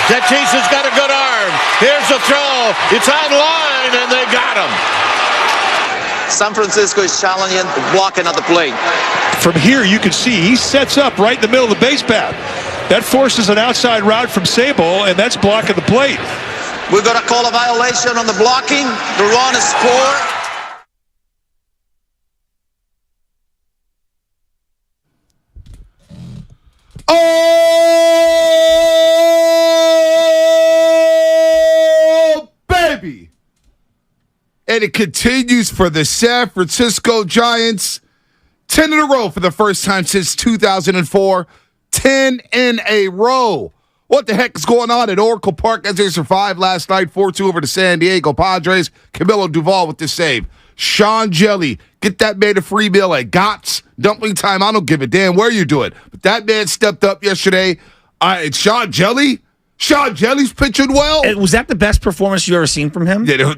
Tatis's got a good arm. Here's a throw. It's on line, and they got him. San Francisco is challenging, blocking at the plate. From here, you can see he sets up right in the middle of the base path. That forces an outside route from Sable, and that's blocking the plate. We're going to call a violation on the blocking. The run is 4. Oh, baby. And it continues for the San Francisco Giants. 10 in a row for the first time since 2004. 10 in a row. What the heck is going on at Oracle Park as they survived last night? 4-2 over the San Diego Padres. Camilo Duvall with the save. Sean Jelly, get that man a free meal at Gott's. Dumpling time, I don't give a damn where you do it. But that man stepped up yesterday. It's Sean Jelly. Sean Jelly's pitching well. Was that the best performance you ever seen from him? Yeah,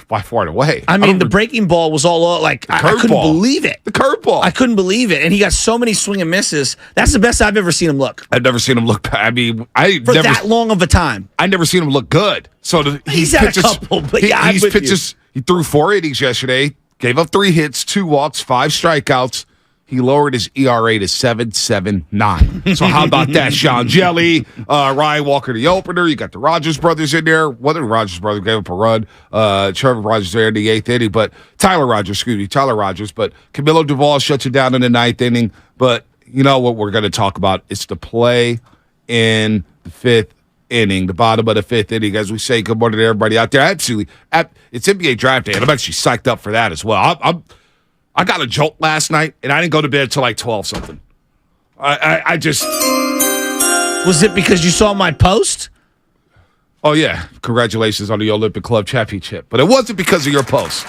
by far and away. I mean, the breaking ball was all like, I couldn't believe it. The curveball. I couldn't believe it. And he got so many swing and misses. That's the best I've ever seen him look. I've never seen him look bad. I mean, that long of a time. I never seen him look good. So he's had a couple, but yeah, he threw 4 innings yesterday, gave up 3 hits, 2 walks, 5 strikeouts. He lowered his ERA to 7.79. So how about that, Sean Jelly? Ryan Walker, the opener. You got the Rogers brothers in there. One of the Rogers brothers gave up a run. Trevor Rogers there in the 8th inning. But Tyler Rogers. But Camilo Duvall shuts it down in the 9th inning. But you know what we're going to talk about? It's the play in the 5th inning, the bottom of the 5th inning. As we say, good morning to everybody out there. Absolutely. It's NBA draft day, and I'm actually psyched up for that as well. I got a jolt last night, and I didn't go to bed until like 12-something. I just... Was it because you saw my post? Oh, yeah. Congratulations on the Olympic Club championship. But it wasn't because of your post.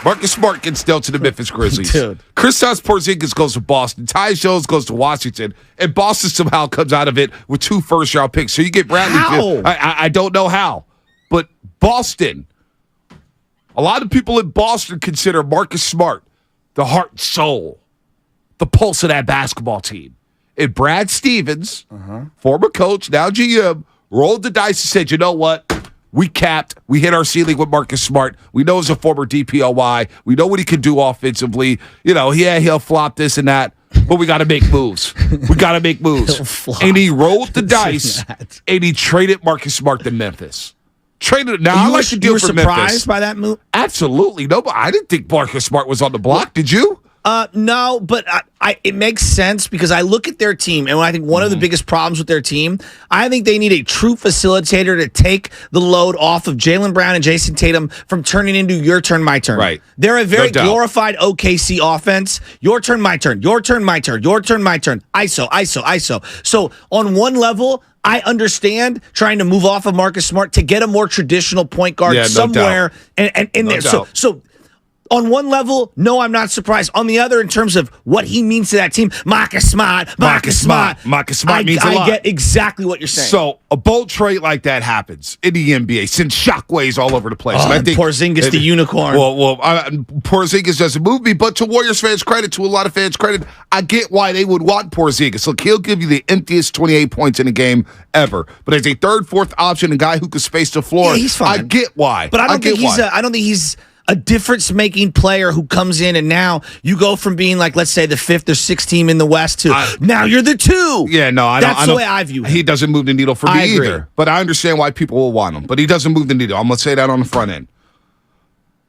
Marcus Smart gets dealt to the Memphis Grizzlies. Dude. Kristaps Porzingis goes to Boston. Ty Jones goes to Washington. And Boston somehow comes out of it with 2 first-round picks. So you get Bradley. How? I don't know how. But Boston, a lot of people in Boston consider Marcus Smart the heart and soul, the pulse of that basketball team. And Brad Stevens, former coach, now GM, rolled the dice and said, you know what? We hit our ceiling with Marcus Smart. We know he's a former DPOY. We know what he can do offensively. You know, yeah, he'll flop this and that, but we got to make moves. And he rolled the dice, and he traded Marcus Smart to Memphis. Traded. Now, I like to deal for Memphis. You were surprised by that move? Absolutely. No, but I didn't think Marcus Smart was on the block. Did you? No, but it makes sense because I look at their team, and I think one of the biggest problems with their team, I think they need a true facilitator to take the load off of Jaylen Brown and Jason Tatum from turning into your turn, my turn. Right. They're a very glorified OKC offense. Your turn, my turn. Your turn, my turn. Your turn, my turn. ISO. So on one level, I understand trying to move off of Marcus Smart to get a more traditional point guard somewhere and in there. So on one level, no, I'm not surprised. On the other, in terms of what he means to that team, Marcus Smart means a lot. I get exactly what you're saying. So a bold trade like that happens in the NBA, sends shockwaves all over the place. And I think Porzingis, the unicorn. Well, Porzingis doesn't move me, but to Warriors fans' credit, to a lot of fans' credit, I get why they would want Porzingis. Look, he'll give you the emptiest 28 points in a game ever. But as a third, fourth option, a guy who can space the floor, he's fine. I get why. But I don't think he's a difference-making player who comes in, and now you go from being like, let's say, the 5th or 6th team in the West to now you're the 2. Yeah, no, that's the way I view him. He doesn't move the needle for me either. But I understand why people will want him. But he doesn't move the needle. I'm going to say that on the front end.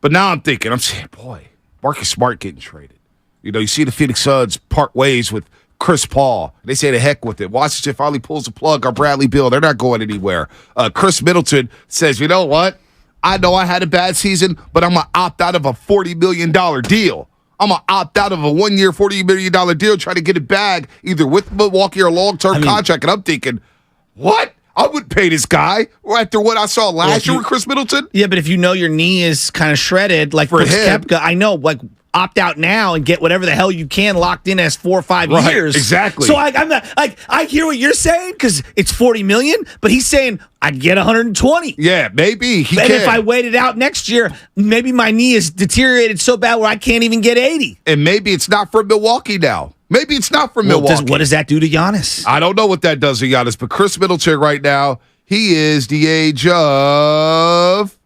But now I'm saying, boy, Marcus Smart getting traded. You know, you see the Phoenix Suns part ways with Chris Paul. They say the heck with it. Washington finally pulls the plug on Bradley Beal. They're not going anywhere. Chris Middleton says, you know what? I know I had a bad season, but I'm going to opt out of a $40 million deal. I'm going to opt out of a 1-year, $40 million deal, try to get it back either with Milwaukee or a long-term contract. And I'm thinking, what? I would pay this guy after what I saw last year with Chris Middleton. Yeah, but if you know your knee is kind of shredded, like Brooks Koepka, I know, like, opt out now and get whatever the hell you can locked in as 4 or 5 years. Exactly. So I'm not like, I hear what you're saying because it's $40 million, but he's saying I'd get 120. Yeah, maybe he can. And if I waited out next year, maybe my knee is deteriorated so bad where I can't even get 80. And maybe it's not for Milwaukee now. What does that do to Giannis? I don't know what that does to Giannis, but Chris Middleton right now, He is the age of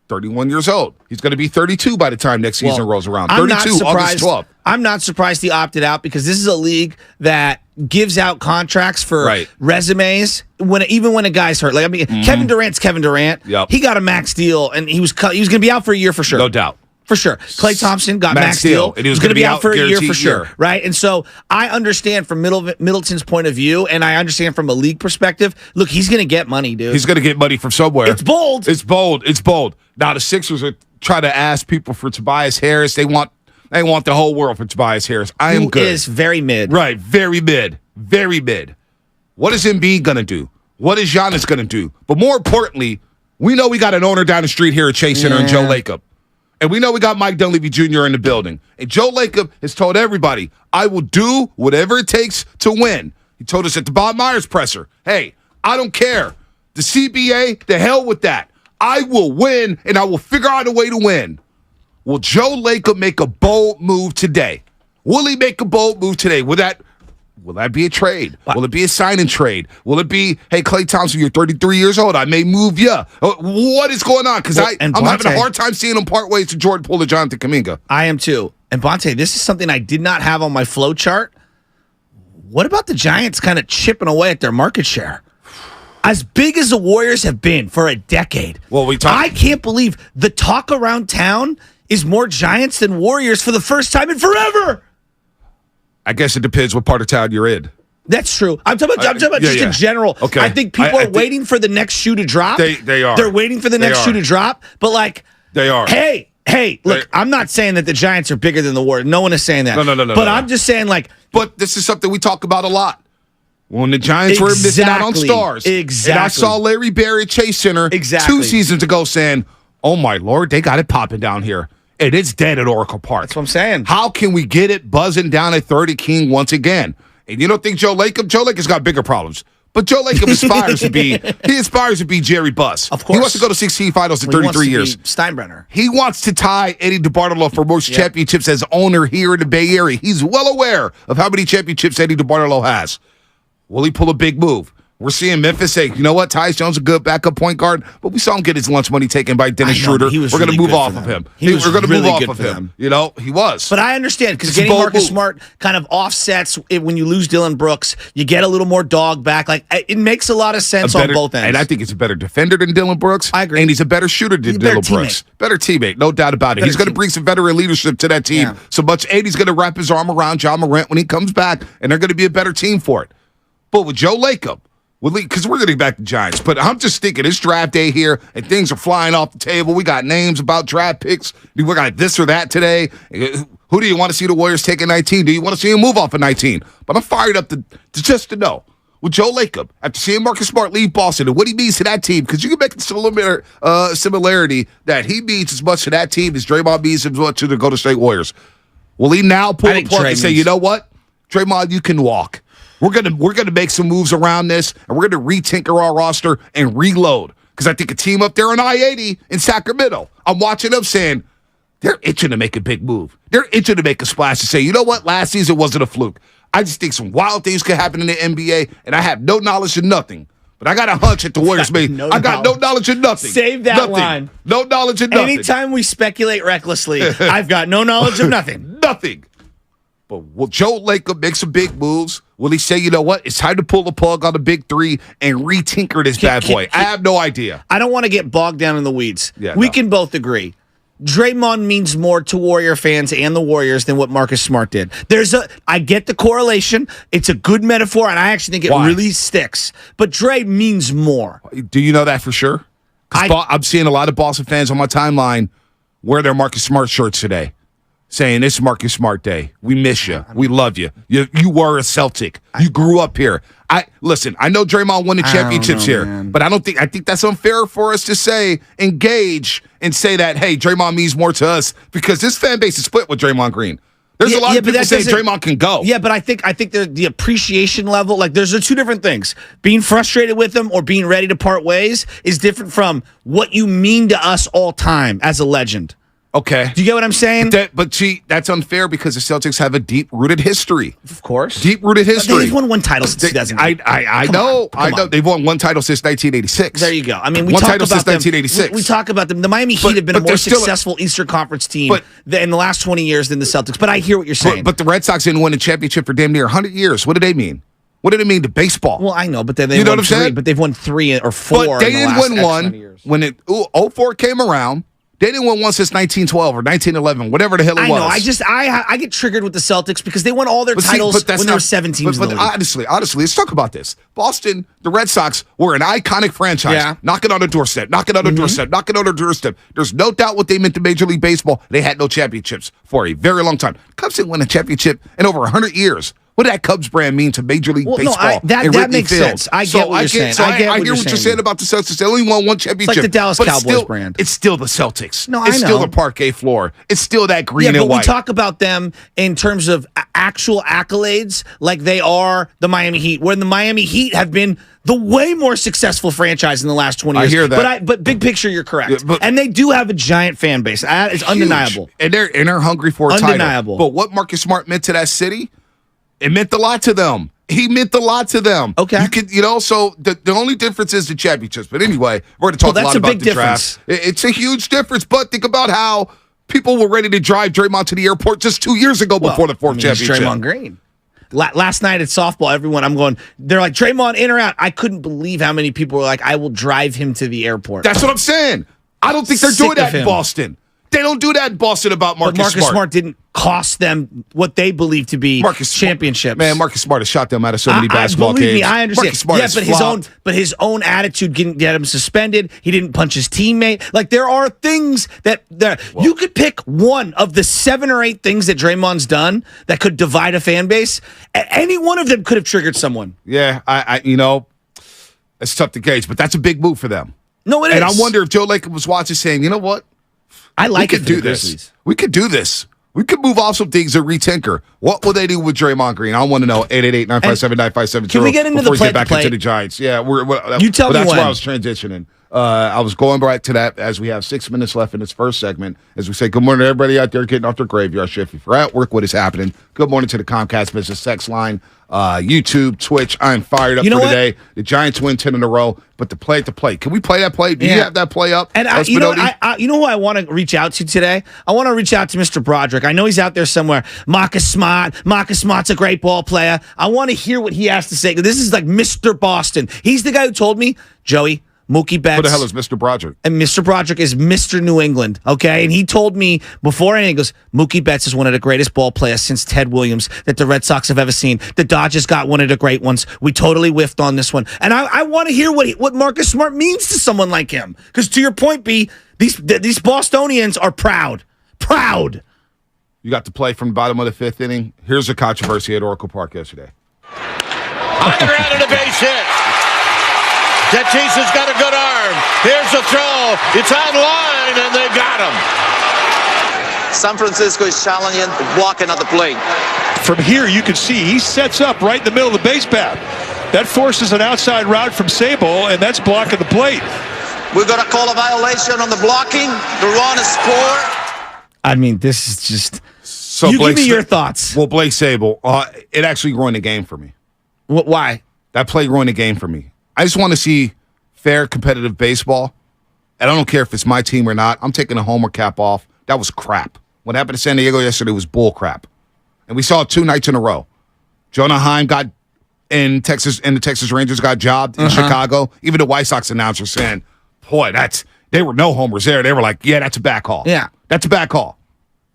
31 years old. He's going to be 32 by the time next season rolls around. 32, August 12th. I'm not surprised he opted out because this is a league that gives out contracts for resumes even when a guy's hurt. Like Kevin Durant's Kevin Durant. Yep. He got a max deal and he was going to be out for a year for sure. No doubt. For sure. Klay Thompson got max deal. And he was going to be out for a year for sure. Year. Right? And so I understand from Middleton's point of view, and I understand from a league perspective. Look, he's going to get money, dude. He's going to get money from somewhere. It's bold. It's bold. It's bold. Now the Sixers are trying to ask people for Tobias Harris. They want the whole world for Tobias Harris. I am good. Who is very mid. Right. Very mid. Very mid. What is Embiid going to do? What is Giannis going to do? But more importantly, we know we got an owner down the street here at Chase Center in Joe Lacob. And we know we got Mike Dunleavy Jr. in the building. And Joe Lacob has told everybody, I will do whatever it takes to win. He told us at the Bob Myers presser, hey, I don't care. The CBA, the hell with that. I will win, and I will figure out a way to win. Will Joe Lacob make a bold move today? Will he make a bold move today? Will that be a trade? Will it be a sign-and trade? Will it be, hey, Klay Thompson, you're 33 years old. I may move you. What is going on? Because I'm having a hard time seeing him part ways to Jordan Poole and Jonathan Kuminga. I am too. And Bonte, this is something I did not have on my flow chart. What about the Giants kind of chipping away at their market share? As big as the Warriors have been for a decade, I can't believe the talk around town is more Giants than Warriors for the first time in forever. I guess it depends what part of town you're in. That's true. I'm talking about just in general. Okay. I think people are waiting for the next shoe to drop. They are. They're waiting for the next shoe to drop. But they are. Hey, look, I'm not saying that the Giants are bigger than the Warriors. No one is saying that. No. But I'm just saying But this is something we talk about a lot. When the Giants were missing out on stars. Exactly. And I saw Larry Barry at Chase Center 2 seasons ago saying, oh, my Lord, they got it popping down here. And it's dead at Oracle Park. That's what I'm saying. How can we get it buzzing down at 30 King once again? And you don't think Joe Lacob's got bigger problems. But Joe Lacob aspires to be Jerry Buss. Of course. He wants to go to 16 finals in 33 years. Steinbrenner. He wants to tie Eddie DeBartolo for most championships as owner here in the Bay Area. He's well aware of how many championships Eddie DeBartolo has. Will he pull a big move? We're seeing Memphis say, you know what, Tyus Jones is a good backup point guard, but we saw him get his lunch money taken by Dennis Schroeder. We're going to move off of him. We're going to move off of him. You know, he was. But I understand because getting Marcus Smart kind of offsets when you lose Dylan Brooks. You get a little more dog back. It makes a lot of sense on both ends. And I think he's a better defender than Dylan Brooks. I agree. And he's a better shooter than Dylan Brooks. Better teammate, no doubt about it. He's going to bring some veteran leadership to that team. So much, and he's going to wrap his arm around John Morant when he comes back, and they're going to be a better team for it. But with Joe Lacob, because we're getting back to Giants, but I'm just thinking it's draft day here, and things are flying off the table. We got names about draft picks. We got this or that today. Who do you want to see the Warriors take at 19? Do you want to see him move off at 19? But I'm fired up to know. With Joe Lacob, after seeing Marcus Smart leave Boston and what he means to that team, because you can make a similarity that he means as much to that team as Draymond means as much to the Golden State Warriors. Will he now pull the plug and say, you know what, Draymond, you can walk. We're gonna make some moves around this, and we're gonna retinker our roster and reload. Because I think a team up there on I-80 in Sacramento, I'm watching them saying they're itching to make a big move. They're itching to make a splash and say, you know what, last season wasn't a fluke. I just think some wild things could happen in the NBA, and I have no knowledge of nothing. But I got a hunch at the Warriors made. I got no knowledge of nothing. Save that line. No knowledge of nothing. Anytime we speculate recklessly, I've got no knowledge of nothing. Nothing. But will Joe Lacob make some big moves? Will he say, you know what, it's time to pull the plug on the big three and retinker this bad boy? I have no idea. I don't want to get bogged down in the weeds. We can both agree. Draymond means more to Warrior fans and the Warriors than what Marcus Smart did. I get the correlation. It's a good metaphor, and I actually think it really sticks. But Dre means more. Do you know that for sure? I'm seeing a lot of Boston fans on my timeline wear their Marcus Smart shirts today, saying it's Marcus Smart Day. We miss you. We love you. You were a Celtic. You grew up here. Listen, I know Draymond won the championships here, but I think that's unfair for us to engage and say that, hey, Draymond means more to us because this fan base is split with Draymond Green. There's a lot of people saying Draymond can go. Yeah, but I think the appreciation level, there's two different things. Being frustrated with him or being ready to part ways is different from what you mean to us all time as a legend. Okay. Do you get what I'm saying? But see, that's unfair because the Celtics have a deep-rooted history. Of course. Deep-rooted history. They've won one title since 2008. I know. They've won one title since 1986. There you go. I mean, we one talk title about since them. 1986. We talk about them. The Miami Heat have been a more successful Eastern Conference team in the last 20 years than the Celtics. But I hear what you're saying. But the Red Sox didn't win a championship for damn near 100 years. What do they mean? What did it mean to baseball? Well, I know, but they you know won what I'm three. saying? But they've won 3 or 4 But they in the didn't last win X one amount of years. when 04 came around. They didn't win one since 1912 or 1911, whatever the hell it was. I know. I get triggered with the Celtics because they won all their titles when there were 7 teams in the league. Honestly, let's talk about this. Boston, the Red Sox were an iconic franchise. Yeah. Knocking on the doorstep, knocking on the doorstep. There's no doubt what they meant to Major League Baseball. They had no championships for a very long time. Cubs didn't win a championship in over 100 years. What did that Cubs brand mean to Major League Baseball? That makes sense. I get what you're saying. I hear what you're saying about the Celtics. They only won one championship. It's like the Dallas Cowboys brand. It's still the Celtics. No, it's I know. still the parquet floor. It's still that green and white. We talk about them in terms of actual accolades like they are the Miami Heat, where the Miami Heat have been the way more successful franchise in the last 20 years. I hear that. But big picture, you're correct. Yeah, and they do have a giant fan base. It's undeniable. And they're hungry for a undeniable. title. But what Marcus Smart meant to that city, it meant a lot to them. He meant a lot to them. Okay. So the only difference is the championships. But anyway, we're going to talk a lot about the draft. It's a huge difference. But think about how people were ready to drive Draymond to the airport just 2 years ago before the fourth championship. Draymond Green. Last night at softball, they're like, Draymond in or out? I couldn't believe how many people were like, I will drive him to the airport. That's what I'm saying. I don't think they're doing that in Boston. They don't do that in Boston about Marcus Smart. But Marcus Smart didn't cost them what they believe to be championships. Man, Marcus Smart has shot them out of so many basketball games. Believe me, I understand. Marcus Smart but his own attitude didn't get him suspended. He didn't punch his teammate. Like, there are things you could pick one of the 7 or 8 things that Draymond's done that could divide a fan base. Any one of them could have triggered someone. Yeah, it's tough to gauge, but that's a big move for them. No, it is. And I wonder if Joe Lacob was watching, saying, you know what? We could do this. We could do this. We could move off some things and retinker. What will they do with Draymond Green? I want to know. 888-957-9570. Can we get into before the we get back into the Giants? Yeah, you tell me that's when. where I was transitioning. I was going back to that as we have 6 minutes left in this first segment. As we say, good morning to everybody out there getting off their graveyard shift. If you're at work, what is happening? Good morning to the Comcast Business Sex Line, YouTube, Twitch. I'm fired up for today. The Giants win 10 in a row, but to play at the plate. Can we play that play? Do you have that play up? And you know who I want to reach out to today? I want to reach out to Mr. Broderick. I know he's out there somewhere. Marcus Smart's a great ball player. I want to hear what he has to say. This is like Mr. Boston. He's the guy who told me, Joey, Mookie Betts. Who the hell is Mr. Broderick? And Mr. Broderick is Mr. New England, okay? And he told me before anything, he goes, Mookie Betts is one of the greatest ball players since Ted Williams that the Red Sox have ever seen. The Dodgers got one of the great ones. We totally whiffed on this one. And I want to hear what Marcus Smart means to someone like him. Because to your point, B, these Bostonians are proud. Proud. You got to play from the bottom of the 5th inning. Here's a controversy at Oracle Park yesterday. High ground and a base hit. Tatis has got a good arm. Here's a throw. It's on line, and they got him. San Francisco is challenging, blocking at the plate. From here, you can see he sets up right in the middle of the base path. That forces an outside route from Sable, and that's blocking the plate. We're going to call a violation on the blocking. The run is scored. I mean, this is just... So give me your thoughts. Well, Blake Sable, it actually ruined the game for me. Why? That play ruined the game for me. I just want to see fair, competitive baseball. And I don't care if it's my team or not. I'm taking a homer cap off. That was crap. What happened to San Diego yesterday was bull crap. And we saw it 2 nights in a row. Jonah Heim got in Texas, and the Texas Rangers got jobbed in Chicago. Even the White Sox announcer saying, boy, they were no homers there. They were like, yeah, that's a back call. Yeah. That's a back call.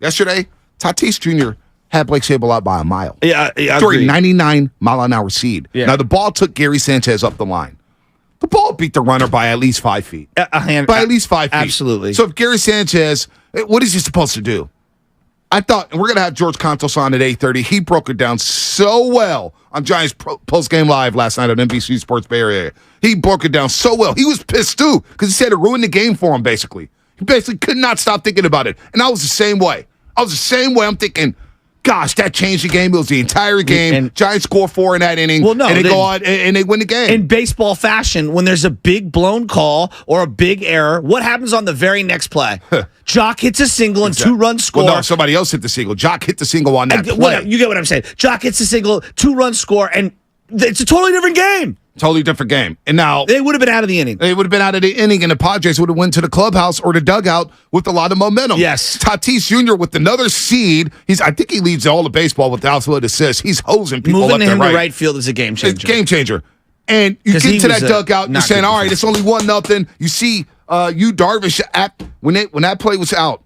Yesterday, Tatis Jr. had Blake Sable out by a mile. Yeah, During 99-mile-an-hour seed. Yeah. Now, the ball took Gary Sanchez up the line. The ball beat the runner by at least 5 feet. By at least 5 feet. Absolutely. So if Gary Sanchez, what is he supposed to do? I thought, and we're going to have George Contos on at 8:30. He broke it down so well on Giants Post-Game Live last night on NBC Sports Bay Area. He broke it down so well. He was pissed, too, because he said it ruined the game for him, basically. He basically could not stop thinking about it. And I was the same way. I'm thinking, gosh, that changed the game. It was the entire game. And Giants score 4 in that inning. Well, no, and they go on and they win the game. In baseball fashion, when there's a big blown call or a big error, what happens on the very next play? Jock hits a single and 2-run score. Well, no, somebody else hit the single. Jock hit the single on that play. You get what I'm saying. Jock hits a single, 2-run score, and it's a totally different game. Totally different game. And now they would have been out of the inning. They would have been out of the inning, and the Padres would have went to the clubhouse or the dugout with a lot of momentum. Yes. Tatis Jr. with another seed. I think he leads all of baseball with the outfield assists. He's hosing people Moving left and him right. to right field is a game changer. It's a game changer. And you get to that dugout, and you're saying, all right, it's only 1-0. You see Darvish when that play was out.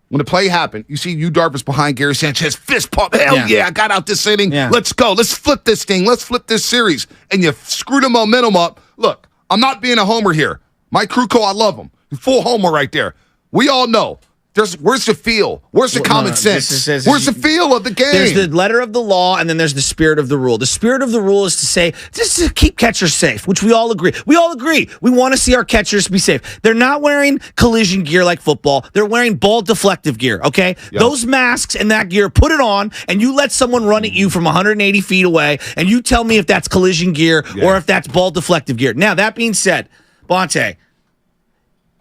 When the play happened, you see Darvish behind Gary Sanchez, fist pump. Hell yeah, I got out this inning. Yeah. Let's go. Let's flip this thing. Let's flip this series. And you screw the momentum up. Look, I'm not being a homer here. Mike Krukow, I love him. Full homer right there. We all know. Where's the feel? Where's the common sense? Where's the feel of the game? There's the letter of the law, and then there's the spirit of the rule. The spirit of the rule is to say, just to keep catchers safe, which we all agree. We all agree. We want to see our catchers be safe. They're not wearing collision gear like football. They're wearing ball deflective gear, okay? Yep. Those masks and that gear, put it on, and you let someone run at you from 180 feet away, and you tell me if that's collision gear or if that's ball deflective gear. Now, that being said, Bonte,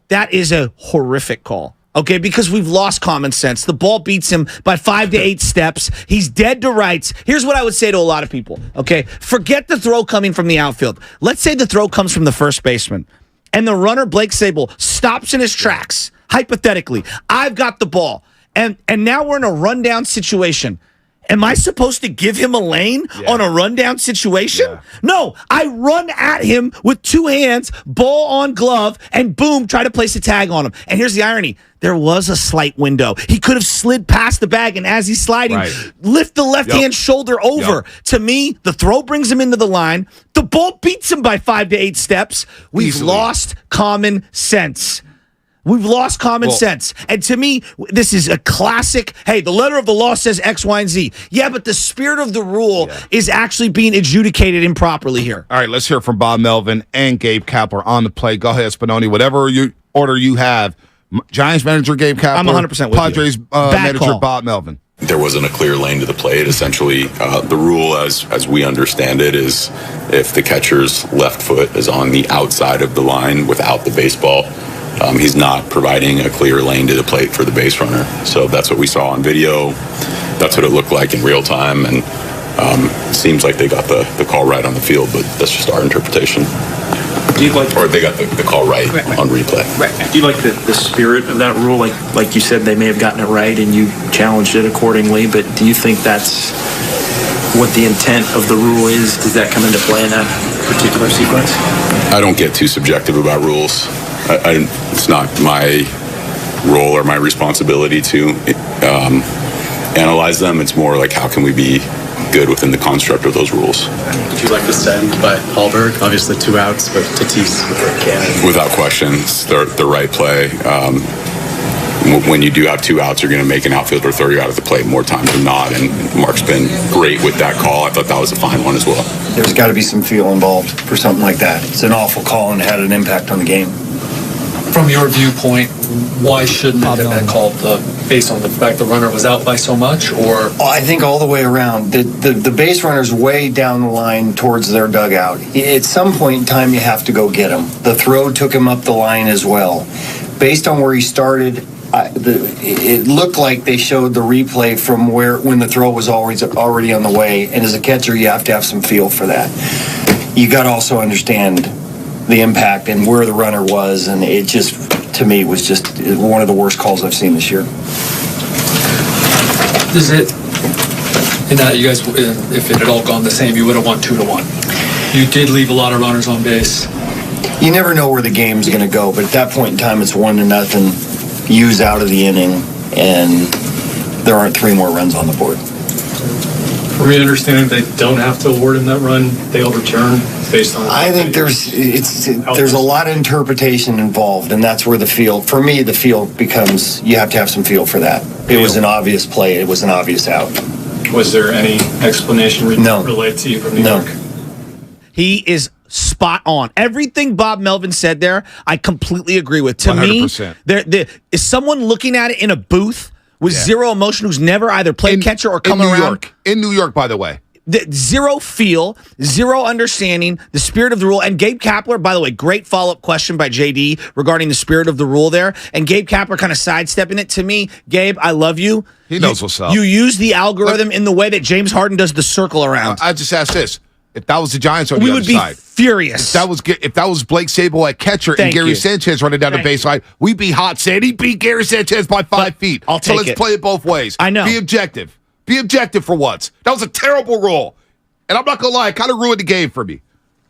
that is a horrific call. Okay, because we've lost common sense. The ball beats him by 5 to 8 steps. He's dead to rights. Here's what I would say to a lot of people. Okay, forget the throw coming from the outfield. Let's say the throw comes from the first baseman, and the runner, Blake Sable, stops in his tracks. Hypothetically, I've got the ball, and now we're in a rundown situation. Am I supposed to give him a lane on a rundown situation? Yeah. No, I run at him with 2 hands, ball on glove, and boom, try to place a tag on him. And here's the irony. There was a slight window. He could have slid past the bag, and as he's sliding, lift the left-hand shoulder over. To me, the throw brings him into the line. The ball beats him by 5 to 8 steps. We've lost common sense. We've lost common sense. And to me, this is a classic, hey, the letter of the law says X, Y, and Z. Yeah, but the spirit of the rule is actually being adjudicated improperly here. All right, let's hear from Bob Melvin and Gabe Kapler on the play. Go ahead, Spinoni. Whatever order you have. Giants manager Gabe Kapler. I'm 100% with Padres manager Bob Melvin. There wasn't a clear lane to the plate. Essentially, the rule as we understand it is if the catcher's left foot is on the outside of the line without the baseball, he's not providing a clear lane to the plate for the base runner. So that's what we saw on video. That's what it looked like in real time. And it seems like they got the call right on the field, but that's just our interpretation. Do you like, or they got the call right on replay. Do you like the spirit of that rule? Like you said, they may have gotten it right and you challenged it accordingly, but do you think that's what the intent of the rule is? Does that come into play in that particular sequence? I don't get too subjective about rules. It's not my role or my responsibility to analyze them. It's more like how can we be good within the construct of those rules. Did you like the send by Hallberg? Obviously 2 outs, but Tatis with a cannon. Without question, it's the right play. When you do have 2 outs, you're going to make an outfielder throw you out of the plate more times than not, and Mark's been great with that call. I thought that was a fine one as well. There's got to be some feel involved for something like that. It's an awful call and had an impact on the game. From your viewpoint, why shouldn't it have been called based on the fact the runner was out by so much? Or I think all the way around. The base runner's way down the line towards their dugout. At some point in time, you have to go get him. The throw took him up the line as well. Based on where he started, it looked like they showed the replay from when the throw was already on the way. And as a catcher, you have to have some feel for that. You got to also understand the impact and where the runner was, and it just, to me, was just one of the worst calls I've seen this year. Is it, in that you guys, if it had all gone the same, you would have won 2-1. You did leave a lot of runners on base. You never know where the game's going to go, but at that point in time, it's 1-0. Hughes out of the inning, and there aren't 3 more runs on the board. For me, understanding they don't have to award him that run, they overturn based on. I think there's a lot of interpretation involved, and that's where the field. For me, the field becomes you have to have some feel for that. It was an obvious play. It was an obvious out. Was there any explanation relayed to you from New York? He is spot on. Everything Bob Melvin said there, I completely agree with. To 100%. Me, there is someone looking at it in a booth with zero emotion, who's never either played catcher or come around. In New York, by the way. Zero feel, zero understanding the spirit of the rule. And Gabe Kapler, by the way, great follow-up question by JD regarding the spirit of the rule there. And Gabe Kapler kind of sidestepping it. To me, Gabe, I love you. He knows what's up. You use the algorithm in the way that James Harden does the circle around. I just asked this. If that was the Giants on the we other would be side, furious. If that was Blake Sable at catcher and Gary Sanchez running down the baseline, we'd be hot saying he beat Gary Sanchez by 5 feet. So let's play it both ways. I know. Be objective. Be objective for once. That was a terrible rule. And I'm not going to lie, it kind of ruined the game for me.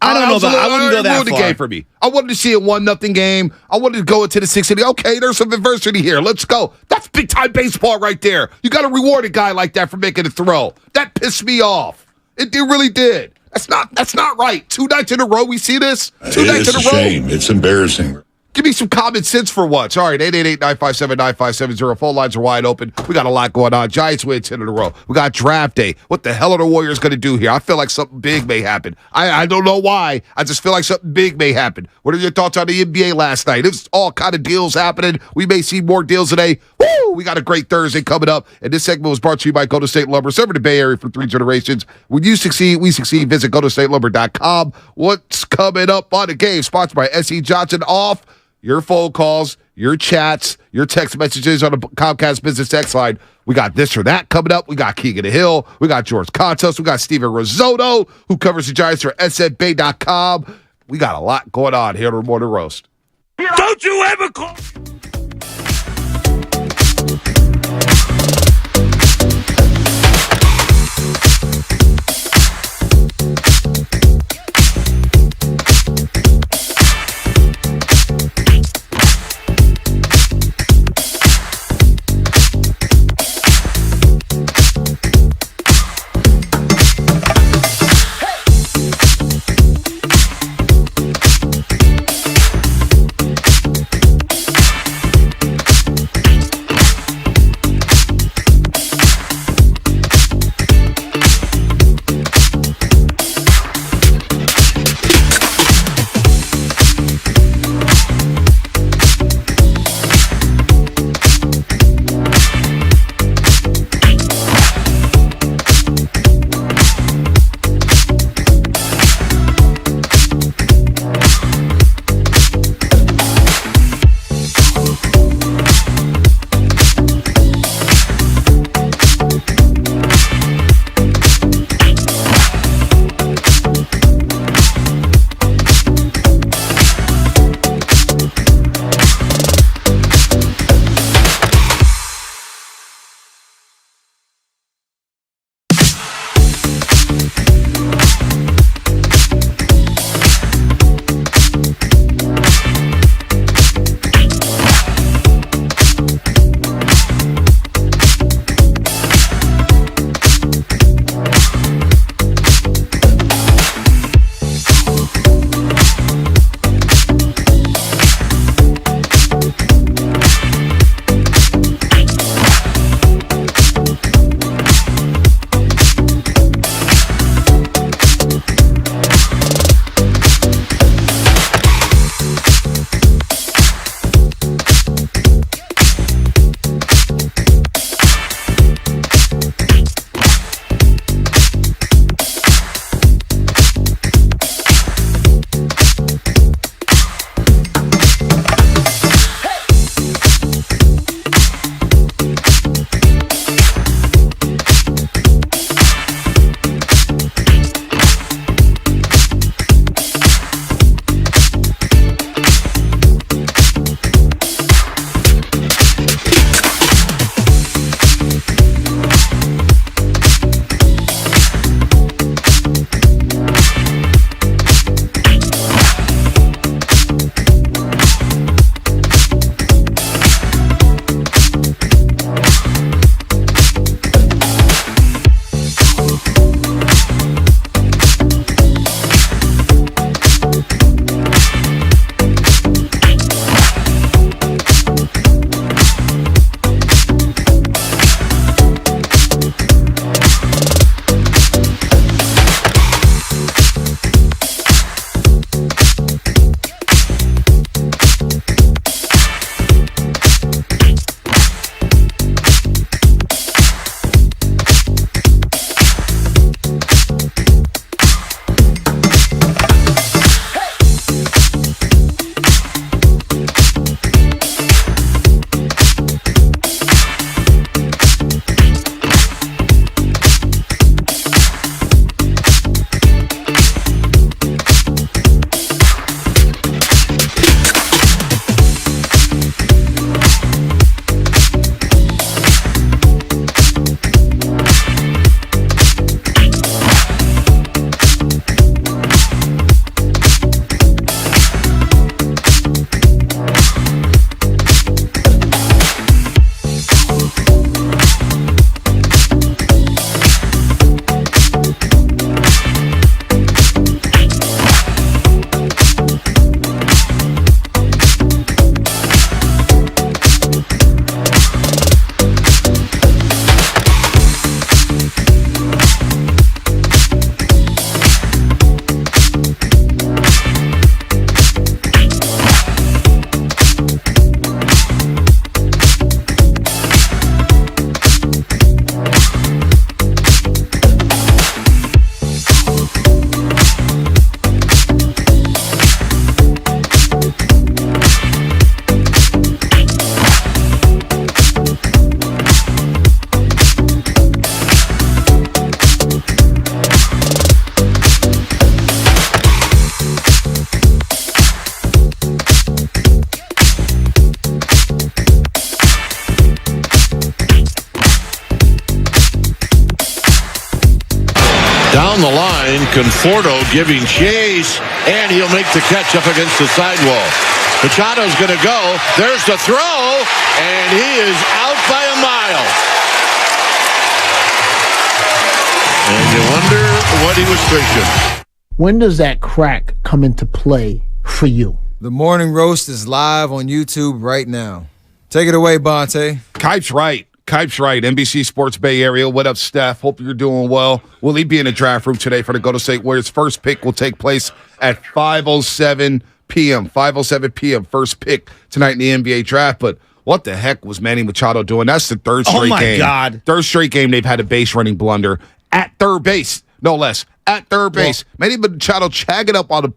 I don't know about I wouldn't go that ruined far. The game for me. I wanted to see a 1-0 game. I wanted to go into the 6th inning. Okay, there's some adversity here. Let's go. That's big-time baseball right there. You got to reward a guy like that for making a throw. That pissed me off. It really did. That's not right. 2 nights in a row we see this? 2 nights in a row? It's a shame. It's embarrassing. Give me some common sense for once. All right, 888-957-9570. Phone lines are wide open. We got a lot going on. Giants win 10 in a row. We got draft day. What the hell are the Warriors going to do here? I feel like something big may happen. I don't know why. I just feel like something big may happen. What are your thoughts on the NBA last night? There's all kind of deals happening. We may see more deals today. Woo! We got a great Thursday coming up. And this segment was brought to you by Golden State Lumber, serving the Bay Area for 3 generations. When you succeed, we succeed. Visit GoldenStateLumber.com. What's coming up on the game? Sponsored by S.E. Johnson. Off your phone calls, your chats, your text messages on the Comcast Business Text line. We got this or that coming up. We got Keegan Hill. We got George Contos. We got Steven Risotto, who covers the Giants for SFBay.com. We got a lot going on here on the Morning Roast. Don't you ever call. Conforto giving chase, and he'll make the catch up against the sidewall. Machado's going to go. There's the throw, and he is out by a mile. And you wonder what he was thinking. When does that crack come into play for you? The Morning Roast is live on YouTube right now. Take it away, Bonte. Kipe's right. NBC Sports Bay Area. What up, Steph? Hope you're doing well. Will he be in the draft room today for the Golden State Warriors? First pick will take place at 5:07 p.m. 5:07 p.m. First pick tonight in the NBA draft. But what the heck was Manny Machado doing? That's the third straight game. Oh, my God. Third straight game they've had a base running blunder at third base, no less. At third base. Manny Machado chagging up on a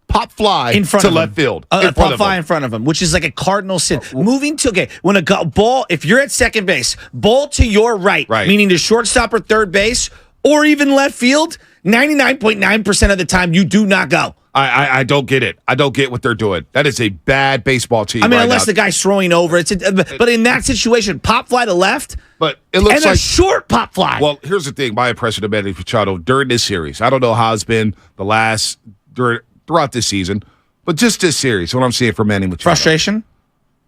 pop fly in front to of left him. field. A pop fly in front of him, which is like a cardinal sin. Moving to, when a ball, if you're at second base, ball to your right, meaning to shortstop or third base, or even left field, 99.9% of the time you do not go. I don't get it. I don't get what they're doing. That is a bad baseball team. I mean, right unless now. the guy's throwing over. But in that situation, pop fly to left, but it looks and like a short pop fly. Well, here's the thing. My impression of Manny Machado during this series, I don't know how it's been throughout this season, but just this series, what I'm seeing from Manny Machado. Frustration?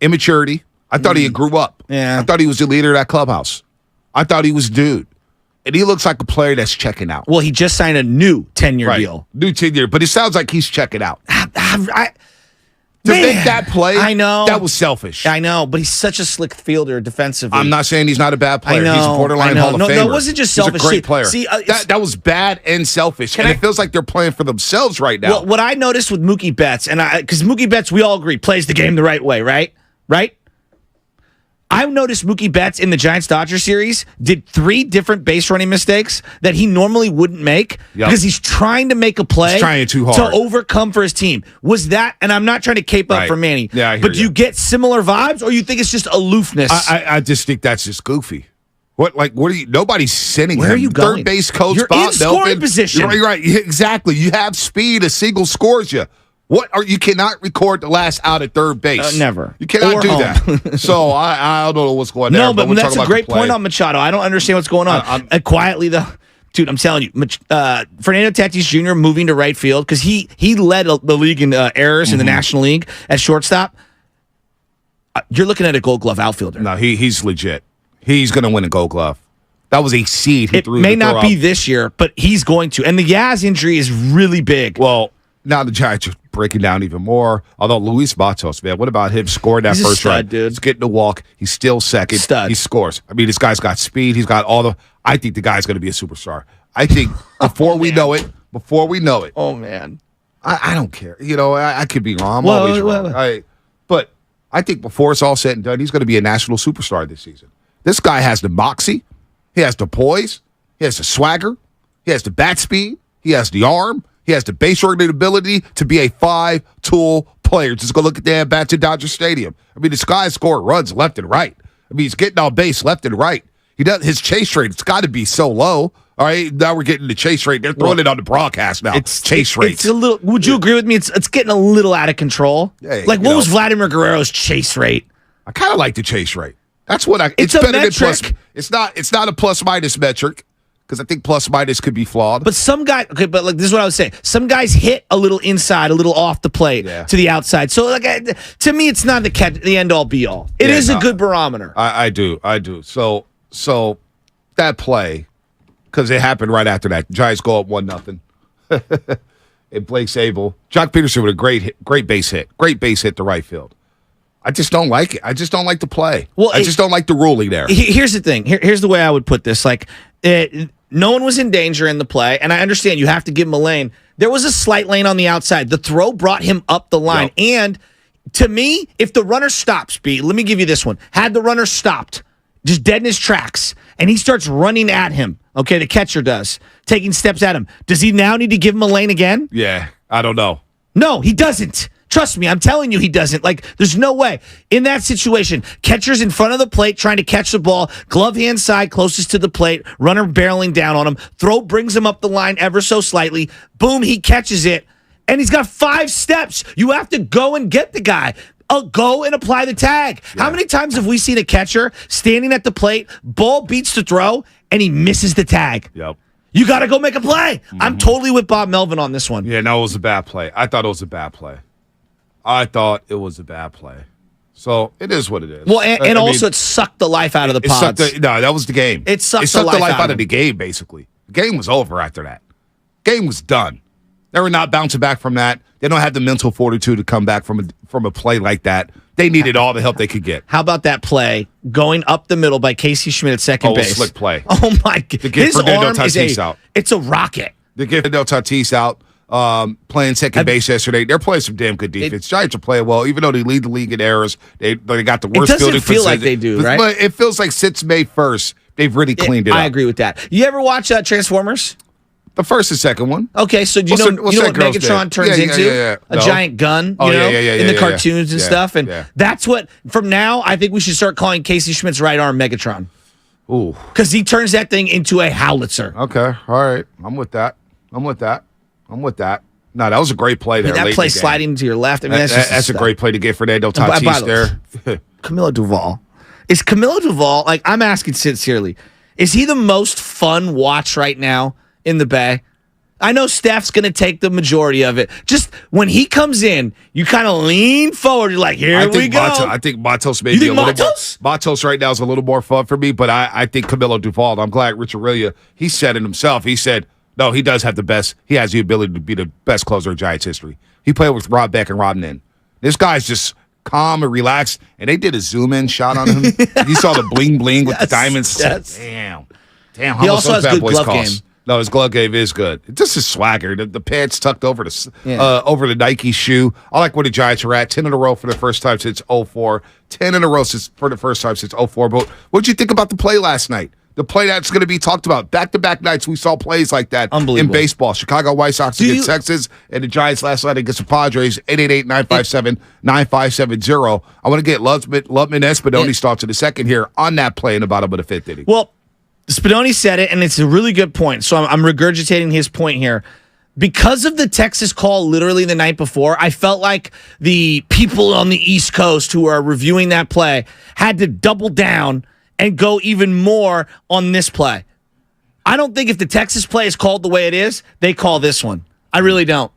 Immaturity. I thought he grew up. Yeah. I thought he was the leader of that clubhouse. I thought he was dude. And he looks like a player that's checking out. Well, he just signed a new 10-year deal. New 10-year, but it sounds like he's checking out. To make that play, I know. That was selfish. I know, but he's such a slick fielder defensively. I'm not saying he's not a bad player. I know, He's a borderline Hall of Famer. No, it wasn't just selfish. He's a great player. See, that was bad and selfish. And it feels like they're playing for themselves right now. Well, what I noticed with Mookie Betts, because Mookie Betts, we all agree, plays the game the right way, right? Right? I noticed Mookie Betts in the Giants-Dodgers series did 3 different base running mistakes that he normally wouldn't make because he's trying to make a play. He's trying too hard to overcome for his team. Was that, and I'm not trying to cape up for Manny, but do you get similar vibes or you think it's just aloofness? I just think that's just goofy. What are you? Nobody's sending him. Where are you going? Third base coach You're Bob in scoring Melvin. position. You're right. Exactly. You have speed. A single scores you. You cannot record the last out at third base. Never. You cannot do that. So I don't know what's going on. No, but that's a great point on Machado. I don't understand what's going on. Quietly, though, dude, I'm telling you, Fernando Tatis Jr. moving to right field because he led the league in errors in the National League at shortstop. You're looking at a Gold Glove outfielder. No, he's legit. He's going to win a Gold Glove. That was a seed. It may not be this year, but he's going to. And the Yaz injury is really big. Well, now the Giants are breaking down even more. Although Luis Matos, man, what about him scoring that first run? Dude. He's getting the walk. He's still second. Stud. He scores. I mean, this guy's got speed. He's got all the. I think the guy's going to be a superstar. I think before we know it. Oh man, I don't care. I could be wrong. I'm always wrong. But I think before it's all said and done, he's going to be a national superstar this season. This guy has the moxie. He has the poise. He has the swagger. He has the bat speed. He has the arm. He has the base running ability to be a 5-tool player. Just go look at the at-bats at Dodger Stadium. I mean, this guy scoring runs left and right. I mean, he's getting on base left and right. His chase rate, it's got to be so low. All right, now we're getting the chase rate. They're throwing it on the broadcast now. It's chase rate. It's a little. Would you agree with me? It's getting a little out of control. Yeah, what was Vladimir Guerrero's chase rate? I kind of like the chase rate. That's what It's better a than plus. metric. It's not a plus minus metric because I think plus minus could be flawed. But some guys, but this is what I would say. Some guys hit a little inside, a little off the plate to the outside. So to me, it's not the end all be all. It is a good barometer. I do. So that play, because it happened right after that. Giants go up 1-0. And Blake Sabol, Jock Peterson with a great base hit to right field. I just don't like it. I just don't like the play. Well, I just don't like the ruling there. Here's the thing. Here's the way I would put this. No one was in danger in the play, and I understand you have to give him a lane. There was a slight lane on the outside. The throw brought him up the line. Yep. And to me, if the runner stops, let me give you this one. Had the runner stopped, just dead in his tracks, and he starts running at him, okay, the catcher does, taking steps at him, does he now need to give him a lane again? Yeah, I don't know. No, he doesn't. Trust me, I'm telling you he doesn't. There's no way. In that situation, catcher's in front of the plate trying to catch the ball, glove hand side closest to the plate, runner barreling down on him, throw brings him up the line ever so slightly, boom, he catches it, and he's got 5 steps. You have to go and get the guy. Go and apply the tag. Yeah. How many times have we seen a catcher standing at the plate, ball beats the throw, and he misses the tag? Yep. You got to go make a play. I'm totally with Bob Melvin on this one. Yeah, no, it was a bad play. I thought it was a bad play. So it is what it is. Well, and also it sucked the life out of the Pods. No, that was the game. It sucked the life out of the game, basically. The game was over after that. Game was done. They were not bouncing back from that. They don't have the mental fortitude to come back from a play like that. They needed all the help they could get. How about that play going up the middle by Casey Schmidt at second base? Slick play. Oh, my God. His arm is it's a rocket. They get Fernando Tatis out playing second base yesterday. They're playing some damn good defense. Giants are playing well, even though they lead the league in errors. They got the worst fielding. It doesn't feel like they do, right? But it feels like since May 1st, they've really cleaned it up. I agree with that. You ever watch Transformers? The first and second one. Okay, so do you know what Megatron turns into? A giant gun, in the cartoons and stuff. And that's what, from now, I think we should start calling Casey Schmidt's right arm Megatron. Ooh. Because he turns that thing into a howitzer. Okay, all right. I'm with that. No, that was a great play there. That play sliding to your left. I mean, that's a great play to get Fernando Tatis there. Camilo Duvall. Is Camilo Duvall, like, I'm asking sincerely, is he the most fun watch right now in the Bay? I know Steph's going to take the majority of it. Just when he comes in, you kind of lean forward. You're like, here we go. I think Matos maybe a little more. Matos right now is a little more fun for me, but I think Camilo Duvall, I'm glad Rich Aurelia, he said it himself. He said, no, he does have the best. He has the ability to be the best closer in Giants history. He played with Rob Beck and Rob Nin. This guy's just calm and relaxed, and they did a zoom-in shot on him. You saw the bling-bling with the diamonds. Yes. Damn. How he much also those has bad good boys glove cost? game. No, his glove game is good. Just his swagger. The pants tucked over the Nike shoe. I like where the Giants are at. 10 in a row for the first time since 2004. 10 in a row for the first time since 2004. But what did you think about the play last night? The play that's going to be talked about. Back-to-back nights, we saw plays like that in baseball. Chicago White Sox against Texas, and the Giants last night against the Padres, 888-957-9570. I want to get Lubman Espinone's thoughts in a second here on that play in the bottom of the fifth inning. Well, Spinoni said it, and it's a really good point. So I'm regurgitating his point here. Because of the Texas call literally the night before, I felt like the people on the East Coast who are reviewing that play had to double down and go even more on this play. I don't think if the Texas play is called the way it is, they call this one. I really don't.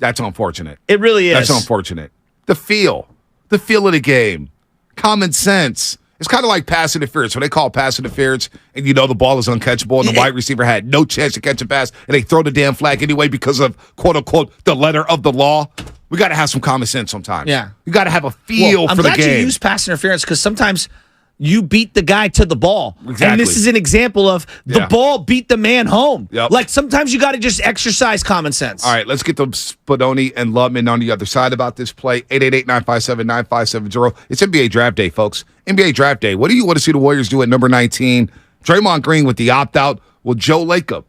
That's unfortunate. It really is. That's unfortunate. The feel of the game, common sense. It's kind of like pass interference. When they call pass interference and you know the ball is uncatchable and the wide receiver had no chance to catch a pass and they throw the damn flag anyway because of, quote unquote, the letter of the law. We got to have some common sense sometimes. Yeah. You got to have a feel for the game. I'm glad you use pass interference because sometimes you beat the guy to the ball. Exactly. And this is an example of the ball beat the man home. Yep. Like sometimes you got to just exercise common sense. All right, let's get the Spadoni and Lubman on the other side about this play. 888-957-9570. It's NBA Draft Day, folks. NBA Draft Day. What do you want to see the Warriors do at number 19? Draymond Green with the opt-out. Well, Joe Lacob,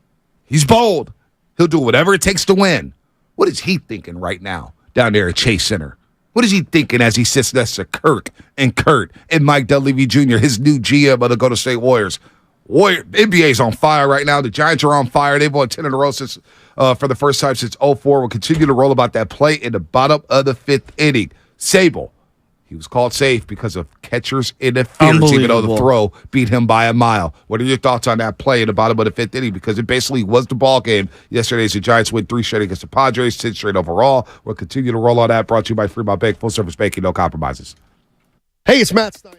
he's bold. He'll do whatever it takes to win. What is he thinking right now down there at Chase Center? What is he thinking as he sits next to Kirk and Kurt and Mike Dunleavy Jr., his new GM of the Golden State Warriors? NBA's on fire right now. The Giants are on fire. They've won 10 in a row since, for the first time since 2004. We'll continue to roll about that play in the bottom of the fifth inning. Sable, he was called safe because of catcher's interference, even though the throw beat him by a mile. What are your thoughts on that play in the bottom of the fifth inning? Because it basically was the ball game yesterday as the Giants win 3 straight against the Padres, 10 straight overall. We'll continue to roll on that. Brought to you by Fremont Bank, full service banking, no compromises. Hey, it's Matt Stein.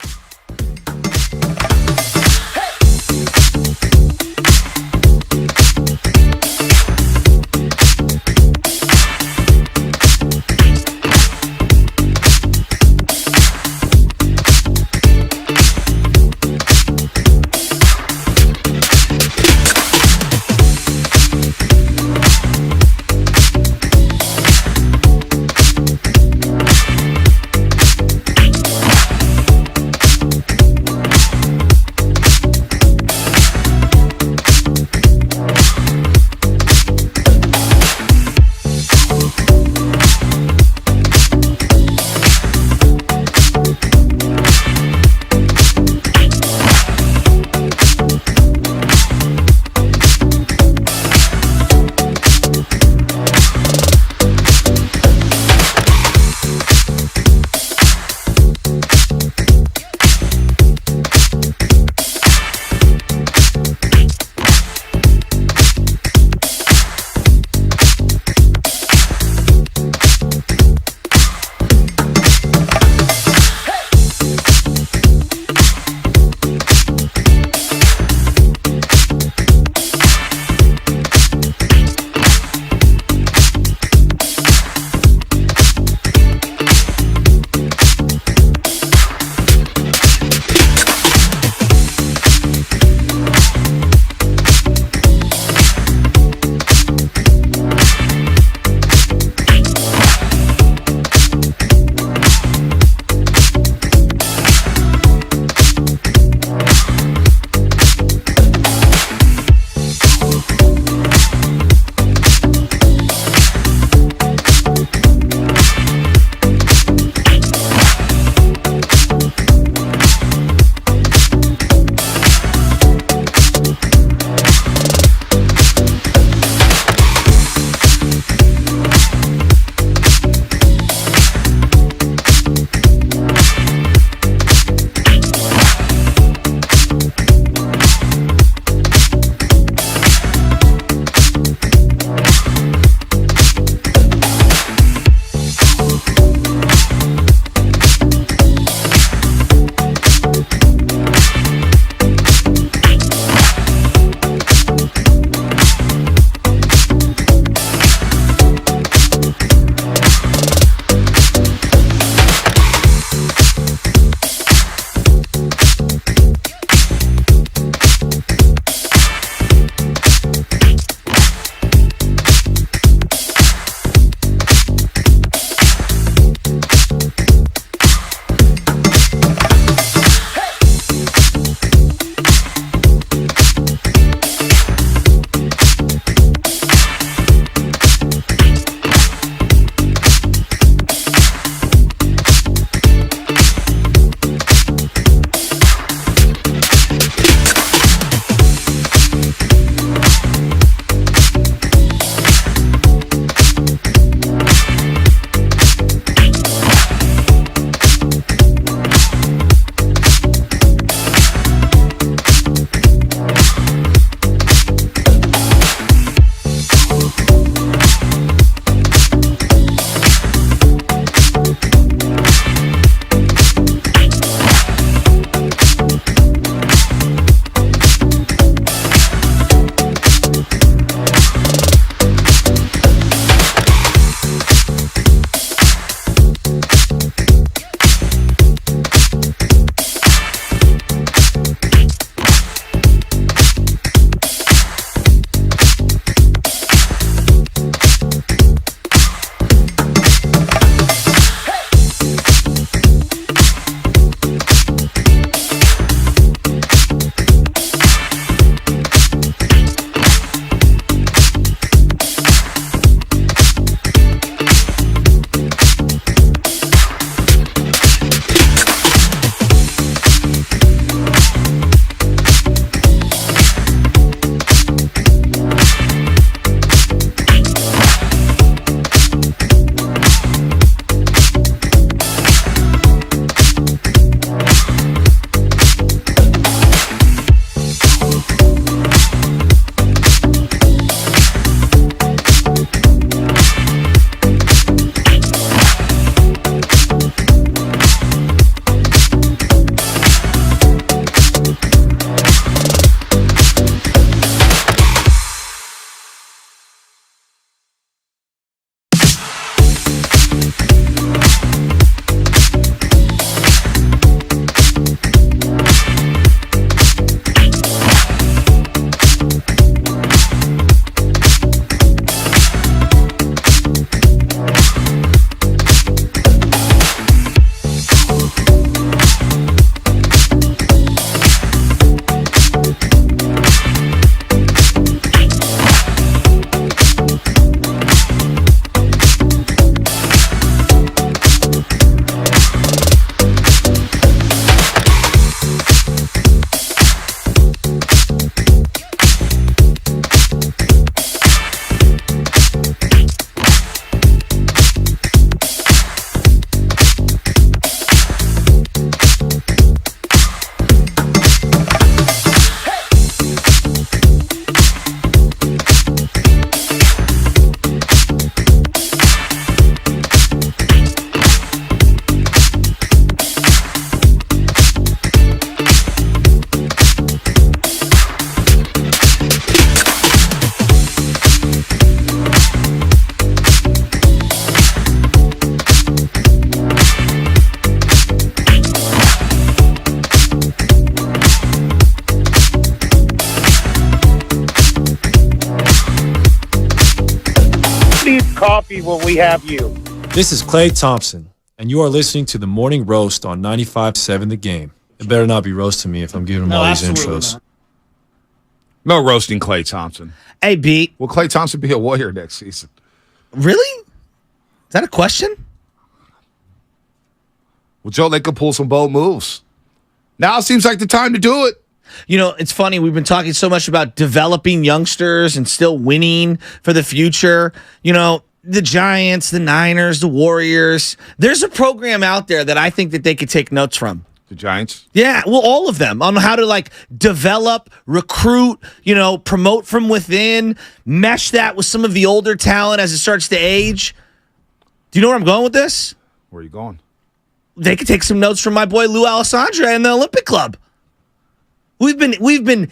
coffee when we have you. This is Clay Thompson, and you are listening to the Morning Roast on 95.7 The Game. It better not be roasting me if I'm giving him all these intros. Not. No roasting Clay Thompson. Hey, B. Will Clay Thompson be a Warrior next season? Really? Is that a question? Well, Joe, they could pull some bold moves. Now seems like the time to do it. You know, it's funny. We've been talking so much about developing youngsters and still winning for the future. You know, the Giants, the Niners, the Warriors. There's a program out there that I think that they could take notes from. The Giants? Yeah, well, all of them on how to like develop, recruit, promote from within, mesh that with some of the older talent as it starts to age. Do you know where I'm going with this? Where are you going? They could take some notes from my boy Lou Alessandra and the Olympic Club. We've been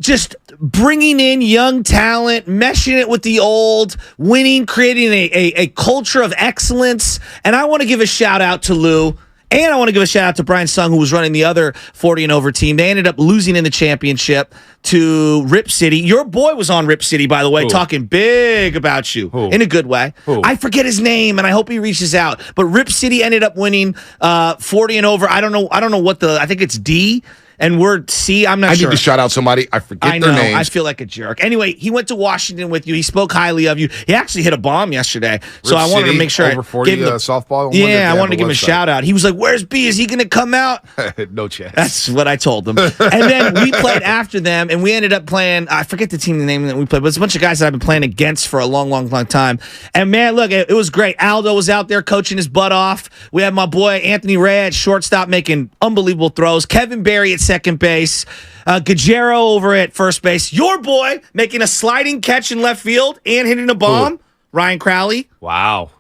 just bringing in young talent, meshing it with the old, winning, creating a culture of excellence. And I want to give a shout out to Lou. And I want to give a shout out to Brian Sung, who was running the other 40 and over team. They ended up losing in the championship to Rip City. Your boy was on Rip City, by the way, talking big about you in a good way. I forget his name, and I hope he reaches out. But Rip City ended up winning 40 and over. I don't know what I think it's D. And we're C, I'm not sure. I need to shout out somebody. I forget their names. I feel like a jerk. Anyway, he went to Washington with you. He spoke highly of you. He actually hit a bomb yesterday. So I wanted to make sure over 40 softball. Yeah, I wanted to give him a shout out. He was like, "Where's B? Is he going to come out?" No chance. That's what I told him. And then we played after them, and we ended up playing. I forget the team, the name that we played, but it's a bunch of guys that I've been playing against for a long, long, long time. And man, look, it was great. Aldo was out there coaching his butt off. We had my boy Anthony Ray at shortstop making unbelievable throws. Kevin Berry at second base. Gajero over at first base. Your boy making a sliding catch in left field and hitting a bomb. Ryan Crowley. Wow.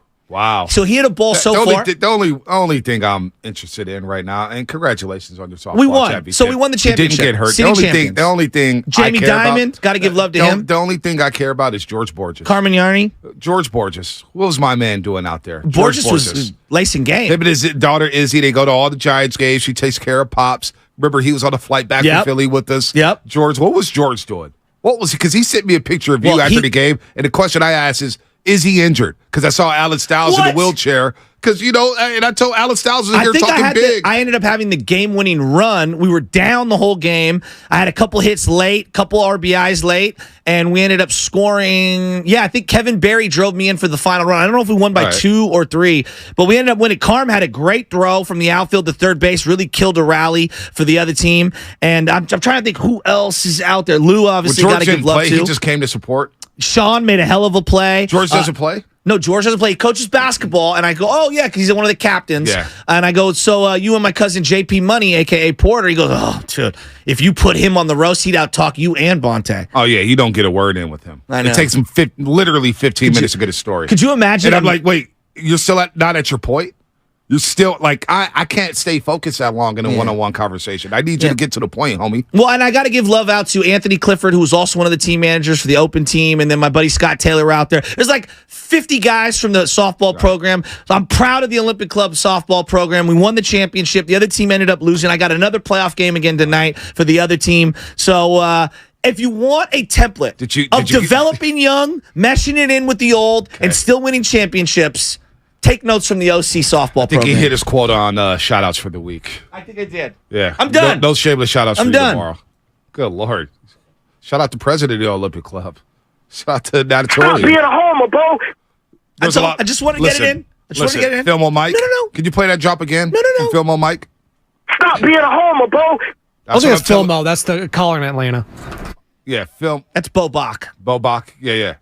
So he hit a ball far. The only thing I'm interested in right now, and congratulations on your softball we won. championship. So we won the championship. You didn't get hurt. City The only thing Jamie Dimon, got to give love to him. The only thing I care about is George Borges. Carmen Yarny. George Borges. What was my man doing out there? Borges was lacing game. Him and his daughter Izzy, they go to all the Giants games. She takes care of Pops. Remember, he was on a flight back from Philly with us. Yep. George, what was George doing? What was he? Because he sent me a picture of you after the game, and the question I asked is he injured? Because I saw Alex Styles in the wheelchair. Because, and I told Alex Styles was here talking big. I ended up having the game-winning run. We were down the whole game. I had a couple hits late, couple RBIs late, and we ended up scoring. Yeah, I think Kevin Berry drove me in for the final run. I don't know if we won by 2 or 3, but we ended up winning. Carm had a great throw from the outfield to third base, really killed a rally for the other team. And I'm trying to think who else is out there. Lou obviously got to give love to. He just came to support. Sean made a hell of a play. George doesn't play? No, George doesn't play. He coaches basketball, and I go, oh, yeah, because he's one of the captains. Yeah. And I go, so you and my cousin JP Money, a.k.a. Porter, he goes, oh, dude, if you put him on the roast, he'd out-talk you and Bonte. Oh, yeah, you don't get a word in with him. I know. It takes him literally 15 minutes to get a story. Could you imagine? And I'm like, wait, you're still not at your point? You're still, like, I can't stay focused that long in a one-on-one conversation. I need you to get to the point, homie. Well, and I got to give love out to Anthony Clifford, who was also one of the team managers for the open team, and then my buddy Scott Taylor out there. There's like 50 guys from the softball program. So I'm proud of the Olympic Club softball program. We won the championship. The other team ended up losing. I got another playoff game again tonight for the other team. So, if you want a template of developing young, meshing it in with the old, and still winning championships, take notes from the OC softball program. I think he hit his quota on shout-outs for the week. I think I did. Yeah. I'm done. No shameless shout-outs for you done. tomorrow. Good Lord. Shout out to President of the Olympic Club. Shout out to Natatorium. Stop being a homer, bro. I just want to get it in. I just want to get it in. Film on mic. No. Can you play that drop again? No. Film on mic. Stop being a homer, bro. I don't think it's Filmo. That's the caller in Atlanta. Yeah, film. That's Bo Bach. Bo Bach. Yeah.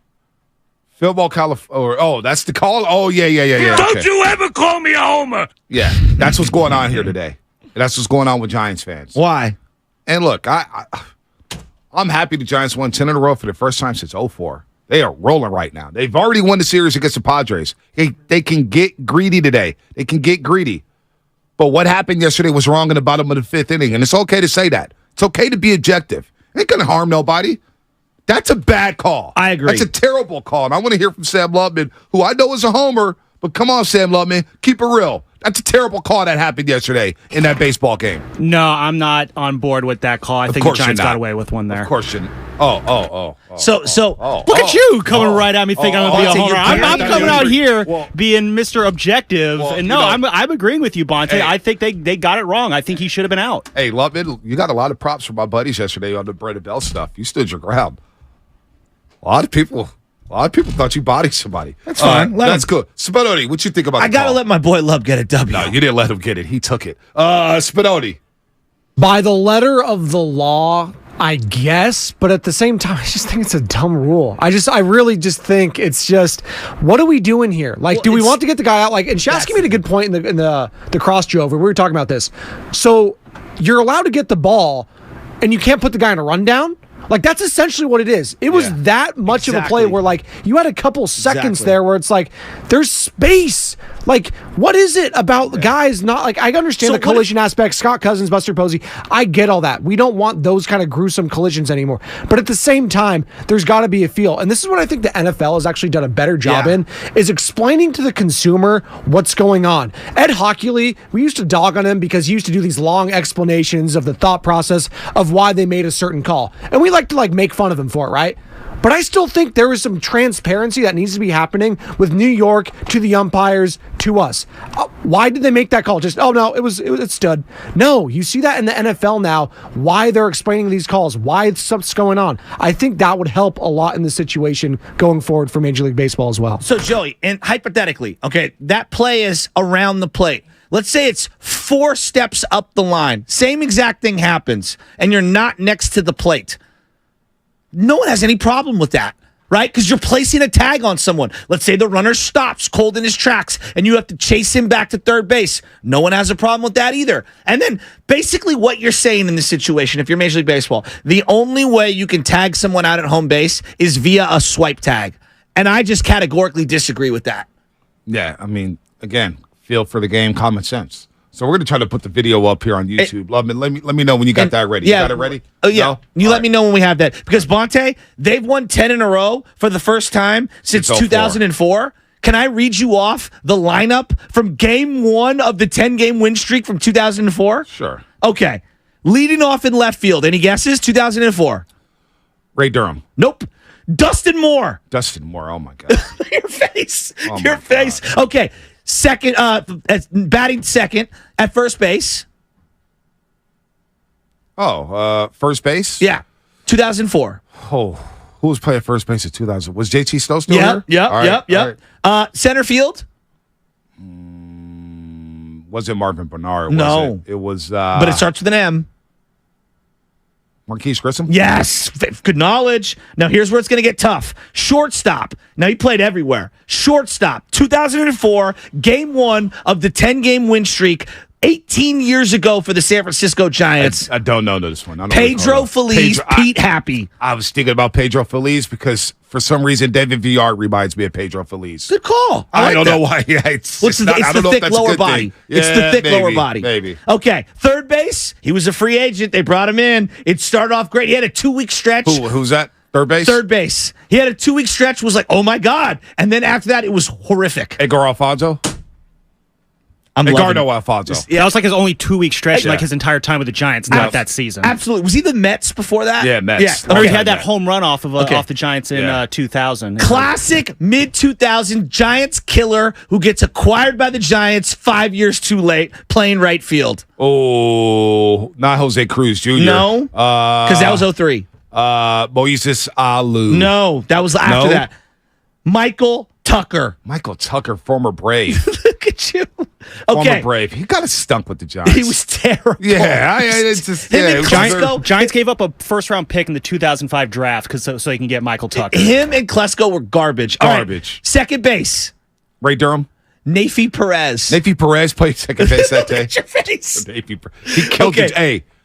Fillmore, California. Oh, that's the call? Oh, yeah. Don't you ever call me a homer. Yeah, that's what's going on here today. That's what's going on with Giants fans. Why? And look, I'm happy the Giants won 10 in a row for the first time since 2004. They are rolling right now. They've already won the series against the Padres. They can get greedy today. They can get greedy. But what happened yesterday was wrong in the bottom of the fifth inning, and it's okay to say that. It's okay to be objective. It ain't going to harm nobody. That's a bad call. I agree. That's a terrible call. And I want to hear from Sam Lubman, who I know is a homer, but come on, Sam Lubman, keep it real. That's a terrible call that happened yesterday in that baseball game. No, I'm not on board with that call. I think the Giants got away with one there. Of course you didn't. Look at you coming right at me thinking I'm going to be a homer. I'm coming out here being Mr. Objective. And no, I'm agreeing with you, Bonte. I think they got it wrong. I think he should have been out. Hey, Lubman, you got a lot of props from my buddies yesterday on the Brandon Bell stuff. You stood your ground. A lot of people thought you bodied somebody. That's fine. That's good. Spinoni, what you think about I got to let my boy Lub get a W. No, you didn't let him get it. He took it. Spinoni. By the letter of the law, I guess, but at the same time, I just think it's a dumb rule. I really just think it's just, what are we doing here? Like, do we want to get the guy out? Like, and Shasky made a good point in the cross Jover. We were talking about this. So you're allowed to get the ball, and you can't put the guy in a rundown. Like, that's essentially what it is. It was that much of a play where, like, you had a couple seconds there where it's like, there's space. Like, what is it about guys not, like, I understand the collision aspect, Scott Cousins, Buster Posey. I get all that. We don't want those kind of gruesome collisions anymore. But at the same time, there's got to be a feel. And this is what I think the NFL has actually done a better job in, is explaining to the consumer what's going on. Ed Hockley, we used to dog on him because he used to do these long explanations of the thought process of why they made a certain call. And we like to, like, make fun of him for it, right? But I still think there is some transparency that needs to be happening with New York to the umpires to us. Why did they make that call? Just, oh no, it stood. No, you see that in the NFL now, why they're explaining these calls, why stuff's going on. I think that would help a lot in the situation going forward for Major League Baseball as well. So Joey, and hypothetically, okay, that play is around the plate. Let's say it's 4 steps up the line. Same exact thing happens, and you're not next to the plate. No one has any problem with that, right? Because you're placing a tag on someone. Let's say the runner stops cold in his tracks and you have to chase him back to third base. No one has a problem with that either. And then basically what you're saying in this situation, if you're Major League Baseball, the only way you can tag someone out at home base is via a swipe tag. And I just categorically disagree with that. Yeah, I mean, again, feel for the game, common sense. So we're going to try to put the video up here on YouTube. Lubman, let me know when you got that ready. Yeah, you got it ready? Oh, yeah. No? Let me know when we have that. Because, Bonte, they've won 10 in a row for the first time since 2004. Can I read you off the lineup from game 1 of the 10-game win streak from 2004? Sure. Okay. Leading off in left field. Any guesses? 2004. Ray Durham. Nope. Dustin Moore. Dustin Moore. Oh, my God. Your face. Oh, Your face. God. Okay. Second, batting second at first base. First base? Yeah, 2004. Oh, who was playing first base at 2000? Was JT Snow still here? Yep. Center field? Wasn't Marvin Bernard, no. Was it? It was... but it starts with an M. Marquise Grissom? Yes. Good knowledge. Now, here's where it's going to get tough. Shortstop. Now, he played everywhere. Shortstop. 2004, game 1 of the 10-game win streak, 18 years ago for the San Francisco Giants. I don't know this one. Pedro Feliz, Pete Happy. I was thinking about Pedro Feliz because for some reason David Villar reminds me of Pedro Feliz. Good call. I don't know why. Yeah, it's the thick lower body. It's the thick lower body. Maybe. Okay, third base. He was a free agent. They brought him in. It started off great. He had a 2-week stretch. Who's that? Third base? Third base. He had a 2-week stretch, was like, oh my God. And then after that, it was horrific. Edgar Alfonso? Edgardo Alfonso. Yeah, that was like his only 2-week stretch, like his entire time with the Giants, not that season. Absolutely. Was he the Mets before that? Yeah, Mets. Yeah. Or he had that home run off the Giants in 2000. Classic mid-2000 Giants killer who gets acquired by the Giants 5 years too late, playing right field. Oh, not Jose Cruz Jr. No, because that was 03. Moises Alou. No, that was after that. Michael Tucker. Michael Tucker, former Brave. Look at you. Former Okay. Brave. He got stunk with the Giants. He was terrible. Yeah, it's just Giants gave up a first-round pick in the 2005 draft so they can get Michael Tucker. Him and Klesko were garbage. Garbage. Right. Second base. Ray Durham. Nafi Perez. Nafi Perez played second base that day. Look at your face. He killed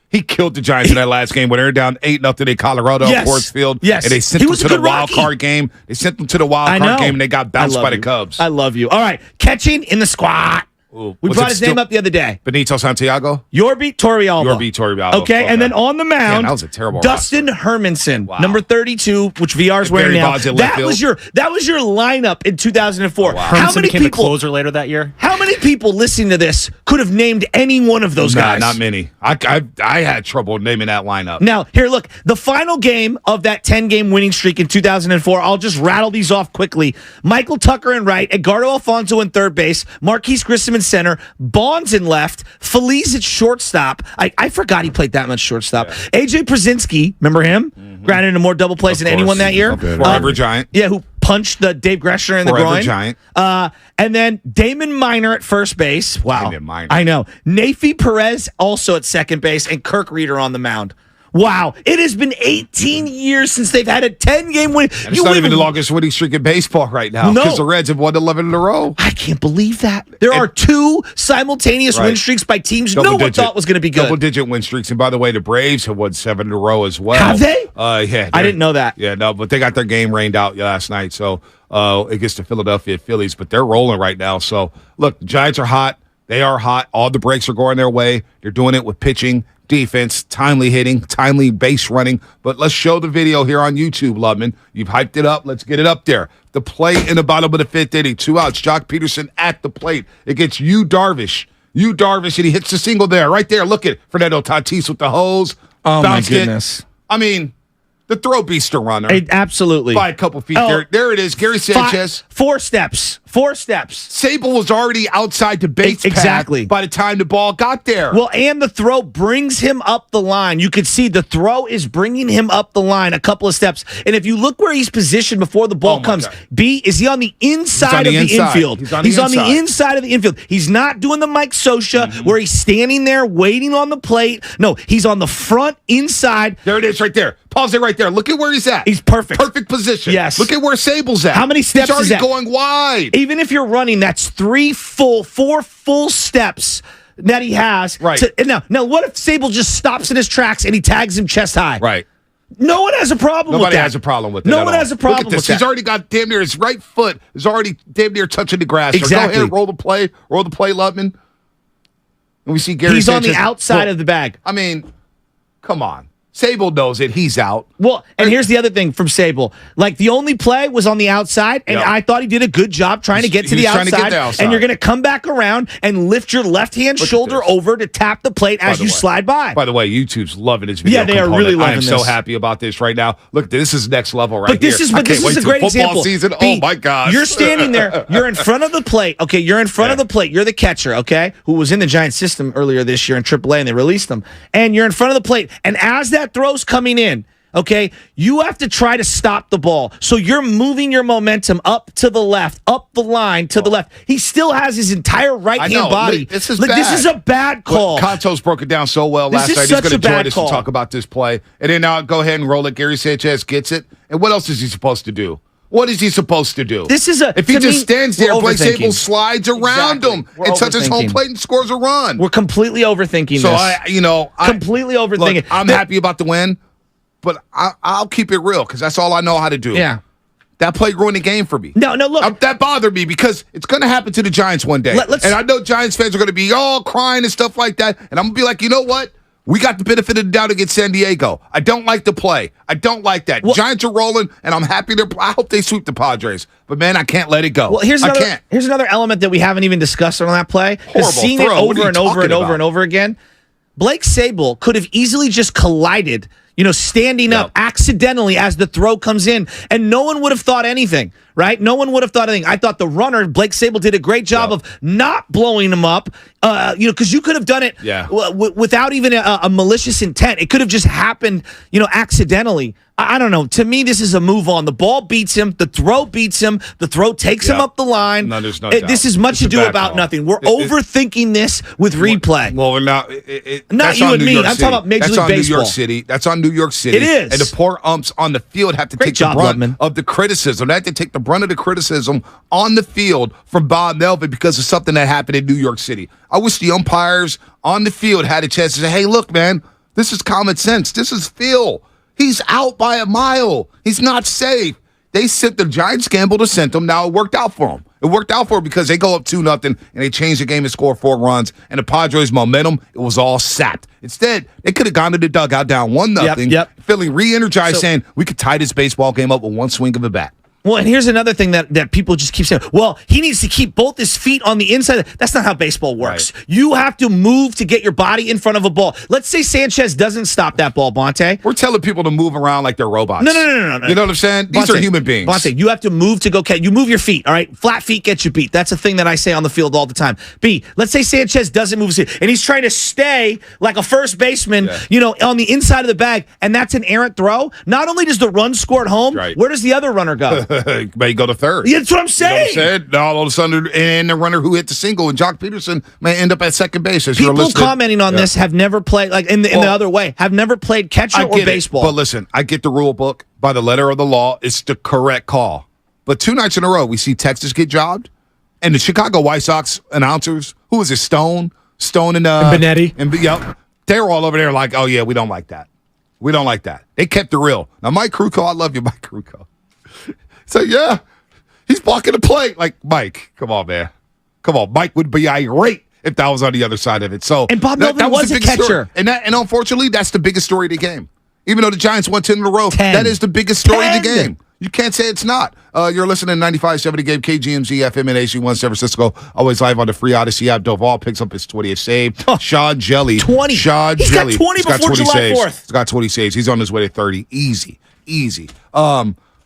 He killed the Giants in that last game when they were down 8-0 in Colorado at Coors Field. Yes. And they sent them to the wild card game. They sent them to the wild card game and they got bounced by the Cubs. I love you. All right. Catching in the squad. Ooh. We brought his name up the other day. Benito Santiago? Yorbi Torrealba. Okay, and then on the mound, that was a terrible Dustin Hermanson, number 32, which VR's wearing now. That was your lineup in 2004. Hermanson became a closer later that year. How many many people listening to this could have named any one of those guys? Not many. I had trouble naming that lineup. Now, here, look, the final game of that 10-game winning streak in 2004, I'll just rattle these off quickly. Michael Tucker in right, Edgardo Alfonso in third base, Marquise Grissom in center, Bonds in left, Feliz at shortstop. I forgot he played that much shortstop. Yeah. AJ Przinsky, remember him? Mm-hmm. Grounded into more double plays than anyone that year. Forever Giant. Yeah, who punched the Dave Greshner in the groin. Giant. And then Damon Minor at first base. Wow. Damon Minor. I know. Nafi Perez also at second base, and Kirk Reeder on the mound. Wow. It has been 18 years since they've had a 10-game win. And it's not even the longest winning streak in baseball right now because the Reds have won 11 in a row. I can't believe that. There are 2 simultaneous win streaks by teams no one thought was going to be good. Double-digit win streaks. And by the way, the Braves have won 7 in a row as well. Have they? Yeah. I didn't know that. Yeah, no, but they got their game rained out last night. So against the Philadelphia Phillies, but they're rolling right now. So, look, the Giants are hot. They are hot. All the breaks are going their way. They're doing it with pitching, defense, timely hitting, timely base running. But let's show the video here on YouTube, Lubman. You've hyped it up. Let's get it up there. The play in the bottom of the 5th inning. 2 outs. Jock Peterson at the plate. It gets Yu Darvish, and he hits the single there. Right there. Look at Fernando Tatis with the hose. Oh, my goodness. I mean, the throw beats the runner. Absolutely. By a couple feet there. There it is. Gary Sanchez. 4 steps. 4 steps. Sable was already outside the base path by the time the ball got there. Well, and the throw brings him up the line. You could see the throw is bringing him up the line a couple of steps. And if you look where he's positioned before the ball comes, God. B, is he on the inside of the infield? He's on the inside of the infield. He's not doing the Mike Scioscia where he's standing there waiting on the plate. No, he's on the front inside. There it is right there. Pause it right there. Look at where he's at. He's perfect. Perfect position. Yes. Look at where Sable's at. How many steps he's is that? going wide. Even if you're running, that's 4 full steps that he has. Right. Now, what if Sable just stops in his tracks and he tags him chest high? Right. No one has a problem with that. Nobody has a problem with that. No one has a problem Look at this. with that. He's already got damn near his right foot is already damn near touching the grass. Exactly. So go ahead, roll the play, Lubman. And we see Gary He's Sanchez. on the outside of the bag. I mean, come on. Sable knows it. He's out. Well, and here's the other thing from Sable. Like, the only play was on the outside, and I thought he did a good job trying to get to the outside. And you're going to come back around and lift your left-hand shoulder over to tap the plate as you slide by. By the way, YouTube's loving his video. Yeah, they are really loving I am this. so happy about this right now. Look, this is next level right But this here. is a great example. Season. B, Oh, my gosh. You're standing there. You're in front of the plate. Okay, you're in front of the plate. You're the catcher, okay, who was in the Giants system earlier this year in AAA, and they released him. And you're in front of the plate. And as that throw's coming in, okay, you have to try to stop the ball. So you're moving your momentum up to the left, up the line to the left. He still has his entire right-hand body. This is bad. bad. This is a bad call. Contos broke it down so well This last is night. He's such going to a bad join us call. to talk about this play. And then now go ahead and roll it. Gary Sanchez gets it. And what else is he supposed to do? What is he supposed to do? If he just stands there, Blake Sable slides around him and touches home plate and scores a run. We're completely overthinking So this. Completely overthinking. Look, I'm happy about the win, but I'll keep it real because that's all I know how to do. Yeah. That play ruined the game for me. No, look. That bothered me because it's going to happen to the Giants one day. And I know Giants fans are going to be all crying and stuff like that. And I'm going to be like, you know what? We got the benefit of the doubt against San Diego. I don't like the play. I don't like that. Giants are rolling, and I'm happy I hope they sweep the Padres. But, man, I can't let it go. Well, here's another element that we haven't even discussed on that play. Horrible Seeing throw. it over and over and over about? and over again, Blake Sable could have easily just collided, standing up accidentally as the throw comes in, and no one would have thought anything, right? No one would have thought anything. I thought the runner, Blake Sable, did a great job of not blowing him up, because you could have done it without even a malicious intent. It could have just happened, accidentally. I don't know. To me, this is a move on. The ball beats him. The throw beats him. The throw takes him up the line. No, there's no doubt. This is much ado about nothing. We're overthinking this with replay. Well, now, not you and me. I'm talking about Major League Baseball. New York City. That's on New York City. It is. And the poor umps on the field have to take the brunt of the criticism. They have to take the brunt of the criticism on the field from Bob Melvin because of something that happened in New York City. I wish the umpires on the field had a chance to say, hey, look, man, this is common sense. This is Phil. He's out by a mile. He's not safe. They sent the Giants gamble to send him. Now it worked out for him. It worked out for him because they go up 2-0 and they change the game and score 4 runs. And the Padres' momentum, it was all sapped. Instead, they could have gone to the dugout down 1-0, feeling re-energized, saying we could tie this baseball game up with one swing of a bat. Well, and here's another thing that people just keep saying. Well, he needs to keep both his feet on the inside. That's not how baseball works. Right. You have to move to get your body in front of a ball. Let's say Sanchez doesn't stop that ball, Bonte. We're telling people to move around like they're robots. No. You know what I'm saying? These are human beings. Bonte, you have to move to go catch. You move your feet, all right? Flat feet get you beat. That's a thing that I say on the field all the time. B, let's say Sanchez doesn't move his feet, and he's trying to stay like a first baseman, on the inside of the bag, and that's an errant throw. Not only does the run score at home, where does the other runner go? May go to third. Yeah, that's what I'm saying. You know what I'm saying? Now, all of a sudden, and the runner who hit the single, and Jock Peterson may end up at second base. As People commenting on this have never played, like in the other way, have never played catcher or baseball. But listen, I get the rule book. By the letter of the law, it's the correct call. But 2 nights in a row, we see Texas get jobbed, and the Chicago White Sox announcers, who is it, Stone and Benetti. And they're all over there like, oh, yeah, we don't like that. We don't like that. They kept it real. Now, Mike Krukow, I love you, Mike Krukow. So, yeah, he's blocking the plate. Like, Mike, come on, man. Come on. Mike would be irate if that was on the other side of it. So, and Bob Melvin was a catcher. Story. And unfortunately, that's the biggest story of the game. Even though the Giants won 10 in a row, that is the biggest story of the game. You can't say it's not. You're listening to 95.7 The Game, KGMZ, FM, and AC1 San Francisco. Always live on the free Odyssey app. Doval picks up his 20th save. Sean Jelly. 20. He's got 20 before July saves. 4th. He's got 20 saves. He's on his way to 30. Easy.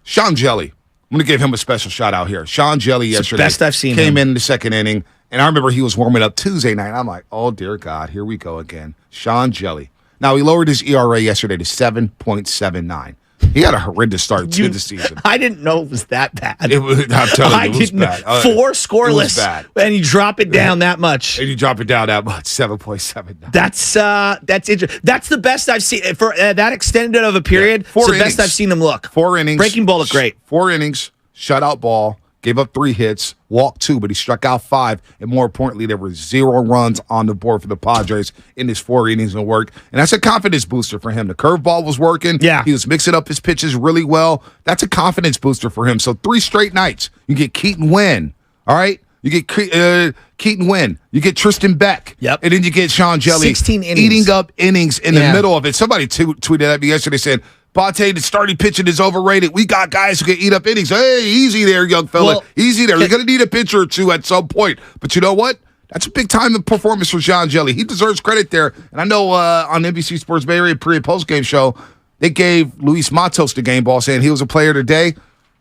Sean Jelly. I'm going to give him a special shout out here. Sean Jelly yesterday. Best I've seen came in the second inning, and I remember he was warming up Tuesday night. I'm like, oh, dear God, here we go again. Sean Jelly. Now, he lowered his ERA yesterday to 7.79. He had a horrendous start to the season. I didn't know it was that bad. I'm telling you, it was bad. 4 scoreless. It was bad. And you drop it down that much. And you drop it down that much, 7.79. That's interesting. That's the best I've seen. For that extended of a period, it's the best I've seen him look. 4 innings. Breaking ball looked great. 4 innings, shutout ball, gave up 3 hits, walked 2, but he struck out 5. And more importantly, there were 0 runs on the board for the Padres in his 4 innings of work. And that's a confidence booster for him. The curveball was working. Yeah. He was mixing up his pitches really well. That's a confidence booster for him. So 3 straight nights. You get Keaton Wynn. All right? You get Keaton Wynn. You get Tristan Beck. Yep. And then you get Sean Jelly 16 innings. Eating up innings in the middle of it. Somebody tweeted at me yesterday saying, Bonte, the starting pitching is overrated. We got guys who can eat up innings. Hey, easy there, young fella. Well, easy there. You're going to need a pitcher or 2 at some point. But you know what? That's a big-time performance for Sean Jelly. He deserves credit there. And I know on NBC Sports Bay Area pre- and post-game show, they gave Luis Matos the game ball, saying he was a player today.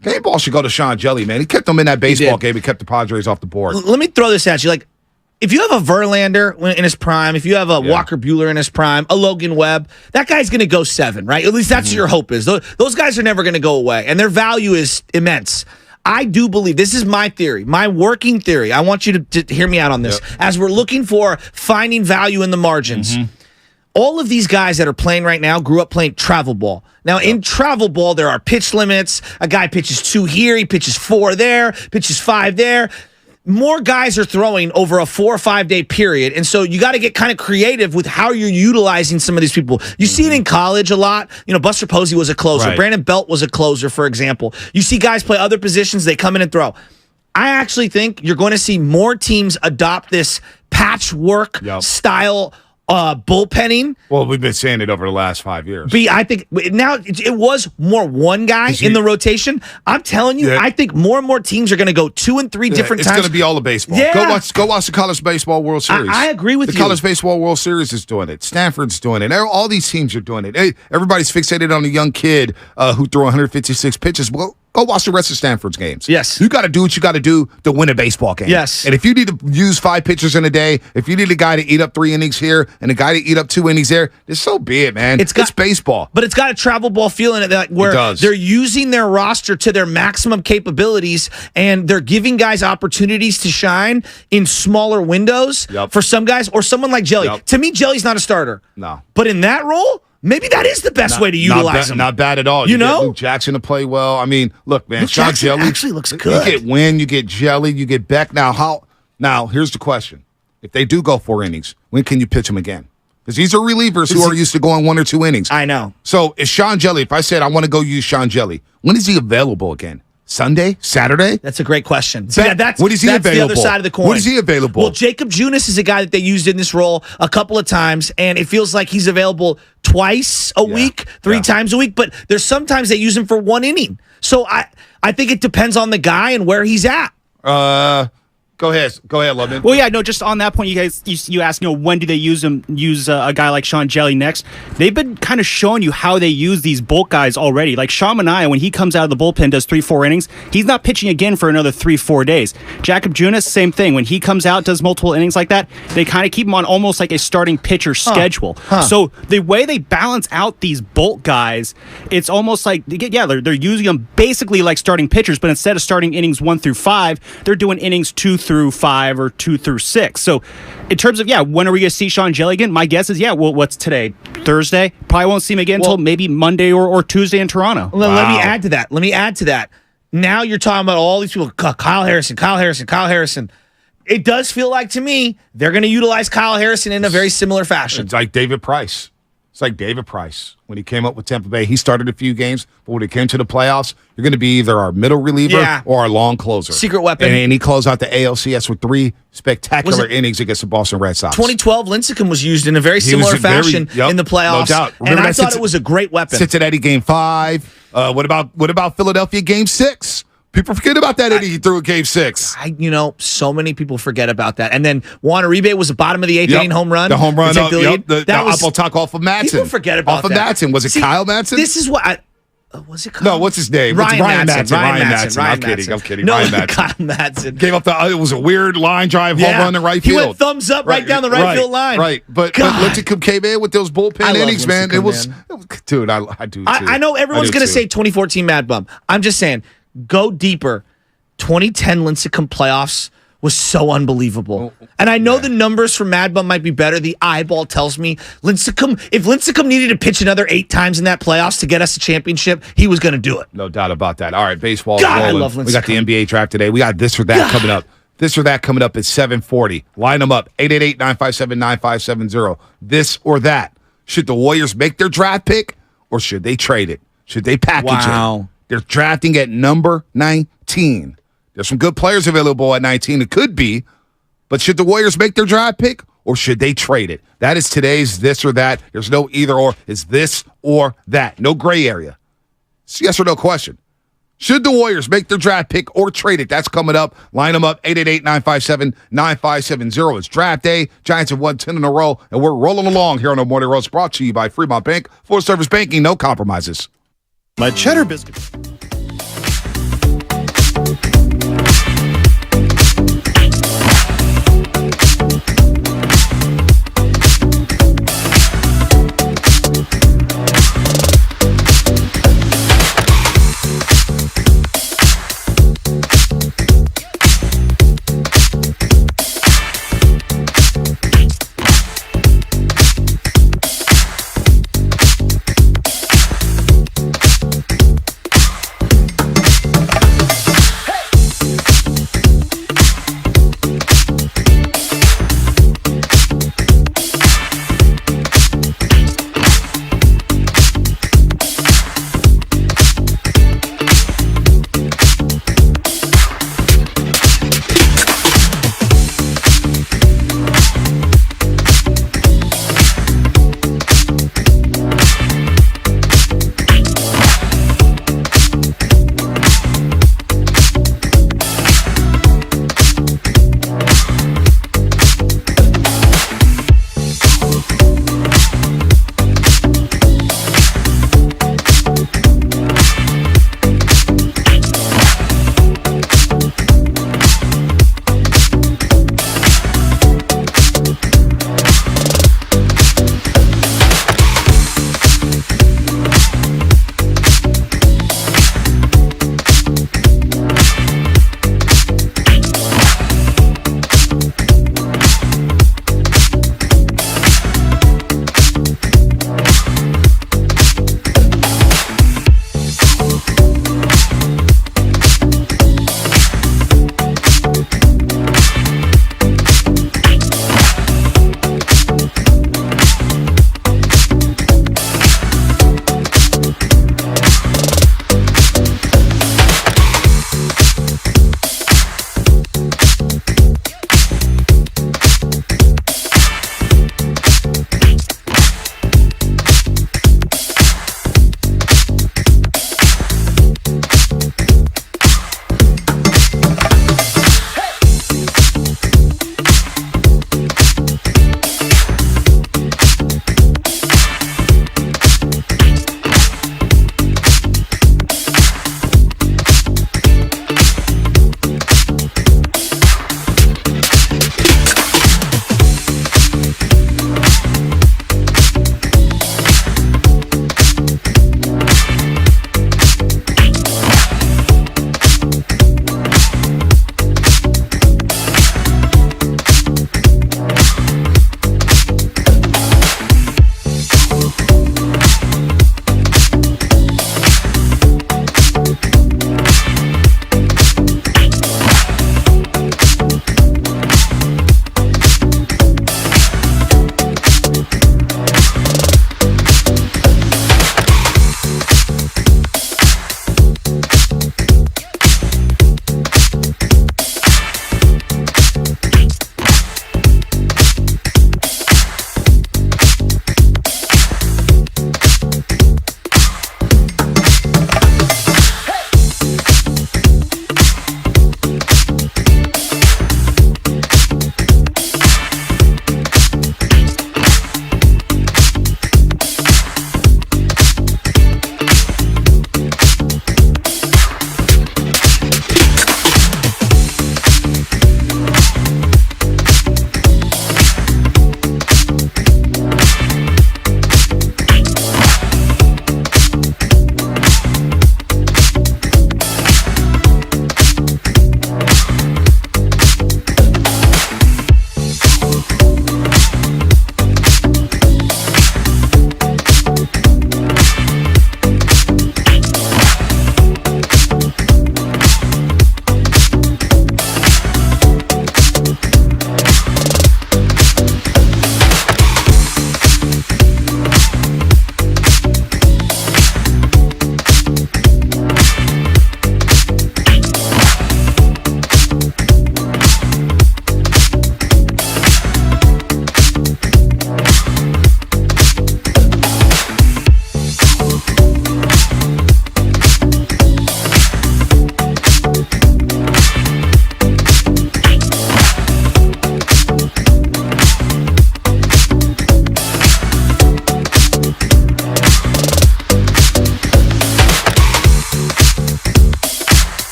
Game ball should go to Sean Jelly, man. He kept them in that baseball game. He kept the Padres off the board. Let me throw this at you. Like, if you have a Verlander in his prime, if you have a Walker Buehler in his prime, a Logan Webb, that guy's going to go 7, right? At least that's your hope is. Those guys are never going to go away, and their value is immense. I do believe, this is my theory, my working theory. I want you to hear me out on this. As we're looking for finding value in the margins, all of these guys that are playing right now grew up playing travel ball. Now, in travel ball, there are pitch limits. A guy pitches 2 here, he pitches 4 there, pitches 5 there. More guys are throwing over a 4 or 5 day period. And so you got to get kind of creative with how you're utilizing some of these people. You see it in college a lot. You know, Buster Posey was a closer. Right. Brandon Belt was a closer, for example. You see guys play other positions. They come in and throw. I actually think you're going to see more teams adopt this patchwork style bullpenning. Well, we've been saying it over the last 5 years. B, I think now it was more one guy in the rotation. I'm telling you, I think more and more teams are going to go 2 and 3 different times. It's going to be all of baseball. Yeah. Go watch the College Baseball World Series. I agree with you. The College Baseball World Series is doing it. Stanford's doing it. All these teams are doing it. Everybody's fixated on a young kid who threw 156 pitches. Well, go watch the rest of Stanford's games. Yes. You got to do what you got to do to win a baseball game. Yes. And if you need to use 5 pitchers in a day, if you need a guy to eat up 3 innings here and a guy to eat up 2 innings there, it's so be it, man. It's baseball. But it's got a travel ball feel in it where they're using their roster to their maximum capabilities and they're giving guys opportunities to shine in smaller windows for some guys or someone like Jelly. To me, Jelly's not a starter. No. But in that role, maybe that is the best way to utilize him. Not bad at all. You know? Get Luke Jackson to play well. I mean, look, man, Luke Sean Jackson Jelly actually looks good. You get Wynn, you get Jelly, you get Beck. Now, here's the question. If they do go 4 innings, when can you pitch them again? Because these are relievers who are used to going 1 or 2 innings. I know. So is Sean Jelly, if I said I want to go use Sean Jelly, when is he available again? Sunday? Saturday? That's a great question. See, that's when is he available? The other side of the coin. When is he available? Well, Jacob Junis is a guy that they used in this role a couple of times, and it feels like he's available twice a week, 3 times a week, but there's sometimes they use him for 1 inning. So I think it depends on the guy and where he's at. Go ahead, Lubman. Well, yeah, no, just on that point, you asked, when do they use a guy like Sean Jelly next? They've been kind of showing you how they use these bulk guys already. Like Sean Manaea, when he comes out of the bullpen, does 3-4 innings, he's not pitching again for another 3-4 days. Jacob Junis, same thing. When he comes out, does multiple innings like that, they kind of keep him on almost like a starting pitcher schedule. So the way they balance out these bulk guys, it's almost like, they're using them basically like starting pitchers, but instead of starting innings 1 through 5, they're doing innings 2 through 5 or 2 through 6. So in terms of, when are we going to see Sean Jelly again? My guess is, what's today? Thursday? Probably won't see him again until maybe Monday or Tuesday in Toronto. Let me add to that. Now you're talking about all these people, Kyle Harrison. It does feel like to me they're going to utilize Kyle Harrison in a very similar fashion. It's like David Price. When he came up with Tampa Bay. He started a few games, but when it came to the playoffs, you're going to be either our middle reliever or our long closer. Secret weapon. And he closed out the ALCS with 3 spectacular innings against the Boston Red Sox. 2012, Lincecum was used in a very similar fashion in the playoffs. No doubt. And I thought it was a great weapon. Cincinnati Game 5. What about Philadelphia Game 6? People forget about that inning he threw in Game 6. So many people forget about that. And then Juan Uribe was the bottom of the 8th inning home run. The home run. The apple tuck off of Madsen. People forget about that. Off of Madsen. Was it Kyle Madsen? This is what was it Kyle? No, what's his name? Ryan Madsen. I'm kidding. No, Ryan Madsen. Kyle Madsen. Gave up it was a weird line drive home run in right field. He went thumbs up right down the right field line. Right. But Lincecum came in with those bullpen innings, man. It was, dude, I do too. I know everyone's going to say 2014 Mad Bum. I'm just saying, go deeper. 2010 Lincecum playoffs was so unbelievable. And I know the numbers for Mad Bum might be better. The eyeball tells me if Lincecum needed to pitch another 8 times in that playoffs to get us a championship, he was going to do it. No doubt about that. All right, baseball. God, I love Lincecum. We got the NBA draft today. We got this or that coming up. This or that coming up at 7:40. Line them up. 888-957-9570. This or that. Should the Warriors make their draft pick or should they trade it? Should they package it? They're drafting at number 19. There's some good players available at 19. It could be, but should the Warriors make their draft pick or should they trade it? That is today's this or that. There's no either or. It's this or that. No gray area. It's yes or no question. Should the Warriors make their draft pick or trade it? That's coming up. Line them up. 888-957-9570. It's draft day. Giants have won 10 in a row, and we're rolling along here on the Morning Roast, brought to you by Fremont Bank. Full service banking, no compromises. My cheddar biscuit.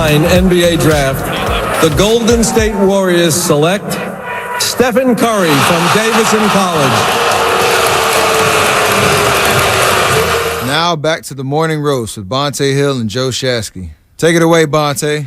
NBA Draft, the Golden State Warriors select Stephen Curry from Davidson College. Now back to the morning roast with Bonte Hill and Joe Shasky. Take it away, Bonte.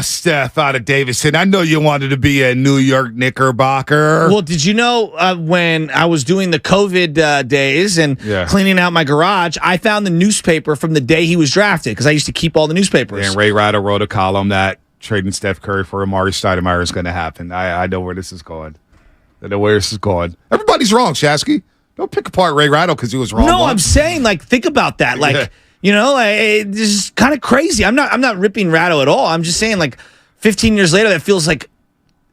Steph out of Davidson. I know you wanted to be a New York Knickerbocker. Well, did you know when I was doing the COVID days and cleaning out my garage, I found the newspaper from the day he was drafted because I used to keep all the newspapers. And Ray Rattle wrote a column that trading Steph Curry for Amari Stoudemire is going to happen. I know where this is going. I know where this is going. Everybody's wrong, Shasky. Don't pick apart Ray Rattle because he was wrong. No, I'm saying, think about that. This is kind of crazy. I'm not ripping Ratto at all. I'm just saying, 15 years later, that feels like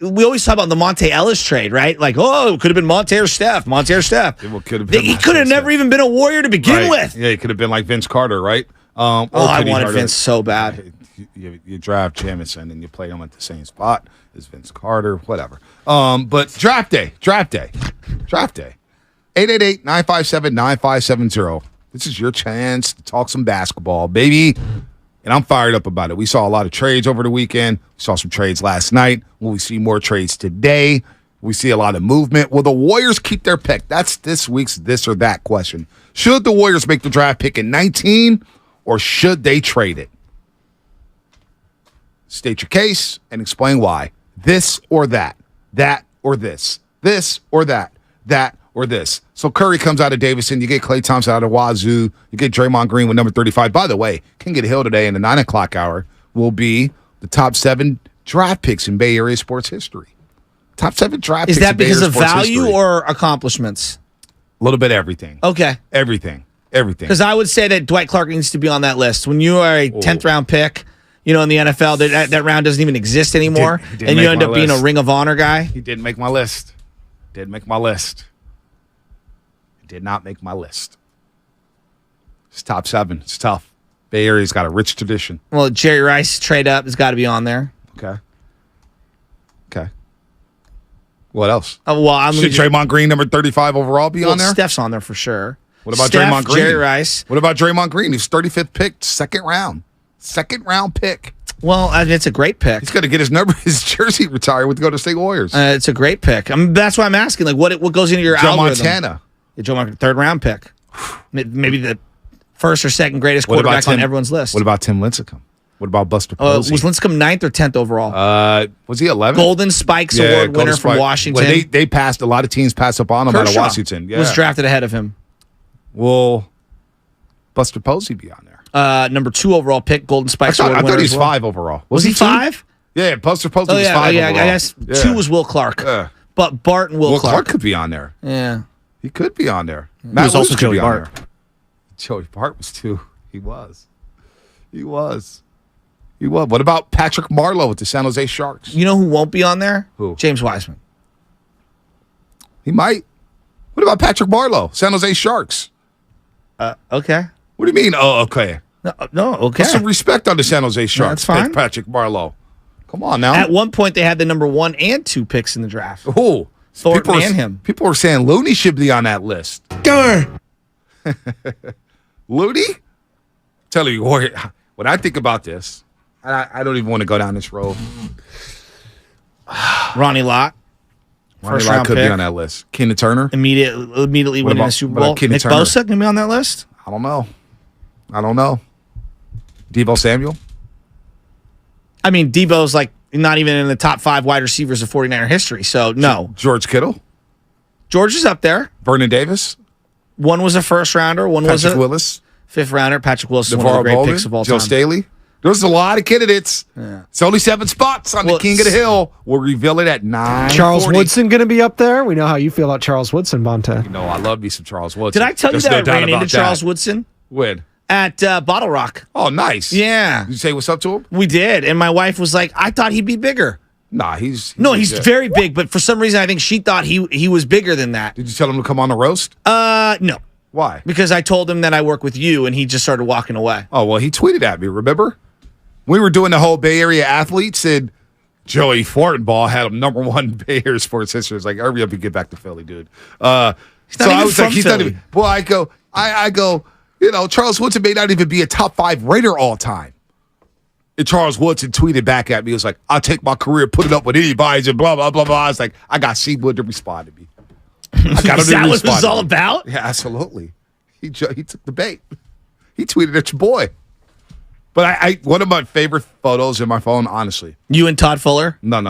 we always talk about the Monte Ellis trade, right? It could have been Monte or Steph. He could have never even been a Warrior to begin with. Yeah, he could have been like Vince Carter, right? I wanted Vince so bad. You draft Jamison and you play him at the same spot as Vince Carter, whatever. But draft day. 888-957-9570. This is your chance to talk some basketball, baby. And I'm fired up about it. We saw a lot of trades over the weekend. We saw some trades last night. Will we see more trades today? We see a lot of movement. Will the Warriors keep their pick? That's this week's this or that question. Should the Warriors make the draft pick in 19, or should they trade it? State your case and explain why. This or that. That or this. This or that. That or this. So Curry comes out of Davidson. You get Klay Thompson out of Wazoo. You get Draymond Green with number 35. By the way, King Get Hill today in the 9 o'clock hour will be the top 7 draft picks in Bay Area sports history. Top 7 draft picks. Is that because of value or accomplishments? A little bit of everything. Okay. Everything. Because I would say that Dwight Clark needs to be on that list. When you are a 10th round pick, in the NFL, that round doesn't even exist anymore, and you end up being a Ring of Honor guy. He didn't make my list. Did not make my list. It's top 7. It's tough. Bay Area's got a rich tradition. Well, Jerry Rice trade up has got to be on there. Okay. What else? Should Draymond Green, number 35 overall, be on there? Steph's on there for sure. What about Draymond Green? Jerry Rice. What about Draymond Green? He's 35th pick, second round pick. Well, it's a great pick. He's going to get his jersey retired with the Golden State Warriors. It's a great pick. that's why I'm asking. What goes into your Joe algorithm? Montana. Joe Montana, 3rd round pick. Maybe the first or second greatest quarterback on everyone's list. What about Tim Lincecum? What about Buster Posey? Was Lincecum 9th or 10th overall? Was he 11th? Golden Spikes Award winner from Washington. Well, they passed. A lot of teams passed up on him out of Washington. Yeah. Was drafted ahead of him. Will Buster Posey be on there? Number 2 overall pick, Golden Spikes Award winner. I thought he was 5 overall. Was he 5? Yeah, Buster Posey was 5 overall. I guess 2 was Will Clark. But Bart and Will Clark could be on there. Yeah. He could be on there. He was also Joey Bart. Joey Bart was 2. He was. What about Patrick Marlowe with the San Jose Sharks? You know who won't be on there? Who? James Wiseman. He might. What about Patrick Marlowe, San Jose Sharks? Okay. What do you mean? Oh, okay. No, okay. Put some respect on the San Jose Sharks. That's fine. Patrick Marlowe. Come on now. At one point, they had the number 1 and 2 picks in the draft. Oh, Thornton and him. People were saying Looney should be on that list. Looney? Tell you, when I think about this, I don't even want to go down this road. Ronnie Lott. Ronnie Lott could be on that list. Keenan Turner? Immediately winning a Super Bowl. Nick Bosa can be on that list? I don't know. Deebo Samuel? I mean, Debo's not even in the top 5 wide receivers of 49er history, so no. George Kittle? George is up there. Vernon Davis? One was a first rounder. One was a Willis? 5th rounder. Patrick Willis is one of the great picks of all time. Joe Staley? There's a lot of candidates. Yeah. It's only 7 spots on the King of the Hill. We'll reveal it at 9. Charles Woodson going to be up there? We know how you feel about Charles Woodson, Bonte. I love me some Charles Woodson. Did I tell you that I ran into Charles Woodson? When? At Bottle Rock. Oh, nice. Yeah. Did you say what's up to him? We did. And my wife was like, I thought he'd be bigger. Nah, he's very big, but for some reason I think she thought he was bigger than that. Did you tell him to come on the roast? No. Why? Because I told him that I work with you, and he just started walking away. Oh, well, he tweeted at me, remember? We were doing the whole Bay Area athletes, and Joey Fortenbaugh had him number 1 Bay Area sports history. It's like, hurry up and get back to Philly, dude. He's not even. Well, I go, Charles Woodson may not even be a top 5 Raider all time. And Charles Woodson tweeted back at me. He was like, I'll take my career, put it up with anybody, and blah, blah, blah, blah. I was like, I got C. Wood to respond to me. I got Is that what it was all about? Yeah, absolutely. He took the bait. He tweeted at your boy. But I one of my favorite photos in my phone, honestly. You and Todd Fuller? No.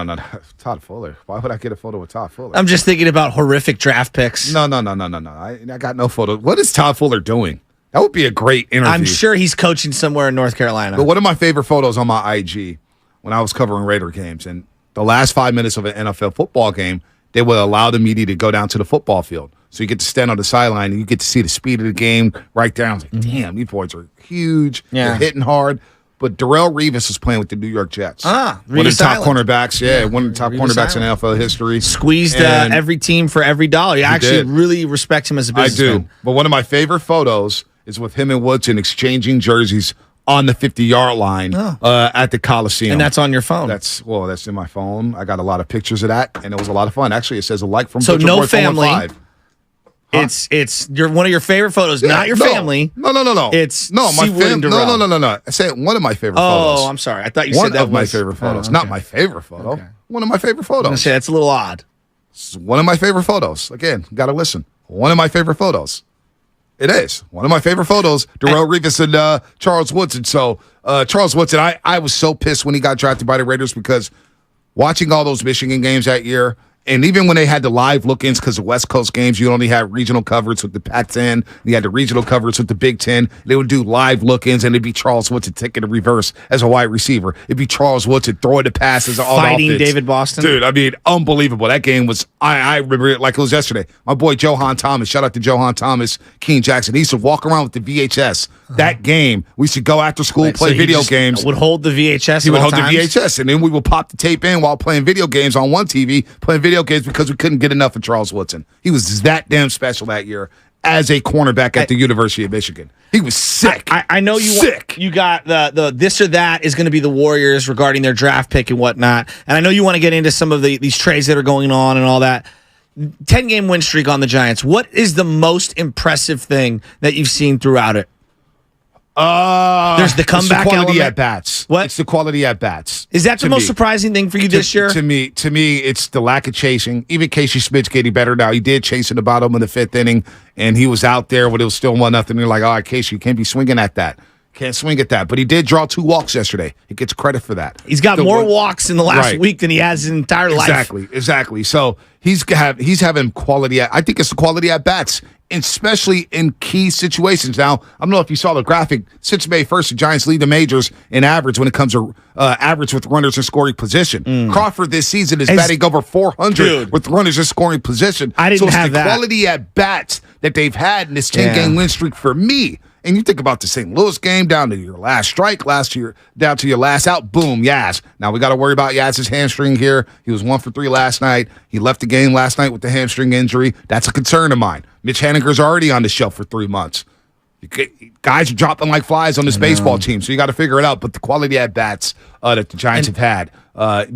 Todd Fuller. Why would I get a photo with Todd Fuller? I'm just thinking about horrific draft picks. No. I got no photo. What is Todd Fuller doing? That would be a great interview. I'm sure he's coaching somewhere in North Carolina. But one of my favorite photos on my IG when I was covering Raider games, and the last 5 minutes of an NFL football game, they would allow the media to go down to the football field. So you get to stand on the sideline and you get to see the speed of the game right there. I was like, damn, these boys are huge. Yeah. They're hitting hard. But Darrelle Revis was playing with the New York Jets. One of the top cornerbacks. One of the top cornerbacks in NFL history. Squeezed every team for every dollar. I actually really respect him as a businessman. I do. But one of my favorite photos is with him and Woodson exchanging jerseys on the 50-yard line at the Coliseum. And that's on your phone. That's in my phone. I got a lot of pictures of that, and it was a lot of fun. Actually, it says a like from So Butcher no Boy family. 415. Huh? It's one of your favorite photos, not your family. No. It's my family. No. I said one of my favorite photos. Oh, I'm sorry. I thought you said that one of my favorite photos. Not my favorite photo. Okay. One of my favorite photos. I was gonna say, that's a little odd. It's one of my favorite photos. Again, got to listen. One of my favorite photos. It is one of my favorite photos. Darrelle Revis and Charles Woodson. So Charles Woodson, I was so pissed when he got drafted by the Raiders because watching all those Michigan games that year, and even when they had the live look-ins because of West Coast games, you only had regional coverage with the Pac-10. You had the regional coverage with the Big Ten. They would do live look-ins, and it'd be Charles Woodson taking the reverse as a wide receiver. It'd be Charles Woodson throwing the passes all Fighting offense. David Boston. Dude, I mean, unbelievable. That game was, I remember it like it was yesterday. My boy Johan Thomas, shout out to Johan Thomas, Keen Jackson. He used to walk around with the VHS. That game, we should go after school, play video games. Would hold the VHS. He would hold the VHS, and then we would pop the tape in while playing video games on one TV, playing video games because we couldn't get enough of Charles Woodson. He was that damn special that year as a cornerback at the University of Michigan. He was sick. I know you sick. You got the this or that is going to be the Warriors regarding their draft pick and whatnot. And I know you want to get into some of these trades that are going on and all that. 10-game win streak on the Giants. What is the most impressive thing that you've seen throughout it? There's the comeback it's the quality element. at bats. What? It's the quality at bats. Is that the most surprising thing for you this year? To me, it's the lack of chasing. Even Casey Smith's getting better now. He did chase in the bottom of the fifth inning, and he was out there when it was still 1-0. You're like, all right, Casey, you can't be swinging at that. Can't swing at that. But he did draw 2 walks yesterday. He gets credit for that. He's got more walks in the last week than he has his entire life. Exactly. So he's having quality. I think it's the quality at bats, especially in key situations. Now, I don't know if you saw the graphic. Since May 1st, the Giants lead the majors in average when it comes to average with runners in scoring position. Crawford this season is batting over 400 with runners in scoring position. I didn't have the that. quality at bats that they've had in this 10-game win streak for me. And you think about the St. Louis game, down to your last strike last year, down to your last out, boom, Yaz. Now we got to worry about Yaz's hamstring here. He was 1 for 3 last night. He left the game last night with the hamstring injury. That's a concern of mine. Mitch Haniger's already on the shelf for 3 months. Guys are dropping like flies on this baseball team, so you got to figure it out. But the quality at bats that the Giants have had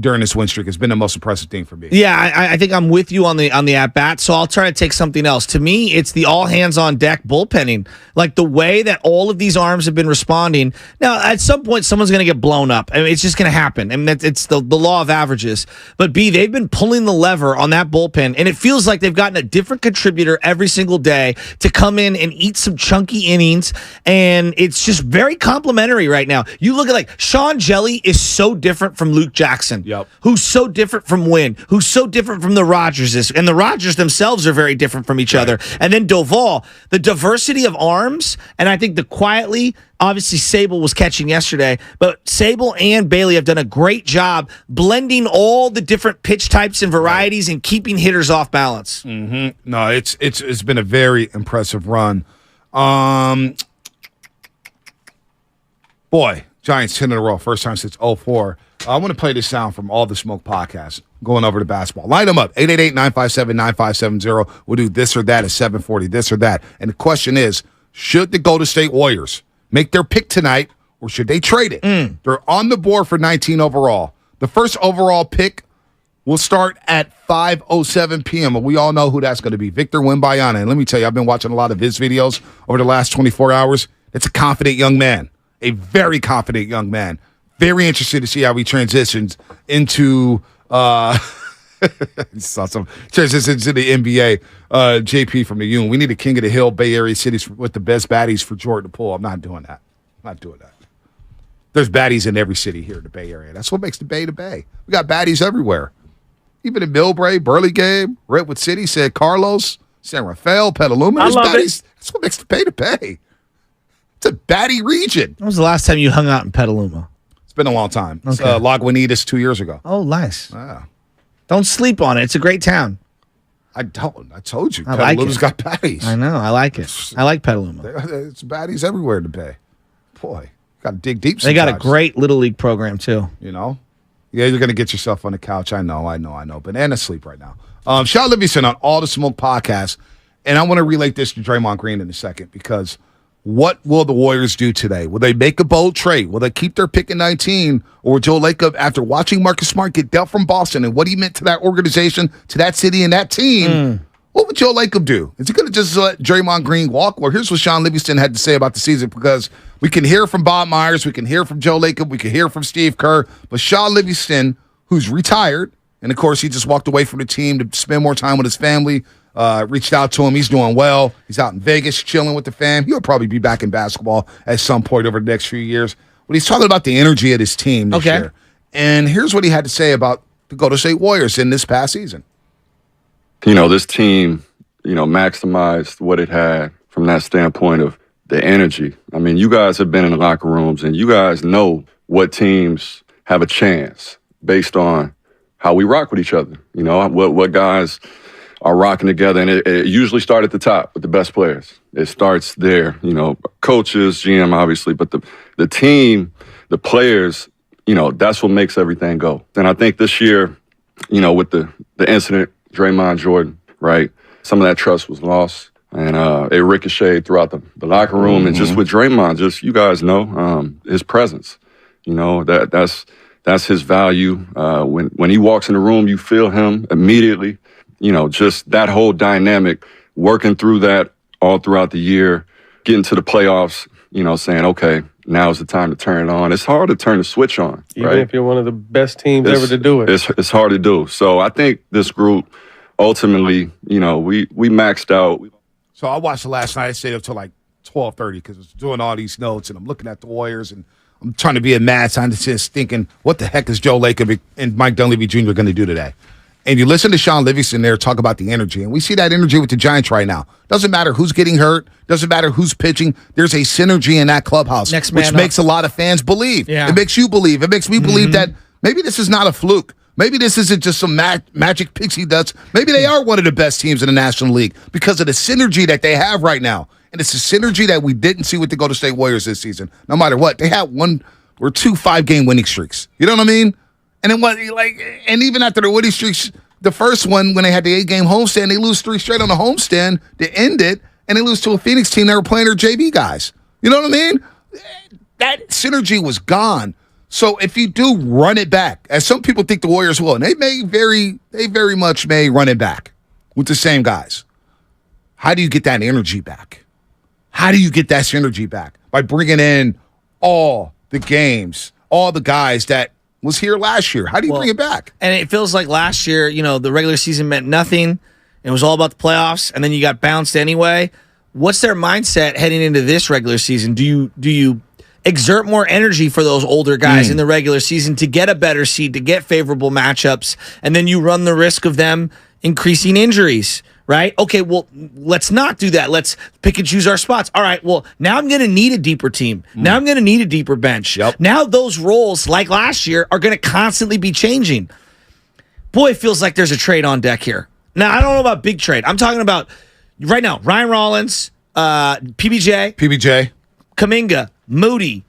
during this win streak has been the most impressive thing for me. Yeah, I think I'm with you on the at bat. So I'll try to take something else. To me, it's the all hands on deck bullpenning. Like the way that all of these arms have been responding. Now, at some point, someone's going to get blown up. I mean, it's just going to happen. I mean, it's the law of averages. But B, they've been pulling the lever on that bullpen, and it feels like they've gotten a different contributor every single day to come in and eat some chunky innings. And it's just very complimentary right now. You look at like Sean Jelly is so different from Luke Jackson, who's so different from Wynn, who's so different from the Rodgerses, and the Rodgers themselves are very different from each other. And then Doval, the diversity of arms, and I think the quietly, obviously Sable was catching yesterday, but Sable and Bailey have done a great job blending all the different pitch types and varieties and keeping hitters off balance. Mm-hmm. No, it's been a very impressive run. Boy, Giants 10 in a row, first time since 2004. I want to play this sound from All the Smoke podcast, going over to basketball. Line them up, 888-957-9570. We'll do this or that at 740, this or that. And the question is, should the Golden State Warriors make their pick tonight, or should they trade it? They're on the board for 19 overall. The first overall pick will start at 5:07 p.m., and we all know who that's going to be, Victor Wembanyama. And let me tell you, I've been watching a lot of his videos over the last 24 hours. It's a confident young man. A very confident young man. Very interested to see how he transitions into transitions into the NBA. JP from the Union. We need a king of the hill, Bay Area cities with the best baddies for Jordan Poole. I'm not doing that. There's baddies in every city here in the Bay Area. That's what makes the Bay the Bay. We got baddies everywhere. Even in Millbrae, Burlingame, Redwood City, San Carlos, San Rafael, Petaluma. There's baddies. That's what makes the Bay the Bay. It's a baddie region. When was the last time you hung out in Petaluma? It's been a long time. Okay. Lagunitas 2 years ago. Oh, nice. Yeah. Don't sleep on it. It's a great town. I told you. I like Petaluma's it. got baddies. I know. I like it. I like Petaluma. It's baddies everywhere in the Bay. Boy, got to dig deep sometimes. They got a great Little League program, too. You know? Yeah, you're going to get yourself on the couch. I know. Banana's asleep right now. Sean Livingston on All the Smoke podcast. And I want to relate this to Draymond Green in a second because what will the Warriors do today? Will they make a bold trade? Will they keep their pick at 19? Or will Joe Lacob, after watching Marcus Smart get dealt from Boston and what he meant to that organization, to that city and that team, what would Joe Lacob do? Is he going to just let Draymond Green walk? Well, here's what Sean Livingston had to say about the season because we can hear from Bob Myers, we can hear from Joe Lacob, we can hear from Steve Kerr, but Sean Livingston, who's retired, and of course he just walked away from the team to spend more time with his family, reached out to him. He's doing well. He's out in Vegas chilling with the fam. He'll probably be back in basketball at some point over the next few years. But he's talking about the energy of his team this year. And here's what he had to say about the Golden State Warriors in this past season. You know, this team, maximized what it had from that standpoint of the energy. I mean, you guys have been in the locker rooms and you guys know what teams have a chance based on how we rock with each other. You know, what guys are rocking together. And it usually starts at the top with the best players. It starts there, coaches, GM, obviously, but the team, the players, that's what makes everything go. And I think this year, with the incident, Draymond, Jordan, right? Some of that trust was lost, and it ricocheted throughout the locker room. And just with Draymond, you guys know his presence. That's his value. When he walks in the room, you feel him immediately. Just that whole dynamic, working through that all throughout the year, getting to the playoffs, saying, okay, now's the time to turn it on. It's hard to turn the switch on, Even right? if you're one of the best teams ever to do it. It's hard to do. So I think this group, ultimately, we maxed out. So I watched it last night. I stayed up till like 12:30 because I was doing all these notes, and I'm looking at the Warriors, and I'm trying to be a mad scientist thinking, what the heck is Joe Lacob and Mike Dunleavy Jr. going to do today? And you listen to Sean Livingston there talk about the energy, and we see that energy with the Giants right now. Doesn't matter who's getting hurt. Doesn't matter who's pitching. There's a synergy in that clubhouse, which makes a lot of fans believe. Yeah. It makes you believe. It makes me believe that maybe this is not a fluke. Maybe this isn't just some magic pixie dust. Maybe they are one of the best teams in the National League because of the synergy that they have right now. And it's a synergy that we didn't see with the Golden State Warriors this season. No matter what, they had 1 or 2 5-game winning streaks. You know what I mean? And then and even after the winning streaks, the first one when they had the 8-game homestand, they lose 3 straight on the homestand to end it, and they lose to a Phoenix team that were playing their JV guys. You know what I mean? That synergy was gone. So if you do run it back, as some people think the Warriors will, and they very much may run it back with the same guys. How do you get that energy back? How do you get that synergy back? By bringing in all the games, all the guys that was here last year. How do you bring it back? And it feels like last year, the regular season meant nothing. It was all about the playoffs, and then you got bounced anyway. What's their mindset heading into this regular season? Do you exert more energy for those older guys in the regular season to get a better seed, to get favorable matchups, and then you run the risk of them increasing injuries, right? Okay, well, let's not do that. Let's pick and choose our spots. All right, well, now I'm going to need a deeper team. Now I'm going to need a deeper bench. Now those roles, like last year, are going to constantly be changing. Boy, it feels like there's a trade on deck here. Now, I don't know about big trade. I'm talking about right now, Ryan Rollins, PBJ, Kuminga, Moody.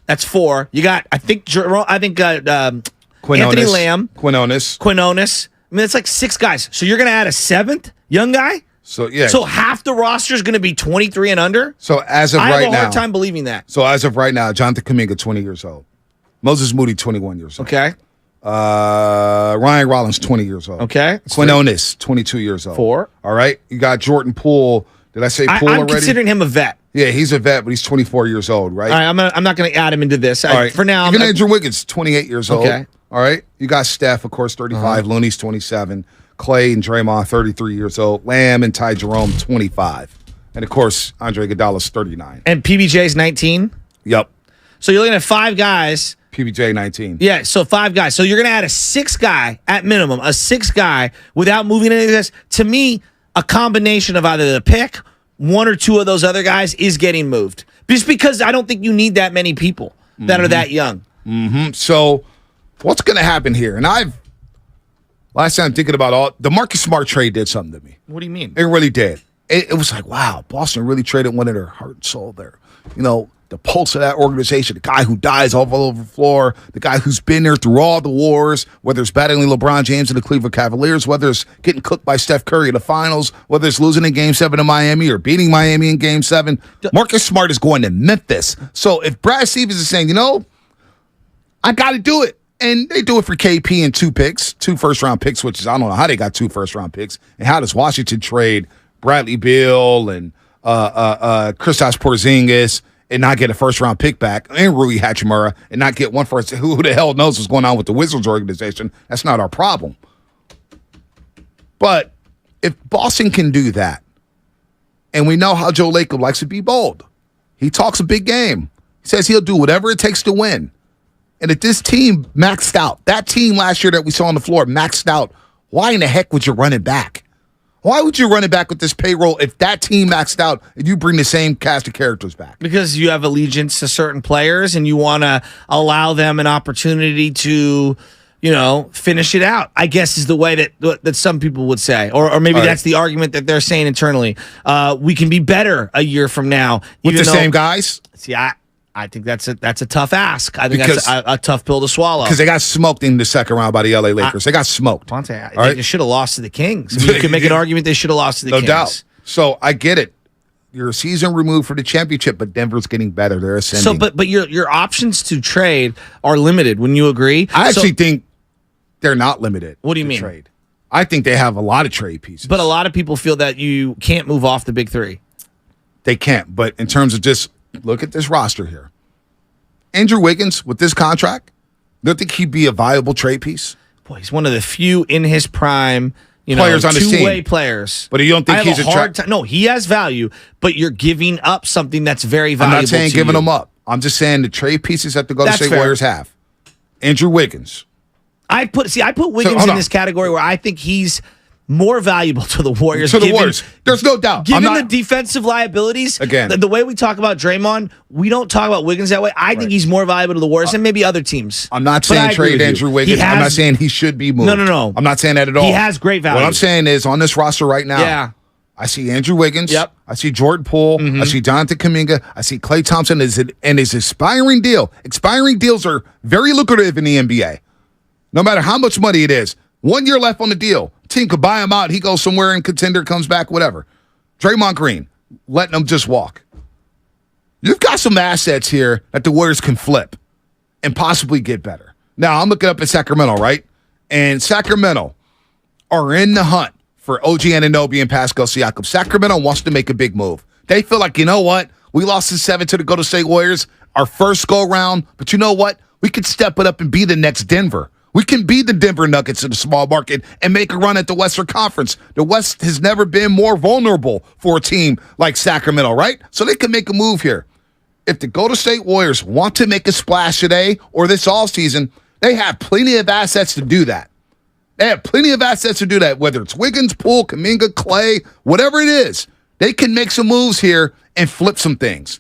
That's 4. You got, I think Anthony Lamb. Quinones. I mean, it's like 6 guys. So you're going to add a 7th young guy? So, yeah. So half the roster is going to be 23 and under? So as of right now. I have a hard time believing that. So as of right now, Jonathan Kuminga, 20 years old. Moses Moody, 21 years old. Okay. Ryan Rollins, 20 years old. Okay. Quinones, 22 years old. 4. All right. You got Jordan Poole. Did I say Poole already? I'm considering him a vet. Yeah, he's a vet, but he's 24 years old, right? All right, I'm not going to add him into this. All right. For now, even Andrew Wiggins, 28 years old. Okay. All right. You got Steph, of course, 35. Looney's 27. Clay and Draymond, 33 years old. Lamb and Ty Jerome, 25. And, of course, Andre Iguodala's 39. And PBJ's 19? Yep. So you're looking at 5 guys. PBJ, 19. Yeah, so 5 guys. So you're going to add a 6th guy, at minimum, a 6th guy without moving any of this. To me, a combination of either the pick, 1 or 2 of those other guys is getting moved. Just because I don't think you need that many people that are that young. So what's going to happen here? And last time I'm thinking about the Marcus Smart trade did something to me. What do you mean? It really did. It was like, wow, Boston really traded one of their heart and soul there. The pulse of that organization, the guy who dies all over the floor, the guy who's been there through all the wars, whether it's battling LeBron James and the Cleveland Cavaliers, whether it's getting cooked by Steph Curry in the finals, whether it's losing in Game 7 to Miami or beating Miami in Game 7. Marcus Smart is going to Memphis. So if Brad Stevens is saying, I got to do it, and they do it for KP and 2 first-round picks, which is, I don't know how they got 2 first-round picks, and how does Washington trade Bradley Beal and Kristaps Porzingis and not get a first-round pick back, and Rui Hachimura, and not get one first. Who the hell knows what's going on with the Wizards organization? That's not our problem. But if Boston can do that, and we know how Joe Lacob likes to be bold, he talks a big game. He says he'll do whatever it takes to win. And if this team maxed out, that team last year that we saw on the floor maxed out, why in the heck would you run it back? Why would you run it back with this payroll if that team maxed out and you bring the same cast of characters back? Because you have allegiance to certain players and you want to allow them an opportunity to, finish it out, I guess is the way that some people would say. Or maybe that's the argument that they're saying internally. We can be better a year from now. With the same guys? See, I think that's a tough ask. I think that's a tough pill to swallow. Because they got smoked in the second round by the LA Lakers. They got smoked. They should have lost to the Kings. You could make an argument they should have lost to the Kings. No doubt. So I get it. You're a season removed for the championship, but Denver's getting better. They're ascending. So, but your options to trade are limited. Wouldn't you agree? I actually think they're not limited. What do you mean? Trade. I think they have a lot of trade pieces. But a lot of people feel that you can't move off the big 3. They can't. But in terms of just look at this roster here. Andrew Wiggins, with this contract, don't think he'd be a viable trade piece? Boy, he's one of the few in his prime, players on the team. Two-way players. But you don't think he's a hard time? No, he has value, but you're giving up something that's very valuable. I'm not saying giving them up. I'm just saying the trade pieces that the Golden State Warriors have. Andrew Wiggins. I put Wiggins in this category where I think he's more valuable to the Warriors. There's no doubt. Given the defensive liabilities, again, the way we talk about Draymond, we don't talk about Wiggins that way. I think he's more valuable to the Warriors and maybe other teams. I'm not saying trade Andrew Wiggins. I'm not saying he should be moved. No. I'm not saying that at all. He has great value. What I'm saying is on this roster right now, I see Andrew Wiggins. Yep. I see Jordan Poole. I see Jonathan Kuminga. I see Klay Thompson and his expiring deal. Expiring deals are very lucrative in the NBA. No matter how much money it is. 1 year left on the deal. Team could buy him out. He goes somewhere and contender comes back, whatever. Draymond Green, letting him just walk. You've got some assets here that the Warriors can flip and possibly get better. Now, I'm looking up at Sacramento, right? And Sacramento are in the hunt for OG Anunoby and Pascal Siakam. Sacramento wants to make a big move. They feel like, you know what? We lost in 7 to the Golden State Warriors, our first go-round. But you know what? We could step it up and be the next Denver. We can be the Denver Nuggets in the small market and make a run at the Western Conference. The West has never been more vulnerable for a team like Sacramento, right? So they can make a move here. If the Golden State Warriors want to make a splash today or this offseason, they have plenty of assets to do that. They have plenty of assets to do that, whether it's Wiggins, Poole, Kuminga, Clay, whatever it is. They can make some moves here and flip some things.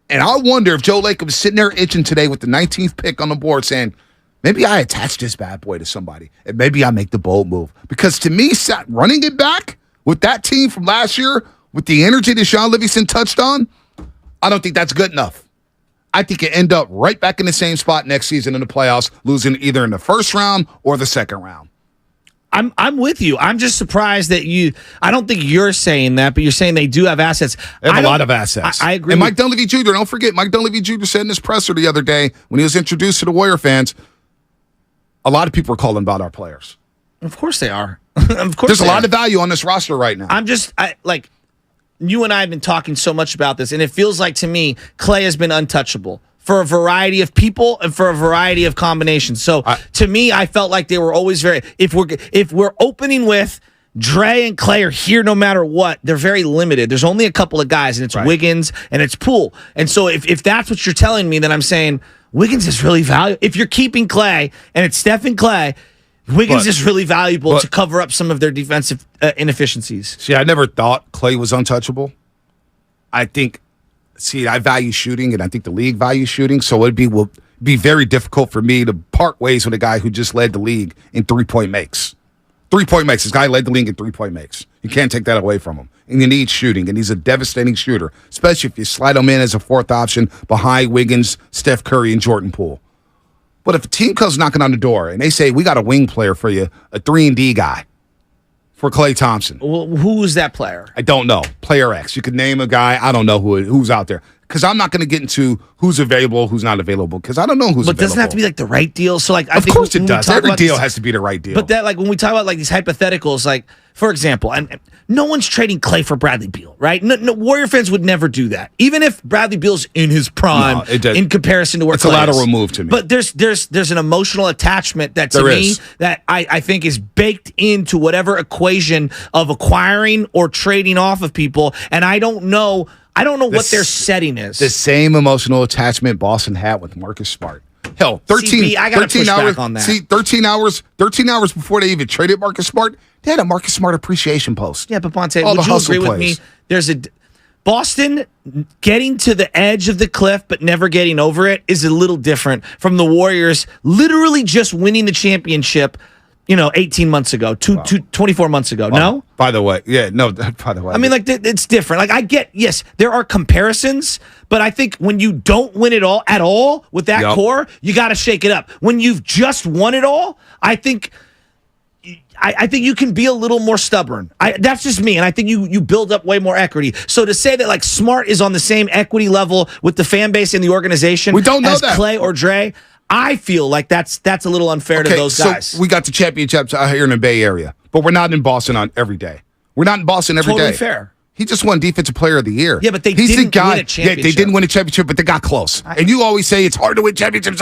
And I wonder if Joe Lacob is sitting there itching today with the 19th pick on the board saying, maybe I attach this bad boy to somebody, and maybe I make the bold move. Because to me, running it back with that team from last year, with the energy that Sean Livingston touched on, I don't think that's good enough. I think you end up right back in the same spot next season in the playoffs, losing either in the first round or the second round. I'm with you. I'm just surprised that I don't think you're saying that, but you're saying they do have assets. They have a lot of assets. I agree. And Mike Dunleavy Jr., don't forget, Mike Dunleavy Jr. said in his presser the other day when he was introduced to the Warrior fans, a lot of people are calling about our players. Of course they are. Of course there's a lot of value on this roster right now. you and I have been talking so much about this, and it feels like to me Klay has been untouchable for a variety of people and for a variety of combinations. So to me, I felt like they were always very. If we're opening with Dre and Klay are here no matter what, they're very limited. There's only a couple of guys, and it's Wiggins and it's Poole. And so if that's what you're telling me, then I'm saying Wiggins is really valuable. If you're keeping Klay and it's Steph and Klay, Wiggins is really valuable to cover up some of their defensive inefficiencies. See, I never thought Klay was untouchable. I value shooting, and I think the league values shooting, so it'd be very difficult for me to part ways with a guy who just led the league in three-point makes. Three-point makes. This guy led the league in three-point makes. You can't take that away from him. And you need shooting, and he's a devastating shooter, especially if you slide him in as a fourth option behind Wiggins, Steph Curry, and Jordan Poole. But if a team comes knocking on the door and they say, we got a wing player for you, a 3-and-D guy for Klay Thompson. Well, who is that player? I don't know. Player X. You could name a guy. I don't know who's out there. Because I'm not going to get into who's available, who's not available, because I don't know who's available. But doesn't have to be like the right deal. So like, of course it does. Every deal has to be the right deal. But that, like, when we talk about like these hypotheticals, like for example, and no one's trading Klay for Bradley Beal, right? No, Warrior fans would never do that, even if Bradley Beal's in his prime in comparison to where it's a lateral move to me. But there's an emotional attachment that to me that I think is baked into whatever equation of acquiring or trading off of people, and I don't know what their setting is. The same emotional attachment Boston had with Marcus Smart. Hell, 13 hours on that. See, 13 hours before they even traded Marcus Smart, they had a Marcus Smart appreciation post. Yeah, but Ponte, would you agree with me? There's Boston getting to the edge of the cliff but never getting over it is a little different from the Warriors literally just winning the championship 18 months ago, 24 months ago. No? By the way, by the way. I mean, like, it's different. Like, I get, yes, there are comparisons, but I think when you don't win it all at all with that core, you got to shake it up. When you've just won it all, I think you can be a little more stubborn. That's just me, and I think you build up way more equity. So to say that, like, Smart is on the same equity level with the fan base and the organization we don't know as that. Klay or Dre, I feel like that's a little unfair to those guys. So we got the championships out here in the Bay Area, but we're not in Boston every day. We're not in Boston every day. Totally fair. He just won Defensive Player of the Year. Yeah, but they didn't win a championship. Yeah, they didn't win a championship, but they got close. And you always say it's hard to win championships.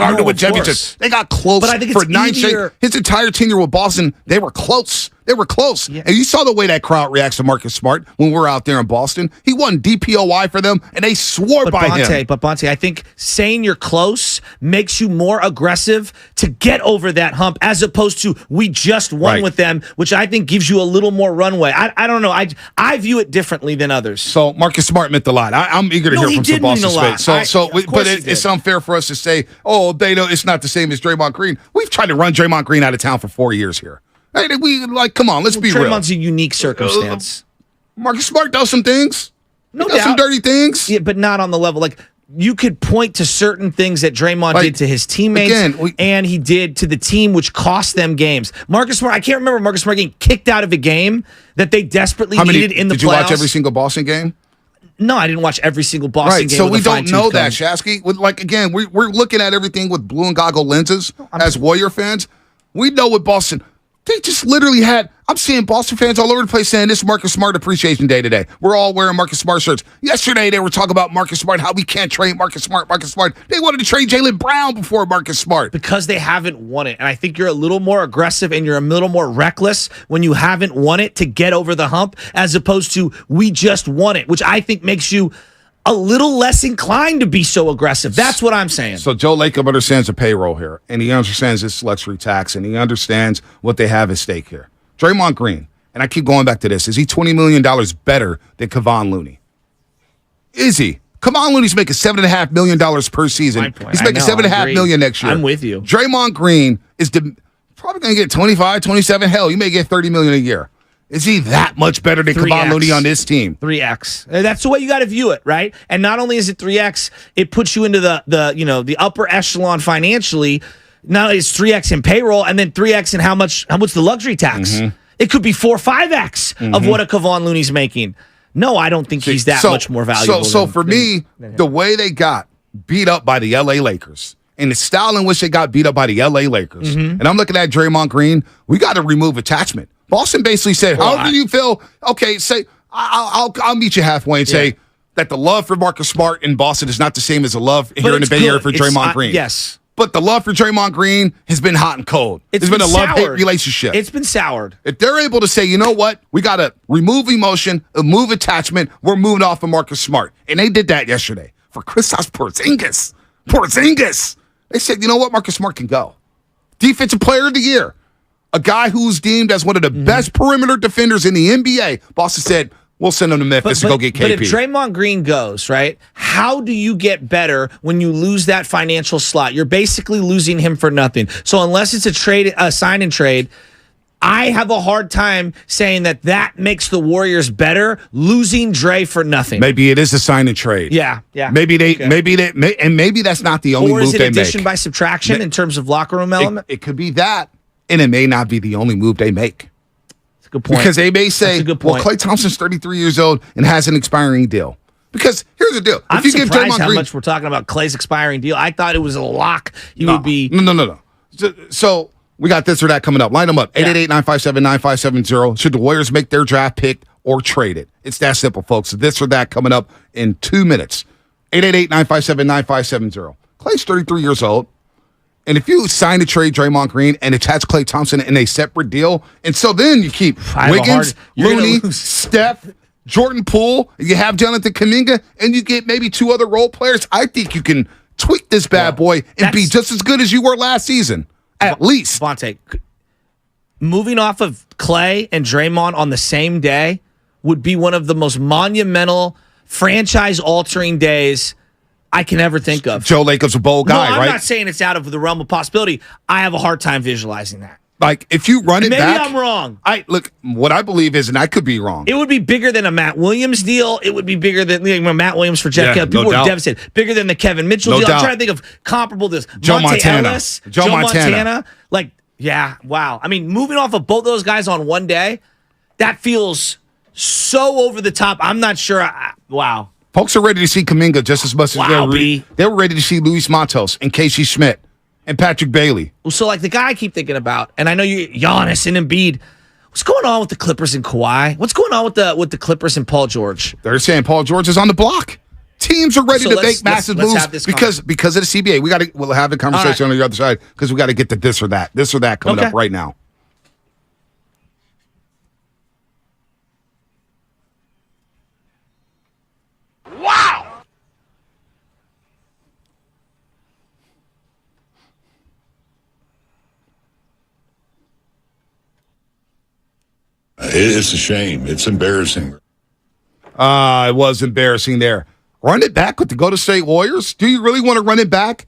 They got close. But I think for 9 straight. His entire tenure with Boston, they were close. They were close. Yeah. And you saw the way that crowd reacts to Marcus Smart when we're out there in Boston. He won DPOY for them, and they swore by him. But Bonte, I think saying you're close makes you more aggressive to get over that hump as opposed to we just won with them, which I think gives you a little more runway. I don't know. I view it differently than others. So Marcus Smart meant a lot. I'm eager to hear from some Boston fans. But it's unfair for us to say, they know it's not the same as Draymond Green. We've tried to run Draymond Green out of town for 4 years here. Hey, come on, let's be real. Draymond's a unique circumstance. Marcus Smart does some things. No doubt. Some dirty things. Yeah, but not on the level. Like, you could point to certain things that Draymond did to his teammates and he did to the team, which cost them games. Marcus Smart, I can't remember Marcus Smart getting kicked out of a game that they desperately needed in the playoffs. Did you watch every single Boston game? No, I didn't watch every single Boston game. So we don't know that, Shasky. We're looking at everything with blue and goggle lenses as Warrior fans. We know what Boston... They just literally had, I'm seeing Boston fans all over the place saying this is Marcus Smart Appreciation Day today. We're all wearing Marcus Smart shirts. Yesterday, they were talking about Marcus Smart, how we can't trade Marcus Smart. They wanted to trade Jaylen Brown before Marcus Smart. Because they haven't won it. And I think you're a little more aggressive and you're a little more reckless when you haven't won it to get over the hump as opposed to we just won it, which I think makes you a little less inclined to be so aggressive. That's what I'm saying. So Joe Lacob understands the payroll here, and he understands this luxury tax, and he understands what they have at stake here. Draymond Green, and I keep going back to this, is he $20 million better than Kevon Looney? Is he? Kevon Looney's making $7.5 million per season. He's making $7.5 million next year. I'm with you. Draymond Green is probably going to get 25, 27. Hell, you may get $30 million a year. Is he that much better than Kevon Looney on this team? 3X. That's the way you got to view it, right? And not only is it 3X, it puts you into the upper echelon financially. Not only is 3X in payroll, and then 3X in how much the luxury tax. Mm-hmm. It could be 4 or 5X of what a Kevon Looney's making. No, I don't think he's that much more valuable. So for me, the way they got beat up by the LA Lakers and the style in which they got beat up by the LA Lakers, and I'm looking at Draymond Green, we got to remove attachment. Boston basically said, how do you feel? Okay, I'll meet you halfway and say that the love for Marcus Smart in Boston is not the same as the love here in the Bay Area for Draymond Green. Yes. But the love for Draymond Green has been hot and cold. It's been a love-hate relationship. It's been soured. If they're able to say, you know what, we got to remove emotion, remove attachment, we're moving off of Marcus Smart. And they did that yesterday for Kristaps Porzingis. They said, you know what, Marcus Smart can go. Defensive Player of the Year. A guy who's deemed as one of the best perimeter defenders in the NBA. Boston said, we'll send him to Memphis to go get KP. But if Draymond Green goes, right, how do you get better when you lose that financial slot? You're basically losing him for nothing. So unless it's a sign and trade, I have a hard time saying that makes the Warriors better, losing Dre for nothing. Maybe it is a sign and trade. Yeah. Maybe that's not the only move they make. Or is it addition by subtraction in terms of locker room element? It could be that, and it may not be the only move they make. That's a good point. Because they may say, well, Klay Thompson's 33 years old and has an expiring deal. Because here's the deal. I'm surprised how much we're talking about Klay's expiring deal. I thought it was a lock. He would be... No. So we got this or that coming up. Line them up. 888-957-9570. Should the Warriors make their draft pick or trade it? It's that simple, folks. This or that coming up in 2 minutes. 888-957-9570. Klay's 33 years old. And if you sign to trade Draymond Green and attach Klay Thompson in a separate deal, and so then you keep Wiggins, Looney, Steph, Jordan Poole, you have Jonathan Kuminga, and you get maybe 2 other role players, I think you can tweak this bad boy and be just as good as you were last season. At least. Vontae, moving off of Klay and Draymond on the same day would be one of the most monumental, franchise-altering days I can ever think of. Joe Lakers a bold guy, right? right? I'm not saying it's out of the realm of possibility. I have a hard time visualizing that. Like, if you run it back... Maybe I'm wrong. Look, what I believe is, and I could be wrong. It would be bigger than a Matt Williams deal. It would be bigger than Matt Williams for Jeff Kelly. People were devastated. Bigger than the Kevin Mitchell deal. I'm trying to think of comparable to this. Joe Montana. Ellis, Joe Montana. Like, yeah, wow. I mean, moving off of both those guys on one day, that feels so over the top. I'm not sure. Wow. Folks are ready to see Kuminga just as much as they were ready to see Luis Matos and Casey Schmidt and Patrick Bailey. So, like, the guy I keep thinking about, and I know you, Giannis and Embiid. What's going on with the Clippers and Kawhi? What's going on with the Clippers and Paul George? They're saying Paul George is on the block. Teams are ready to make massive moves because of the CBA. We'll have a conversation on the other side because we got to get to this or that coming up right now. Wow! It's a shame. It's embarrassing. It was embarrassing there. Run it back with the Golden State Warriors? Do you really want to run it back?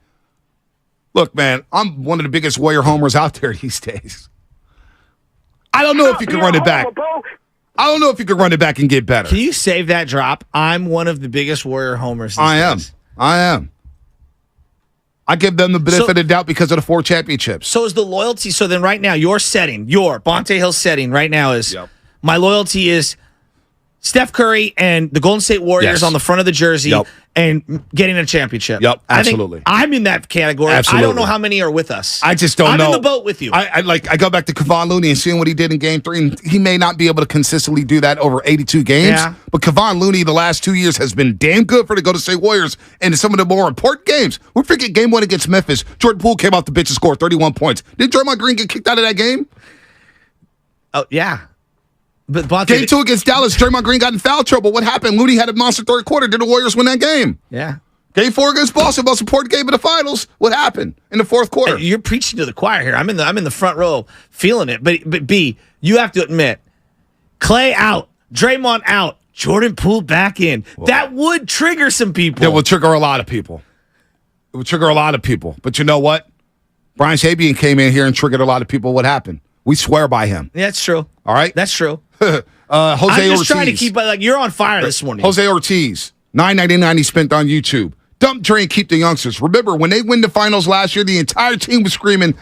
Look, man, I'm one of the biggest Warrior homers out there these days. I don't know if you can run it back. I don't know if you can run it back and get better. Can you save that drop? I'm one of the biggest Warrior homers these days. I am. I give them the benefit of the doubt because of the 4 championships. So is the loyalty. So then right now, your Bonte Hill setting right now is, my loyalty is Steph Curry and the Golden State Warriors on the front of the jersey and getting a championship. Yep, absolutely. I'm in that category. Absolutely. I don't know how many are with us. I just don't know. I'm in the boat with you. I go back to Kevon Looney and seeing what he did in Game 3, and he may not be able to consistently do that over 82 games, but Kevon Looney the last 2 years has been damn good for the Golden State Warriors in some of the more important games. We forget Game 1 against Memphis. Jordan Poole came off the bench and scored 31 points. Did Draymond Green get kicked out of that game? Oh, yeah. But Game 2 against Dallas, Draymond Green got in foul trouble. What happened? Looney had a monster third quarter. Did the Warriors win that game? Yeah. Game 4 against Boston, most important game of the finals. What happened in the fourth quarter? Hey, you're preaching to the choir here. I'm in the front row feeling it. But B, you have to admit, Klay out, Draymond out, Jordan Poole back in. Well, that would trigger some people. That would trigger a lot of people. It would trigger a lot of people. But you know what? Brian Sabian came in here and triggered a lot of people. What happened? We swear by him. Yeah, that's true. All right? That's true. Jose I'm just Ortiz. trying to keep, you're on fire this morning. Jose Ortiz, $9.99 he spent on YouTube. Dump Dre and keep the youngsters. Remember, when they win the finals last year, the entire team was screaming,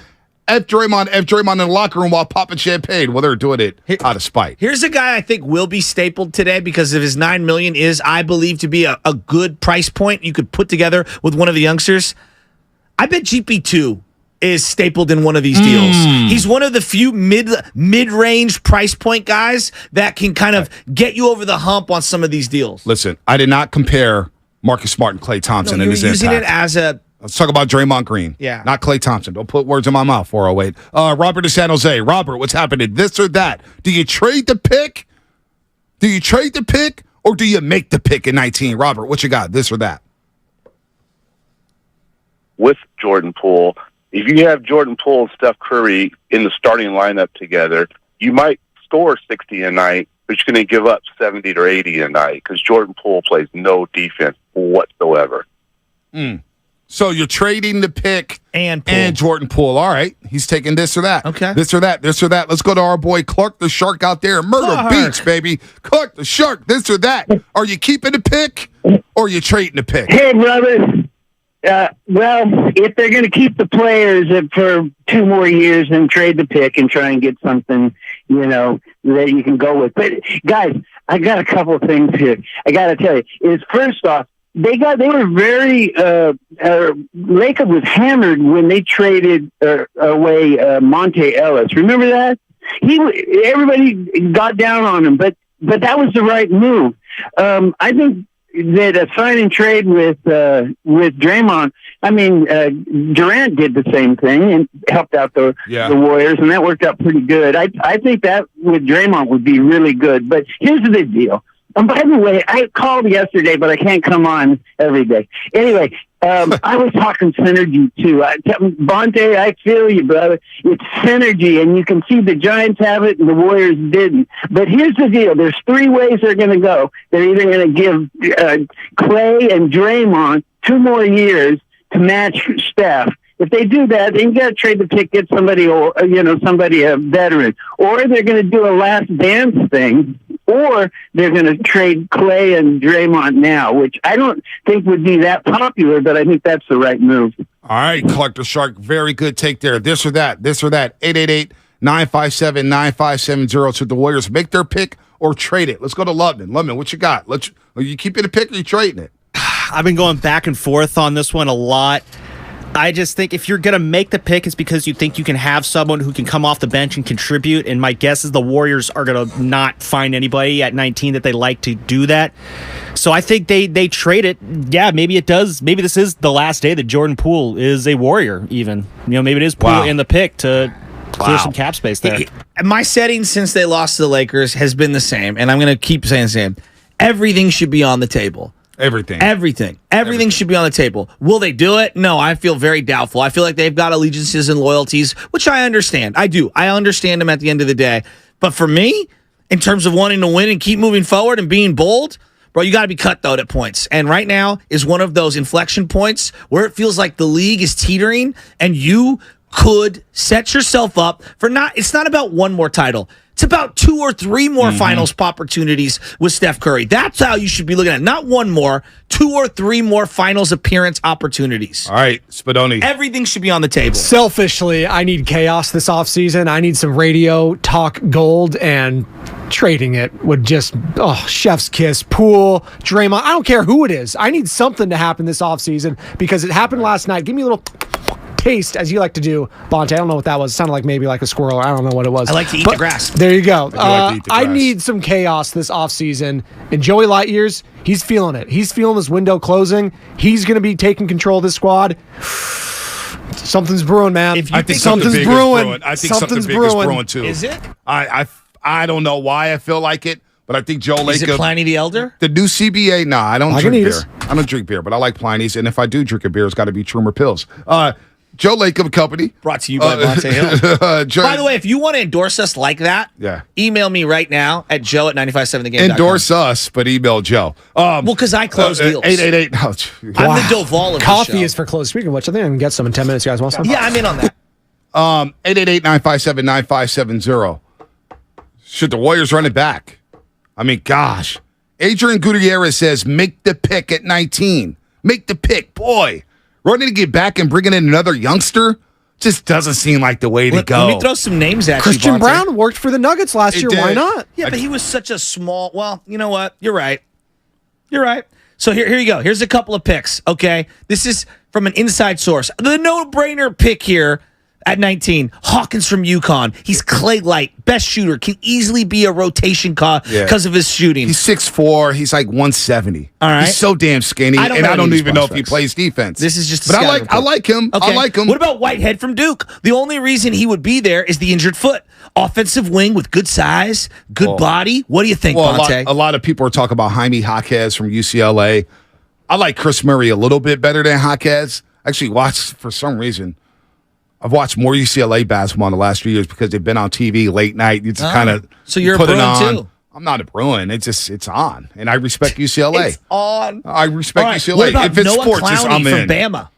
F Draymond in the locker room while popping champagne. Well, they're doing it out of spite. Here's a guy I think will be stapled today because of his $9 million is, I believe, to be a good price point you could put together with one of the youngsters. I bet GP2 is stapled in one of these deals. He's one of the few mid-range price point guys that can kind of get you over the hump on some of these deals. Listen, I did not compare Marcus Smart and Klay Thompson in his impact. Using it as a... Let's talk about Draymond Green. Yeah. Not Klay Thompson. Don't put words in my mouth, 408. Robert in San Jose. Robert, what's happening? This or that? Do you trade the pick? Do you trade the pick or do you make the pick in 19? Robert, what you got? This or that? With Jordan Poole, if you have Jordan Poole and Steph Curry in the starting lineup together, you might score 60 a night, but you're going to give up 70 or 80 a night because Jordan Poole plays no defense whatsoever. So you're trading the pick and Jordan Poole. All right. He's taking this or that. Okay. This or that. This or that. Let's go to our boy Clark the Shark out there in Myrtle Beach, baby. Clark the Shark. This or that. Are you keeping the pick or are you trading the pick? Hey, brother. Well, if they're going to keep the players for 2 more years and trade the pick and try and get something, that you can go with. But, guys, I got a couple of things here. I got to tell you. First off, they were very Laker was hammered when they traded away Monte Ellis. Remember that? Everybody got down on him, but that was the right move. I think that a sign and trade with Draymond. I mean, Durant did the same thing and helped out the Warriors, and that worked out pretty good. I think that with Draymond would be really good. But here's the big deal. And by the way, I called yesterday, but I can't come on every day. Anyway, I was talking synergy too. Bonte, I feel you, brother. It's synergy, and you can see the Giants have it and the Warriors didn't. But here's the deal. There's 3 ways they're going to go. They're either going to give Klay and Draymond 2 more years to match Steph. If they do that, then you got to trade the pick, get somebody, somebody a veteran. Or they're going to do a last dance thing. Or they're going to trade Klay and Draymond now, which I don't think would be that popular, but I think that's the right move. All right, Clark the Shark, very good take there. This or that, 888-957-9570. Should the Warriors make their pick or trade it? Let's go to Lubman. Lubman, what you got? Are you keeping the pick or you trading it? I've been going back and forth on this one a lot. I just think if you're going to make the pick, it's because you think you can have someone who can come off the bench and contribute. And my guess is the Warriors are going to not find anybody at 19 that they like to do that. So I think they trade it. Yeah, maybe it does. Maybe this is the last day that Jordan Poole is a Warrior even. Maybe it is Poole in the pick to clear some cap space there. My setting since they lost to the Lakers has been the same, and I'm going to keep saying the same. Everything should be on the table. Everything should be on the table. Will they do it? No, I feel very doubtful. I feel like they've got allegiances and loyalties, which I understand. I do. I understand them at the end of the day. But for me, in terms of wanting to win and keep moving forward and being bold, bro, you got to be cutthroat at points. And right now is one of those inflection points where it feels like the league is teetering and you could set yourself up for it's not about 1 more title. It's about 2 or 3 more finals opportunities with Steph Curry. That's how you should be looking at it. Not 1 more, 2 or 3 more finals appearance opportunities. All right, Spadoni. Everything should be on the table. Selfishly, I need chaos this offseason. I need some radio talk gold, and trading it would just, chef's kiss. Poole, Draymond, I don't care who it is. I need something to happen this offseason because it happened last night. Give me a little taste, as you like to do, Bonte. I don't know what that was. It sounded like maybe like a squirrel. I don't know what it was. I like to eat the grass. There you go. I need some chaos this offseason. And Joey Lightyears, he's feeling it. He's feeling this window closing. He's going to be taking control of this squad. Something's brewing, man. I think something's brewing. I think something big is brewing too. Is it? I don't know why I feel like it, but I think Joe Lacob. Is it Pliny the Elder? The new CBA? Nah, I don't drink beer. I don't drink beer, but I like Pliny's. And if I do drink a beer, it's got to be Trumer Pills. Joe Lacob Company. Brought to you by Bonte Hill. By the way, if you want to endorse us like that, email me right now at joe@957thegame.com. Endorse us, but email Joe. Because I close deals. 888. I'm the Doval of Coffee is for close. Speaking of which, I think I can get some in 10 minutes. You guys want some? Yeah, I'm in on that. 888-957-9570. Should the Warriors run it back? I mean, gosh. Adrian Gutierrez says, make the pick at 19. Make the pick. Boy. Running to get back and bringing in another youngster just doesn't seem like the way to go. Let me throw some names at Christian you, Brown worked for the Nuggets last year. did. Why not? Yeah, but he was such a small... Well, you know what? You're right. So here you go. Here's a couple of picks, okay? This is... from an inside source. The no-brainer pick here at 19, Hawkins from UConn. He's clay light, best shooter, can easily be a rotation because of his shooting. He's 6'4", he's like 170. All right. He's so damn skinny, and I don't even know if he plays defense. This is just But I like him. Okay. I like him. What about Whitehead from Duke? The only reason he would be there is the injured foot. Offensive wing with good size, good body. What do you think, Bonte? A lot of people are talking about Jaime Jaquez from UCLA. I like Chris Murray a little bit better than Jaquez. Actually, for some reason, I've watched more UCLA basketball in the last few years because they've been on TV late night. You just kind of so you're put a it Bruin on. too. I'm not a Bruin. It's on, and I respect UCLA. It's on. I respect UCLA. What about if it's Noah sports, Clowney I'm in. from Bama?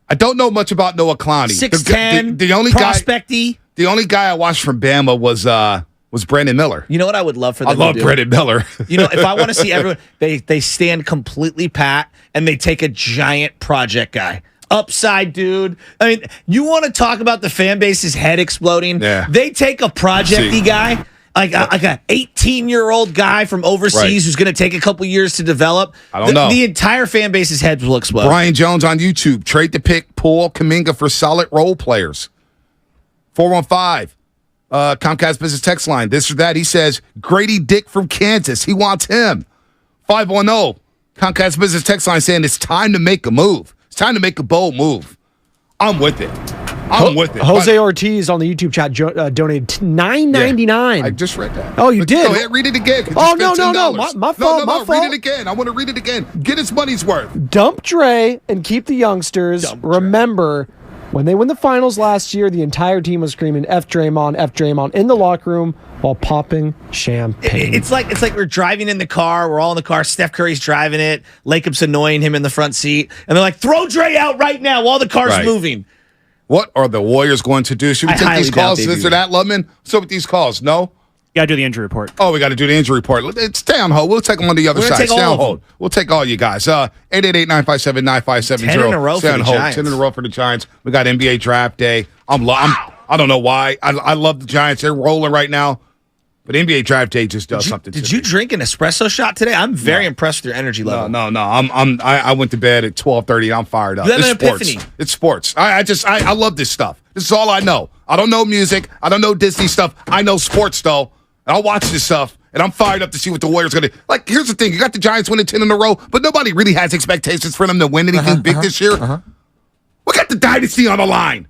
I don't know much about Noah Clowney. 6'10", the only prospecty. The only guy I watched from Bama was Brandon Miller. You know what I would love for them I love to do? Brandon Miller. You know, if I want to see everyone, they stand completely pat and they take a giant project guy. Upside dude. I mean, you want to talk about the fan base's head exploding? Yeah. They take a projecty guy, like a 18-year-old guy from overseas who's going to take a couple years to develop. I don't know. The entire fan base's head will explode. Brian Jones on YouTube. Trade the pick, Poole, Kuminga for solid role players. 415. Comcast Business Text Line. This or that. He says, Grady Dick from Kansas. He wants him. 510. Comcast Business Text Line saying it's time to make a move. It's time to make a bold move. I'm with it. I'm with it. Jose Ortiz on the YouTube chat donated $9.99. I just read that. Oh, you did? Go ahead, read it again. Oh, no. My fault. My fault. Read it again. I want to read it again. Get his money's worth. Dump Dre and keep the youngsters. Remember, when they won the finals last year, the entire team was screaming F Draymond in the locker room while popping champagne. It's like we're driving in the car. We're all in the car. Steph Curry's driving it. Lacob's annoying him in the front seat. And they're like, throw Dre out right now while the car's moving. What are the Warriors going to do? Should we take these calls? Is there that, Lubman? What's up with these calls? No? You got to do the injury report. Oh, we got to do the injury report. Stay on hold. We'll take them on the other side. Stay on hold. We'll take all you guys. 888-957-9570. 10 in a row for the Giants. 10 in a row for the Giants. We got NBA draft day. I don't know why. I love the Giants. They're rolling right now. But NBA draft day just does something. Did you drink an espresso shot today? I'm very impressed with your energy level. No. I went to bed at 12:30. I'm fired up. You had an sports. epiphany. It's sports. I love this stuff. This is all I know. I don't know music. I don't know Disney stuff. I know sports though. And I'll watch this stuff, and I'm fired up to see what the Warriors going to do. Like, here's the thing. You got the Giants winning 10 in a row, but nobody really has expectations for them to win anything big this year. We got the dynasty on the line.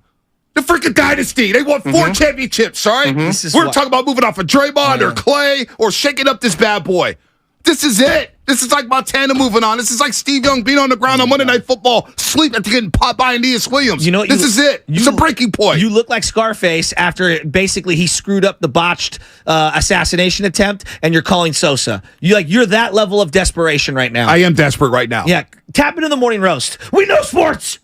The freaking dynasty. They won 4 championships, all right? We're talking about moving off of Draymond or Clay or shaking up this bad boy. This is it. This is like Montana moving on. This is like Steve Young being on the ground on Monday Night Football, sleep after getting popped by Aeneas Williams. This is it. It's a breaking point. You look like Scarface after basically he screwed up the botched assassination attempt, and you're calling Sosa. You're that level of desperation right now. I am desperate right now. Yeah. Tap into the morning roast. We know sports.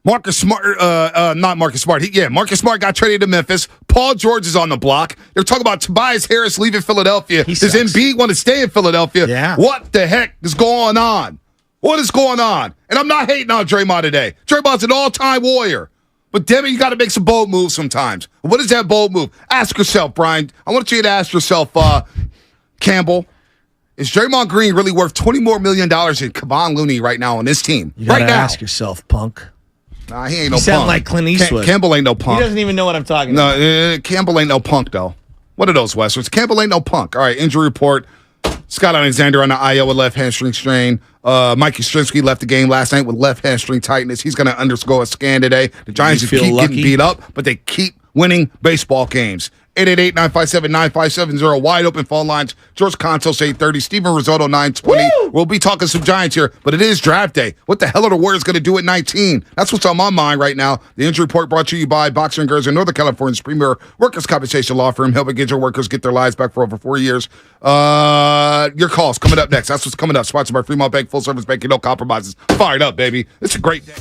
Marcus Smart, not Marcus Smart. Marcus Smart got traded to Memphis. Paul George is on the block. They're talking about Tobias Harris leaving Philadelphia. Does Embiid want to stay in Philadelphia? Yeah. What the heck is going on? What is going on? And I'm not hating on Draymond today. Draymond's an all-time warrior. But damn it, you got to make some bold moves sometimes. What is that bold move? Ask yourself, Brian. I want you to ask yourself, Campbell, is Draymond Green really worth $20 more million in Kevon Looney right now on this team? You gotta right now. ask yourself, punk. Nah, he ain't no You sound punk. like Clint Eastwood. Campbell ain't no punk. He doesn't even know what I'm talking about. No, Campbell ain't no punk, though. What are those Westerns? Campbell ain't no punk. All right, injury report. Scott Alexander on the IL with left hamstring strain. Mikey Strinsky left the game last night with left hamstring tightness. He's going to undergo a scan today. The Giants keep getting beat up, but they keep winning baseball games. 888-957-9570. Wide open phone lines. George Contos 830. Steven Risotto 920. Woo! We'll be talking some Giants here, but it is draft day. What the hell are the Warriors going to do at 19? That's what's on my mind right now. The injury report brought to you by Boxer and Girls in Northern California's premier workers' compensation law firm, helping injured workers get their lives back for over 4 years. Your calls coming up next. That's what's coming up. Sponsored by Fremont Bank, full service banking, no compromises. Fired up, baby. It's a great day.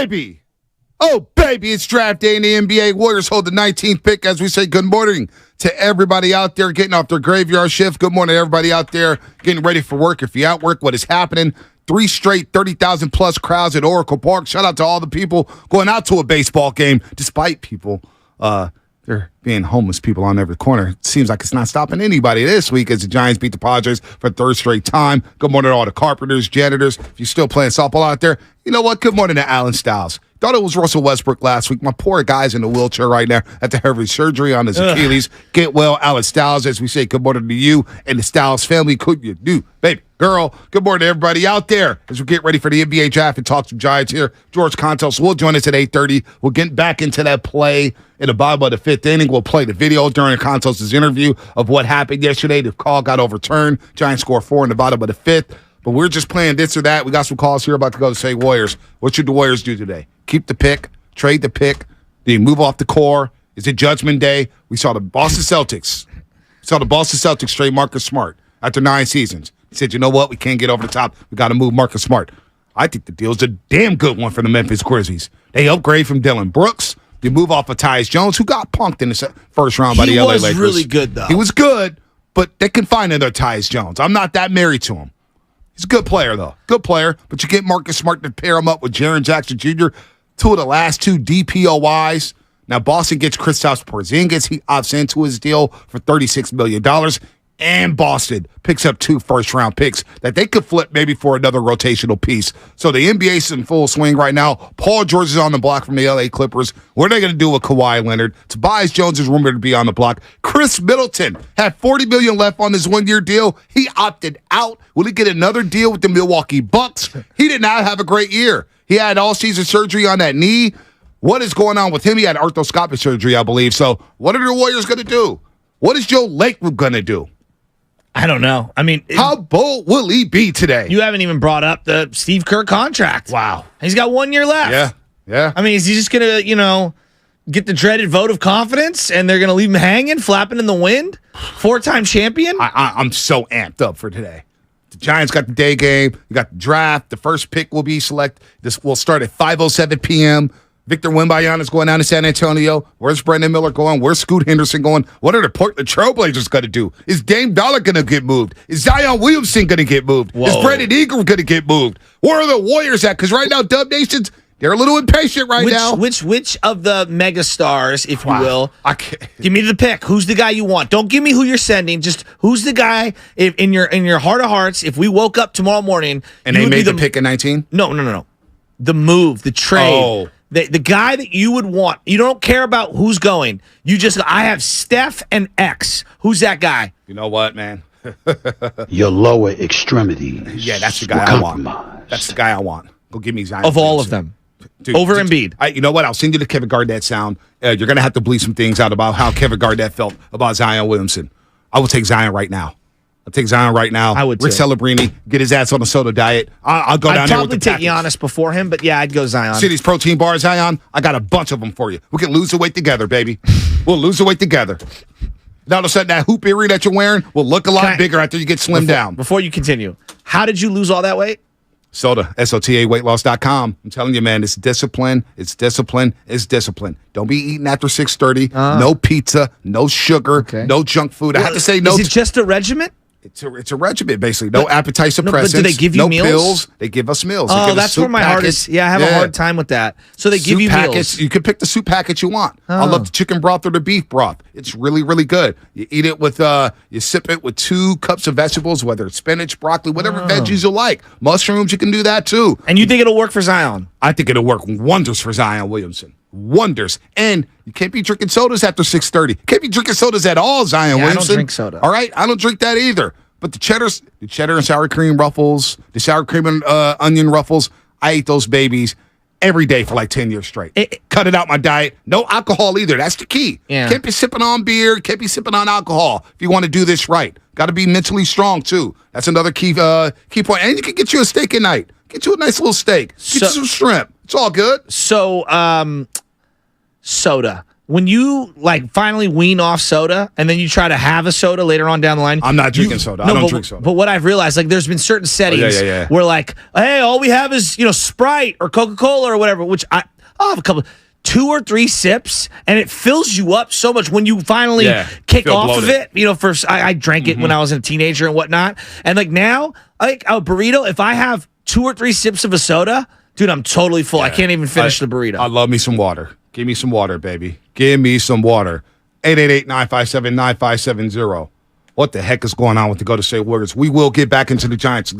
baby. Oh, baby, it's draft day in the NBA. Warriors hold the 19th pick as we say good morning to everybody out there getting off their graveyard shift. Good morning to everybody out there getting ready for work. If you're at work, what is happening? 3 straight 30,000-plus crowds at Oracle Park. Shout out to all the people going out to a baseball game, despite people there being homeless people on every corner. It seems like it's not stopping anybody this week as the Giants beat the Padres for the 3rd straight time. Good morning to all the carpenters, janitors. If you're still playing softball out there, you know what? Good morning to Alan Stiles. Thought it was Russell Westbrook last week. My poor guy's in a wheelchair right now at the heavy surgery on his Achilles. Get well, Alan Stiles, as we say good morning to you and the Stiles family. Could you do, baby, girl? Good morning to everybody out there as we get ready for the NBA draft and talk some Giants here. George Contos will join us at 8:30. We'll get back into that play in the bottom of the 5th inning. We'll play the video during Contos' interview of what happened yesterday. The call got overturned. Giants score 4 in the bottom of the 5th. But we're just playing this or that. We got some calls here about to go to say Warriors. What should the Warriors do today? Keep the pick, trade the pick, do you move off the core? Is it Judgment Day? We saw the Boston Celtics. Trade Marcus Smart after 9 seasons. He said, you know what? We can't get over the top. We got to move Marcus Smart. I think the deal's a damn good one for the Memphis Grizzlies. They upgrade from Dylan Brooks. You move off of Tyus Jones, who got punked in the first round by the LA Lakers. He was really good, though. He was good, but they can find another Tyus Jones. I'm not that married to him. He's a good player, though. Good player. But you get Marcus Smart to pair him up with Jaren Jackson Jr., 2 of the last 2 DPOYs. Now, Boston gets Kristaps Porzingis. He opts into his deal for $36 million. And Boston picks up 2 first-round picks that they could flip maybe for another rotational piece. So the NBA's in full swing right now. Paul George is on the block from the LA Clippers. What are they going to do with Kawhi Leonard? Tobias Jones is rumored to be on the block. Chris Middleton had $40 million left on his 1-year deal. He opted out. Will he get another deal with the Milwaukee Bucks? He did not have a great year. He had all-season surgery on that knee. What is going on with him? He had arthroscopic surgery, I believe. So what are the Warriors going to do? What is Joe Lakewood going to do? I don't know. I mean, how bold will he be today? You haven't even brought up the Steve Kerr contract. Wow. He's got 1 year left. Yeah. I mean, is he just going to, get the dreaded vote of confidence and they're going to leave him hanging, flapping in the wind? 4-time champion? I'm so amped up for today. The Giants got the day game. You got the draft. The first pick will be select. This will start at 5:07 p.m. Victor Wembanyama is going down to San Antonio. Where's Brandon Miller going? Where's Scoot Henderson going? What are the Portland Trailblazers going to do? Is Dame Dollar going to get moved? Is Zion Williamson going to get moved? Whoa. Is Brandon Ingram going to get moved? Where are the Warriors at? Because right now, Dub Nations, they're a little impatient now. Which of the mega stars, if you will, give me the pick. Who's the guy you want? Don't give me who you're sending. Just who's the guy in your heart of hearts. If we woke up tomorrow morning and they made the pick at 19, no, the move, the trade. Oh. The guy that you would want, you don't care about who's going. I have Steph and X. Who's that guy? You know what, man? Your lower extremities. Yeah, that's the guy I want. That's the guy I want. Go give me Zion. Of all of them. Dude, over Embiid. You know what? I'll send you the Kevin Garnett sound. You're going to have to bleep some things out about how Kevin Garnett felt about Zion Williamson. I will take Zion right now. I'll take Zion right now. I would Rick Celebrini, get his ass on a soda diet. I'll go down there with the package. I'd probably take Giannis before him, but yeah, I'd go Zion. See these protein bars, Zion? I got a bunch of them for you. We can lose the weight together, baby. We'll lose the weight together. Now, all of a sudden, that hoop earring that you're wearing will look a lot bigger after you get slimmed down. Before you continue, how did you lose all that weight? Soda, SOTA, weightloss.com. I'm telling you, man, it's discipline. It's discipline. It's discipline. Don't be eating after 6:30. No pizza, no sugar, no junk food. I have to say no. Is it just a regimen? It's a regimen, basically. No appetite suppressants. But do they give you meals? Pills. They give us meals. Oh, that's where my heart is. Yeah, I have a hard time with that. So they give you meals. You can pick the soup package you want. Oh. I love the chicken broth or the beef broth. It's really, really good. You eat it with, you sip it with 2 cups of vegetables, whether it's spinach, broccoli, whatever veggies you like. Mushrooms, you can do that too. And you think it'll work for Zion? I think it'll work wonders for Zion Williamson. Wonders. And you can't be drinking sodas after 6:30. Can't be drinking sodas at all, Zion Williamson. I don't drink soda. All right? I don't drink that either. But the cheddar and sour cream ruffles, the sour cream and onion ruffles, I ate those babies every day for like 10 years straight. Cut it out my diet. No alcohol either. That's the key. Yeah. Can't be sipping on beer. Can't be sipping on alcohol if you want to do this right. Got to be mentally strong, too. That's another key point. And you can get you a steak at night. Get you a nice little steak. Get you some shrimp. It's all good. So, soda. when you like finally wean off soda and then you try to have a soda later on down the line. I'm not drinking soda. I don't drink soda. But what I've realized, like, there's been certain settings where, like, hey, all we have is Sprite or Coca-Cola or whatever. Which I'll have a couple, 2 or 3 sips, and it fills you up so much when you finally kick off bloated. Of it. First I drank it when I was a teenager and whatnot, and like now, like a burrito, if I have 2 or 3 sips of a soda, dude, I'm totally full. I can't even finish the burrito. I love me some water. Give me some water, baby. Give me some water. 888-957-9570. What the heck is going on with the Golden State Warriors? We will get back into the Giants.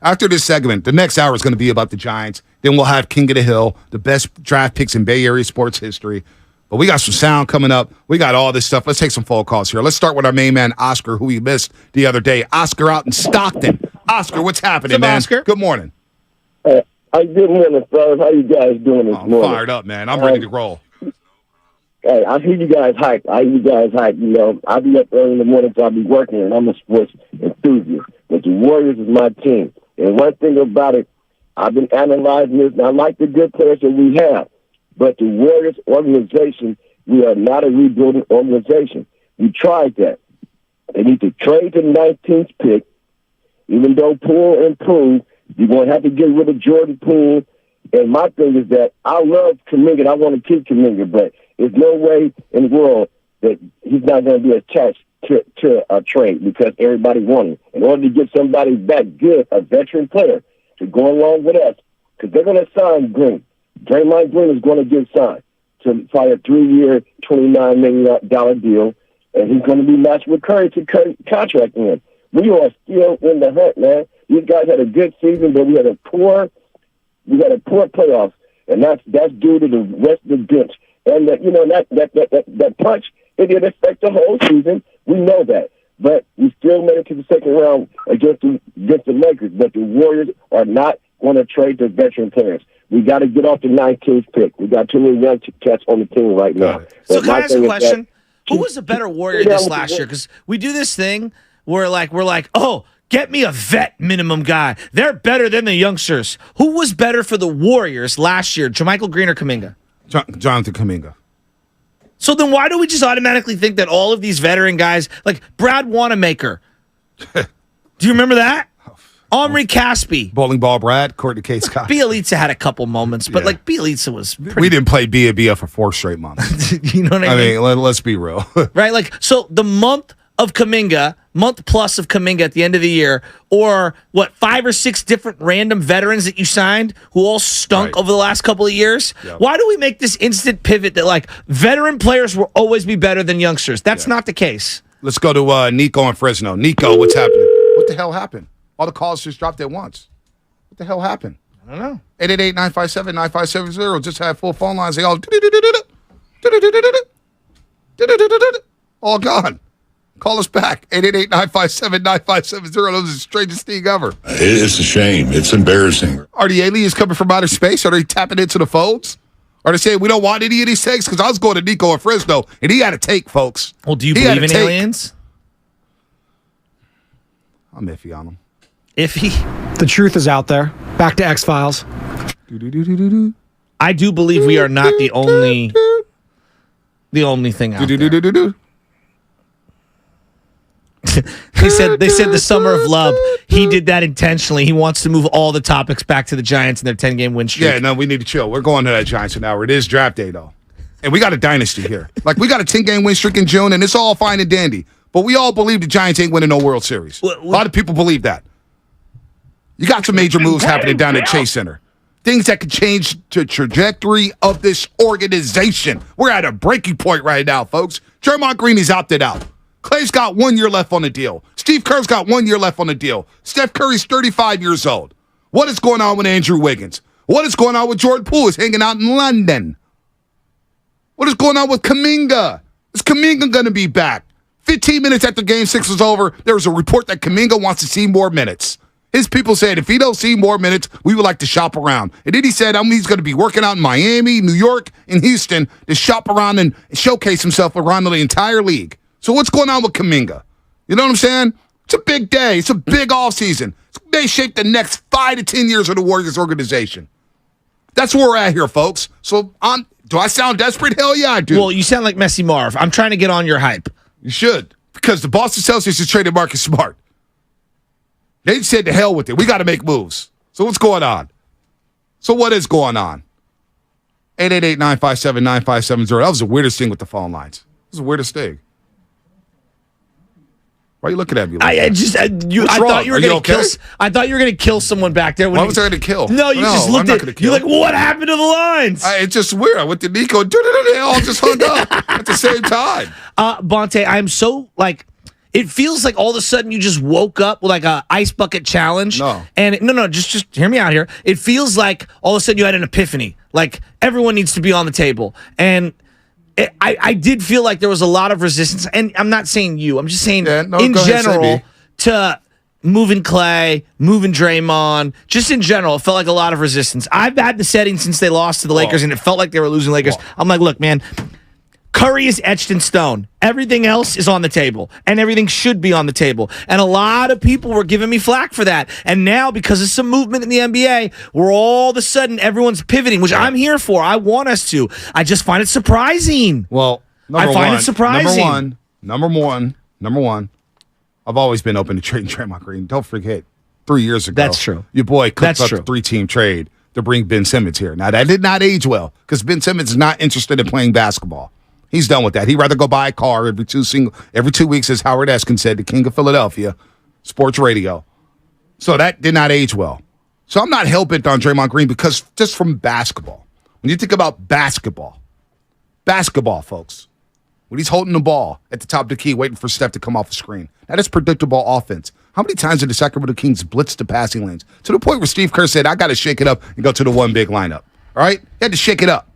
After this segment, the next hour is going to be about the Giants. Then we'll have King of the Hill, the best draft picks in Bay Area sports history. But we got some sound coming up. We got all this stuff. Let's take some phone calls here. Let's start with our main man, Oscar, who we missed the other day. Oscar out in Stockton. Oscar, what's happening, man? Oscar? Good morning. Good morning, fellas. How you guys doing this morning? I'm fired up, man. I'm ready to roll. Hey, I hear you guys hype. I'll be up early in the morning, so I'll be working, and I'm a sports enthusiast. But the Warriors is my team. And one thing about it, I've been analyzing this, and I like the good players that we have. But the Warriors organization, we are not a rebuilding organization. We tried that. They need to trade the 19th pick, even though Poole improved. You're going to have to get rid of Jordan Poole. And my thing is that I love Kuminga. I want to keep Kuminga, but there's no way in the world that he's not going to be attached to a trade because everybody wants him. In order to get somebody that good, a veteran player, to go along with us, because they're going to sign Green. Draymond Green is going to get signed to probably a 3-year, $29 million deal, and he's going to be matched with Curry to contract him. We are still in the hunt, man. These guys had a good season, but we had a poor playoffs, and that's due to the rest of the bench. And that punch, it did affect the whole season. We know that, but we still made it to the second round against the Lakers. But the Warriors are not going to trade the veteran players. We got to get off the 19th pick. We got too many young cats on the team right now. So can I ask a question? Who was a better Warrior this last year? Because we do this thing where we're like, oh, get me a vet minimum guy. They're better than the youngsters. Who was better for the Warriors last year, JaMychal Green or Kuminga? Jonathan Kuminga. So then why do we just automatically think that all of these veteran guys, like Brad Wanamaker, do you remember that? Omri Caspi. Bowling Ball Brad, Courtney K. Scott. Bielitsa had a couple moments, but Bielitsa was pretty... We didn't play Bia for 4 straight months. You know what I mean? Let's be real. Right? So the month plus of Kuminga at the end of the year, or 5 or 6 different random veterans that you signed who all stunk over the last couple of years? Yep. Why do we make this instant pivot that veteran players will always be better than youngsters? That's not the case. Let's go to Nico in Fresno. Nico, what's happening? What the hell happened? All the calls just dropped at once. What the hell happened? I don't know. 888-957-9570. Just had full phone lines. They all gone. Call us back. 888-957-9570. Those are the strangest thing ever. It's a shame. It's embarrassing. Are the aliens coming from outer space? Are they tapping into the phones? Are they saying we don't want any of these takes? Because I was going to Nico in Fresno, and he had a take, folks. Well, do you believe in aliens? I'm iffy on them. Iffy? The truth is out there. Back to X-Files. I do believe we are not the only thing out there. They said the summer of love. He did that intentionally. He wants to move all the topics back to the Giants and their 10-game win streak. Yeah, no, we need to chill. We're going to that Giants an hour. It is draft day, though. And we got a dynasty here. We got a 10-game win streak in June, and it's all fine and dandy. But we all believe the Giants ain't winning no World Series. A lot of people believe that. You got some major moves happening down at Chase Center. Things that could change the trajectory of this organization. We're at a breaking point right now, folks. Draymond Green is opted out. Clay's got 1 year left on the deal. Steve Kerr's got 1 year left on the deal. Steph Curry's 35 years old. What is going on with Andrew Wiggins? What is going on with Jordan Poole? He's hanging out in London. What is going on with Kuminga? Is Kuminga going to be back? 15 minutes after Game 6 was over, there was a report that Kuminga wants to see more minutes. His people said, if he don't see more minutes, we would like to shop around. And then he said, he's going to be working out in Miami, New York, and Houston to shop around and showcase himself around the entire league. So what's going on with Kuminga? You know what I'm saying? It's a big day. It's a big offseason. It may shape the next 5 to 10 years of the Warriors organization. That's where we're at here, folks. So, do I sound desperate? Hell yeah, I do. Well, you sound like Messy Marv. I'm trying to get on your hype. You should, because the Boston Celtics just traded Marcus Smart. They said to hell with it. We got to make moves. So what's going on? So what is going on? 888-957-9570. That was the weirdest thing with the phone lines. It was the weirdest thing. Why are you looking at me like that? I thought you were going to kill. I thought you were going to kill someone back there. Why was I going to kill? No, you just looked at. You're like, what happened to the lines? It's just weird. I went to Nico. They all just hung up at the same time. Bonte, I'm so like. It feels like all of a sudden you just woke up with like a ice bucket challenge. No. And just hear me out here. It feels like all of a sudden you had an epiphany. Like everyone needs to be on the table. And I did feel like there was a lot of resistance. And I'm not saying you. I'm just saying in general to moving Clay, moving Draymond. Just in general, it felt like a lot of resistance. I've had the setting since they lost to the Lakers, and it felt like they were losing Lakers. I'm like, look, man. Curry is etched in stone. Everything else is on the table, and everything should be on the table. And a lot of people were giving me flack for that. And now, because of some movement in the NBA, we're all of a sudden everyone's pivoting, which I'm here for. I want us to. I just find it surprising. Well, I find it surprising. Number one. I've always been open to trading Draymond Green. Don't forget, 3 years ago, that's true. Your boy cooked up a 3-team trade to bring Ben Simmons here. Now that did not age well because Ben Simmons is not interested in playing basketball. He's done with that. He'd rather go buy a car every 2 weeks, as Howard Eskin said, the king of Philadelphia, sports radio. So that did not age well. So I'm not hell-bent on Draymond Green because just from basketball. When you think about basketball, folks, when he's holding the ball at the top of the key waiting for Steph to come off the screen, that is predictable offense. How many times did the Sacramento Kings blitz the passing lanes? To the point where Steve Kerr said, I got to shake it up and go to the one big lineup. All right? He had to shake it up.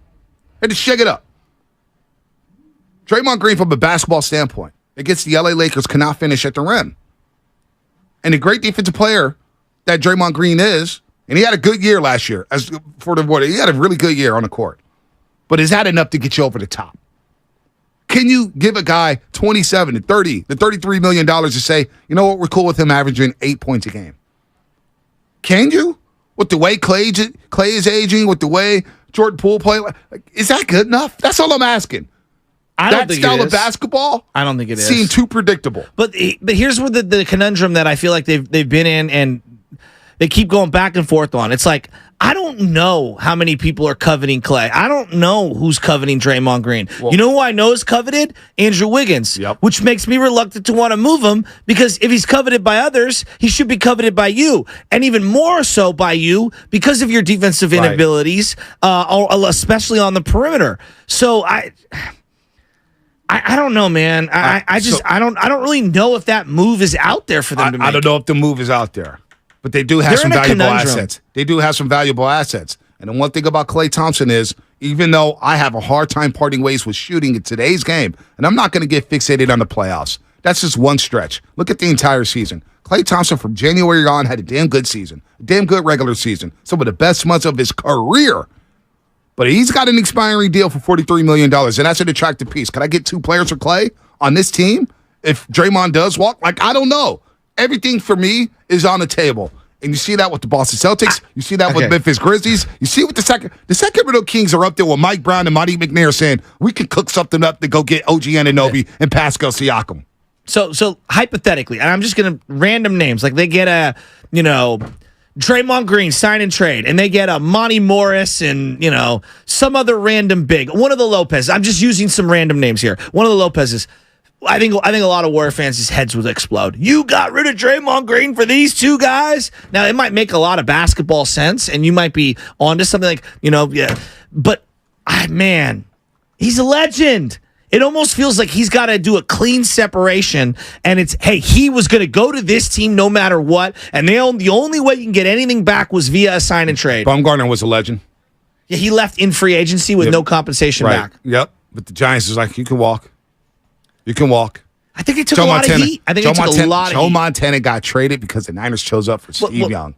Draymond Green, from a basketball standpoint, against the LA Lakers, cannot finish at the rim. And the great defensive player that Draymond Green is, and he had a good year last year. He had a really good year on the court. But is that enough to get you over the top? Can you give a guy 27 to 30 to $33 million to say, you know what, we're cool with him averaging 8 points a game? Can you? With the way Clay is aging, with the way Jordan Poole played, is that good enough? That's all I'm asking. That style of basketball, I don't think it is. Seemed too predictable. But here's where the conundrum that I feel like they've been in, and they keep going back and forth on. It's like, I don't know how many people are coveting Clay. I don't know who's coveting Draymond Green. Well, you know who I know is coveted? Andrew Wiggins, which makes me reluctant to want to move him, because if he's coveted by others, he should be coveted by you, and even more so by you because of your defensive inabilities, especially on the perimeter. So I don't know, man. I don't really know if that move is out there for them to make. I don't know if the move is out there, but they do have some valuable assets. They do have some valuable assets. And the one thing about Klay Thompson is, even though I have a hard time parting ways with shooting in today's game, and I'm not going to get fixated on the playoffs. That's just one stretch. Look at the entire season. Klay Thompson from January on had a damn good season, a damn good regular season, some of the best months of his career. But he's got an expiring deal for $43 million, and that's an attractive piece. Can I get 2 players for Clay on this team if Draymond does walk? I don't know. Everything for me is on the table. And you see that with the Boston Celtics. You see that with Memphis Grizzlies. You see with the Sacramento Kings are up there with Mike Brown and Monty McNair saying, we can cook something up to go get OG Anunoby and Pascal Siakam. So hypothetically, and I'm just going to random names, like they get a, Draymond Green sign and trade, and they get a Monty Morris and, some other random big. One of the Lopez. I'm just using some random names here. One of the Lopez's. I think a lot of Warrior fans' heads would explode. You got rid of Draymond Green for these 2 guys? Now, it might make a lot of basketball sense, and you might be onto something But, man, he's a legend. It almost feels like he's got to do a clean separation, and it's, hey, he was going to go to this team no matter what, and the only way you can get anything back was via a sign and trade. Baumgartner was a legend. Yeah, he left in free agency with no compensation back. Yep, but the Giants is like, you can walk. You can walk. I think it took a lot of heat. Joe Montana got traded because the Niners chose up for Steve Young.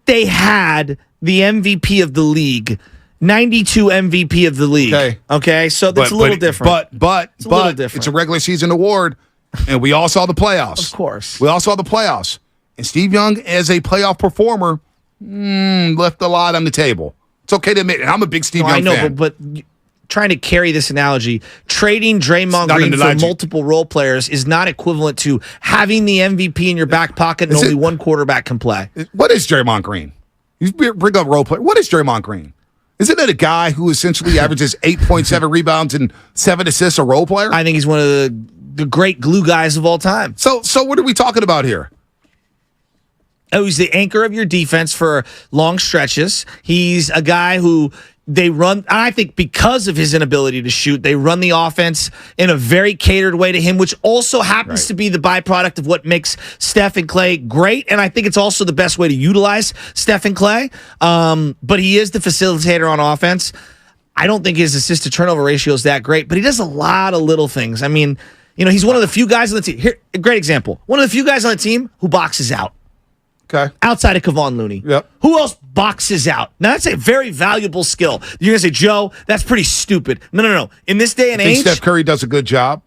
They had the MVP of the league. 92 MVP of the league. Okay, so that's a little different. But it's a regular season award, and we all saw the playoffs. Of course. We all saw the playoffs. And Steve Young, as a playoff performer, left a lot on the table. It's okay to admit it. I'm a big Steve No, Young I know, fan. but trying to carry this analogy, trading Draymond Green for multiple role players is not equivalent to having the MVP in your back pocket and only one quarterback can play. What is Draymond Green? You bring up role player. What is Draymond Green? Isn't it a guy who essentially averages 8.7 rebounds and 7 assists, a role player? I think he's one of the great glue guys of all time. So what are we talking about here? Oh, he's the anchor of your defense for long stretches. He's a guy who they run, I think because of his inability to shoot, they run the offense in a very catered way to him, which also happens to be the byproduct of what makes Steph and Clay great. And I think it's also the best way to utilize Steph and Clay. But he is the facilitator on offense. I don't think his assist to turnover ratio is that great, but he does a lot of little things. I mean, he's one of the few guys on the team. Here, a great example. One of the few guys on the team who boxes out. Okay. Outside of Kevon Looney. Yep. Who else boxes out? Now, that's a very valuable skill. You're going to say, Joe, that's pretty stupid. No. In this day and age. Steph Curry does a good job.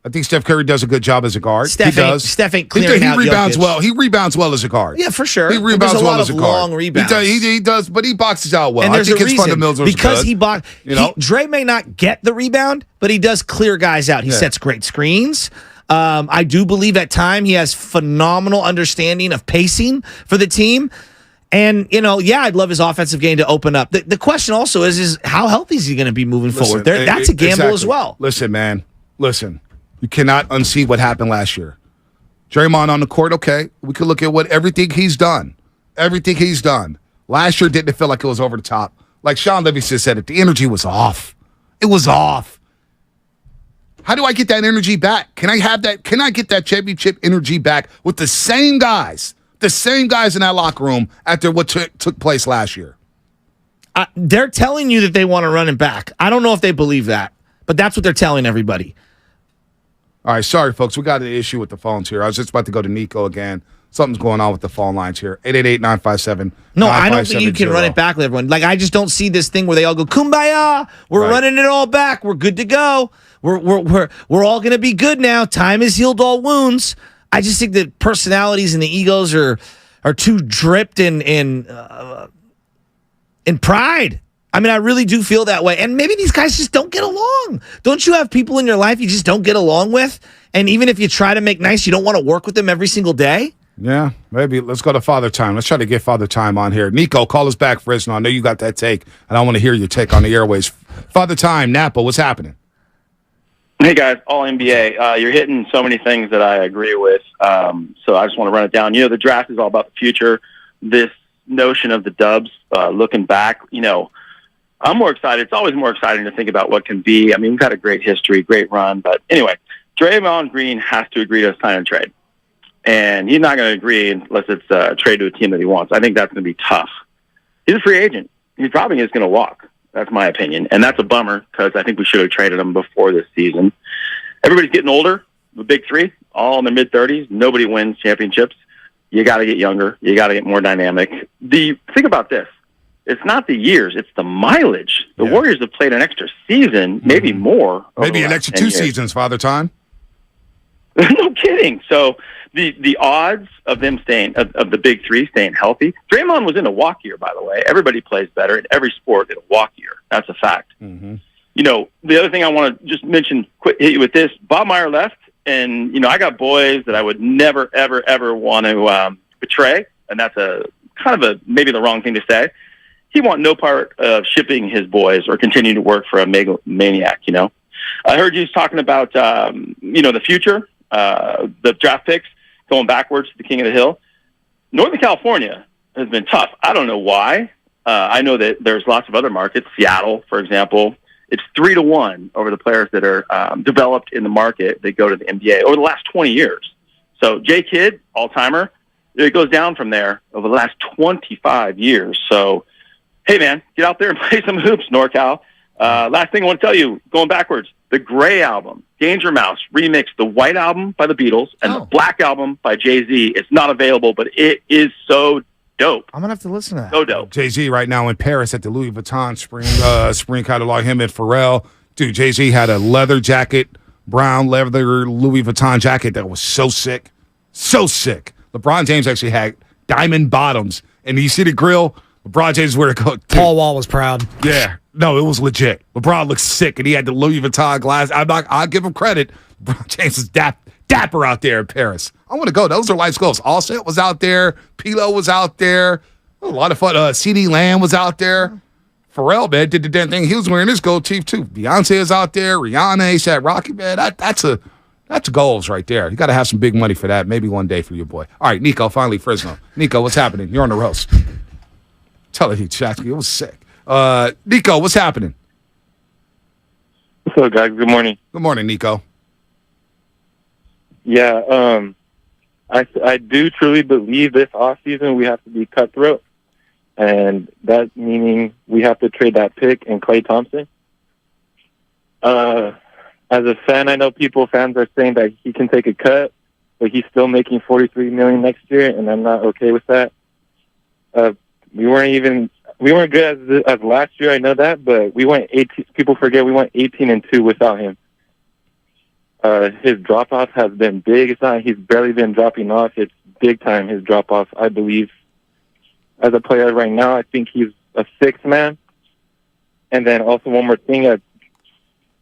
I think Steph Curry does a good job as a guard. Steph ain't clearing out He rebounds Jokic. well. He rebounds well as a guard. Yeah, for sure. He rebounds There's a well lot as a of guard. long rebounds. He does, but he boxes out well. And there's I think a his reason. fundamentals are Because good. Dre may not get the rebound, but he does clear guys out. He sets great screens. I do believe at time he has phenomenal understanding of pacing for the team. And, I'd love his offensive game to open up. The question also is how healthy is he going to be moving forward? That's a gamble as well. Listen, man. Listen. You cannot unsee what happened last year. Draymond on the court, okay. We could look at everything he's done. Everything he's done. Last year didn't feel like it was over the top. Like Sean Livingston said it, the energy was off. It was off. How do I get that energy back? Can I have that? Can I get that championship energy back with the same guys in that locker room after what took place last year? They're telling you that they want to run it back. I don't know if they believe that, but that's what they're telling everybody. All right, sorry, folks. We got an issue with the phones here. I was just about to go to Nico again. Something's going on with the phone lines here. 888-957-9570. No, I don't think you can run it back with everyone. Like, I just don't see this thing where they all go, kumbaya, we're running it all back. We're good to go. We're all going to be good now. Time has healed all wounds. I just think that personalities and the egos are too dripped in pride. I mean, I really do feel that way. And maybe these guys just don't get along. Don't you have people in your life you just don't get along with? And even if you try to make nice, you don't want to work with them every single day? Yeah, maybe. Let's go to Father Time. Let's try to get Father Time on here. Nico, call us back, Fresno. I know you got that take, and I want to hear your take on the airways. Father Time, Napa, what's happening? Hey, guys, all NBA. You're hitting so many things that I agree with, so I just want to run it down. The draft is all about the future. This notion of the Dubs, looking back, I'm more excited. It's always more exciting to think about what can be. I mean, we've had a great history, great run. But anyway, Draymond Green has to agree to sign and trade. And he's not going to agree unless it's a trade to a team that he wants. I think that's going to be tough. He's a free agent. He's probably just going to walk. That's my opinion. And that's a bummer because I think we should have traded him before this season. Everybody's getting older. The big three, all in their mid-30s. Nobody wins championships. You got to get younger. You got to get more dynamic. Think about this. It's not the years, it's the mileage. The Warriors have played an extra season, maybe more. Maybe an extra 2 seasons, Father Time. No kidding. So the odds of them staying, of the big three staying healthy. Draymond was in a walk year, by the way. Everybody plays better in every sport in a walk year. That's a fact. Mm-hmm. The other thing I want to just mention, hit you with this. Bob Meyer left, and, I got boys that I would never, ever, ever want to betray. And that's maybe the wrong thing to say. He want no part of shipping his boys or continue to work for a maniac, I heard you talking about, the future, the draft picks going backwards to the king of the hill. Northern California has been tough. I don't know why. I know that there's lots of other markets. Seattle, for example, it's 3-1 over the players that are developed in the market that go to the NBA over the last 20 years. So J. Kidd, all-timer, it goes down from there over the last 25 years. So, hey, man, get out there and play some hoops, NorCal. Last thing I want to tell you, going backwards, the Gray album, Danger Mouse, remixed the White album by the Beatles and the Black album by Jay-Z. It's not available, but it is so dope. I'm going to have to listen to that. So dope. Jay-Z right now in Paris at the Louis Vuitton spring catalog, him and Pharrell. Dude, Jay-Z had a leather jacket, brown leather Louis Vuitton jacket that was so sick. So sick. LeBron James actually had diamond bottoms. And you see the grill? LeBron James where to go. Paul Wall was proud. Yeah. No, it was legit. LeBron looked sick, and he had the Louis Vuitton glass. I'll give him credit. LeBron James is dapper out there in Paris. I want to go. Those are life's goals. Offset was out there. Pilo was out there. A lot of fun. CD Lamb was out there. Pharrell, man, did the damn thing. He was wearing his gold teeth, too. Beyonce is out there. Rihanna, ASAP Rocky, man. That's goals right there. You got to have some big money for that. Maybe one day for your boy. All right, Nico, finally Fresno. Nico, what's happening? You're on the roast. Telling you, Chatsky, it was sick. Nico, what's happening? What's up, guys? Good morning. Good morning, Nico. Yeah, I do truly believe this offseason we have to be cutthroat, and that meaning we have to trade that pick and Klay Thompson. As a fan, I know fans are saying that he can take a cut, but he's still making $43 million next year, and I'm not okay with that. We weren't good as last year, I know that, but we went 18. People forget we went 18-2 without him. His drop-off has been big. It's not he's barely been dropping off. It's big time, his drop-off, I believe. As a player right now, I think he's a sixth man. And then also one more thing,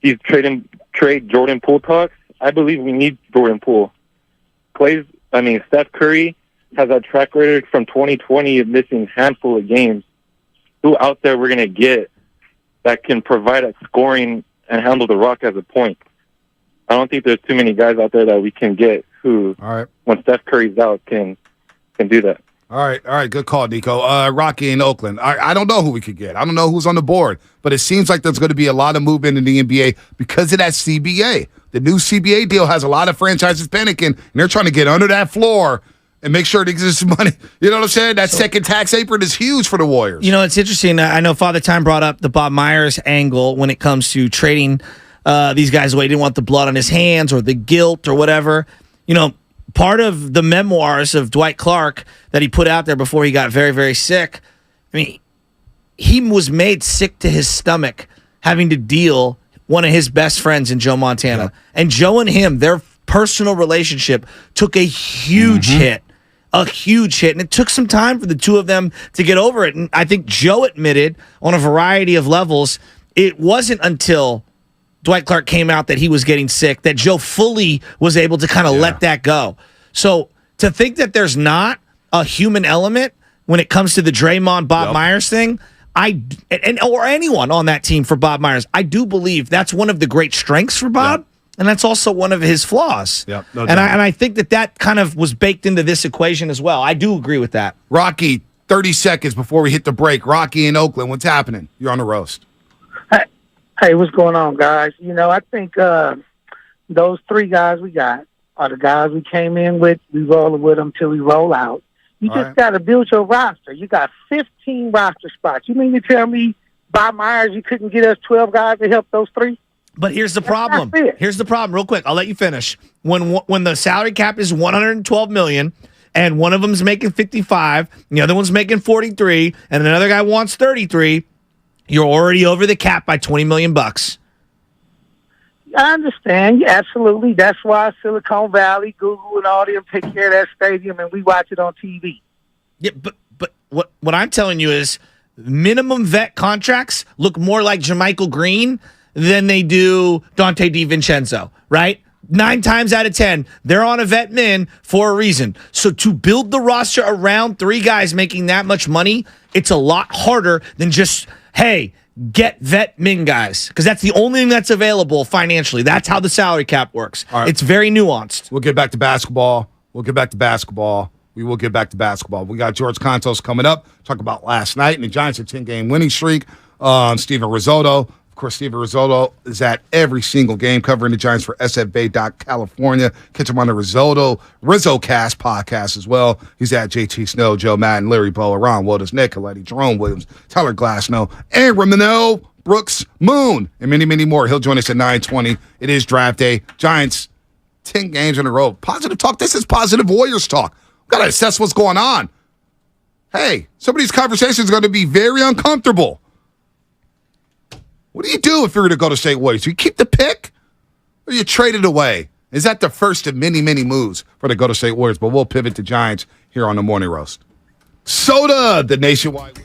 he's trade Jordan Poole talks. I believe we need Jordan Poole. Steph Curry has a track record from 2020 of missing a handful of games. Who out there we're going to get that can provide a scoring and handle the rock as a point? I don't think there's too many guys out there that we can get who, when Steph Curry's out, can do that. All right, good call, Nico. Rocky in Oakland. I don't know who we could get. I don't know who's on the board, but it seems like there's going to be a lot of movement in the NBA because of that CBA. The new CBA deal has a lot of franchises panicking, and they're trying to get under that floor and make sure they get some money. You know what I'm saying? That second tax apron is huge for the Warriors. You know, it's interesting. I know Father Time brought up the Bob Myers angle when it comes to trading these guys away. He didn't want the blood on his hands or the guilt or whatever. You know, part of the memoirs of Dwight Clark that he put out there before he got very, very sick, I mean, he was made sick to his stomach having to deal one of his best friends in Joe Montana. Yeah. And Joe and him, their personal relationship took a huge hit. A huge hit. And it took some time for the two of them to get over it. And I think Joe admitted on a variety of levels, it wasn't until Dwight Clark came out that he was getting sick that Joe fully was able to kind of let that go. So to think that there's not a human element when it comes to the Draymond Bob Myers thing, or anyone on that team for Bob Myers, I do believe that's one of the great strengths for Bob. And that's also one of his flaws. Yeah, and I think that kind of was baked into this equation as well. I do agree with that. Rocky, 30 seconds before we hit the break. Rocky in Oakland, what's happening? You're on the roast. Hey, what's going on, guys? You know, I think those three guys we got are the guys we came in with. We roll with them till we roll out. You just got to build your roster. You got 15 roster spots. You mean to tell me, Bob Myers, you couldn't get us 12 guys to help those three? But here's the problem. Here's the problem, real quick. I'll let you finish. When the salary cap is $112 million, and one of them's making 55, and the other one's making 43, and another guy wants 33, you're already over the cap by $20 million. I understand. Absolutely. That's why Silicon Valley, Google, and all them take care of that stadium, and we watch it on TV. Yeah, but what I'm telling you is minimum vet contracts look more like Jermichael Green than they do Dante DiVincenzo, right? 9 times out of 10, they're on a vet min for a reason. So to build the roster around 3 guys making that much money, it's a lot harder than just, hey, get vet min guys, because that's the only thing that's available financially. That's how the salary cap works. All right. It's very nuanced. We'll get back to basketball. We will get back to basketball. We got George Contos coming up. Talk about last night, and the Giants' 10-game winning streak. Steven Risotto. Of course, Steven Risotto is at every single game covering the Giants for SFBay.California. Catch him on the RizzoCast podcast as well. He's at JT Snow, Joe Madden, Larry Bowe, Ron Wolders, Nick Coletti, Jerome Williams, Tyler Glasnow, and Ramon Brooks Moon, and many, many more. He'll join us at 9:20. It is draft day. Giants, 10 games in a row. Positive talk. This is positive Warriors talk. We've got to assess what's going on. Hey, some of these conversations are going to be very uncomfortable. What do you do if you're going to go to State Warriors? Do you keep the pick or you trade it away? Is that the first of many, many moves for the Go to State Warriors? But we'll pivot to Giants here on the Morning Roast. Soda, the nationwide.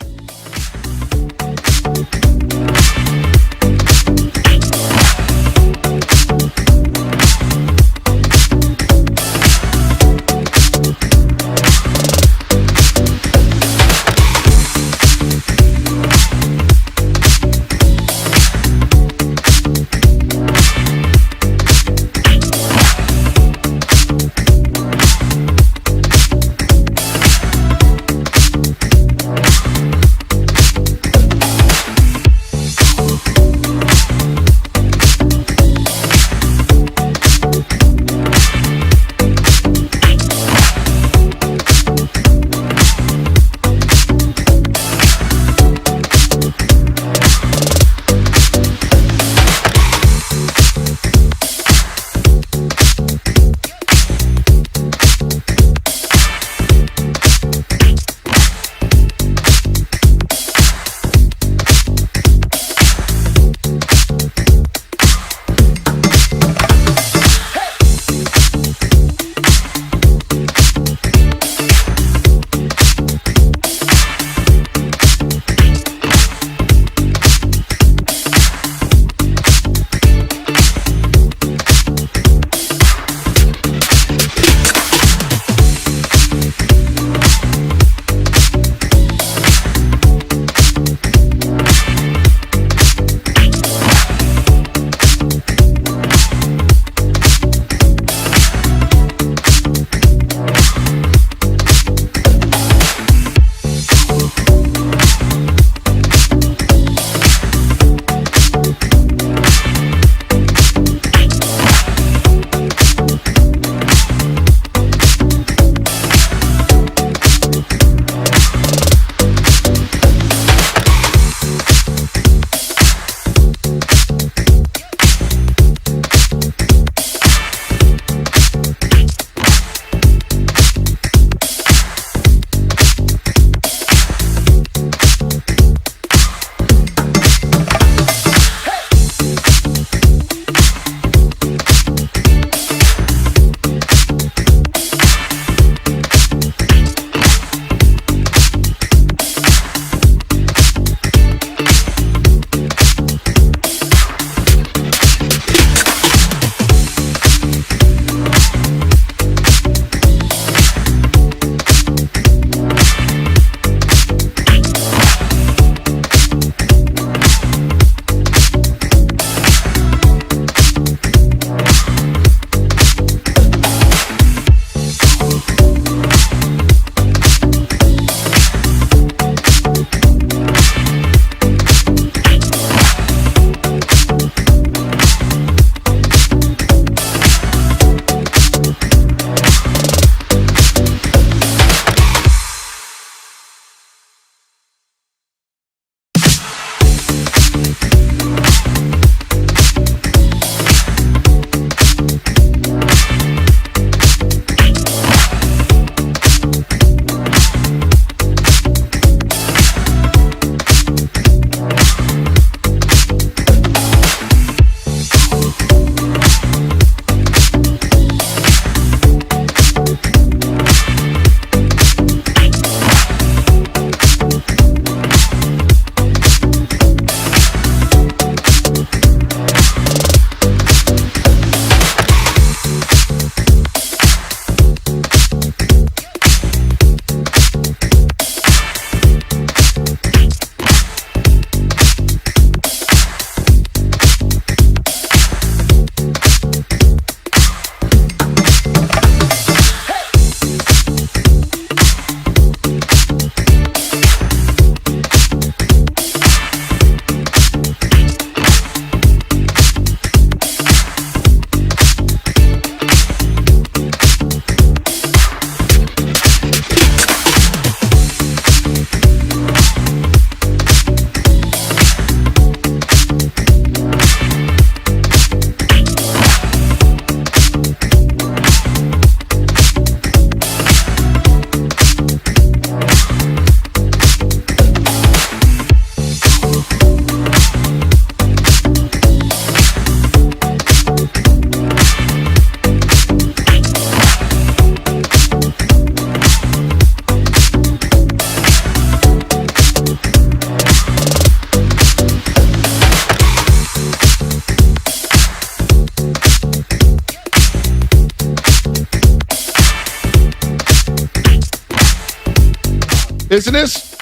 Isn't this?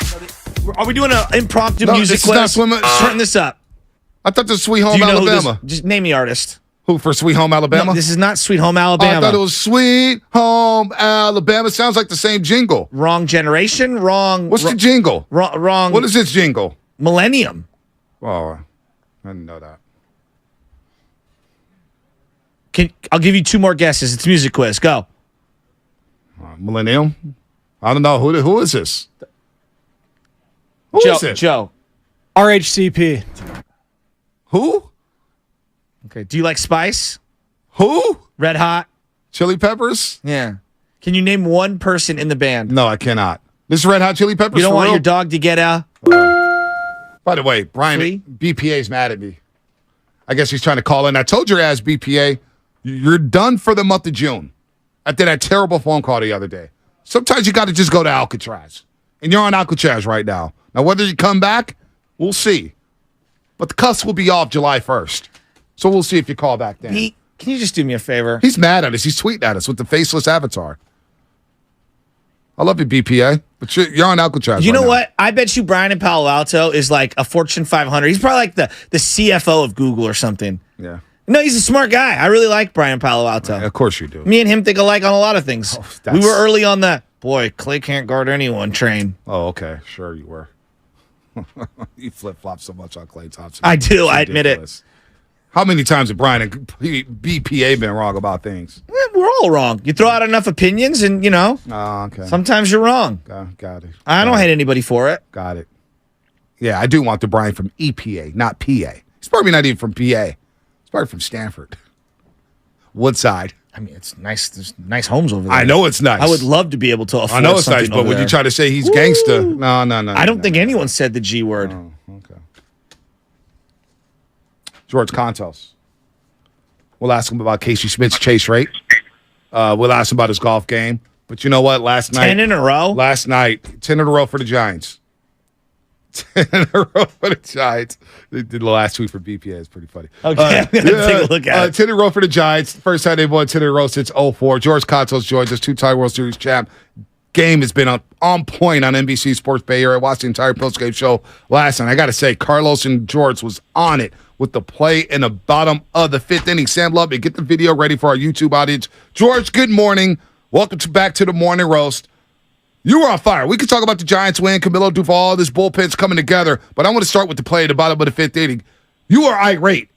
Are we doing an impromptu music this is not quiz? Swim- Turn this up. I thought this was Sweet Home Do you know who Alabama. just name the artist. Who for Sweet Home Alabama? No, this is not Sweet Home Alabama. I thought it was Sweet Home Alabama. Sounds like the same jingle. Wrong generation. Wrong. What's the jingle? Wrong. What is this jingle? Millennium. Oh, I didn't know that. I'll give you 2 more guesses. It's a music quiz. Go. Millennium? I don't know. Who is this? Who is it? Joe. RHCP. Who? Okay. Do you like Spice? Who? Red Hot? Chili Peppers? Yeah. Can you name one person in the band? No, I cannot. This is Red Hot Chili Peppers. You don't for want real? your dog to get a... By the way, Brian, BPA's mad at me. I guess he's trying to call in. I told your ass, BPA, you're done for the month of June. After that terrible phone call the other day. Sometimes you got to just go to Alcatraz. And you're on Alcatraz right now. Now, whether you come back, we'll see. But the cuss will be off July 1st. So we'll see if you call back then. Can you just do me a favor? He's mad at us. He's tweeting at us with the faceless avatar. I love you, BPA. But you're on Alcatraz. You know now. what? I bet you Brian in Palo Alto is like a Fortune 500. He's probably like the CFO of Google or something. Yeah. No, he's a smart guy. I really like Brian Palo Alto. Of course you do. Me and him think alike on a lot of things. Oh, We were early on the, boy, Clay can't guard anyone train. Oh, okay. Sure you were. You flip-flop so much on Klay Thompson. I do. It's I admit ridiculous. How many times have Brian and BPA been wrong about things? We're all wrong. You throw out enough opinions and, Okay. sometimes you're wrong. Got it. I don't hate anybody for it. Got it. Yeah, I do want the Brian from EPA, not PA. He's probably not even from PA. He's probably from Stanford. Woodside. I mean, it's nice. There's nice homes over there. I know it's nice. I would love to be able to afford I know it's nice, something but over would there. you try to say he's gangster? No. I don't think anyone said the G word. Oh, okay. George Contos. We'll ask him about Casey Smith's chase rate. We'll ask him about his golf game. But you know what? Last night. 10 in a row? Last night. 10 in a row for the Giants. 10 in a row for the Giants. They did the last tweet for BPA. It's pretty funny. Okay, I'm going to take a look at it. 10 in a row for the Giants. First time they've won 10 in a row since 04. George Contos joins us, 2-time World Series champ. Game has been on point on NBC Sports Bay Area. I watched the entire postgame show last night. I got to say, Carlos and George was on it with the play in the bottom of the 5th inning. Sam Lubbock, get the video ready for our YouTube audience. George, good morning. Welcome back to the Morning Roast. You were on fire. We could talk about the Giants win, Camilo Duvall, this bullpen's coming together, but I want to start with the play at the bottom of the 5th inning. You are irate.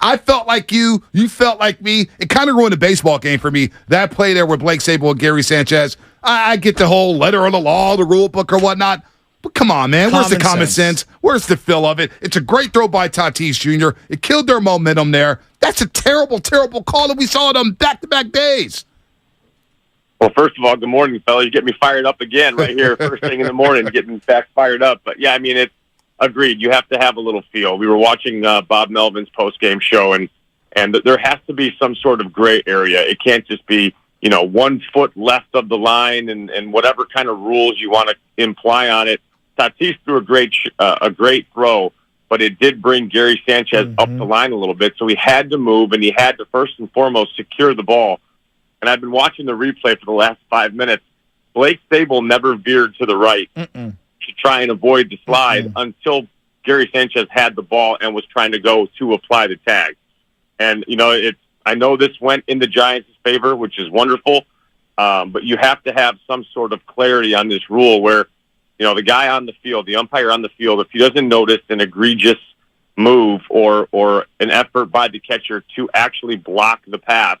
I felt like you felt like me. It kind of ruined the baseball game for me. That play there with Blake Sable and Gary Sanchez. I get the whole letter of the law, the rule book or whatnot. But come on, man. Where's the common sense? Where's the feel of it? It's a great throw by Tatis Jr. It killed their momentum there. That's a terrible, terrible call that we saw it on back-to-back days. Well, first of all, good morning, fellas. You get me fired up again right here first thing in the morning, getting back fired up. But, yeah, I mean, it's agreed. You have to have a little feel. We were watching Bob Melvin's post-game show, and there has to be some sort of gray area. It can't just be, 1 foot left of the line and whatever kind of rules you want to imply on it. Tatis threw a great throw, but it did bring Gary Sanchez up the line a little bit, so he had to move, and he had to first and foremost secure the ball. And I've been watching the replay for the last 5 minutes. Blake Sable never veered to the right to try and avoid the slide until Gary Sanchez had the ball and was trying to go to apply the tag. And, I know this went in the Giants' favor, which is wonderful, but you have to have some sort of clarity on this rule where, the guy on the field, the umpire on the field, if he doesn't notice an egregious move or an effort by the catcher to actually block the path,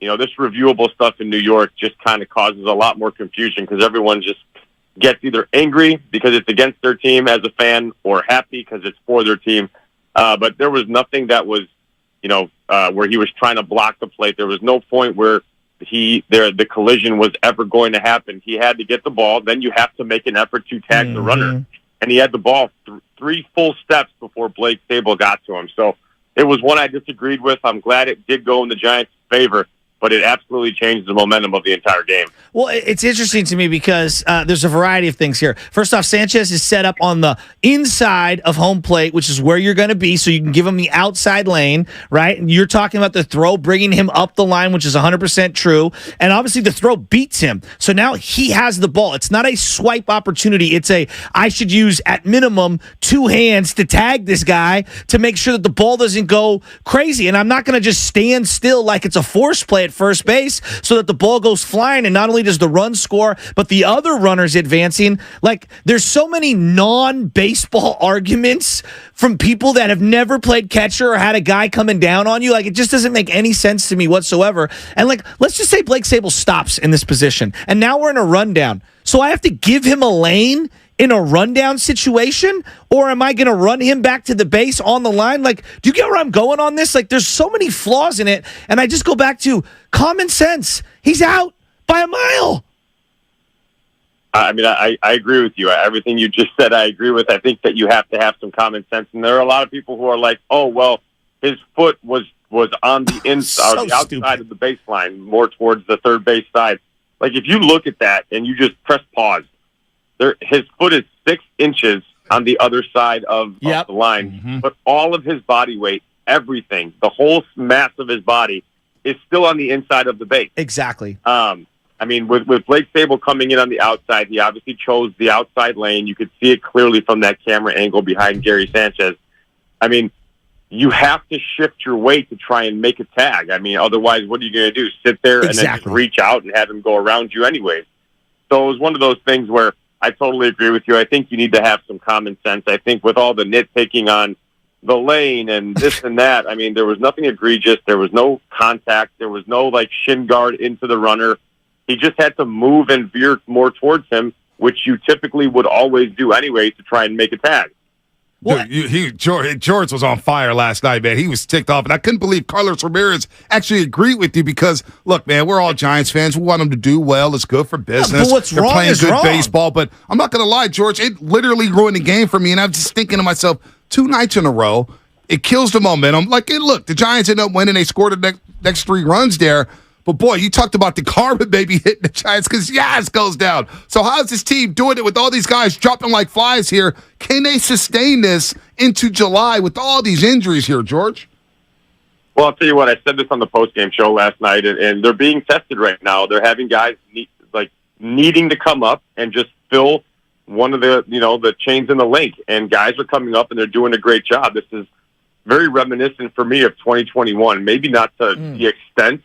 this reviewable stuff in New York just kind of causes a lot more confusion because everyone just gets either angry because it's against their team as a fan or happy because it's for their team. But there was nothing that was, where he was trying to block the plate. There was no point where the collision was ever going to happen. He had to get the ball. Then you have to make an effort to tag the runner. And he had the ball 3 full steps before Blake Sable got to him. So it was one I disagreed with. I'm glad it did go in the Giants' favor. but it absolutely changed the momentum of the entire game. Well, it's interesting to me because there's a variety of things here. First off, Sanchez is set up on the inside of home plate, which is where you're going to be, so you can give him the outside lane, right? And you're talking about the throw, bringing him up the line, which is 100% true. And obviously the throw beats him. So now he has the ball. It's not a swipe opportunity. It's I should use, at minimum, 2 hands to tag this guy to make sure that the ball doesn't go crazy. And I'm not going to just stand still like it's a force play at first base so that the ball goes flying, and not only does the run score, but the other runners advancing. Like, there's so many non-baseball arguments from people that have never played catcher or had a guy coming down on you. Like, it just doesn't make any sense to me whatsoever. And, like, let's just say Blake Sabol stops in this position, and now we're in a rundown. So I have to give him a lane in a rundown situation, or am I going to run him back to the base on the line? Like, do you get where I'm going on this? Like, there's so many flaws in it, and I just go back to common sense. He's out by a mile. I mean, I agree with you. Everything you just said, I agree with. I think that you have to have some common sense, and there are a lot of people who are like, "Oh, well, his foot was on the inside, or the outside of the baseline, more towards the third base side." Like, if you look at that and you just press pause, his foot is 6 inches on the other side of the line, but all of his body weight, everything, the whole mass of his body is still on the inside of the base. Exactly. I mean, with Blake Sabol coming in on the outside, he obviously chose the outside lane. You could see it clearly from that camera angle behind Gary Sanchez. I mean, you have to shift your weight to try and make a tag. I mean, otherwise, what are you going to do? Sit there and then just reach out and have him go around you anyways. So it was one of those things where I totally agree with you. I think you need to have some common sense. I think with all the nitpicking on the lane and this and that, I mean, there was nothing egregious. There was no contact. There was no, like, shin guard into the runner. He just had to move and veer more towards him, which you typically would always do anyway to try and make a tag. Dude, George was on fire last night, man. He was ticked off, and I couldn't believe Carlos Ramirez actually agreed with you because, look, man, we're all Giants fans. We want them to do well. It's good for business. But what's They're wrong playing is good wrong. baseball, but I'm not going to lie, George. It literally ruined the game for me, and I'm just thinking to myself, 2 nights in a row, it kills the momentum. Like, look, the Giants end up winning. They scored the next 3 runs there. But, boy, you talked about the karma maybe hitting the Giants because Yaz goes down. So how's this team doing it with all these guys dropping like flies here? Can they sustain this into July with all these injuries here, George? Well, I'll tell you what. I said this on the postgame show last night, and they're being tested right now. They're having guys needing to come up and just fill one of the chains in the link. And guys are coming up, and they're doing a great job. This is very reminiscent for me of 2021. Maybe not to the extent,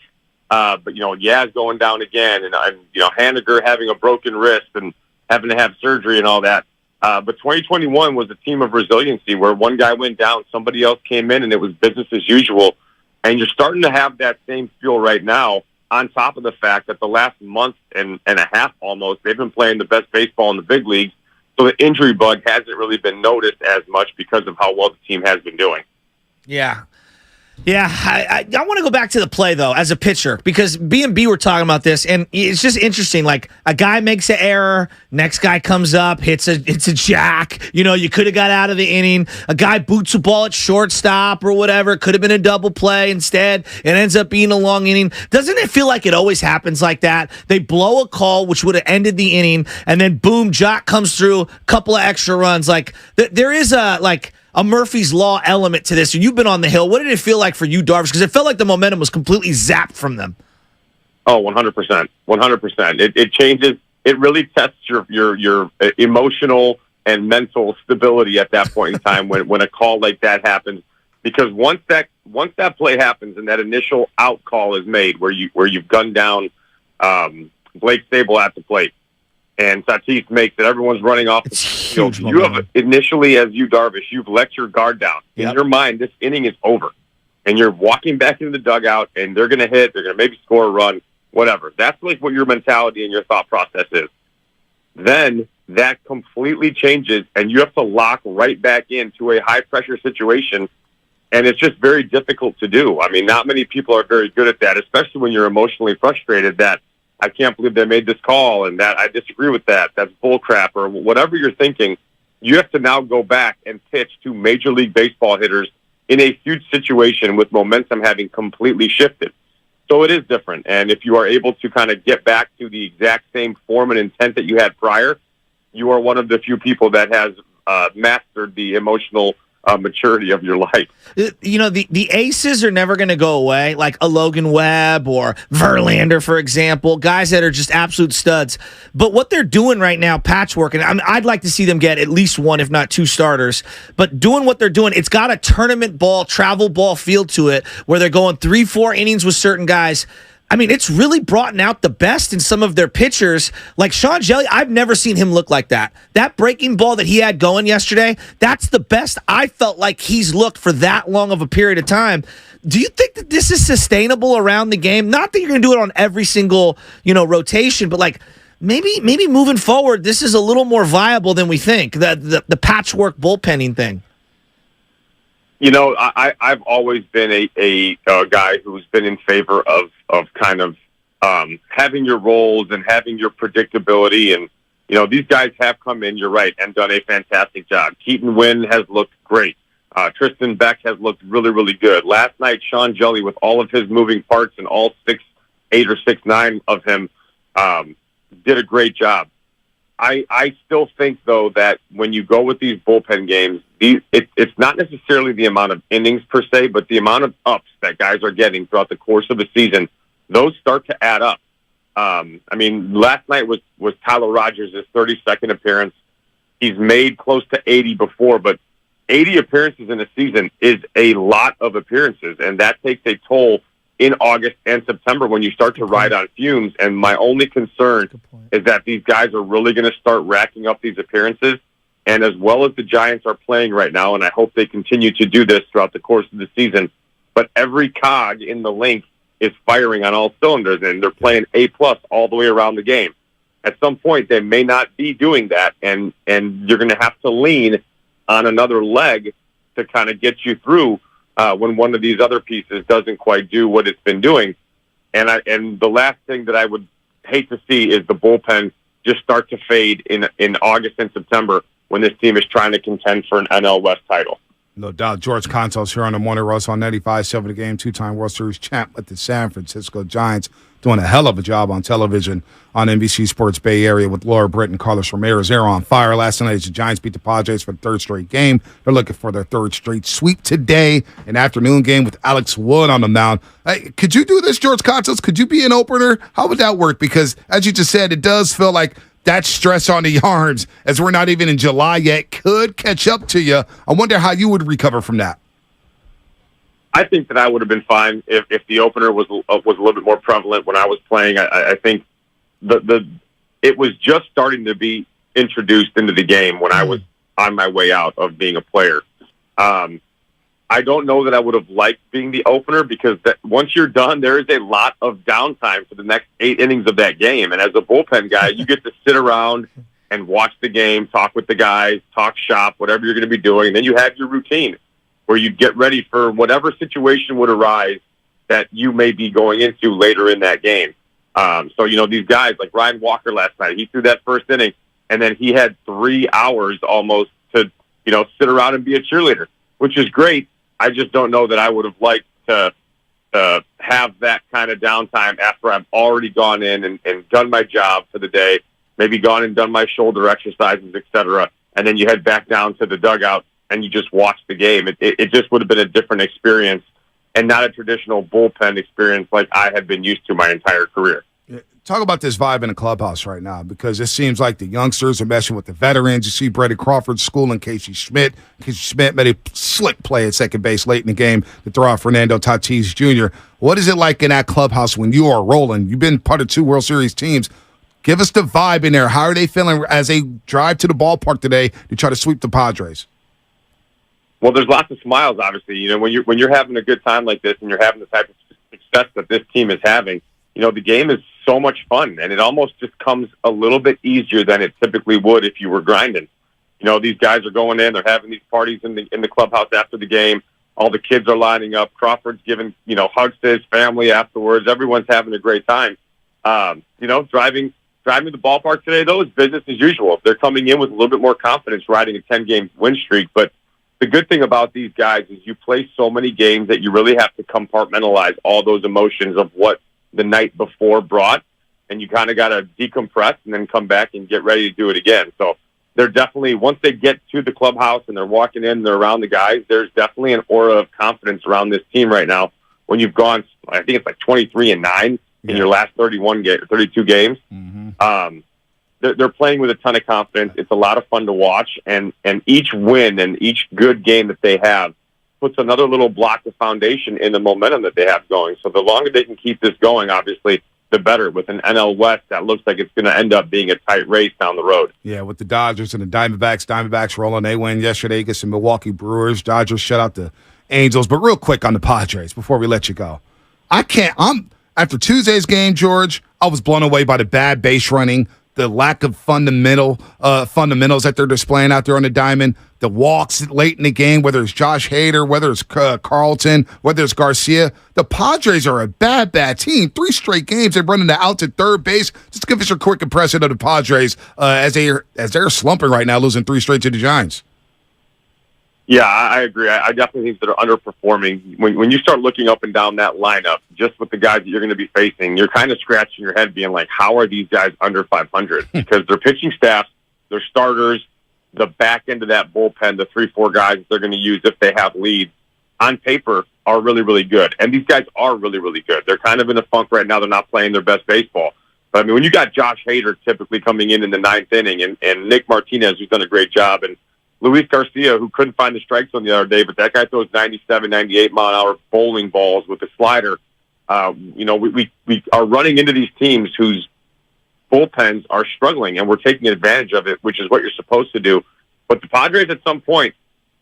but, Yaz going down again, and Haniger having a broken wrist and having to have surgery and all that. But 2021 was a team of resiliency where one guy went down, somebody else came in, and it was business as usual. And you're starting to have that same feel right now, on top of the fact that the last month and a half almost, they've been playing the best baseball in the big leagues. So the injury bug hasn't really been noticed as much because of how well the team has been doing. Yeah. Yeah, I want to go back to the play, though, as a pitcher, because B&B were talking about this, and it's just interesting. Like, a guy makes an error, next guy comes up, hits a jack. You could have got out of the inning. A guy boots a ball at shortstop or whatever. It could have been a double play. Instead, it ends up being a long inning. Doesn't it feel like it always happens like that? They blow a call, which would have ended the inning, and then, boom, Jock comes through, a couple of extra runs. Like, there is a Murphy's Law element to this. You've been on the hill. What did it feel like for you, Darvish? Because it felt like the momentum was completely zapped from them. Oh, 100%. 100%. It changes. It really tests your emotional and mental stability at that point in time when a call like that happens. Because once that play happens and that initial out call is made where you've gunned down Blake Sabol at the plate, and Tatis makes it, everyone's running off the field. You have initially, as you, Darvish, you've let your guard down. In your mind, this inning is over. And you're walking back into the dugout, and they're going to hit, they're going to maybe score a run, whatever. That's like what your mentality and your thought process is. Then that completely changes, and you have to lock right back into a high-pressure situation, and it's just very difficult to do. I mean, not many people are very good at that, especially when you're emotionally frustrated that I can't believe they made this call and that I disagree with that. That's bullcrap or whatever you're thinking. You have to now go back and pitch to Major League Baseball hitters in a huge situation with momentum having completely shifted. So it is different. And if you are able to kind of get back to the exact same form and intent that you had prior, you are one of the few people that has mastered the emotional maturity of your life. You know, the aces are never going to go away, like a Logan Webb or Verlander, for example, guys that are just absolute studs. But what they're doing right now, patchwork, and I'd like to see them get at least one, if not two starters. But doing what they're doing, it's got a tournament ball, travel ball feel to it, where they're going 3-4 innings with certain guys. I mean, it's really brought out the best in some of their pitchers. Like Sean Jelly, I've never seen him look like that. That breaking ball that he had going yesterday, that's the best I felt like he's looked for that long of a period of time. Do you think that this is sustainable around the game? Not that you're going to do it on every single, rotation, but like maybe moving forward, this is a little more viable than we think, the patchwork bullpenning thing. I've always been a guy who's been in favor of kind of having your roles and having your predictability. And, these guys have come in, you're right, and done a fantastic job. Keaton Wynn has looked great. Tristan Beck has looked really, really good. Last night, Sean Jelly, with all of his moving parts and all 6'8" or 6'9" of him, did a great job. I still think, though, that when you go with these bullpen games, it's not necessarily the amount of innings per se, but the amount of ups that guys are getting throughout the course of the season. Those start to add up. Last night was Tyler Rogers' 32nd appearance. He's made close to 80 before, but 80 appearances in a season is a lot of appearances, and that takes a toll in August and September when you start to ride on fumes. And my only concern is that these guys are really going to start racking up these appearances. And as well as the Giants are playing right now, and I hope they continue to do this throughout the course of the season, but every cog in the link is firing on all cylinders, and they're playing A+ all the way around the game. At some point, they may not be doing that, and you're going to have to lean on another leg to kind of get you through when one of these other pieces doesn't quite do what it's been doing. And the last thing that I would hate to see is the bullpen just start to fade in August and September when this team is trying to contend for an NL West title. No doubt. George Contos here on the Morning Roast on 95.7 The Game, two-time World Series champ with the San Francisco Giants, doing a hell of a job on television on NBC Sports Bay Area with Laura Britt and Carlos Ramirez. They're on fire. Last night, the Giants beat the Padres for the third straight game. They're looking for their third straight sweep today, an afternoon game with Alex Wood on the mound. Hey, could you do this, George Contos? Could you be an opener? How would that work? Because, as you just said, it does feel like that stress on the yards, as we're not even in July yet, could catch up to you. I wonder how you would recover from that. I think that I would have been fine if the opener was a little bit more prevalent when I was playing. I think it was just starting to be introduced into the game when I was on my way out of being a player. I don't know that I would have liked being the opener because once you're done, there is a lot of downtime for the next 8 innings of that game. And as a bullpen guy, you get to sit around and watch the game, talk with the guys, talk shop, whatever you're going to be doing. And then you have your routine where you get ready for whatever situation would arise that you may be going into later in that game. So, these guys like Ryan Walker last night, he threw that first inning, and then he had 3 hours almost to, sit around and be a cheerleader, which is great. I just don't know that I would have liked to have that kind of downtime after I've already gone in and done my job for the day, maybe gone and done my shoulder exercises, etc., and then you head back down to the dugout and you just watch the game. It just would have been a different experience and not a traditional bullpen experience like I had been used to my entire career. Talk about this vibe in the clubhouse right now, because it seems like the youngsters are messing with the veterans. You see Brady Crawford schooling Casey Schmidt. Casey Schmidt made a slick play at second base late in the game to throw out Fernando Tatis Jr. What is it like in that clubhouse when you are rolling? You've been part of 2 World Series teams. Give us the vibe in there. How are they feeling as they drive to the ballpark today to try to sweep the Padres? Well, there's lots of smiles, obviously. When you're having a good time like this and you're having the type of success that this team is having, the game is so much fun, and it almost just comes a little bit easier than it typically would if you were grinding. These guys are going in, they're having these parties in the clubhouse after the game. All the kids are lining up. Crawford's giving, hugs to his family afterwards. Everyone's having a great time. Driving to the ballpark today, though, is business as usual. They're coming in with a little bit more confidence riding a 10-game win streak, but the good thing about these guys is you play so many games that you really have to compartmentalize all those emotions of what the night before brought, and you kind of got to decompress and then come back and get ready to do it again. So they're definitely, once they get to the clubhouse and they're walking in, they're around the guys, there's definitely an aura of confidence around this team right now. When you've gone, I think it's like 23-9 in your last 32 games. They're playing with a ton of confidence. It's a lot of fun to watch, and each win and each good game that they have puts another little block of foundation in the momentum that they have going. So the longer they can keep this going, obviously, the better. With an NL West that looks like it's going to end up being a tight race down the road. Yeah, with the Dodgers and the Diamondbacks rolling. They win yesterday against the Milwaukee Brewers. Dodgers shut out the Angels. But real quick on the Padres before we let you go. After Tuesday's game, George, I was blown away by the bad base running, the lack of fundamentals that they're displaying out there on the diamond, the walks late in the game, whether it's Josh Hader, whether it's Carlton, whether it's Garcia. The Padres are a bad, bad team. 3 straight games they're running the outs at third base. Just give us a quick impression of the Padres as they're slumping right now, losing 3 straight to the Giants. Yeah, I agree. I definitely think that are underperforming. When you start looking up and down that lineup, just with the guys that you're going to be facing, you're kind of scratching your head being like, how are these guys under 500? Because their pitching staff, their starters, the back end of that bullpen, the 3-4 guys that they're going to use if they have leads, on paper are really, really good. And these guys are really, really good. They're kind of in a funk right now. They're not playing their best baseball. But, I mean, when you got Josh Hader typically coming in the 9th inning and Nick Martinez, who's done a great job, and Luis Garcia, who couldn't find the strike zone the other day, but that guy throws 97, 98-mile-an-hour bowling balls with a slider. We are running into these teams whose bullpens are struggling, and we're taking advantage of it, which is what you're supposed to do. But the Padres, at some point,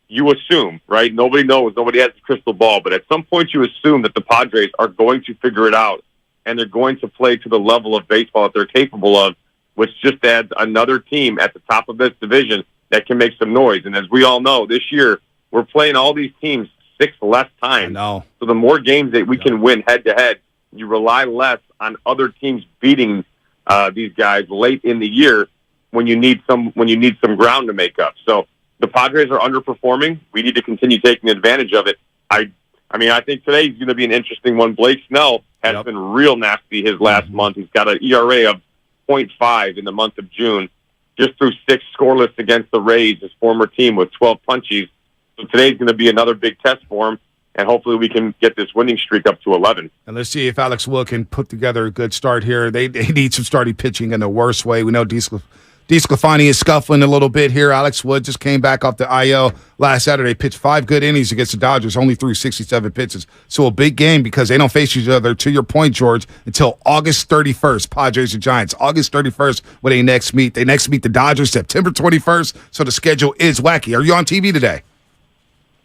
you assume, right? Nobody knows. Nobody has a crystal ball. But at some point, you assume that the Padres are going to figure it out, and they're going to play to the level of baseball that they're capable of, which just adds another team at the top of this division that can make some noise. And as we all know, this year, we're playing all these teams 6 less times. So the more games that we can win head-to-head, you rely less on other teams beating these guys late in the year when you need some ground to make up. So the Padres are underperforming. We need to continue taking advantage of it. I think today's going to be an interesting one. Blake Snell has been real nasty his last month. He's got an ERA of 0.5 in the month of June. Just threw 6 scoreless against the Rays, his former team, with 12 punchies. So today's going to be another big test for him, and hopefully we can get this winning streak up to 11. And let's see if Alex Wood can put together a good start here. They need some starting pitching in the worst way. We know DeSclafani is scuffling a little bit here. Alex Wood just came back off the IL last Saturday, pitched 5 good innings against the Dodgers, only threw 67 pitches. So a big game because they don't face each other, to your point, George, until August 31st, Padres and Giants. August 31st when they next meet. They next meet the Dodgers September 21st, so the schedule is wacky. Are you on TV today?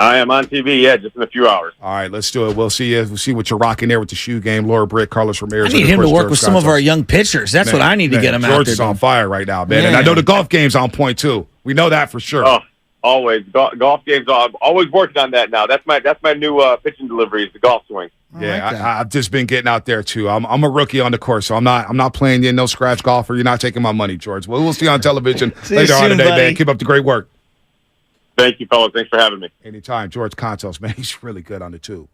I am on TV, just in a few hours. All right, let's do it. We'll see you. We'll see what you're rocking there with the shoe game. Laura Britt, Carlos Ramirez. I need him to work with some of our young pitchers. That's what I need to get him out there. George is on fire right now, man. And I know the golf game's on point, too. We know that for sure. Oh, always. Golf games, I'm always working on that now. That's my new pitching delivery is the golf swing. Yeah, I've just been getting out there, too. I'm a rookie on the course, so I'm not playing you no scratch golfer. You're not taking my money, George. Well, we'll see you on television later on today, man. Keep up the great work. Thank you, fellas. Thanks for having me. Anytime. George Contos, man, he's really good on the tube.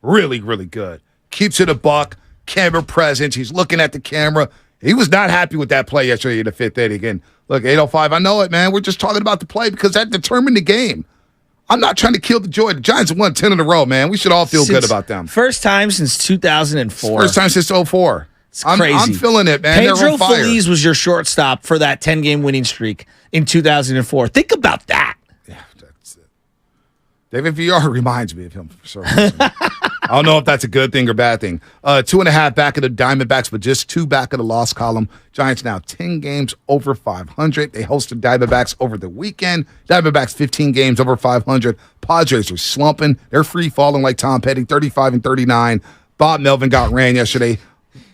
Really, really good. Keeps it a buck. Camera presence. He's looking at the camera. He was not happy with that play yesterday in the 5th inning. And look, 8:05, I know it, man. We're just talking about the play because that determined the game. I'm not trying to kill the joy. The Giants have won 10 in a row, man. We should all feel good about them. First time since 2004. First time since 2004. It's crazy. I'm feeling it, man. Pedro Feliz was your shortstop for that 10-game winning streak in 2004. Think about that. David VR reminds me of him for some reason. I don't know if that's a good thing or bad thing. 2.5 back of the Diamondbacks, but just 2 back of the loss column. Giants now 10 games over 500. They hosted Diamondbacks over the weekend. Diamondbacks 15 games over 500. Padres are slumping. They're free falling like Tom Petty, 35-39. Bob Melvin got ran yesterday.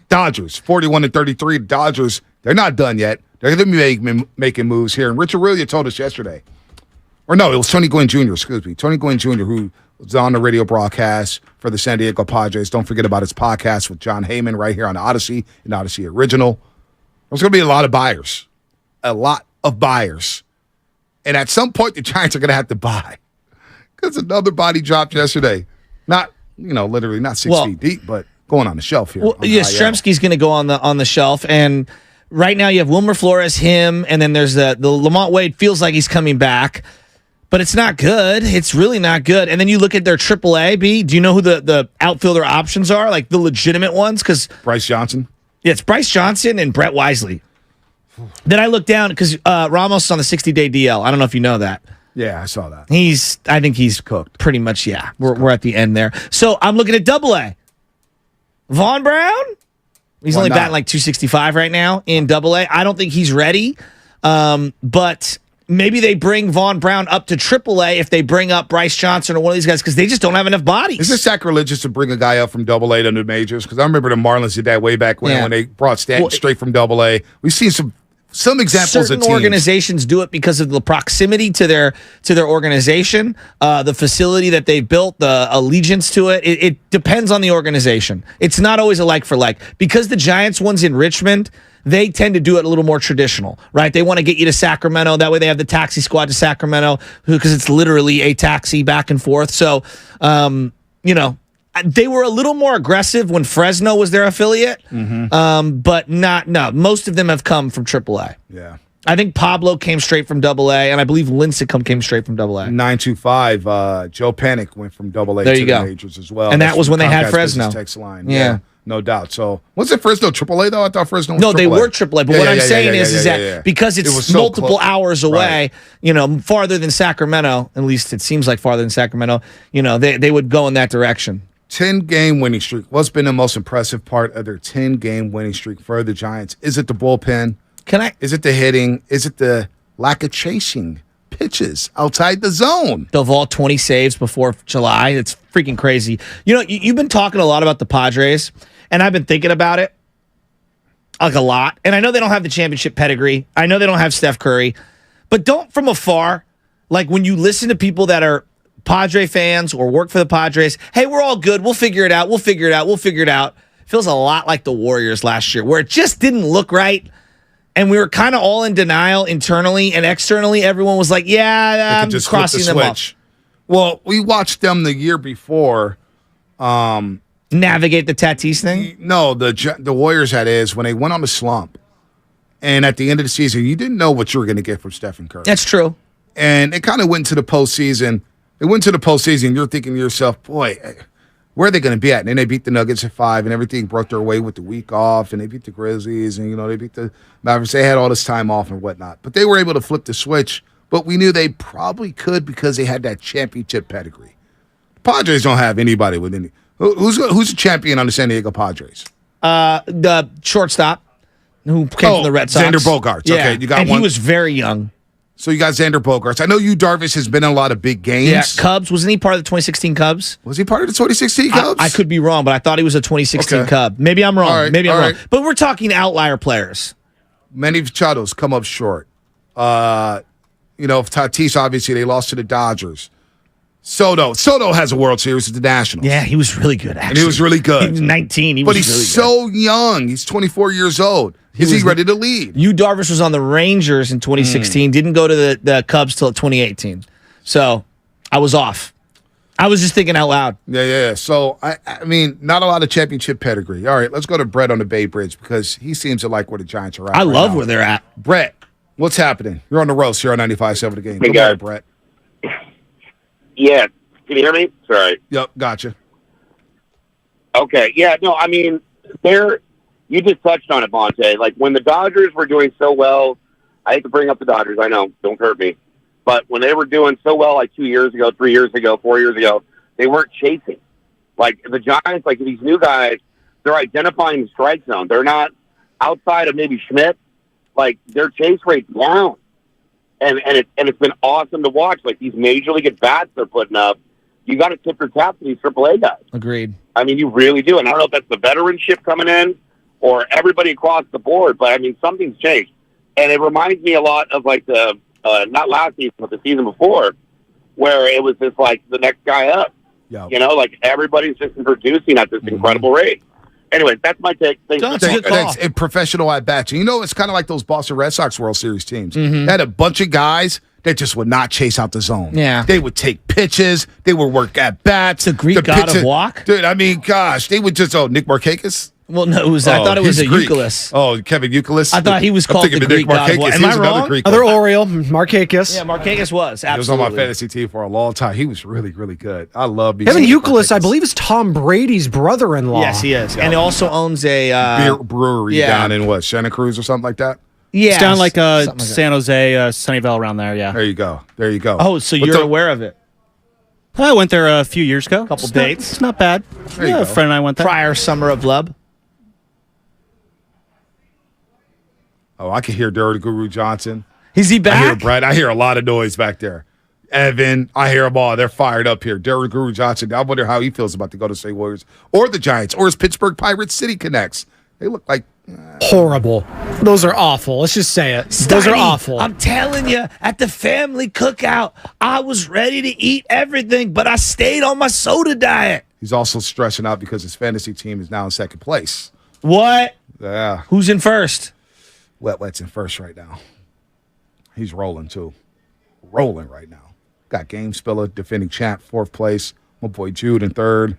Dodgers 41-33. Dodgers, they're not done yet. They're going to be making moves here. And Rich Aurelia told us yesterday. Or no, it was Tony Gwynn Jr., excuse me. Tony Gwynn Jr., who was on the radio broadcast for the San Diego Padres. Don't forget about his podcast with John Heyman right here on Odyssey, an Odyssey original. There's going to be a lot of buyers. A lot of buyers. And at some point, the Giants are going to have to buy. Because another body dropped yesterday. Not, literally not 6 feet deep, but going on the shelf here. Well, Stremski's going to go on the shelf, and right now you have Wilmer Flores, him, and then there's the Lamont Wade. Feels like he's coming back, but it's not good. It's really not good. And then you look at their AAA. B. Do you know who the outfielder options are, like the legitimate ones? Because Bryce Johnson. Yeah, it's Bryce Johnson and Brett Wisely. Then I look down because Ramos is on the 60-day DL. I don't know if you know that. Yeah, I saw that. I think he's cooked. Pretty much, yeah. We're at the end there. So I'm looking at AA. Vaughn Brown? He's only batting like 265 right now in AA. I don't think he's ready. But maybe they bring Vaughn Brown up to AAA if they bring up Bryce Johnson or one of these guys because they just don't have enough bodies. Is it sacrilegious to bring a guy up from AA to the majors? Because I remember the Marlins did that way back when they brought Stanton straight from AA. We've seen some examples Certain of teams. Organizations do it because of the proximity to their organization, the facility that they've built, the allegiance to it. It depends on the organization. It's not always a like for like. Because the Giants one's in Richmond, they tend to do it a little more traditional, right? They want to get you to Sacramento. That way they have the taxi squad to Sacramento because it's literally a taxi back and forth. So, they were a little more aggressive when Fresno was their affiliate, but most of them have come from AAA. Yeah. I think Pablo came straight from AA, and I believe Lincecum came straight from AA. 925, Joe Panic went from AA there to you the go. majors as well. And that was when they had Comcast Fresno. Business Text line. Yeah. No doubt. So, was it Fresno AAA, though? I thought Fresno was No, AAA. they were AAA. But what I'm saying is that because it's was so multiple close. hours away, farther than Sacramento, at least it seems like farther than Sacramento, they would go in that direction. 10-game winning streak. What's been the most impressive part of their 10-game winning streak for the Giants? Is it the bullpen? Is it the hitting? Is it the lack of chasing pitches outside the zone? Duvall 20 saves before July. It's freaking crazy. You've been talking a lot about the Padres, and I've been thinking about it like a lot. And I know they don't have the championship pedigree. I know they don't have Steph Curry. But don't from afar, like when you listen to people that are Padre fans or work for the Padres, hey, we're all good. We'll figure it out. We'll figure it out. We'll figure it out. Feels a lot like the Warriors last year, where it just didn't look right. And we were kind of all in denial internally and externally. Everyone was like, I'm just crossing them off. Well, we watched them the year before. Navigate the Tatis thing? No, the Warriors had is when they went on the slump. And at the end of the season, you didn't know what you were going to get from Stephen Curry. That's true. And it kind of went to the postseason. It went to the postseason. You're thinking to yourself, boy, where are they going to be at? And then they beat the Nuggets at 5, and everything broke their way with the week off, and they beat the Grizzlies, and, they beat the Mavericks. They had all this time off and whatnot. But they were able to flip the switch, but we knew they probably could because they had that championship pedigree. The Padres don't have anybody with any. Who's a champion on the San Diego Padres? The shortstop who came from the Red Sox. Xander Bogaerts. Yeah. Okay, you got and one. He was very young. So you got Xander Bogaerts. I know Darvish has been in a lot of big games. Yeah, Cubs. Wasn't he part of the 2016 Cubs? Was he part of the 2016 Cubs? I could be wrong, but I thought he was a 2016 Cub. Maybe I'm wrong. All right, Maybe I'm wrong. right. But we're talking outlier players. Manny Machado's come up short. Tatis, obviously, they lost to the Dodgers. Soto has a World Series with the Nationals. Yeah, he was really good, actually. And he was really good. He was 19. But he's so young. He's 24 years old. Is he ready to lead? Darvish was on the Rangers in 2016. Didn't go to the Cubs till 2018. So I was off. I was just thinking out loud. Yeah. So, I mean, not a lot of championship pedigree. All right, let's go to Brett on the Bay Bridge because he seems to like where the Giants are at. I love where they're at. Brett, what's happening? You're on the roast here on 95.7 The Game. Hey, Good morning, Brett. Yeah. Can you hear me? Sorry. Yep, gotcha. Okay. Yeah, no, I mean, you just touched on it, Monte. Like, when the Dodgers were doing so well, I hate to bring up the Dodgers, I know, don't hurt me. But when they were doing so well, like 2 years ago, 3 years ago, 4 years ago, they weren't chasing. Like, the Giants, like these new guys, they're identifying the strike zone. They're not outside of maybe Schmidt. Like, their chase rate's down. And it's been awesome to watch. Like, these major league at-bats they're putting up, you got to tip your cap to these AAA guys. Agreed. I mean, you really do. And I don't know if that's the veteranship coming in or everybody across the board, but I mean, something's changed. And it reminds me a lot of like the, not last season, but the season before, where it was just like the next guy up. Yep. Like everybody's just producing at this incredible rate. Anyway, that's my take. Thanks. That's a professional at bats. It's kind of like those Boston Red Sox World Series teams. Mm-hmm. They had a bunch of guys that just would not chase out the zone. Yeah. They would take pitches. They would work at bats. The Greek god of walk? Dude, I mean, gosh, they would just, Nick Markakis? Well, no, I thought it was a Greek. Euclid. Oh, Kevin Euclid? I thought he was called the Greek god of walk. Am I wrong? Other Oriole, Markakis. Yeah, Markakis was. Absolutely. He was on my fantasy team for a long time. He was really, really good. I love me. Kevin Euclid, I believe, is Tom Brady's brother-in-law. Yes, he is. And he also owns a beer brewery down in Santa Cruz or something like that? Yeah. It's down like San Jose, Sunnyvale around there, yeah. There you go. Oh, so you're aware of it. I went there a few years ago. Couple dates. It's not bad. There you go. A friend and I went there. Prior summer of love. Oh, I can hear Dirty Guru Johnson. Is he back? I hear Brad. I hear a lot of noise back there. Evan, I hear them all. They're fired up here. Dirty Guru Johnson. I wonder how he feels about the Golden State Warriors or the Giants or his Pittsburgh Pirates City connects. They look like horrible. Those are awful. Let's just say it. Those are awful. I'm telling you, at the family cookout, I was ready to eat everything, but I stayed on my soda diet. He's also stressing out because his fantasy team is now in second place. What? Yeah. Who's in first? Wet's in first right now. He's rolling, too. Rolling right now. Got Game Spiller, defending champ, fourth place. My boy Jude in third.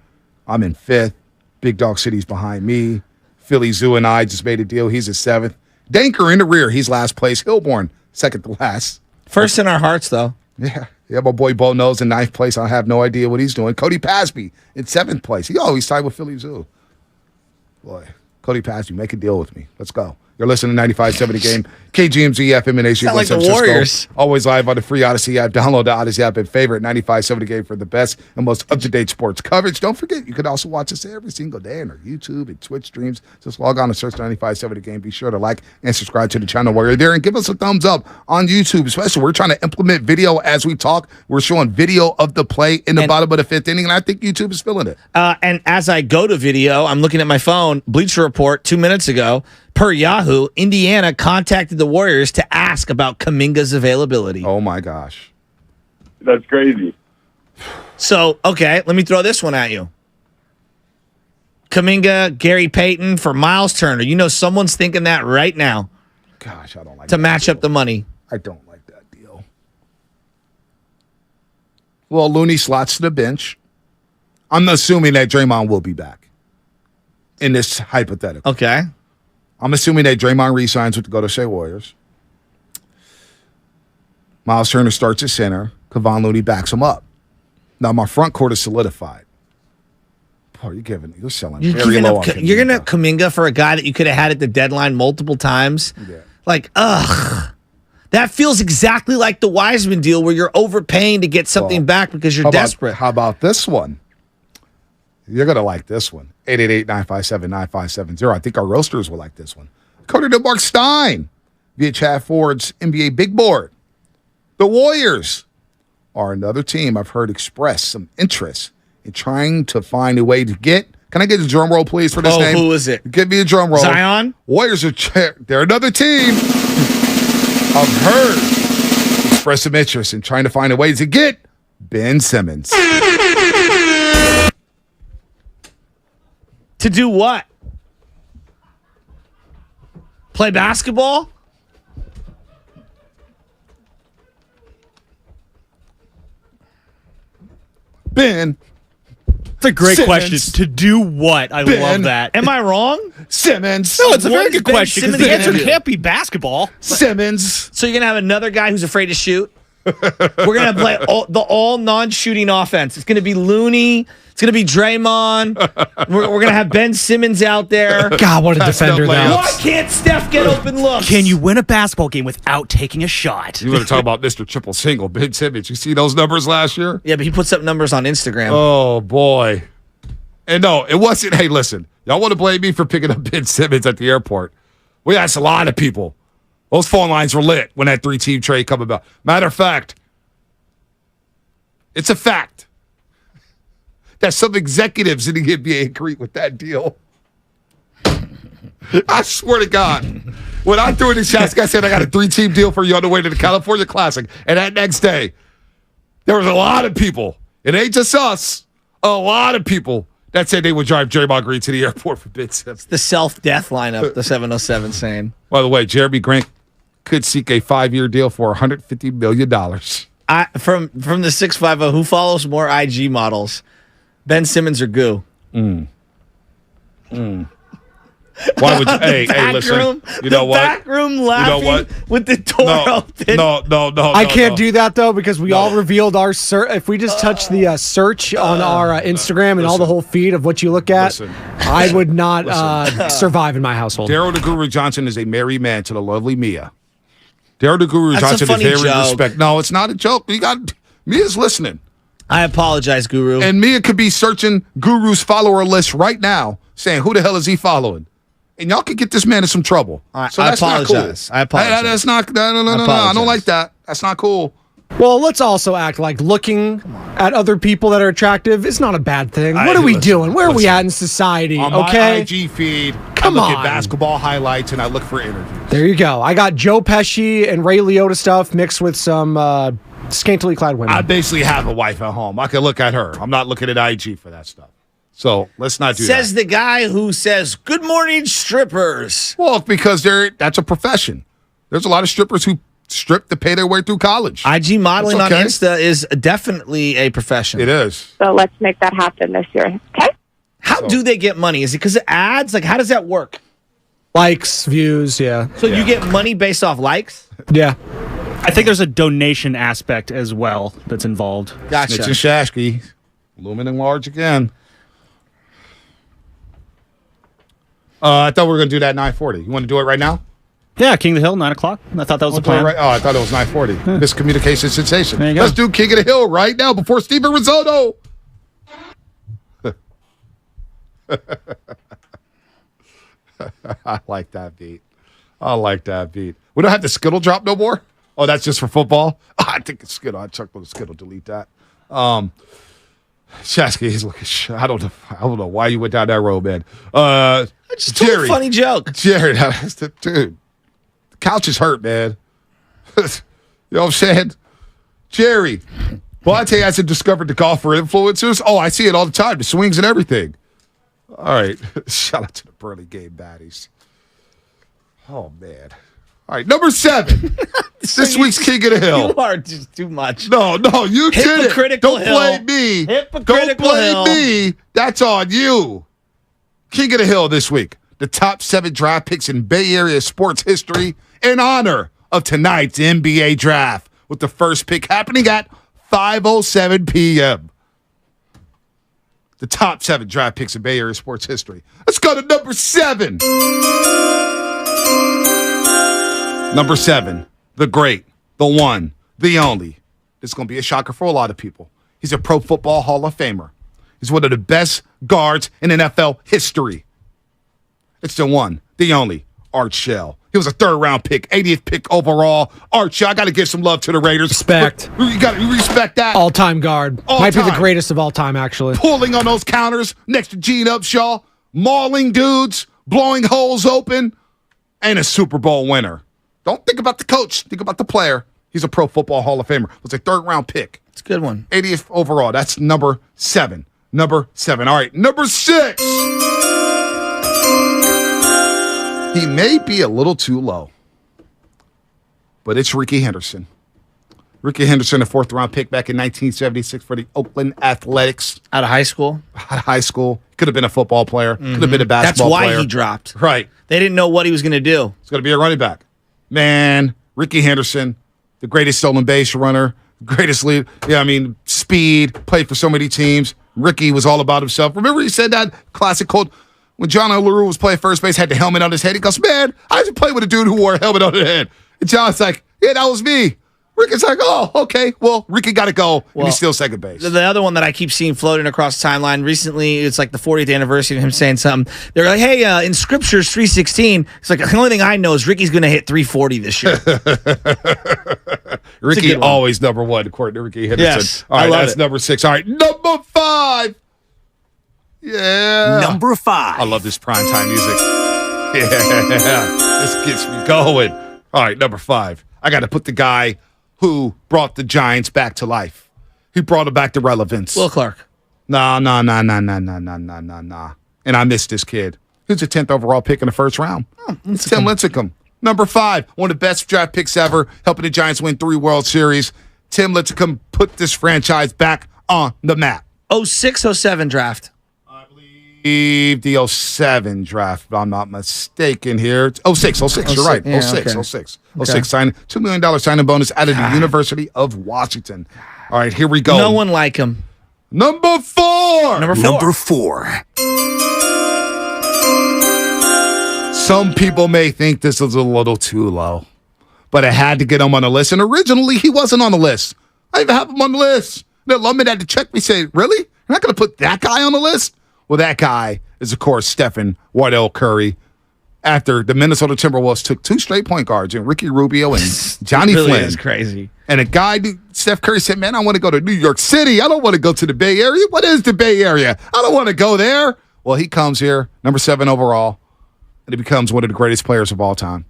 I'm in fifth. Big Dog City's behind me. Philly Zoo and I just made a deal. He's in seventh. Danker in the rear. He's last place. Hillborn, second to last. First in our hearts, though. Yeah. Yeah, my boy Bo Knows in ninth place. I have no idea what he's doing. Cody Pasby in seventh place. He's tied with Philly Zoo. Boy, Cody Pasby, make a deal with me. Let's go. You're listening to 95.7 The Game, KGMZ FM and AC. Sound like the Warriors. Always live on the free Odyssey app. Download the Odyssey app and favorite 95.7 The Game for the best and most up-to-date sports coverage. Don't forget, you can also watch us every single day on our YouTube and Twitch streams. Just log on and search 95.7 The Game. Be sure to like and subscribe to the channel while you're there and give us a thumbs up on YouTube. Especially, we're trying to implement video as we talk. We're showing video of the play in the bottom of the fifth inning, and I think YouTube is feeling it. And as I go to video, I'm looking at my phone. Bleacher Report 2 minutes ago. Per Yahoo, Indiana contacted the Warriors to ask about Kuminga's availability. Oh, my gosh. That's crazy. So, okay, let me throw this one at you. Kuminga, Gary Payton for Miles Turner. You know someone's thinking that right now. Gosh, I don't like to that match deal. up the money. I don't like that deal. Well, Looney slots to the bench. I'm assuming that Draymond will be back in this hypothetical. Okay. I'm assuming that Draymond re-signs with the Golden State Warriors. Miles Turner starts at center. Kevon Looney backs him up. Now my front court is solidified. Boy, you're selling very low on Kuminga. You're gonna Kuminga for a guy that you could have had at the deadline multiple times. Yeah. Like, that feels exactly like the Wiseman deal where you're overpaying to get something back because you're desperate. How about this one? You're going to like this one. 888-957-9570. I think our roasters will like this one. According to Mark Stein via Chad Ford's NBA Big Board, the Warriors are another team I've heard express some interest in trying to find a way to get. Can I get a drum roll, please, for this name? Who is it? Give me a drum roll. Zion? Warriors they're another team I've heard express some interest in trying to find a way to get Ben Simmons. To do what? Play basketball? Ben. It's a great Simmons. question. To do what? I love that. Am I wrong? Simmons. No, it's a very What good is Ben question because Simmons the answer gonna do? can't be basketball. Simmons. So you're going to have another guy who's afraid to shoot? We're going to play all non-shooting offense. It's going to be Looney. It's going to be Draymond. We're going to have Ben Simmons out there. God, what a defender that Why can't Steph get open looks? Can you win a basketball game without taking a shot? You want to talk about Mr. Triple Single, Ben Simmons. You see those numbers last year? Yeah, but he puts up numbers on Instagram. Oh, boy. And no, it wasn't. Hey, listen, y'all want to blame me for picking up Ben Simmons at the airport? We asked a lot of people. Those phone lines were lit when that 3-team trade come about. Matter of fact, it's a fact that some executives in the NBA agreed with that deal. I swear to God. When I threw in the chat, I said I got a 3-team deal for you on the way to the California Classic. And that next day, there was a lot of people. It ain't just us. A lot of people that said they would drive Draymond Green to the airport for Ben Simmons. The self-death lineup, the 707 saying. By the way, Jeremy Grant could seek a 5-year deal for $150 million. From the 650, who follows more IG models, Ben Simmons or Goo? Why would you? Hey, listen. You know what? Back room laughing you know what? with the door open. No. I can't do that though because we all revealed our search. If we just touch the search on our Instagram and all the whole feed of what you look at, I would not survive in my household. Daryl the Guru Johnson is a married man to the lovely Mia. Daryl the Guru Johnson is very respected. No, it's not a joke. Mia's listening. I apologize, Guru. And Mia could be searching Guru's follower list right now, saying, "Who the hell is he following?" And y'all could get this man in some trouble. So that's apologize. Not cool. I apologize. That's not. No. I don't like that. That's not cool. Well, let's also act like looking at other people that are attractive is not a bad thing. What are we doing? Where are we at in society? On my IG feed, I look at basketball highlights and I look for interviews. There you go. I got Joe Pesci and Ray Liotta stuff mixed with some scantily clad women. I basically have a wife at home. I can look at her. I'm not looking at IG for that stuff. So let's not do that. Says the guy who says, "Good morning, strippers." Well, because that's a profession. There's a lot of strippers who strip to pay their way through college. IG modeling on Insta is definitely a profession. It is. So let's make that happen this year. Okay? How do they get money? Is it because of ads? Like, how does that work? Likes, views, yeah. So you get money based off likes? Yeah. I think there's a donation aspect as well that's involved. Gotcha. Snitch and Shashky, looming in large again. I thought we were going to do that at 9:40. You want to do it right now? Yeah, King of the Hill, 9 o'clock. I thought that was the plan. Right. Oh, I thought it was 9:40. Miscommunication sensation. There you go. Let's do King of the Hill right now before Steven Risotto. I like that beat. We don't have the Skittle drop no more? Oh, that's just for football? Oh, I think it's Skittle. I checked with the Skittle. Delete that. Shasky, he's looking. I don't know why you went down that road, man. I just told a funny joke. Jared, dude, the couch is hurt, man. You know what I'm saying? Jerry, Bonte hasn't discovered the golfer influencers. Oh, I see it all the time. The swings and everything. All right. Shout out to the Burley game baddies. Oh, man. All right, number 7. This week's King of the Hill. You are just too much. No, you did it. Don't blame me. Don't blame me. That's on you. King of the Hill this week. The top 7 draft picks in Bay Area sports history in honor of tonight's NBA draft, with the first pick happening at 5:07 p.m. The top 7 draft picks in Bay Area sports history. Let's go to number 7. Number 7, the great, the one, the only. This is going to be a shocker for a lot of people. He's a Pro Football Hall of Famer. He's one of the best guards in NFL history. It's the one, the only, Art Shell. He was a 3rd-round pick, 80th pick overall. Art Shell, I got to give some love to the Raiders. Respect. You got to respect that. All-time guard. Might be the greatest of all time, actually. Pulling on those counters next to Gene Upshaw, mauling dudes, blowing holes open, and a Super Bowl winner. Don't think about the coach. Think about the player. He's a Pro Football Hall of Famer. It was a 3rd-round pick. It's a good one. 80th overall. That's number 7. Number 7. All right, number 6. He may be a little too low, but it's Ricky Henderson. Ricky Henderson, a 4th-round pick back in 1976 for the Oakland Athletics. Out of high school? Out of high school. Could have been a football player. Could have been a basketball player. That's why he dropped. Right. They didn't know what he was going to do. He's going to be a running back. Man, Ricky Henderson, the greatest stolen base runner, greatest lead. Yeah, I mean, speed, played for so many teams. Ricky was all about himself. Remember he said that classic quote when John LaRue was playing first base, had the helmet on his head. He goes, man, I used to play with a dude who wore a helmet on his head. And John's like, yeah, that was me. Ricky's like, oh, okay. Well, Ricky got to go, and he's still second base. The other one that I keep seeing floating across the timeline recently, it's like the 40th anniversary of him saying something. They're like, hey, in Scripture's 3:16, it's like, the only thing I know is Ricky's going to hit 340 this year. Ricky always number 1, according to Ricky Henderson. Yes, all right, that's number 6. All right, number 5. Yeah. Number 5. I love this primetime music. Yeah, this gets me going. All right, number 5. I got to put the guy who brought the Giants back to life. He brought them back to relevance. Will Clark. Nah. And I missed this kid. He was a 10th overall pick in the 1st round. It's Tim Lincecum. Number 5, one of the best draft picks ever, helping the Giants win 3 World Series. Tim Lincecum put this franchise back on the map. 06-07 draft. The 07 draft, if I'm not mistaken here. 06, you're right. Yeah, 06. Okay. 06 signing. $2 million signing bonus out of the University of Washington. All right, here we go. No one like him. Number 4. Number 4. Some people may think this is a little too low, but I had to get him on the list. And originally, he wasn't on the list. I even have him on the list. The alumni had to check me, say, really? You're not going to put that guy on the list? Well, that guy is, of course, Stephen Wardell Curry. After the Minnesota Timberwolves took 2 straight point guards, and Ricky Rubio and Johnny really Flynn. Is crazy. And a guy, Steph Curry, said, man, I want to go to New York City. I don't want to go to the Bay Area. What is the Bay Area? I don't want to go there. Well, he comes here, number 7 overall, and he becomes one of the greatest players of all time.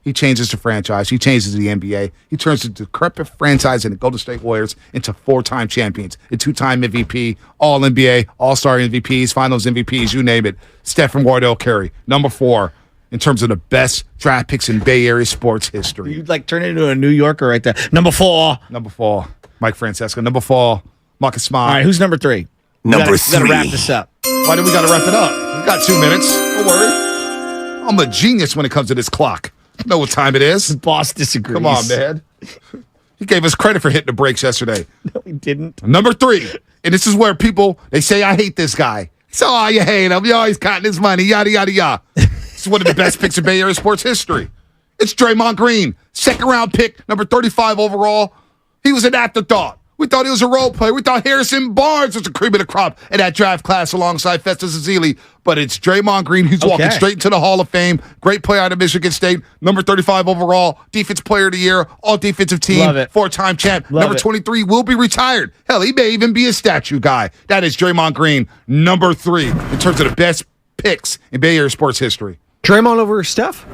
He changes the franchise. He changes the NBA. He turns the decrepit franchise in the Golden State Warriors into 4-time champions, a 2-time MVP, All-NBA, All-Star MVPs, Finals MVPs, you name it. Stephen Wardell Curry, number 4, in terms of the best draft picks in Bay Area sports history. You'd turn it into a New Yorker right there. Number 4. Number 4, Mike Francesco. Number 4, Marcus Smart. All right, who's number 3? Number 3. Gotta wrap this up. Why do we got to wrap it up? We've got 2 minutes. Don't worry. I'm a genius when it comes to this clock. Know what time it is. The boss disagrees. Come on, man. He gave us credit for hitting the brakes yesterday. No, he didn't. Number 3, and this is where people, they say, I hate this guy. So, you hate him. You always counting his money, yada, yada, yada. It's one of the best picks in Bay Area sports history. It's Draymond Green, 2nd-round pick, number 35 overall. He was an afterthought. We thought he was a role player. We thought Harrison Barnes was the cream of the crop in that draft class alongside Festus Ezeli. But it's Draymond Green who's walking straight into the Hall of Fame. Great player out of Michigan State. Number 35 overall. Defense player of the year. All defensive team. 4-time champ. Number 23 will be retired. Hell, he may even be a statue guy. That is Draymond Green, number 3 in terms of the best picks in Bay Area sports history. Draymond over Steph?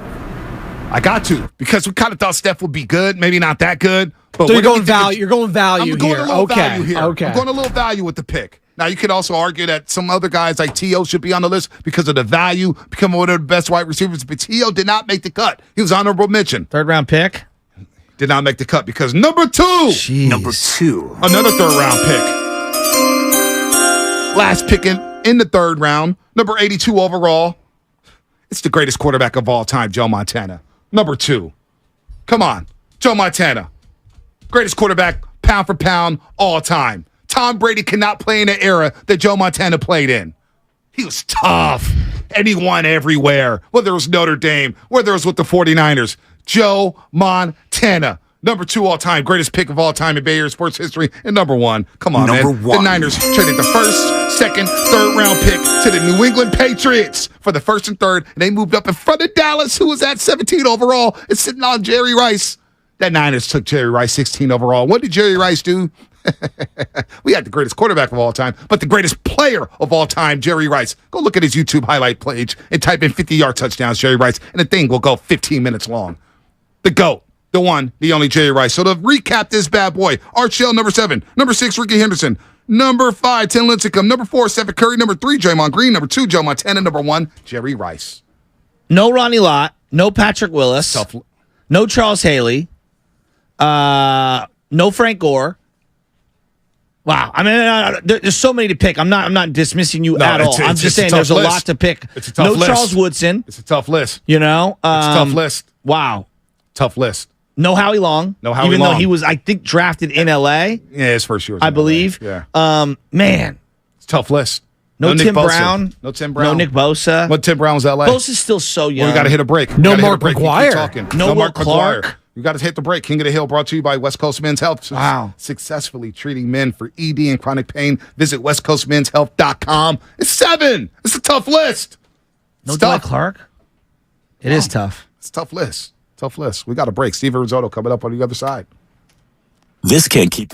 I got to, because we kind of thought Steph would be good. Maybe not that good. But so you're going value. You're going value I'm going here. a little value here. Okay. I'm going a little value with the pick. Now, you could also argue that some other guys like T.O. should be on the list because of the value, becoming one of the best wide receivers. But T.O. did not make the cut. He was honorable mention. 3rd-round pick? Did not make the cut because number 2. Jeez. Number 2. Another 3rd-round pick. Last pick in the 3rd round. Number 82 overall. It's the greatest quarterback of all time, Joe Montana. Number 2. Come on. Joe Montana. Greatest quarterback, pound for pound, all time. Tom Brady cannot play in the era that Joe Montana played in. He was tough, and he won everywhere, whether it was Notre Dame, whether it was with the 49ers. Joe Montana, number 2 all time, greatest pick of all time in Bay Area sports history, and number 1. Come on, number man. 1. The Niners traded the 1st, 2nd, 3rd round pick to the New England Patriots for the 1st and 3rd, and they moved up in front of Dallas, who was at 17 overall, and sitting on Jerry Rice. That Niners took Jerry Rice 16 overall. What did Jerry Rice do? We had the greatest quarterback of all time, but the greatest player of all time, Jerry Rice. Go look at his YouTube highlight page and type in 50-yard touchdowns, Jerry Rice, and the thing will go 15 minutes long. The GOAT, the one, the only Jerry Rice. So to recap this bad boy, Art Shell, number 7. Number 6, Ricky Henderson. Number 5, Tim Lincecum. Number 4, Stephen Curry. Number 3, Draymond Green. Number 2, Joe Montana. Number 1, Jerry Rice. No Ronnie Lott. No Patrick Willis. No Charles Haley. No Frank Gore. Wow, I mean, there's so many to pick. I'm not dismissing you at all. I'm just saying there's a lot to pick. It's a tough list. No Charles Woodson. It's a tough list. You know, it's a tough list. Wow, tough list. No Howie Long. No Howie Long. Even though he was, I think, drafted in L.A. Yeah, his first year was I believe. LA. Yeah. Man, it's a tough list. No Tim Bosa. Brown. No Tim Brown. No Nick Bosa. But Tim Brown was L.A. Bosa's still so young. Well, we got to hit a break. No Mark McGuire. No Mark Clark. You got to hit the break. King of the Hill brought to you by West Coast Men's Health. Wow. Successfully treating men for ED and chronic pain. Visit westcoastmenshealth.com. It's 7. It's a tough list. No Dwight Clark? It is tough. It's a tough list. Tough list. We got a break. Steve Risotto coming up on the other side. This can't keep...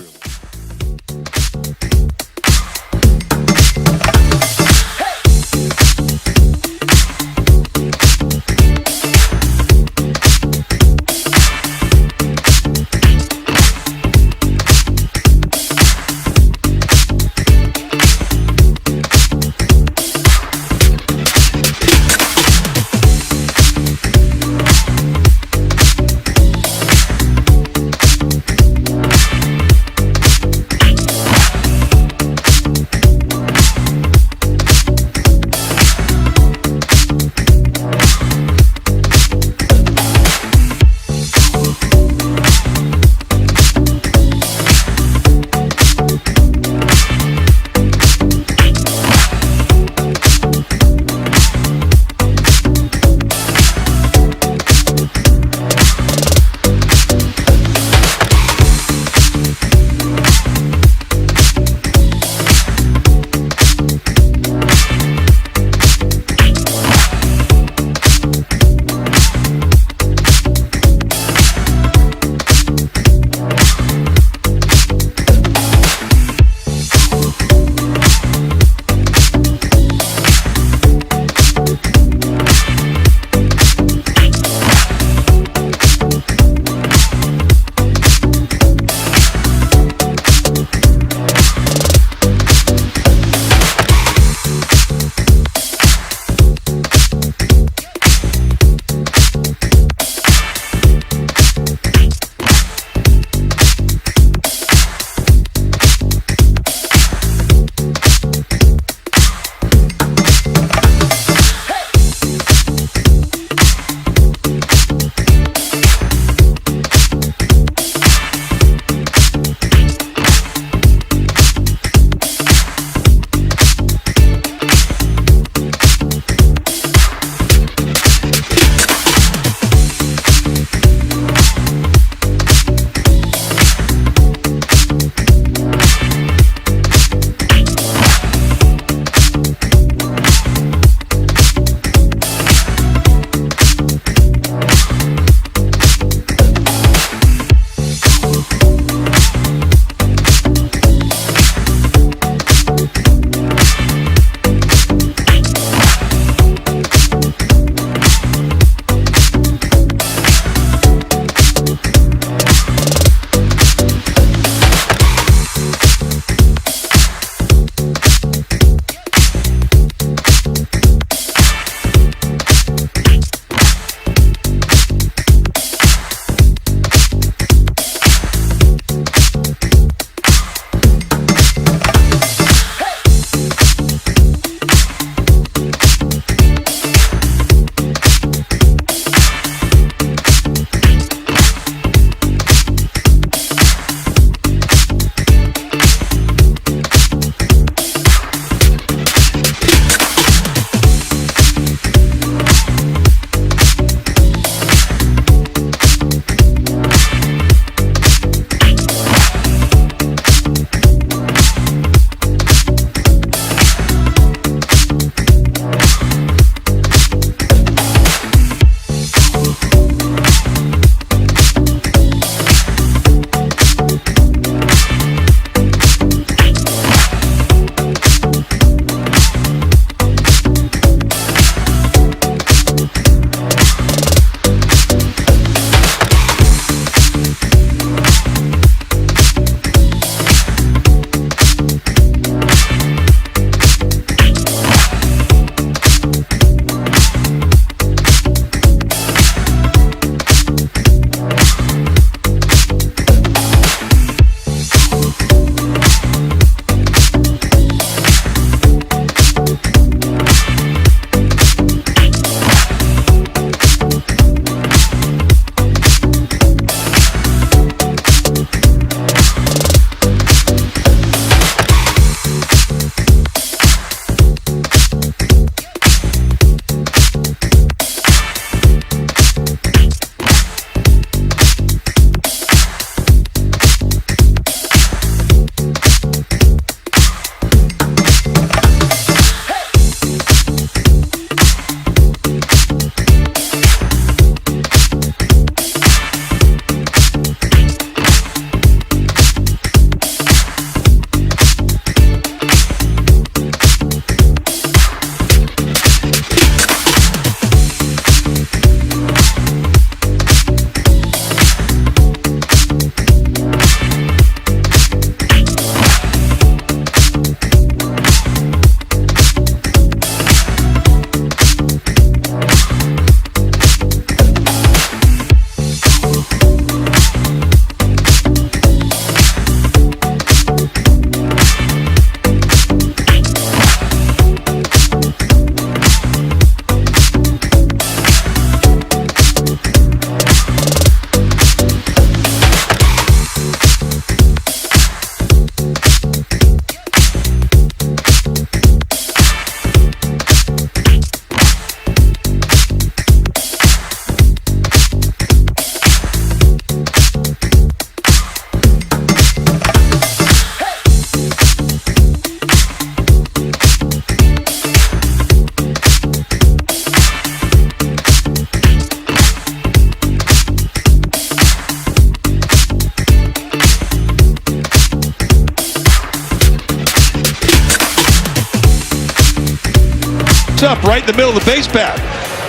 sets up right in the middle of the base path.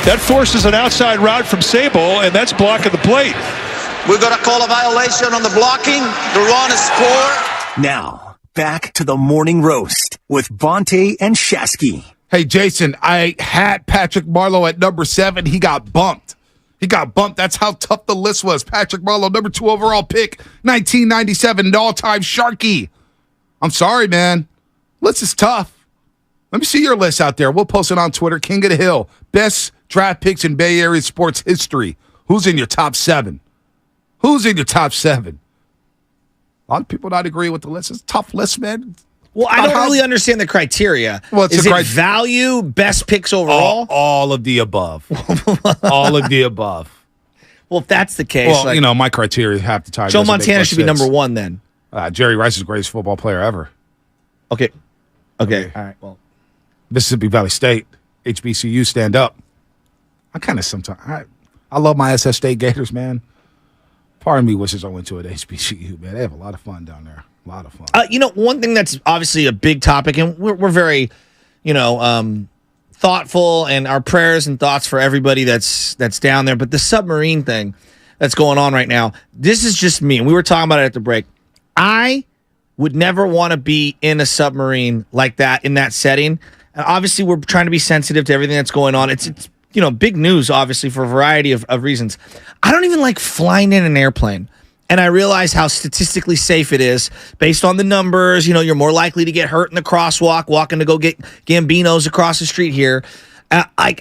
That forces an outside route from Sable, and that's blocking the plate. We're going to call a violation on the blocking. The run is scored. Now, back to the morning roast with Bonte and Shasky. Hey, Jason, I had Patrick Marleau at number 7. He got bumped. That's how tough the list was. Patrick Marleau, number 2 overall pick, 1997, an all-time Sharky. I'm sorry, man. List is tough. Let me see your list out there. We'll post it on Twitter. King of the Hill. Best draft picks in Bay Area sports history. Who's in your top 7? A lot of people not agree with the list. It's a tough list, man. Well, I don't really understand the criteria. Well, is it value, best picks overall? All of the above. All of the above. Well, if that's the case, well, my criteria half the time. Joe Montana should be number 1 then. Jerry Rice is the greatest football player ever. Okay. All right. Well, Mississippi Valley State, HBCU, stand up. I love my SS State Gators, man. Part of me wishes I went to an HBCU, man. They have a lot of fun down there. A lot of fun. One thing that's obviously a big topic, and we're very, thoughtful, and our prayers and thoughts for everybody that's down there. But the submarine thing that's going on right now, this is just me. And we were talking about it at the break. I would never want to be in a submarine like that in that setting. And obviously, we're trying to be sensitive to everything that's going on. It's big news, obviously, for a variety of reasons. I don't even like flying in an airplane. And I realize how statistically safe it is based on the numbers. You're more likely to get hurt in the crosswalk, walking to go get Gambinos across the street here. I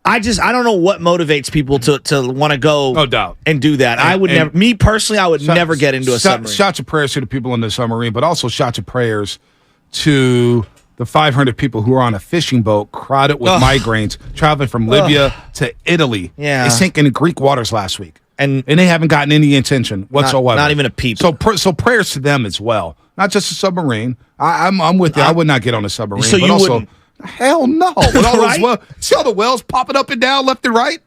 don't know what motivates people to want to go no doubt and do that. I would never, me personally, I would never get into a submarine. Shots of prayers to the people in the submarine, but also shots of prayers to the 500 people who are on a fishing boat crowded with migraines traveling from Libya to Italy. Yeah. They sank into Greek waters last week. And they haven't gotten any attention whatsoever. Not even a peep. So prayers to them as well. Not just a submarine. I'm with you. I would not get on a submarine. So but you also, wouldn't? Hell no. With all Right? those see all the whales popping up and down left and right?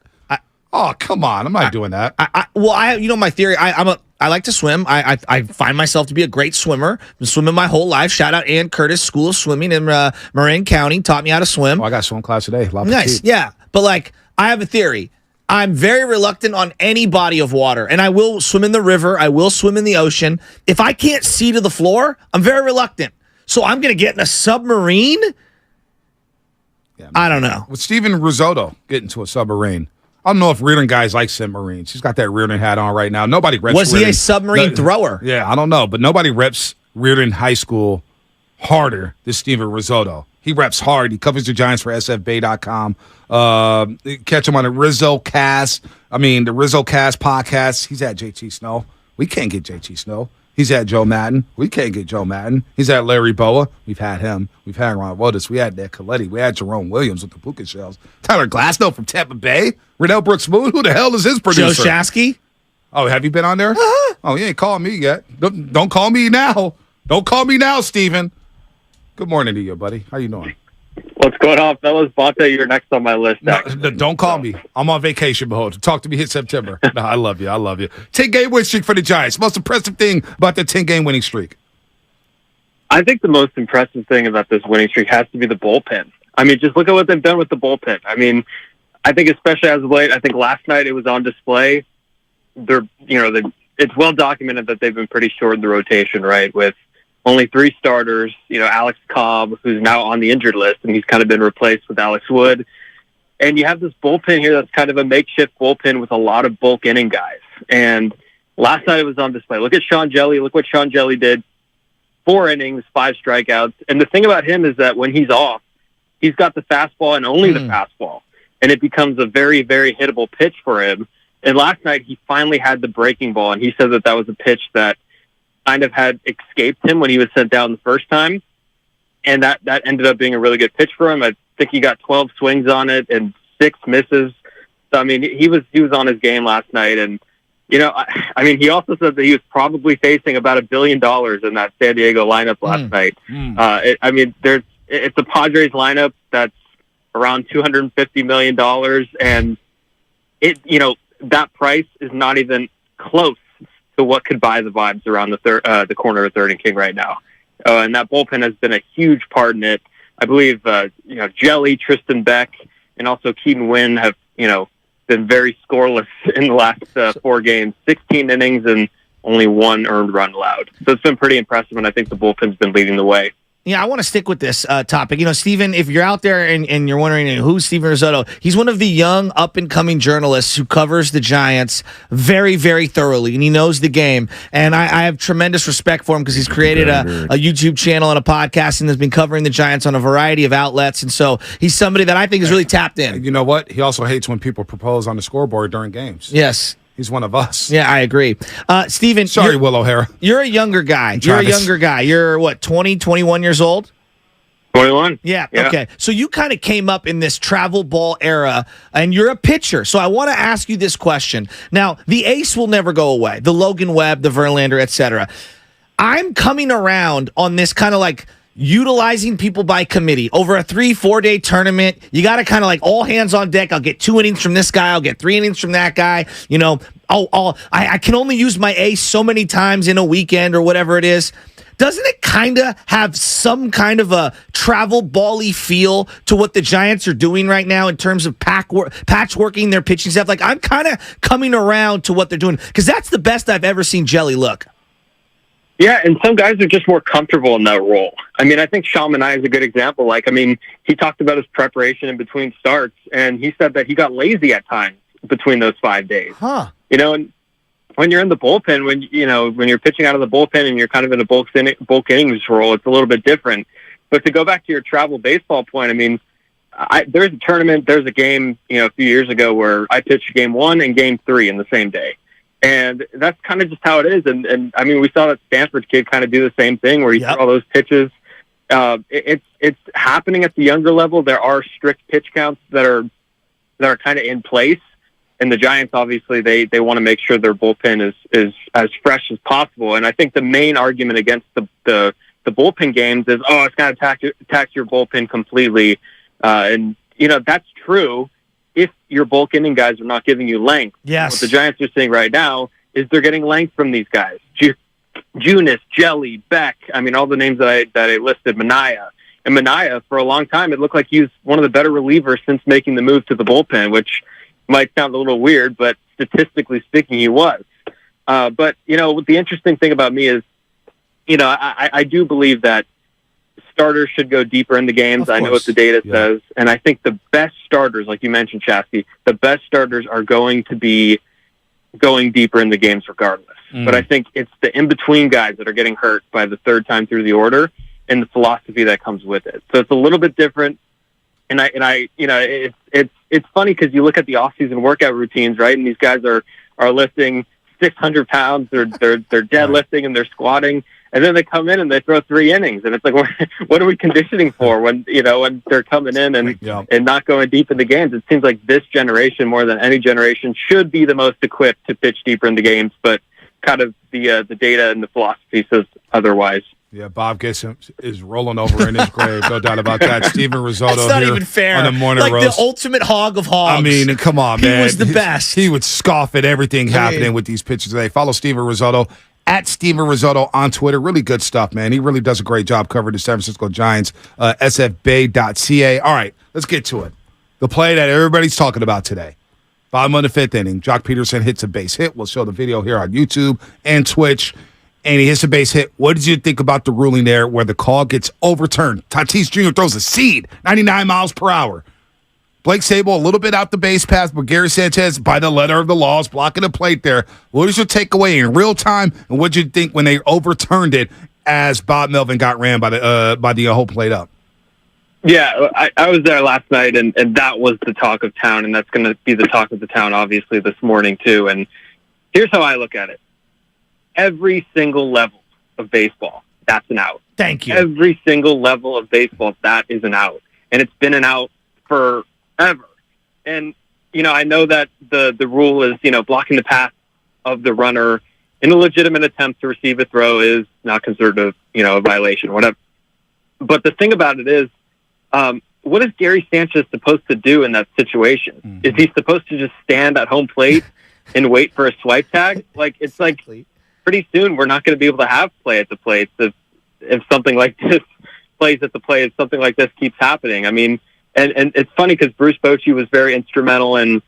Come on. I'm not doing that. My theory, I like to swim. I find myself to be a great swimmer. I've been swimming my whole life. Shout out Ann Curtis School of Swimming in Marin County. Taught me how to swim. I got swim class today. Nice. Yeah. But I have a theory. I'm very reluctant on any body of water, and I will swim in the river. I will swim in the ocean. If I can't see to the floor, I'm very reluctant. So I'm going to get in a submarine? Yeah, I don't know. With Steven Risotto getting to a submarine. I don't know if Reardon guys like submarines. He's got that Reardon hat on right now. Nobody reps Was Reardon. he a submarine thrower? Yeah, I don't know, but nobody reps Reardon High School harder than Steven Risotto. He reps hard. He covers the Giants for sfbay.com. Catch him on the Rizzo Cast. The Rizzo Cast podcast. He's at JT Snow. We can't get JT Snow. He's at Joe Madden. We can't get Joe Madden. He's at Larry Boa. We've had him. We've had Ron Wodas. We had Ned Coletti. We had Jerome Williams with the Puka Shells. Tyler Glasnow from Tampa Bay. Renell Brooks Moon. Who the hell is his producer? Joe Shasky. Oh, have you been on there? Oh, you ain't called me yet. Don't call me now. Don't call me now, Steven. Good morning to you, buddy. How you doing? What's going on, fellas? Bonte, you're next on my list. No, don't call me. I'm on vacation mode. Talk to me in September. No, I love you. 10-game win streak for the Giants. Most impressive thing about the 10-game winning streak? I think the most impressive thing about this winning streak has to be the bullpen. Just look at what they've done with the bullpen. I think especially as of late, I think last night it was on display. It's well documented that they've been pretty short in the rotation, right? With only 3 starters, Alex Cobb, who's now on the injured list, and he's kind of been replaced with Alex Wood. And you have this bullpen here that's kind of a makeshift bullpen with a lot of bulk inning guys. And last night it was on display. Look at Sean Jelly. Look what Sean Jelly did. 4 innings, 5 strikeouts. And the thing about him is that when he's off, he's got the fastball and only the fastball. And it becomes a very, very hittable pitch for him. And last night he finally had the breaking ball, and he said that was a pitch that kind of had escaped him when he was sent down the first time. And that ended up being a really good pitch for him. I think he got 12 swings on it and 6 misses. So, he was on his game last night. And, he also said that he was probably facing about $1 billion in that San Diego lineup last night. It's a Padres lineup that's around $250 million. And that price is not even close to what could buy the vibes around the corner of Third and King right now. And that bullpen has been a huge part in it. I believe Jelly, Tristan Beck, and also Keaton Wynn have been very scoreless in the last 4 games, 16 innings and only 1 earned run allowed. So it's been pretty impressive, and I think the bullpen's been leading the way. Yeah, I want to stick with this topic. Stephen, if you're out there and you're wondering who's Stephen Risotto, he's one of the young, up-and-coming journalists who covers the Giants very, very thoroughly, and he knows the game. And I have tremendous respect for him because he's created a YouTube channel and a podcast and has been covering the Giants on a variety of outlets. And so he's somebody that I think is really tapped in. You know what? He also hates when people propose on the scoreboard during games. Yes. He's one of us. Yeah, I agree. Stephen. Sorry, Will O'Hara. You're a younger guy. You're what, 20, 21 years old? 21. Yeah, okay. So you kind of came up in this travel ball era, and you're a pitcher. So I want to ask you this question. Now, the ace will never go away. The Logan Webb, the Verlander, etc. I'm coming around on this kind of like utilizing people by committee over a 3-4 day tournament. You got to kind of like all hands on deck. I'll get 2 innings from this guy. I'll get 3 innings from that guy. I can only use my ace so many times in a weekend or whatever it is. Doesn't it kind of have some kind of a travel ball-y feel to what the Giants are doing right now in terms of patchworking their pitching staff? Like, I'm kind of coming around to what they're doing because that's the best I've ever seen Jelly look. Yeah, and some guys are just more comfortable in that role. I mean, I think Sean Manaea is a good example. He talked about his preparation in between starts, and he said that he got lazy at times between those 5 days. Huh. And when you're in the bullpen, when you're pitching out of the bullpen and you're kind of in a bulk innings role, it's a little bit different. But to go back to your travel baseball point, I mean, there's a tournament, there's a game, a few years ago where I pitched game 1 and game 3 in the same day. And that's kind of just how it is. And I mean, we saw that Stanford kid kind of do the same thing where he threw all those pitches. It's happening at the younger level. There are strict pitch counts that are kind of in place. And the Giants, obviously, they want to make sure their bullpen is as fresh as possible. And I think the main argument against the bullpen games is, it's going to tax your bullpen completely. And that's true if your bulk inning guys are not giving you length. Yes. What the Giants are saying right now is they're getting length from these guys. Junis, Jelly, Beck, I mean, all the names that I listed, Manaea. And Manaea, for a long time, it looked like he was one of the better relievers since making the move to the bullpen, which might sound a little weird, but statistically speaking, he was. But the interesting thing about me is, I do believe that starters should go deeper in the games. I know what the data says. And I think the best starters, like you mentioned, Chasky, the best starters are going to be going deeper in the games regardless. But I think it's the in-between guys that are getting hurt by the 3rd time through the order and the philosophy that comes with it. So it's a little bit different. And it's funny because you look at the off-season workout routines, right? And these guys are lifting 600 pounds. They're deadlifting and they're squatting. And then they come in and they throw 3 innings, and it's like, what are we conditioning for when they're coming in and not going deep in the games? It seems like this generation, more than any generation, should be the most equipped to pitch deeper in the games, but kind of the data and the philosophy says otherwise. Yeah, Bob Gissam is rolling over in his grave, no doubt about that. Stephen Risotto That's not here even fair. On the morning like roast. The ultimate hog of hogs. I mean, come on, man. He was the best. He would scoff at everything happening with these pitches today. Follow Stephen Risotto at Stephen Risotto on Twitter. Really good stuff, man. He really does a great job covering the San Francisco Giants, sfbay.ca. All right, let's get to it. The play that everybody's talking about today. Bottom of the 5th inning, Jock Peterson hits a base hit. We'll show the video here on YouTube and Twitch. And he hits a base hit. What did you think about the ruling there where the call gets overturned? Tatis Jr. throws a seed, 99 miles per hour. Blake Sable a little bit out the base path, but Gary Sanchez, by the letter of the law, is blocking the plate there. What is your takeaway in real time, and what did you think when they overturned it as Bob Melvin got ran by the whole plate up? Yeah, I was there last night, and that was the talk of town, and that's going to be the talk of the town, obviously, this morning, too. And here's how I look at it. Every single level of baseball, that's an out. Thank you. Every single level of baseball, that is an out. And it's been an out forever. And, I know that the rule is, blocking the path of the runner in a legitimate attempt to receive a throw is not considered a violation or whatever. But the thing about it is, what is Gary Sanchez supposed to do in that situation? Mm-hmm. Is he supposed to just stand at home plate and wait for a swipe tag? It's like pretty soon we're not going to be able to have play at the plate if something like this plays at the plate if something like this keeps happening. I mean, and it's funny because Bruce Bochy was very instrumental in,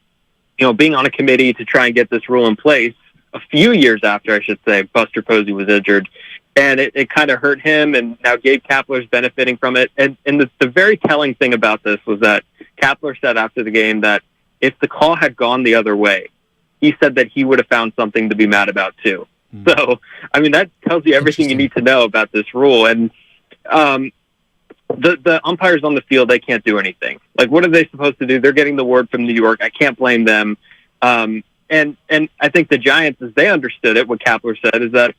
being on a committee to try and get this rule in place a few years after, I should say, Buster Posey was injured. And it kind of hurt him, and now Gabe Kapler's benefiting from it. And the very telling thing about this was that Kapler said after the game that if the call had gone the other way, he said that he would have found something to be mad about too. So, I mean, that tells you everything you need to know about this rule. And the umpires on the field, they can't do anything. Like, what are they supposed to do? They're getting the word from New York. I can't blame them. And I think the Giants, as they understood it, what Kapler said is that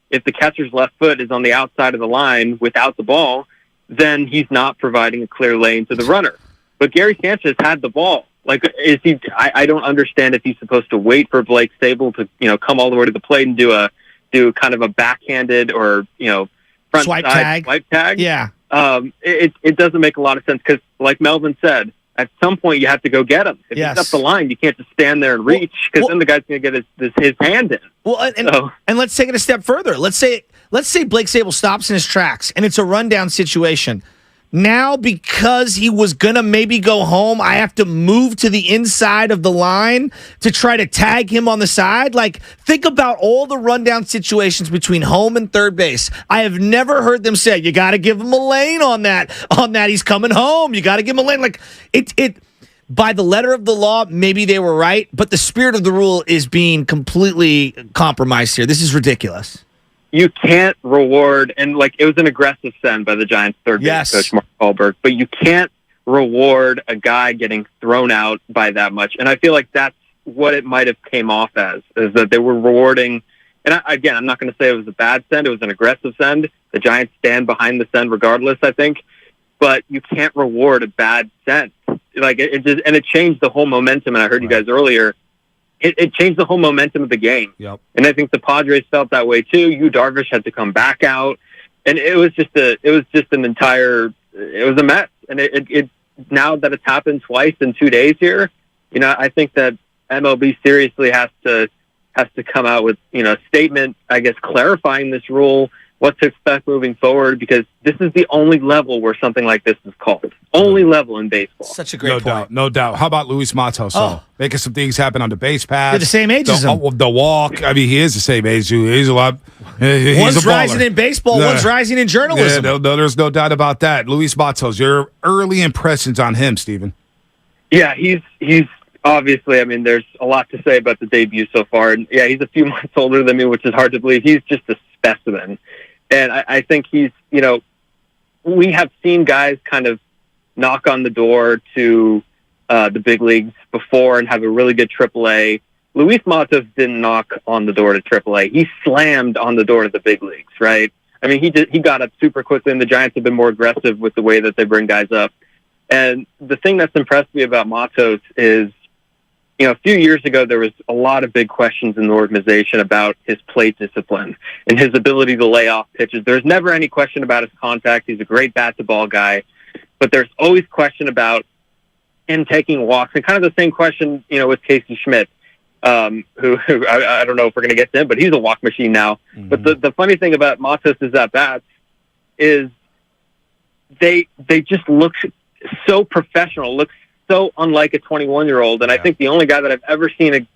if the catcher's left foot is on the outside of the line without the ball, then he's not providing a clear lane to the runner. But Gary Sanchez had the ball. Like, is he? I don't understand if he's supposed to wait for Blake Snable to, come all the way to the plate and do kind of a backhanded or, front swipe side swipe tag. Yeah. It doesn't make a lot of sense because, like Melvin said, at some point you have to go get him. If Yes. he's up the line, you can't just stand there and reach because then the guy's going to get his hand in. Well, and let's take it a step further. Let's say Blake Snable stops in his tracks and it's a rundown situation. Now, because he was going to maybe go home, I have to move to the inside of the line to try to tag him on the side. Like, think about all the rundown situations between home and third base. I have never heard them say, you got to give him a lane on that. He's coming home. You got to give him a lane. Like, it by the letter of the law, maybe they were right, but the spirit of the rule is being completely compromised here. This is ridiculous. You can't reward, and like it was an aggressive send by the Giants' third base coach, Mark Wahlberg, but you can't reward a guy getting thrown out by that much. And I feel like that's what it might have came off as, is that they were rewarding. And again, I'm not going to say it was a bad send. It was an aggressive send. The Giants stand behind the send regardless, I think. But you can't reward a bad send. Like it changed the whole momentum. And I heard you guys earlier. It changed the whole momentum of the game. Yep. And I think the Padres felt that way too. Darvish had to come back out, and it was a mess. And it now that it's happened twice in 2 days here, I think that MLB seriously has to come out with, a statement, I guess, clarifying this rule, what to expect moving forward, because this is the only level where something like this is called. Only level in baseball. Such a great point. No doubt. How about Luis Matos? Making some things happen on the base pass. They're the same age as him. The walk. I mean, he is the same age. He's a lot. He's one's a rising in baseball, one's rising in journalism. Yeah, no, there's no doubt about that. Luis Matos, your early impressions on him, Steven? Yeah, he's obviously, I mean, there's a lot to say about the debut so far. And yeah, he's a few months older than me, which is hard to believe. He's just a specimen. And I think he's, we have seen guys kind of knock on the door to the big leagues before and have a really good AAA. Luis Matos didn't knock on the door to AAA. He slammed on the door to the big leagues, right? I mean, he got up super quickly, and the Giants have been more aggressive with the way that they bring guys up. And the thing that's impressed me about Matos is, a few years ago, there was a lot of big questions in the organization about his plate discipline and his ability to lay off pitches. There's never any question about his contact. He's a great bat-to-ball guy. But there's always question about him taking walks. And kind of the same question, with Casey Schmidt, who I don't know if we're going to get to him, but he's a walk machine now. Mm-hmm. But the funny thing about Matos' at-bats is they just look so professional, look so unlike a 21-year-old. And I think the only guy that I've ever seen,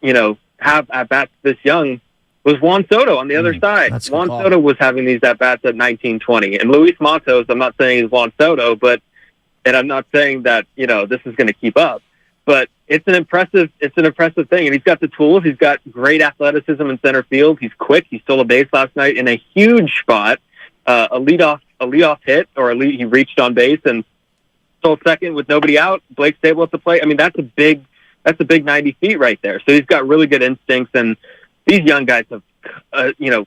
have at-bats this young was Juan Soto on the other side. Juan Soto was having these at-bats at 19, 20. And Luis Matos, I'm not saying he's Juan Soto, and I'm not saying that, this is going to keep up, but it's an impressive thing. And he's got the tools. He's got great athleticism in center field. He's quick. He stole a base last night in a huge spot, a leadoff hit, he reached on base and stole second with nobody out. Blake Snable at the plate. I mean, that's a big 90 feet right there. So he's got really good instincts, and these young guys have,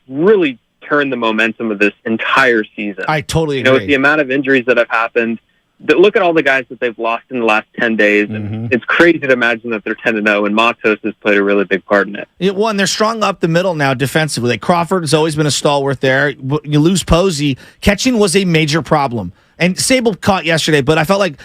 really turned the momentum of this entire season. I totally agree. With the amount of injuries that have happened, look at all the guys that they've lost in the last 10 days. And it's crazy to imagine that they're 10-0, and Matos has played a really big part in it. And they're strong up the middle now defensively. Like Crawford has always been a stalwart there. You lose Posey. Catching was a major problem. And Sable caught yesterday, but I felt like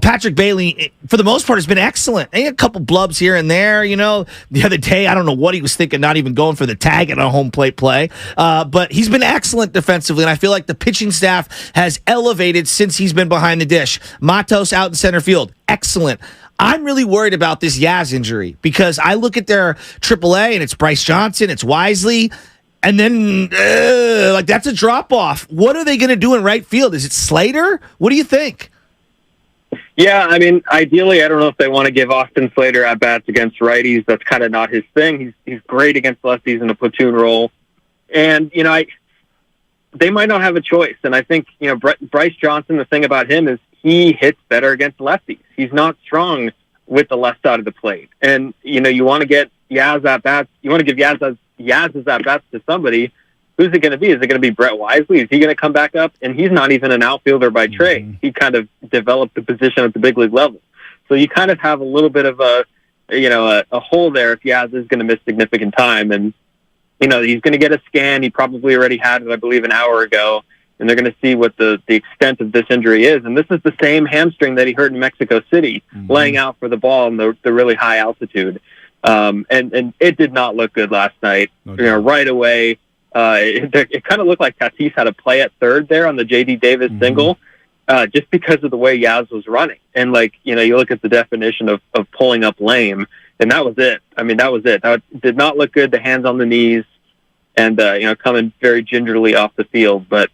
Patrick Bailey, for the most part, has been excellent. And a couple blubs here and there. The other day, I don't know what he was thinking, not even going for the tag in a home plate play. But he's been excellent defensively, and I feel like the pitching staff has elevated since he's been behind the dish. Matos out in center field, excellent. I'm really worried about this Yaz injury because I look at their AAA, and it's Bryce Johnson, it's Wisely, and then that's a drop-off. What are they going to do in right field? Is it Slater? What do you think? Yeah, I mean, ideally, I don't know if they want to give Austin Slater at-bats against righties. That's kind of not his thing. He's great against lefties in a platoon role. And, they might not have a choice. And I think, Bryce Johnson, the thing about him is he hits better against lefties. He's not strong with the left side of the plate. And, you want to get Yaz at-bats. You want to give Yaz's at-bats to somebody. Who's it going to be? Is it going to be Brett Wisely? Is he going to come back up? And he's not even an outfielder by trade. He kind of developed the position at the big league level. So you kind of have a little bit of a hole there if Yaz is going to miss significant time. And, he's going to get a scan. He probably already had it, I believe, an hour ago. And they're going to see what the extent of this injury is. And this is the same hamstring that he hurt in Mexico City, laying out for the ball in the really high altitude. And it did not look good last night. Right away, it kind of looked like Tatis had a play at third there on the J.D. Davis single, just because of the way Yaz was running. And you look at the definition of pulling up lame, and that was it. I mean, that was it. That did not look good. The hands on the knees, and coming very gingerly off the field, but.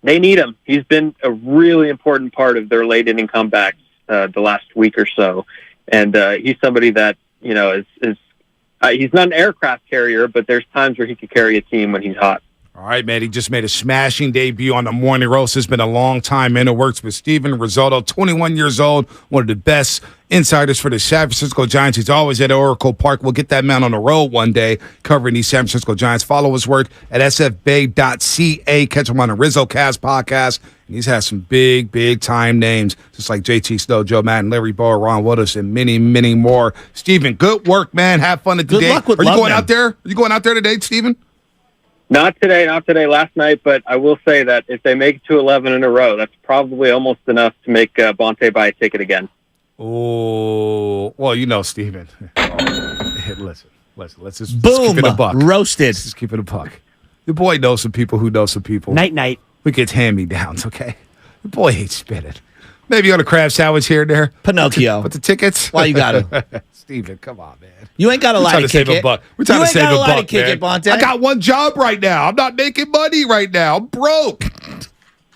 They need him. He's been a really important part of their late inning comebacks the last week or so, and he's somebody that is he's not an aircraft carrier, but there's times where he could carry a team when he's hot. All right, man. He just made a smashing debut on the Morning Roast. It's been a long time in the works with Steven Risotto, 21 years old, one of the best insiders for the San Francisco Giants. He's always at Oracle Park. We'll get that man on the road one day covering these San Francisco Giants. Follow his work at sfbay.ca. Catch him on the RizzoCast podcast. And he's had some big, big-time names, just like JT Snow, Joe Madden, Larry Bower, Ron Wooders, and many, many more. Steven, good work, man. Have fun today. Good luck with Are you going out there? Are you going out there today, Steven? Not today, last night, but I will say that if they make it to 11 in a row, that's probably almost enough to make Bonte buy a ticket again. Oh, well, Steven. Listen, let's just Boom, keep it a buck. Roasted. Let's just keep it a buck. Your boy knows some people who know some people. Night. We get hand-me-downs, okay? Your boy hates spinning. Maybe on a crab sandwich here and there. Pinocchio. But the tickets? Why you got to? Steven, come on, man. You ain't got a lot to kick it. We're trying to save a buck, kick man. it, Bonte. I got one job right now. I'm not making money right now. I'm broke.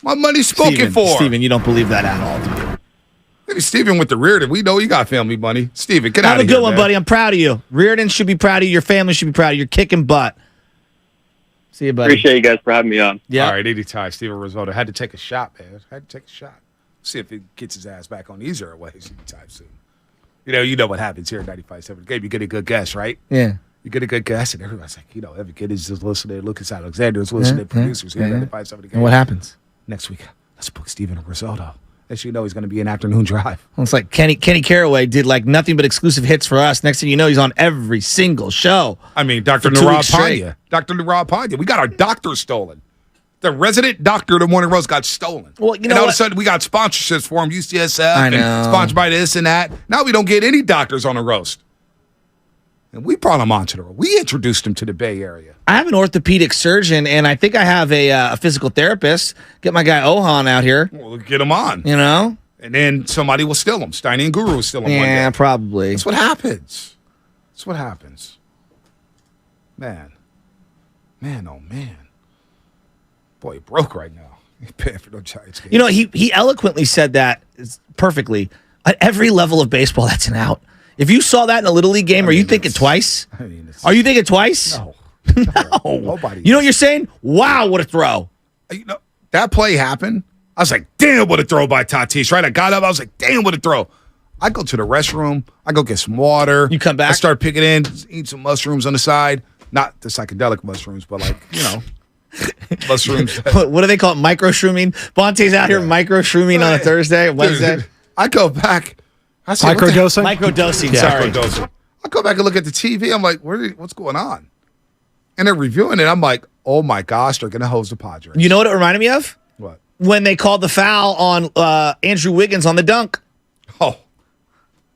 My money's spoken for. Steven, you don't believe that at all, do you? Hey, Steven with the Reardon. We know you got family money. Steven, get out of here. Have a good one, buddy. I'm proud of you. Reardon should be proud of you. Your family should be proud of you. You're kicking butt. See you, buddy. Appreciate you guys for having me on. Yeah. All right, anytime. Steven Risotto had to take a shot, man. Had to take a shot. See if he gets his ass back on these airways anytime soon. You know what happens here at 95.7 Game. You get a good guess, right? Yeah. You get a good guess, and everybody's like, every kid is just listening. Lucas Alexander is listening. Producers here at 95.7 Game. And what happens? Next week, let's book Steven Risotto. As you know, he's going to be an afternoon drive. Well, it's like Kenny Caraway did nothing but exclusive hits for us. Next thing you know, he's on every single show. I mean, Dr. Narab Pandya. Dr. Narab Pandya. We got our doctor stolen. The resident doctor of the Morning Roast got stolen. Well, and all of a sudden, we got sponsorships for him, UCSF, I know. and sponsored by this and that. Now we don't get any doctors on the roast. And we brought him onto the roast. We introduced him to the Bay Area. I have an orthopedic surgeon, and I think I have a physical therapist. Get my guy Ohan out here. We'll get him on. And then somebody will steal him. Steiny and Guru will steal him one day. Yeah, probably. That's what happens. That's what happens. Man, oh man. Boy, he broke right now. He's paying for no Giants game. He eloquently said that perfectly. At every level of baseball, that's an out. If you saw that in a Little League game, are you thinking twice? Are you thinking twice? No. No. Nobody. You know what you're saying? Wow, what a throw. That play happened. I was like, damn, what a throw by Tatis, right? I got up. I was like, damn, what a throw. I go to the restroom. I go get some water. You come back? I start picking in, eat some mushrooms on the side. Not the psychedelic mushrooms, but mushrooms. What do they call it? Micro-shrooming? Bonte's out here micro-shrooming on a Thursday, Wednesday. Dude, I go back. I say, Microdosing? Microdosing, Yeah. sorry. Microdosing. I go back and look at the TV. I'm like, what's going on? And they're reviewing it. I'm like, oh my gosh, they're going to hose the Padres. You know what it reminded me of? What? when they called the foul on Andrew Wiggins on the dunk. Oh,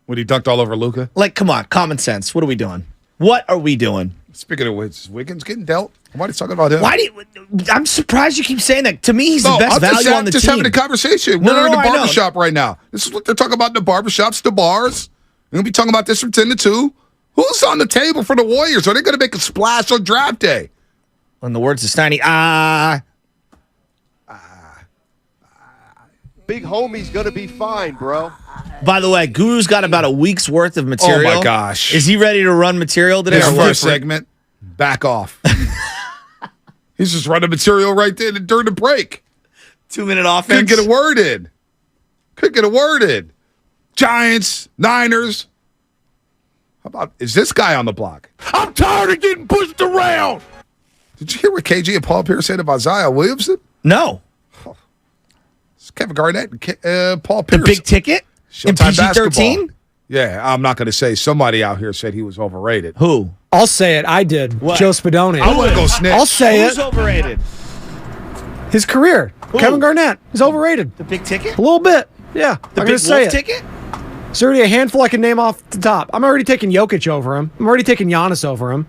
when he dunked all over Luka? Like, come on, common sense. What are we doing? What are we doing? Speaking of which, Wiggins getting dealt. Why are you talking about him? I'm surprised you keep saying that. To me, he's the best value on the just team. Having a conversation. We're in the barbershop right now. This is what they're talking about in the barbershops, the bars. We're going to be talking about this from 10 to 2. Who's on the table for the Warriors? Are they going to make a splash on draft day? In the words of Steiny, Big homie's going to be fine, bro. By the way, Guru's got about a week's worth of material. Oh, my gosh. Is he ready to run material today? His first segment, back off. He's just running material right there during the break. 2-minute offense. Couldn't get a word in. Giants, Niners. How about, is this guy on the block? I'm tired of getting pushed around. Did you hear what KG and Paul Pierce said about Zion Williamson? No. It's Kevin Garnett and Paul Pierce. The big ticket? In PG-13? Yeah, I'm not going to say. Somebody out here said he was overrated. Who? I'll say it. I did. What? Joe Spadoni. I want to go snitch. I'll say Who's overrated? His career. Who? Kevin Garnett. He's overrated. The big ticket? A little bit. Yeah. The I'm big gonna say wolf it. ticket? There's already a handful I can name off the top. I'm already taking Jokic over him. I'm already taking Giannis over him.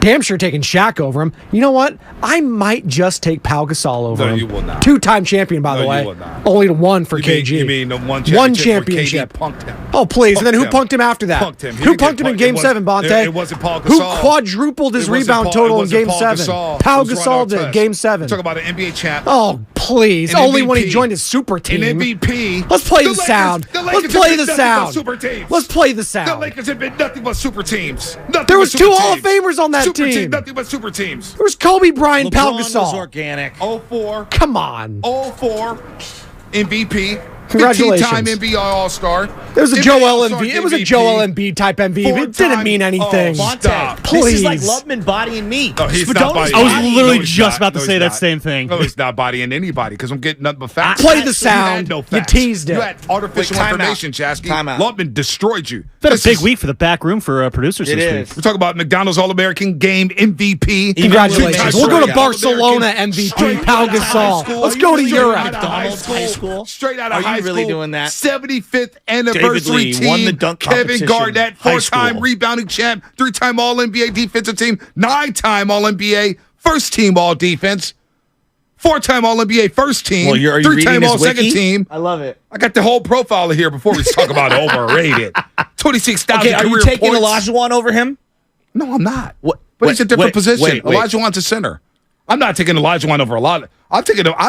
Damn sure taking Shaq over him. You know what? I might just take Pau Gasol over him. No, you will not. 2-time champion, by the way. You will not. Only one for You KG. mean, you mean the one championship. Where KD punked him. Oh, please. And then who Punked punked him after that? Punked him. He Who didn't get punked him in punked. Game It 7, wasn't- Bonte? It wasn't Paul Who Gasol. quadrupled his It wasn't rebound Paul- total it in wasn't Game Paul 7? Gasol. Pau It was Ron Gasol did. Artest. Game 7. Talk about an NBA champ. Oh, please. An Only when he MVP. joined his super team. An MVP. Let's play the Lakers- sound. the Let's Lakers play have the been nothing but sound. super teams. Let's play the The sound. Lakers have been nothing but super teams. Nothing There but was super two teams. Hall of Famers on that super team. Nothing but super teams. There was Kobe Bryant, Pau LeBron was Gasol. organic. 04. Come on. 04. MVP. Congratulations. 15-time NBA All-Star. It was a NBA Joel All-Star Embiid. It was a MVP. Joel Embiid type MVP. It didn't mean anything. Oh, stop. This is like Please. Lubman bodying me. No, he's Spadone's not bodying. I was bodying literally me. he's just not. about to No, say he's that not. same thing. No, he's not bodying anybody because I'm getting nothing but facts. Play the You had sound. no You facts. teased it. You had artificial Wait, time information, out. Chasky. Time out. Lubman destroyed you. It's been a This big is- week for the back room for producers It this is. week. We're talking about McDonald's All-American Game MVP. Congratulations. We'll go to Straight Barcelona out of MVP, Straight Pau out of high Gasol. school. Let's Are go you to really Europe. doing that? McDonald's high school? Straight out of Are you high really school. doing that? 75th anniversary Lee team. won the dunk Kevin competition. Garnett, High 4-time school. rebounding champ, 3-time All-NBA defensive team, 9-time All-NBA first team All-Defense, 4-time All-NBA first team, Well, are you 3-time reading his All-Second wiki? team. I love it. I got the whole profile here before we talk about overrated. 26,000 Okay, are career you taking points. Olajuwon over him? No, I'm not. What? But he's a different position. Wait. Olajuwon's a center. I'm not taking Olajuwon over a lot. I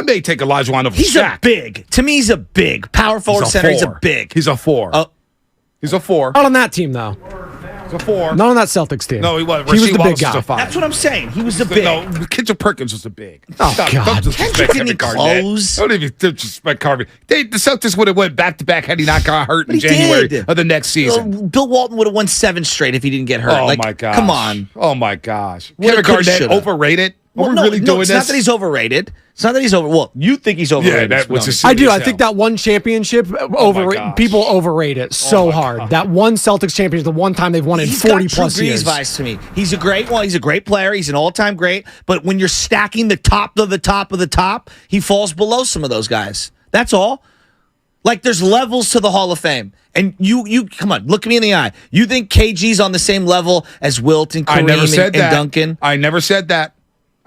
may take Olajuwon over He's Shaq. a big. To me, he's a big. Power forward He's a center. He's a 4. big. He's a 4. He's a 4. Not on that team, though. He's a 4. Not on that Celtics team. No, he wasn't. He was Rasheed the big Wallace was guy. a 5. That's what I'm saying. He was a big. No, Kendrick Perkins was a big. Oh, Stop. God. Don't disrespect Kendrick Kevin didn't Garnett. close. Don't even disrespect Carvey. The Celtics would have went back-to-back had he not got hurt in But he January did. of the next season. Bill Walton would have won 7 straight if he didn't get hurt. Oh, Like, my gosh. Come on. Oh, my gosh. Woulda, Kevin coulda, Garnett shoulda. overrated? Are we no, really no, doing it's this? not that he's overrated. It's not that he's over. Well, you think he's overrated. Yeah, that was Spinone. just I do. silly I as think hell. that one championship gosh. people overrate it so my hard. God. That one Celtics championship, the one time they've won in He's 40 got Drew plus Brees years. vibes to me. He's a great one. He's a great player. He's an all-time great. But when you're stacking the top of the top of the top, he falls below some of those guys. That's all. Like there's levels to the Hall of Fame. And you come on, look me in the eye. You think KG's on the same level as Wilt and I Kareem never said and that. Duncan? I never said that.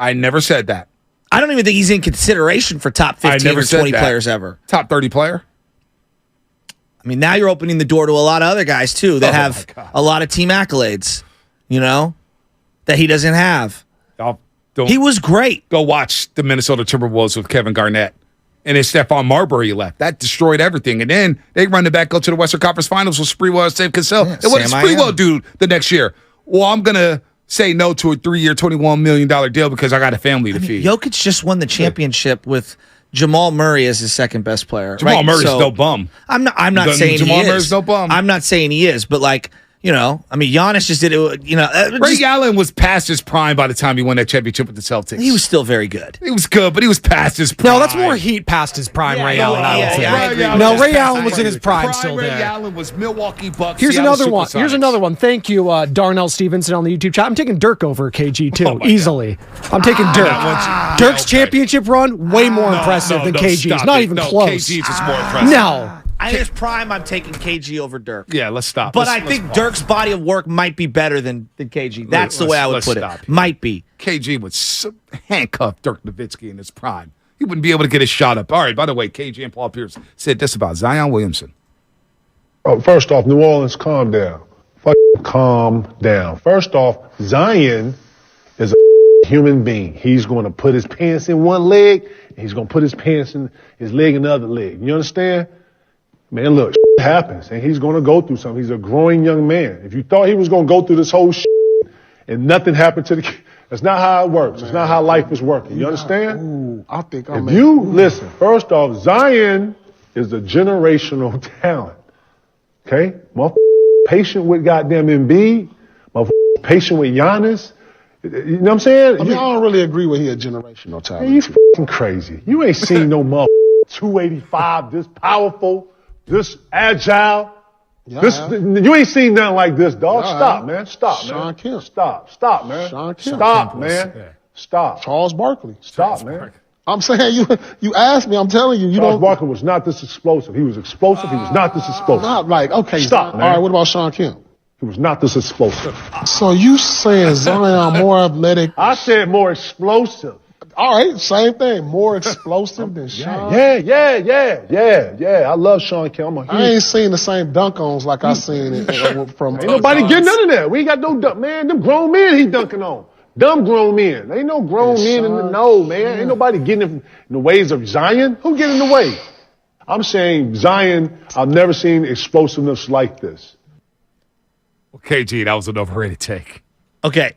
I never said that. I don't even think he's in consideration for top 15 never or said 20 that. players ever. Top 30 player? I mean, now you're opening the door to a lot of other guys, too, that Oh, have my God. a lot of team accolades, you know, that he doesn't have. He was great. Go watch the Minnesota Timberwolves with Kevin Garnett. And then Stephon Marbury left. That destroyed everything. And then they run it back, go to the Western Conference Finals with Sprewell and Steve Cassell. Yeah, and what did Sam I Sprewell am. do the next year? Well, I'm going to say no to a 3-year, $21 million deal because I got a family to feed. Jokic just won the championship with Jamal Murray as his second best player. Jamal right? Murray's So, no bum. I'm not saying Jamal he is. Murray's no bum. I'm not saying he is, but like You know, I mean, Giannis just did it. You know, Ray Allen was past his prime by the time he won that championship with the Celtics. He was still very good. He was good, but he was past his prime. No, that's more Heat past his prime. Ray Allen. I would say. Ray Allen was in his prime still Ray there. Allen was Milwaukee Bucks. Here's Seattle another one. Supersonics. Here's another one. Thank you, Darnell Stevenson on the YouTube chat. I'm taking Dirk over KG too, easily. I'm taking Dirk. Dirk's championship run way more impressive than KG's. Not even close. KG's is more impressive. No. At his prime, I'm taking KG over Dirk. Yeah, let's stop. But I think Dirk's body of work might be better than KG. That's the way I would put it. Might be. KG would handcuff Dirk Nowitzki in his prime. He wouldn't be able to get his shot up. All right, by the way, KG and Paul Pierce said this about Zion Williamson. Oh, first off, New Orleans, calm down. Calm down. First off, Zion is a human being. He's going to put his pants in one leg, and he's going to put his pants in his leg in the other leg. You understand? Man, look, happens, and he's going to go through something. He's a growing young man. If you thought he was going to go through this whole and nothing happened to the that's not how it works. It's not how life is working. You understand? Ooh, I think if you listen, first off, Zion is a generational talent. Okay? Patient with goddamn Embiid, patient with Giannis. You know what I'm saying? I mean, I don't really agree with he a generational talent. Man, you fucking crazy. You ain't seen no 285 this powerful, this agile. You ain't seen nothing like this, dog. Stop, man. Stop, man. Sean Kemp. Stop, man. Sean Kemp. Stop, man. Stop. Charles Barkley. Stop, man. I'm saying you asked me. I'm telling you. Charles Barkley was not this explosive. He was explosive. He was not this explosive. Not like, okay. Stop, man. All right, what about Sean Kemp? He was not this explosive. So you saying Zion more athletic? I said more explosive. All right, same thing. More explosive than Sean. Yeah. I love Sean Kemp. I ain't seen the same dunk-ons like I seen it from. Ain't nobody getting none of that. We ain't got no dunk, man. Them grown men he dunking on. Dumb grown men. Ain't no grown men in the no, man. Ain't nobody getting in the ways of Zion. Who get in the way? I'm saying Zion, I've never seen explosiveness like this. Okay, G, that was an overrated take. Okay,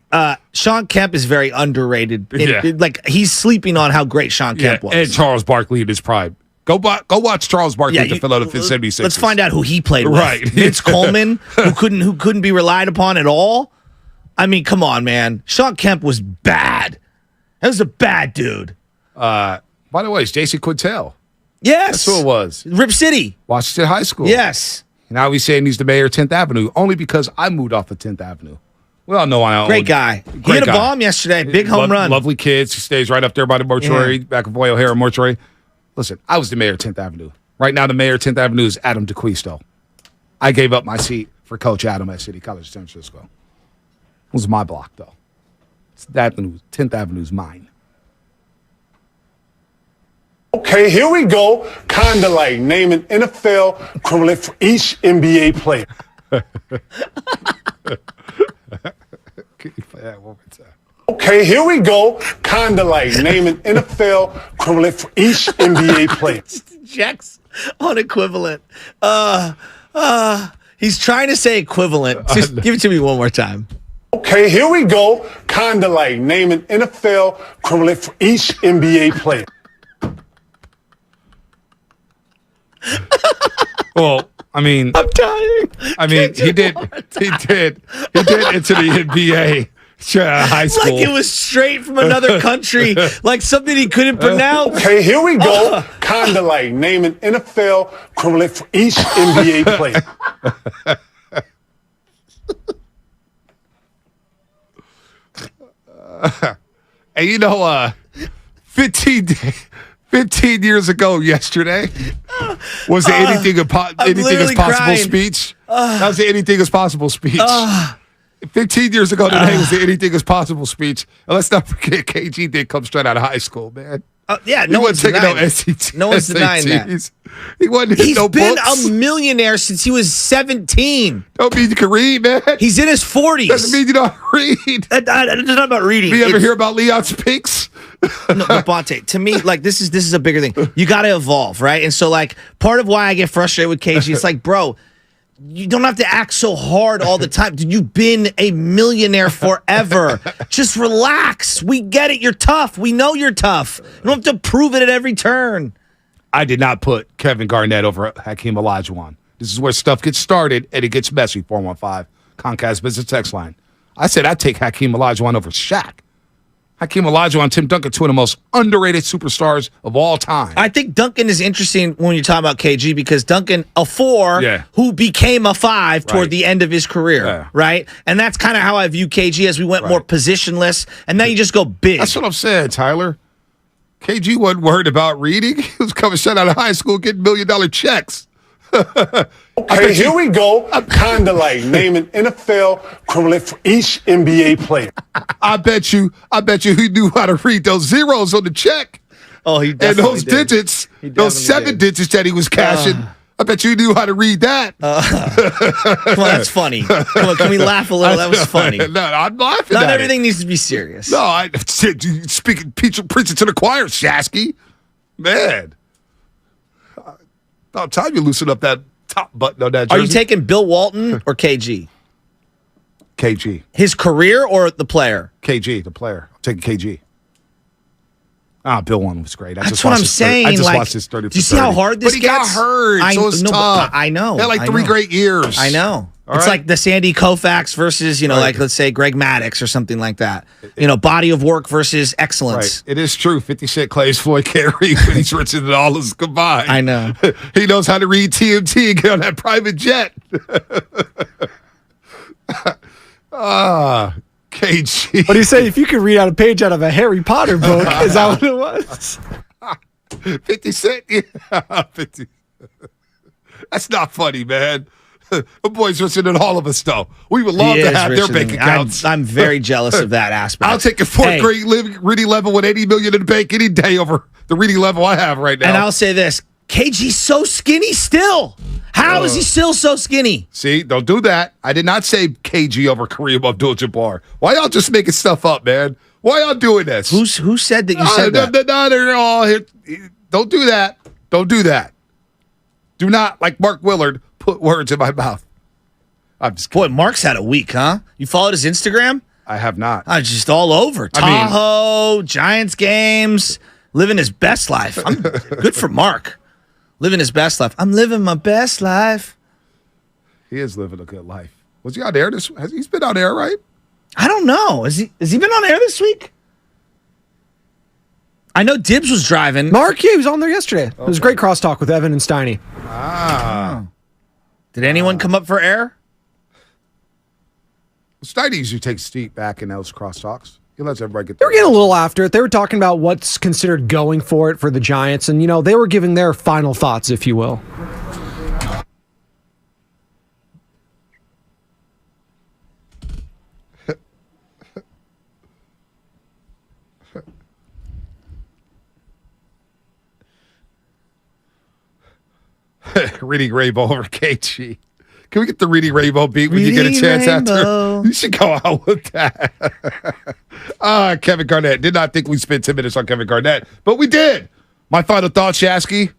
Sean Kemp is very underrated. Like, he's sleeping on how great Sean Kemp was. And Charles Barkley in his prime. Go watch Charles Barkley at the Philadelphia 76ers. Let's find out who he played with. Right. Vince Coleman, who couldn't be relied upon at all. I mean, come on, man. Sean Kemp was bad. That was a bad dude. By the way, it's Jason Quintel. Yes. That's who it was. Rip City. Washington High School. Yes. Now he's saying he's the mayor of 10th Avenue, only because I moved off of 10th Avenue. We all know I own. Great guy. He hit a bomb yesterday. Big home run. Lovely kids. He stays right up there by the mortuary, back of Boy O'Hara Mortuary. Listen, I was the mayor of 10th Avenue. Right now, the mayor of 10th Avenue is Adam DeQuisto. I gave up my seat for Coach Adam at City College of San Francisco. It was my block, though. 10th Avenue is mine. Okay, here we go. Kind of like naming NFL equivalent for each NBA player. Can you play that one more time? Okay, here we go. Kind of like naming NFL equivalent for each NBA player. Jack's on equivalent. He's trying to say equivalent. Just give it to me one more time. Okay, here we go. Kind of like naming NFL equivalent for each NBA player. Well, I mean, I'm dying. I mean, he did into the NBA high school. Like it was straight from another country, like something he couldn't pronounce. Okay, here we go. Kind of like naming NFL equivalent for each NBA player. And you know, 15 years ago yesterday was the anything is possible crying. speech. That was the anything is possible speech. 15 years ago today was the anything is possible speech. And let's not forget KG did come straight out of high school, man. Yeah, no one's taking denying no SATs. No one's denying that. He wasn't He's no been books. a millionaire since he was 17. Don't mean you can read, man. He's in his 40s. Doesn't mean you don't read. It's not about reading. Do you ever hear about Leon's Pinks? No, but Bonte, to me, like this is a bigger thing. You got to evolve, right? And so, like, part of why I get frustrated with KG, it's like, bro, you don't have to act so hard all the time. Dude, you've been a millionaire forever. Just relax. We get it. You're tough. We know you're tough. You don't have to prove it at every turn. I did not put Kevin Garnett over Hakeem Olajuwon. This is where stuff gets started and it gets messy. 415 Comcast Business Text Line. I said I'd take Hakeem Olajuwon over Shaq. Hakeem Olajuwon and Tim Duncan, two of the most underrated superstars of all time. I think Duncan is interesting when you're talking about KG because Duncan, a 4 who became a 5 toward the end of his career, right? And that's kind of how I view KG as we went more positionless, and now you just go big. That's what I'm saying, Tyler. KG wasn't worried about reading. He was coming straight out of high school getting $1 million checks. Okay, here we go. Kind of like naming NFL equivalent for each NBA player. I bet you he knew how to read those zeros on the check. Oh, he definitely and those did. digits, those 7 digits that he was cashing. I bet you knew how to read that. Come on, that's funny. Come on, can we laugh a little? That was funny. No, I'm laughing Not at everything needs to be serious. No, preaching to the choir, Shasky. Man. About time you loosen up that top button on that jersey. Are you taking Bill Walton or KG? KG. His career or the player? KG, the player. I'm taking KG. Bill Walton was great. That's what I'm saying. I just watched his 30 for 30. Do you see how hard this gets? gets? But he got hurt, so it's tough. I know. He had like 3 great years. I know. All it's right? like the Sandy Koufax versus, like, let's say Greg Maddux or something like that. Body of work versus excellence. Right. It is true. 50 Cent claims Floyd can't read, but he's richer than all of us combined. I know. He knows how to read TMT and get on that private jet. KG. What do you say? If you could read out a page out of a Harry Potter book, is that what it was? 50 Cent? Yeah. 50. That's not funny, man. The boy's richer than all of us, though. We would love to have their bank accounts. I'm very jealous of that aspect. I'll take a fourth grade reading level with $80 million in the bank any day over the reading level I have right now. And I'll say this. KG's so skinny still. How is he still so skinny? See, don't do that. I did not say KG over Kareem Abdul-Jabbar. Why y'all just making stuff up, man? Why y'all doing this? Who said that you said that? No, they're all here. Don't do that. Don't do that. Do not, like Mark Willard, put words in my mouth. I'm just kidding. Boy, Mark's had a week, huh? You followed his Instagram? I have not. Just all over. Tahoe, Giants games, living his best life. Good for Mark. Living his best life. I'm living my best life. He is living a good life. Was he on air this week? He's been on air, right? I don't know. Has he been on air this week? I know Dibbs was driving. Mark, yeah, he was on there yesterday. It was a great crosstalk with Evan and Steiny. Did anyone come up for air? Steiny usually takes Steve back in those crosstalks. He lets everybody get They were getting a little after it. They were talking about what's considered going for it for the Giants, and, they were giving their final thoughts, if you will. Reading Rainbow over KG. Can we get the Reading Rainbow beat when you get a chance after? You should go out with that. Kevin Garnett. Did not think we'd spend 10 minutes on Kevin Garnett, but we did. My final thought, Shasky.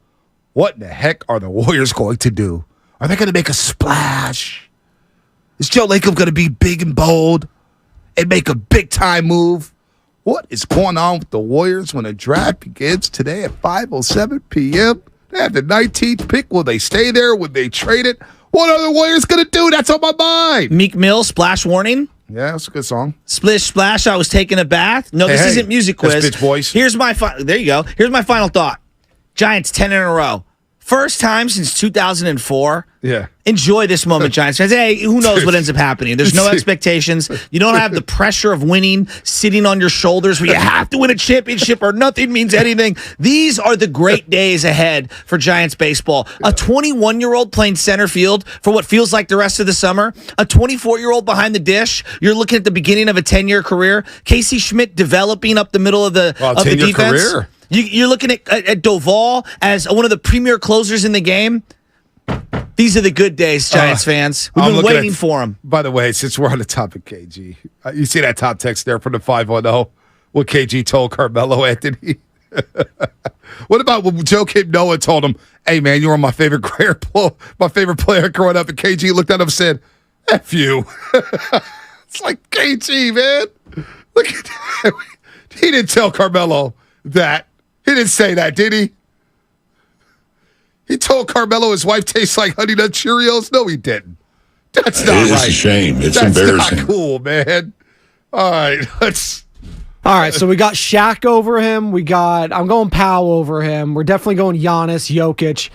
What in the heck are the Warriors going to do? Are they going to make a splash? Is Joe Lacob going to be big and bold and make a big-time move? What is going on with the Warriors when the draft begins today at 5:07 p.m.? They have the 19th pick. Will they stay there? Will they trade it? What are the Warriors going to do? That's on my mind. Meek Mill, Splash Warning. Yeah, that's a good song. Splish Splash, I was taking a bath. No, this isn't Music Quiz. That's Bitch Boys. There you go. Here's my final thought. Giants 10 in a row. First time since 2004. Yeah. Enjoy this moment, Giants fans. Hey, who knows what ends up happening? There's no expectations. You don't have the pressure of winning sitting on your shoulders where you have to win a championship or nothing means anything. These are the great days ahead for Giants baseball. A 21-year-old playing center field for what feels like the rest of the summer. A 24-year-old behind the dish. You're looking at the beginning of a 10-year career. Casey Schmidt developing up the middle of the defense. Career. You're looking at Doval as one of the premier closers in the game. These are the good days, Giants fans. We've been waiting for them. By the way, since we're on the topic, KG, you see that top text there from the 510? What KG told Carmelo Anthony? What about when Joakim Noah told him, hey, man, you were my favorite player growing up, and KG looked at him and said, F you. It's like, KG, man. Look at that. He didn't tell Carmelo that. He didn't say that, did he? He told Carmelo his wife tastes like Honey Nut Cheerios? No, he didn't. That's not It's right. a shame. It's That's embarrassing. not cool, man. All right, All right, so we got Shaq over him. I'm going Powell over him. We're definitely going Giannis, Jokic.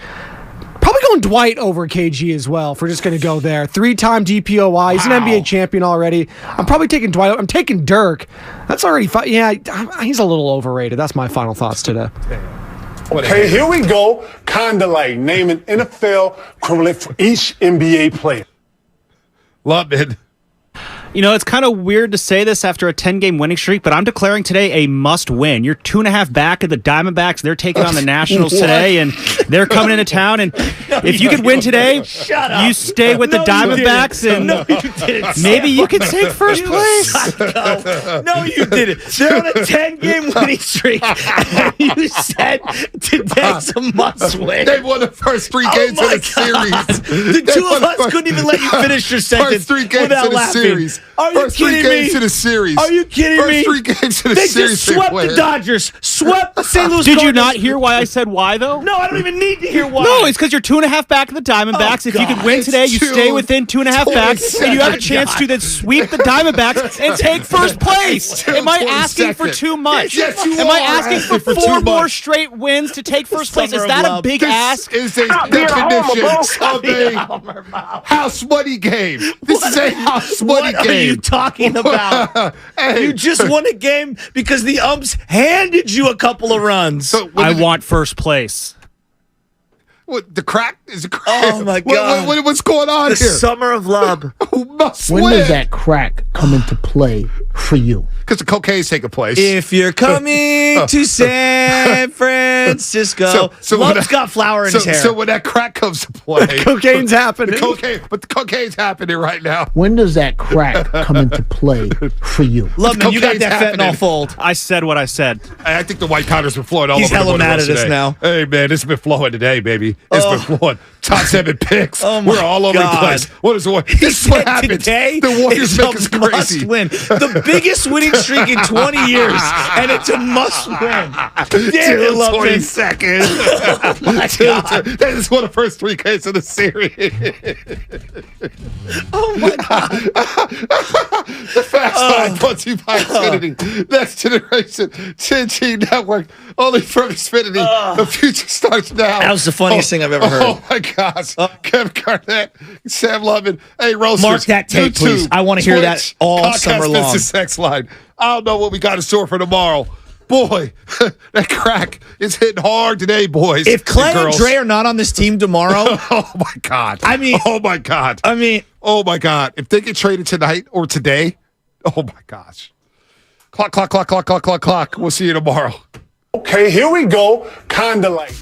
Probably going Dwight over KG as well, if we're just going to go there. 3-time DPOY. He's an NBA champion already. I'm probably taking Dwight. I'm taking Dirk. That's already fine. Yeah, he's a little overrated. That's my final thoughts today. Okay, here we go. Kind of like naming NFL equivalent for each NBA player. Love it. You know, it's kind of weird to say this after a 10-game winning streak, but I'm declaring today a must-win. You're 2.5 back at the Diamondbacks. They're taking on the Nationals today, and they're coming into town. And if you could win today, you stay with the Diamondbacks, and maybe you can take first place. Psycho. No, you didn't. They're on a 10-game winning streak, and you said today's a must-win. They won the first 3 games of the series. The two of us couldn't even let you finish your sentence First 3 games without of the laughing. series. Are you First 3 kidding me? games of the series. Are you kidding me? First 3 games of the They series. just swept the Dodgers, swept the St. Louis Did Cardinals. you not hear why I said why, though? No, I don't even need to hear why. No, it's because you're 2.5 back at the Diamondbacks. If you could win today, you stay within 2.5 backs, and you have a chance to then sweep the Diamondbacks and take first place. Am I asking for too much? Yes, you Am I are asking for asking for 4 too more much. straight wins to take first place? Is Summer that of a love. big This ask? is a Stop being a homer, bro. definition of a house money game. This is a house money What game. are you talking about? Hey. You just won a game because the umps handed you a couple of runs. So I want first place. what, the crack is a crack. Oh, my God. What's going on The here? summer of love. Who must When win? does that crack come into play for you? Because the cocaine's taking place. If you're coming to San Francisco, when Love's that- got flour in his hair. So when that crack comes to play, Cocaine's happening. the cocaine's happening right now. When does that crack come into play for you? Love, man, you got cocaine's that happening. fentanyl fold. I said what I said. I think the white powder's been flowing all He's over the hella morning mad roast at us today. now. Hey, man, it's been flowing today, baby. It's been flowing. Top 7 picks. Oh, my We're all over God. the place. What is what? This is what happens. Today The Warriors is make a us crazy. must-win. The biggest winning streak in 20 years, and it's a must-win. Damn it, Love, 20 man. seconds. Oh, my God. That is one of the first 3 games of the series. Oh, my God. The Fast Line brought to you by Xfinity. Next Generation 10G Network. Only from Xfinity. The future starts now. That was the funniest thing I've ever heard. Oh, my gosh. Kevin Garnett, Sam Lovin. Hey, Roasters. Mark that tape, YouTube, please. I wanna hear that Twitch, all Comcast summer long. Business Sex Line. I don't know what we got in store for tomorrow. Boy, that crack is hitting hard today, boys. If Clay and girls. Dre are not on this team tomorrow, Oh, my God. I mean, oh, my God. Oh, my God. If they get traded tonight or today, oh, my gosh. Clock. We'll see you tomorrow. Okay, here we go. Kind of like.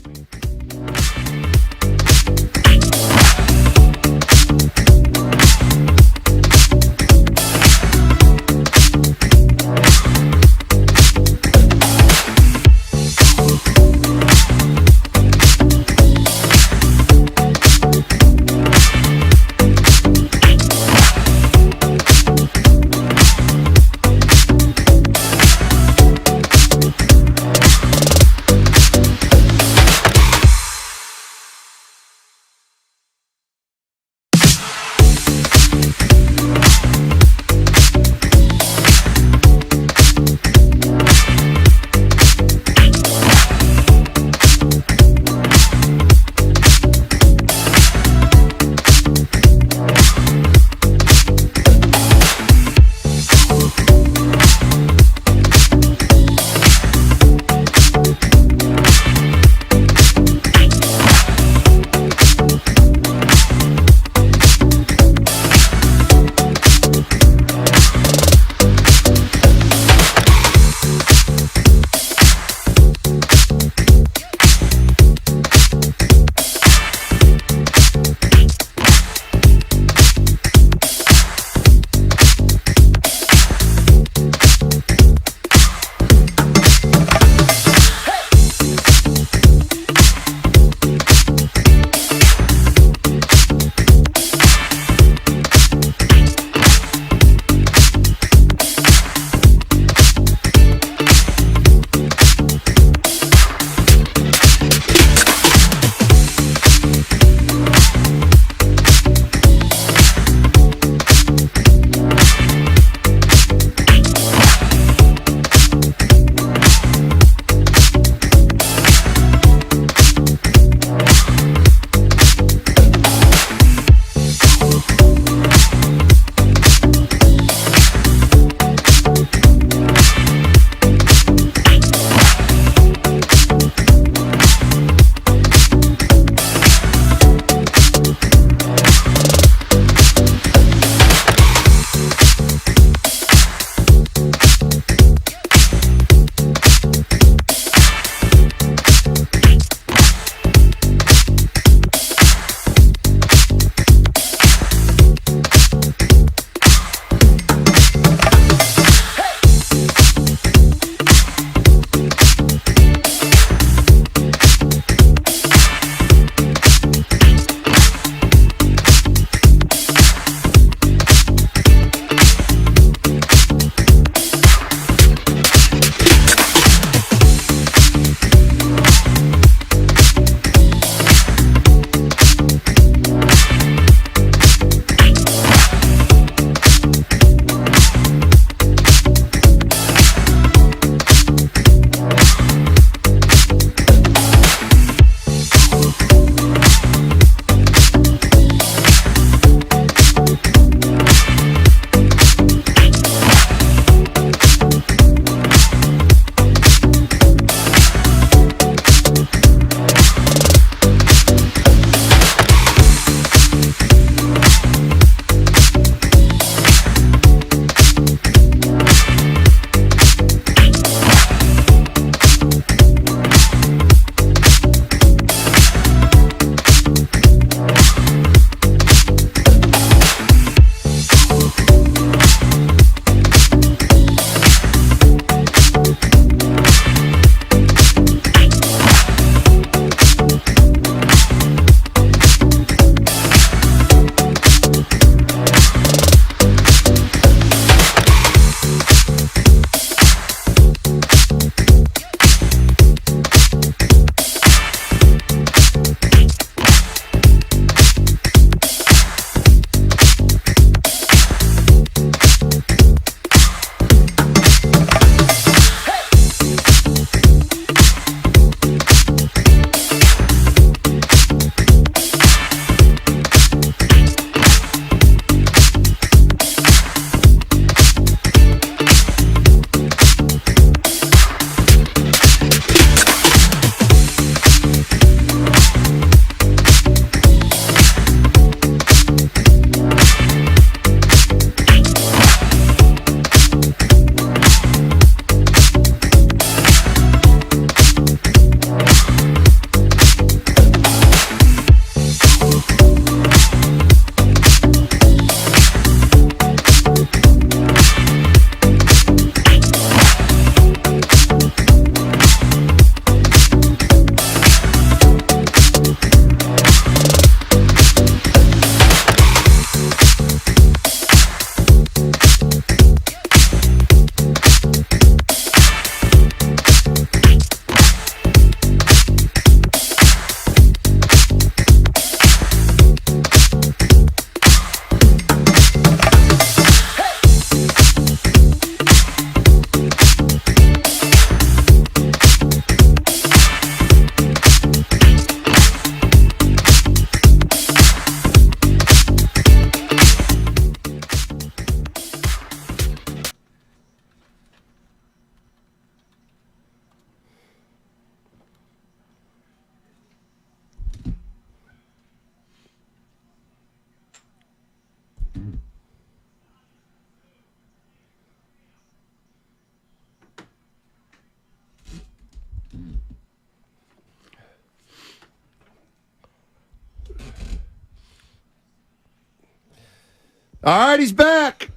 All right, he's back.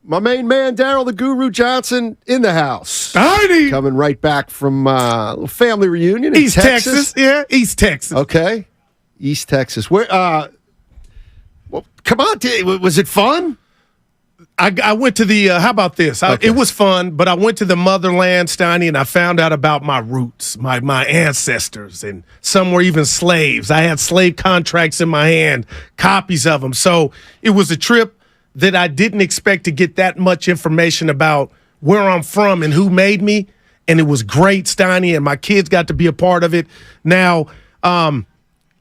My main man, Daryl the Guru Johnson, in the house. Howdy. Coming right back from a little family reunion in East Texas. Yeah, East Texas. Okay. East Texas. Where? Well, come on. Was it fun? I went to the, how about this? It was fun, but I went to the motherland, Steiny, and I found out about my roots, my ancestors, and some were even slaves. I had slave contracts in my hand, copies of them. So it was a trip that I didn't expect to get that much information about where I'm from and who made me, and it was great, Steiny, and my kids got to be a part of it. Now, I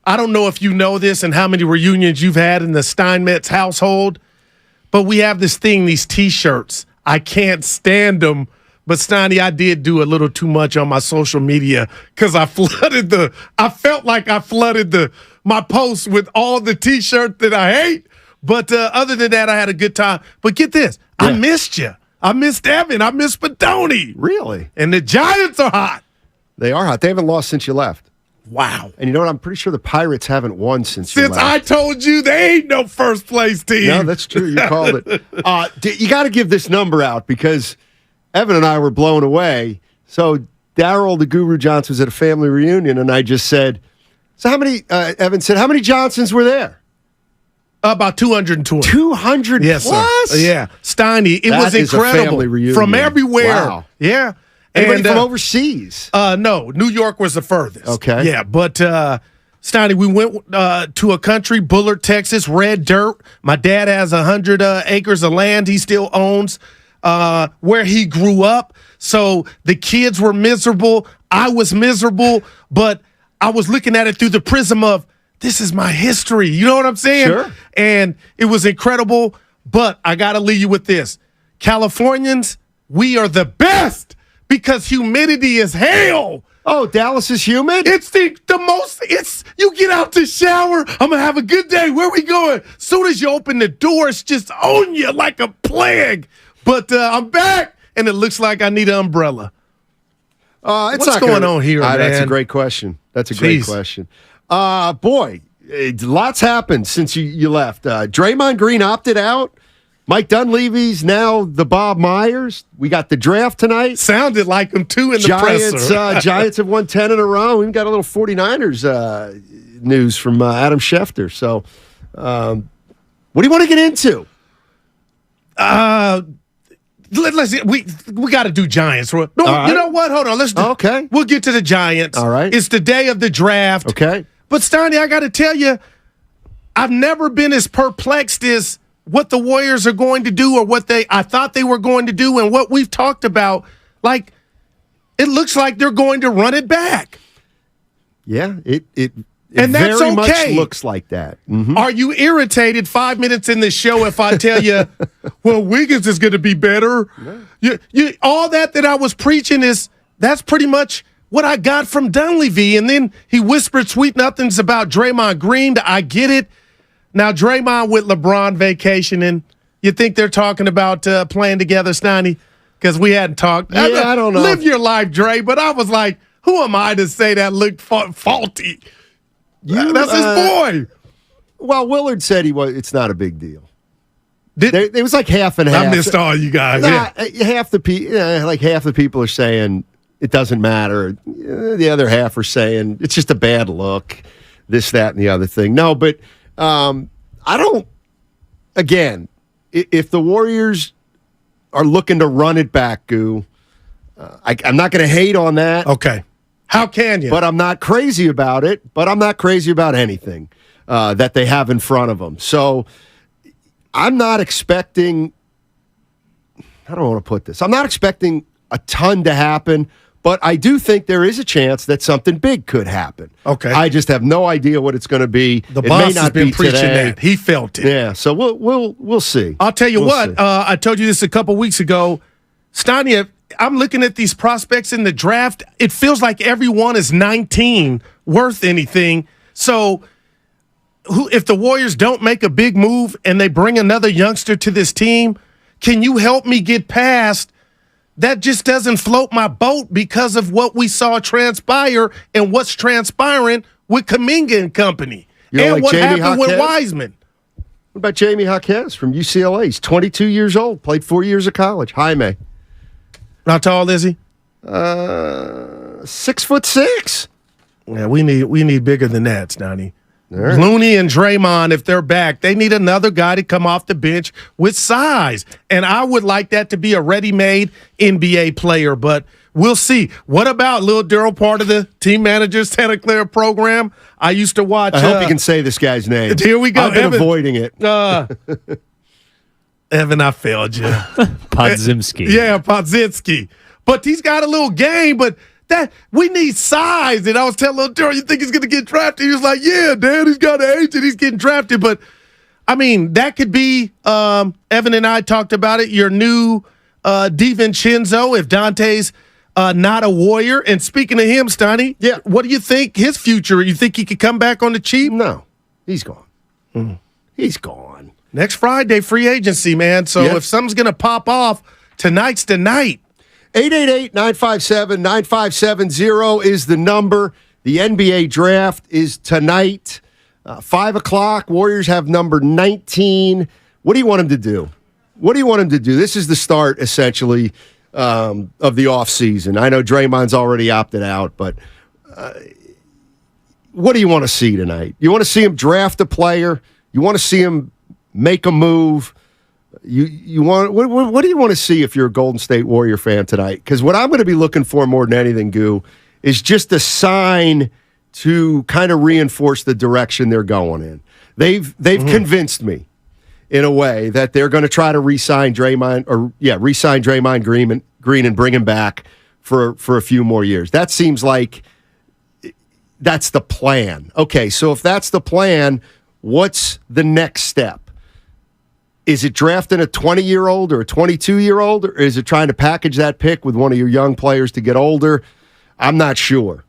don't know if you know this and how many reunions you've had in the Steinmetz household, but we have this thing, these T-shirts. I can't stand them, but Steiny, I did do a little too much on my social media because I felt like I flooded my posts with all the T-shirts that I hate. But other than that, I had a good time. But get this, I missed you. I missed Evan. I missed Padoni. Really? And the Giants are hot. They are hot. They haven't lost since you left. Wow. And you know what? I'm pretty sure the Pirates haven't won since you left. I told you they ain't no first place team. No, that's true. You called it. You got to give this number out because Evan and I were blown away. So Daryl, the Guru Johnson, was at a family reunion, and I just said, so how many, Evan said, how many Johnsons were there? About 220. 200 yes, plus? Sir. Yeah. Steiny, it was incredible. From everywhere. Wow. Yeah. Anybody from overseas? No. New York was the furthest. Okay. Yeah, but Steiny, we went to a country, Bullard, Texas, red dirt. My dad has 100 acres of land he still owns where he grew up. So the kids were miserable. I was miserable, but I was looking at it through the prism of, this is my history. You know what I'm saying? Sure. And it was incredible, but I got to leave you with this. Californians, we are the best because humidity is hell. Oh, Dallas is humid? It's the most, you get out to shower, I'm going to have a good day. Where we going? Soon as you open the door, it's just on you like a plague. But I'm back, and it looks like I need an umbrella. What's going on here, man? That's a great question. That's a great question. Boy, lots happened since you left. Draymond Green opted out. Mike Dunleavy's now the Bob Myers. We got the draft tonight. Sounded like him, too, in the presser. Giants have won 10 in a row. We've got a little 49ers news from Adam Schefter. So what do you want to get into? We got to do Giants. No, right. You know what? Hold on. Let's do. Okay. We'll get to the Giants. All right. It's the day of the draft. Okay. But Steiny, I got to tell you, I've never been as perplexed as what the Warriors are going to do or what I thought they were going to do and what we've talked about. Like, it looks like they're going to run it back. Yeah, it and that's very okay. much looks like that. Mm-hmm. Are you irritated 5 minutes in this show if I tell you, well, Wiggins is going to be better? No. All that I was preaching that's pretty much what I got from Dunleavy. And then he whispered sweet nothings about Draymond Green. I get it. Now, Draymond with LeBron vacationing, you think they're talking about playing together, Steiny? Because we hadn't talked. Yeah, I don't know. Live your life, Dre. But I was like, who am I to say that looked faulty? That's his boy. Well, Willard said it's not a big deal. It was like half and half. I missed all you guys. Half the people are saying it doesn't matter. The other half are saying it's just a bad look. This, that, and the other thing. No, but I don't. Again, if the Warriors are looking to run it back, I'm not going to hate on that. Okay. How can you? But I'm not crazy about it. But I'm not crazy about anything that they have in front of them. So I'm not expecting. I don't want to put this. I'm not expecting a ton to happen. But I do think there is a chance that something big could happen. Okay. I just have no idea what it's going to be. The boss has been preaching that. He felt it. Yeah, so we'll see. I'll tell you what. I told you this a couple weeks ago. Steiny, I'm looking at these prospects in the draft. It feels like everyone is 19 worth anything. So if the Warriors don't make a big move and they bring another youngster to this team, can you help me get past that just doesn't float my boat because of what we saw transpire and what's transpiring with Kuminga and company and what happened with Wiseman. What about Jamie Jaquez from UCLA? He's 22 years old, played 4 years of college. Jaime. How tall is he? 6'6". Yeah, we need bigger than that, Stoney. Right. Looney and Draymond, if they're back, they need another guy to come off the bench with size. And I would like that to be a ready-made NBA player, but we'll see. What about Lil Daryl, part of the team manager's Santa Clara program? I used to watch. I hope you can say this guy's name. Here we go. I've been Evan. avoiding it. Evan, I failed you. Podzimski. Yeah, Podzimski. But he's got a little game, but that we need size. And I was telling Lil Daryl, you think he's going to get drafted? He was like, yeah, Dad, he's got an age and he's getting drafted. But, I mean, that could be, Evan and I talked about it, your new DiVincenzo if Dante's not a Warrior. And speaking of him, Stoney, what do you think his future? You think he could come back on the cheap? No, he's gone. He's gone. Next Friday, free agency, man. So if something's going to pop off, tonight's the night. 888-957-9570 is the number. The NBA draft is tonight, 5 o'clock. Warriors have number 19. What do you want him to do? This is the start, essentially, of the offseason. I know Draymond's already opted out, but what do you want to see tonight? You want to see him draft a player? You want to see him make a move? You want what do you want to see if you're a Golden State Warrior fan tonight? Because what I'm going to be looking for more than anything, Goo, is just a sign to kind of reinforce the direction they're going in. They've convinced me in a way that they're going to try to re-sign Draymond Green and bring him back for a few more years. That seems like that's the plan. Okay, so if that's the plan, what's the next step? Is it drafting a 20-year-old or a 22-year-old, or is it trying to package that pick with one of your young players to get older? I'm not sure.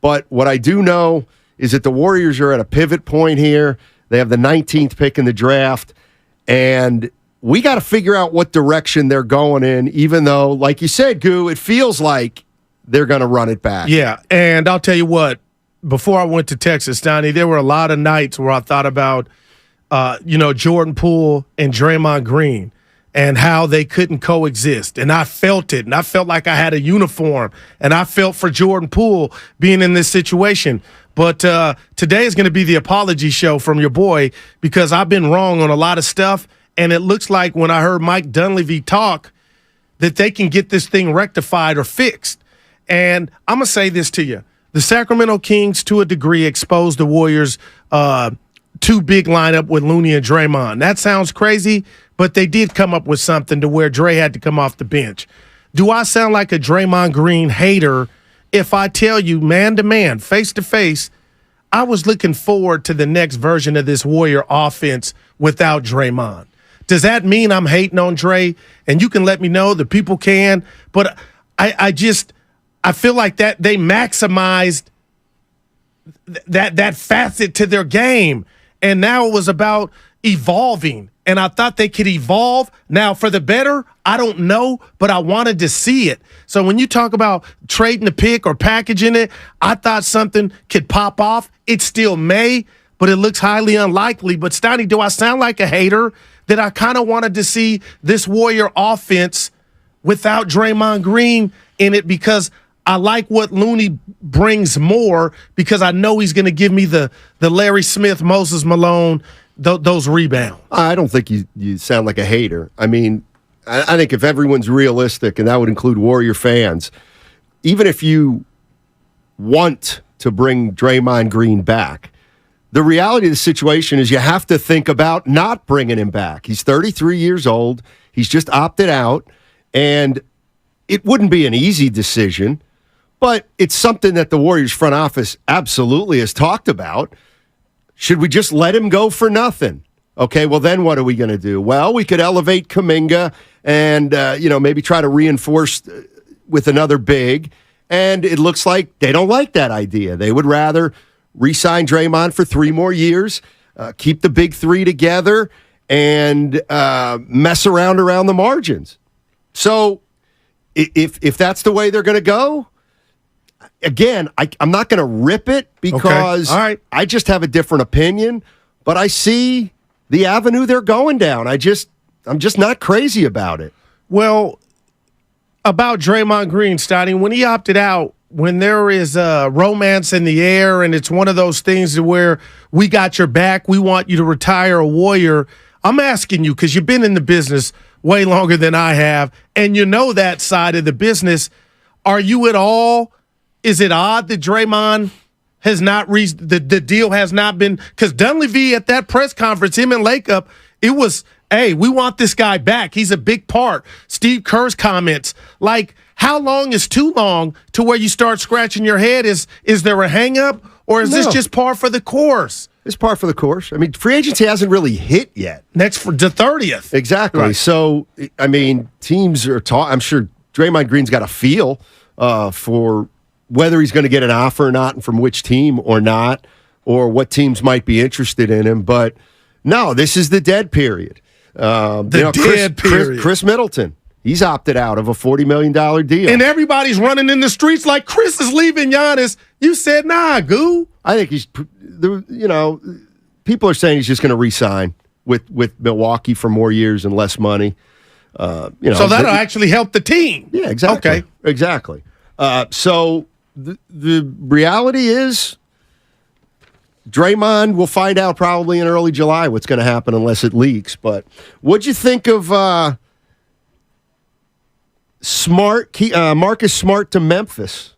But what I do know is that the Warriors are at a pivot point here. They have the 19th pick in the draft, and we got to figure out what direction they're going in, even though, like you said, Goo, it feels like they're going to run it back. Yeah, and I'll tell you what, before I went to Texas, Donnie, there were a lot of nights where I thought about Jordan Poole and Draymond Green and how they couldn't coexist. And I felt it. And I felt like I had a uniform. And I felt for Jordan Poole being in this situation. But today is going to be the apology show from your boy because I've been wrong on a lot of stuff. And it looks like when I heard Mike Dunleavy talk that they can get this thing rectified or fixed. And I'm going to say this to you. The Sacramento Kings, to a degree, exposed the Warriors' too big lineup with Looney and Draymond. That sounds crazy, but they did come up with something to where Dre had to come off the bench. Do I sound like a Draymond Green hater if I tell you, man to man, face to face, I was looking forward to the next version of this Warrior offense without Draymond? Does that mean I'm hating on Dre? And you can let me know, the people can, but I feel like that they maximized that facet to their game. And now it was about evolving. And I thought they could evolve. Now, for the better, I don't know, but I wanted to see it. So when you talk about trading the pick or packaging it, I thought something could pop off. It still may, but it looks highly unlikely. But, Stoney, do I sound like a hater that I kind of wanted to see this Warrior offense without Draymond Green in it because I like what Looney brings more because I know he's going to give me the Larry Smith, Moses Malone, those rebounds. I don't think you sound like a hater. I mean, I think if everyone's realistic, and that would include Warrior fans, even if you want to bring Draymond Green back, the reality of the situation is you have to think about not bringing him back. He's 33 years old. He's just opted out, and it wouldn't be an easy decision. But it's something that the Warriors front office absolutely has talked about. Should we just let him go for nothing? Okay, well, then what are we going to do? Well, we could elevate Kuminga and, maybe try to reinforce with another big. And it looks like they don't like that idea. They would rather re-sign Draymond for 3 more years, keep the big three together, and mess around the margins. So if that's the way they're going to go, again, I'm not going to rip it because I just have a different opinion, but I see the avenue they're going down. I'm just not crazy about it. Well, about Draymond Green, Stoney, when he opted out, when there is romance in the air and it's one of those things where we got your back, we want you to retire a Warrior, I'm asking you, because you've been in the business way longer than I have, and you know that side of the business, are you at all, is it odd that Draymond has not reached, the deal has not been, because Dunleavy at that press conference, him and Lakeup, it was, hey, we want this guy back. He's a big part. Steve Kerr's comments, like, how long is too long to where you start scratching your head? Is there a hang-up, or is this just par for the course? It's par for the course. I mean, free agency hasn't really hit yet. Next for the 30th. Exactly. Right. So, I mean, teams are I'm sure Draymond Green's got a feel for whether he's going to get an offer or not, and from which team or not, or what teams might be interested in him. But no, this is the dead period. Dead period. Chris Middleton. He's opted out of a $40 million deal. And everybody's running in the streets like Chris is leaving Giannis. You said, nah, Goo. I think people are saying he's just going to re-sign with Milwaukee for more years and less money. So that'll actually help the team. Yeah, exactly. Okay. Exactly. So the reality is Draymond, we'll find out probably in early July what's going to happen unless it leaks. But what'd you think of Marcus Smart to Memphis,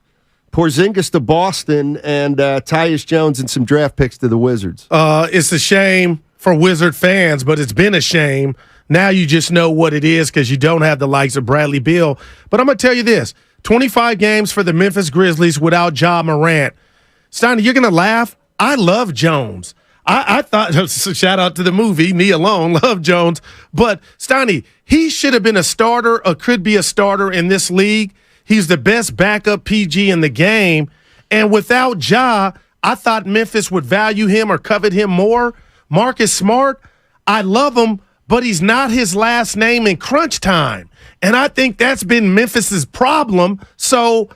Porzingis to Boston, and Tyus Jones and some draft picks to the Wizards? It's a shame for Wizard fans, but it's been a shame. Now you just know what it is because you don't have the likes of Bradley Beal. But I'm going to tell you this, 25 games for the Memphis Grizzlies without Ja Morant. Steiner, you're going to laugh. I love Jones. I thought, shout out to the movie, Me Alone, love Jones. But, Steiny, he should have been a starter or could be a starter in this league. He's the best backup PG in the game. And without Ja, I thought Memphis would value him or covet him more. Marcus Smart, I love him, but he's not his last name in crunch time. And I think that's been Memphis's problem. So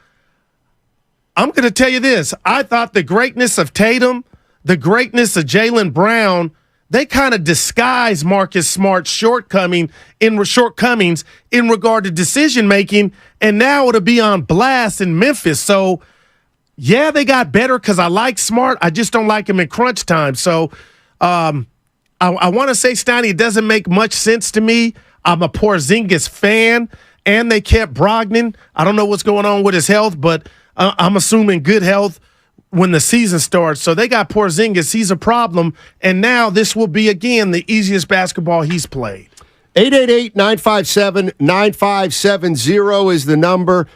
I'm going to tell you this. I thought the greatness of Tatum, the greatness of Jaylen Brown, they kind of disguise Marcus Smart's shortcomings in regard to decision-making, and now it'll be on blast in Memphis. So, yeah, they got better because I like Smart. I just don't like him in crunch time. So, I want to say, Steiny, it doesn't make much sense to me. I'm a Porzingis fan, and they kept Brogdon. I don't know what's going on with his health, but I'm assuming good health when the season starts. So they got Porzingis. He's a problem. And now this will be, again, the easiest basketball he's played. 888-957-9570 is the number.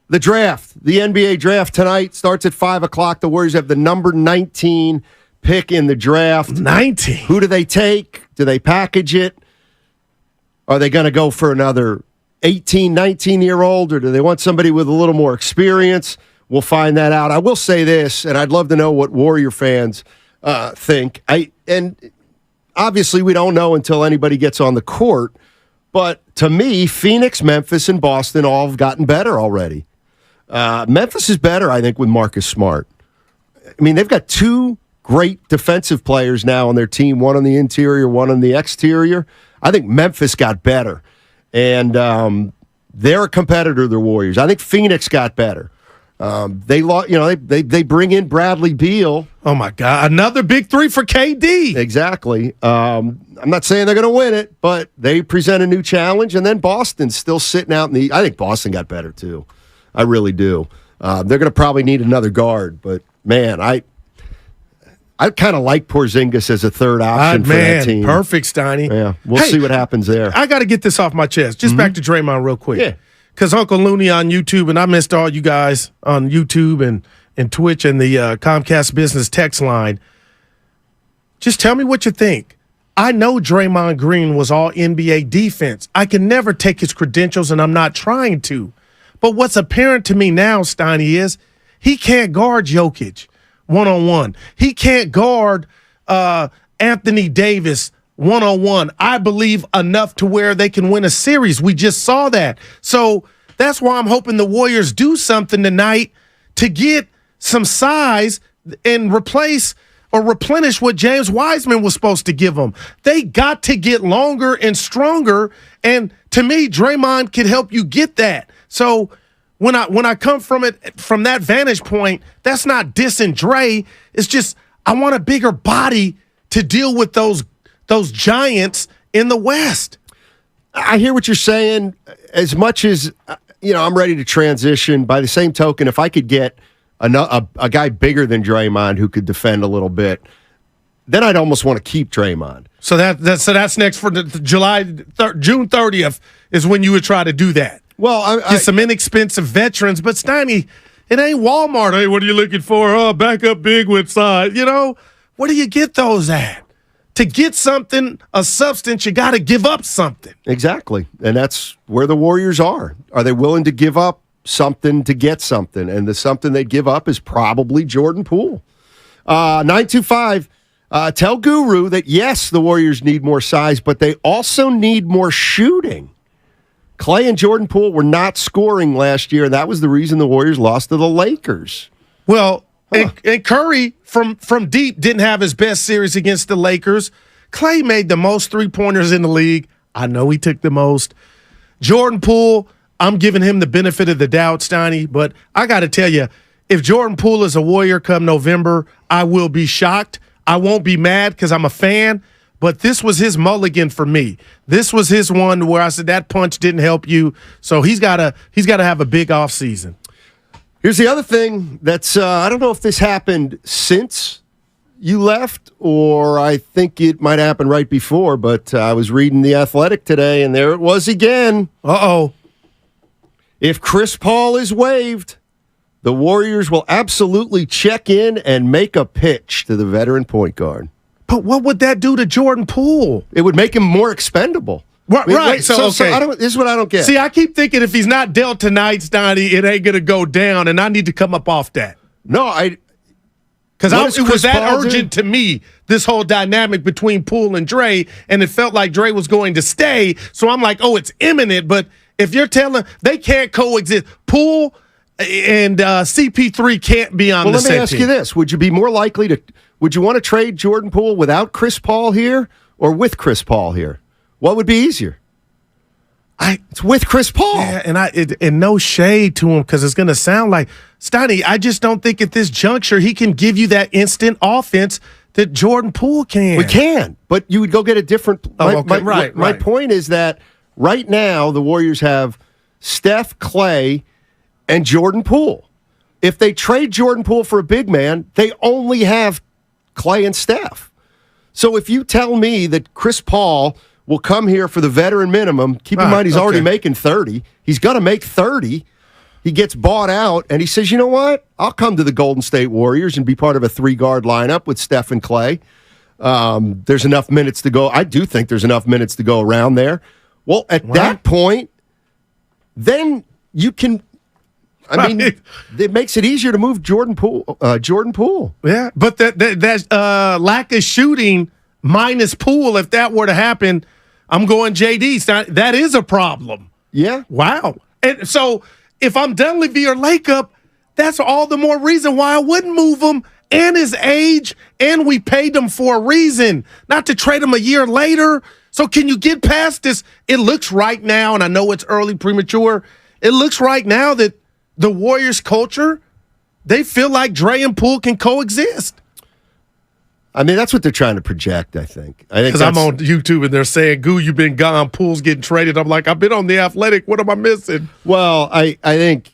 The draft, the NBA draft tonight starts at 5 o'clock. The Warriors have the number 19 pick in the draft. 19. Who do they take? Do they package it? Are they going to go for another 18, 19-year-old, or do they want somebody with a little more experience? We'll find that out. I will say this, and I'd love to know what Warrior fans think. And obviously we don't know until anybody gets on the court, but to me, Phoenix, Memphis, and Boston all have gotten better already. Memphis is better, I think, with Marcus Smart. I mean, they've got two great defensive players now on their team, one on the interior, one on the exterior. I think Memphis got better, and they're a competitor, the Warriors. I think Phoenix got better. They bring in Bradley Beal. Oh my God, another big three for KD. Exactly. I'm not saying they're going to win it, but they present a new challenge. And then Boston's still sitting out in the. I think Boston got better too. I really do. They're going to probably need another guard, but man, I kind of like Porzingis as a third option for that team. Perfect, Steiny. Yeah, we'll see what happens there. I got to get this off my chest. Just back to Draymond real quick. Yeah. Because Uncle Looney on YouTube, and I missed all you guys on YouTube and Twitch and the Comcast Business text line. Just tell me what you think. I know Draymond Green was all NBA defense. I can never take his credentials, and I'm not trying to. But what's apparent to me now, Steiny, is he can't guard Jokic one-on-one. He can't guard Anthony Davis one-on-one, I believe, enough to where they can win a series. We just saw that. So that's why I'm hoping the Warriors do something tonight to get some size and replace or replenish what James Wiseman was supposed to give them. They got to get longer and stronger, and to me, Draymond can help you get that. So when I come from it from that vantage point, that's not dissing Dre. It's just I want a bigger body to deal with those giants in the West. I hear what you're saying. As much as I'm ready to transition. By the same token, if I could get a guy bigger than Draymond who could defend a little bit, then I'd almost want to keep Draymond. So that's next for the June 30th is when you would try to do that. Well, get some inexpensive veterans, but Steiny, it ain't Walmart. Hey, what are you looking for? Oh, back up big with size. Where do you get those at? To get something, a substance, you got to give up something. Exactly. And that's where the Warriors are. Are they willing to give up something to get something? And the something they'd give up is probably Jordan Poole. 925, tell Guru that, yes, the Warriors need more size, but they also need more shooting. Clay and Jordan Poole were not scoring last year, and that was the reason the Warriors lost to the Lakers. Well, and Curry from deep didn't have his best series against the Lakers. Clay made the most three-pointers in the league. I know he took the most. Jordan Poole, I'm giving him the benefit of the doubt, Steiny, but I got to tell you, if Jordan Poole is a Warrior come November, I will be shocked. I won't be mad because I'm a fan, but this was his mulligan for me. This was his one where I said that punch didn't help you, so he's got to have a big offseason. Here's the other thing that's, I don't know if this happened since you left, or I think it might happen right before, but I was reading The Athletic today, and there it was again. Uh-oh. If Chris Paul is waived, the Warriors will absolutely check in and make a pitch to the veteran point guard. But what would that do to Jordan Poole? It would make him more expendable. Right. So this is what I don't get. See, I keep thinking if he's not dealt tonight, Stoney, it ain't going to go down, and I need to come up off that. No, because it was that urgent to me, this whole dynamic between Poole and Dre, and it felt like Dre was going to stay. So I'm like, oh, it's imminent. But if you're telling they can't coexist, Poole and CP3 can't be on the same team. Well, let me ask you this. Would you be more likely to – would you want to trade Jordan Poole without Chris Paul here or with Chris Paul here? What would be easier? It's with Chris Paul. Yeah, and no shade to him because it's going to sound like Stoney. I just don't think at this juncture he can give you that instant offense that Jordan Poole can. We can, but you would go get a different. Right. My point is that right now the Warriors have Steph, Clay, and Jordan Poole. If they trade Jordan Poole for a big man, they only have Clay and Steph. So if you tell me that Chris Paul will come here for the veteran minimum. Keep in mind, he's already making 30. He's going to make 30. He gets bought out, and he says, you know what? I'll come to the Golden State Warriors and be part of a three-guard lineup with Steph and Clay. There's enough minutes to go. I do think there's enough minutes to go around there. Well, at that point, then you can – it makes it easier to move Jordan Poole. Yeah, but that lack of shooting – minus Poole, if that were to happen, I'm going JD. That is a problem. Yeah. Wow. And so if I'm Dunleavy or Lakeup, that's all the more reason why I wouldn't move him and his age, and we paid him for a reason, not to trade him a year later. So can you get past this? It looks right now, and I know it's early, premature, it looks right now that the Warriors culture, they feel like Dre and Poole can coexist. I mean, that's what they're trying to project, I think. Because I'm on YouTube and they're saying, Goo, you've been gone. Poole's getting traded. I'm like, I've been on The Athletic. What am I missing? Well, I think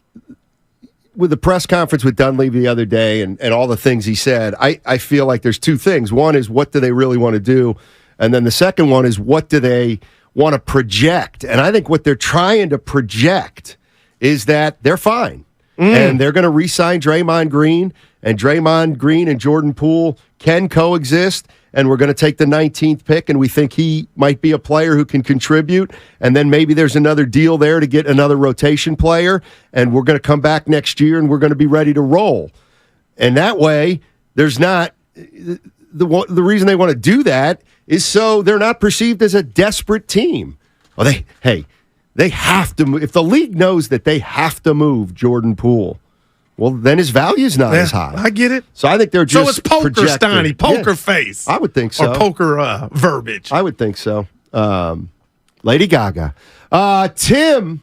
with the press conference with Dunleavy the other day and all the things he said, I feel like there's two things. One is, what do they really want to do? And then the second one is, what do they want to project? And I think what they're trying to project is that they're fine. And they're going to re-sign Draymond Green, and Draymond Green and Jordan Poole can coexist, and we're going to take the 19th pick, and we think he might be a player who can contribute, and then maybe there's another deal there to get another rotation player, and we're going to come back next year, and we're going to be ready to roll. And that way, there's not the reason they want to do that is so they're not perceived as a desperate team. Well, they have to move. If the league knows that they have to move Jordan Poole, well, then his value's not as high. I get it. So I think they're just so it's poker, projecting. Steiny, poker face. I would think so. Or poker verbiage. I would think so. Lady Gaga. Tim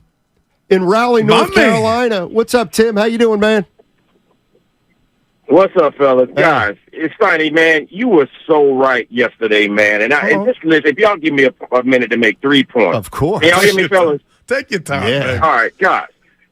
in Raleigh, North Carolina. What's up, Tim? How you doing, man? What's up, fellas? Guys, it's funny, man. You were so right yesterday, man. And just listen, if y'all give me a minute to make 3 points. Of course. Can y'all hear me, fellas? Take your time, man. All right, guys.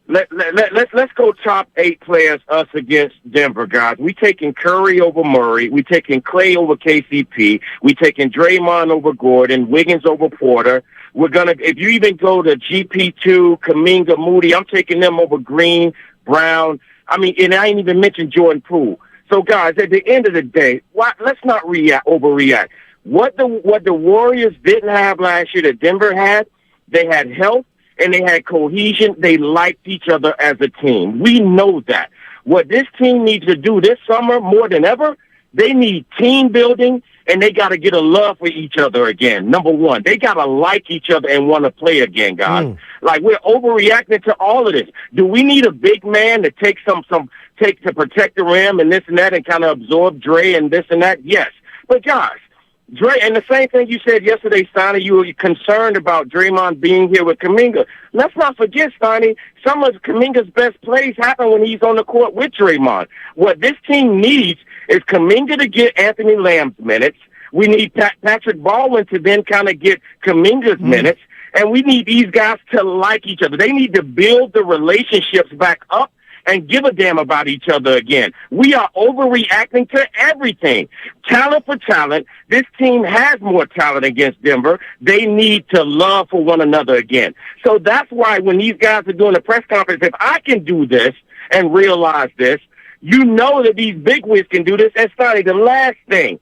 Let's go top 8 players, us against Denver, guys. We taking Curry over Murray. We taking Clay over KCP. We taking Draymond over Gordon, Wiggins over Porter. We're gonna, if you even go to GP2, Kuminga, Moody, I'm taking them over Green, Brown. I mean, and I ain't even mentioned Jordan Poole. So, guys, at the end of the day, let's not overreact. What the Warriors didn't have last year that Denver had, they had health and they had cohesion. They liked each other as a team. We know that. What this team needs to do this summer more than ever, they need team building, and they got to get a love for each other again. Number one, they got to like each other and want to play again, guys. Like, we're overreacting to all of this. Do we need a big man to take to protect the rim and this and that and kind of absorb Dre and this and that? Yes. But, guys, Dre, and the same thing you said yesterday, Steiny, you were concerned about Draymond being here with Kuminga. Let's not forget, Steiny, some of Kuminga's best plays happen when he's on the court with Draymond. What this team needs is Kuminga to get Anthony Lamb's minutes. We need Patrick Baldwin to then kind of get Kuminga's minutes. And we need these guys to like each other. They need to build the relationships back up and give a damn about each other again. We are overreacting to everything. Talent for talent. This team has more talent against Denver. They need to love for one another again. So that's why when these guys are doing a press conference, if I can do this and realize this, you know that these big wigs can do this. And Sonny, the last thing,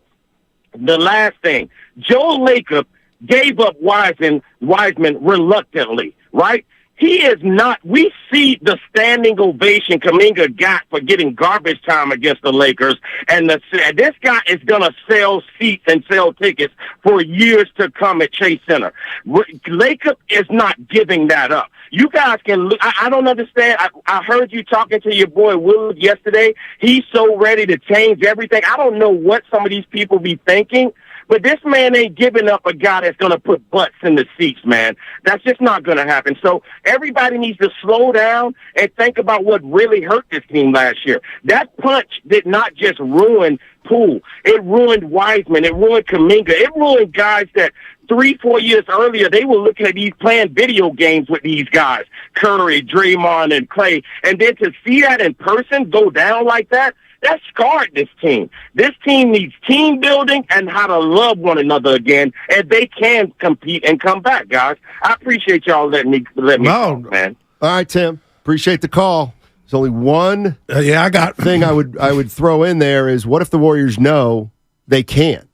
Joe Lacob gave up Wiseman reluctantly, right? He is not. We see the standing ovation Kuminga got for getting garbage time against the Lakers, and this guy is going to sell seats and sell tickets for years to come at Chase Center. Lacob is not giving that up. You guys can look. I don't understand. I heard you talking to your boy Willard yesterday. He's so ready to change everything. I don't know what some of these people be thinking. But this man ain't giving up a guy that's going to put butts in the seats, man. That's just not going to happen. So everybody needs to slow down and think about what really hurt this team last year. That punch did not just ruin Poole. It ruined Wiseman. It ruined Kuminga. It ruined guys that 3-4 years earlier, they were looking at these playing video games with these guys, Curry, Draymond, and Clay. And then to see that in person go down like that, that scarred this team. This team needs team building and how to love one another again, and they can compete and come back, guys. I appreciate y'all letting me talk, man. All right, Tim. Appreciate the call. There's only one thing I would throw in there is what if the Warriors know they can't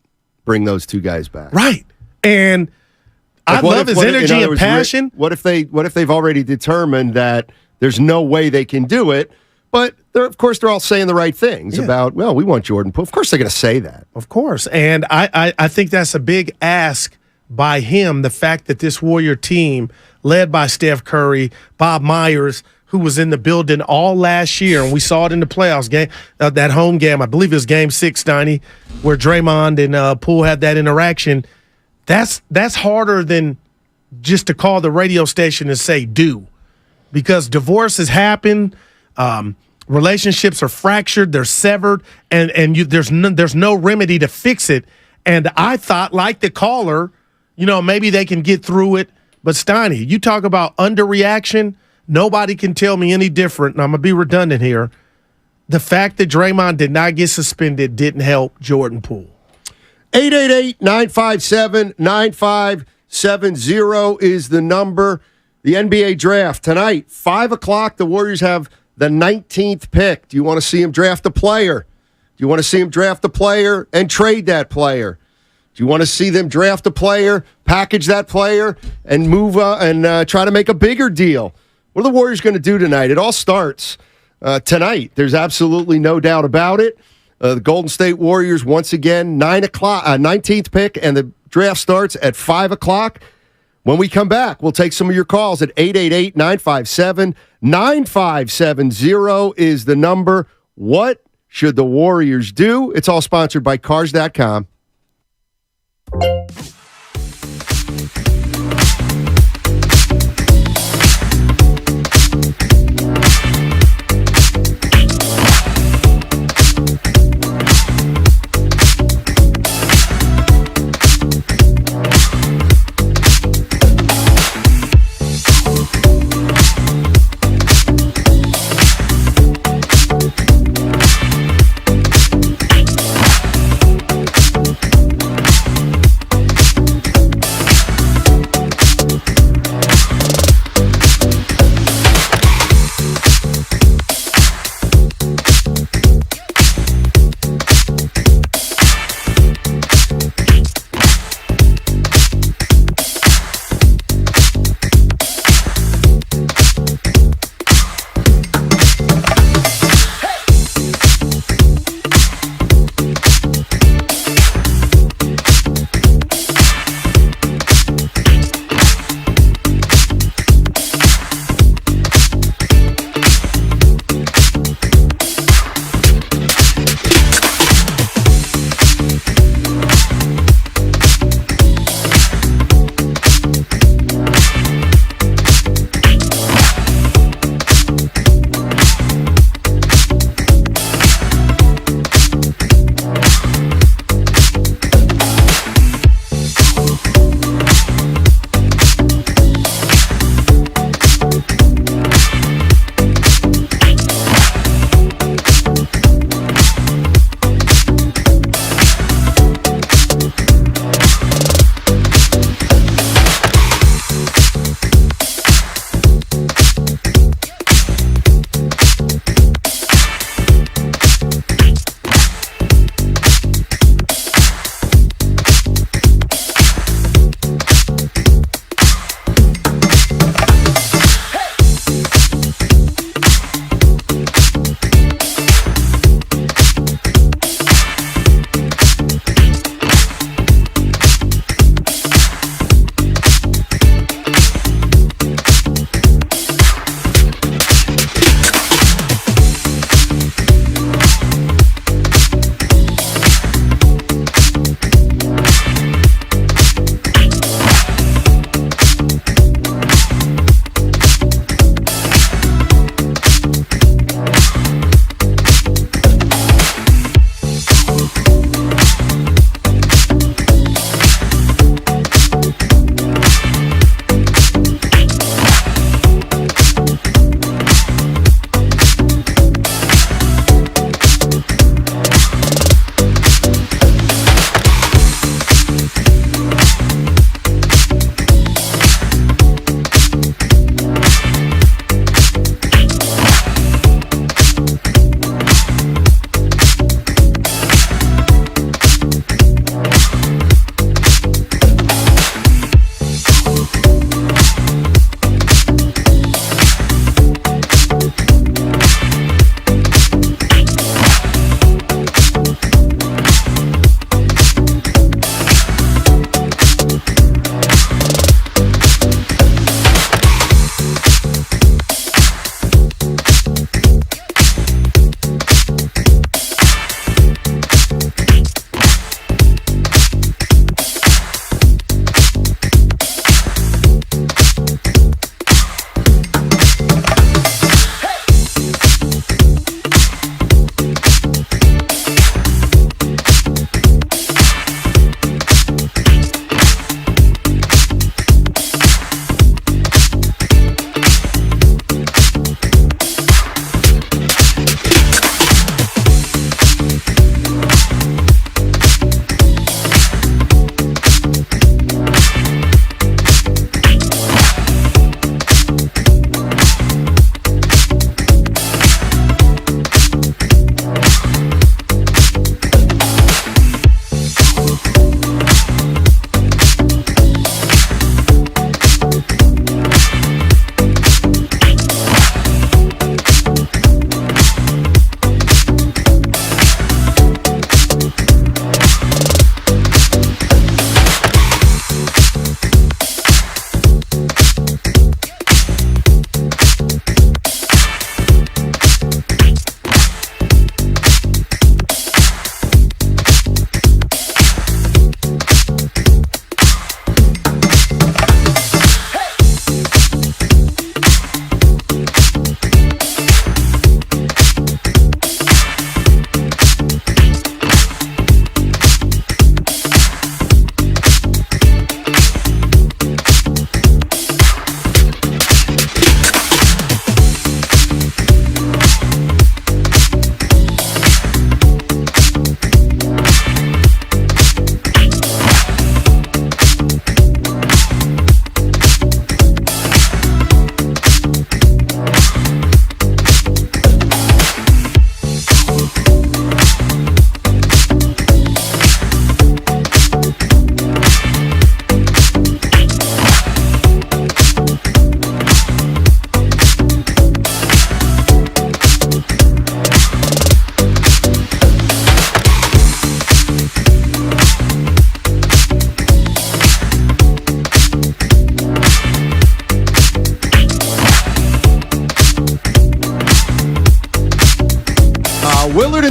bring those two guys back? Right. And I love his energy and passion. What if they've already determined that there's no way they can do it? But of course, they're all saying the right things about, well, we want Jordan Poole. Of course, they're going to say that. Of course. And I think that's a big ask by him, the fact that this Warrior team, led by Steph Curry, Bob Myers, who was in the building all last year, and we saw it in the playoffs game, that home game, I believe it was Game 6, Steiny, where Draymond and Poole had that interaction. That's harder than just to call the radio station and say do, because divorce has happened. Relationships are fractured, they're severed, and there's no remedy to fix it. And I thought, like the caller, maybe they can get through it. But Steiny, you talk about underreaction. Nobody can tell me any different, and I'm going to be redundant here. The fact that Draymond did not get suspended didn't help Jordan Poole. 888-957-9570 is the number. The NBA draft tonight, 5 o'clock. The Warriors have the 19th pick. Do you want to see him draft a player? Do you want to see him draft a player and trade that player? Do you want to see them draft a player, package that player, and move and try to make a bigger deal? What are the Warriors going to do tonight? It all starts tonight. There's absolutely no doubt about it. The Golden State Warriors, once again, 9 o'clock, 19th pick, and the draft starts at 5 o'clock. When we come back, we'll take some of your calls at 888-957-9570. 9570 is the number. What should the Warriors do? It's all sponsored by Cars.com.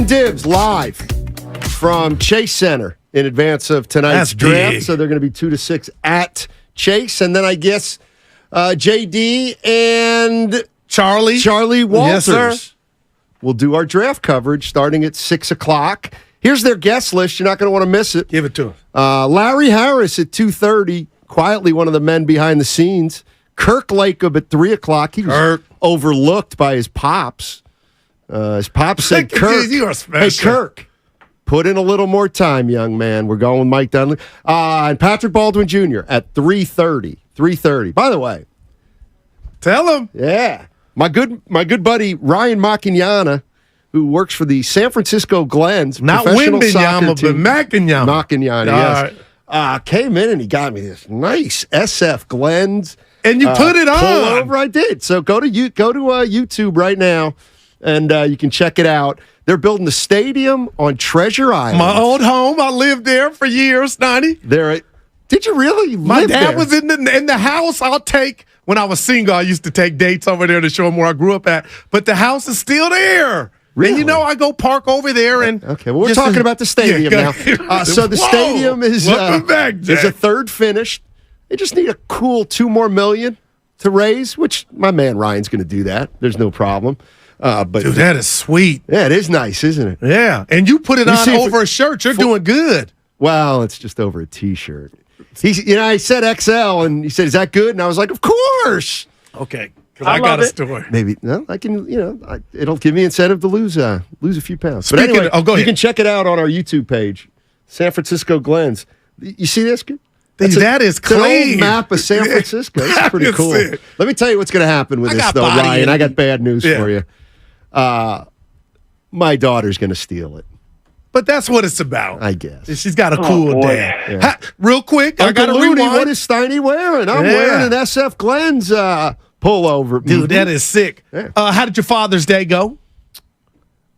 Dibs live from Chase Center in advance of tonight's That's draft. big. So they're going to be 2 to 6 at Chase. And then I guess JD and Charlie Walters Yes, sir. will do our draft coverage starting at 6 o'clock. Here's their guest list. You're not going to want to miss it. Give it to us. Larry Harris at 2:30, quietly one of the men behind the scenes. Kirk Lacob at 3 o'clock. He was overlooked by his pops. His pops said, Kirk, You are special. hey, Kirk, put in a little more time, young man. We're going with Mike Dunley. And Patrick Baldwin Jr. at 3:30. 3:30. By the way. Tell him. Yeah. My good buddy, Ryan Macchignana, who works for the San Francisco Glens. Not professional soccer Wimbignana, but team. Macchignana. Macchignana, yes. Came in and he got me this nice SF Glens. And you put it on. Pullover, I did. So go to YouTube right now, and you can check it out. They're building the stadium on Treasure Island. My old home. I lived there for years, 90. Did you really? My live dad there? was in the house. When I was single, I used to take dates over there to show them where I grew up at. But the house is still there. Really? And I go park over there. And okay, well, we're talking about the stadium now. So the stadium is a third finished. They just need a cool $2 more million to raise, which my man Ryan's going to do that. There's no problem. But dude, that is sweet. Yeah, it is nice, isn't it? Yeah, and you put it on over a shirt. You're doing good. Well, it's just over a T-shirt. I said XL, and he said, "Is that good?" And I was like, "Of course." Okay, because I got a story. Maybe I can. It'll give me incentive to lose a few pounds. But Speaking anyway, go ahead. You can check it out on our YouTube page, San Francisco Glens. You see this? That is it's an clean. old map of San Francisco. It's pretty cool. It. Let me tell you what's going to happen with this, though, Ryan. I got bad news for you. My daughter's going to steal it. But that's what it's about. I guess. She's got a cool dad. Yeah. Real quick, I got to rewind. What is Steiny wearing? I'm wearing an SF Glens pullover. Dude, that is sick. Yeah. How did your Father's Day go?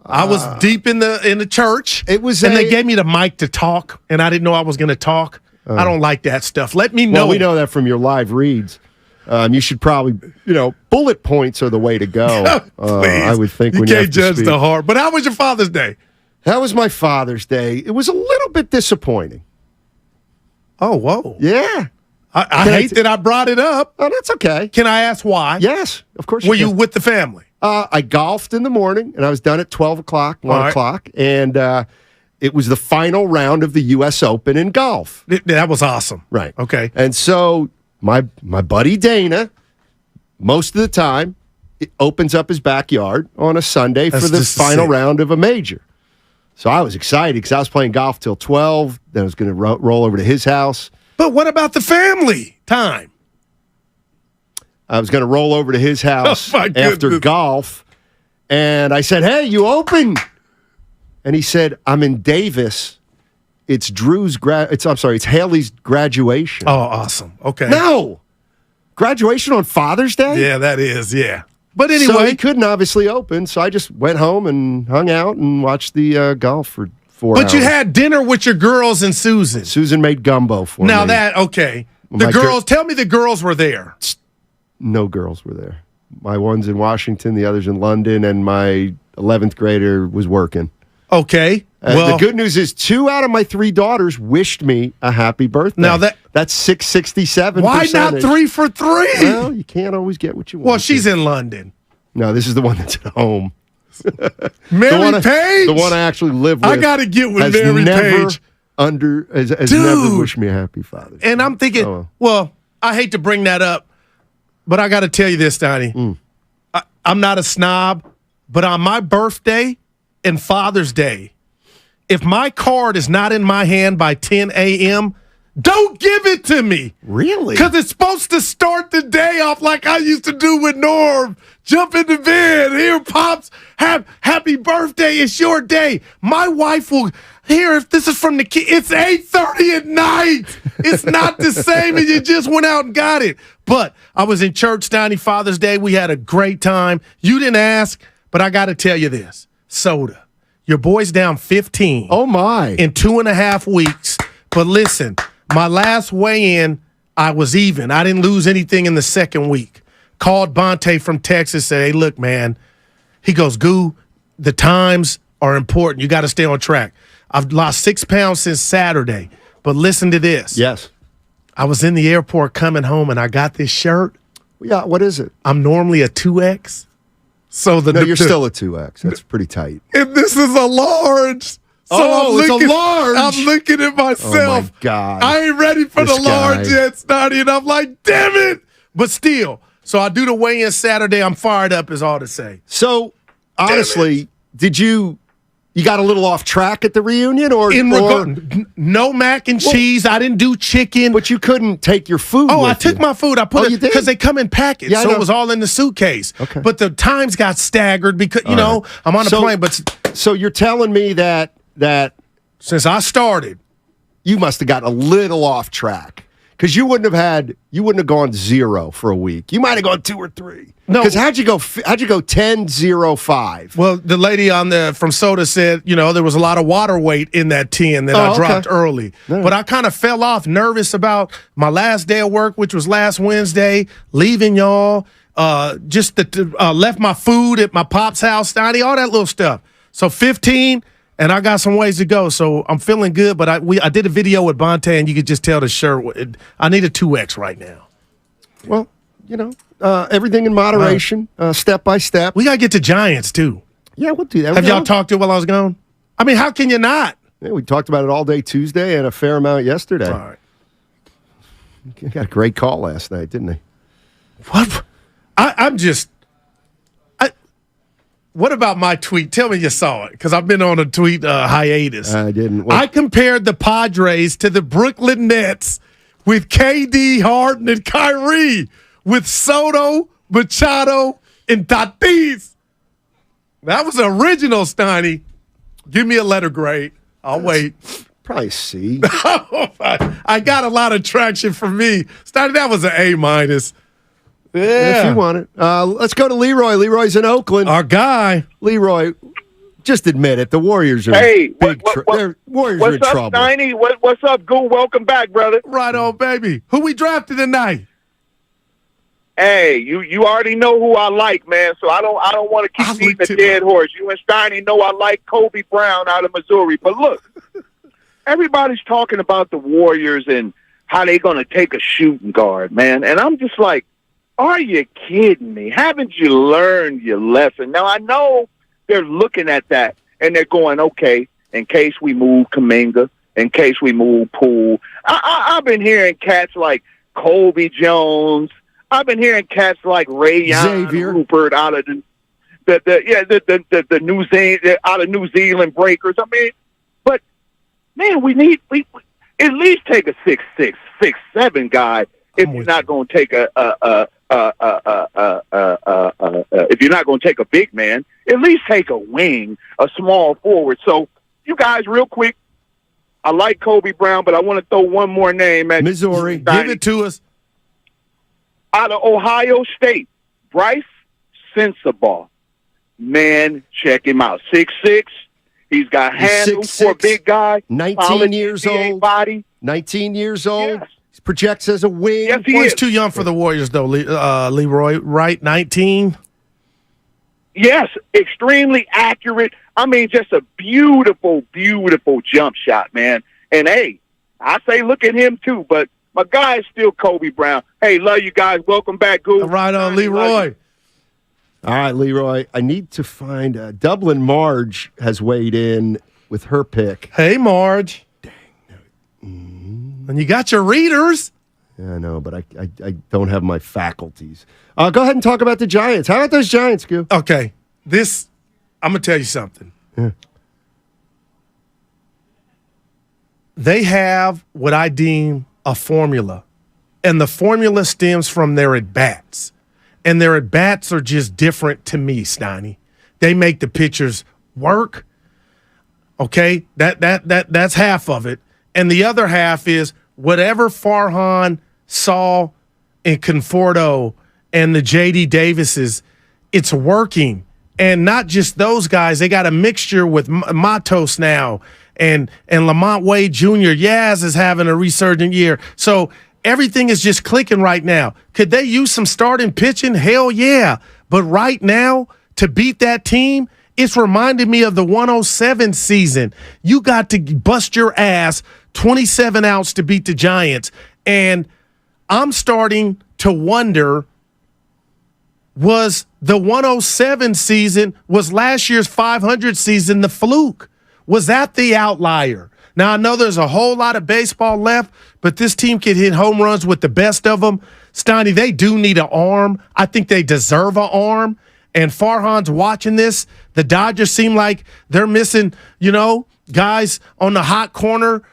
I was deep in the church. It was, and they gave me the mic to talk, and I didn't know I was going to talk. I don't like that stuff. Let me know. Well, we know that from your live reads. You should probably, bullet points are the way to go. I would think you when can't you have to judge speak. the heart. But how was your Father's Day? That was my Father's Day. It was a little bit disappointing. Oh, whoa. Yeah. I hate that I brought it up. Oh, that's okay. Can I ask why? Yes, of course. Were you with the family? I golfed in the morning, and I was done at 12 o'clock, 1 o'clock, and it was the final round of the U.S. Open in golf. That was awesome. Right. Okay. And so my buddy Dana, most of the time, it opens up his backyard on a Sunday for the final round of a major. So I was excited because I was playing golf till 12. Then I was going to roll over to his house. But what about the family time? I was going to roll over to his house after golf. And I said, "Hey, you open?" And he said, "I'm in Davis. It's it's Haley's graduation." Oh, awesome. Okay. No. Graduation on Father's Day? Yeah, that is, yeah. But anyway. So he couldn't obviously open, so I just went home and hung out and watched the golf for 4 hours. But you had dinner with your girls and Susan. Susan made gumbo for me. Now okay. The girls, tell me the girls were there. No girls were there. My one's in Washington, the other's in London, and my 11th grader was working. Okay. The good news is 2 out of my 3 daughters wished me a happy birthday. Now that's 667%. Why not 3 for 3? Well, you can't always get what you want. Well, she's in London. No, this is the one that's at home. Mary Page? The one I actually live with. I got to get with Mary Page. Has never wished me a happy Father's Day. And I'm thinking, well, I hate to bring that up, but I got to tell you this, Donnie. I'm not a snob, but on my birthday and Father's Day, if my card is not in my hand by 10 a.m., don't give it to me. Really? Because it's supposed to start the day off like I used to do with Norm. Jump into bed. Here, Pops. Happy birthday. It's your day. My wife will... Here, if this is from the kid, it's 8:30 at night. It's not the same as you just went out and got it. But I was in church, Donnie, Father's Day. We had a great time. You didn't ask, but I got to tell you this. Soda. Your boy's down 15. Oh, my. In 2.5 weeks. But listen, my last weigh-in, I was even. I didn't lose anything in the second week. Called Bonte from Texas, said, "Hey, look, man." He goes, "Goo, the times are important. You got to stay on track. I've lost 6 pounds since Saturday, but listen to this. Yes. I was in the airport coming home, and I got this shirt. Yeah, what is it? I'm normally a 2X. So you're still a 2X. That's pretty tight. And this is a large. So it's a large. I'm looking at myself. Oh, my God. I ain't ready for the large yet, Snotty, and I'm like, damn it. But still, so I do the weigh-in Saturday. I'm fired up is all to say. So, honestly, did you got a little off track at the reunion? No mac and cheese. I didn't do chicken. But you couldn't take your food I took my food. I put it because they come in packets, Yeah, so it was all in the suitcase. Okay. But the times got staggered because, I'm on a plane. But So you're telling me that since I started, you must have gotten a little off track. Because you wouldn't have gone 0 for a week. You might have gone 2 or 3. No, because how'd you go 10, 0, 5? Well, the lady from Soda said, there was a lot of water weight in that 10 that I dropped early. Yeah. But I kind of fell off, nervous about my last day of work, which was last Wednesday, leaving y'all. Left my food at my pop's house, Stoney, all that little stuff. So 15. And I got some ways to go, so I'm feeling good. But I did a video with Bonte, and you could just tell the shirt. I need a 2X right now. Well, everything in moderation, step by step. We got to get to Giants, too. Yeah, we'll do that. Have y'all talked to it while I was gone? I mean, how can you not? Yeah, we talked about it all day Tuesday and a fair amount yesterday. All right. You got a great call last night, didn't they? What? What about my tweet? Tell me you saw it, because I've been on a tweet hiatus. I didn't. I compared the Padres to the Brooklyn Nets with KD, Harden, and Kyrie, with Soto, Machado, and Tatis. That was original, Steiny. Give me a letter grade. I'll wait. Probably C. I got a lot of traction from me. Steiny, that was an A-. Yeah. If you want it. Let's go to Leroy. Leroy's in Oakland. Our guy. Leroy, just admit it. The Warriors are Warriors are in up, trouble. Steiny? What's up, Goo? Welcome back, brother. Right on, baby. Who we drafted tonight? Hey, you already know who I like, man. So I don't want to keep beating a dead horse. You and Steiny know I like Kobe Brown out of Missouri. But look, everybody's talking about the Warriors and how they're going to take a shooting guard, man. And I'm just like, are you kidding me? Haven't you learned your lesson? Now, I know they're looking at that, and they're going, okay, in case we move Kuminga, in case we move Poole. I've been hearing cats like Colby Jones. I've been hearing cats like Rayon Rupert out of the New Zealand out of New Zealand Breakers. I mean, but man, we at least take a 6'6", 6'7" guy if you're not going to take if you're not going to take a big man, at least take a wing, a small forward. So, you guys, real quick, I like Kobe Brown, but I want to throw one more name at Missouri. Give it to us. Out of Ohio State, Bryce Sensabaugh. Man, check him out. 6'6". He's got handles for a big guy. 19 years old. Body. 19 years old. Yes. He projects as a wing. Yes, he He's is. too young for the Warriors, though, Leroy, right? 19? Yes, extremely accurate. I mean, just a beautiful, beautiful jump shot, man. And, hey, I say look at him, too, but my guy is still Kobe Brown. Hey, love you guys. Welcome back, Goo. Right on, Leroy. All right, Leroy. I need to find Dublin Marge has weighed in with her pick. Hey, Marge. Dang. And you got your readers. Yeah, I know, but I don't have my faculties. Go ahead and talk about the Giants. How about those Giants, Goo? Okay. I'm going to tell you something. Yeah. They have what I deem a formula, and the formula stems from their at-bats. And their at-bats are just different to me, Steiny. They make the pitchers work. Okay? That's half of it. And the other half is whatever Farhan saw in Conforto and the J.D. Davises, it's working. And not just those guys. They got a mixture with Matos now and Lamont Wade Jr. Yaz is having a resurgent year. So everything is just clicking right now. Could they use some starting pitching? Hell yeah. But right now, to beat that team, it's reminded me of the 107 season. You got to bust your ass 27 outs to beat the Giants. And I'm starting to wonder, was the 107 season, was last year's 500 season the fluke? Was that the outlier? Now, I know there's a whole lot of baseball left, but this team can hit home runs with the best of them. Steiny, they do need an arm. I think they deserve an arm. And Farhan's watching this. The Dodgers seem like they're missing, guys on the hot corner.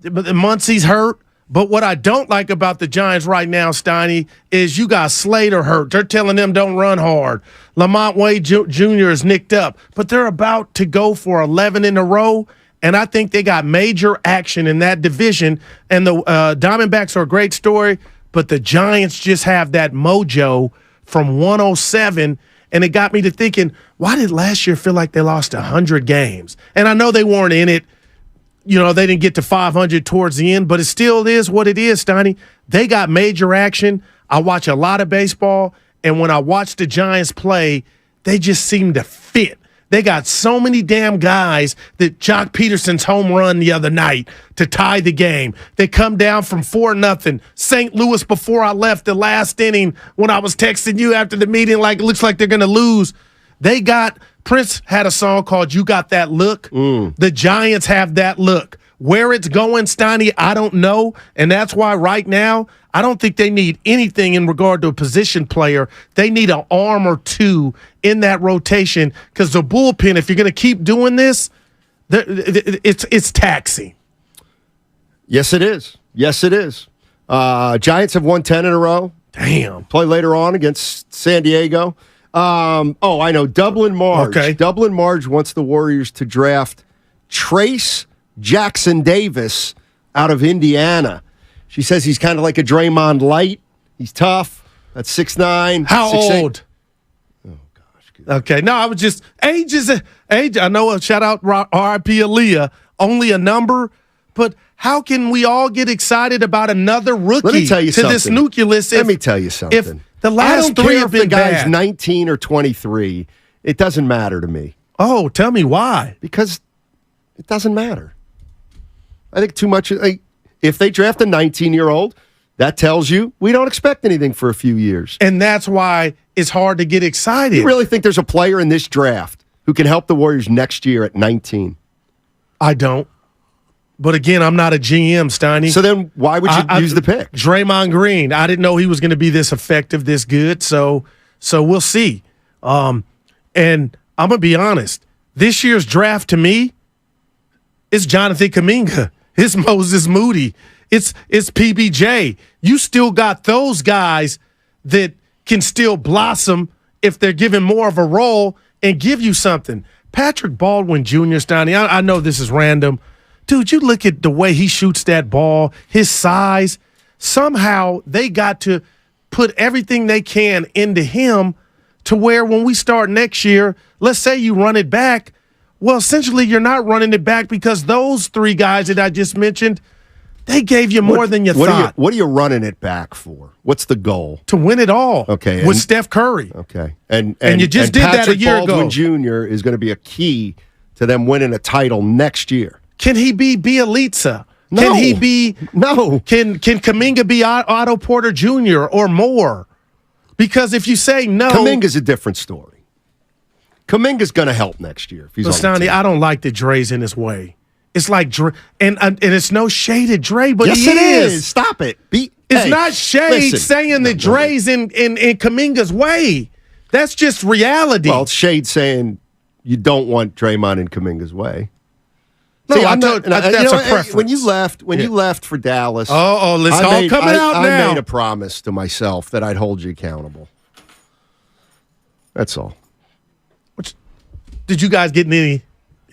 Muncie's hurt. But what I don't like about the Giants right now, Steiny, is you got Slater hurt. They're telling them don't run hard. Lamont Wade Jr. is nicked up. But they're about to go for 11 in a row. And I think they got major action in that division. And the Diamondbacks are a great story, but the Giants just have that mojo from 107. And it got me to thinking, why did last year feel like they lost 100 games? And I know they weren't in it. They didn't get to 500 towards the end, but it still is what it is, Steiny. They got major action. I watch a lot of baseball, and when I watch the Giants play, they just seem to fit. They got so many damn guys that Jock Peterson's home run the other night to tie the game. They come down from 4-0. St. Louis before I left the last inning when I was texting you after the meeting like it looks like they're going to lose. They got – Prince had a song called You Got That Look. The Giants have that look. Where it's going, Steiny, I don't know. And that's why right now I don't think they need anything in regard to a position player. They need an arm or two in that rotation because the bullpen, if you're going to keep doing this, it's taxing. Yes, it is. Yes, it is. Giants have won 10 in a row. Damn. Play later on against San Diego. I know. Dublin Marge. Okay. Dublin Marge wants the Warriors to draft Trace Jackson Davis out of Indiana. She says he's kind of like a Draymond light. He's tough. That's 6'9". How 6'8". old? Oh, gosh. Okay. No, I was just age. I know. Shout out R.I.P. Aaliyah. Only a number, but how can we all get excited about another rookie? Let me tell you something. This nucleus? Let me tell you something. If the last three have been the guy's bad. 19 or 23. It doesn't matter to me. Oh, tell me why. Because it doesn't matter. I think too much. If they draft a 19-year-old, that tells you we don't expect anything for a few years. And that's why it's hard to get excited. You really think there's a player in this draft who can help the Warriors next year at 19? I don't. But again, I'm not a GM, Steiny. So then why would you use the pick? Draymond Green. I didn't know he was going to be this effective, this good. So we'll see. And I'm going to be honest. This year's draft to me is Jonathan Kuminga. It's Moses Moody. It's PBJ. You still got those guys that can still blossom if they're given more of a role and give you something. Patrick Baldwin Jr., Steiny, I know this is random. Dude, you look at the way he shoots that ball, his size. Somehow they got to put everything they can into him to where when we start next year, let's say you run it back. Well, essentially you're not running it back because those three guys that I just mentioned, they gave you more than you thought. What are you running it back for? What's the goal? To win it all. Okay. With Steph Curry. Okay. And you just did that a year ago. Patrick Baldwin Jr. is going to be a key to them winning a title next year. Can he be Bielitsa? No. Can he be no? Can Kuminga be Otto Porter Jr. or more? Because if you say no, Kuminga's a different story. Kuminga's going to help next year if he's on the team. I don't like that Dre's in his way. It's like Dre, and it's no shade at Dre, but yes, he it is. Stop it. It's not shade saying that Dre's in Kuminga's way. That's just reality. Well, it's shade saying you don't want Draymond in Kuminga's way. No, See, that's a preference. When you left for Dallas, it's all coming out now. I made a promise to myself that I'd hold you accountable. That's all. Did you guys get any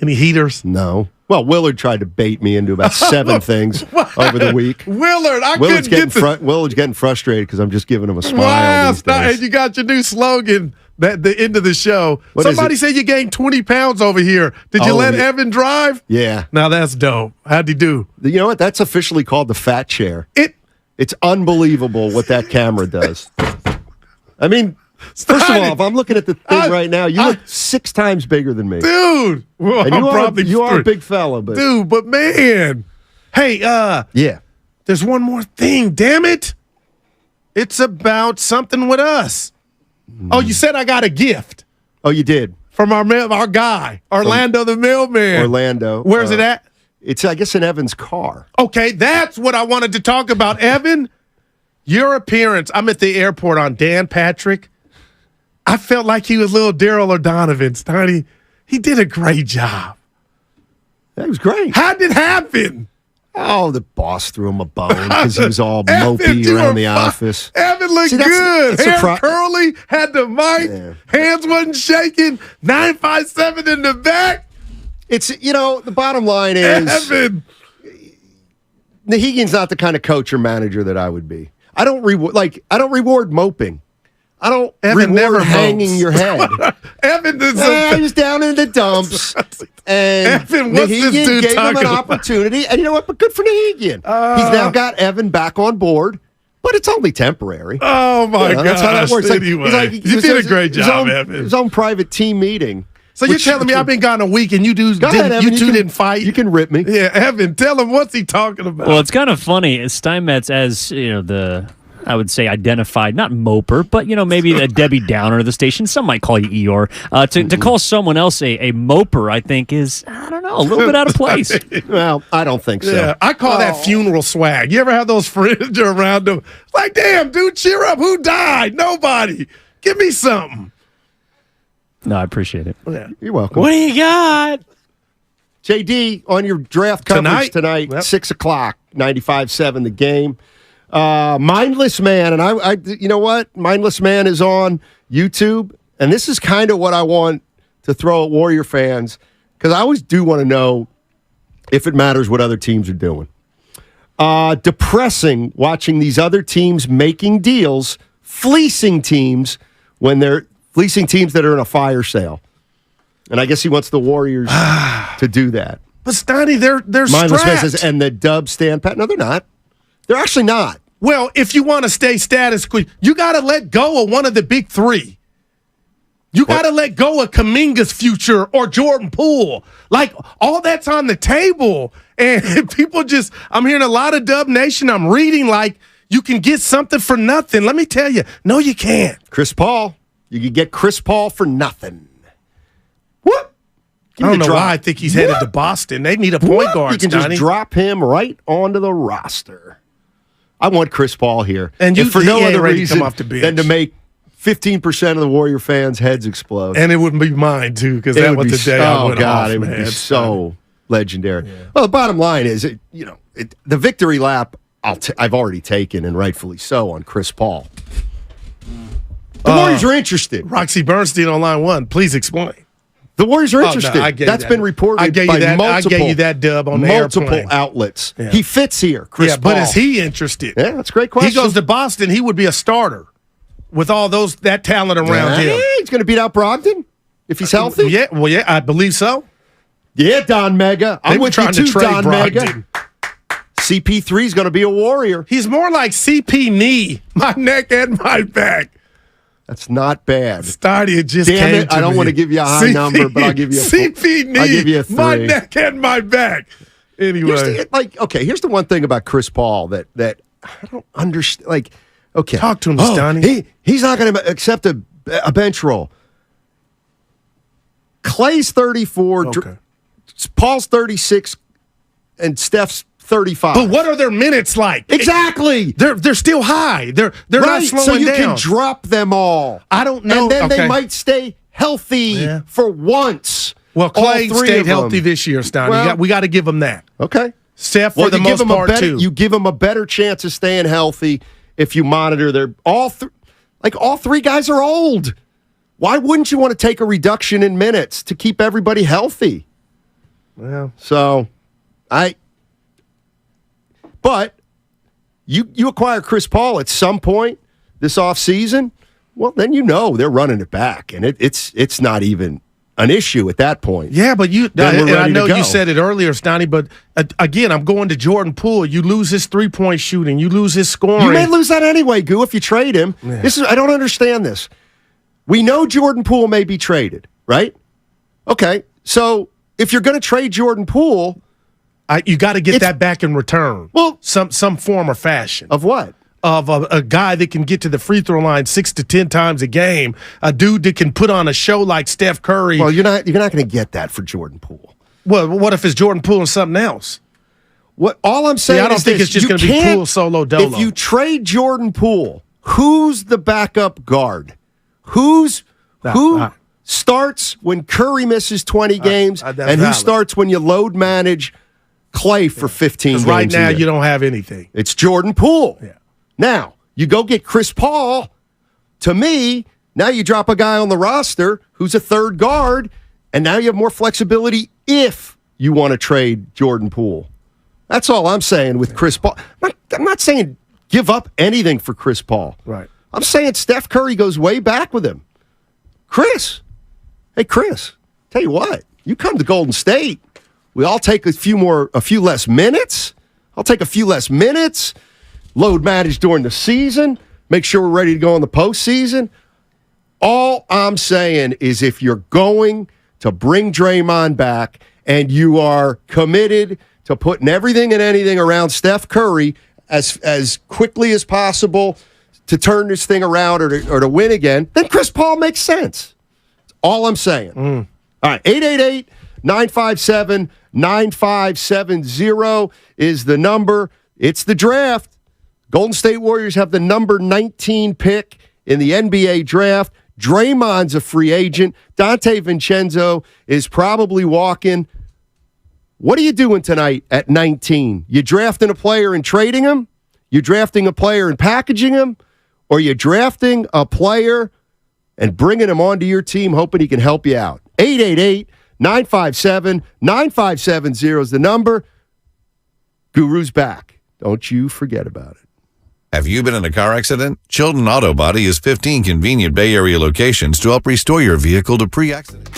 heaters? No. Well, Willard tried to bait me into about 7 things over the week. Willard's getting frustrated because I'm just giving him a smile. These days. You got your new slogan at the end of the show. Somebody said you gained 20 pounds over here. Did you let Evan drive? Yeah. Now that's dope. How'd he do? You know what? That's officially called the fat chair. It's unbelievable what that camera does. I mean, First of all, if I'm looking at the thing right now, you look 6 times bigger than me. Dude. Well, and you are a big fella. But. Dude, but man. Hey, yeah. There's one more thing, damn it. It's about something with us. Oh, you said I got a gift. Oh, you did. From our guy, Orlando the mailman. Orlando. Where's it at? It's, I guess, in Evan's car. Okay, that's what I wanted to talk about. Evan, your appearance. I'm at the airport on Dan Patrick. I felt like he was little Daryl O'Donovan. Stoney, he did a great job. That was great. How did it happen? Oh, the boss threw him a bone because he was all mopey around the office. Evan looked good. Hair curly, had the mic, hands wasn't shaking, 957 in the back. It's, the bottom line is Evan. Nahigian's not the kind of coach or manager that I would be. I don't reward moping. I don't reward hanging your head. Evan, he was down in the dumps, and Evan, what's this Nahigian dude gave him an talking about? opportunity. And you know what? But good for Nahigian. He's now got Evan back on board, but it's only temporary. Oh my God! That's how that works. Anyway, you did a great job, Evan. His own private team meeting. So you're telling me I've been gone a week and you two didn't fight? You can rip me. Yeah, Evan, tell him what's he talking about. Well, it's kind of funny. Steinmetz, as I would say identified, not moper, but maybe a Debbie Downer of the station. Some might call you Eeyore. To call someone else a moper, I think is, I don't know, a little bit out of place. Well, I don't think so. Yeah, I call that funeral swag. You ever have those friends around them? Like, damn, dude, cheer up. Who died? Nobody. Give me something. No, I appreciate it. Yeah. You're welcome. What do you got? JD, on your draft coverage tonight, 6 o'clock, 95.7 The Game. Mindless Man, and I you know what? Mindless Man is on YouTube, and this is kind of what I want to throw at Warrior fans, because I always do want to know if it matters what other teams are doing. Depressing watching these other teams making deals, fleecing teams when they're fleecing teams that are in a fire sale. And I guess he wants the Warriors to do that. But Stoney, they're Mindless strapped. Man says, and the Dubs stand pat. No, they're not. They're actually not. Well, if you want to stay status quo, you got to let go of one of the big three. You got to let go of Kuminga's future or Jordan Poole. Like, all that's on the table. And people I'm hearing a lot of Dub Nation. I'm reading like you can get something for nothing. Let me tell you, no, you can't. Chris Paul. You can get Chris Paul for nothing. What? I don't know why I think he's headed to Boston. They need a point guard, You can Stoney. just drop him right onto the roster. I want Chris Paul here. And for no other ready to reason come off the bench. than to make 15% of the Warrior fans' heads explode. And it wouldn't be mine, too, because that was the day I went off, it would man. be so legendary. Yeah. Well, the bottom line is, the victory lap I've already taken, and rightfully so, on Chris Paul. The Warriors are interested. Roxy Bernstein on line 1. Please explain. The Warriors are interested. I gave That's that. been reported I gave by you that. multiple, I gave you that dub on the multiple airplane. outlets. Yeah. He fits here, Chris Paul. But is he interested? Yeah, that's a great question. He goes to Boston, he would be a starter with all that talent around him. He's going to beat out Brogdon if he's healthy. Yeah, I believe so. Yeah, Don Mega. I'm with you too, Don Mega. CP3 is going to be a Warrior. He's more like CP knee, my neck and my back. That's not bad. It just Damn came it, I don't me. want to give you a high number, but I'll give you a CP knee, I'll give you a 3. my neck and my back. Anyway. Here's the one thing about Chris Paul that I don't understand. Like, okay. Talk to him, Stoney. He's not going to accept a bench role. Clay's 34, Okay. Paul's 36, and Steph's 35. But what are their minutes like? Exactly. They're still high. They're right, not slowing so you down. can drop them all. I don't know. And then Okay. they might stay healthy for once. Well, Clay All three stayed of healthy them. this year, Stein. Well, we got to give him that. Okay. Steph, for the you most give him part, too. You give them a better chance of staying healthy if you monitor their all three guys are old. Why wouldn't you want to take a reduction in minutes to keep everybody healthy? Well, so but you acquire Chris Paul at some point this offseason, well, then they're running it back, and it's not even an issue at that point. Yeah, but I know to go. you said it earlier, Stoney, but again, I'm going to Jordan Poole. You lose his three-point shooting. You lose his scoring. You may lose that anyway, Goo, if you trade him. Yeah. I don't understand this. We know Jordan Poole may be traded, right? Okay, so if you're going to trade Jordan Poole, you got to get that back in return. Well, some form or fashion. Of what? Of a guy that can get to the free throw line 6 to 10 times a game. A dude that can put on a show like Steph Curry. Well, you're not going to get that for Jordan Poole. Well, what if it's Jordan Poole and something else? What all I'm saying, I don't think it's just going to be Poole solo dolo. If you trade Jordan Poole, who's the backup guard? Who starts when Curry misses 20 games, and who starts when you load manage Clay for 15 games? Right now, you don't have anything. It's Jordan Poole. Yeah. Now, you go get Chris Paul. To me, now you drop a guy on the roster who's a third guard, and now you have more flexibility if you want to trade Jordan Poole. That's all I'm saying with Chris Paul. I'm not saying give up anything for Chris Paul. Right. I'm saying Steph Curry goes way back with him. Chris, tell you what, you come to Golden State, we all take a few less minutes. I'll take a few less minutes, load manage during the season, make sure we're ready to go in the postseason. All I'm saying is if you're going to bring Draymond back and you are committed to putting everything and anything around Steph Curry as quickly as possible to turn this thing around or to win again, then Chris Paul makes sense. That's all I'm saying. All right, 888-957-9570 is the number. It's the draft. Golden State Warriors have the number 19 pick in the NBA draft. Draymond's a free agent. Dante Vincenzo is probably walking. What are you doing tonight at 19? You drafting a player and trading him? You drafting a player and packaging him? Or you drafting a player and bringing him onto your team, hoping he can help you out? 888-957-9570 is the number. Guru's back. Don't you forget about it. Have you been in a car accident? Chilton Auto Body has 15 convenient Bay Area locations to help restore your vehicle to pre-accident.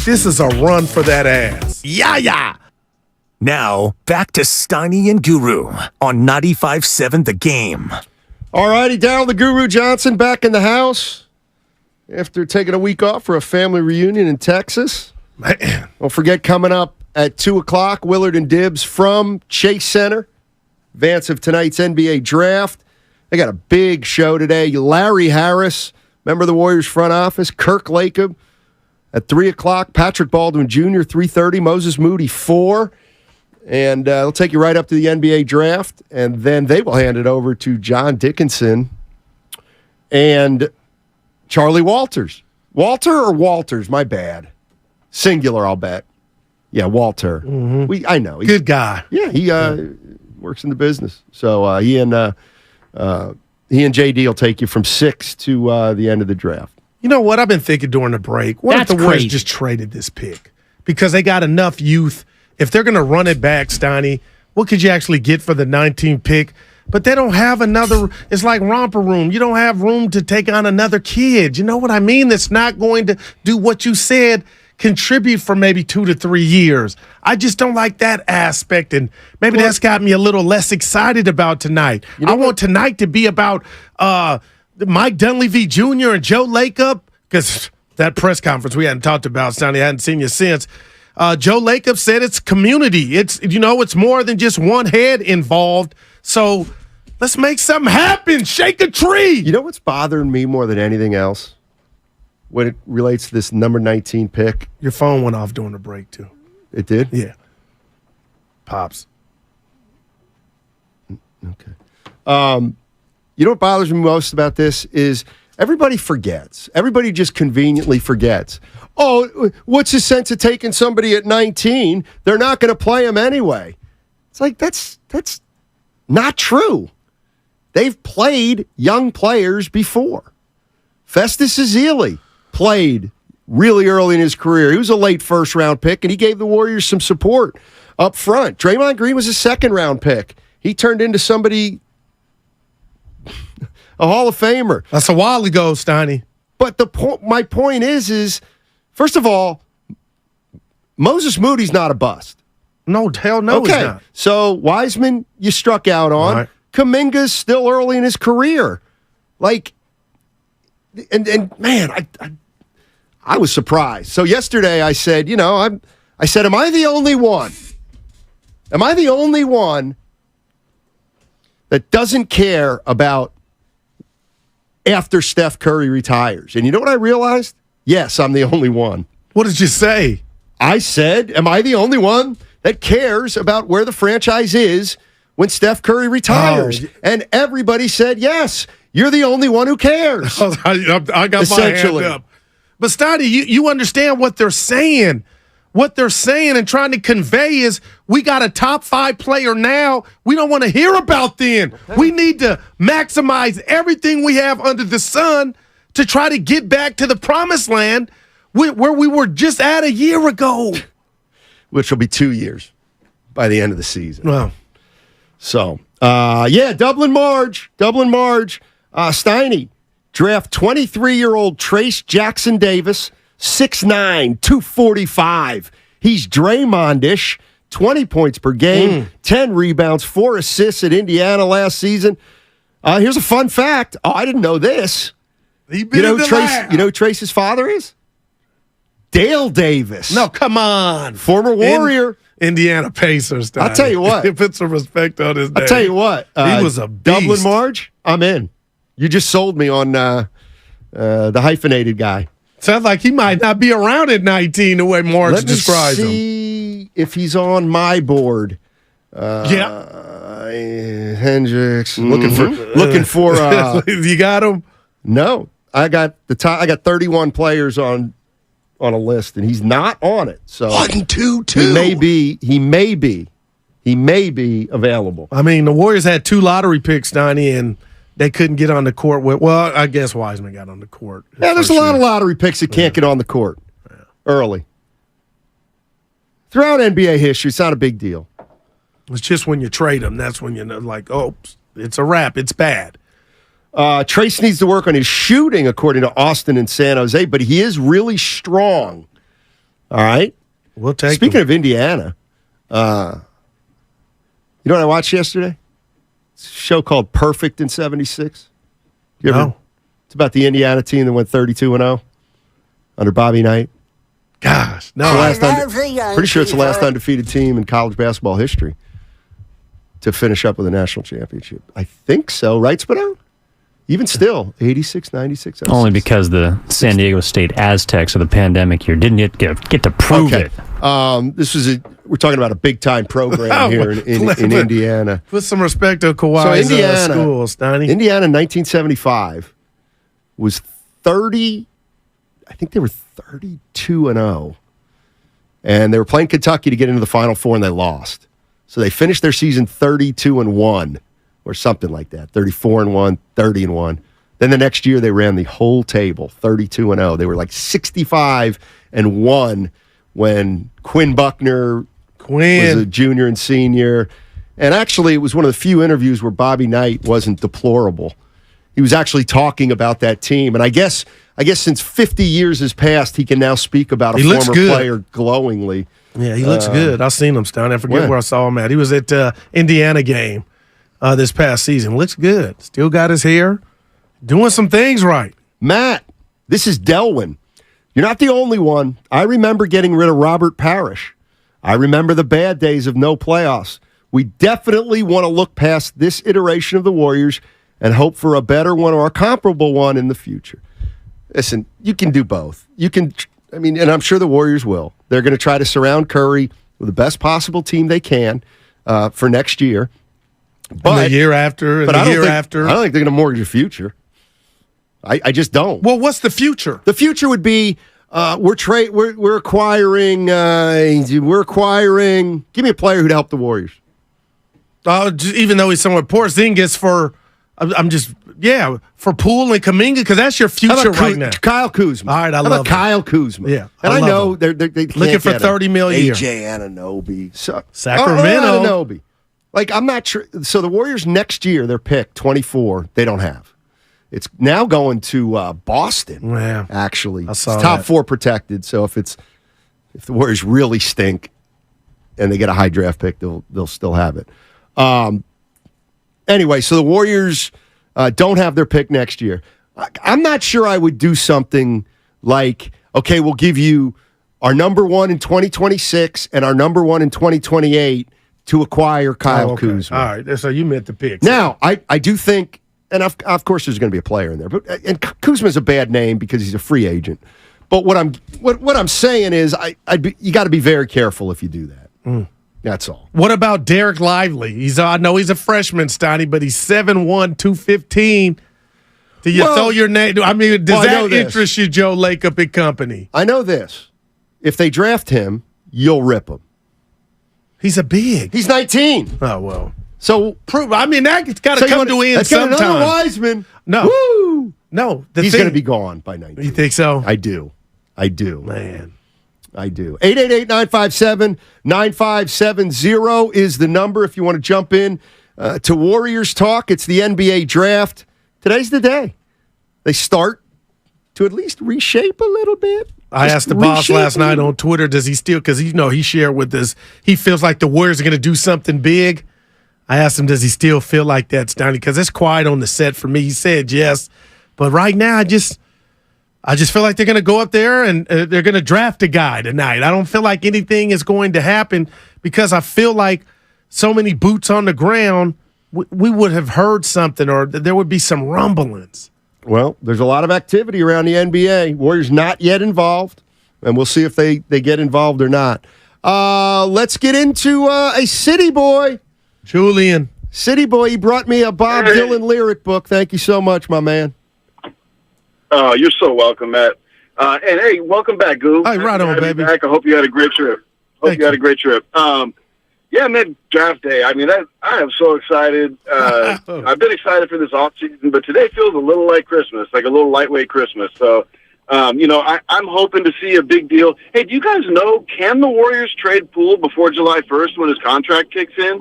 This is a run for that ass. Yeah. Now, back to Steiny and Guru on 95.7 The Game. All righty, Daryl the Guru Johnson back in the house after taking a week off for a family reunion in Texas. Man. Don't forget, coming up at 2 o'clock, Willard and Dibbs from Chase Center. Advance of tonight's NBA draft. They got a big show today. Larry Harris, member of the Warriors front office. Kirk Lacob at 3 o'clock. Patrick Baldwin Jr., 3:30. Moses Moody, 4. And they'll take you right up to the NBA draft, and then they will hand it over to John Dickinson and Charlie Walters. Walter or Walters? My bad. Singular, I'll bet. Yeah, Walter. Mm-hmm. I know. Good guy. Yeah, he works in the business. So he and JD will take you from 6 to the end of the draft. You know what? I've been thinking during the break. What if the Warriors just traded this pick? Because they got enough youth. If they're going to run it back, Steiny, what could you actually get for the 19th pick? But they don't have another. It's like romper room. You don't have room to take on another kid. You know what I mean? That's not going to do what you said, contribute for maybe 2 to 3 years. I just don't like that aspect, and maybe that's got me a little less excited about tonight. I want tonight to be about Mike Dunleavy Jr. and Joe Lacob, because that press conference we hadn't talked about, Sonny. I hadn't seen you since. Joe Lacob said it's community. It's more than just one head involved. So let's make something happen. Shake a tree. You know what's bothering me more than anything else when it relates to this number 19 pick? Your phone went off during the break, too. It did? Yeah. Pops. Okay. You know what bothers me most about this is everybody forgets. Everybody just conveniently forgets. Oh, what's the sense of taking somebody at 19? They're not going to play him anyway. It's like, that's not true. They've played young players before. Festus Ezeli played really early in his career. He was a late first-round pick, and he gave the Warriors some support up front. Draymond Green was a second-round pick. He turned into somebody, a Hall of Famer. That's a while ago, Steiny. But my point is, first of all, Moses Moody's not a bust. No, hell no, okay. He's not. So Wiseman, you struck out on. Right. Kuminga's still early in his career. Like, and man, I was surprised. So yesterday I said, am I the only one? Am I the only one that doesn't care about after Steph Curry retires? And you know what I realized? Yes, I'm the only one. What did you say? I said, am I the only one that cares about where the franchise is when Steph Curry retires? Oh. And everybody said, yes, you're the only one who cares. I got my hand up. But, Steiny, you understand what they're saying. What they're saying and trying to convey is we got a top 5 player now. We don't want to hear about then. Okay. We need to maximize everything we have under the sun to try to get back to the promised land where we were just at a year ago. Which will be 2 years by the end of the season. Well, so, Dublin Marge. Steiny, draft 23-year-old Trace Jackson Davis, 6'9", 245. He's Draymond-ish, 20 points per game, 10 rebounds, 4 assists at Indiana last season. Here's a fun fact. Oh, I didn't know this. You know who Trace's father is? Dale Davis. No, come on. Former Warrior. Indiana Pacers. Steiny. I'll tell you what. Put some respect on his name. I'll tell you what. He was a beast. Dublin Marge, I'm in. You just sold me on the hyphenated guy. Sounds like he might not be around at 19 the way Marge describes him. Let me see if he's on my board. Hendricks. Looking for you got him? No. I got 31 players on a list, and he's not on it. So 1, 2, 2. He may be available. I mean, the Warriors had 2 lottery picks, Steiny, and they couldn't get on the court with. Well, I guess Wiseman got on the court. Yeah, there's a lot of lottery picks that can't get on the court early. Throughout NBA history, it's not a big deal. It's just when you trade them, that's when you know, like, oh, it's a wrap. It's bad. Trace needs to work on his shooting, according to Austin and San Jose, but he is really strong. All right? We'll take Speaking of Indiana, you know what I watched yesterday? It's a show called Perfect in 76. No. It's about the Indiana team that went 32-0 under Bobby Knight. Gosh, no. Pretty sure it's the last undefeated team in college basketball history to finish up with a national championship. I think so, right, Spino? Even still, 86, 96. Only because the San Diego State Aztecs of the pandemic year didn't get to prove it. We're talking about a big-time program here in Indiana. Put some respect to Kawhi's school, Steiny. Indiana in 1975 was 30, I think they were 32-0. And they were playing Kentucky to get into the Final Four, and they lost. So they finished their season 32-1 or something like that, 34-1, 30-1. Then the next year they ran the whole table, 32-0. They were like 65-1 when Quinn Buckner was a junior and senior. And actually, it was one of the few interviews where Bobby Knight wasn't deplorable. He was actually talking about that team. And I guess since 50 years has passed, he can now speak about a former player glowingly. Yeah, he looks good. I've seen him, Stein. I forget where I saw him at. He was at Indiana game this past season. Looks good. Still got his hair. Doing some things right. Matt, this is Delwyn. You're not the only one. I remember getting rid of Robert Parrish. I remember the bad days of no playoffs. We definitely want to look past this iteration of the Warriors and hope for a better one or a comparable one in the future. Listen, you can do both. And I'm sure the Warriors will. They're going to try to surround Curry with the best possible team they can for next year. But the year after, and the year after. I don't think they're going to mortgage a future. I just don't. Well, what's the future? The future would be we're acquiring. Give me a player who'd help the Warriors. Even though he's somewhat poor, Porzingis for Poole and Kuminga, because that's your future right now. Kyle Kuzma. All right, I love Kyle Kuzma. Yeah, and I know they're looking for $30 million a year. AJ Anunoby, Sacramento. Anunoby. Like, I'm not sure. So the Warriors next year, their pick 24, they don't have. It's now going to Boston. Yeah, actually, I saw it's top that. 4 protected. So if the Warriors really stink and they get a high draft pick, they'll still have it. Anyway, so the Warriors don't have their pick next year. I'm not sure I would do something like, okay, we'll give you our number 1 in 2026 and our number 1 in 2028 to acquire Kyle Kuzma. All right, so you meant the picks. Now, I do think, and of course there's going to be a player in there, and Kuzma's a bad name because he's a free agent. But what I'm saying is, you got to be very careful if you do that. That's all. What about Derek Lively? I know he's a freshman, Steiny, but he's 7'1", 215. Do you throw your name? I mean, does that interest you, Joe Lacob and company? I know this. If they draft him, you'll rip him. He's a big. He's 19. Oh, well. So, that's got to come to an end sometime. Another Wiseman. No. Woo! No. He's going to be gone by 19. You think so? I do. Man. I do. 888-957-9570 is the number if you want to jump in to Warriors Talk. It's the NBA draft. Today's the day. They start to at least reshape a little bit. I asked the boss last night on Twitter, does he still, because he shared with us, he feels like the Warriors are going to do something big. I asked him, does he still feel like that, Steiny? Because it's quiet on the set for me. He said yes. But right now, I just feel like they're going to go up there and they're going to draft a guy tonight. I don't feel like anything is going to happen because I feel like so many boots on the ground, we would have heard something or there would be some rumblings. Well, there's a lot of activity around the NBA. Warriors not yet involved, and we'll see if they get involved or not. Let's get into a City Boy. Julian. City Boy, he brought me a Bob Dylan lyric book. Thank you so much, my man. Oh, you're so welcome, Matt. And hey, welcome back, Goo. Hey, right on, baby. Back. I hope you had a great trip. Had a great trip. Yeah, man, draft day. I mean, I am so excited. I've been excited for this offseason, but today feels a little like Christmas, like a little lightweight Christmas. So, I'm hoping to see a big deal. Hey, do you guys know, can the Warriors trade Poole before July 1st when his contract kicks in?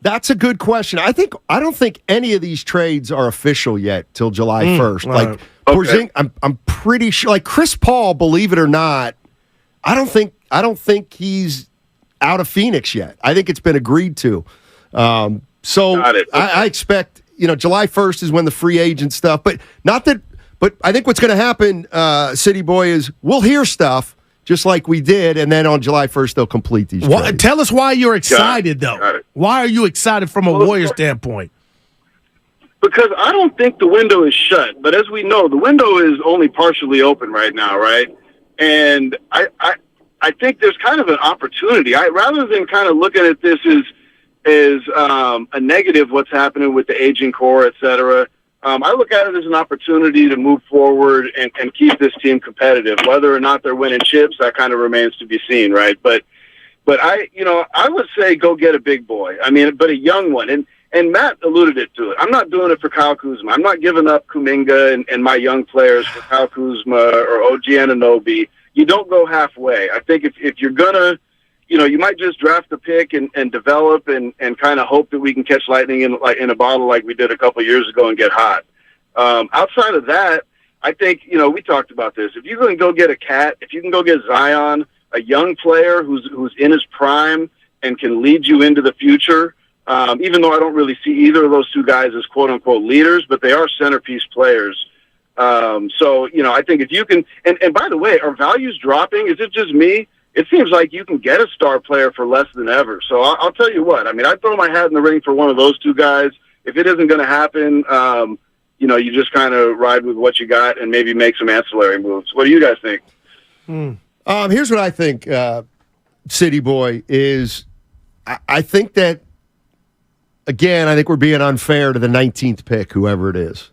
That's a good question. I don't think any of these trades are official yet till July 1st. Like, okay. I'm pretty sure, like Chris Paul, believe it or not, I don't think he's out of Phoenix yet. I think it's been agreed to. So I expect, July 1st is when the free agent stuff, but I think what's going to happen, City Boy, is we'll hear stuff just like we did, and then on July 1st they'll complete these trades. Tell us why you're excited, though. Why are you excited from a Warrior standpoint? Because I don't think the window is shut, but as we know, the window is only partially open right now, right? And I think there's kind of an opportunity. Rather than kind of looking at this as a negative, what's happening with the aging core, et cetera, I look at it as an opportunity to move forward and keep this team competitive. Whether or not they're winning chips, that kind of remains to be seen, right? But I would say go get a big boy. But a young one. And Matt alluded to it. I'm not doing it for Kyle Kuzma. I'm not giving up Kuminga and my young players for Kyle Kuzma or OG Anunoby. You don't go halfway. I think if you're gonna, you might just draft a pick and develop and kind of hope that we can catch lightning in a bottle like we did a couple years ago and get hot. Outside of that, I think, we talked about this. If you can go get a Cat, if you can go get Zion, a young player who's in his prime and can lead you into the future, even though I don't really see either of those two guys as quote-unquote leaders, but they are centerpiece players. So, I think if you can – and by the way, are values dropping? Is it just me? It seems like you can get a star player for less than ever. So I'll tell you what. I'd throw my hat in the ring for one of those two guys. If it isn't going to happen, you just kind of ride with what you got and maybe make some ancillary moves. What do you guys think? Here's what I think, City Boy, is I think that, again, I think we're being unfair to the 19th pick, whoever it is.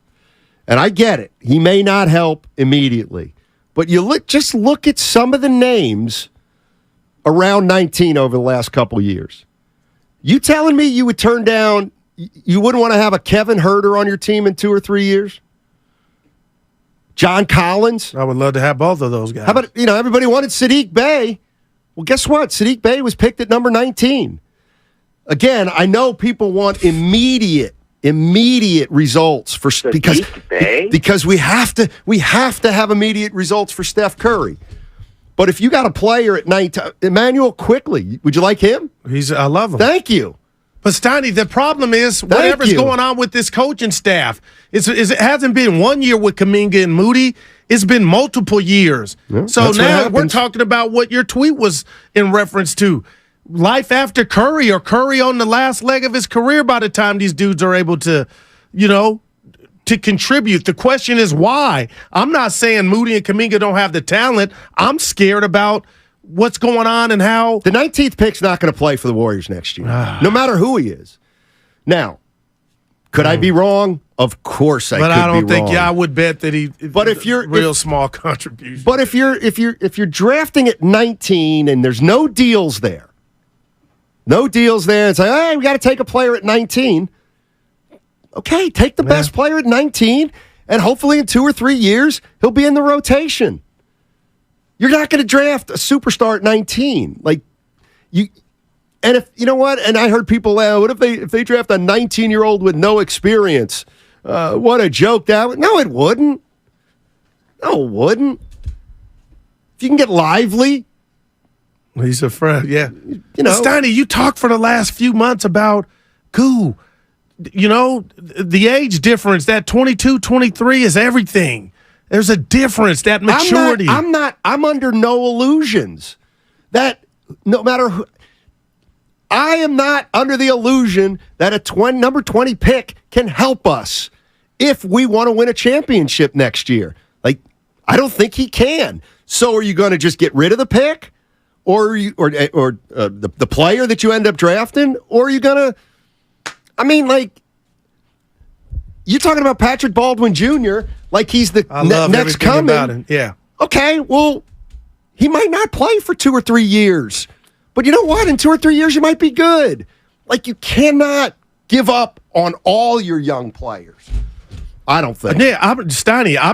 And I get it. He may not help immediately. But just look at some of the names around 19 over the last couple years. You telling me you would turn down, you wouldn't want to have a Kevin Huerter on your team in 2 or 3 years? John Collins? I would love to have both of those guys. How about, everybody wanted Sadiq Bey. Well, guess what? Sadiq Bey was picked at number 19. Again, I know people want immediate results because we have to have immediate results for Steph Curry. But if you got a player at 19, Emmanuel Quickly, would you like him? I love him. Thank you. But Steiny, the problem is whatever's going on with this coaching staff. It hasn't been 1 year with Kuminga and Moody. It's been multiple years. Yeah, so now we're talking about what your tweet was in reference to. Life after Curry, or Curry on the last leg of his career by the time these dudes are able to, to contribute. The question is why. I'm not saying Moody and Kuminga don't have the talent. I'm scared about what's going on and how. The 19th pick's not going to play for the Warriors next year, no matter who he is. Now, could I be wrong? Of course I could be wrong. But I don't think, I would bet that he. But if you're small contribution. But if you're drafting at 19 and there's no deals there, and say, hey, we got to take a player at 19. Okay, take the best player at 19, and hopefully in 2 or 3 years he'll be in the rotation. You're not going to draft a superstar at 19, And if you know what, and I heard people laugh. What if they draft a 19-year-old with no experience? What a joke that would. No, it wouldn't. No, it wouldn't. If you can get Lively. He's a friend, yeah. Steiny, you talked for the last few months about the age difference, that 22, 23 is everything. There's a difference, that maturity. I'm under no illusions that no matter who, I am not under the illusion that a number 20 pick can help us if we want to win a championship next year. I don't think he can. So are you going to just get rid of the pick? Or the player that you end up drafting, or are you gonna? You're talking about Patrick Baldwin Jr. like he's the next coming. About him. Yeah. Okay. Well, he might not play for 2 or 3 years, but you know what? In 2 or 3 years, you might be good. You cannot give up on all your young players. I don't think. Yeah, I'm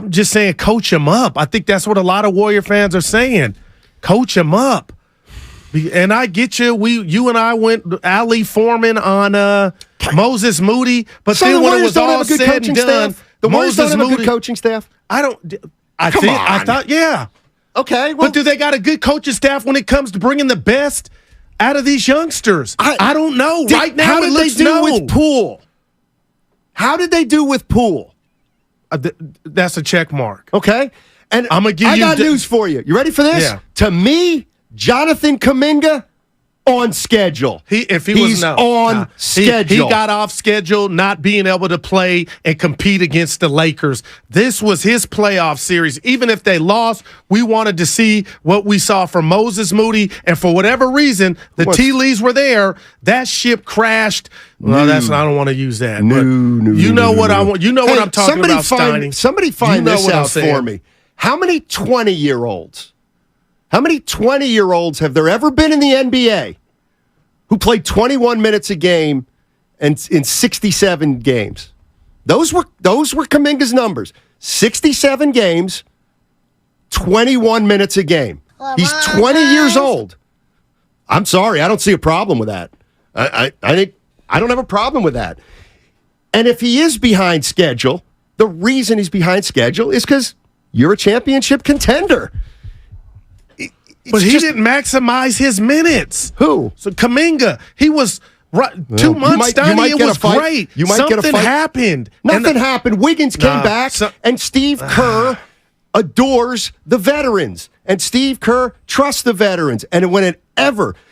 just saying, coach him up. I think that's what a lot of Warrior fans are saying. Coach him up. And I get you. You and I went Ali Foreman on Moses Moody, but then when it was all said and done, the Warriors don't have a good coaching staff. I thought, yeah. Okay, well, but do they got a good coaching staff when it comes to bringing the best out of these youngsters? I don't know. Right now, how it did they looks do no. with Poole? How did they do with Poole? That's a check mark. Okay, and I'm gonna give I you. got news for you. You ready for this? Yeah. To me, Jonathan Kuminga on schedule. He's on schedule. He got off schedule, not being able to play and compete against the Lakers. This was his playoff series. Even if they lost, we wanted to see what we saw from Moses Moody, and for whatever reason, the tea leaves were there. That ship crashed. Well, I don't want to use that. You know what I want. You know what I'm talking about, Steiny. Somebody find this out for me. How many 20-year-olds? How many 20-year-olds have there ever been in the NBA who played 21 minutes a game and in 67 games? Those were Kuminga's numbers. 67 games, 21 minutes a game. He's 20 years old. I'm sorry, I don't see a problem with that. I think I don't have a problem with that. And if he is behind schedule, the reason he's behind schedule is because you're a championship contender. But he didn't maximize his minutes. Who? So Kuminga, he was 2 months down. It was great. You might Something get a fight. happened. Nothing happened. Wiggins came back, and Steve Kerr adores the veterans, and Steve Kerr trusts the veterans. And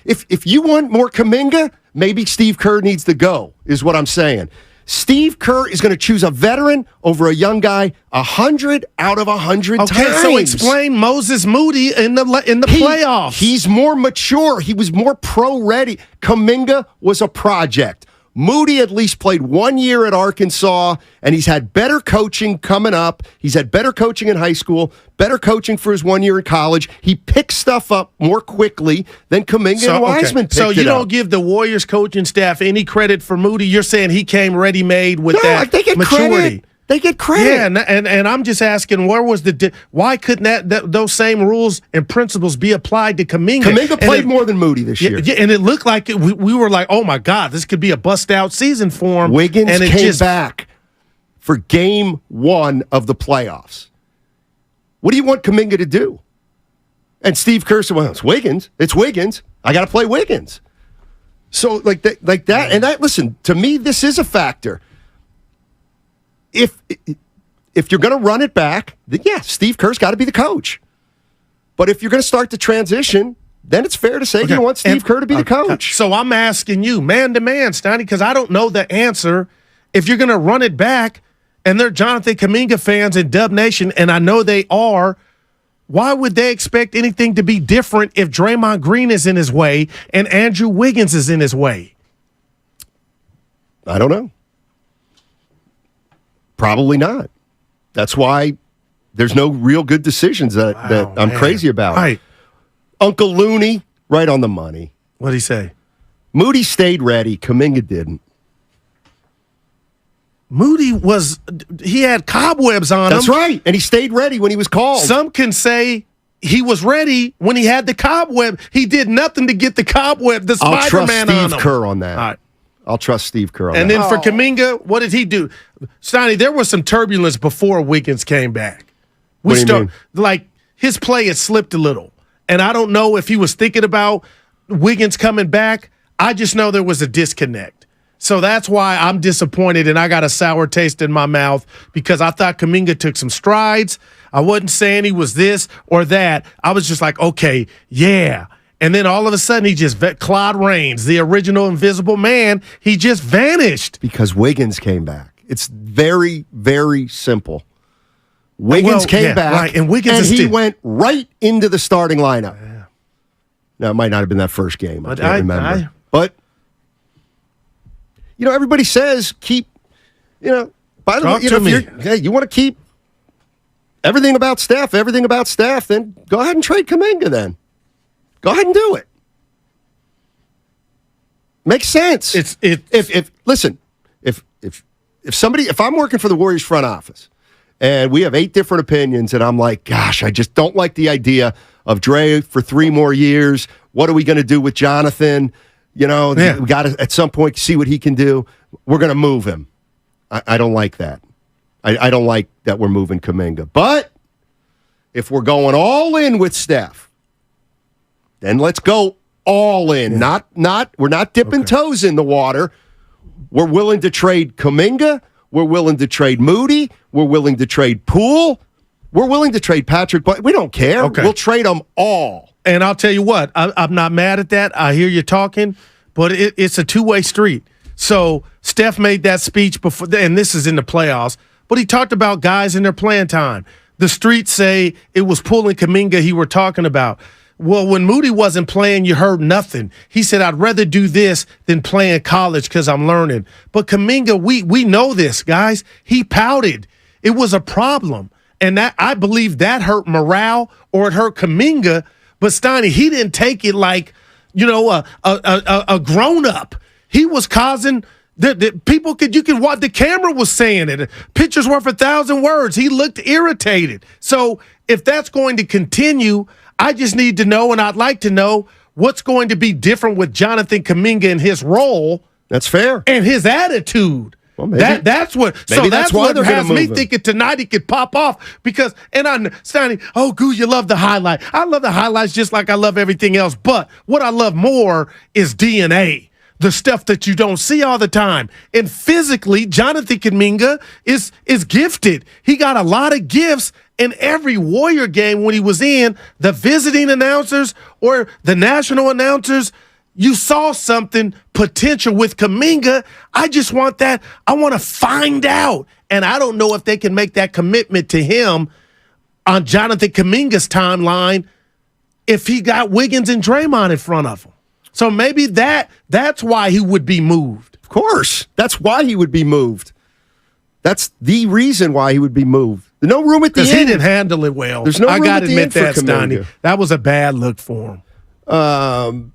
if you want more Kuminga, maybe Steve Kerr needs to go. Is what I'm saying. Steve Kerr is going to choose a veteran over a young guy 100 out of 100 times. Okay, so explain Moses Moody in the playoffs. He's more mature. He was more pro-ready. Kuminga was a project. Moody at least played 1 year at Arkansas, and he's had better coaching coming up. He's had better coaching in high school, better coaching for his 1 year in college. He picks stuff up more quickly than Kuminga and Wiseman picked it up. So you don't give the Warriors coaching staff any credit for Moody? You're saying he came ready-made with that they get maturity? Credit. They get credit. Yeah, and I'm just asking, where was why couldn't those same rules and principles be applied to Kuminga? Kuminga played more than Moody this year. Yeah, and it looked like we were like, oh my God, this could be a bust-out season for him. Wiggins came back for game 1 of the playoffs. What do you want Kuminga to do? And Steve Kerr said, well, it's Wiggins. It's Wiggins. I got to play Wiggins. So like that, and that. Listen, to me, this is a factor. If you're going to run it back, then yeah, Steve Kerr's got to be the coach. But if you're going to start the transition, then it's fair to say you want Steve Kerr to be the coach. So I'm asking you, man to man, Steiny, because I don't know the answer. If you're going to run it back, and they're Jonathan Kuminga fans in Dub Nation, and I know they are, why would they expect anything to be different if Draymond Green is in his way and Andrew Wiggins is in his way? I don't know. Probably not. That's why there's no real good decisions that I'm crazy about. Right. Uncle Looney, right on the money. What'd he say? Moody stayed ready. Kuminga didn't. Moody he had cobwebs on him. That's right. And he stayed ready when he was called. Some can say he was ready when he had the cobweb. He did nothing to get the cobweb, the Spider-Man on him. I'll trust Steve Kerr on that. All right. I'll trust Steve Kerr on that. And then for Kuminga, what did he do? Steiny, there was some turbulence before Wiggins came back. What do you mean? Like, his play had slipped a little. And I don't know if he was thinking about Wiggins coming back. I just know there was a disconnect. So that's why I'm disappointed, and I got a sour taste in my mouth because I thought Kuminga took some strides. I wasn't saying he was this or that. I was just like, okay, yeah. And then all of a sudden, he just Claude Rains, the original Invisible Man, he just vanished. Because Wiggins came back. It's very, very simple. Wiggins came back, right, and he went right into the starting lineup. Yeah. Now, it might not have been that first game. I can't remember. But, everybody says keep, by the way, you want to keep everything about Steph, then go ahead and trade Kuminga then. Go ahead and do it. Makes sense. If I'm working for the Warriors front office and we have 8 different opinions and I'm like, gosh, I just don't like the idea of Dre for 3 more years. What are we going to do with Jonathan? We got to at some point see what he can do. We're going to move him. I don't like that. I don't like that we're moving Kuminga. But if we're going all in with Steph, then let's go all in. We're not dipping toes in the water. We're willing to trade Kuminga. We're willing to trade Moody. We're willing to trade Poole. We're willing to trade Patrick. But we don't care. Okay. We'll trade them all. And I'll tell you what, I'm not mad at that. I hear you talking, but it's a two-way street. So Steph made that speech before, and this is in the playoffs, but he talked about guys in their playing time. The streets say it was Poole and Kuminga he were talking about. Well, when Moody wasn't playing, you heard nothing. He said, I'd rather do this than play in college because I'm learning. But Kuminga, we know this, guys. He pouted. It was a problem. And that I believe that hurt morale or it hurt Kuminga. But Steiny, he didn't take it like, a grown-up. He was causing the people you could watch. The camera was saying it. Picture's worth 1,000 words. He looked irritated. So if that's going to continue, I just need to know, and I'd like to know what's going to be different with Jonathan Kuminga in his role. That's fair. And his attitude. Well, maybe, that's what has me thinking tonight he could pop off because, and Steiny, Goo, you love the highlight. I love the highlights just like I love everything else. But what I love more is DNA, the stuff that you don't see all the time. And physically, Jonathan Kuminga is gifted. He got a lot of gifts. In every Warrior game when he was in, the visiting announcers or the national announcers, you saw something potential with Kuminga. I just want that. I want to find out. And I don't know if they can make that commitment to him on Jonathan Kuminga's timeline if he got Wiggins and Draymond in front of him. So maybe that's why he would be moved. Of course. That's why he would be moved. That's the reason why he would be moved. There's no room at the end. Because he didn't handle it well. There's no room I got to admit that, Steiny. That was a bad look for him.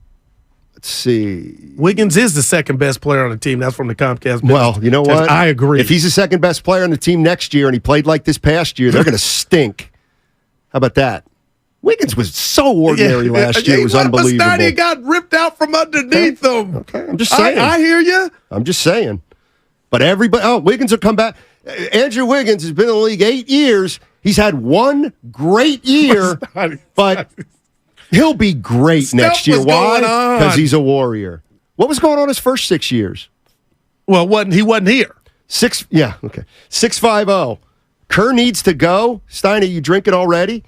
Let's see. Wiggins is the second best player on the team. That's from the Comcast. Well, you know what? I agree. If he's the second best player on the team next year and he played like this past year, they're going to stink. How about that? Wiggins was so ordinary last year. It was unbelievable. But Steiny got ripped out from underneath him. Okay, I'm just saying. I hear you. I'm just saying. But Wiggins will come back. Andrew Wiggins has been in the league 8 years. He's had one great year, but he'll be great next year. Why? Because he's a Warrior. What was going on his first 6 years? Well, he wasn't here. 650. Kerr needs to go. Steiny, you drinking already?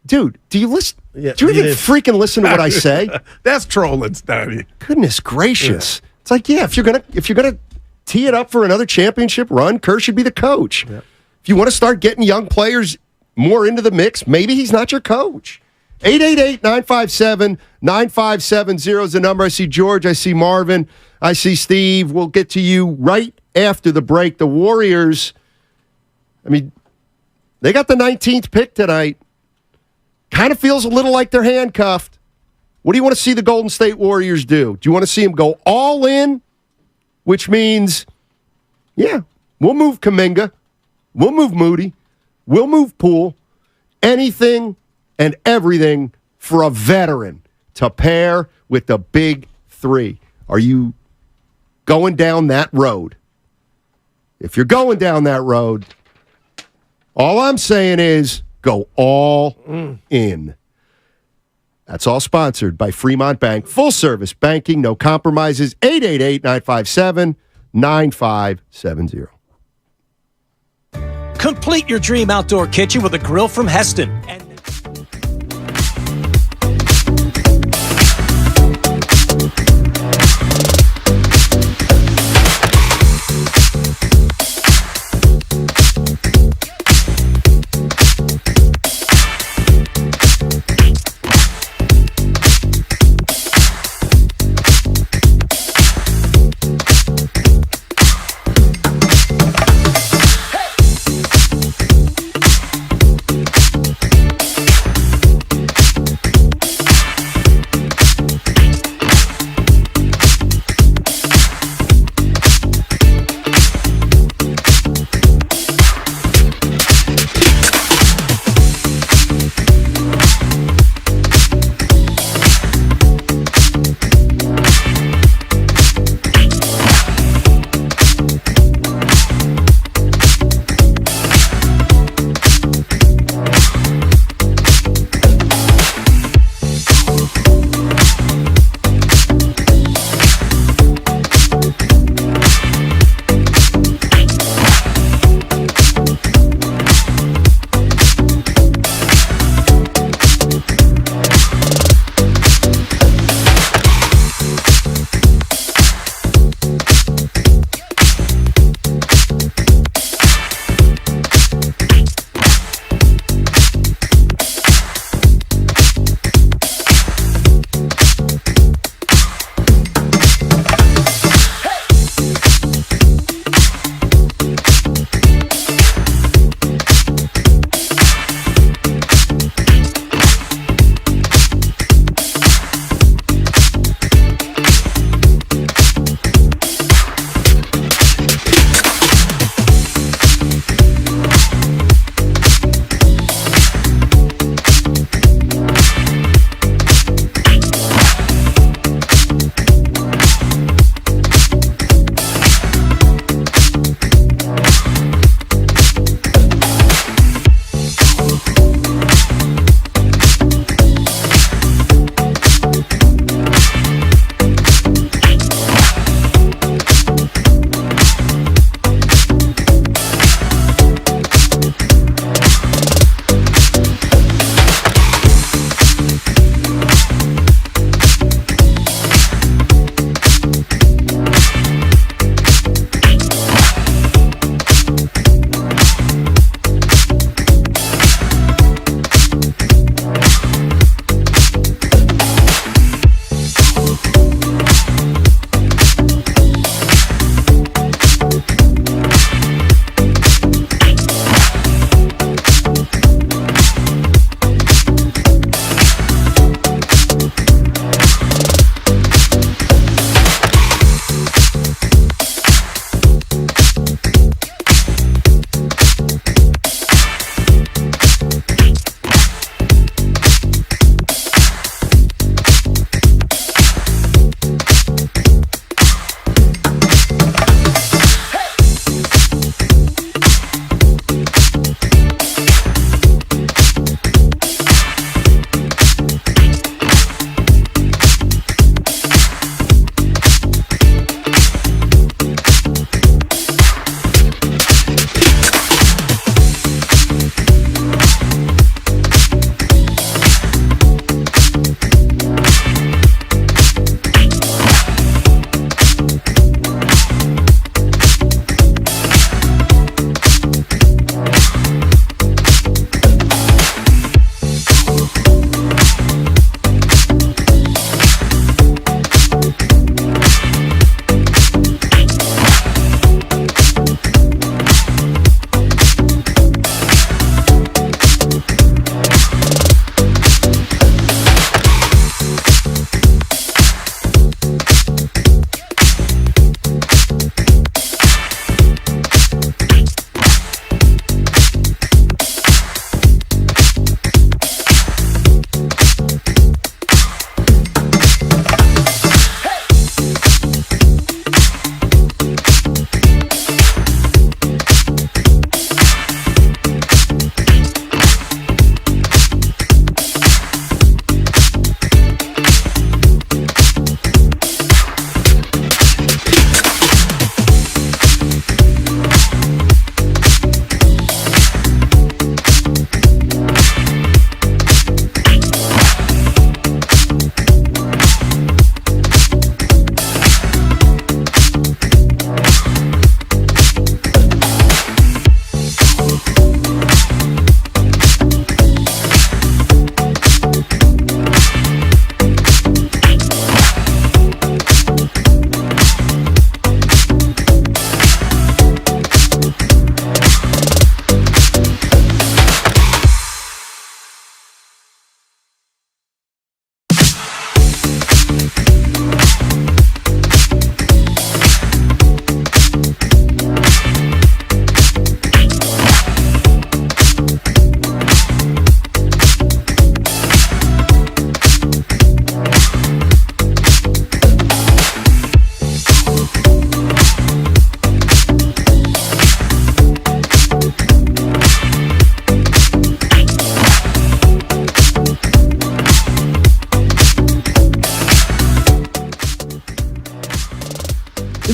Dude, do you listen? Yeah, do you even freaking listen to what I say? That's trolling, Steiny. Goodness gracious. Yeah. It's like, if you're gonna tee it up for another championship run, Kerr should be the coach. Yep. If you want to start getting young players more into the mix, maybe he's not your coach. 888-957-9570 is the number. I see George, I see Marvin, I see Steve. We'll get to you right after the break. The Warriors, they got the 19th pick tonight. Kind of feels a little like they're handcuffed. What do you want to see the Golden State Warriors do? Do you want to see them go all in? Which means, we'll move Kuminga, we'll move Moody, we'll move Poole, anything and everything for a veteran to pair with the big three. Are you going down that road? If you're going down that road, all I'm saying is go all in. That's all sponsored by Fremont Bank. Full service banking, no compromises. 888-957-9570. Complete your dream outdoor kitchen with a grill from Heston.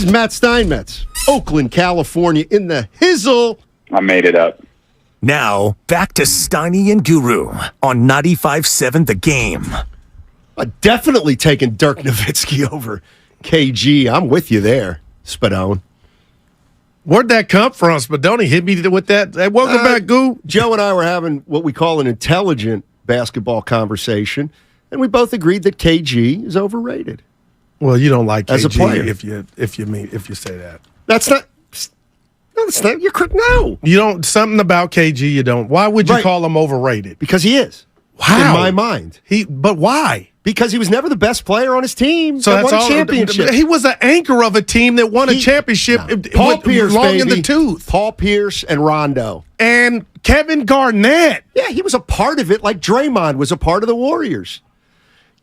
is Matt Steinmetz, Oakland, California, in the hizzle. I made it up. Now, back to Steiny and Guru on 95.7 The Game. Definitely taking Dirk Nowitzki over KG. I'm with you there, Spadone. Where'd that come from? Spadone hit me with that. Hey, welcome back, Goo. Joe and I were having what we call an intelligent basketball conversation, and we both agreed that KG is overrated. Well, you don't like KG as a player if you say that. That's not. No, that's not. You're correct. No, you don't. Something about KG you don't. Why would you call him overrated? Because he is. Wow. In my mind, But why? Because he was never the best player on his team. So that that's won a all. championship. He was an anchor of a team that won a championship. Paul Pierce, long baby. in the tooth. Paul Pierce and Rondo and Kevin Garnett. Yeah, he was a part of it, like Draymond was a part of the Warriors.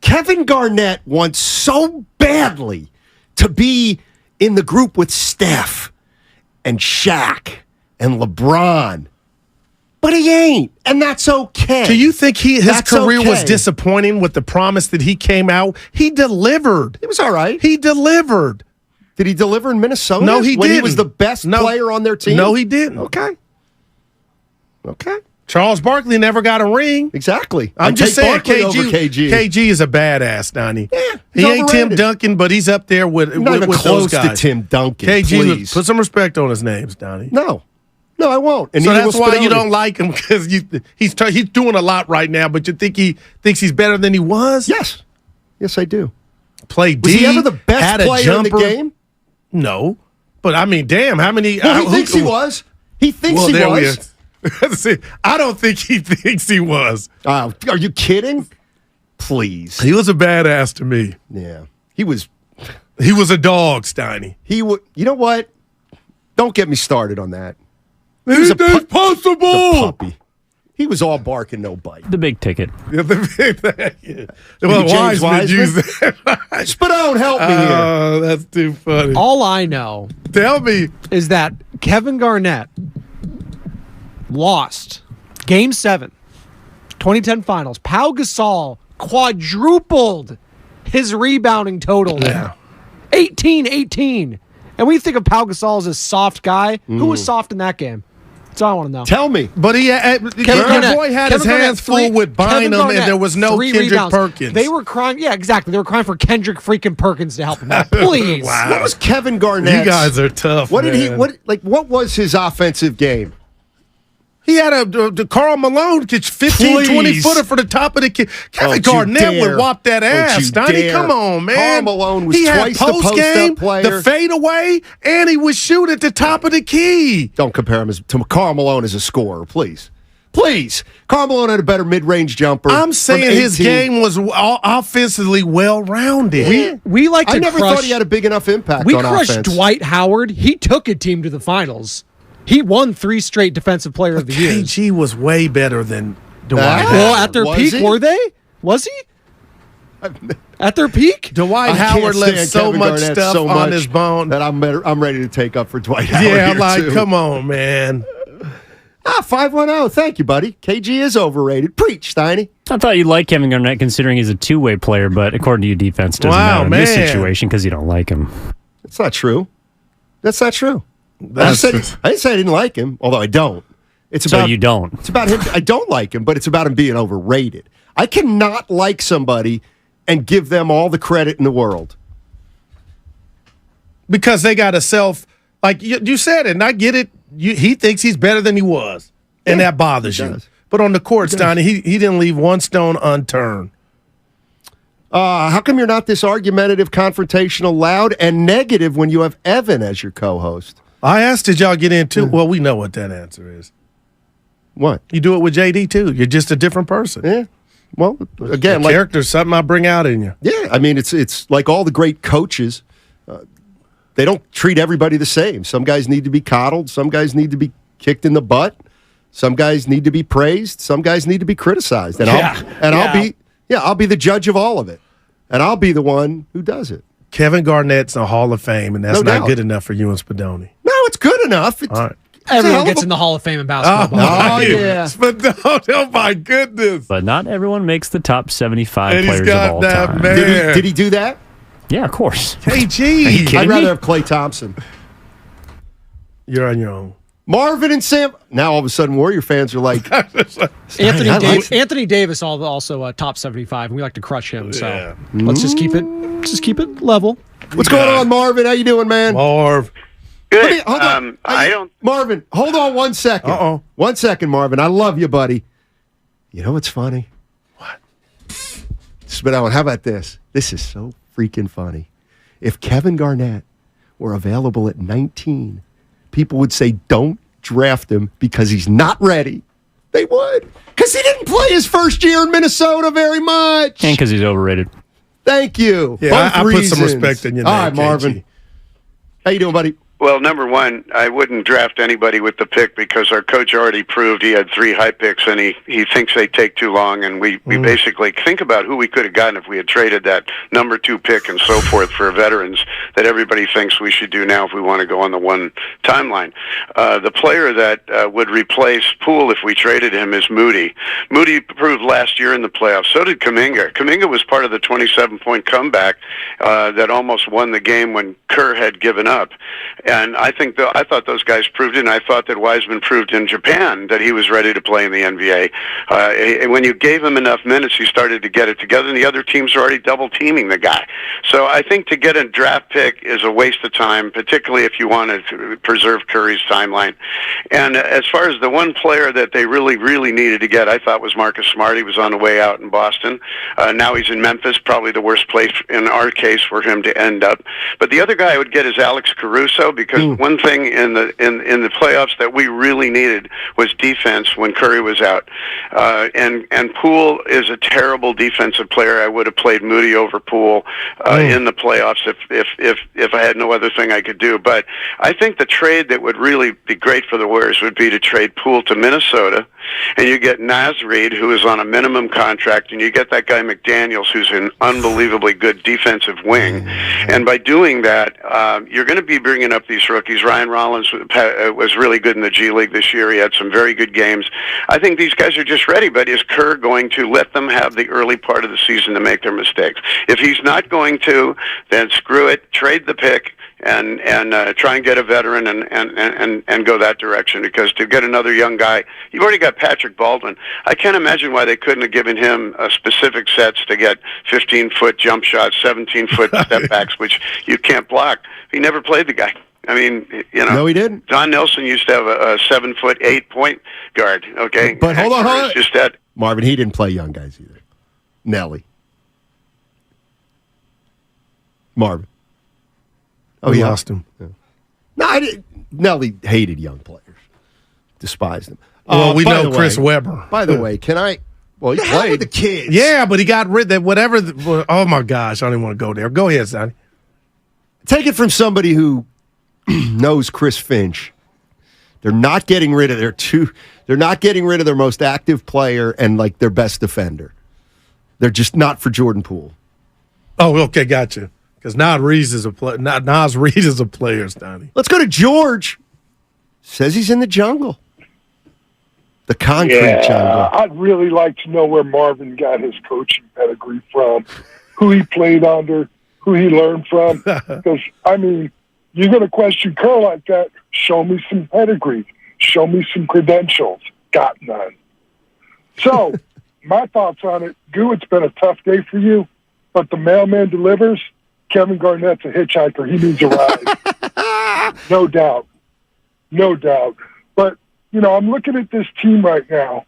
Kevin Garnett wants so badly to be in the group with Steph and Shaq and LeBron. But he ain't, and that's okay. Do you think his career was disappointing with the promise that he came out? He delivered. He was all right. He delivered. Did he deliver in Minnesota? No, he when didn't. He was the best player on their team? No, he didn't. Okay. Charles Barkley never got a ring. Exactly. I'm just saying KG. KG is a badass, Donnie. Yeah, he ain't Tim Duncan, but he's up there with, not even with close those guys. to Tim Duncan. KG, please. Put some respect on his names, Donnie. No, I won't. And so neither that's will why Spinelli. you don't like him, because he's doing a lot right now, but you think he thinks he's better than he was? Yes, I do. Played Was D. he ever the best had a player jumper. in the game? No, but I mean, damn, how many? Well, he thinks he was. He thinks he was. I don't think he thinks he was. Are you kidding? Please. He was a badass to me. Yeah, he was. He was a dog, Steiny. He would. You know what? Don't get me started on that. Anything's possible. The puppy. He was all bark and no bite. The big ticket. Yeah, well, James Wiseman used that. Spadone, help me here. Oh, that's too funny. All I know Tell me. is that Kevin Garnett lost Game 7, 2010 Finals. Pau Gasol quadrupled his rebounding total. Yeah. 18. And we think of Pau Gasol as a soft guy. Who was soft in that game? That's all I want to know. Tell me. But your boy had his hands full with Bynum, and there was no Kendrick rebounds. Perkins. They were crying. Yeah, exactly. They were crying for Kendrick freaking Perkins to help him out. Please. Wow. What was Kevin Garnett? You guys are tough. What did he? man. What was his offensive game? He had a Karl Malone catch 15, 20 footer for the top of the kid. Kevin Garnett would whop that ass. Donnie, come on, man. Karl Malone was he twice had the post-up player. the fadeaway, and he would shoot at the top of the key. Don't compare him to Karl Malone as a scorer, please. Please. Karl Malone had a better mid-range jumper. I'm saying from his 18. game was offensively well-rounded. We like to I never crush, thought he had a big enough impact We on crushed offense. Dwight Howard. He took a team to the finals. He won 3 straight Defensive Player of the Year. KG was way better than Dwight. Well, at their Was peak, he? were they? Was he? At their peak? Dwight I Howard can't left stand so Kevin much Garnett stuff so on much his bone. that I'm ready to take up for Dwight Howard. Yeah, here, like, too. come on, man. 510. Thank you, buddy. KG is overrated. Preach, Steiny. I thought you liked Kevin Garnett considering he's a two-way player, but according to you, defense doesn't Wow, matter in this man. situation because you don't like him. That's not true. That's not true. I That's didn't say I didn't like him, although I don't. It's So about you don't. It's about him. I don't like him, but it's about him being overrated. I cannot like somebody and give them all the credit in the world. Because they got a like you said it, and I get it. He thinks he's better than he was, and that bothers you. But on the court, Steiny, he didn't leave one stone unturned. How come you're not this argumentative, confrontational, loud, and negative when you have Evan as your co-host? I asked, did y'all get into? Well, we know what that answer is. What? You do it with JD too. You're just a different person. Yeah. Well, again, the character's something I bring out in you. Yeah, I mean, it's like all the great coaches. They don't treat everybody the same. Some guys need to be coddled. Some guys need to be kicked in the butt. Some guys need to be praised. Some guys need to be criticized. And I'll be the judge of all of it. And I'll be the one who does it. Kevin Garnett's in the Hall of Fame, and that's not good enough for you and Spadoni. No, it's good enough. All right. Everyone gets in the Hall of Fame in basketball. Oh, yeah. Oh, my goodness. But not everyone makes the top 75 And he's players got of all that time. man. Did he do that? Yeah, of course. KG. I'd rather have Klay Thompson. You're on your own. Marvin and Sam. Now all of a sudden, Warrior fans are like, Anthony Davis also top 75, and we like to crush him. So let's just keep it level. What's going on, Marvin? How you doing, man? Marv. Good. Hold on. I don't. Marvin, hold on 1 second. 1 second, Marvin. I love you, buddy. You know what's funny? What? Spit out. How about this? This is so freaking funny. If Kevin Garnett were available at 19, people would say, don't draft him because he's not ready. They would. Because he didn't play his first year in Minnesota very much. And because he's overrated. Thank you. Yeah, I put some respect in your name. All right, Marvin. How you doing, buddy? Well, number one, I wouldn't draft anybody with the pick because our coach already proved he had 3 high picks, and he thinks they take too long. And we basically think about who we could have gotten if we had traded that number 2 pick and so forth for veterans that everybody thinks we should do now if we want to go on the one timeline. The player that would replace Poole if we traded him is Moody. Moody proved last year in the playoffs. So did Kuminga. Kuminga was part of the 27-point comeback that almost won the game when Kerr had given up. And I thought those guys proved it, and I thought that Wiseman proved in Japan that he was ready to play in the NBA. And when you gave him enough minutes, he started to get it together, and the other teams are already double-teaming the guy. So I think to get a draft pick is a waste of time, particularly if you wanted to preserve Curry's timeline. And as far as the one player that they really, really needed to get, I thought was Marcus Smart. He was on the way out in Boston. Now he's in Memphis, probably the worst place in our case for him to end up. But the other guy I would get is Alex Caruso, because one thing in the playoffs that we really needed was defense when Curry was out. And Poole is a terrible defensive player. I would have played Moody over Poole in the playoffs if I had no other thing I could do. But I think the trade that would really be great for the Warriors would be to trade Poole to Minnesota, and you get Naz Reid, who is on a minimum contract, and you get that guy McDaniels, who's an unbelievably good defensive wing. And by doing that, you're going to be bringing up these rookies. Ryan Rollins was really good in the G League this year. He had some very good games. I think these guys are just ready, but is Kerr going to let them have the early part of the season to make their mistakes? If he's not going to, then screw it, trade the pick, and try and get a veteran and go that direction, because to get another young guy, you've already got Patrick Baldwin. I can't imagine why they couldn't have given him specific sets to get 15-foot jump shots, 17-foot step backs, which you can't block. He never played the guy. I mean, No, he didn't. Don Nelson used to have a 7'8" point guard. Okay, But hold on. Just that. Marvin, he didn't play young guys either. Nelly. Marvin. Oh, We yeah. lost him. Yeah. No, I didn't. Nelly hated young players. Despised them. Well, we by know the Chris way- Webber. By the way, can I? Well, he played with the kids. Yeah, but he got rid of whatever. Oh my gosh, I don't even want to go there. Go ahead, Sonny. Take it from somebody who knows Chris Finch. They're not getting rid of They're not getting rid of their most active player and like their best defender. They're just not for Jordan Poole. Oh, okay, gotcha. Because Nas Reed is a player. Nas Reed is a player, Sonny. Let's go to George. Says he's in the jungle. The concrete jungle. I'd really like to know where Marvin got his coaching pedigree from, who he played under, who he learned from. Because, I mean, you're going to question Kerr like that, show me some pedigree. Show me some credentials. Got none. So, my thoughts on it, Goo, it's been a tough day for you, but the mailman delivers. Kevin Garnett's a hitchhiker. He needs a ride. No doubt. No doubt. But, I'm looking at this team right now.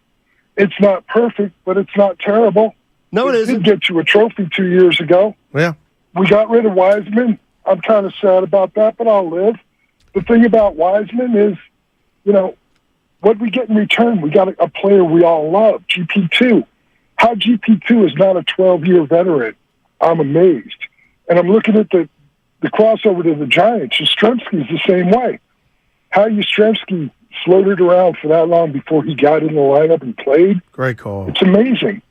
It's not perfect, but it's not terrible. No, it isn't. Did get you a trophy 2 years ago. Yeah. We got rid of Wiseman. I'm kind of sad about that, but I'll live. The thing about Wiseman is, what we get in return, we got a player we all love, GP2. How GP2 is not a 12-year veteran, I'm amazed. And I'm looking at the crossover to the Giants. Yastrzemski's the same way. How Yastrzemski floated around for that long before he got in the lineup and played. Great call. It's amazing.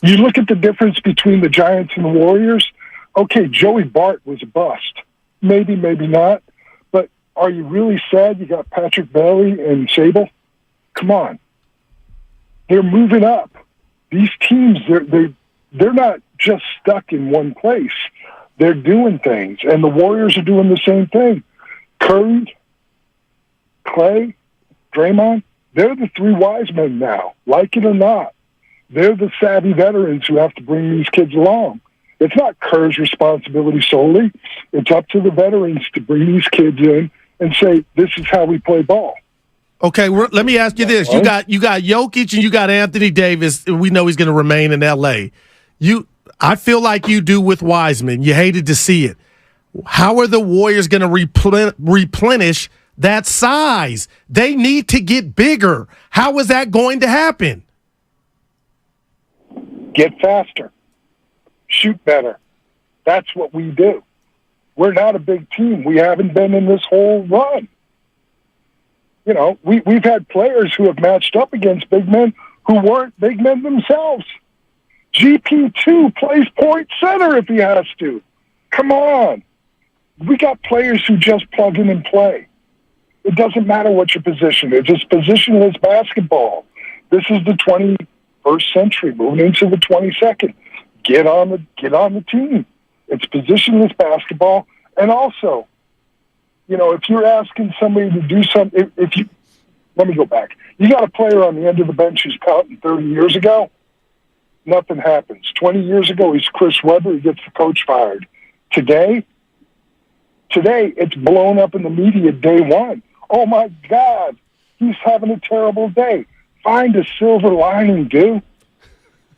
You look at the difference between the Giants and the Warriors. Okay, Joey Bart was a bust. Maybe, maybe not. But are you really sad you got Patrick Bailey and Sable? Come on. They're moving up. These teams, they're not just stuck in one place. They're doing things, and the Warriors are doing the same thing. Curry, Clay, Draymond, they're the three wise men now, like it or not. They're the savvy veterans who have to bring these kids along. It's not Kerr's responsibility solely. It's up to the veterans to bring these kids in and say, this is how we play ball. Okay, let me ask you this. You got Jokic and you got Anthony Davis. We know he's going to remain in L.A. I feel like you do with Wiseman. You hated to see it. How are the Warriors going to replenish that size? They need to get bigger. How is that going to happen? Get faster. Shoot better. That's what we do. We're not a big team. We haven't been in this whole run. You know, we've had players who have matched up against big men who weren't big men themselves. GP2 plays point center if he has to. Come on. We got players who just plug in and play. It doesn't matter what your position is. It's positionless basketball. This is the 21st century, moving into the 22nd. Get on the team. It's positionless basketball. And also, you know, if you're asking somebody to do something, let me go back. You got a player on the end of the bench who's counting 30 years ago, nothing happens. 20 years ago, he's Chris Webber. He gets the coach fired. Today, it's blown up in the media day one. Oh, my God, he's having a terrible day. Find a silver lining, dude.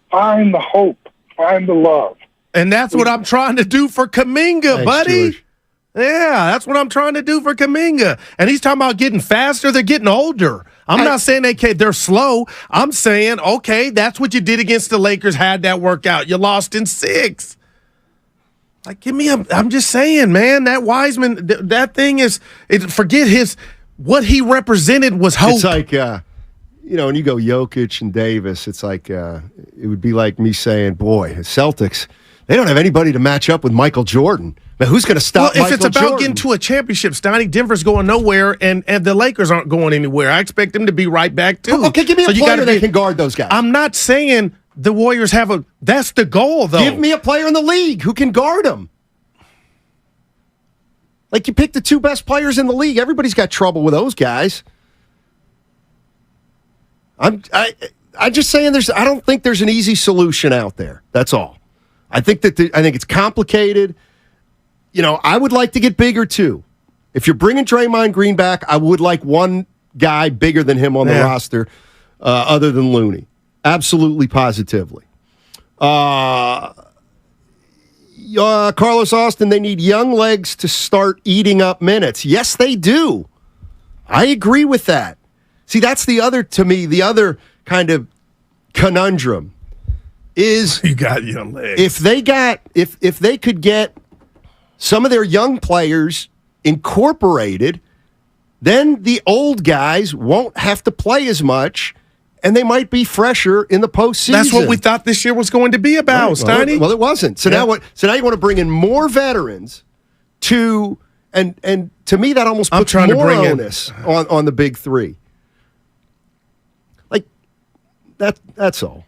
Find the hope. Find the love. And that's what I'm trying to do for Kuminga, buddy. George. Yeah, that's what I'm trying to do for Kuminga. And he's talking about getting faster. They're getting older. I'm not saying they're slow. I'm saying, okay, that's what you did against the Lakers. Had that work out. You lost in 6. Like, I'm just saying, man, that Wiseman, that thing is, forget what he represented was hope. It's like, when you go Jokic and Davis, it's like, it would be like me saying, boy, the Celtics, they don't have anybody to match up with Michael Jordan. But who's going to stop Michael Jordan? If it's about getting to a championship, Steiny, Denver's going nowhere, and the Lakers aren't going anywhere. I expect them to be right back, too. Okay, give me a player that can guard those guys. I'm not saying the Warriors that's the goal, though. Give me a player in the league who can guard them. Like, you pick the 2 best players in the league. Everybody's got trouble with those guys. I'm just saying I don't think there's an easy solution out there. That's all. I think it's complicated. You know, I would like to get bigger too. If you're bringing Draymond Green back, I would like one guy bigger than him on the roster, other than Looney. Absolutely, positively. Carlos Austin, they need young legs to start eating up minutes. Yes, they do. I agree with that. See, that's the other kind of conundrum is you got young legs. If they could get some of their young players incorporated, then the old guys won't have to play as much, and they might be fresher in the postseason. That's what we thought this year was going to be about, Steiny. Well, it wasn't. So now you want to bring in more veterans and to me that almost puts more onus on the big three. Like that's all.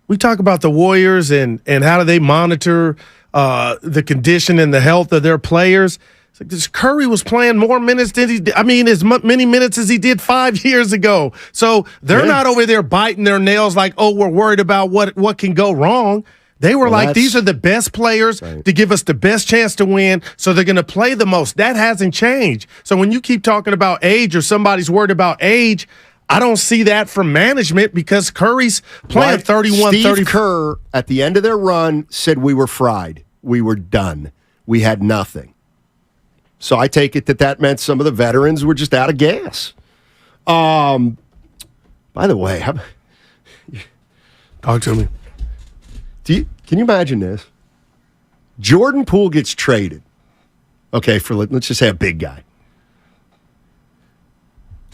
We talk about the Warriors and how do they monitor the condition and the health of their players. It's like this Curry was playing more minutes than as many minutes as he did 5 years ago. So they're not over there biting their nails like, oh, we're worried about what can go wrong. They were these are the best players to give us the best chance to win, so they're going to play the most. That hasn't changed. So when you keep talking about age or somebody's worried about age, I don't see that from management because Curry's playing 31, Steve 30. Kerr, at the end of their run, said we were fried. We were done. We had nothing. So I take it that meant some of the veterans were just out of gas. By the way, talk to me. Can you imagine this? Jordan Poole gets traded. Okay, for let's just say a big guy.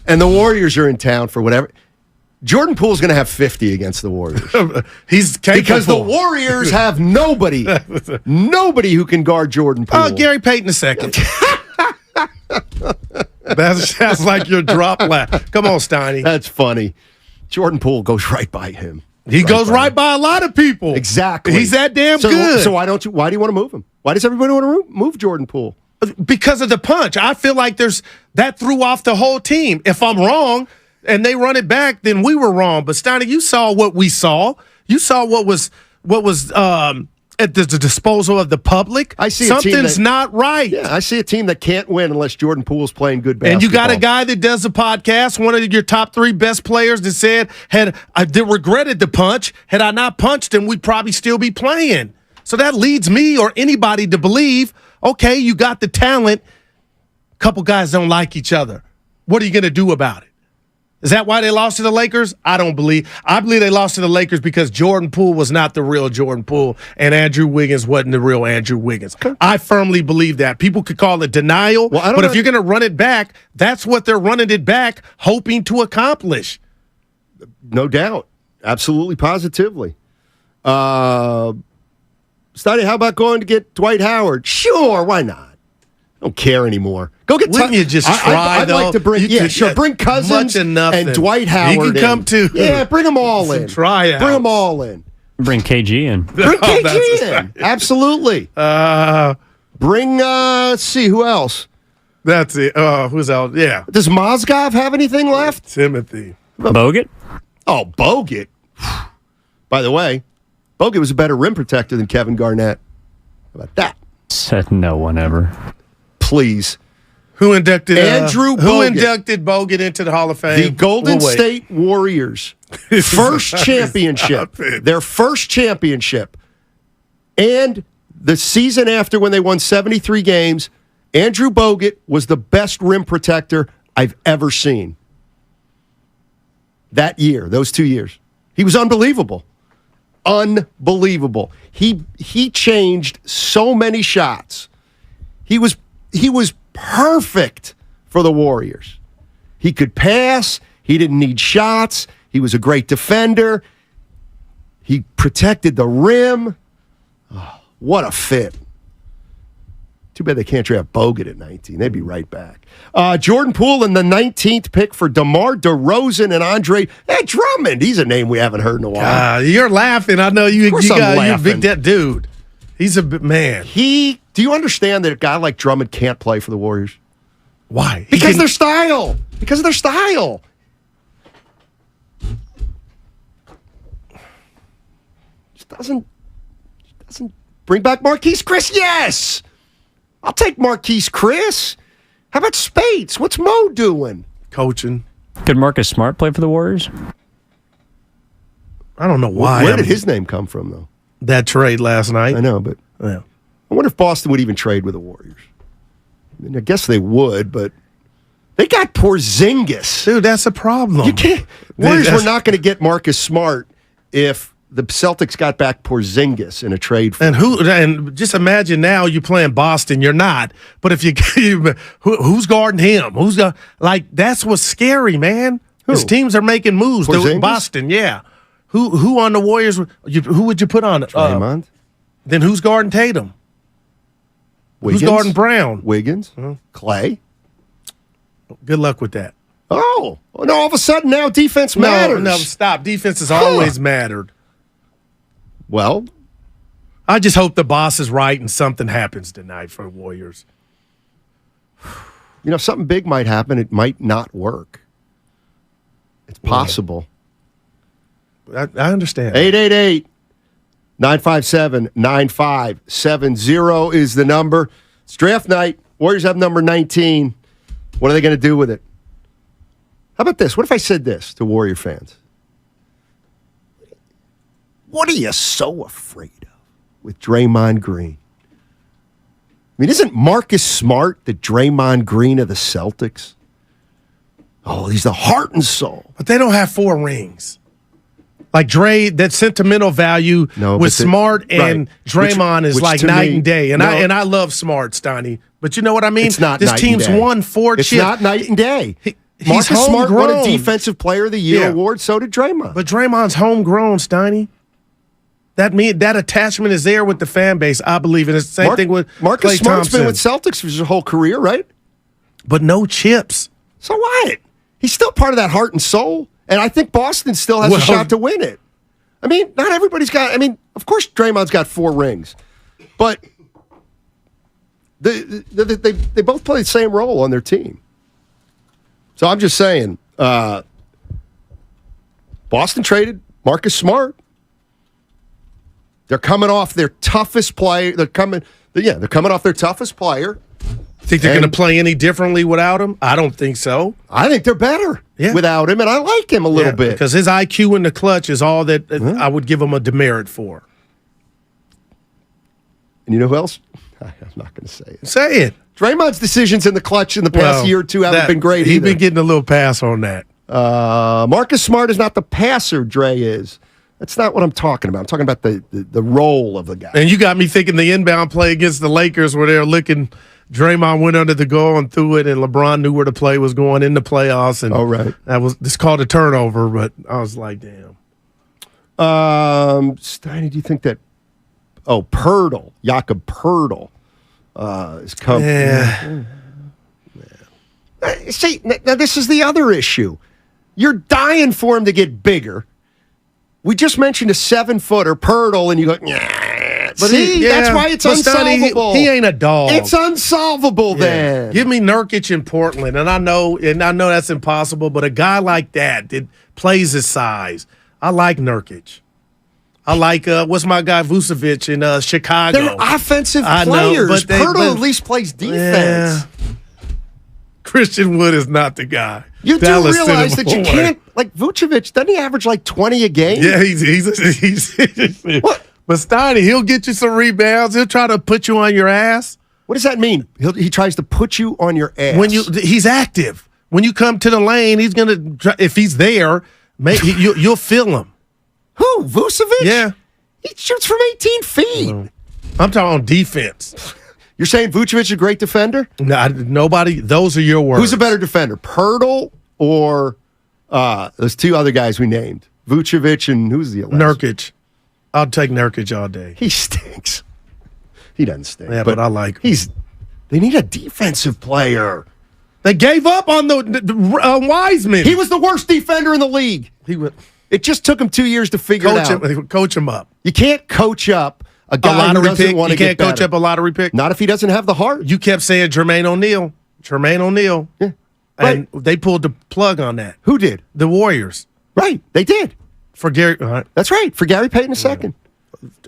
And the Warriors are in town for whatever. Jordan Poole's going to have 50 against the Warriors. He's capable. Because the Warriors have nobody who can guard Jordan Poole. Gary Payton II. That sounds like your drop laugh. Come on, Steiny. That's funny. Jordan Poole goes right by him. He goes right by a lot of people. Exactly. He's that damn good. So why do you want to move him? Why does everybody want to move Jordan Poole? Because of the punch. I feel like that threw off the whole team. If I'm wrong and they run it back, then we were wrong. But Steiny, you saw what we saw. You saw what was at the disposal of the public. I see something's not right. Yeah, I see a team that can't win unless Jordan Poole's playing good basketball. And you got a guy that does a podcast, one of your top 3 best players, that said that regretted the punch. Had I not punched him, we'd probably still be playing. So that leads me or anybody to believe, okay, you got the talent. A couple guys don't like each other. What are you going to do about it? Is that why they lost to the Lakers? I believe they lost to the Lakers because Jordan Poole was not the real Jordan Poole and Andrew Wiggins wasn't the real Andrew Wiggins. I firmly believe that. People could call it denial, but if you're going to run it back, that's what they're running it back, hoping to accomplish. No doubt. Absolutely, positively. Steiny, how about going to get Dwight Howard? Sure, why not? I don't care anymore. Go get. Wouldn't you just try? I'd like to bring. Bring Cousins and Dwight Howard. He can come too. Yeah, bring them all in. Try out. Bring them all in. Bring KG in. Bring KG in. Absolutely. Bring. Let's see who else. That's it. Who's out? Yeah. Does Mozgov have anything left? Timothy. Bogut. Oh, Bogut. By the way, Bogut was a better rim protector than Kevin Garnett. How about that? Said no one ever. Please. Who inducted Andrew Bogut. Who inducted Bogut into the Hall of Fame? The Golden State Warriors. First championship. Their first championship. And the season after when they won 73 games, Andrew Bogut was the best rim protector I've ever seen. That year, those 2 years. He was unbelievable. Unbelievable. He changed so many shots. He was perfect for the Warriors. He could pass. He didn't need shots. He was a great defender. He protected the rim. Oh, what a fit. Too bad they can't draft Bogut at 19. They'd be right back. Jordan Poole in the 19th pick for DeMar DeRozan and Andre Drummond. He's a name we haven't heard in a while. You're laughing. I know you're a big that dude. He's a man. Do you understand that a guy like Drummond can't play for the Warriors? Why? Because of their style. Because of their style. Just doesn't bring back Marquise Chris. Yes. I'll take Marquise Chris. How about Spates? What's Mo doing? Coaching. Could Marcus Smart play for the Warriors? I don't know why. Where did his name come from, though? That trade last night. I know, but yeah. I wonder if Boston would even trade with the Warriors. I mean, I guess they would, but they got Porzingis. Dude, that's a problem. You can't. Warriors were not going to get Marcus Smart if the Celtics got back Porzingis in a trade. And just imagine now you're playing Boston. You're not, but if who's guarding him? That's what's scary, man. His teams are making moves. Boston, yeah. Who on the Warriors? Who would you put on it? Draymond. Then who's guarding Tatum? Wiggins? Who's guarding Brown? Wiggins. Clay. Good luck with that. Oh, no! All of a sudden now defense matters. No, stop. Defense has always mattered. Well, I just hope the boss is right and something happens tonight for the Warriors. You know, something big might happen. It might not work. It's possible. I understand. 888-957-9570 is the number. It's draft night. Warriors have number 19. What are they going to do with it? How about this? What if I said this to Warrior fans? What are you so afraid of with Draymond Green? I mean, isn't Marcus Smart the Draymond Green of the Celtics? Oh, he's the heart and soul. But they don't have 4 rings. Like Dre, that sentimental value with Smart and Draymond is like night and day. And I love Smart, Steiny. But you know what I mean? It's not this night team's and day. won 4 chips. It's not night and day. He's Marcus Smart won a homegrown. Defensive Player of the Year award. So did Draymond. But Draymond's homegrown, Steiny. That attachment is there with the fan base, I believe. And it's the same thing with Marcus Klay Smart's Thompson. been with Celtics for his whole career, right? But no chips. So what? He's still part of that heart and soul. And I think Boston still has a shot to win it. I mean, not everybody's got. I mean, of course, Draymond's got 4 rings, but they both play the same role on their team. So I'm just saying, Boston traded Marcus Smart. They're coming off their toughest player. They're coming off their toughest player. Think they're going to play any differently without him? I don't think so. I think they're better without him, and I like him a little bit. Because his IQ in the clutch is all that I would give him a demerit for. And you know who else? I'm not going to say it. Say it. Draymond's decisions in the clutch in the past year or two haven't been great He's either. been getting a little pass on that. Marcus Smart is not the passer Dre is. That's not what I'm talking about. I'm talking about the role of the guy. And you got me thinking the inbound play against the Lakers where they're looking, Draymond went under the goal and threw it, and LeBron knew where the play was going in the playoffs. And it's called a turnover, but I was like, damn. Steiny, do you think that Poole, Jakob Poole, is coming? Yeah. See, now this is the other issue. You're dying for him to get bigger. We just mentioned a 7-footer, Poole, and you go, yeah. But that's why it's unsolvable. He ain't a dog. It's unsolvable then. Give me Nurkic in Portland, and I know that's impossible, but a guy like that plays his size. I like Nurkic. I like what's my guy Vucevic in Chicago. They're offensive players. Poole at least plays defense. Yeah. Christian Wood is not the guy. You do realize that you can't, like Vucevic, doesn't he average like 20 a game? Yeah, he's what? But Steiny, he'll get you some rebounds. He'll try to put you on your ass. What does that mean? He tries to put you on your ass. He's active. When you come to the lane, he's gonna. If he's there, you'll feel him. Who? Vucevic? Yeah, he shoots from 18 feet. I'm talking on defense. You're saying Vucevic is a great defender? No, nobody. Those are your words. Who's a better defender, Poole or those 2 other guys we named? Vucevic and who's the other? Nurkic. I'll take Nurkic all day. He stinks. He doesn't stink. Yeah, but I like him. They need a defensive player. They gave up on the Wiseman. He was the worst defender in the league. It just took him 2 years to figure it out. Coach him up. You can't coach up a guy who doesn't want to get better. You can't coach up a lottery pick? Not if he doesn't have the heart. You kept saying Jermaine O'Neal. Yeah. And they pulled the plug on that. Who did? The Warriors. Right. They did. For Gary. That's right. For Gary Payton II.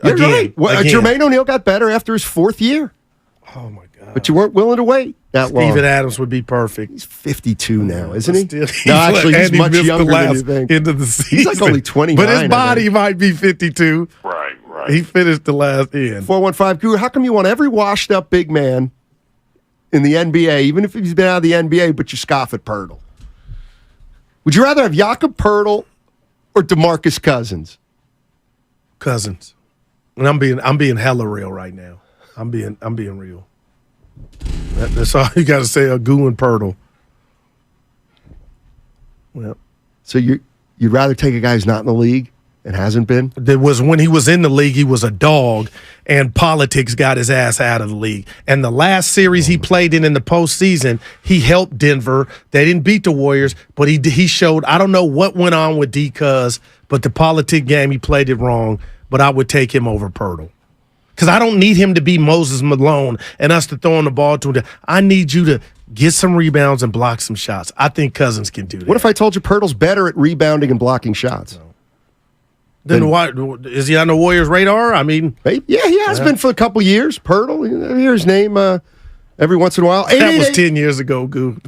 You're right. Jermaine O'Neal got better after his 4th year. Oh, my God. But you weren't willing to wait that long. Steven Adams would be perfect. He's 52 now, isn't he? No, actually, he's much younger than you think. End of the season. He's like only 29. But his body might be 52. Right. He finished the last end. 415 Guru, how come you want every washed-up big man in the NBA, even if he's been out of the NBA, but you scoff at Poole? Would you rather have Jakob Poole or DeMarcus Cousins? Cousins. And I'm being hella real right now. I'm being real. That's all you got to say. Goo and Poole. Well, so you'd rather take a guy who's not in the league and hasn't been? There was when he was in the league, he was a dog, and politics got his ass out of the league. And the last series he played in the postseason, he helped Denver. They didn't beat the Warriors, but he showed. I don't know what went on with D-Cuz, but the politic game, he played it wrong. But I would take him over Poole. Because I don't need him to be Moses Malone and us to throwing the ball to him. I need you to get some rebounds and block some shots. I think Cousins can do that. What if I told you Pool's better at rebounding and blocking shots? No. Then why is he on the Warriors' radar? I mean, yeah, he has been for a couple years. Poole, you hear his name every once in a while. That was 10 years ago, Goo.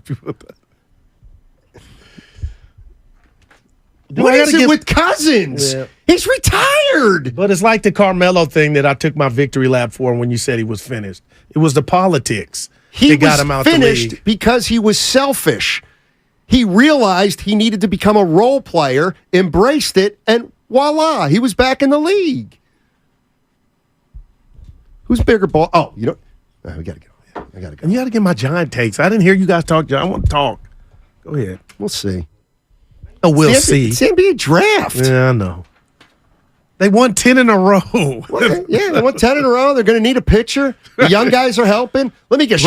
What is it with Cousins? Yeah. He's retired. But it's like the Carmelo thing that I took my victory lap for when you said he was finished. It was the politics that got him out the league. He was finished because he was selfish. He realized he needed to become a role player, embraced it, and voila, he was back in the league. Who's bigger ball? Oh, we got to go. I got to go. And you got to get my Giant takes. I didn't hear you guys talk. I want to talk. Go ahead. We'll see. Oh, we'll see. It's the NBA draft. Yeah, I know. They won 10 in a row. Well, yeah, they won 10 in a row. They're going to need a pitcher. The young guys are helping. Let me guess.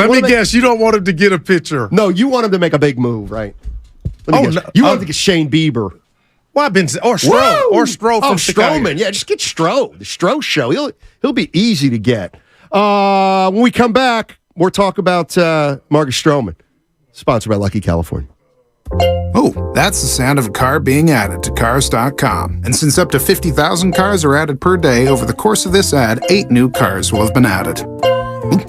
You don't want him to get a pitcher. No, you want him to make a big move, right? Let me guess. You want him to get Shane Bieber. Well, or Stroh from Chicago. Stroman. Yeah, just get Stroh. The Stroh show. He'll be easy to get. When we come back, more talk about Marcus Stroman. Sponsored by Lucky California. Oh, that's the sound of a car being added to Cars.com. And since up to 50,000 cars are added per day, over the course of this ad, 8 new cars will have been added. Ooh.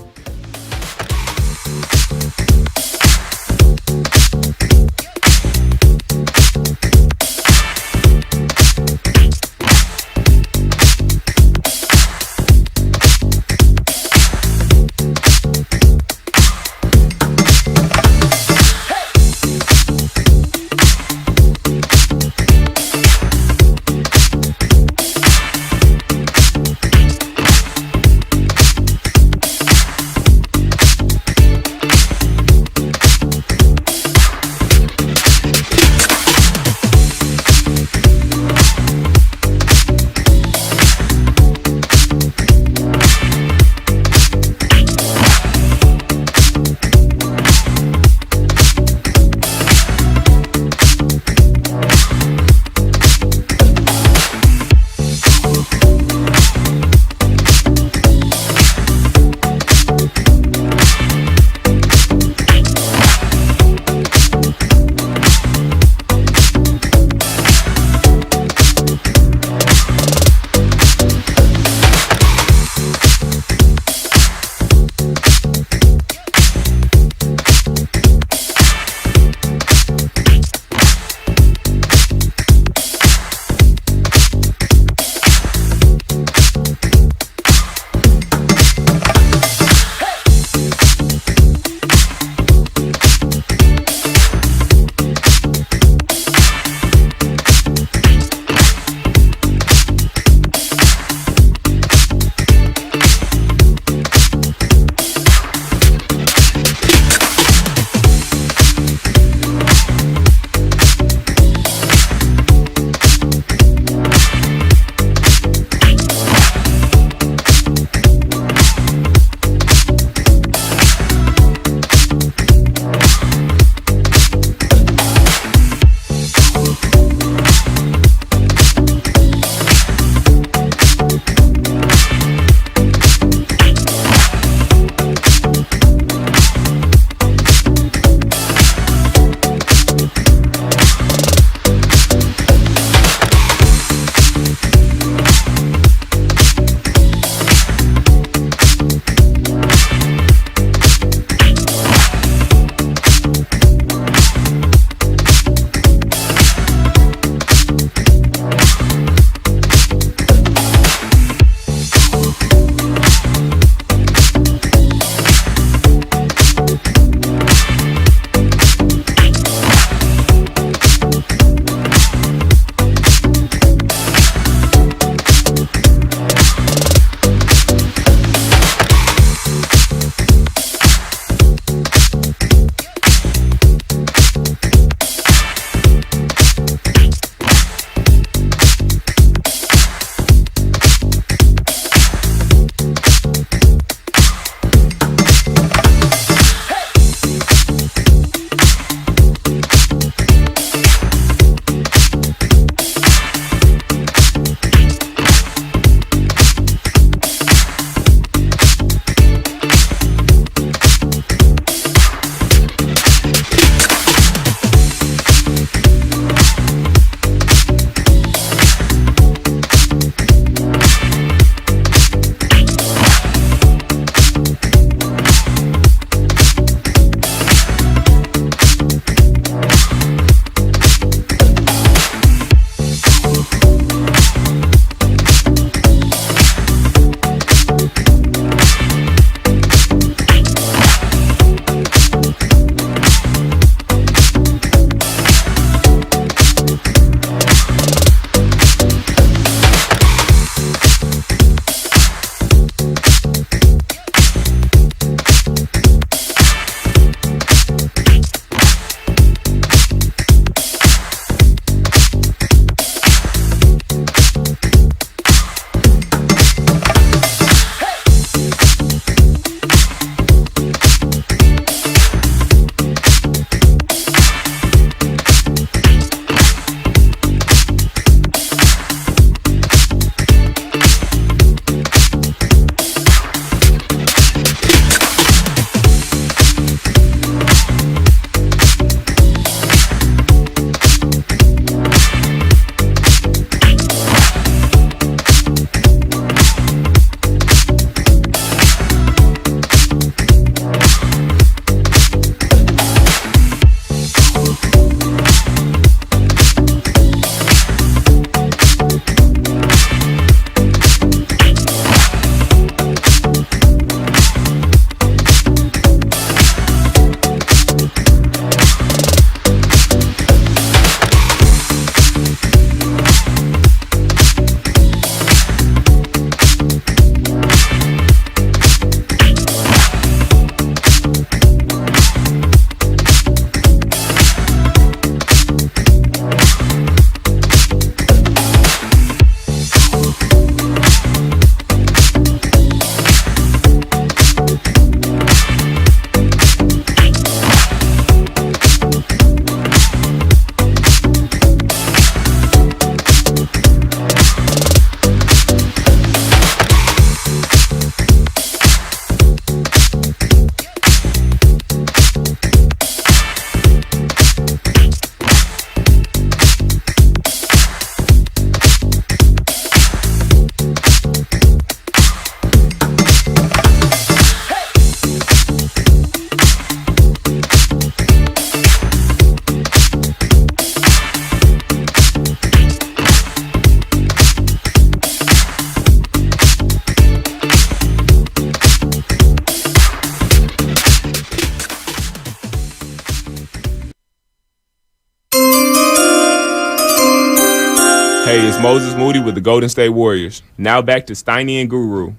is Moses Moody with the Golden State Warriors. Now back to Steiny and Guru.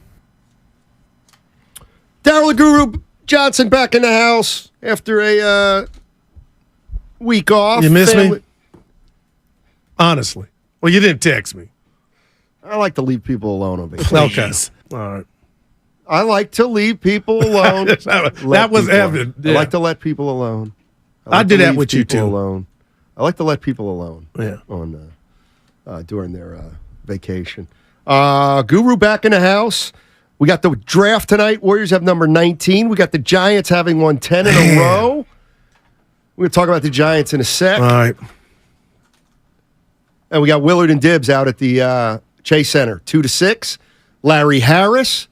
Daryl Guru Johnson back in the house after a week off. You miss me? Honestly. Well, you didn't text me. I like to leave people alone on vacation. Okay. All right. I like to leave people alone. that was evident. Yeah. I like to let people alone. I do that with you too. Alone. I like to let people alone. Yeah. On during their vacation. Guru back in the house. We got the draft tonight. Warriors have number 19. We got the Giants having won 10 in a row. We're going to talk about the Giants in a sec. All right. And we got Willard and Dibbs out at the Chase Center, 2-6. Larry Harris,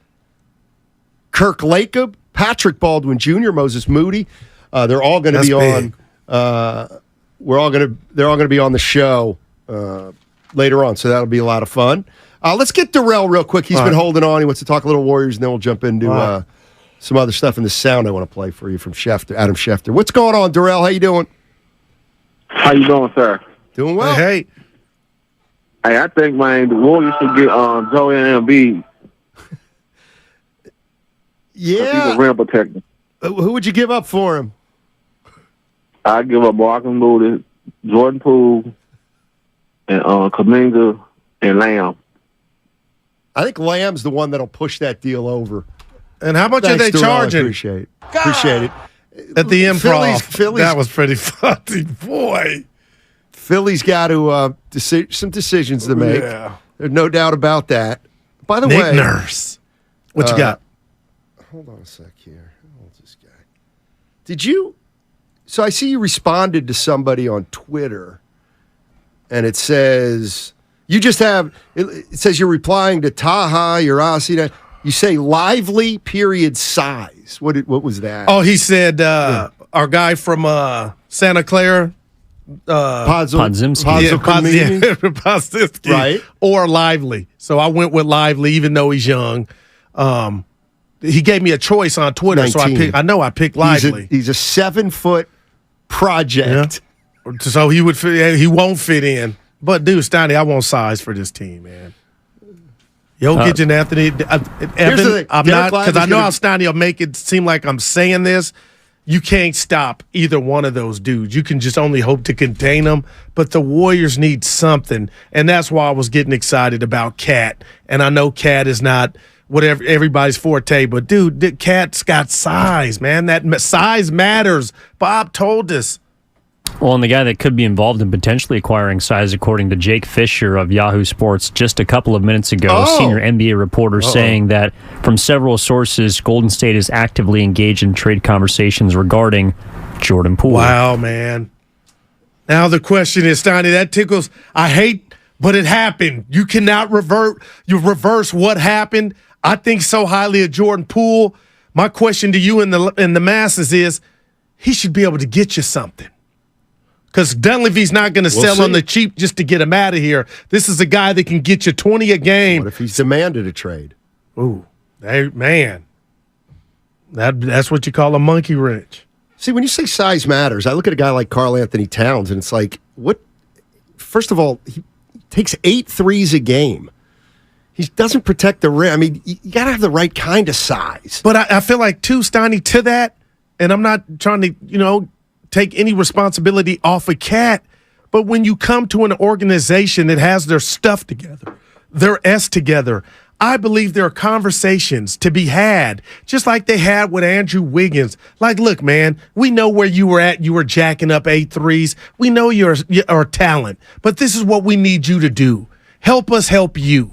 Kirk Lacob, Patrick Baldwin Jr., Moses Moody. They're all going to be big. on. They're all going to be on the show later on, so that'll be a lot of fun. Let's get Darrell real quick. He's been holding on. He wants to talk a little Warriors, and then we'll jump into some other stuff in the sound I want to play for you from Adam Schefter. What's going on, Darrell? How you doing? How you doing, sir? Doing well. Hey. Hey, I think, man, the Warriors should get Joel Embiid. Yeah. He's a rim protector. Who would you give up for him? I'd give up Marcus Moody, Jordan Poole, and Kuminga and Lamb. I think Lamb's the one that'll push that deal over. And how much Thanks, are they Darrell. charging? Appreciate it. At the Improv. Phillies, that was pretty funny, boy. Philly's got to some decisions to make. Yeah. There's no doubt about that. By the Nick way, Nurse. What you got? Hold on a sec here. How old's this guy? Did you? So I see you responded to somebody on Twitter, and it says you just have. It says you're replying to Taha Urasi. You say lively period size. What was that? Oh, he said our guy from Santa Clara. Podzimski. Podzimski. Right. Or Lively. So I went with Lively, even though he's young. He gave me a choice on Twitter, 19. so I picked Lively. He's a 7-foot project. Yeah. So he won't fit in. But dude, Steiny, I want size for this team, man. Jokic and Anthony. Evan, I'm not, because I know how Steiny will make it seem like I'm saying this. You can't stop either one of those dudes. You can just only hope to contain them. But the Warriors need something, and that's why I was getting excited about Cat. And I know Cat is not whatever everybody's forte, but dude, Cat's got size, man. That size matters. Bob told us. Well, and the guy that could be involved in potentially acquiring size, according to Jake Fisher of Yahoo Sports just a couple of minutes ago, senior NBA reporter saying that from several sources, Golden State is actively engaged in trade conversations regarding Jordan Poole. Wow, man. Now the question is, Steiny, that tickles. I hate, but it happened. You cannot reverse what happened. I think so highly of Jordan Poole. My question to you and the masses is, he should be able to get you something. Because Dunleavy's not going to sell on the cheap just to get him out of here. This is a guy that can get you 20 a game. What if he's demanded a trade? Ooh, man. That's what you call a monkey wrench. See, when you say size matters, I look at a guy like Karl Anthony Towns, and it's like, what? First of all, he takes 8 threes a game. He doesn't protect the rim. I mean, you got to have the right kind of size. But I feel like, too, Steiny, to that, and I'm not trying to, take any responsibility off a Cat, but when you come to an organization that has their stuff together, their S together, I believe there are conversations to be had, just like they had with Andrew Wiggins. Like, look, man, we know where you were at. You were jacking up 8 threes. We know you're talent, but this is what we need you to do. Help us help you.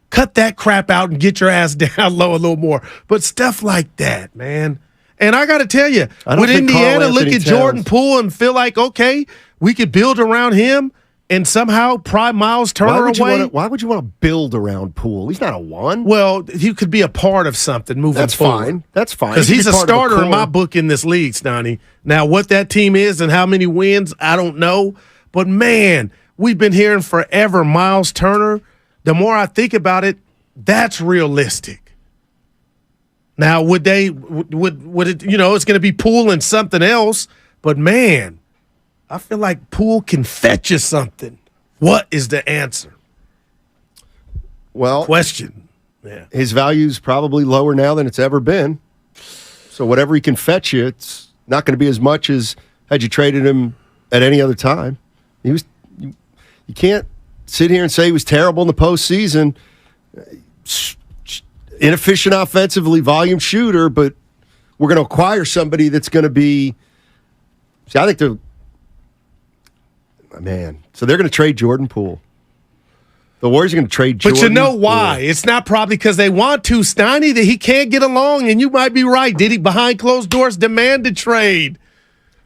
Cut that crap out and get your ass down low a little more. But stuff like that, man. And I got to tell you, would Indiana look at Jordan Poole and feel like, okay, we could build around him and somehow pry Miles Turner away? Why would you want to build around Poole? He's not a 1. Well, he could be a part of something moving forward. That's fine. Because he's a starter in my book in this league, Stoney. Now, what that team is and how many wins, I don't know. But, man, we've been hearing forever Miles Turner. The more I think about it, that's realistic. Now, would it, it's going to be Poole and something else, but man, I feel like Poole can fetch you something. What is the answer? Well, question. Yeah. His value's probably lower now than it's ever been. So whatever he can fetch you, it's not going to be as much as had you traded him at any other time. You can't sit here and say he was terrible in the postseason. Inefficient offensively, volume shooter, but we're going to acquire somebody that's going to be. See, I think they're. Man, so they're going to trade Jordan Poole. The Warriors are going to trade Jordan. But you know why? Poole. It's not probably because they want to, Steiny, that he can't get along, and you might be right. Did he, behind closed doors, demand a trade?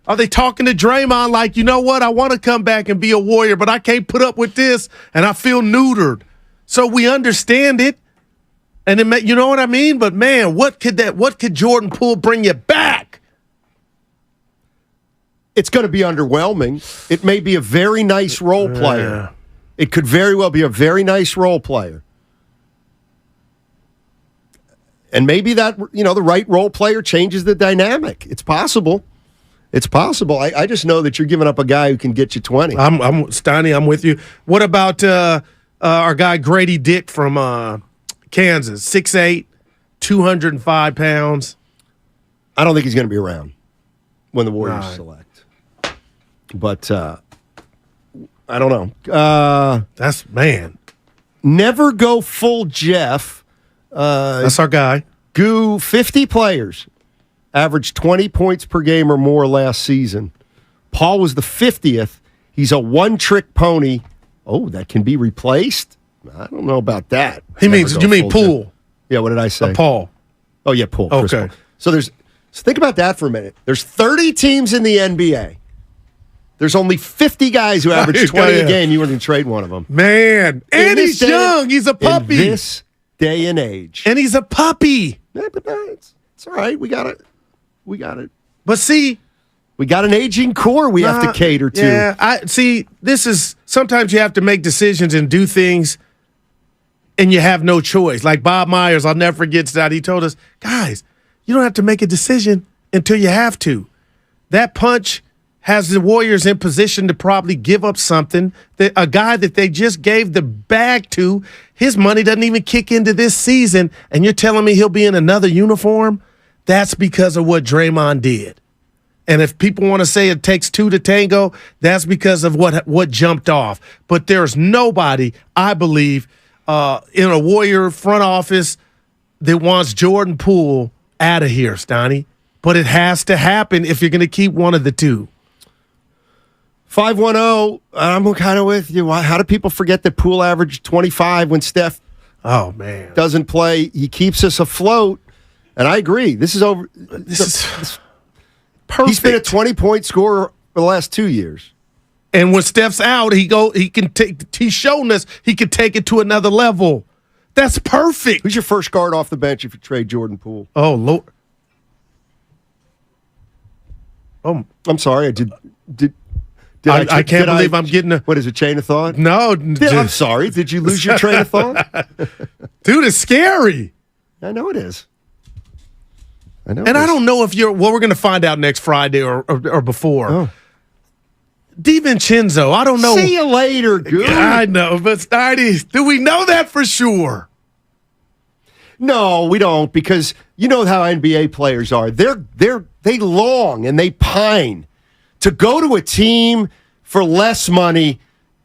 Are they talking to Draymond like, you know what, I want to come back and be a Warrior, but I can't put up with this, and I feel neutered. So we understand it, and it, you know what I mean? But, man, what could Jordan Poole bring you back? It's going to be underwhelming. It may be a very nice role player. It could very well be a very nice role player. And maybe that, the right role player changes the dynamic. It's possible. It's possible. I just know that you're giving up a guy who can get you 20. Steiny, I'm with you. What about our guy Grady Dick from Kansas? 6'8", 205 pounds. I don't think he's going to be around when the Warriors select. But I don't know. Never go full Jeff. That's our guy. 50 players averaged 20 points per game or more last season. Paul was the 50th. He's a one-trick pony. Oh, that can be replaced? I don't know about that. You mean Poole? Jeff. Yeah, what did I say? Paul. Oh, yeah, Poole. Okay. Paul. So think about that for a minute. There's 30 teams in the NBA. There's only 50 guys who average 20 a game. You were going to trade one of them. Man. And he's young. He's a puppy. In this day and age. And he's a puppy. Yeah, but it's all right. We got it. But see. We got an aging core we have to cater to. Yeah, this is, sometimes you have to make decisions and do things, and you have no choice. Like Bob Myers, I'll never forget that. He told us, guys, you don't have to make a decision until you have to. That punch has the Warriors in position to probably give up something. A guy that they just gave the bag to, his money doesn't even kick into this season, and you're telling me he'll be in another uniform? That's because of what Draymond did. And if people want to say it takes two to tango, that's because of what jumped off. But there's nobody, I believe, in a Warrior front office that wants Jordan Poole out of here, Stoney. But it has to happen if you're going to keep one of the two. 510, I'm kind of with you. How do people forget that Poole averaged 25 when Steph doesn't play? He keeps us afloat. And I agree. This is over. This is perfect. He's been a 20-point scorer for the last 2 years. And when Steph's out, he's shown us he can take it to another level. That's perfect. Who's your first guard off the bench if you trade Jordan Poole? Oh, Lord. Oh, I'm sorry. I can't believe I'm getting a... What is it, chain of thought? No. I'm sorry. Did you lose your train of thought? Dude, it's scary. I know it is. I don't know if we're going to find out next Friday or before. Oh. DiVincenzo, I don't know. See you later, good. I know, but Stardy, do we know that for sure? No, we don't, because you know how NBA players are. They long and they pine to go to a team for less money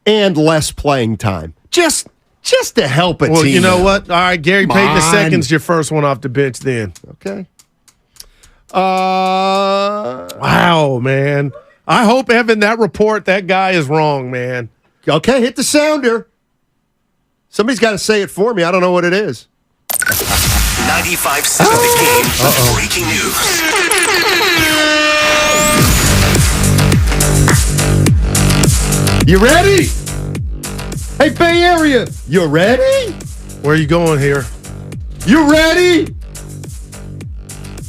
and less playing time. Just to help a team. Well, you know what? All right, Gary Payton II's your first one off the bench then. Okay. Wow, man. I hope, Evan, that guy is wrong, man. Okay, hit the sounder. Somebody's got to say it for me. I don't know what it is. 95.7 The Game. Breaking news. You ready? Hey, Bay Area, you ready? Where are you going here? You ready?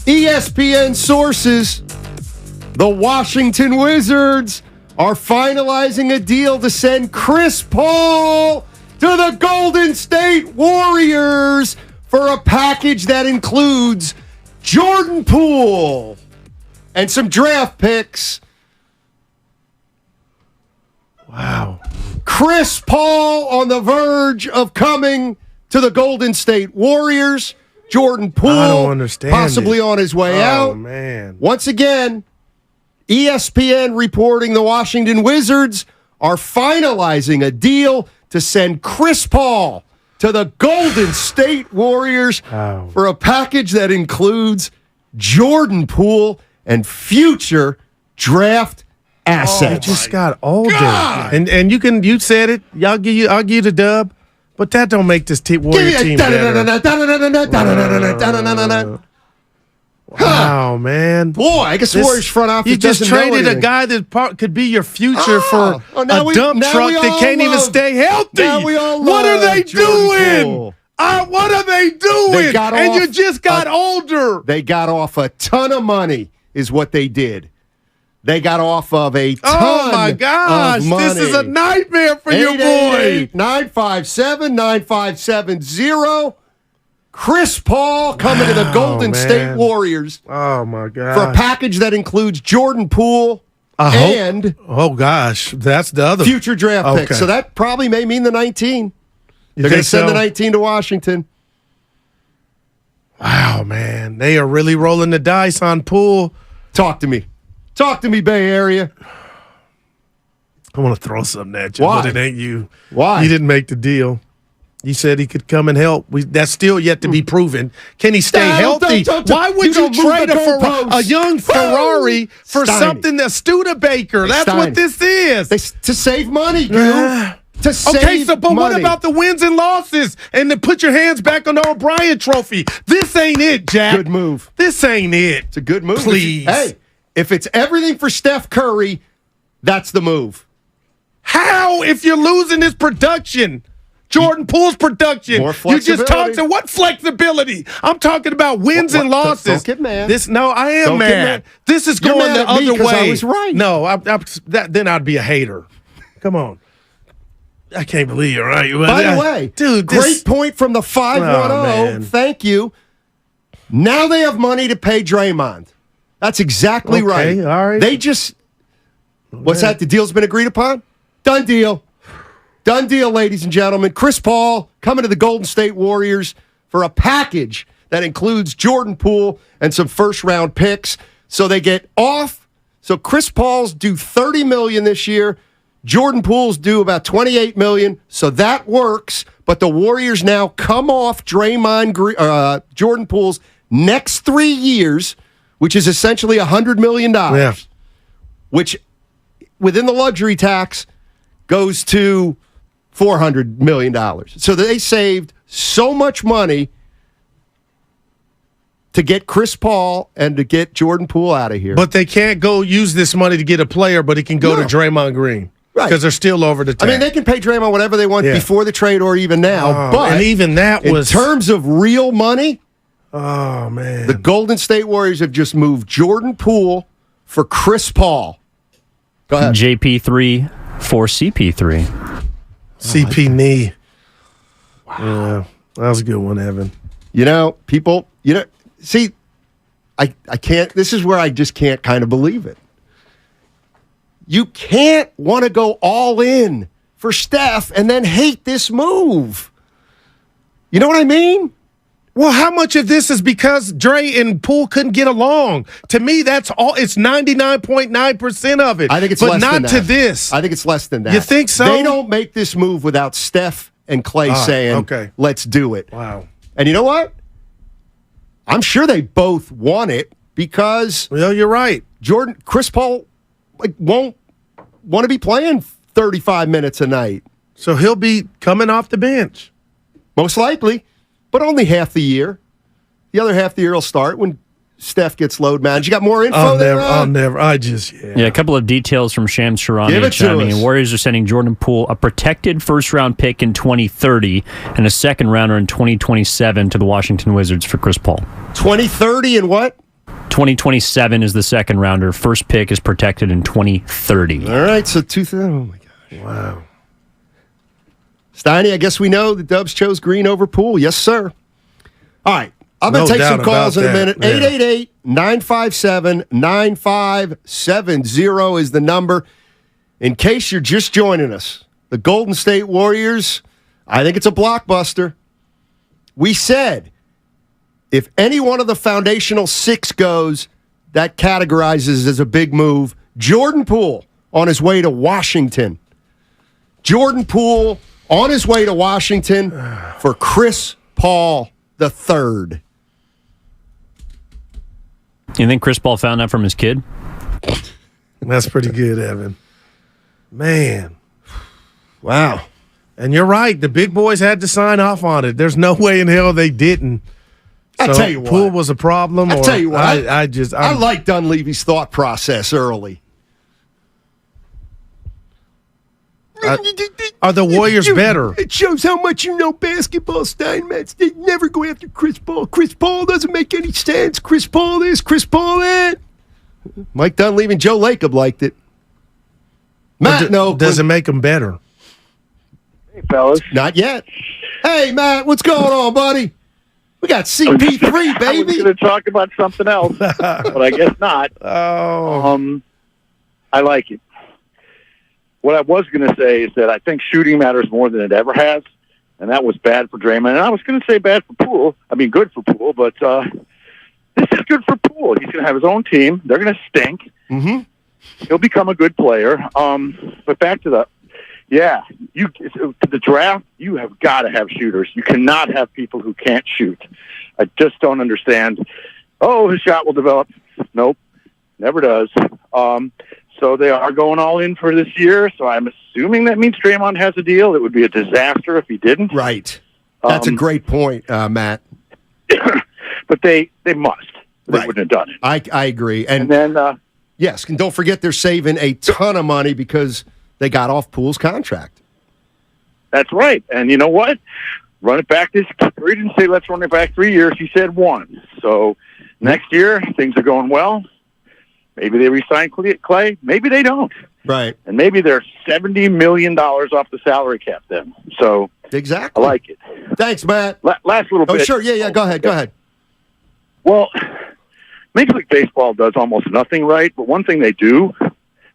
ESPN sources, the Washington Wizards are finalizing a deal to send Chris Paul to the Golden State Warriors for a package that includes Jordan Poole and some draft picks. Wow. Chris Paul on the verge of coming to to the Golden State Warriors. Jordan Poole, I don't understand possibly on his way out. Oh, man. Once again, ESPN reporting the Washington Wizards are finalizing a deal to send Chris Paul to the Golden State Warriors for a package that includes Jordan Poole and future draft assets. He just got older. And you said it. I'll give you the dub. But that don't make this Warrior team better. Wow, man. Boy, I guess Warriors front office you just doesn't know traded a anything. guy that could be your future for a now dump truck that can't even stay healthy. Now we all what are they Jordan doing? Poole. What are they doing? You just got older. They got off a ton of money, is what they did. They got off of a ton Oh, my gosh. of money. This is a nightmare for your boy. 957-9570. Chris Paul coming to the Golden State Warriors. Oh, my God. For a package that includes Jordan Poole and oh, gosh. That's the other. future draft picks. So that probably may mean the 19. They're going to send the 19 to Washington. Wow, man. They are really rolling the dice on Poole. Talk to me. Talk to me, Bay Area. I want to throw something at you, Why? but it ain't you. Why? You didn't make the deal. You said he could come and help. That's still yet to be proven. Can he stay healthy? Why would you trade a young Ferrari for something that's Studebaker? That's what this is. To save money, to save but what money. about the wins and losses? And to put your hands back on the O'Brien trophy. This ain't it, Jack. Good move. This ain't it. It's a good move. Please. If it's everything for Steph Curry, that's the move. How if you're losing his production? Jordan Poole's production. More You just flexibility. talked to what flexibility? I'm talking about wins and losses. Don't get mad. I am Don't get mad. This is You're going mad the at me other 'cause way. I was right. No, then I'd be a hater. Come on. I can't believe you're right. By the way, dude, great point from the 510. man. Thank you. Now they have money to pay Draymond. That's exactly right. All right. They just what's that? The deal's been agreed upon? Done deal. Done deal, ladies and gentlemen. Chris Paul coming to the Golden State Warriors for a package that includes Jordan Poole and some first-round picks. So they get off. So Chris Paul's due $30 million this year. Jordan Poole's due about $28 million. So that works. But the Warriors now come off Jordan Poole's next 3 years, which is essentially $100 million, which within the luxury tax goes to $400 million. So they saved so much money to get Chris Paul and to get Jordan Poole out of here. But they can't go use this money to get a player, but it can go to Draymond Green. Right. Because they're still over the tax. I mean, they can pay Draymond whatever they want before the trade or even now. But and even that was in terms of real money, oh, man. the Golden State Warriors have just moved Jordan Poole for Chris Paul. Go ahead. JP3 for CP3. CP knee. Wow. Yeah, that was a good one, Evan. People, see, I can't, this is where I just can't kind of believe it. You can't want to go all in for Steph and then hate this move. You know what I mean? Well, how much of this is because Dre and Poole couldn't get along? To me, that's all. It's 99.9% of it. I think it's but less not than that. to this. I think it's less than that. You think so? They don't make this move without Steph and Clay saying, let's do it. Wow. And you know what? I'm sure they both want it because you're right. Chris Paul won't want to be playing 35 minutes a night. So he'll be coming off the bench. Most likely, but only half the year. The other half of the year will start when Steph gets load managed. You got more info I'll there? never. Yeah, a couple of details from Shams Charania. Give it to us. Warriors are sending Jordan Poole a protected first-round pick in 2030 and a second-rounder in 2027 to the Washington Wizards for Chris Paul. 2030 and what? 2027 is the second-rounder. First pick is protected in 2030. All right, so 2000. Oh, my gosh. Wow. Steiny, I guess we know the Dubs chose Green over Poole. Yes, sir. All right. I'm going to take some calls in a minute. 888-957-9570 is the number. In case you're just joining us, the Golden State Warriors, I think it's a blockbuster. We said if any one of the foundational 6 goes, that categorizes as a big move. Jordan Poole on his way to Washington. Jordan Poole on his way to Washington for Chris Paul III. You think Chris Paul found out from his kid? That's pretty good, Evan. Man. Wow. And you're right. The big boys had to sign off on it. There's no way in hell they didn't. I'll tell you what. Poole was a problem. I'll tell you what. I like Dunleavy's thought process early. Are the Warriors better? It shows how much you know basketball, Steinmetz. They never go after Chris Paul. Chris Paul doesn't make any sense. Chris Paul this, Chris Paul that. Mike Dunleavy and Joe Lacob liked it. Matt, no. Does it make them better? Hey, fellas. Not yet. Hey, Matt, what's going on, buddy? We got CP3, baby. I was going to talk about something else, but I guess not. Oh. I like it. What I was going to say is that I think shooting matters more than it ever has, and that was bad for Draymond. And I was going to say bad for Poole. I mean, good for Poole, but this is good for Poole. He's going to have his own team. They're going to stink. Mm-hmm. He'll become a good player. But back to the draft, you have got to have shooters. You cannot have people who can't shoot. I just don't understand. Oh, his shot will develop. Nope, never does. So they are going all in for this year. So I'm assuming that means Draymond has a deal. It would be a disaster if he didn't. Right. That's a great point, Matt. But they must. They wouldn't have done it. I agree. And then yes, and don't forget they're saving a ton of money because they got off Poole's contract. That's right. And you know what? Run it back this year. He didn't say let's run it back 3 years. He said 1. So next year, things are going well. Maybe they re-sign Clay. Maybe they don't. Right. And maybe they're $70 million off the salary cap then. So exactly. I like it. Thanks, Matt. Last little bit. Oh, sure. Yeah. Go ahead. Well, Major League Baseball does almost nothing right, but one thing they do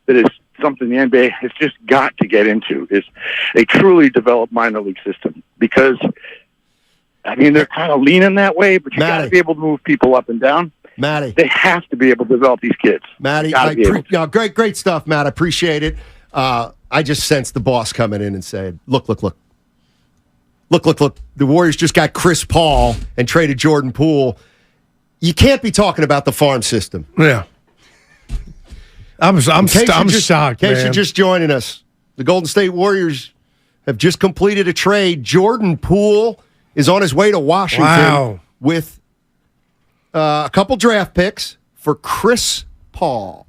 that is something the NBA has just got to get into is a truly developed minor league system. Because, I mean, they're kind of leaning that way, but you got to be able to move people up and down. Matty. They have to be able to develop these kids. Matty, great stuff, Matt. I appreciate it. I just sensed the boss coming in and saying, look. The Warriors just got Chris Paul and traded Jordan Poole. You can't be talking about the farm system. Yeah. I'm shocked, In case man. you're just joining us, the Golden State Warriors have just completed a trade. Jordan Poole is on his way to Washington with a couple draft picks for Chris Paul.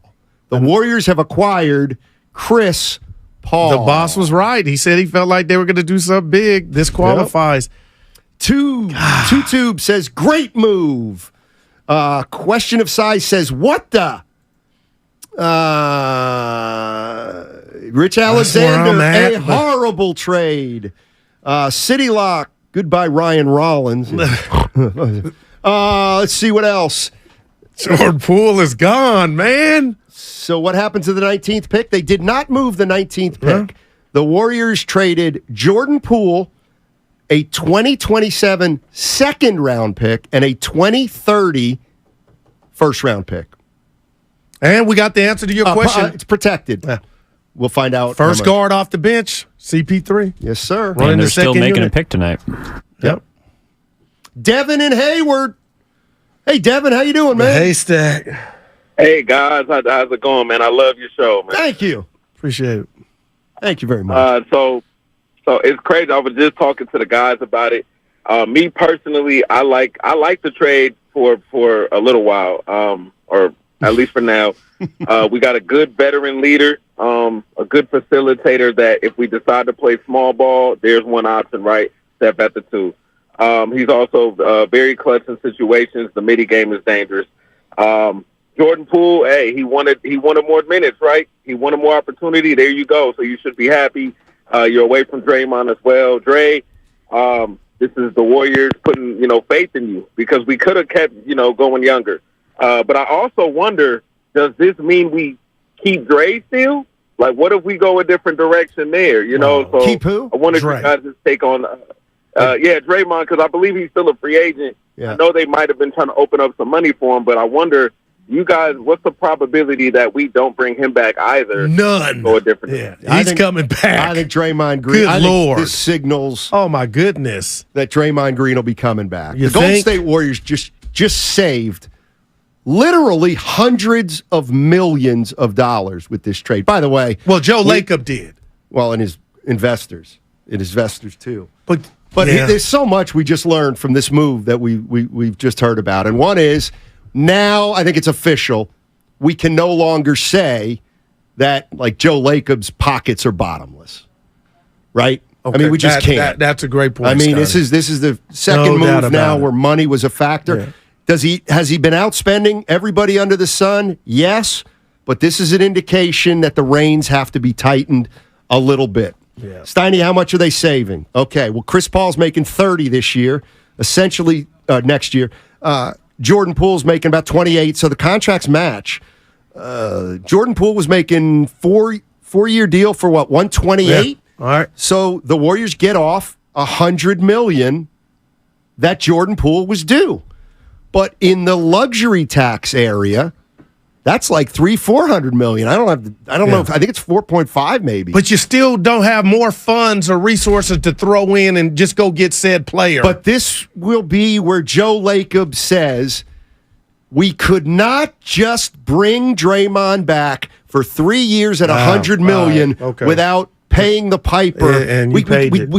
The Warriors have acquired Chris Paul. The boss was right. He said he felt like they were going to do something big. This qualifies. Two Tube says, great move. Question of Size says, what the? Rich Alexander, a horrible trade. City Lock, goodbye Ryan Rollins. Let's see what else. Jordan Poole is gone, man. So what happened to the 19th pick? They did not move the 19th pick. The Warriors traded Jordan Poole, a 2027 second-round pick, and a 2030 first-round pick. And we got the answer to your question. It's protected. We'll find out. First guard off the bench, CP3. Yes, sir. And they're still making a pick tonight. Yep. Devin and Hayward. Hey, Devin, how you doing, man? Haystack. Hey, guys. How's it going, man? I love your show, man. Thank you. Appreciate it. Thank you very much. So it's crazy. I was just talking to the guys about it. Me personally, I like the trade for a little while, or at least for now. We got a good veteran leader, a good facilitator that if we decide to play small ball, there's one option, right? Step at the 2. He's also very clutch in situations. The midi game is dangerous. Jordan Poole, hey, he wanted more minutes, right? He wanted more opportunity. There you go. So you should be happy. You're away from Draymond as well. Dre, this is the Warriors putting, faith in you because we could have kept, going younger. But I also wonder, does this mean we keep Dre still? Like, what if we go a different direction there? So keep who? I wonder if Dre. you guys just take on. Draymond, because I believe he's still a free agent. Yeah. I know they might have been trying to open up some money for him, but I wonder, you guys, what's the probability that we don't bring him back either? None. Go a different. Yeah, he's coming back. I think Draymond Green. Good Lord. This signals. Oh my goodness, that Draymond Green will be coming back. You the Golden think? State Warriors just saved literally hundreds of millions of dollars with this trade. By the way, well, Joe Lacob did. Well, and his investors too. But yeah. There's so much we just learned from this move that we've just heard about. And one is, now I think it's official, we can no longer say that, like, Joe Lacob's pockets are bottomless. Right? Okay, I mean, we just can't. That's a great point. I mean, this is the second move now where money was a factor. Yeah. Has he been outspending everybody under the sun? Yes, but this is an indication that the reins have to be tightened a little bit. Yeah. Steiny, how much are they saving? Okay, well, Chris Paul's making 30 this year, essentially next year. Jordan Poole's making about 28, so the contracts match. Jordan Poole was making four-year deal for what, 128? Yeah. All right. So the Warriors get off $100 million that Jordan Poole was due. But in the luxury tax area, that's like $400 million. I don't know. I think it's 4.5 maybe. But you still don't have more funds or resources to throw in and just go get said player. But this will be where Joe Lacob says we could not just bring Draymond back for 3 years at $100 million without paying the piper. And we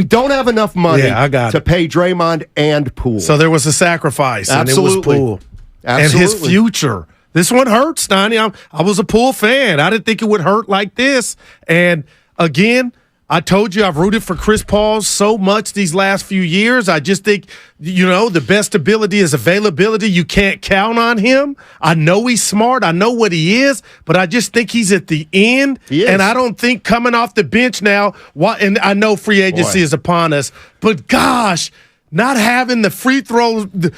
don't have enough money to pay Draymond and Poole. So there was a sacrifice, Absolutely. and it was Poole. Absolutely. And his future. This one hurts, Steiny. I was a Poole fan. I didn't think it would hurt like this. And again, I told you I've rooted for Chris Paul so much these last few years. I just think, the best ability is availability. You can't count on him. I know he's smart. I know what he is, but I just think he's at the end. He is. And I don't think coming off the bench now, and I know free agency is upon us, but gosh, not having the free throws, the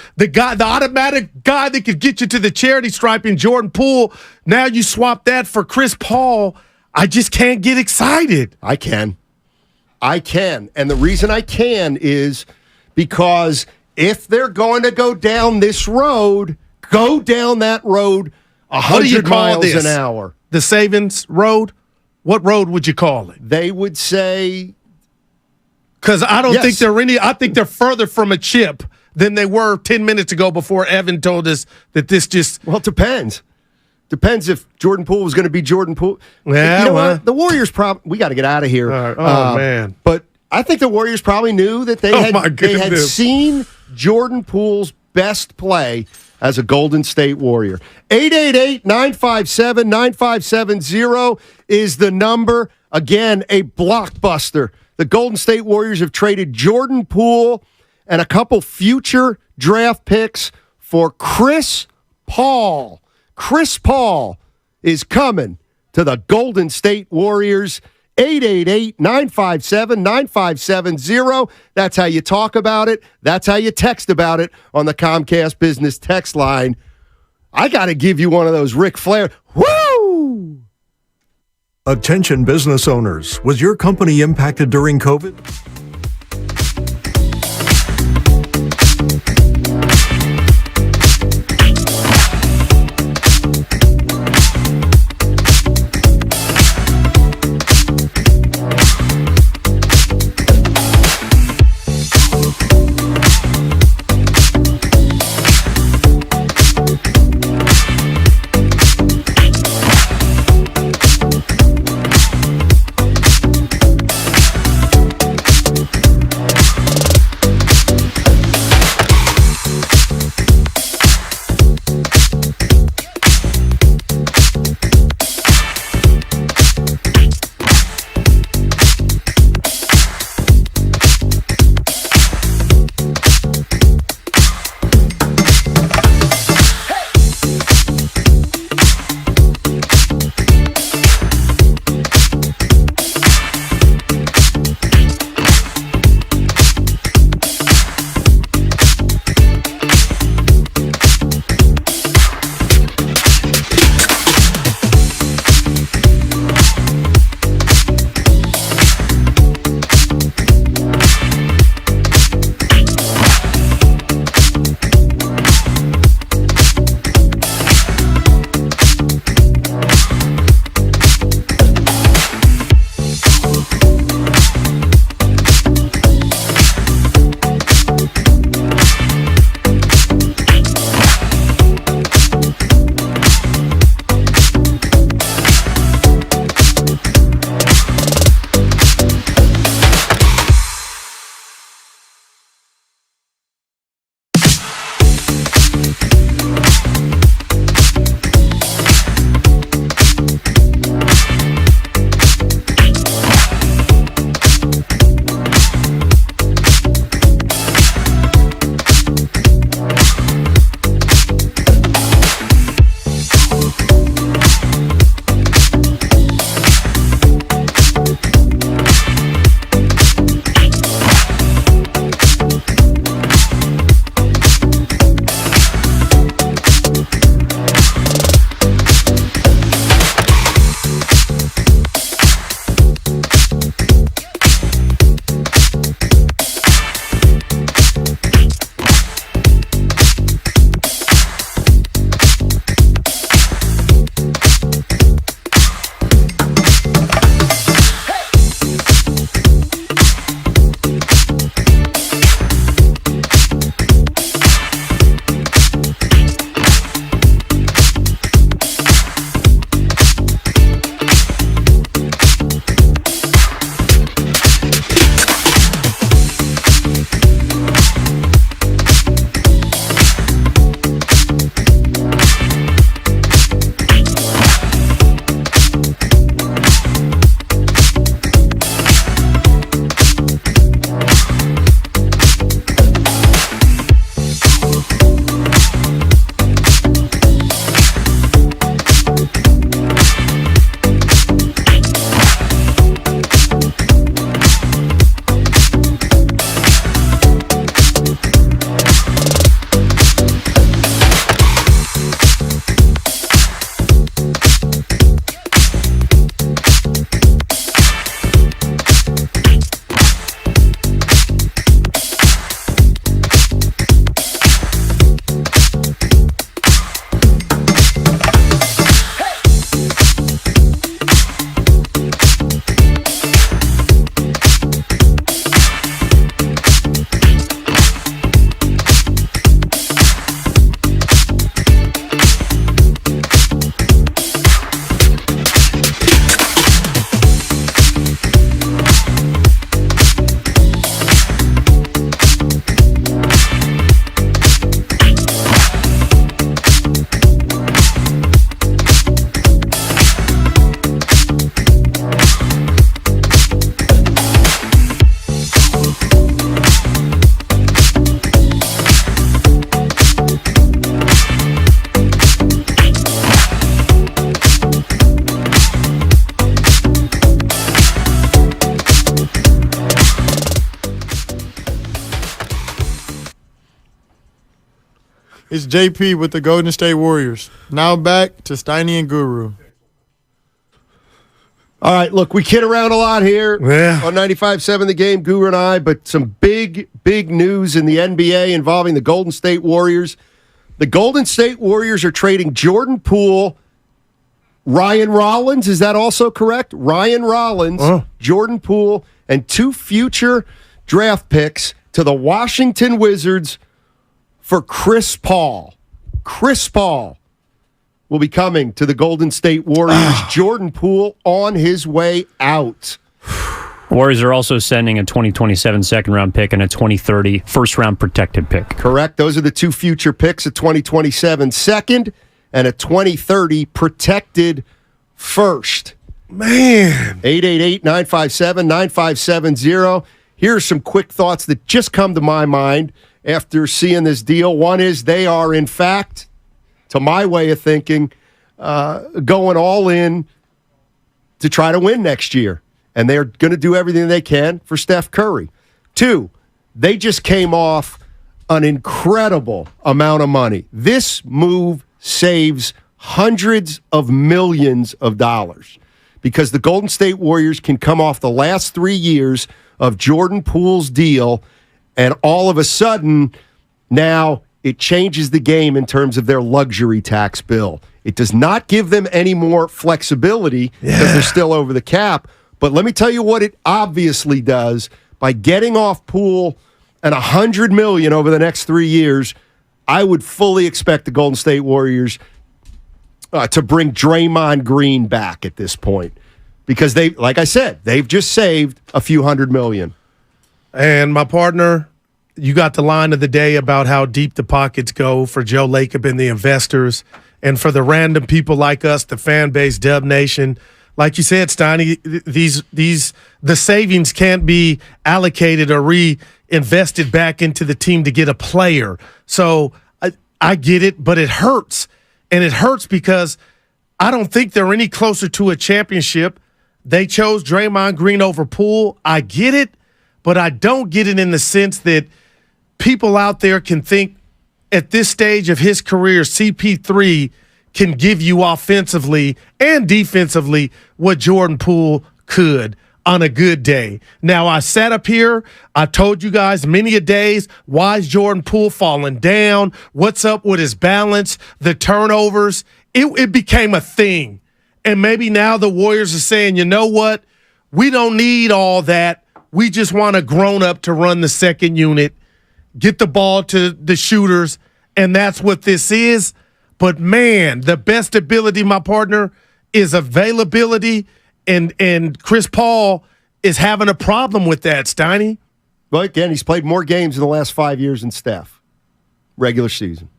automatic guy that could get you to the charity stripe in Jordan Poole, now you swap that for Chris Paul. I just can't get excited. I can. And the reason I can is because if they're going to go down this road, go down that road 100 miles an hour. The savings road? What road would you call it? They would say... Because I don't think I think they're further from a chip than they were 10 minutes ago before Evan told us that this just... Well, it depends. Depends if Jordan Poole was going to be Jordan Poole. Yeah, you know what? The Warriors we got to get out of here. Man. But I think the Warriors probably knew that they had seen Jordan Poole's best play as a Golden State Warrior. 888-957-9570 is the number. Again, a blockbuster. The Golden State Warriors have traded Jordan Poole and a couple future draft picks for Chris Paul. Chris Paul is coming to the Golden State Warriors. 888-957-9570. That's how you talk about it. That's how you text about it on the Comcast Business text line. I got to give you one of those Ric Flair. Woo! Attention business owners. Was your company impacted during COVID? It's JP with the Golden State Warriors. Now back to Steiny and Guru. All right, look, we kid around a lot here on 95.7 The Game, Guru and I, but some big news in the NBA involving the Golden State Warriors. The Golden State Warriors are trading Jordan Poole, Ryan Rollins, is that also correct? Ryan Rollins, Jordan Poole, and 2 future draft picks to the Washington Wizards for Chris Paul. Chris Paul will be coming to the Golden State Warriors. Jordan Poole on his way out. Warriors are also sending a 2027 second-round pick and a 2030 first-round protected pick. Correct. Those are the 2 future picks, a 2027 second and a 2030 protected first. Man. 888-957-9570. Here are some quick thoughts that just come to my mind after seeing this deal. One is they are, in fact, to my way of thinking, going all in to try to win next year. And they're going to do everything they can for Steph Curry. 2, they just came off an incredible amount of money. This move saves hundreds of millions of dollars because the Golden State Warriors can come off the last 3 years of Jordan Poole's deal, and all of a sudden, now it changes the game in terms of their luxury tax bill. It does not give them any more flexibility because they're still over the cap. But let me tell you what it obviously does. By getting off Poole and $100 million over the next 3 years, I would fully expect the Golden State Warriors to bring Draymond Green back at this point. Because they, like I said, they've just saved a few $100 million. And my partner, you got the line of the day about how deep the pockets go for Joe Lacob and the investors, and for the random people like us, the fan base, Dub Nation. Like you said, Steiny, the savings can't be allocated or reinvested back into the team to get a player. So I get it, but it hurts. And it hurts because I don't think they're any closer to a championship. They chose Draymond Green over Poole. I get it, but I don't get it in the sense that people out there can think at this stage of his career, CP3 can give you offensively and defensively what Jordan Poole could on a good day. Now, I sat up here, I told you guys many a days, why is Jordan Poole falling down? What's up with his balance, the turnovers? It became a thing. And maybe now the Warriors are saying, you know what? We don't need all that. We just want a grown-up to run the second unit, get the ball to the shooters, and that's what this is. But, man, the best ability, my partner, is availability, and Chris Paul is having a problem with that, Steiny. Well, again, he's played more games in the last 5 years than Steph, regular season.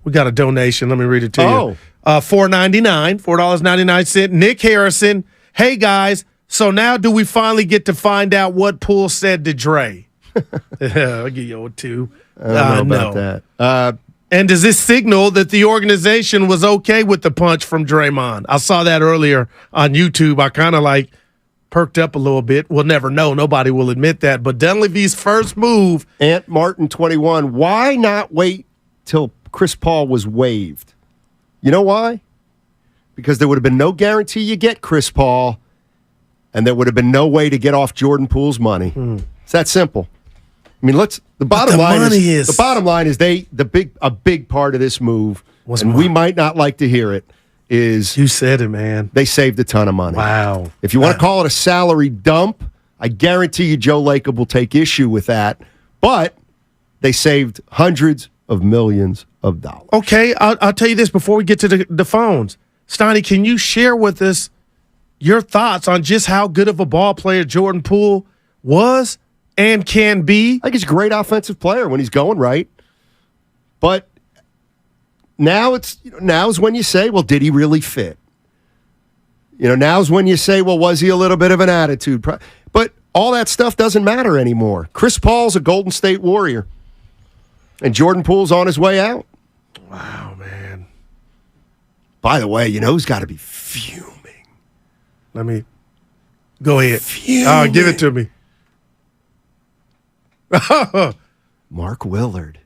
We got a donation. Let me read it to you. $4.99. Nick Harrison. Hey, guys, so now do we finally get to find out what Poole said to Dre? I'll give you a 2. I don't know about that. And does this signal that the organization was okay with the punch from Draymond? I saw that earlier on YouTube. I kind of perked up a little bit. We'll never know. Nobody will admit that. But Dunleavy's first move. Ant Martin 21. Why not wait till Chris Paul was waived? You know why? Because there would have been no guarantee you get Chris Paul, and there would have been no way to get off Jordan Poole's money. It's that simple. I mean, the bottom line is a big part of this move, and we might not like to hear it, is you said it, man. They saved a ton of money. Wow. If you want to call it a salary dump, I guarantee you Joe Lacob will take issue with that. But they saved hundreds of millions of dollars. Okay, I'll tell you this before we get to the phones. Steiny, can you share with us your thoughts on just how good of a ball player Jordan Poole was and can be? I think he's a great offensive player when he's going right. But now's when you say, well, did he really fit? Now's when you say, well, was he a little bit of an attitude? But all that stuff doesn't matter anymore. Chris Paul's a Golden State Warrior, and Jordan Poole's on his way out. Wow, man. By the way, who's got to be fuming? Let me go ahead. Fuming. Give it to me. Mark Willard.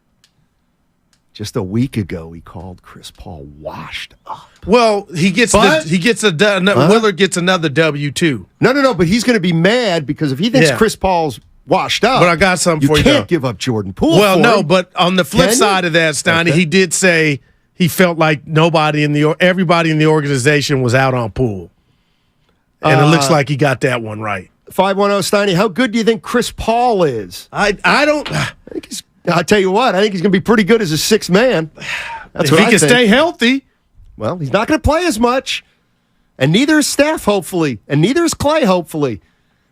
Just a week ago, he called Chris Paul washed up. Well, he gets Willard gets another W too. No, but he's going to be mad because if he thinks Chris Paul's washed up, but I got something for you. You can't give up Jordan Poole. Well, no, him. but on the flip side of that, Steiny, he did say he felt like everybody in the organization was out on Poole, and it looks like he got that one right. 510 Steiny, how good do you think Chris Paul is? I think he's. I'll tell you what, I think he's going to be pretty good as a sixth man. That's if he can stay healthy. Well, he's not going to play as much, and neither is Steph, hopefully, and neither is Clay, hopefully.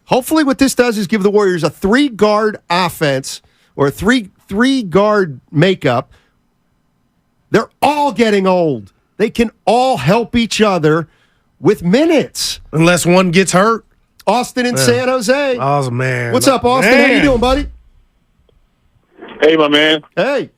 Hopefully what this does is give the Warriors a three-guard offense or a three-guard makeup. They're all getting old. They can all help each other with minutes. Unless one gets hurt. Austin in San Jose. Oh, man. What's up, Austin? Man. How you doing, buddy? Hey, my man. Hey.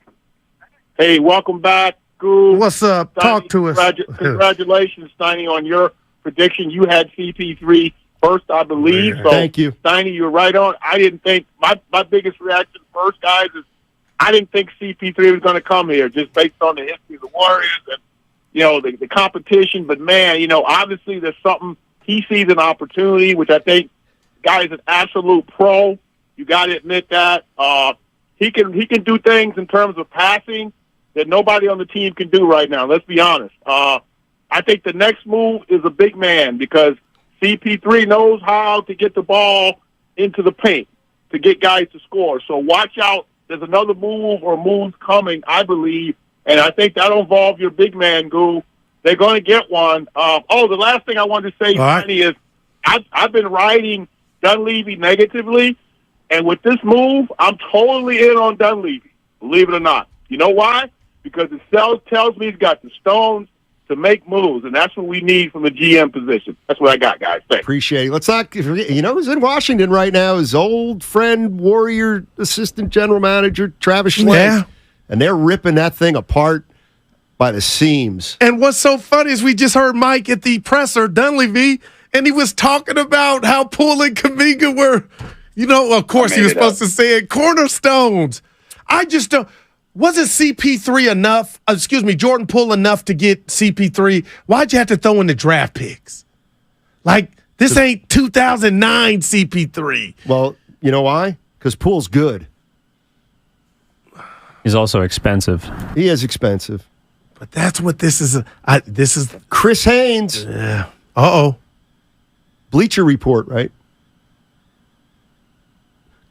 Hey, welcome back, Goo. What's up? Steiny, Talk to us. Congratulations, Steiny, on your prediction. You had CP3 first, I believe. So, thank you. Steiny, you're right on. I didn't think my biggest reaction first, guys, is I didn't think CP3 was going to come here just based on the history of the Warriors and, the competition. But, man, obviously there's something. He sees an opportunity, which I think guy is an absolute pro. You got to admit that. He can do things in terms of passing that nobody on the team can do right now. Let's be honest. I think the next move is a big man because CP3 knows how to get the ball into the paint to get guys to score. So watch out. There's another move or moves coming, I believe, and I think that'll involve your big man, Goo. They're going to get one. The last thing I wanted to say, Sonny, is I've been riding Dunleavy negatively, and with this move, I'm totally in on Dunleavy, believe it or not. You know why? Because it tells me he's got the stones to make moves, and that's what we need from the GM position. That's what I got, guys. Thanks. Appreciate it. Let's not forget, who's in Washington right now? His old friend, Warrior assistant general manager, Travis Schlenk. Yeah. And they're ripping that thing apart by the seams. And what's so funny is we just heard Mike at the presser, Dunleavy, and he was talking about how Poole and Kuminga were, of course he was supposed to say it, cornerstones. I just don't. Wasn't CP3 enough, Jordan Poole enough to get CP3? Why'd you have to throw in the draft picks? Like, this ain't 2009 CP3. Well, you know why? Because Poole's good. He's also expensive. He is expensive. But that's what this is. This is Chris Haynes. Yeah. Uh-oh. Bleacher Report, right?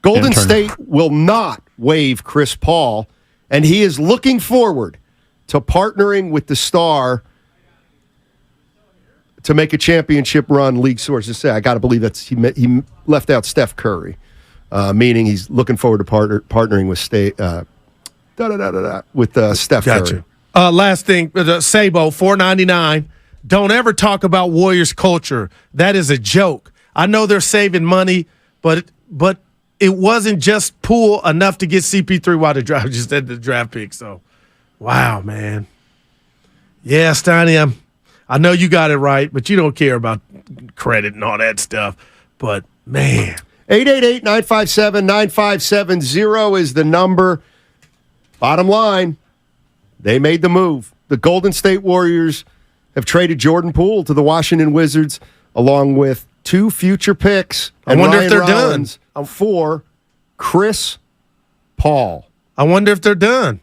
Golden State will not waive Chris Paul, and he is looking forward to partnering with the Star to make a championship run, league sources say. I got to believe he left out Steph Curry, meaning he's looking forward to partnering with Steph Curry. Last thing, Sabo, $4.99. Don't ever talk about Warriors culture. That is a joke. I know they're saving money, but it wasn't just Poole enough to get CP3 while the draft just at the draft pick. So, wow, man. Yeah, Steiny, I know you got it right, but you don't care about credit and all that stuff. But, man. 888-957-9570 is the number. Bottom line, they made the move. The Golden State Warriors have traded Jordan Poole to the Washington Wizards along with 2 future picks. I wonder if they're done for Chris Paul. I wonder if they're done.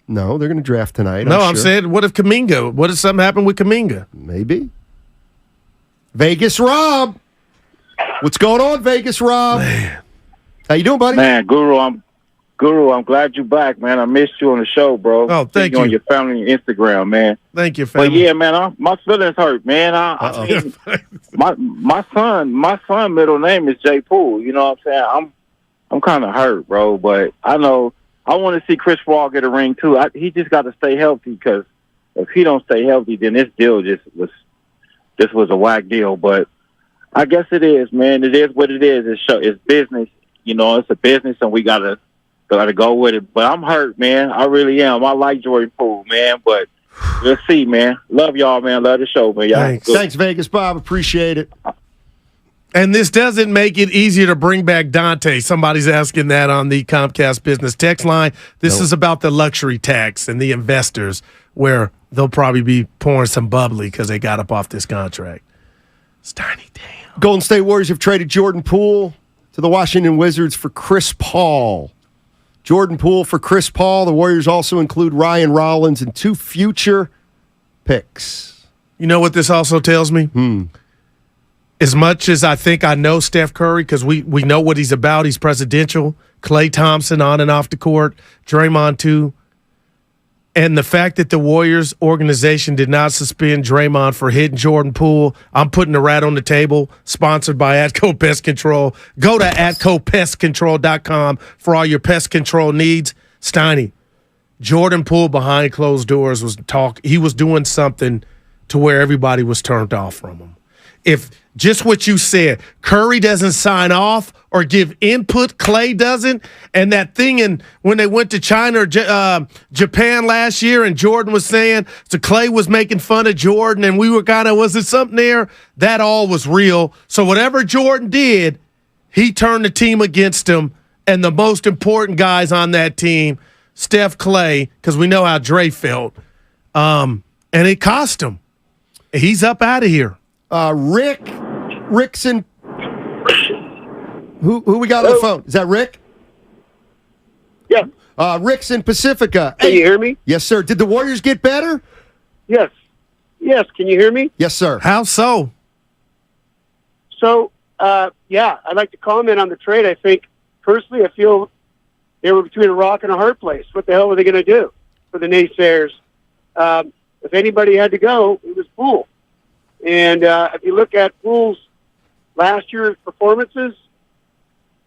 No, they're going to draft tonight. I'm saying, what if Kuminga? What if something happened with Kuminga? Maybe. Vegas Rob. What's going on, Vegas Rob? Man. How you doing, buddy? Man, Guru, I'm glad you're back, man. I missed you on the show, bro. Oh, thank you. On your family and Instagram, man. Thank you, family. But yeah, man, my feelings hurt, man. I mean, my son middle name is Jay Poole. You know what I'm saying? I'm kind of hurt, bro. But I know I want to see Chris Paul get a ring too. He just got to stay healthy because if he don't stay healthy, then this deal was a whack deal. But I guess it is, man. It is what it is. It's business. It's a business, and we gotta go with it. But I'm hurt, man. I really am. I like Jordan Poole, man. But let's see, man. Love y'all, man. Love the show, man. Y'all Thanks, Vegas Bob. Appreciate it. And this doesn't make it easier to bring back Dante. Somebody's asking that on the Comcast business text line. This is about the luxury tax and the investors, where they'll probably be pouring some bubbly because they got up off this contract. Steiny, damn. Golden State Warriors have traded Jordan Poole to the Washington Wizards for Chris Paul. Jordan Poole for Chris Paul. The Warriors also include Ryan Rollins and 2 future picks. You know what this also tells me? As much as I think I know Steph Curry, because we know what he's about, he's presidential. Klay Thompson on and off the court. Draymond too. And the fact that the Warriors organization did not suspend Draymond for hitting Jordan Poole, I'm putting the rat on the table, sponsored by Atco Pest Control. Go to atcopestcontrol.com for all your pest control needs. Steiny, Jordan Poole behind closed doors he was doing something to where everybody was turned off from him. If just what you said, Curry doesn't sign off or give input, Klay doesn't, and that thing when they went to China or Japan last year and Jordan was saying, so Klay was making fun of Jordan and we were was it something there? That all was real. So whatever Jordan did, he turned the team against him, and the most important guys on that team, Steph, Klay, because we know how Dre felt, and it cost him. He's up out of here. Rickson. Who we got on the phone? Is that Rick? Yeah. Rick's in Pacifica. Can you hear me? Yes, sir. Did the Warriors get better? Yes. Yes. Can you hear me? Yes, sir. How so? So, yeah, I'd like to comment on the trade. I think, personally, I feel they were between a rock and a hard place. What the hell were they going to do for the naysayers? If anybody had to go, it was Poole. And if you look at Poole's last year's performances,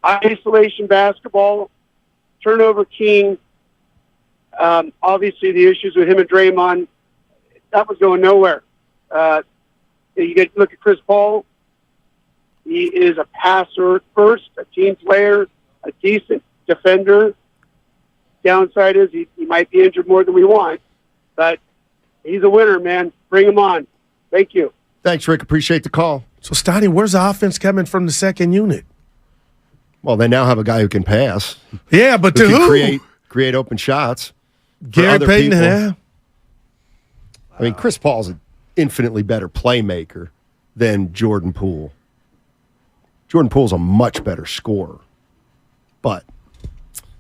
isolation basketball, turnover king, obviously the issues with him and Draymond, that was going nowhere. You get to look at Chris Paul. He is a passer first, a team player, a decent defender. Downside is he might be injured more than we want, but he's a winner, man. Bring him on. Thank you. Thanks, Rick. Appreciate the call. So, Steiny, where's the offense coming from the second unit? Well, they now have a guy who can pass. Yeah, but to who? Create open shots. Gary Payton, yeah. I mean, Chris Paul's an infinitely better playmaker than Jordan Poole. Jordan Poole's a much better scorer. But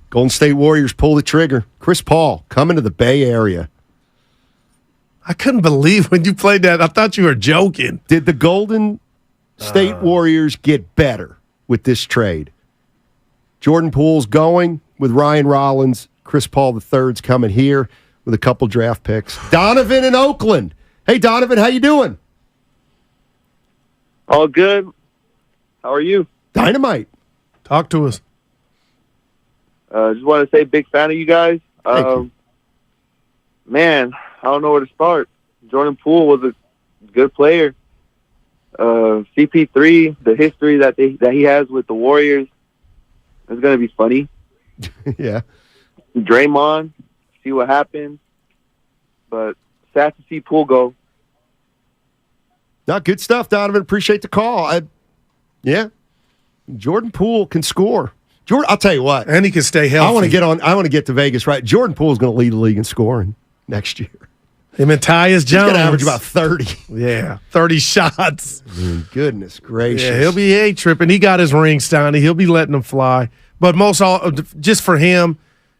Golden State Warriors pull the trigger. Chris Paul coming to the Bay Area. I couldn't believe when you played that. I thought you were joking. Did the Golden State Warriors get better with this trade? Jordan Poole's going with Ryan Rollins. Chris Paul III's coming here with a couple draft picks. Donovan in Oakland. Hey, Donovan, how you doing? All good. How are you? Dynamite. Talk to us. Just want to say big fan of you guys. Thank you. Man, I don't know where to start. Jordan Poole was a good player. CP3, the history that he has with the Warriors, is going to be funny. Yeah. Draymond, see what happens. But sad to see Poole go. Good stuff, Donovan. Appreciate the call. Yeah. Jordan Poole can score. I'll tell you what. And he can stay healthy. I want to get to Vegas, right? Jordan Poole is going to lead the league in scoring next year. Him and Tyus Jones. He's going to average about 30. Yeah, 30 shots. Goodness gracious. Yeah, he'll be A-tripping. He got his ring, Steiny. He'll be letting them fly. But just for him,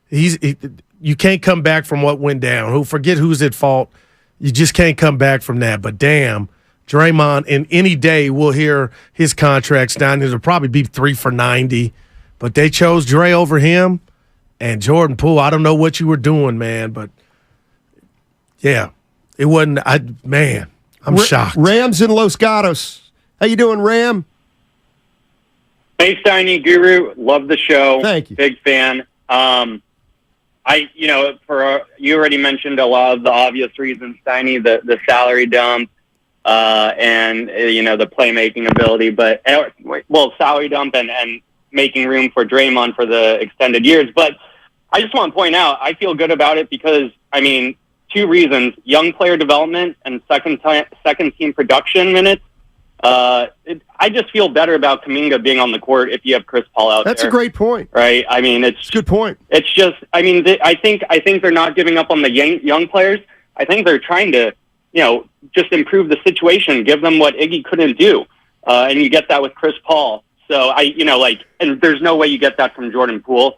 you can't come back from what went down. Forget who's at fault. You just can't come back from that. But damn, Draymond, in any day we'll hear his contracts down. It'll probably be 3 for $90. But they chose Dre over him. And Jordan Poole, I don't know what you were doing, man, but yeah, it wasn't. I'm shocked. Ram's in Los Gatos. How you doing, Ram? Hey, Steiny, Guru, love the show. Thank you. Big fan. You already mentioned a lot of the obvious reasons, Steiny, the salary dump, and the playmaking ability, but salary dump and making room for Draymond for the extended years. But I just want to point out, I feel good about it because, 2 reasons: young player development and second team production minutes. I just feel better about Kuminga being on the court if you have Chris Paul out there. That's a great point. Right? I mean, it's a good point. It's just, I mean, I think they're not giving up on the young players. I think they're trying to, just improve the situation, give them what Iggy couldn't do. And you get that with Chris Paul. So and there's no way you get that from Jordan Poole.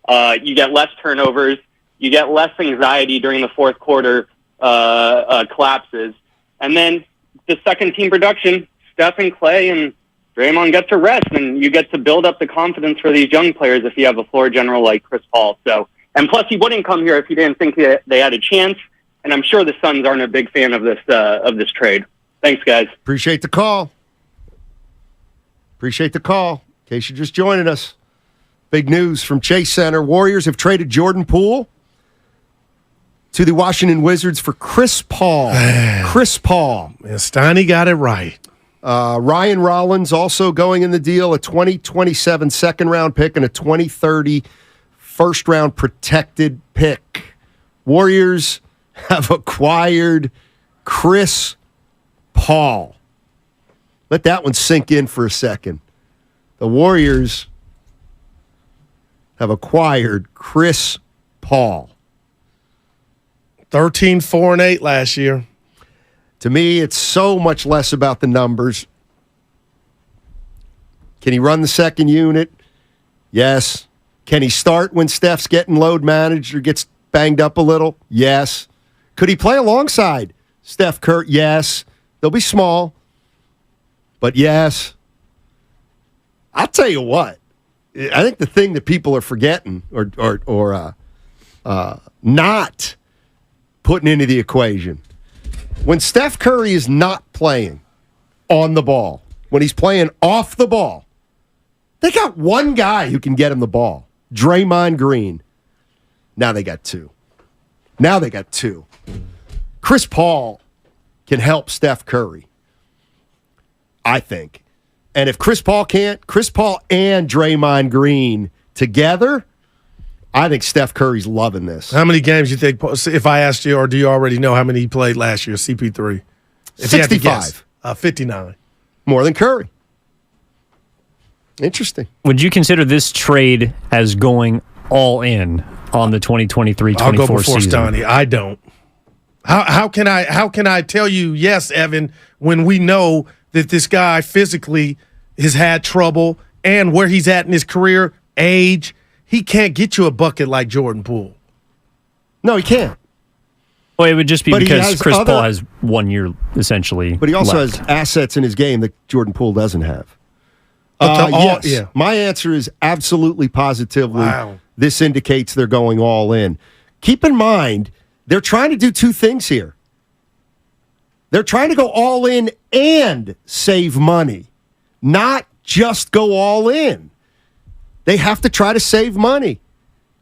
You get less turnovers. You get less anxiety during the fourth quarter collapses. And then the second team production, Steph and Clay and Draymond get to rest, and you get to build up the confidence for these young players if you have a floor general like Chris Paul. So, and plus he wouldn't come here if he didn't think they had a chance. And I'm sure the Suns aren't a big fan of this trade. Thanks, guys. Appreciate the call. In case you're just joining us, big news from Chase Center. Warriors have traded Jordan Poole to the Washington Wizards for Chris Paul. Chris Paul. And Steiny got it right. Ryan Rollins also going in the deal, a 2027 second-round pick and a 2030 first-round protected pick. Warriors have acquired Chris Paul. Let that one sink in for a second. The Warriors have acquired Chris Paul. 13-4-8 last year. To me, it's so much less about the numbers. Can he run the second unit? Yes. Can he start when Steph's getting load managed or gets banged up a little? Yes. Could he play alongside Steph Curry? Yes. They'll be small, but yes. I'll tell you what. I think the thing that people are forgetting or not putting into the equation, when Steph Curry is not playing on the ball, when he's playing off the ball, they got one guy who can get him the ball, Draymond Green. Now they got two. Chris Paul can help Steph Curry, I think. And if Chris Paul can't, Chris Paul and Draymond Green together, I think Steph Curry's loving this. How many games do you think, if I asked you, or do you already know how many he played last year, CP3? 65. 59. More than Curry. Interesting. Would you consider this trade as going all in on the 2023-24 I'll go before season? Stoney. I don't. How can I tell you yes, Evan, when we know that this guy physically has had trouble and where he's at in his career, age, he can't get you a bucket like Jordan Poole. No, he can't. Well, it would just be because Chris Paul has 1 year essentially. But he also left. has assets in his game that Jordan Poole doesn't have. Yes. Yeah. My answer is absolutely positively. Wow. This indicates they're going all in. Keep in mind, they're trying to do two things here. They're trying to go all in and save money, not just go all in. They have to try to save money,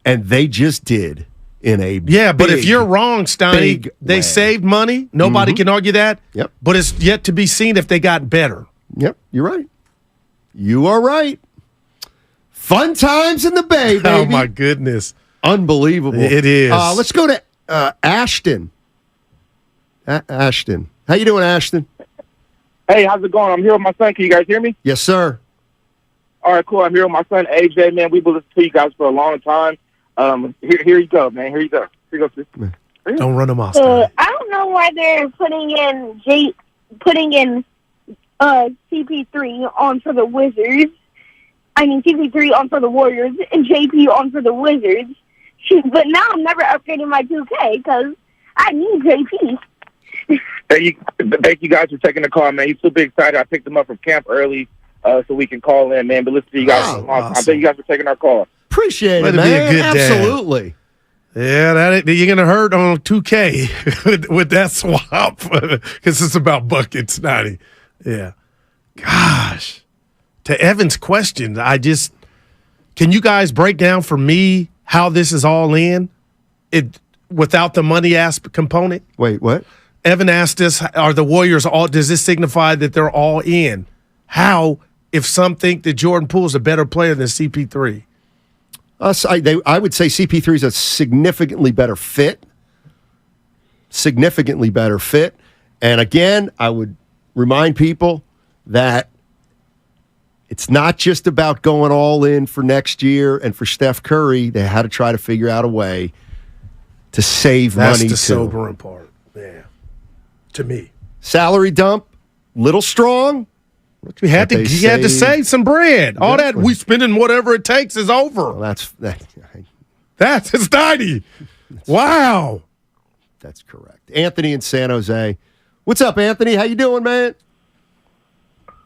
and they just did in a but if you're wrong, Steiny, they saved money. Nobody can argue that. Yep. But it's yet to be seen if they got better. Yep, you're right. You are right. Fun times in the Bay, baby. Oh, my goodness. Unbelievable. It is. Let's go to Ashton. Ashton. How you doing, Ashton? Hey, how's it going? I'm here with my son. Can you guys hear me? Yes, sir. All right, cool. I'm here with my son, AJ, man. We've been listening to you guys for a long time. Here you go, man. Here you go. Don't run them off. I don't know why they're putting in CP3 on for the Wizards. I mean, CP3 on for the Warriors and JP on for the Wizards. Shoot, but now I'm never upgrading my 2K because I need JP. Thank you guys for taking the call, man. He's super excited. I picked him up from camp early so we can call in, man. But listen to you guys. Awesome. I thank you guys for taking our call. Appreciate it, Let it be man. a good dad. Absolutely. Yeah, you're going to hurt on 2K with that swap because it's about buckets, Snotty. Yeah. Gosh. To Evan's question, can you guys break down for me how this is all in without the money component? Wait, what? Evan asked us, are the Warriors does this signify that they're all in? How, if some think that Jordan Poole is a better player than CP3? I would say CP3 is a significantly better fit. And again, I would remind people, that it's not just about going all in for next year and for Steph Curry. They had to try to figure out a way to save money, too. That's the sobering part, to me. Salary dump, little strong. You had to save some bread. All that we spending whatever it takes is over. Well, that's Steiny. Wow. That's correct. Anthony in San Jose. What's up, Anthony? How you doing, man?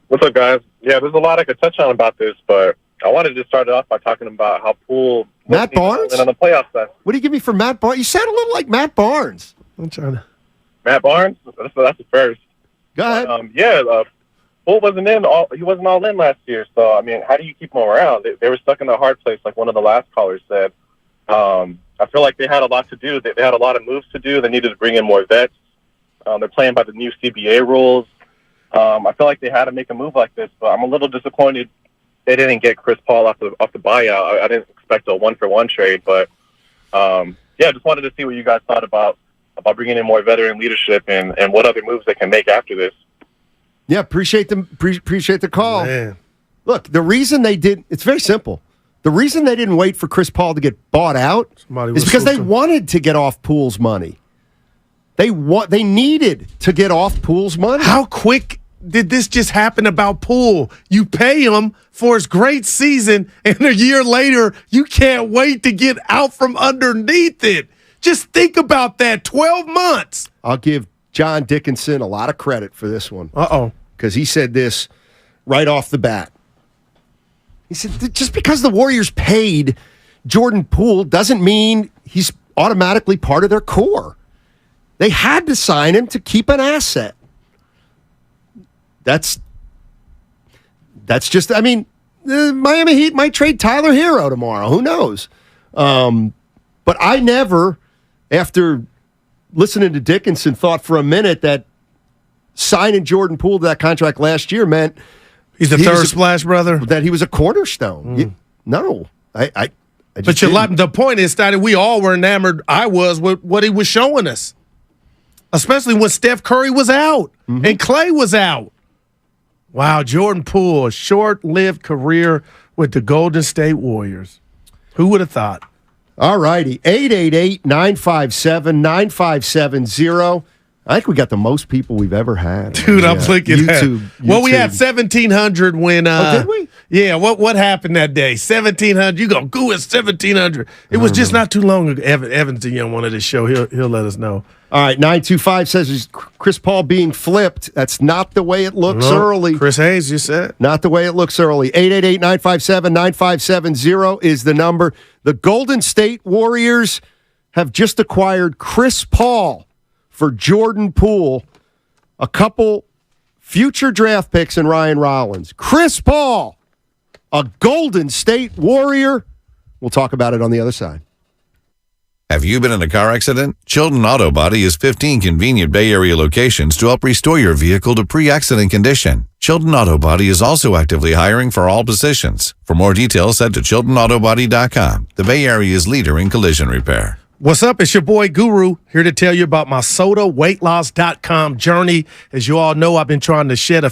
What's up, guys? Yeah, there's a lot I could touch on about this, but I wanted to start it off by talking about how Poole Matt Barnes on the playoff side. What do you give me for Matt Barnes? You sound a little like Matt Barnes. I'm trying to. Matt Barnes. That's the first. Go ahead. Poole wasn't he wasn't all in last year. So I mean, how do you keep him around? They were stuck in a hard place, like one of the last callers said. I feel like they had a lot to do. They had a lot of moves to do. They needed to bring in more vets. They're playing by the new CBA rules. I feel like they had to make a move like this, but I'm a little disappointed they didn't get Chris Paul off the buyout. I didn't expect a 1-for-1 trade, but just wanted to see what you guys thought about bringing in more veteran leadership and what other moves they can make after this. Yeah, appreciate the call. Man. Look, the reason they did, it's very simple. The reason they didn't wait for Chris Paul to get bought out is because they wanted to get off Poole's money. They needed to get off Poole's money. How quick did this just happen about Poole? You pay him for his great season, and a year later, you can't wait to get out from underneath it. Just think about that. 12 months. I'll give John Dickinson a lot of credit for this one. Uh-oh. Because he said this right off the bat. He said, just because the Warriors paid Jordan Poole doesn't mean he's automatically part of their core. They had to sign him to keep an asset. That's just, I mean, the Miami Heat might trade Tyler Hero tomorrow. Who knows? But I never, after listening to Dickinson, thought for a minute that signing Jordan Poole to that contract last year meant he's the third splash brother. That he was a cornerstone. No, I just but the point is that we all were enamored. I was with what he was showing us, especially when Steph Curry was out and Clay was out. Wow, Jordan Poole, a short-lived career with the Golden State Warriors. Who would have thought? All righty, 888-957-9570. I think we got the most people we've ever had. Dude, I'm looking at YouTube. Well, we had 1,700 when... did we? Yeah, what happened that day? 1,700. You go, go at 1,700. It was just not too long ago. Evan's on one of this show. He'll let us know. All right, 925 says is Chris Paul being flipped. That's not the way it looks early. Chris Hayes, you said. Not the way it looks early. 888-957-9570 is the number. The Golden State Warriors have just acquired Chris Paul for Jordan Poole, a couple future draft picks, and Ryan Rollins. Chris Paul, a Golden State Warrior. We'll talk about it on the other side. Have you been in a car accident? Chilton Auto Body has 15 convenient Bay Area locations to help restore your vehicle to pre-accident condition. Chilton Auto Body is also actively hiring for all positions. For more details, head to ChiltonAutoBody.com, the Bay Area's leader in collision repair. What's up? It's your boy Guru here to tell you about my SodaWeightLoss.com journey. As you all know, I've been trying to shed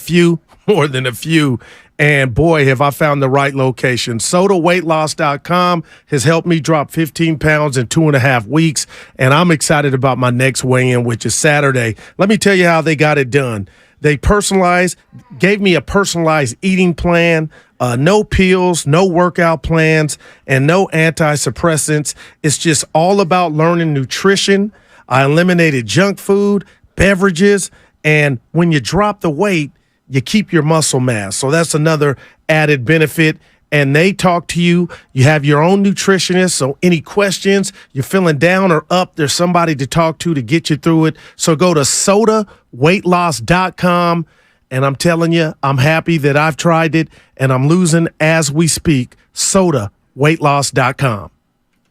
more than a few. And boy, have I found the right location. SodaWeightLoss.com has helped me drop 15 pounds in 2.5 weeks. And I'm excited about my next weigh-in, which is Saturday. Let me tell you how they got it done. They gave me a personalized eating plan, no pills, no workout plans, and no anti-suppressants. It's just all about learning nutrition. I eliminated junk food, beverages, and when you drop the weight, you keep your muscle mass. So that's another added benefit. And they talk to you. You have your own nutritionist. So any questions, you're feeling down or up, there's somebody to talk to get you through it. So go to SodaWeightLoss.com. And I'm telling you, I'm happy that I've tried it and I'm losing as we speak. SodaWeightLoss.com.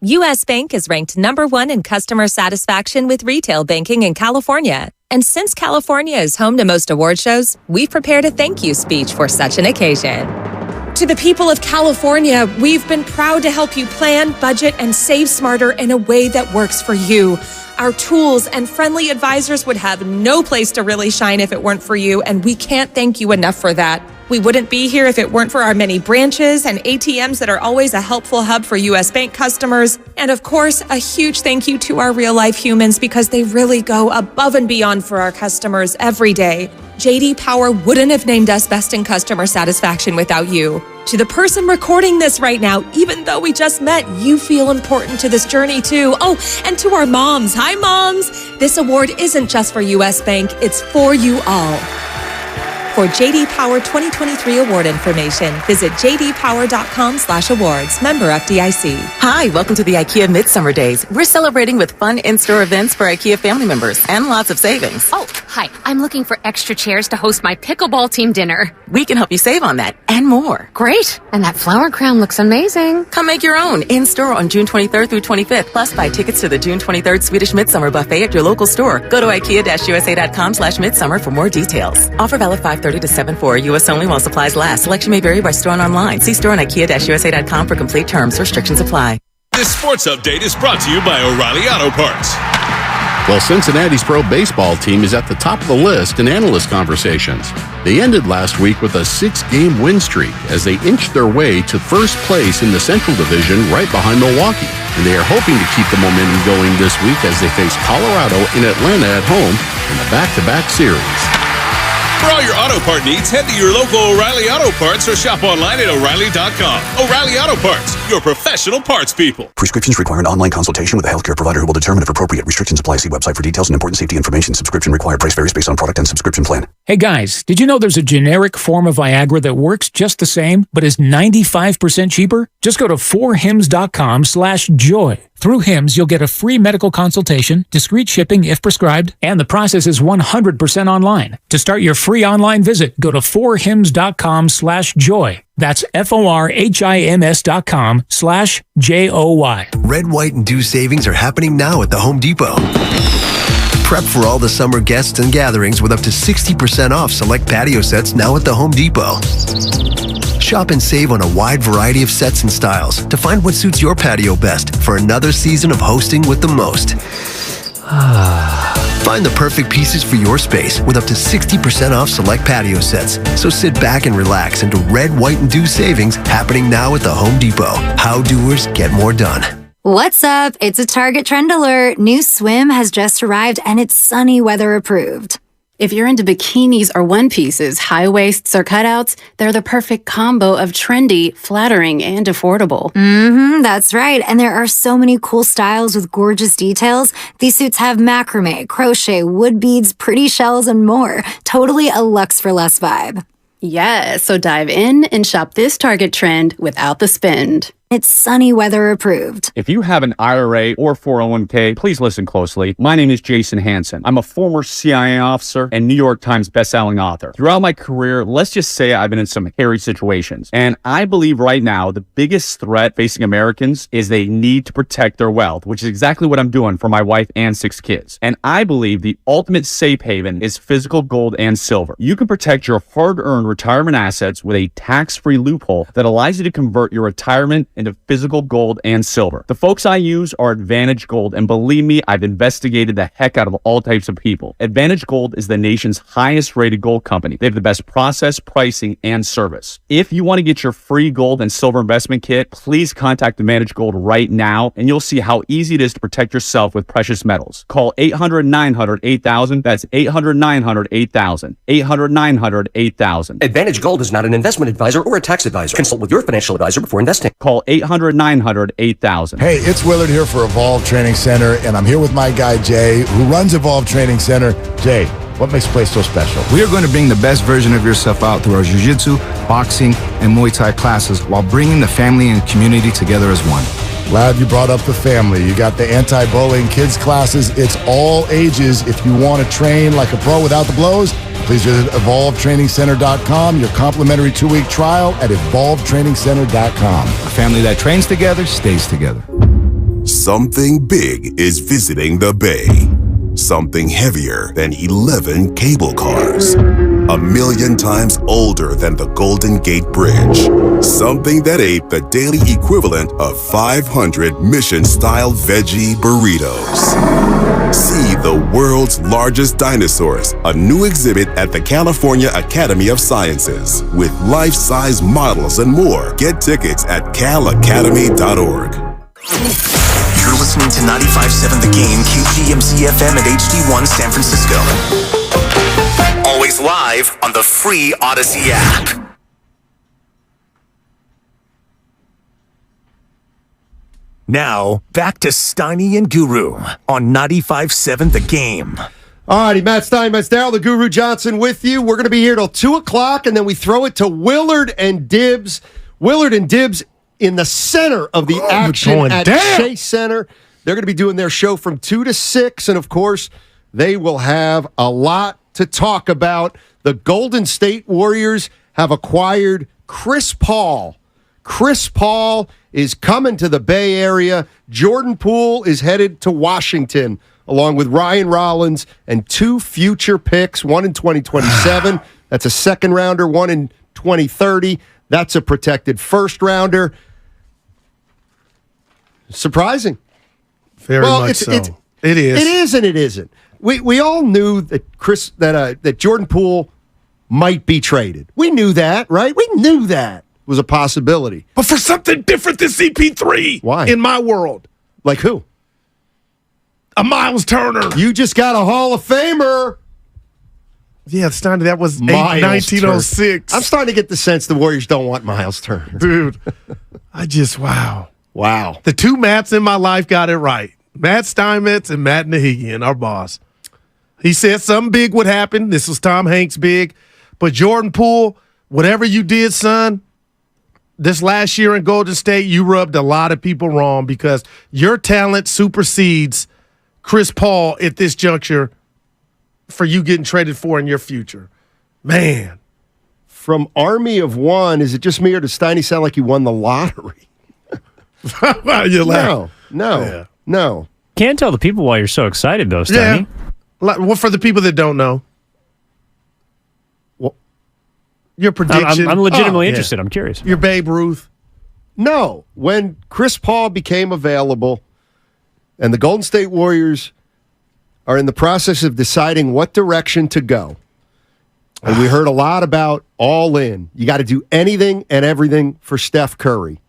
U.S. Bank is ranked #1 in customer satisfaction with retail banking in California. And since California is home to most award shows, we've prepared a thank you speech for such an occasion. To the people of California, we've been proud to help you plan, budget, and save smarter in a way that works for you. Our tools and friendly advisors would have no place to really shine if it weren't for you, and we can't thank you enough for that. We wouldn't be here if it weren't for our many branches and ATMs that are always a helpful hub for U.S. Bank customers. And of course, a huge thank you to our real-life humans because they really go above and beyond for our customers every day. J.D. Power wouldn't have named us best in customer satisfaction without you. To the person recording this right now, even though we just met, you feel important to this journey too. Oh, and to our moms. Hi, moms. This award isn't just for U.S. Bank, it's for you all. For J.D. Power 2023 award information, visit jdpower.com/awards. Member FDIC. Hi, welcome to the IKEA Midsummer Days. We're celebrating with fun in-store events for IKEA family members and lots of savings. Oh, hi. I'm looking for extra chairs to host my pickleball team dinner. We can help you save on that and more. Great. And that flower crown looks amazing. Come make your own in-store on June 23rd through 25th. Plus, buy tickets to the June 23rd Swedish Midsummer Buffet at your local store. Go to IKEA-USA.com/midsummer for more details. Offer valid 5/30 to 7/4. U.S. only while supplies last. Selection may vary by store and online. See store on IKEA-USA.com for complete terms. Restrictions apply. This sports update is brought to you by O'Reilly Auto Parts. Well, Cincinnati's pro baseball team is at the top of the list in analyst conversations. They ended last week with a 6-game win streak as they inched their way to first place in the Central Division right behind Milwaukee. And they are hoping to keep the momentum going this week as they face Colorado in Atlanta at home in a back-to-back series. For all your auto part needs, head to your local O'Reilly Auto Parts or shop online at O'Reilly.com. O'Reilly Auto Parts, your professional parts people. Prescriptions require an online consultation with a healthcare provider who will determine if appropriate. Restrictions apply. See website for details and important safety information. Subscription required. Price varies based on product and subscription plan. Hey guys, did you know there's a generic form of Viagra that works just the same, but is 95% cheaper? Just go to 4hims.com/joy. Through Hims, you'll get a free medical consultation, discreet shipping if prescribed, and the process is 100% online. To start your free online visit, go to 4hims.com/joy. That's FORHIMS.com/JOY. Red, white, and dew savings are happening now at the Home Depot. Prep for all the summer guests and gatherings with up to 60% off select patio sets now at the Home Depot. Shop and save on a wide variety of sets and styles to find what suits your patio best for another season of hosting with the most. Find the perfect pieces for your space with up to 60% off select patio sets. So sit back and relax into red, white, and dew savings happening now at the Home Depot. How doers get more done. What's up? It's a Target trend alert. New swim has just arrived and it's sunny weather approved. If you're into bikinis or one pieces, high waists or cutouts, they're the perfect combo of trendy, flattering, and affordable. That's right. And there are so many cool styles with gorgeous details. These suits have macrame, crochet, wood beads, pretty shells, and more. Totally a luxe for less vibe. Yeah, so dive in and shop this Target trend without the spend. It's sunny weather approved. If you have an IRA or 401k, please listen closely. My name is Jason Hansen. I'm a former CIA officer and New York Times bestselling author. Throughout my career, let's just say I've been in some hairy situations. And I believe right now the biggest threat facing Americans is they need to protect their wealth, which is exactly what I'm doing for my wife and 6 kids. And I believe the ultimate safe haven is physical gold and silver. You can protect your hard-earned retirement assets with a tax-free loophole that allows you to convert your retirement into physical gold and silver. The folks I use are Advantage Gold, and believe me, I've investigated the heck out of all types of people. Advantage Gold is the nation's highest rated gold company. They have the best process, pricing, and service. If you want to get your free gold and silver investment kit, please contact Advantage Gold right now, and you'll see how easy it is to protect yourself with precious metals. Call 800-900-8000. That's 800-900-8000. 800-900-8000. Advantage Gold is not an investment advisor or a tax advisor. Consult with your financial advisor before investing. Call 800-900-8000. Hey, it's Willard here for Evolve Training Center, and I'm here with my guy, Jay, who runs Evolve Training Center. Jay, what makes the place so special? We are going to bring the best version of yourself out through our jiu-jitsu, boxing, and Muay Thai classes while bringing the family and community together as one. Glad you brought up the family. You got the anti-bullying kids classes. It's all ages. If you want to train like a pro without the blows, please visit evolvetrainingcenter.com. Your complimentary 2-week trial at evolvetrainingcenter.com. A family that trains together stays together. Something big is visiting the Bay. Something heavier than 11 cable cars. 1,000,000 times older than the Golden Gate Bridge. Something that ate the daily equivalent of 500 Mission-style veggie burritos. See the world's largest dinosaurs, a new exhibit at the California Academy of Sciences with life-size models and more. Get tickets at calacademy.org. You're listening to 95.7 The Game, KGMZ FM at HD1 San Francisco. Always live on the free Odyssey app. Now, back to Steiny and Guru on 95.7 The Game. All righty, Matt Stein, Matt Darrell, the Guru Johnson with you. We're going to be here till 2 o'clock, and then we throw it to Willard and Dibbs. Willard and Dibbs in the center of the action at Chase Center. They're going to be doing their show from 2 to 6, and of course, they will have a lot to talk about. The Golden State Warriors have acquired Chris Paul. Chris Paul is coming to the Bay Area. Jordan Poole is headed to Washington, along with Ryan Rollins and 2 future picks, one in 2027. That's a second rounder, one in 2030. That's a protected first rounder. Surprising. Very much so. It is. It is and it isn't. We all knew that that Jordan Poole might be traded. We knew that, right? We knew that was a possibility. But for something different than CP3. Why? In my world. Like who? A Miles Turner. You just got a Hall of Famer. Yeah, that was 1906. I'm starting to get the sense the Warriors don't want Miles Turner. Dude, wow. Wow. The 2 Matts in my life got it right. Matt Steinmetz and Matt Nahigian, our boss. He said something big would happen. This was Tom Hanks big. But Jordan Poole, whatever you did, son, this last year in Golden State, you rubbed a lot of people wrong because your talent supersedes Chris Paul at this juncture for you getting traded for in your future. Man. From Army of One, is it just me or does Steiny sound like he won the lottery? No. Can't tell the people why you're so excited, though, Steiny. Yeah. Well, for the people that don't know. Well, your prediction. I'm legitimately interested. I'm curious. Your Babe Ruth. No. When Chris Paul became available and the Golden State Warriors are in the process of deciding what direction to go, and we heard a lot about all in. You got to do anything and everything for Steph Curry.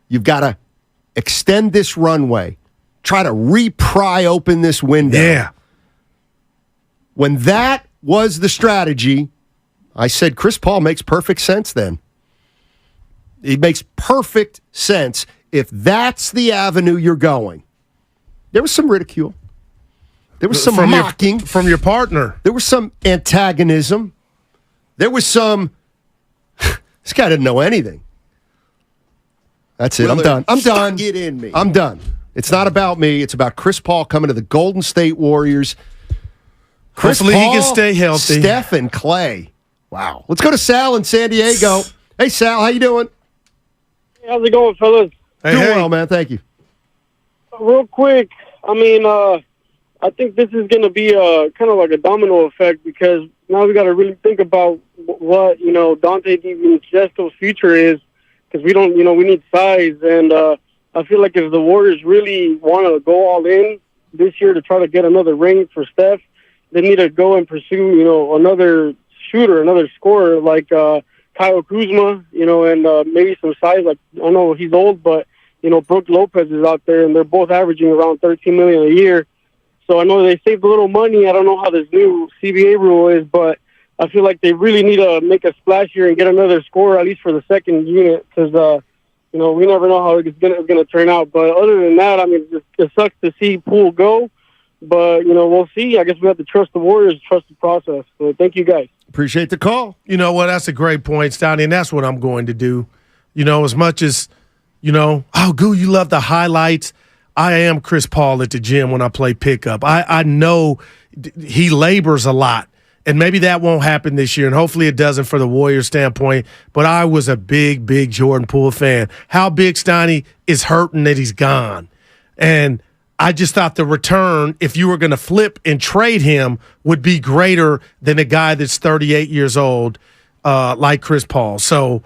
You've got to extend this runway. Try to re-pry open this window. Yeah. When that was the strategy, I said Chris Paul makes perfect sense then. It makes perfect sense if that's the avenue you're going. There was some ridicule. There was some mocking. From your partner. There was some antagonism. There was some, this guy didn't know anything. That's it. Willard, I'm done. Get in me. I'm done. It's not about me. It's about Chris Paul coming to the Golden State Warriors. Hopefully he can stay healthy. Steph and Clay. Wow. Let's go to Sal in San Diego. Hey, Sal, how you doing? Hey, how's it going, fellas? Doing well, man. Thank you. Real quick, I think this is going to be kind of like a domino effect because now we got to really think about what, Dante DiVincenzo's future is because we don't, we need size. And I feel like if the Warriors really want to go all in this year to try to get another ring for Steph, they need to go and pursue, another shooter, another scorer like Kyle Kuzma, and maybe some size. Like, I know he's old, but, Brook Lopez is out there, and they're both averaging around $13 million a year. So I know they saved a little money. I don't know how this new CBA rule is, but I feel like they really need to make a splash here and get another scorer, at least for the second unit, because, we never know how it's going to turn out. But other than that, it sucks to see Poole go. But, we'll see. I guess we have to trust the Warriors, trust the process. So thank you, guys. Appreciate the call. You know what? That's a great point, Stoney, and that's what I'm going to do. As much as, Goo, you love the highlights. I am Chris Paul at the gym when I play pickup. I know he labors a lot, and maybe that won't happen this year, and hopefully it doesn't for the Warriors standpoint, but I was a big, big Jordan Poole fan. How big, Stoney, is hurting that he's gone. And I just thought the return, if you were going to flip and trade him, would be greater than a guy that's 38 years old like Chris Paul. So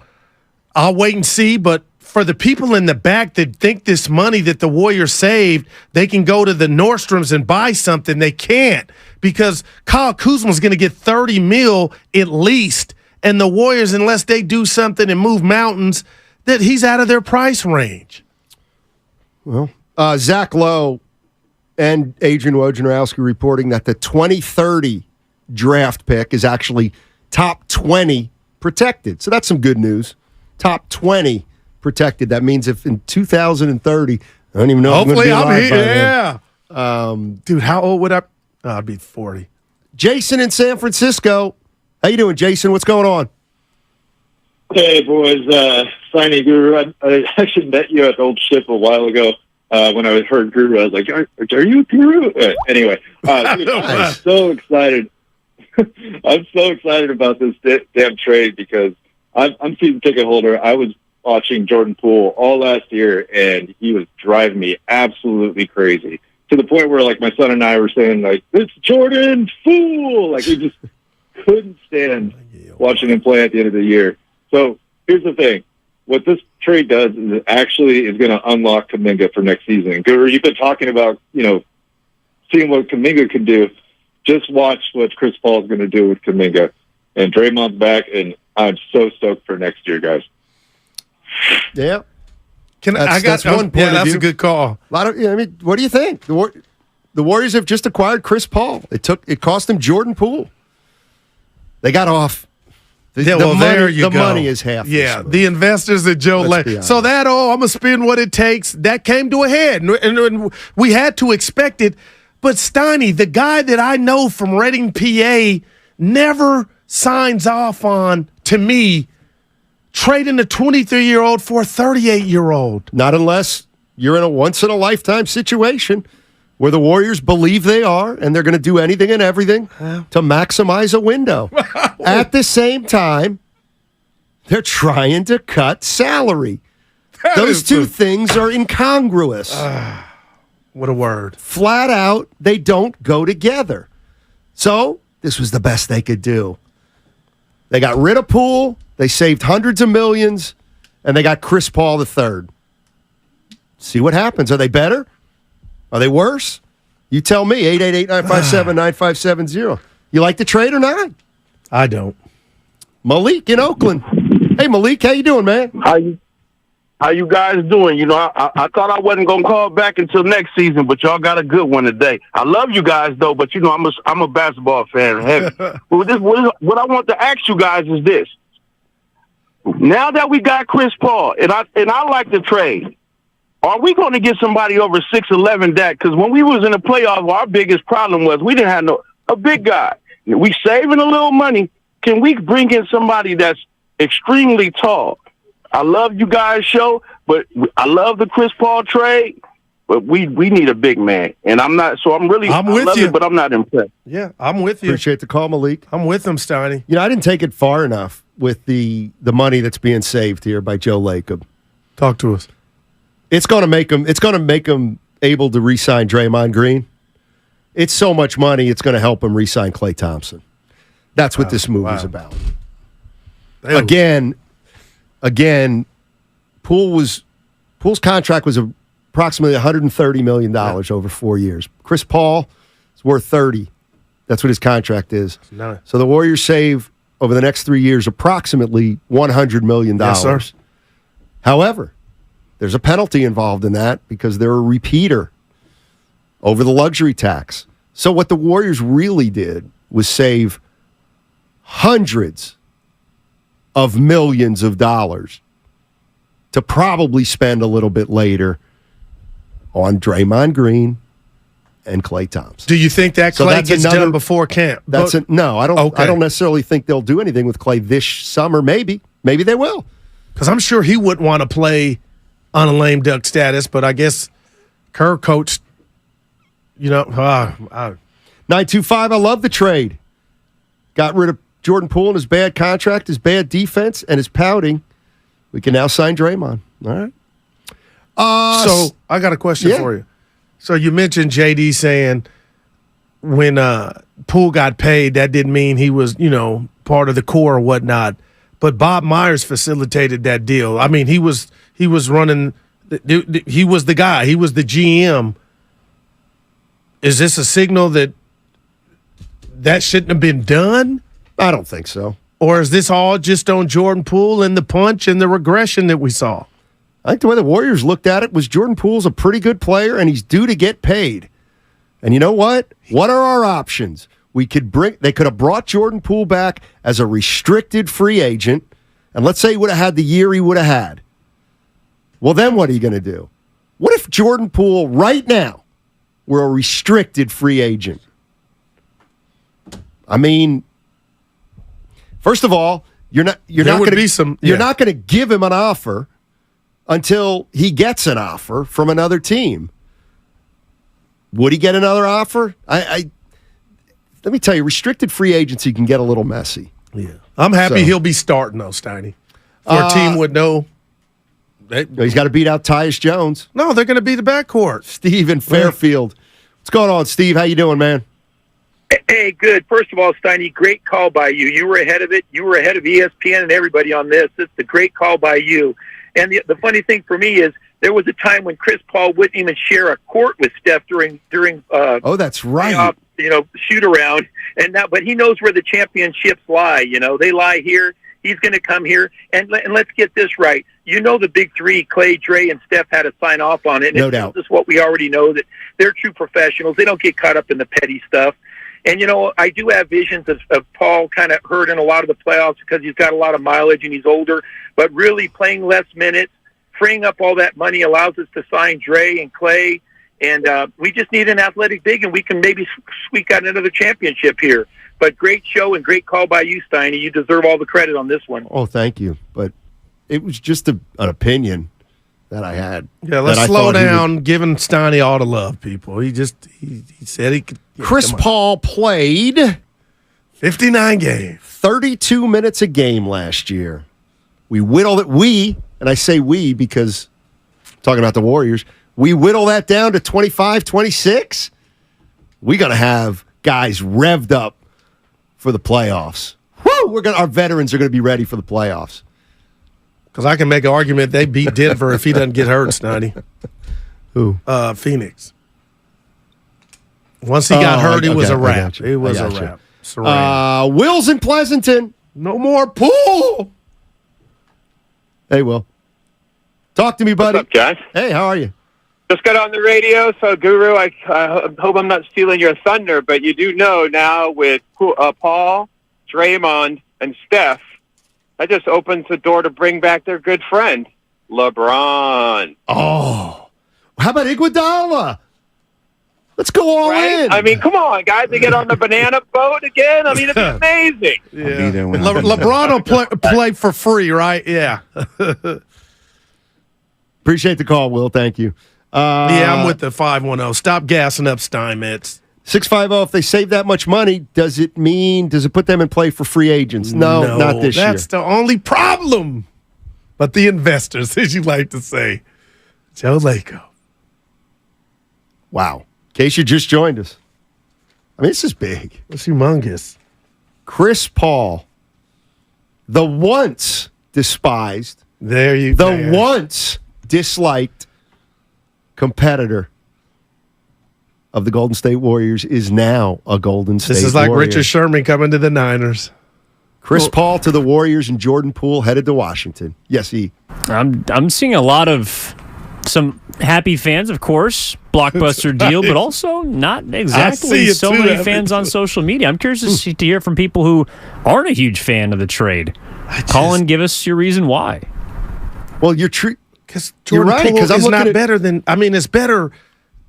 I'll wait and see, but for the people in the back that think this money that the Warriors saved, they can go to the Nordstroms and buy something, they can't, because Kyle Kuzma's going to get $30 million at least, and the Warriors, unless they do something and move mountains, that he's out of their price range. Well, Zach Lowe and Adrian Wojnarowski reporting that the 2030 draft pick is actually top 20 protected. So that's some good news. Top 20 protected. That means if in 2030, I don't even know. Hopefully, if I'm here. Yeah. Dude, how old would I? Oh, I'd be 40. Jason in San Francisco. How you doing, Jason? What's going on? Hey, boys. Signing Guru. I actually met you at the old ship a while ago. When I heard Guru, I was like, are you Guru? Anyway, dude, I'm so excited. I'm so excited about this damn trade because I'm season ticket holder. I was watching Jordan Poole all last year, and he was driving me absolutely crazy to the point where, like, my son and I were saying, like, it's Jordan Poole. Like, we just couldn't stand watching him play at the end of the year. So here's the thing. What this trade does is it actually is going to unlock Kuminga for next season. Guru, you've been talking about, seeing what Kuminga can do. Just watch what Chris Paul is going to do with Kuminga. And Draymond's back, and I'm so stoked for next year, guys. Yeah. That's one point. Yeah, that's a good call. What do you think? The Warriors have just acquired Chris Paul. It cost them Jordan Poole. They got off. There you go. The money is half. Yeah, the investors at Joe Lane. So I'm going to spend what it takes. That came to a head, and we had to expect it. But Steiny, the guy that I know from Reading, PA, never signs off on, to me, trading a 23-year-old for a 38-year-old. Not unless you're in a once-in-a-lifetime situation where the Warriors believe they are, and they're going to do anything and everything to maximize a window. At the same time, they're trying to cut salary. Those two things are incongruous. What a word. Flat out, they don't go together. So this was the best they could do. They got rid of Poole, they saved hundreds of millions, and they got Chris Paul III. See what happens. Are they better? Are they worse? You tell me. 888-957-9570. You like the trade or not? I don't. Malik in Oakland. Hey, Malik, how you doing, man? How you guys doing? I thought I wasn't gonna call back until next season, but y'all got a good one today. I love you guys though, but I'm a basketball fan. Heavy. What I want to ask you guys is this: now that we got Chris Paul, and I like the trade, are we going to get somebody over 6'11" Dak? Because when we was in the playoffs, our biggest problem was we didn't have a big guy. We saving a little money. Can we bring in somebody that's extremely tall? I love you guys' show, but I love the Chris Paul trade. But we need a big man, and I'm not. So I'm with you, but I'm not impressed. Yeah, I'm with you. Appreciate the call, Malik. I'm with him, Steiny. I didn't take it far enough with the money that's being saved here by Joe Lacob. Talk to us. It's going to make him. It's going to make him able to re-sign Draymond Green. It's so much money. It's going to help him re-sign Klay Thompson. That's what this move is about. Again, Poole's contract was approximately $130 million over 4 years. Chris Paul is worth $30. That's what his contract is. No. So the Warriors save over the next 3 years approximately $100 million. Yes, sir. However, there's a penalty involved in that because they're a repeater over the luxury tax. So what the Warriors really did was save hundreds of millions of dollars to probably spend a little bit later on Draymond Green and Klay Thompson. Do you think that Klay gets done before camp? No, I don't. Okay. I don't necessarily think they'll do anything with Klay this summer. Maybe they will, because I'm sure he wouldn't want to play on a lame duck status. But I guess Kerr coached. 925. I love the trade. Got rid of Jordan Poole and his bad contract, his bad defense, and his pouting. We can now sign Draymond. All right. So I got a question for you. So you mentioned JD saying when Poole got paid, that didn't mean he was, part of the core or whatnot. But Bob Myers facilitated that deal. I mean, he was running. He was the guy. He was the GM. Is this a signal that shouldn't have been done? I don't think so. Or is this all just on Jordan Poole and the punch and the regression that we saw? I think the way the Warriors looked at it was Jordan Poole's a pretty good player, and he's due to get paid. And you know what? What are our options? They could have brought Jordan Poole back as a restricted free agent, and let's say he would have had the year he would have had. Well, then what are you going to do? What if Jordan Poole right now were a restricted free agent? I mean, first of all, you're not going to give him an offer until he gets an offer from another team. Would he get another offer? Let me tell you, restricted free agency can get a little messy. Yeah, I'm happy he'll be starting though, Steiny. Our team would know. He's got to beat out Tyus Jones. No, they're going to be the backcourt. Steve in Fairfield. What's going on, Steve? How you doing, man? Hey, good. First of all, Steiny, great call by you. You were ahead of it. You were ahead of ESPN and everybody on this. It's a great call by you. And the funny thing for me is there was a time when Chris Paul wouldn't even share a court with Steph during oh, that's right. Shoot around. But he knows where the championships lie. They lie here. He's going to come here. And let's get this right. The big three, Clay, Dre, and Steph had to sign off on it. No doubt. This is what we already know, that they're true professionals. They don't get caught up in the petty stuff. And, I do have visions of Paul kind of hurt in a lot of the playoffs because he's got a lot of mileage and he's older. But really playing less minutes, freeing up all that money allows us to sign Dre and Clay. And we just need an athletic big, and we can maybe squeak out another championship here. But great show and great call by you, Steiny. You deserve all the credit on this one. Oh, thank you. But it was just an opinion that I had. Yeah, let's slow down, giving Steiny all the love, people. He said he could. Yeah, Chris Paul played 59 games, 32 minutes a game last year. We whittled it. And I say we because I'm talking about the Warriors, we whittle that down to 25, 26. We're going to have guys revved up for the playoffs. Woo! Our veterans are going to be ready for the playoffs. Because I can make an argument they beat Denver if he doesn't get hurt, Snotty. Who? Phoenix. Once he got hurt, it was a wrap. It was a wrap. Will's in Pleasanton. No more Poole. Hey, Will. Talk to me, buddy. What's up, guys? Hey, how are you? Just got on the radio, so Guru, I hope I'm not stealing your thunder, but you do know now with Paul, Draymond, and Steph, that just opens the door to bring back their good friend, LeBron. Oh, how about Iguodala? Let's go all in. I mean, come on, guys. They get on the banana boat again. I mean, it's amazing. Yeah. LeBron will play for free, right? Yeah. Appreciate the call, Will. Thank you. I'm with the 510. Stop gassing up Steinmetz. 650, if they save that much money, does it put them in play for free agents? No, not this year. That's the only problem. But the investors, as you like to say. Joe Lacob. Wow. In case you just joined us. I mean, this is big. It's humongous. Chris Paul, the once despised, once disliked competitor of the Golden State Warriors is now a Golden State Warrior. This is like Richard Sherman coming to the Niners. Chris Paul to the Warriors and Jordan Poole headed to Washington. Yes, I'm seeing a lot of some happy fans, of course, blockbuster deal, but also not exactly so many fans on social media. I'm curious to hear from people who aren't a huge fan of the trade. Call and give us your reason why. Well, you're right, because I'm not better than. I mean, it's better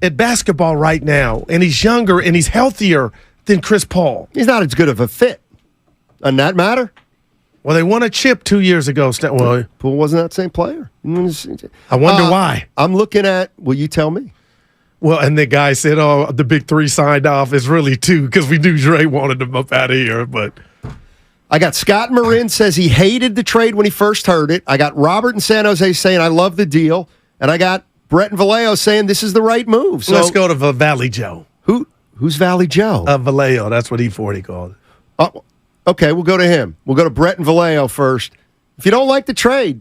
at basketball right now, and he's younger and he's healthier than Chris Paul. He's not as good of a fit. Doesn't that matter? Well, they won a chip 2 years ago. Well, Poole wasn't that same player. I wonder why. I'm looking at. Well, you tell me. Well, and the guy said, "Oh, the big three signed off." It's really two because we knew Dre wanted them up out of here. But I got Scott Marin says he hated the trade when he first heard it. I got Robert in San Jose saying I love the deal, and I got Brett and Vallejo saying this is the right move. So let's go to Valley Joe. Who's Valley Joe? Vallejo. That's what E40 called it. Oh, okay, we'll go to him. We'll go to Brett and Vallejo first. If you don't like the trade,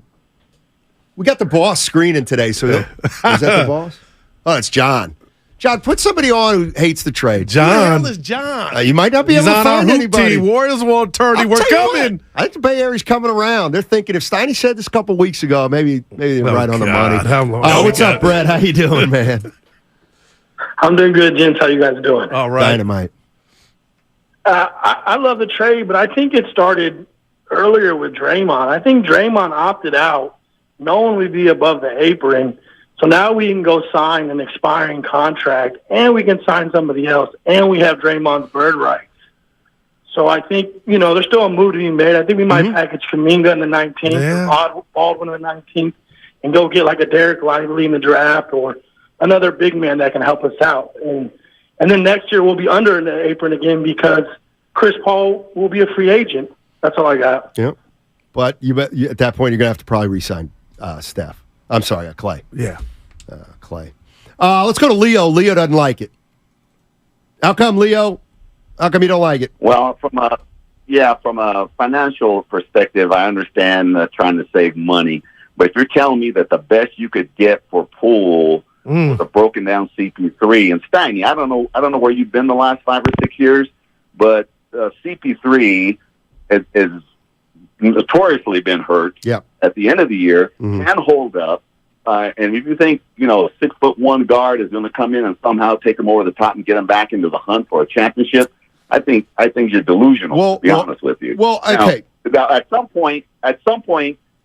we got the boss screening today. So is that the boss? Oh, it's John. John, put somebody on who hates the trade. John. Who the hell is John? You might not be able to find anybody. Warriors won't turn. We're coming. I think the Bay Area's coming around. They're thinking if Steiny said this a couple weeks ago, maybe they were right on the money. How long? What's up, Brett? How you doing, man? I'm doing good, gents. How you guys doing? All right. Dynamite. I love the trade, but I think it started earlier with Draymond. I think Draymond opted out, knowing we'd be above the apron. So now we can go sign an expiring contract, and we can sign somebody else, and we have Draymond's bird rights. So I think, there's still a move to be made. I think we might package Kuminga in the 19th, or Baldwin in the 19th, and go get like a Derek Lively in the draft or another big man that can help us out. And then next year we'll be under the apron again because Chris Paul will be a free agent. That's all I got. Yep. But at that point, you're going to have to probably re-sign Steph. I'm sorry, Clay. Yeah. Clay. Let's go to Leo. Leo doesn't like it. How come, Leo? How come you don't like it? Well, from a financial perspective, I understand trying to save money. But if you're telling me that the best you could get for Poole was a broken down CP3 and Steiny, I don't know where you've been the last 5 or 6 years, but CP3 is notoriously been hurt at the end of the year, can hold up. And if you think, a 6'1" guard is going to come in and somehow take him over the top and get him back into the hunt for a championship, I think you're delusional, to be honest with you. Well, okay. Now, at some point,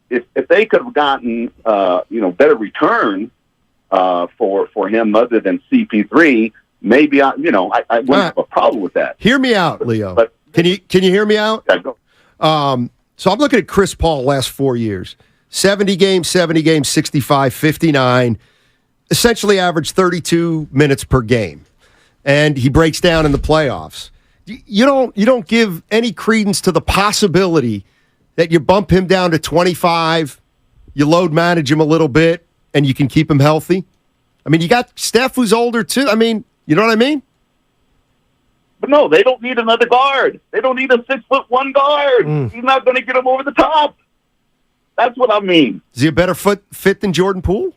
if they could have gotten, better return for him other than CP3, maybe I wouldn't have a problem with that. Hear me out, Leo. But can you hear me out? Yeah, go. So I'm looking at Chris Paul last 4 years. 70 games, 65, 59. Essentially averaged 32 minutes per game. And he breaks down in the playoffs. You don't give any credence to the possibility that you bump him down to 25, you load manage him a little bit, and you can keep him healthy. I mean, you got Steph who's older too. I mean, you know what I mean? But no, they don't need another guard. They don't need a 6'1" guard. He's not going to get them over the top. That's what I mean. Is he a better fit than Jordan Poole?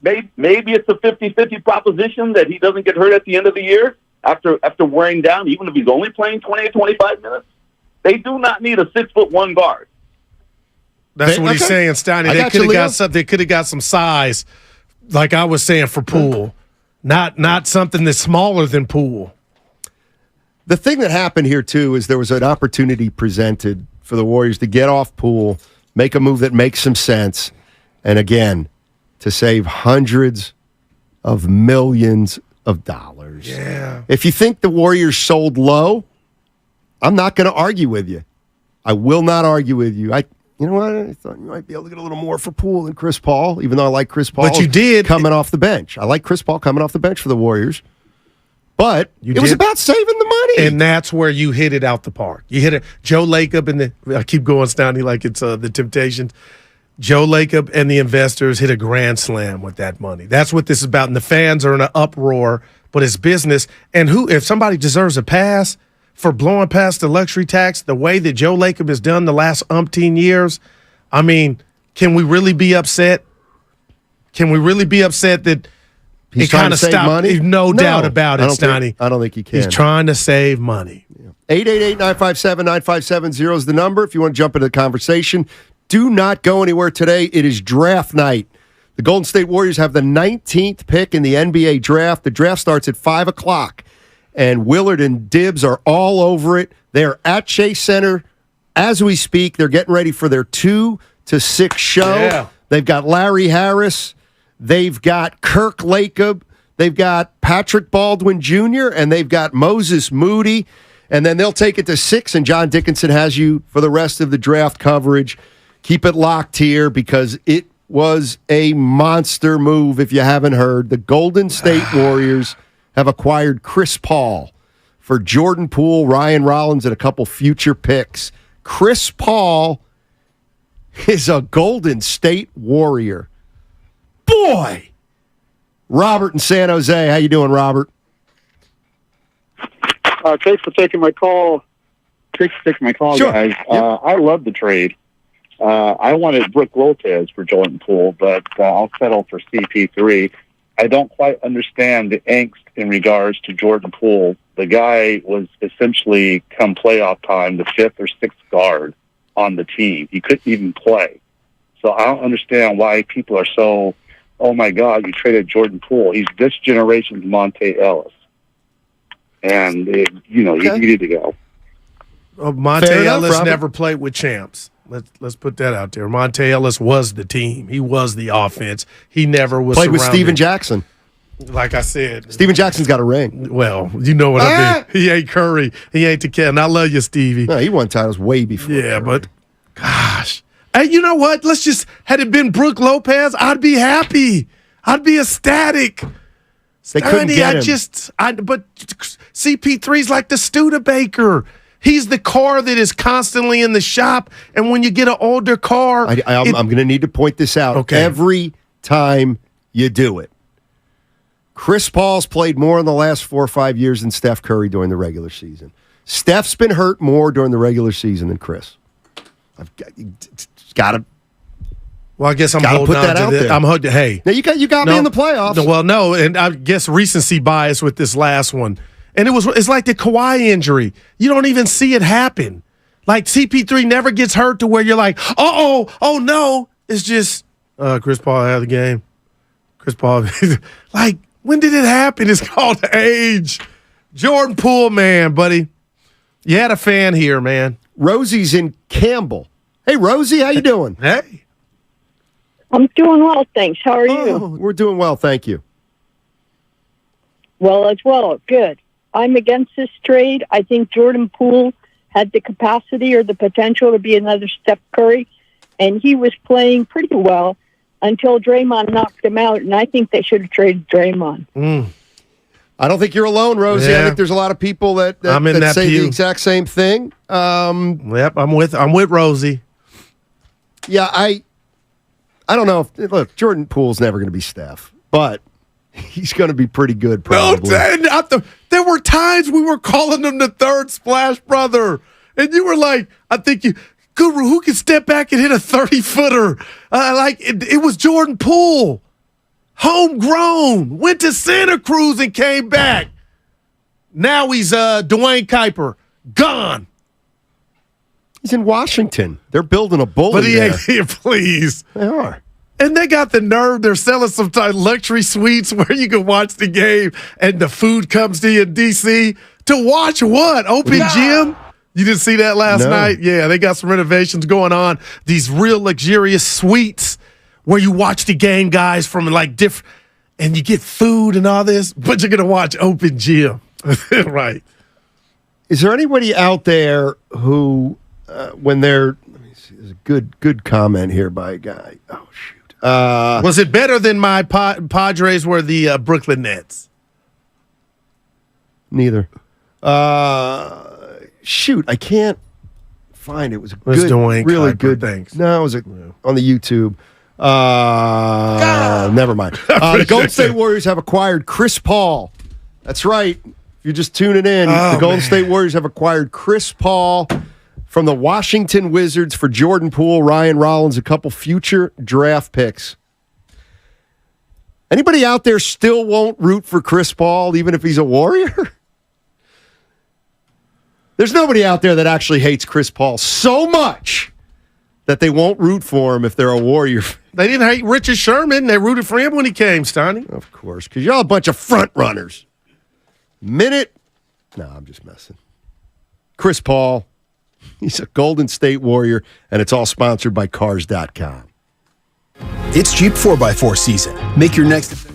Maybe it's a 50-50 proposition that he doesn't get hurt at the end of the year after wearing down, even if he's only playing 20 or 25 minutes. They do not need a 6'1" guard. That's what he's saying, Steiny. They could have got some size, like I was saying for Poole. Not something that's smaller than Poole. The thing that happened here, too, is there was an opportunity presented for the Warriors to get off Poole, make a move that makes some sense, and again, to save hundreds of millions of dollars. Yeah. If you think the Warriors sold low, I'm not going to argue with you. I will not argue with you. You know what? I thought you might be able to get a little more for Poole than Chris Paul, even though I like Chris Paul. But you did coming off the bench. I like Chris Paul coming off the bench for the Warriors. But it was about saving the money. And that's where you hit it out the park. You hit it. Joe Lacob I keep going, Steiny, like it's the Temptations. Joe Lacob and the investors hit a grand slam with that money. That's what this is about. And the fans are in an uproar, but it's business. And if somebody deserves a pass for blowing past the luxury tax the way that Joe Lacob has done the last umpteen years, I mean, can we really be upset? Can we really be upset that He's trying to save money? No doubt about it, Steiny. I don't think he can. He's trying to save money. 888-957-9570 is the number if you want to jump into the conversation. Do not go anywhere today. It is draft night. The Golden State Warriors have the 19th pick in the NBA draft. The draft starts at 5 o'clock, and Willard and Dibbs are all over it. They're at Chase Center as we speak. They're getting ready for their 2 to 6 show. Yeah. They've got Larry Harris. They've got Kirk Lacob. They've got Patrick Baldwin Jr., and they've got Moses Moody. And then they'll take it to 6, and John Dickinson has you for the rest of the draft coverage. Keep it locked here because it was a monster move, if you haven't heard. The Golden State Warriors have acquired Chris Paul for Jordan Poole, Ryan Rollins, and a couple future picks. Chris Paul is a Golden State Warrior. Boy, Robert in San Jose. How you doing, Robert? Thanks for taking my call. Sure. Guys. I love the trade. I wanted Brooke Lopez for Jordan Poole, but I'll settle for CP3. I don't quite understand the angst in regards to Jordan Poole. The guy was essentially, come playoff time, the fifth or sixth guard on the team. He couldn't even play. So I don't understand why people are so, oh my God, you traded Jordan Poole. He's this generation's Monte Ellis. And, he needed to go. Monte Ellis never played with champs. Let's put that out there. Monte Ellis was the team. He was the offense. He never was played with Steven Jackson. Like I said. Steven Jackson's got a ring. Well, you know what I mean. He ain't Curry. He ain't the kid. And I love you, Stevie. No, he won titles way before. Yeah, but gosh. Hey, you know what? Had it been Brooke Lopez, I'd be happy. I'd be ecstatic. They couldn't get him. But CP3's like the Studebaker. He's the car that is constantly in the shop, and when you get an older car... I'm going to need to point this out every time you do it. Chris Paul's played more in the last 4 or 5 years than Steph Curry during the regular season. Steph's been hurt more during the regular season than Chris. I've got to... Well, I guess I'm holding on to this. I'm holding. Hey, now you got me in the playoffs. No, and I guess recency bias with this last one, and it's like the Kawhi injury. You don't even see it happen. Like CP3 never gets hurt to where you're like, oh no. It's just Chris Paul out of the game. Chris Paul, like when did it happen? It's called age. Jordan Poole, man, buddy, you had a fan here, man. Rosie's in Campbell. Hey, Rosie, how you doing? Hey. I'm doing well, thanks. How are you? We're doing well, thank you. Well, as well. Good. I'm against this trade. I think Jordan Poole had the capacity or the potential to be another Steph Curry, and he was playing pretty well until Draymond knocked him out, and I think they should have traded Draymond. I don't think you're alone, Rosie. Yeah. I think there's a lot of people that say the exact same thing. Yep, I'm with Rosie. Yeah, I don't know if Jordan Poole's never going to be Steph, but he's going to be pretty good probably. There were times we were calling him the third Splash Brother, and you were like, I think Guru, who can step back and hit a 30-footer? It was Jordan Poole, homegrown, went to Santa Cruz and came back. Now he's Dwayne Kuiper, gone. He's in Washington. They're building a bully but he there. ain't here, please. They are. And they got the nerve. They're selling some luxury suites where you can watch the game and the food comes to you in D.C. To watch what? Open gym? You didn't see that last night? Yeah, they got some renovations going on. These real luxurious suites where you watch the game, guys, from like different, and you get food and all this, but you're going to watch open gym. Right. Is there anybody out there who... when they're, let me see, there's a good comment here by a guy. Oh, shoot. Was it better than my Padres were the Brooklyn Nets? Neither. Shoot, I can't find it. It was a good, Dwayne really Kuiper, good. Thanks. No, it was on the YouTube. Never mind. The Golden State Warriors have acquired Chris Paul. That's right. If you're just tuning in, the Golden State Warriors have acquired Chris Paul from the Washington Wizards for Jordan Poole, Ryan Rollins, a couple future draft picks. Anybody out there still won't root for Chris Paul, even if he's a Warrior? There's nobody out there that actually hates Chris Paul so much that they won't root for him if they're a Warrior. They didn't hate Richard Sherman. They rooted for him when he came, Stoney. Of course, because y'all a bunch of front runners. No, I'm just messing. Chris Paul, he's a Golden State Warrior, and it's all sponsored by Cars.com. It's Jeep 4x4 season. Make your next...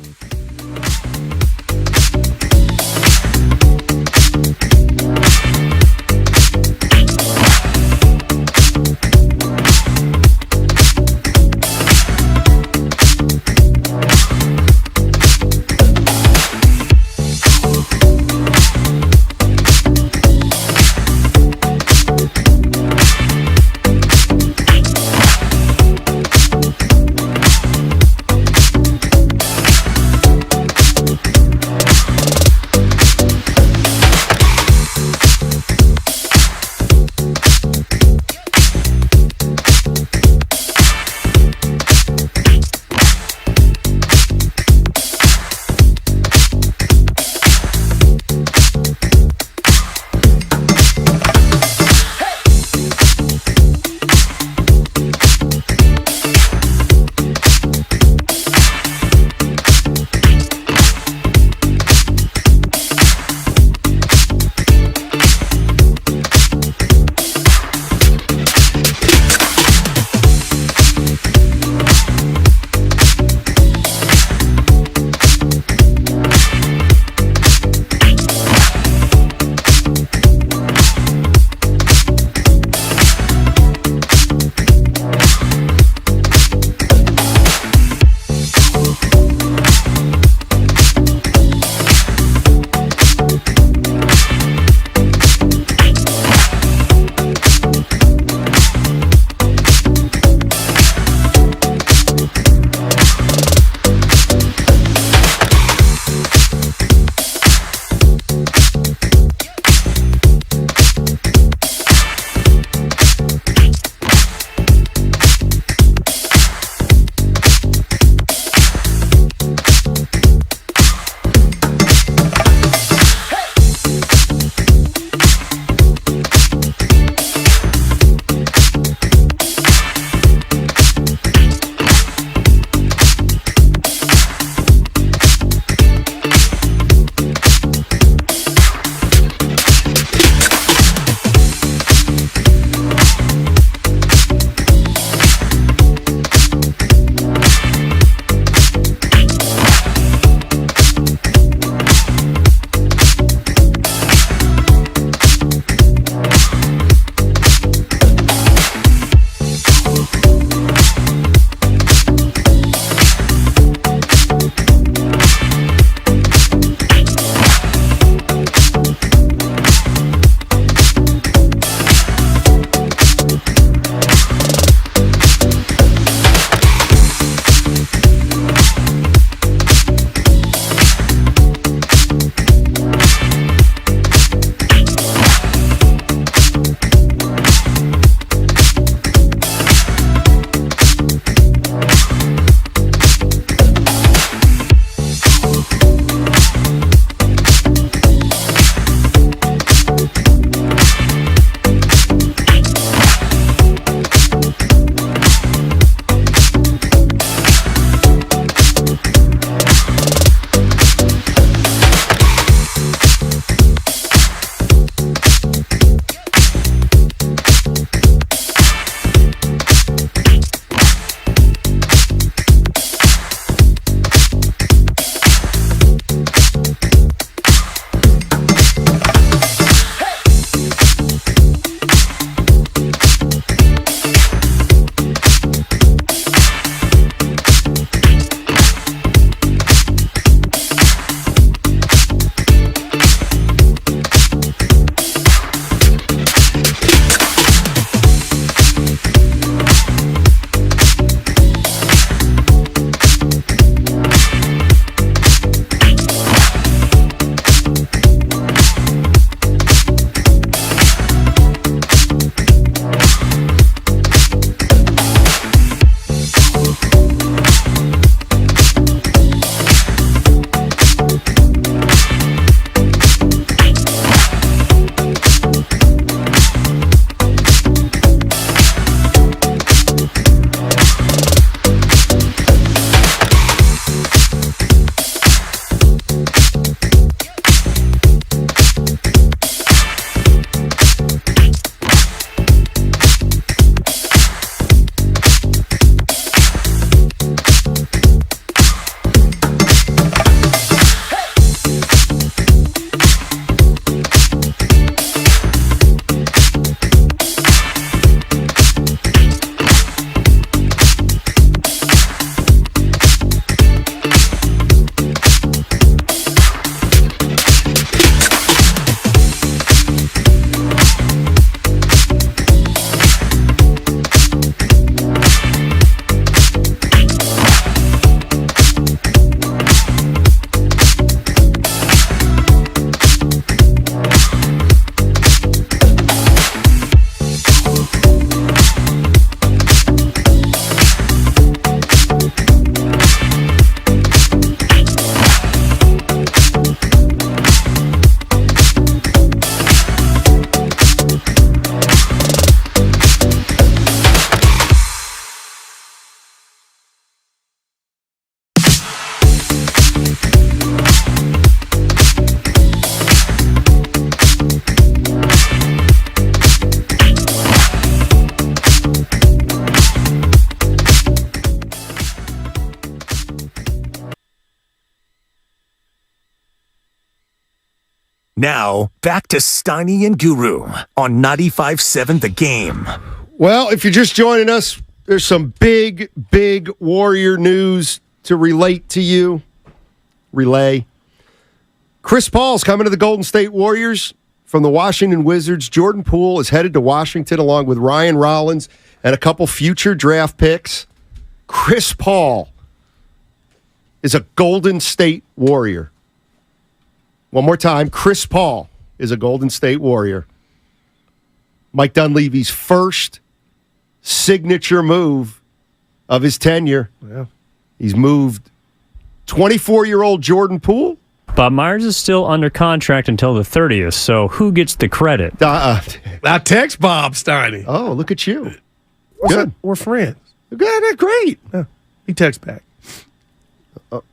Now, back to Steiny and Guru on 95.7 The Game. Well, if you're just joining us, there's some big Warrior news to relate to you. Relay. Chris Paul's coming to the Golden State Warriors from the Washington Wizards. Jordan Poole is headed to Washington along with Ryan Rollins and a couple future draft picks. Chris Paul is a Golden State Warrior. One more time, Chris Paul is a Golden State Warrior. Mike Dunleavy's first signature move of his tenure. Yeah. He's moved 24-year-old Jordan Poole. Bob Myers is still under contract until the 30th, so who gets the credit? I text Bob Steiny. Oh, look at you. Good. We're friends. Good, great. Yeah. He texts back.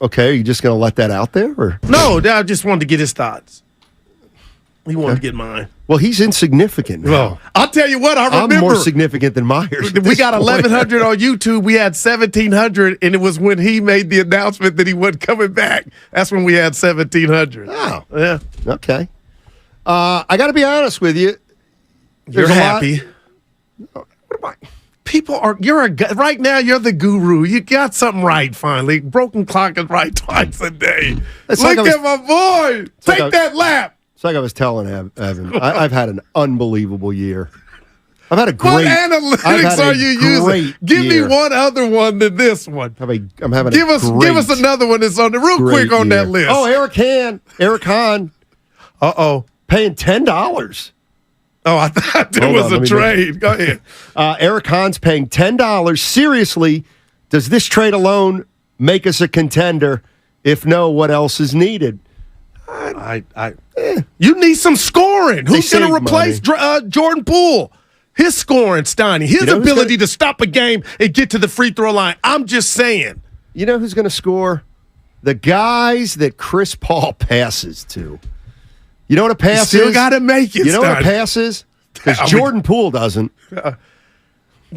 Okay, are you just going to let that out there? Or? No, I just wanted to get his thoughts. He wanted to get mine. Well, he's insignificant now. Well, I'll tell you what, I remember. I'm more significant than Myers. We got 1,100 on YouTube. We had 1,700, and it was when he made the announcement that he wasn't coming back. That's when we had 1,700. Oh. Yeah. Okay. I got to be honest with you. You're happy. What am I? People are, right now, you're the guru. You got something right, finally. Broken clock is right twice a day. Look at my boy. Take that lap. It's like I was telling Evan. I've had an unbelievable year. I've had a great. What analytics are you using? Give me one other one than this one. I'm having. Give us another one that's on the real quick on that list. Oh, Eric Hahn. Paying $10. Oh, I thought there was a trade. Go ahead. Eric Hahn's paying $10. Seriously, does this trade alone make us a contender? If no, what else is needed? You need some scoring. Who's going to replace Jordan Poole? His scoring, Steiny. His ability to stop a game and get to the free throw line. I'm just saying. You know who's going to score? The guys that Chris Paul passes to. You know what a pass is? You still got to make it, You know what a pass is? Because Jordan Poole doesn't.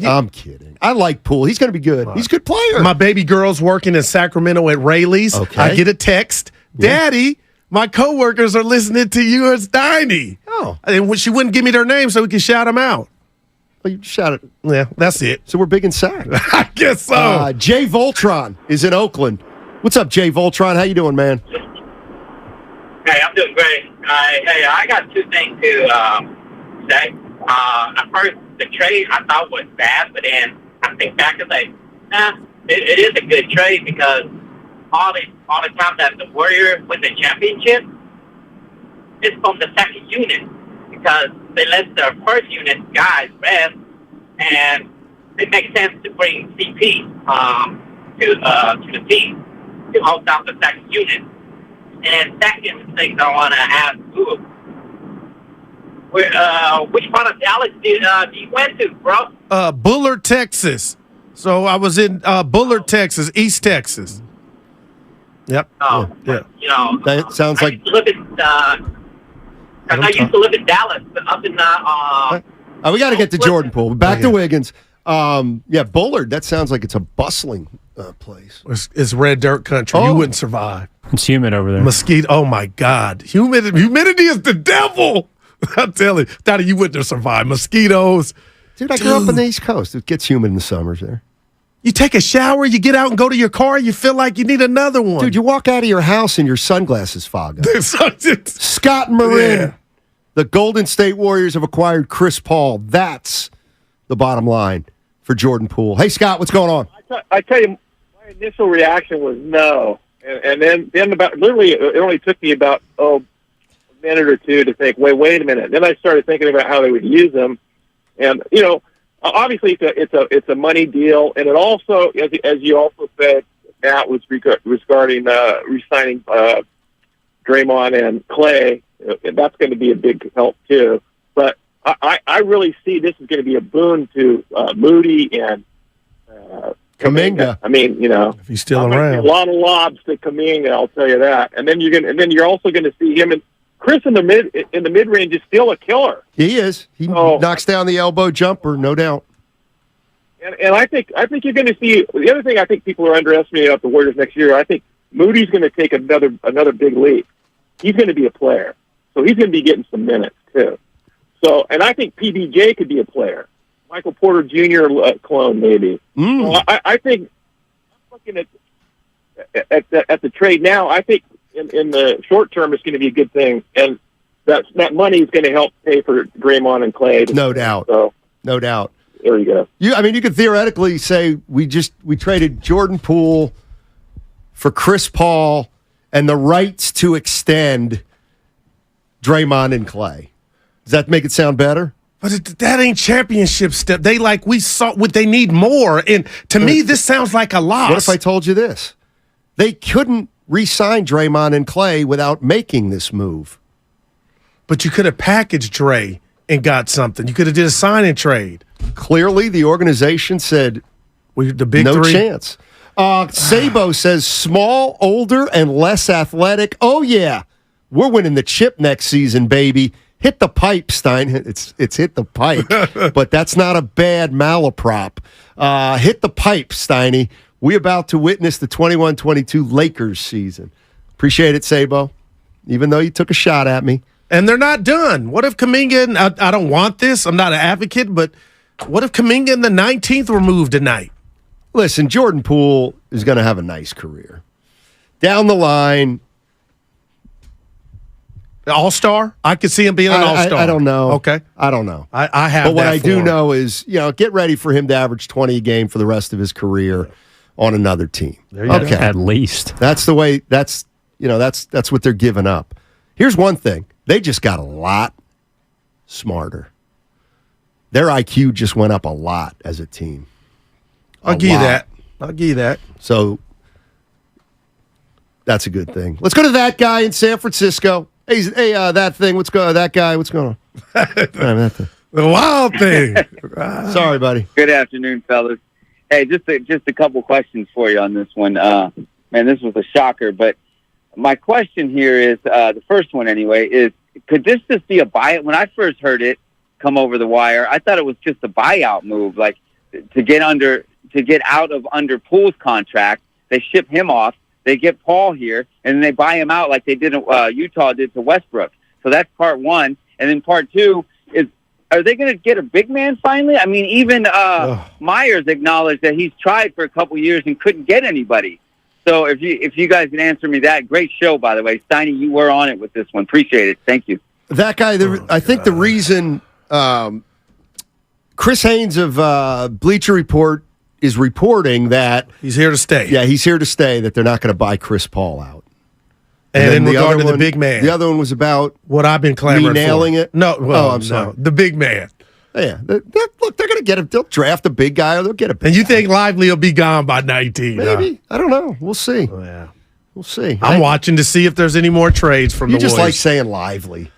I'm kidding. I like Poole. He's going to be good. He's a good player. My baby girl's working in Sacramento at Rayleigh's. Okay. I get a text. Daddy, my coworkers are listening to you as Steiny. Oh. And she wouldn't give me their name so we could shout them out. Well, you shout it. Yeah, that's it. So we're big in Sac. I guess so. Jay Voltron is in Oakland. What's up, Jay Voltron? How you doing, man? Hey, I'm doing great. Hey, I got two things to say. At first, the trade I thought was bad, but then I think back and say, it is a good trade because all the time that the Warriors win the championship, it's from the second unit because they let the first unit guys rest, and it makes sense to bring CP to the team to hold down the second unit. And second thing I want to ask you, which part of Dallas do you went to, bro? Bullard, Texas. So I was in Bullard, Texas, East Texas. Yep. You know, that sounds like. I used to live in Dallas, but up in we got to get to Jordan Poole. Back to Wiggins. Bullard. That sounds like it's a bustling place. It's red dirt country. You wouldn't survive. It's humid over there. Mosquito. Oh my God. Humidity is the devil. I'm telling you, Daddy, you wouldn't have survived. Mosquitoes. Dude, I grew up on the East Coast. It gets humid in the summers there. You take a shower, you get out and go to your car, you feel like you need another one. Dude, you walk out of your house and your sunglasses fog up. Scott and Marin, the Golden State Warriors have acquired Chris Paul. That's the bottom line for Jordan Poole. Hey, Scott, what's going on? I tell you, my initial reaction was no. And then about literally, it only took me about a minute or two to think, wait a minute. Then I started thinking about how they would use them. And, you know, obviously it's a money deal. And it also, as you also said, Matt, was regarding re-signing Draymond and Clay. That's going to be a big help, too. But I really see this is going to be a boon to Moody and Kuminga. I mean, you know, if he's still around, a lot of lobs to Kuminga, I'll tell you that. And then you're also going to see him and Chris in the mid range is still a killer. He is. He knocks down the elbow jumper, no doubt. And I think you're going to see the other thing. I think people are underestimating about the Warriors next year. I think Moody's going to take another big leap. He's going to be a player. So he's going to be getting some minutes, too. So, and I think PBJ could be a player. Michael Porter Jr. Clone, maybe. So I think, looking at the trade now, I think in the short term it's going to be a good thing. And that money is going to help pay for Draymond and Clay. No doubt. So, no doubt. There you go. You could theoretically say we traded Jordan Poole for Chris Paul and the rights to extend Draymond and Clay. Does that make it sound better? But that ain't championship step. They need more. And to me, this sounds like a loss. What if I told you this? They couldn't re-sign Draymond and Clay without making this move. But you could have packaged Dre and got something. You could have did a sign and trade. Clearly, the organization said the big no three? chance. Sabo says small, older, and less athletic. Oh, yeah. We're winning the chip next season, baby. Hit the pipe, Stein. It's hit the pipe, but that's not a bad malaprop. Hit the pipe, Steiny. We about to witness the 21-22 Lakers season. Appreciate it, Sabo, even though you took a shot at me. And they're not done. What if Kuminga, I don't want this, I'm not an advocate, but what if Kuminga and the 19th were moved tonight? Listen, Jordan Poole is going to have a nice career. Down the line, All-star? I could see him being an all-star. I don't know. Okay. I don't know. I have But what that I for do him. know is, get ready for him to average 20 a game for the rest of his career on another team. There you go. At least. That's the way, that's what they're giving up. Here's one thing. They just got a lot smarter. Their IQ just went up a lot as a team. I'll give you that. I'll give you that. So that's a good thing. Let's go to that guy in San Francisco. Hey, that thing. That guy. What's going on? The wild thing. Sorry, buddy. Good afternoon, fellas. Hey, just a couple questions for you on this one. Man, this was a shocker, but my question here is, the first one anyway, is could this just be a buyout? When I first heard it come over the wire, I thought it was just a buyout move, like to get out of under Poole's contract. They ship him off. They get Paul here, and then they buy him out like they did Utah did to Westbrook. So that's part one. And then part two is, are they going to get a big man finally? I mean, even Myers acknowledged that he's tried for a couple years and couldn't get anybody. So if you guys can answer me that, great show, by the way. Steiny, you were on it with this one. Appreciate it. Thank you. That guy, I think the reason Chris Haynes of Bleacher Report is reporting that he's here to stay. Yeah, he's here to stay, that they're not going to buy Chris Paul out. And in regard to the big man. The other one was about what I've been clamoring nailing for. it. No, well, I'm sorry. no, the big man. Yeah, look, they're going to get him. They'll draft a big guy, or they'll get a big And you guy. think Lively will be gone by 19? Maybe. I don't know. We'll see. Yeah. We'll see. I'm watching to see if there's any more trades from You the just Warriors. like saying lively.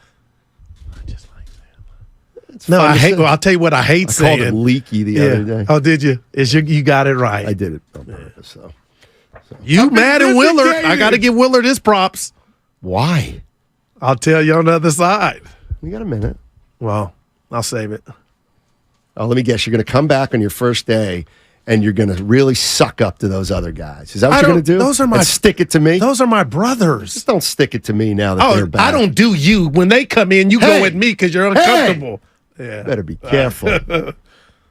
No, I'll tell you what I hate saying. I called him leaky the other day. Oh, did you? You got it right. I did it on purpose. So. You mad at Willard? I got to give Willard his props. Why? I'll tell you on the other side. You got a minute. Well, I'll save it. Oh, let me guess. You're going to come back on your first day, and you're going to really suck up to those other guys. Is that what you're going to do? Those are my and stick it to me. Those are my brothers. Just don't stick it to me now that they're back. I don't do you. When they come in, you go at me because you're uncomfortable. Yeah. Better be careful.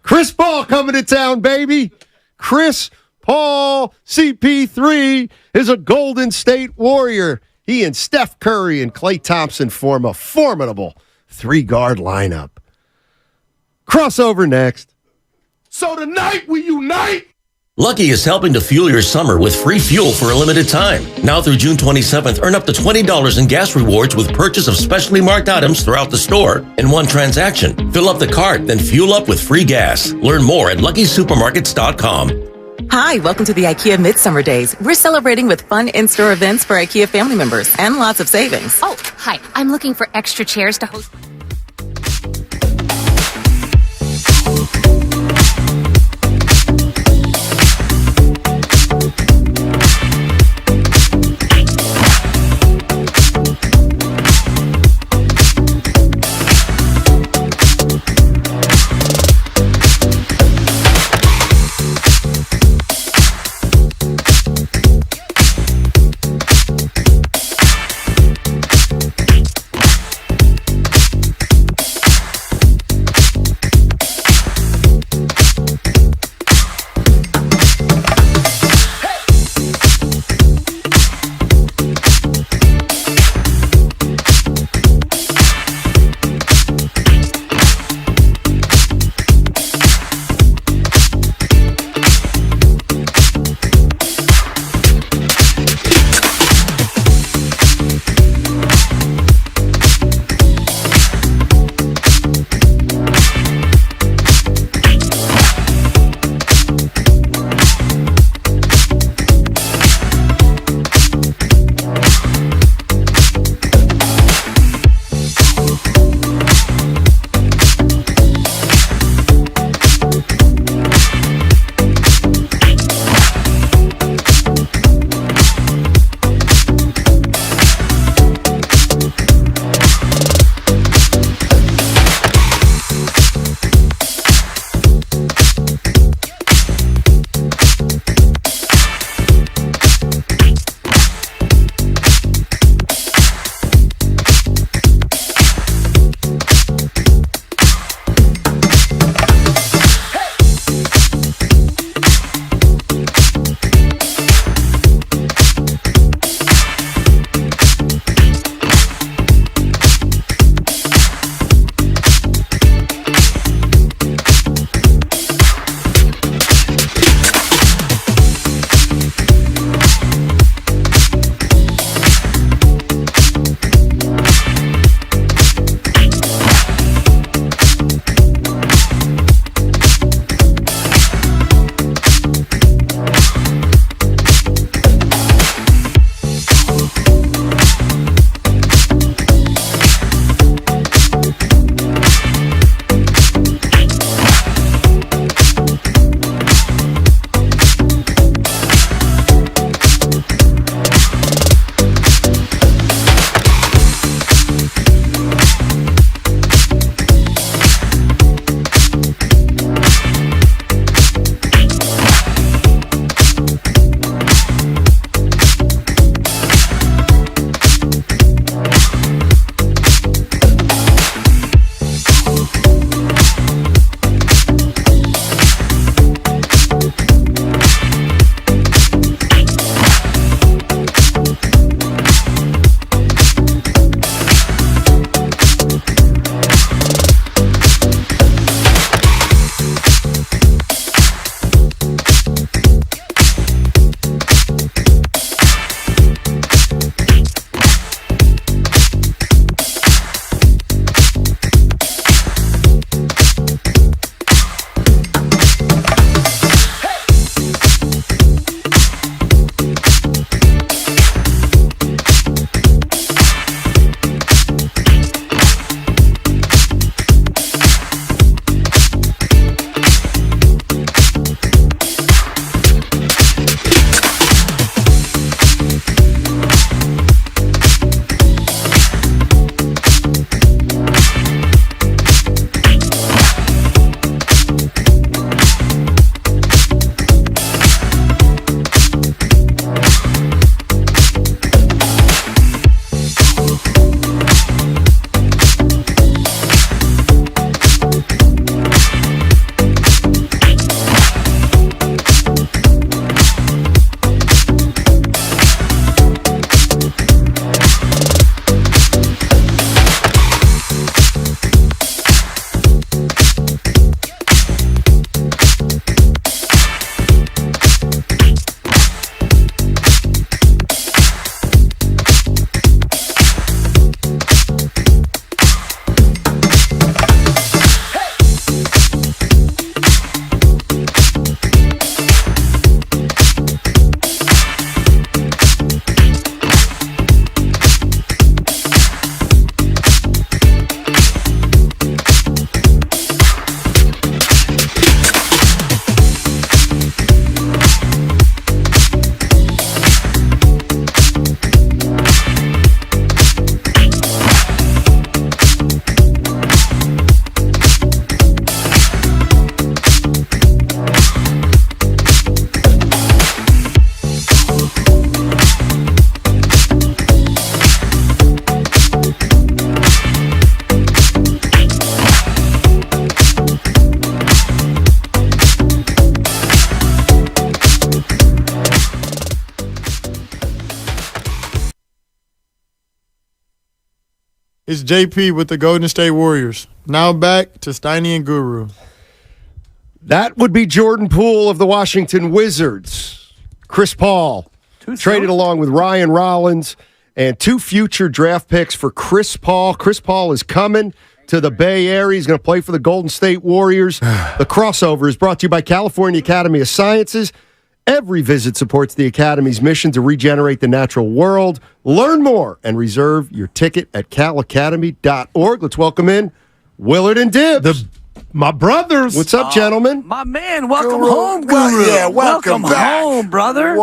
Chris Paul coming to town, baby. Chris Paul, CP3, is a Golden State Warrior. He and Steph Curry and Klay Thompson form a formidable three-guard lineup. Crossover next. So tonight we unite. Lucky is helping to fuel your summer with free fuel for a limited time. Now through June 27th, earn up to $20 in gas rewards with purchase of specially marked items throughout the store in one transaction. Fill up the cart, then fuel up with free gas. Learn more at LuckySupermarkets.com. Hi, welcome to the IKEA Midsummer Days. We're celebrating with fun in-store events for IKEA family members and lots of savings. Oh, hi. I'm looking for extra chairs to host. It's JP with the Golden State Warriors. Now back to Steiny and Guru. That would be Jordan Poole of the Washington Wizards. Chris Paul traded along with Ryan Rollins and 2 future draft picks for Chris Paul. Chris Paul is coming to the Bay Area. He's going to play for the Golden State Warriors. The crossover is brought to you by California Academy of Sciences. Every visit supports the Academy's mission to regenerate the natural world. Learn more and reserve your ticket at calacademy.org. Let's welcome in Willard and Dibbs. My brothers. What's up, gentlemen? My man, welcome home, Guru. Welcome back. Home, brother.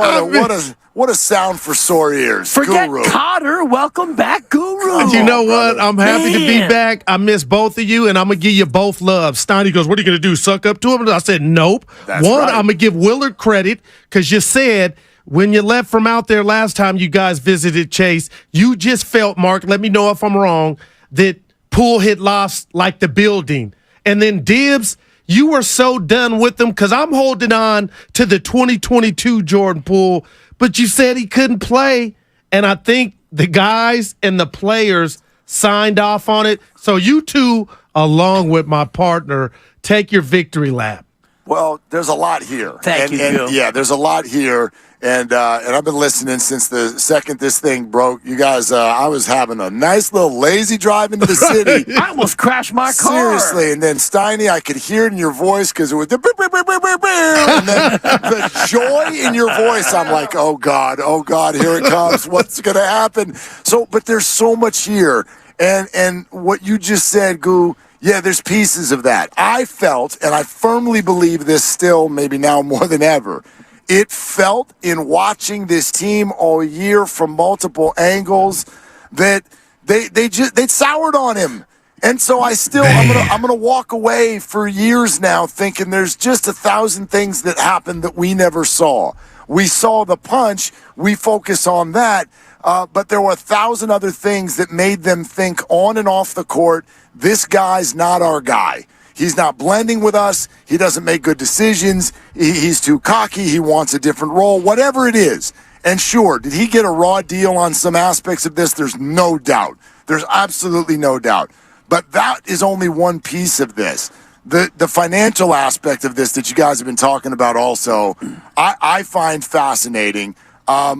What a sound for sore ears. Forget Guru. Cotter. Welcome back, Guru. You know what? I'm happy to be back. I miss both of you, and I'm going to give you both love. Steiny goes, what are you going to do, suck up to him? And I said, nope. That's One, right. I'm going to give Willard credit because you said when you left from out there last time you guys visited Chase, you just felt, Mark, let me know if I'm wrong, that Poole had lost like the building. And then Dibbs, you were so done with them because I'm holding on to the 2022 Jordan Poole, but you said he couldn't play. And I think the guys and the players signed off on it. So you two, along with my partner, take your victory lap. Well, there's a lot here. Thank you, Gil. Yeah, there's a lot here. And I've been listening since the second this thing broke. You guys, I was having a nice little lazy drive into the city. I almost crashed my car. Seriously. And then, Steiny, I could hear it in your voice because it was the and then the joy in your voice. I'm like, oh, God, here it comes. What's going to happen? So, but there's so much here. And what you just said, Goo, yeah, there's pieces of that. I felt, and I firmly believe this still, maybe now more than ever, it felt in watching this team all year from multiple angles that they soured on him. And so I'm gonna walk away for years now thinking there's just 1,000 things that happened that we never saw. We saw the punch, we focus on that, but there were 1,000 other things that made them think on and off the court, this guy's not our guy. He's not blending with us. He doesn't make good decisions. He's too cocky. He wants a different role, whatever it is. And sure, did he get a raw deal on some aspects of this? There's no doubt. There's absolutely no doubt. But that is only one piece of this. The financial aspect of this that you guys have been talking about also, I find fascinating.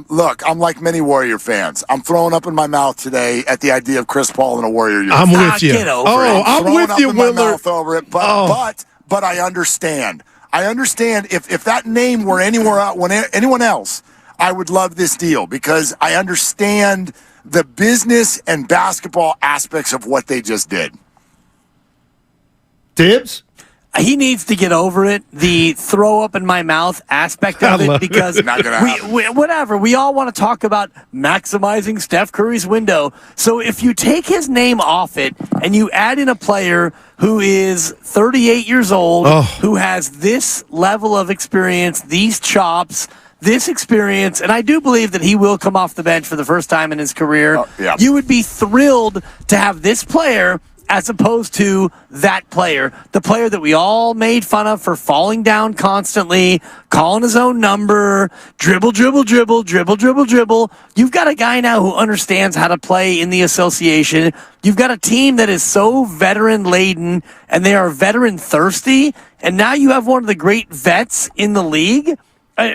Look, I'm like many Warrior fans. I'm throwing up in my mouth today at the idea of Chris Paul in a Warrior uniform. I'm with you. I'm with you, Willard. My Willard. mouth over it, but I understand. I understand if that name were anyone else, I would love this deal because I understand the business and basketball aspects of what they just did. Dibbs? He needs to get over it, the throw up in my mouth aspect of it, because we all want to talk about maximizing Steph Curry's window. So if you take his name off it and you add in a player who is 38 years old, who has this level of experience, these chops, this experience, and I do believe that he will come off the bench for the first time in his career, you would be thrilled to have this player as opposed to that player, the player that we all made fun of for falling down constantly, calling his own number, dribble. You've got a guy now who understands how to play in the association. You've got a team that is so veteran-laden, and they are veteran-thirsty, and now you have one of the great vets in the league.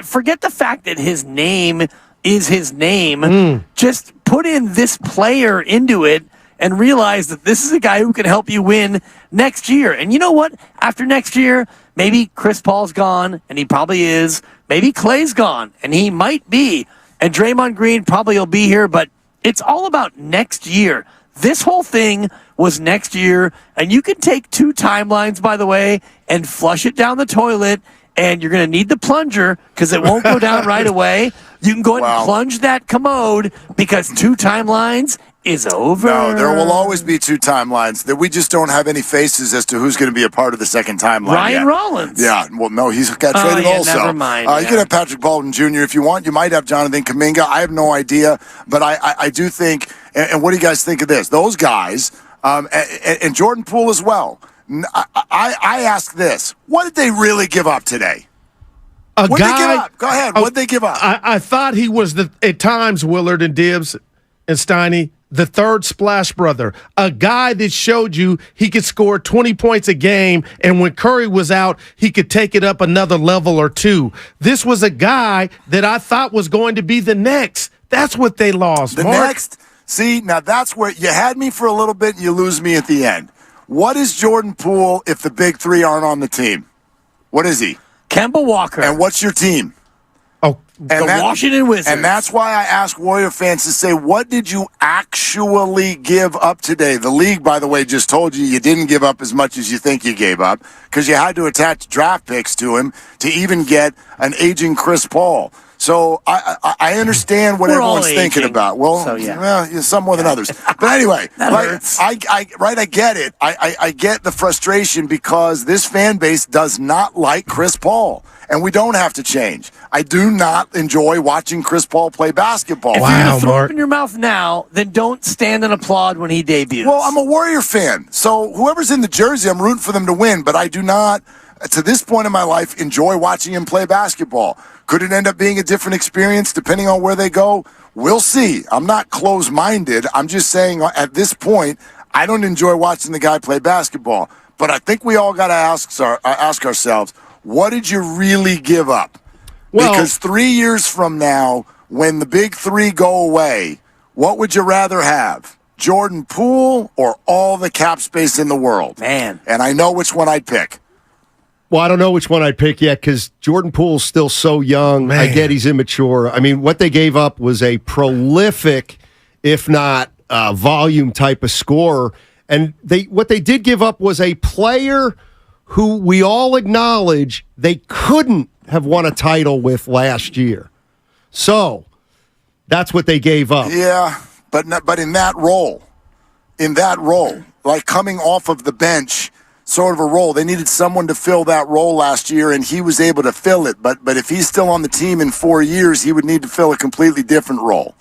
Forget the fact that his name is his name. Just put in this player into it, and realize that this is a guy who can help you win next year. And you know what? After next year, maybe Chris Paul's gone, and he probably is. Maybe Clay's gone, and he might be. And Draymond Green probably will be here, but it's all about next year. This whole thing was next year, and you can take 2 timelines, by the way, and flush it down the toilet, and you're going to need the plunger because it won't go down right away. You can go ahead and plunge that commode because 2 timelines is over. No, there will always be 2 timelines. That we just don't have any faces as to who's going to be a part of the second timeline. Ryan Rollins. Yeah, well, no, he's got traded also. Never mind. You can have Patrick Baldwin Jr. if you want. You might have Jonathan Kuminga. I have no idea, but I do think. And what do you guys think of this? Those guys and Jordan Poole as well. I ask this: what did they really give up today? What did they give up? Go ahead. What did they give up? I thought he was at times, Willard and Dibbs and Steiny, the third splash brother, a guy that showed you he could score 20 points a game, and when Curry was out, he could take it up another level or two. This was a guy that I thought was going to be the next. That's what they lost, Mark. Next? See, now that's where you had me for a little bit and you lose me at the end. What is Jordan Poole if the big three aren't on the team? What is he? Kemba Walker. And what's your team? Washington Wizards. And that's why I ask Warrior fans to say, what did you actually give up today? The league, by the way, just told you didn't give up as much as you think you gave up because you had to attach draft picks to him to even get an aging Chris Paul. So I understand what everyone's thinking about. Well, so, well, some more than others. But anyway, I get it. I get the frustration because this fan base does not like Chris Paul. And we don't have to change. I do not enjoy watching Chris Paul play basketball. If you're going to throw up in your mouth now, then don't stand and applaud when he debuts. Well, I'm a Warrior fan. So whoever's in the jersey, I'm rooting for them to win. But I do not, to this point in my life, enjoy watching him play basketball. Could it end up being a different experience depending on where they go? We'll see. I'm not closed-minded. I'm just saying at this point, I don't enjoy watching the guy play basketball. But I think we all got to ask ourselves, what did you really give up? Well, because 3 years from now, when the big three go away, what would you rather have? Jordan Poole or all the cap space in the world? Man. And I know which one I'd pick. Well, I don't know which one I'd pick yet because Jordan Poole's still so young. Man. I get he's immature. I mean, what they gave up was a prolific, if not volume type of scorer. And what they did give up was a player who we all acknowledge they couldn't have won a title with last year. So that's what they gave up. Yeah, but in that role, like coming off of the bench, sort of a role, they needed someone to fill that role last year, and he was able to fill it. But if he's still on the team in 4 years, he would need to fill a completely different role.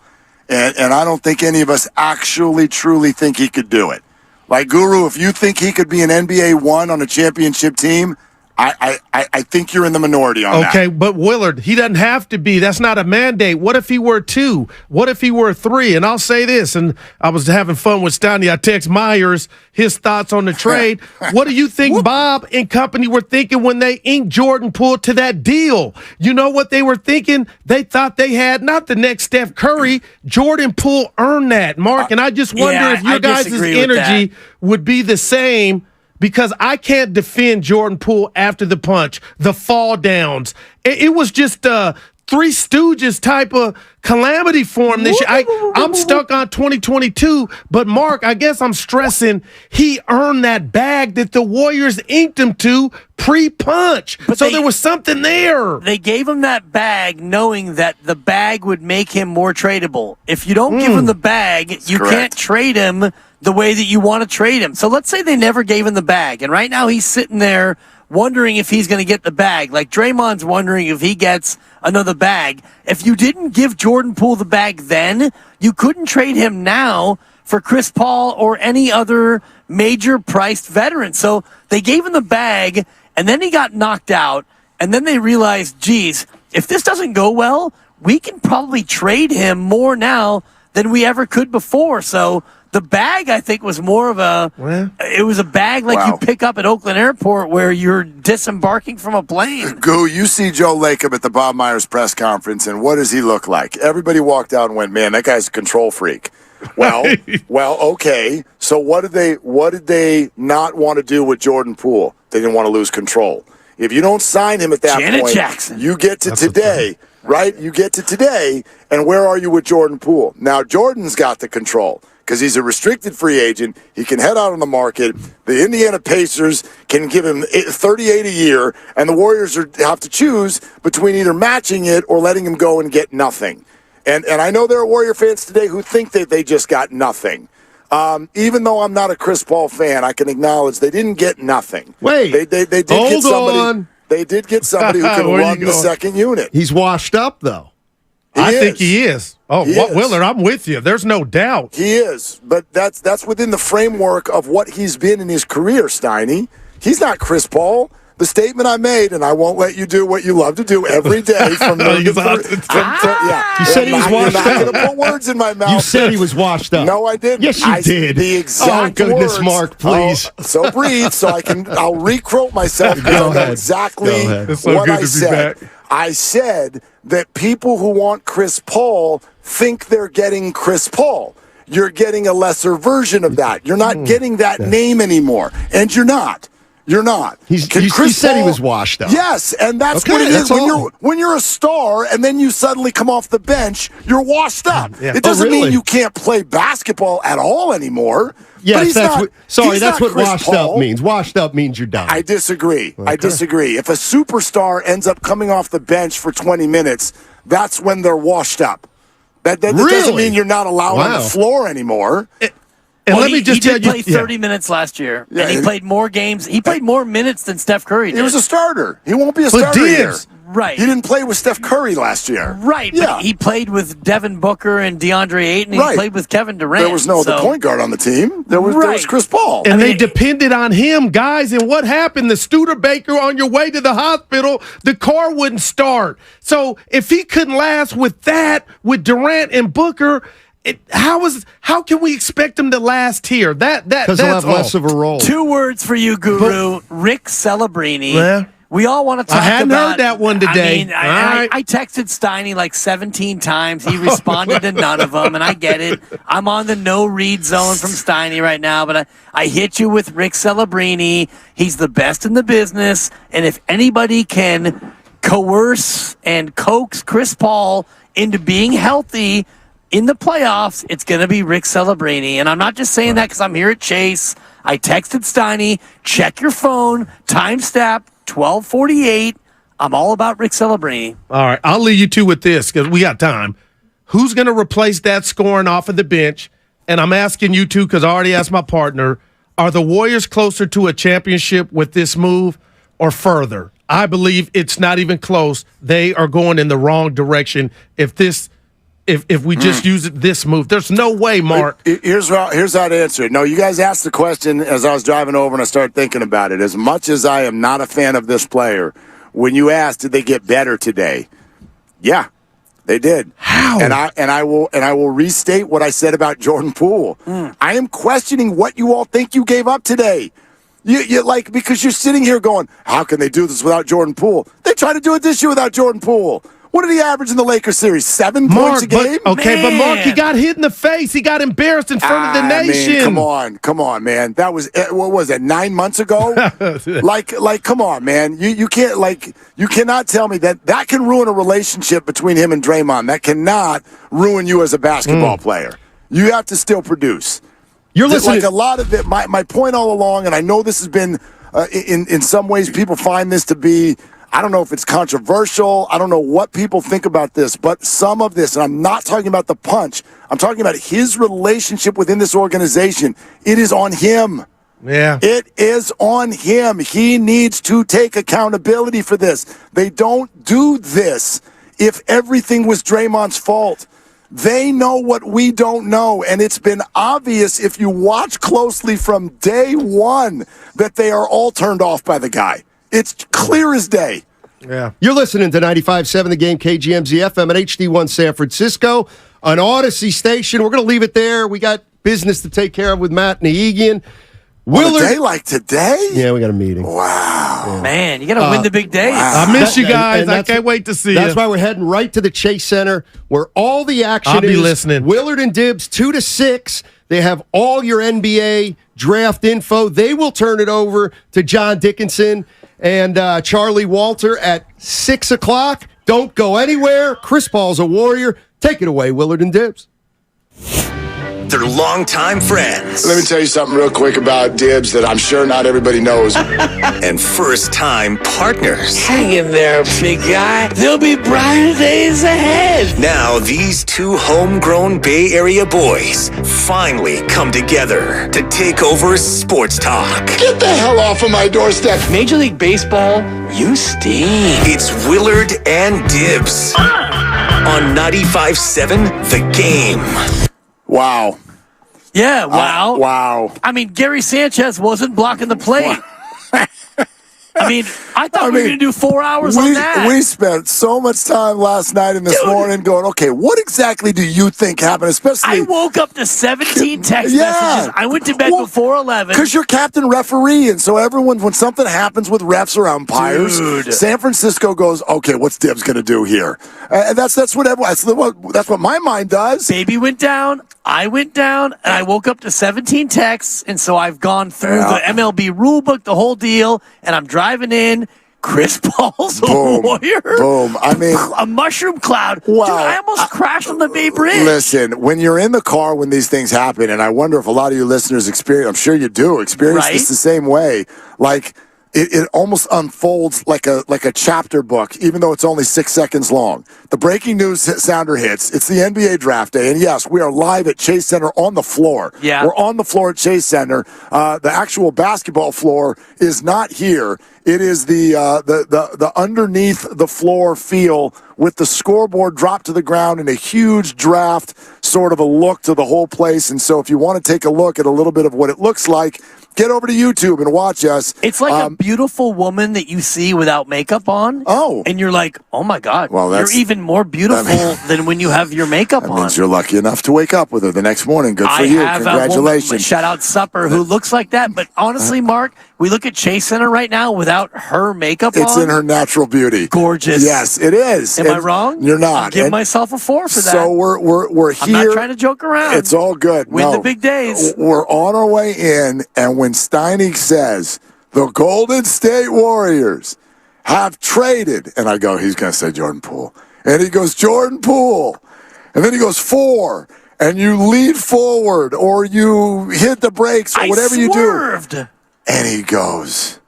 And I don't think any of us actually, truly think he could do it. Like, Guru, if you think he could be an NBA 1 on a championship team, I think you're in the minority on that. Okay, but Willard, he doesn't have to be. That's not a mandate. What if he were 2? What if he were 3? And I'll say this, and I was having fun with Stanley. I text Myers his thoughts on the trade. What do you think Bob and company were thinking when they inked Jordan Poole to that deal? You know what they were thinking? They thought they had not the next Steph Curry. Jordan Poole earned that, Mark. And I just wonder if your guys' energy would be the same. Because I can't defend Jordan Poole after the punch, the fall downs. It was just Three Stooges type of calamity for him this year. I'm stuck on 2022, but Mark, I guess I'm stressing he earned that bag that the Warriors inked him to pre-punch. So there was something there. They gave him that bag knowing that the bag would make him more tradable. If you don't give him the bag, you can't trade him the way that you want to trade him. So let's say they never gave him the bag, and right now he's sitting there wondering if he's going to get the bag. Like Draymond's wondering if he gets another bag. If you didn't give Jordan Poole the bag then, you couldn't trade him now for Chris Paul or any other major priced veteran. So they gave him the bag, and then he got knocked out, and then they realized, geez, if this doesn't go well, we can probably trade him more now than we ever could before. So the bag, I think, was more of it was a bag like you pick up at Oakland Airport where you're disembarking from a plane. Go, you see Joe Lacob at the Bob Myers press conference, and what does he look like? Everybody walked out and went, man, that guy's a control freak. Well, okay. So what did they not want to do with Jordan Poole? They didn't want to lose control. If you don't sign him at that point, Jackson. You get to today, right? You get to today, and where are you with Jordan Poole? Now, Jordan's got the control because he's a restricted free agent. He can head out on the market. The Indiana Pacers can give him $38 a year, and the Warriors have to choose between either matching it or letting him go and get nothing. And I know there are Warrior fans today who think that they just got nothing. Even though I'm not a Chris Paul fan, I can acknowledge they didn't get nothing. Wait, they did get somebody. They did get somebody who can run the second unit. He's washed up, though. I think he is. Willard, I'm with you. There's no doubt. He is, but that's within the framework of what he's been in his career, Steiny. He's not Chris Paul. the statement I made, and I won't let you do what you love to do every day from noon to yeah. You said he was washed up. You're not going to put words in my mouth. You said he was washed up. No, I didn't. Yes, you did. The exact goodness, words. Mark, please. So breathe, so I'll re-quote myself because I know exactly what I said. I said that people who want Chris Paul think they're getting Chris Paul. You're getting a lesser version of that. You're not getting that name anymore, and you're not. You're not. You said he was washed up. Yes, and that's what it is. When you're a star and then you suddenly come off the bench, you're washed up. Yeah. It doesn't mean you can't play basketball at all anymore. Yes, that's what Chris washed Paul. up means. Washed up means you're done. I disagree. Okay. I disagree. If a superstar ends up coming off the bench for 20 minutes, that's when they're washed up. That doesn't mean you're not allowed on the floor anymore. And let me just tell you, he did play 30 minutes last year, and he played more games. He played more minutes than Steph Curry did. He was a starter. He won't be a starter here. Right. He didn't play with Steph Curry last year. Right, but he played with Devin Booker and DeAndre Ayton, and he played with Kevin Durant. There was no other point guard on the team. There was Chris Paul. And they depended on him, guys. And what happened? The Studebaker on your way to the hospital, the car wouldn't start. So if he couldn't last with that, with Durant and Booker, how can we expect him to last here? Because he'll have less of a role. 2 words for you, Guru. Rick Celebrini. Yeah. We all want to talk about. I hadn't heard that one today. I mean, I texted Steiny like 17 times. He responded to none of them, and I get it. I'm on the no-read zone from Steiny right now, but I hit you with Rick Celebrini. He's the best in the business, and if anybody can coerce and coax Chris Paul into being healthy in the playoffs, it's going to be Rick Celebrini. And I'm not just saying that because I'm here at Chase. I texted Steiny, check your phone, timestamp 12:48. I'm all about Rick Celebrini. All right, I'll leave you two with this because we got time. Who's going to replace that scoring off of the bench? And I'm asking you two because I already asked my partner, are the Warriors closer to a championship with this move or further? I believe it's not even close. They are going in the wrong direction if we just use this move. There's no way, Mark. Here's how to answer it. No, you guys asked the question as I was driving over and I started thinking about it. As much as I am not a fan of this player, when you asked, did they get better today? Yeah, they did. How? And I will restate what I said about Jordan Poole. I am questioning what you all think you gave up today. You like, because you're sitting here going, how can they do this without Jordan Poole? They tried to do it this year without Jordan Poole. What did he average in the Lakers series? 7 points a game? But Mark, he got hit in the face. He got embarrassed in front of the nation. Man, come on, man. That was, what was it, 9 months ago? like, come on, man. You can't, you cannot tell me that can ruin a relationship between him and Draymond. That cannot ruin you as a basketball player. You have to still produce. You're listening. Like a lot of it, my point all along, and I know this has been, in some ways, people find this to be, I don't know if it's controversial. I don't know what people think about this, but some of this, and I'm not talking about the punch. I'm talking about his relationship within this organization. It is on him. Yeah. It is on him. He needs to take accountability for this. They don't do this if everything was Draymond's fault. They know what we don't know, and it's been obvious if you watch closely from day one that they are all turned off by the guy. It's clear as day. Yeah. You're listening to 95.7 The Game, KGMZ FM at HD1 San Francisco, an Odyssey station. We're going to leave it there. We got business to take care of with Matt Nahigian. On a day like today? Yeah, we got a meeting. Wow. Yeah. Man, you got to win the big days. I miss you guys. I can't wait to see you. That's why we're heading right to the Chase Center where all the action is. I'll be listening. Willard and Dibbs, 2 to 6. They have all your NBA draft info. They will turn it over to John Dickinson and Charlie Walter at 6 o'clock. Don't go anywhere. Chris Paul's a Warrior. Take it away, Willard and Dibbs. They're longtime friends. Let me tell you something real quick about Dibbs that I'm sure not everybody knows. And first-time partners. Hang in there, big guy. There'll be brighter days ahead. Now, these two homegrown Bay Area boys finally come together to take over sports talk. Get the hell off of my doorstep. Major League Baseball, you stink. It's Willard and Dibbs on 95.7 The Game. Wow. Yeah, wow. Wow. I mean, Gary Sanchez wasn't blocking the plate. I mean, I thought we were going to do 4 hours on that. We spent so much time last night and this morning going, okay, what exactly do you think happened? Especially, I woke up to 17 text messages. I went to bed before 11. Because you're captain referee, and so everyone, when something happens with refs or umpires, San Francisco goes, okay, what's Dibs going to do here? And that's what my mind does. Baby went down. I went down, and I woke up to 17 texts, and so I've gone through the MLB rulebook, the whole deal, and I'm driving in. Chris Paul's a Warrior. Boom. I mean, a mushroom cloud. Wow. Dude, I almost crashed on the Bay Bridge. Listen, when you're in the car when these things happen, and I wonder if a lot of you listeners experience, I'm sure you do, experience this the same way. Like, it almost unfolds like a chapter book, even though it's only 6 seconds long. The breaking news sounder hits. It's the NBA draft day, and yes, we are live at Chase Center on the floor. Yeah. We're on the floor at Chase Center. The actual basketball floor is not here. It is the underneath the floor feel with the scoreboard dropped to the ground and a huge draft sort of a look to the whole place. And so if you want to take a look at a little bit of what it looks like, get over to YouTube and watch us. It's like a beautiful woman that you see without makeup on. Oh. And you're like, oh my God, well, you're even more beautiful than when you have your makeup on. Means you're lucky enough to wake up with her the next morning. Good for you. Congratulations. A woman, shout out Supper, who looks like that. But honestly, Mark, we look at Chase Center right now without her makeup on. It's in her natural beauty. Gorgeous. Yes, it is. Am I wrong? You're not. I'll give myself a 4 for that. So we're here. I'm not trying to joke around. It's all good. Win the big days. We're on our way in, and when Steiny says the Golden State Warriors have traded, and I go, he's going to say Jordan Poole. And he goes, Jordan Poole. And then he goes, 4. And you lead forward or you hit the brakes or whatever you do. And he goes,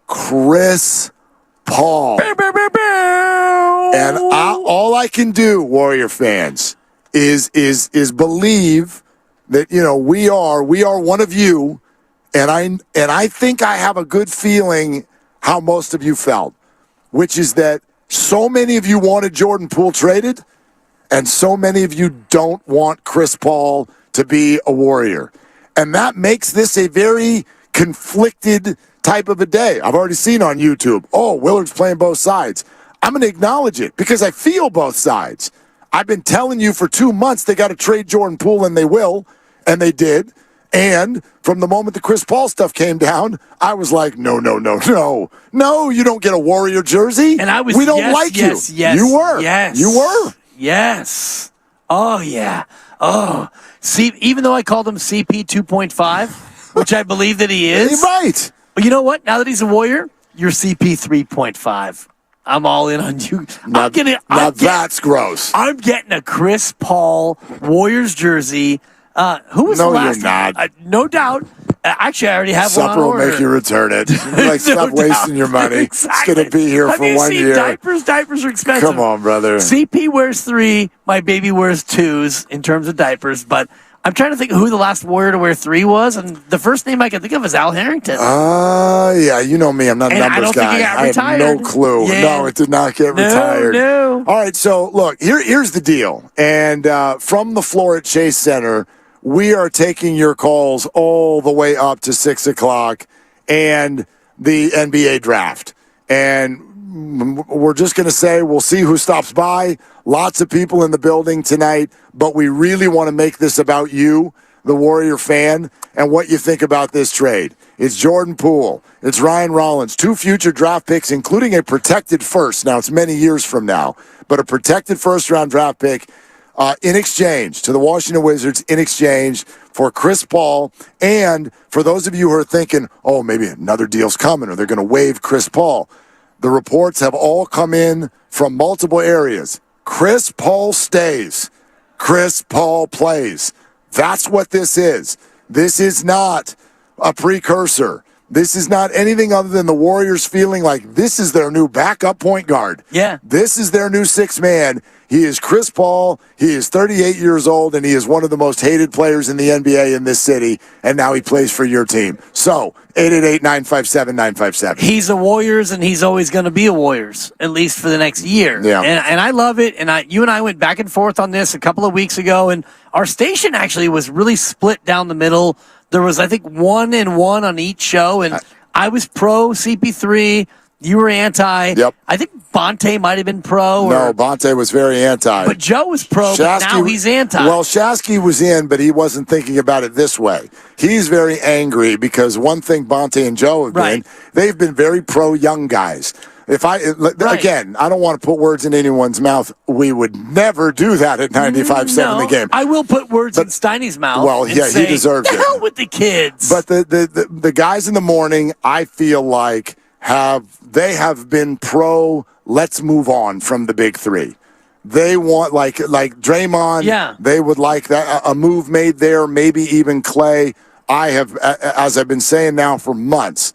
Chris Paul. And all I can do, Warrior fans, is believe that, you know, we are one of you. And I think I have a good feeling how most of you felt, which is that so many of you wanted Jordan Poole traded, and so many of you don't want Chris Paul to be a Warrior. And that makes this a very conflicted type of a day. I've already seen on YouTube, Willard's playing both sides. I'm going to acknowledge it because I feel both sides. I've been telling you for 2 months they got to trade Jordan Poole, and they will, and they did. And from the moment the Chris Paul stuff came down, I was like, no, you don't get a Warrior jersey. And I was, we don't like you. Yes. You were. Yes. You were. Yes. Oh, yeah. Oh. See, even though I called him CP 2.5, which I believe that he is. Right. But you know what? Now that he's a Warrior, you're CP 3.5. I'm all in on you. That's gross. I'm getting a Chris Paul Warriors jersey. Who was the last? No, you're not. No doubt. Actually, I already have Supper one on order. will make you return it. Stop wasting your money. Exactly. It's going to be here for 1 year. Have you seen diapers? Diapers are expensive. Come on, brother. CP wears 3. My baby wears 2s in terms of diapers. But I'm trying to think of who the last Warrior to wear 3 was. And the first name I can think of is Al Harrington. Yeah, you know me. I'm not a numbers I don't guy. Think he got I retired. have no clue. Yeah. No, it did not get retired. No. All right, so look, here's the deal. And from the floor at Chase Center, we are taking your calls all the way up to 6 o'clock and the NBA draft. And we're just going to say we'll see who stops by. Lots of people in the building tonight, but we really want to make this about you, the Warrior fan, and what you think about this trade. It's Jordan Poole. It's Ryan Rollins. 2 future draft picks, including a protected first. Now, it's many years from now, but a protected first-round draft pick in exchange to the Washington Wizards, in exchange for Chris Paul. And for those of you who are thinking, maybe another deal's coming or they're going to waive Chris Paul, the reports have all come in from multiple areas. Chris Paul stays. Chris Paul plays. That's what this is. This is not a precursor. This is not anything other than the Warriors feeling like this is their new backup point guard. Yeah. This is their new 6th man. He is Chris Paul. He is 38 years old, and he is one of the most hated players in the NBA in this city, and now he plays for your team. So, 888-957-957. He's a Warriors, and he's always going to be a Warriors, at least for the next year. Yeah. And I love it, and you and I went back and forth on this a couple of weeks ago, and our station actually was really split down the middle. There was, I think, 1 and 1 on each show, and I was pro CP3. You were anti. Yep. I think Bonte might have been pro. No, Bonte was very anti. But Joe was pro, but now he's anti. Well, Shasky was in, but he wasn't thinking about it this way. He's very angry because one thing Bonte and Joe have been, they've been very pro young guys. Again, I don't want to put words in anyone's mouth. We would never do that at 95-7 the game. I will put words in Steiny's mouth. Well, yeah, he deserves it. The hell with the kids. But the guys in the morning, I feel like have been pro. Let's move on from the big three. They want like Draymond. Yeah. They would like that a move made there. Maybe even Clay. I have, as I've been saying now for months,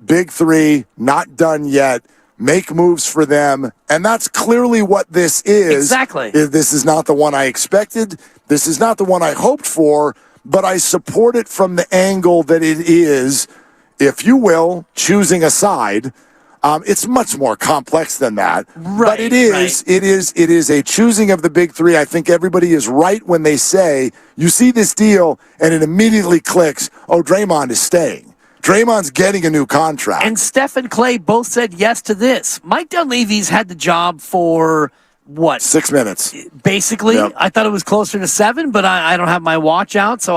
big three not done yet. Make moves for them, and that's clearly what this is. Exactly. This is not the one I expected. This is not the one I hoped for, but I support it from the angle that it is, if you will, choosing a side. It's much more complex than that. Right, but it is a choosing of the big three. I think everybody is right when they say, you see this deal, and it immediately clicks, oh, Draymond is staying. Draymond's getting a new contract. And Steph and Clay both said yes to this. Mike Dunleavy's had the job for, what? 6 minutes. Basically. Yep. I thought it was closer to 7, but I don't have my watch out, so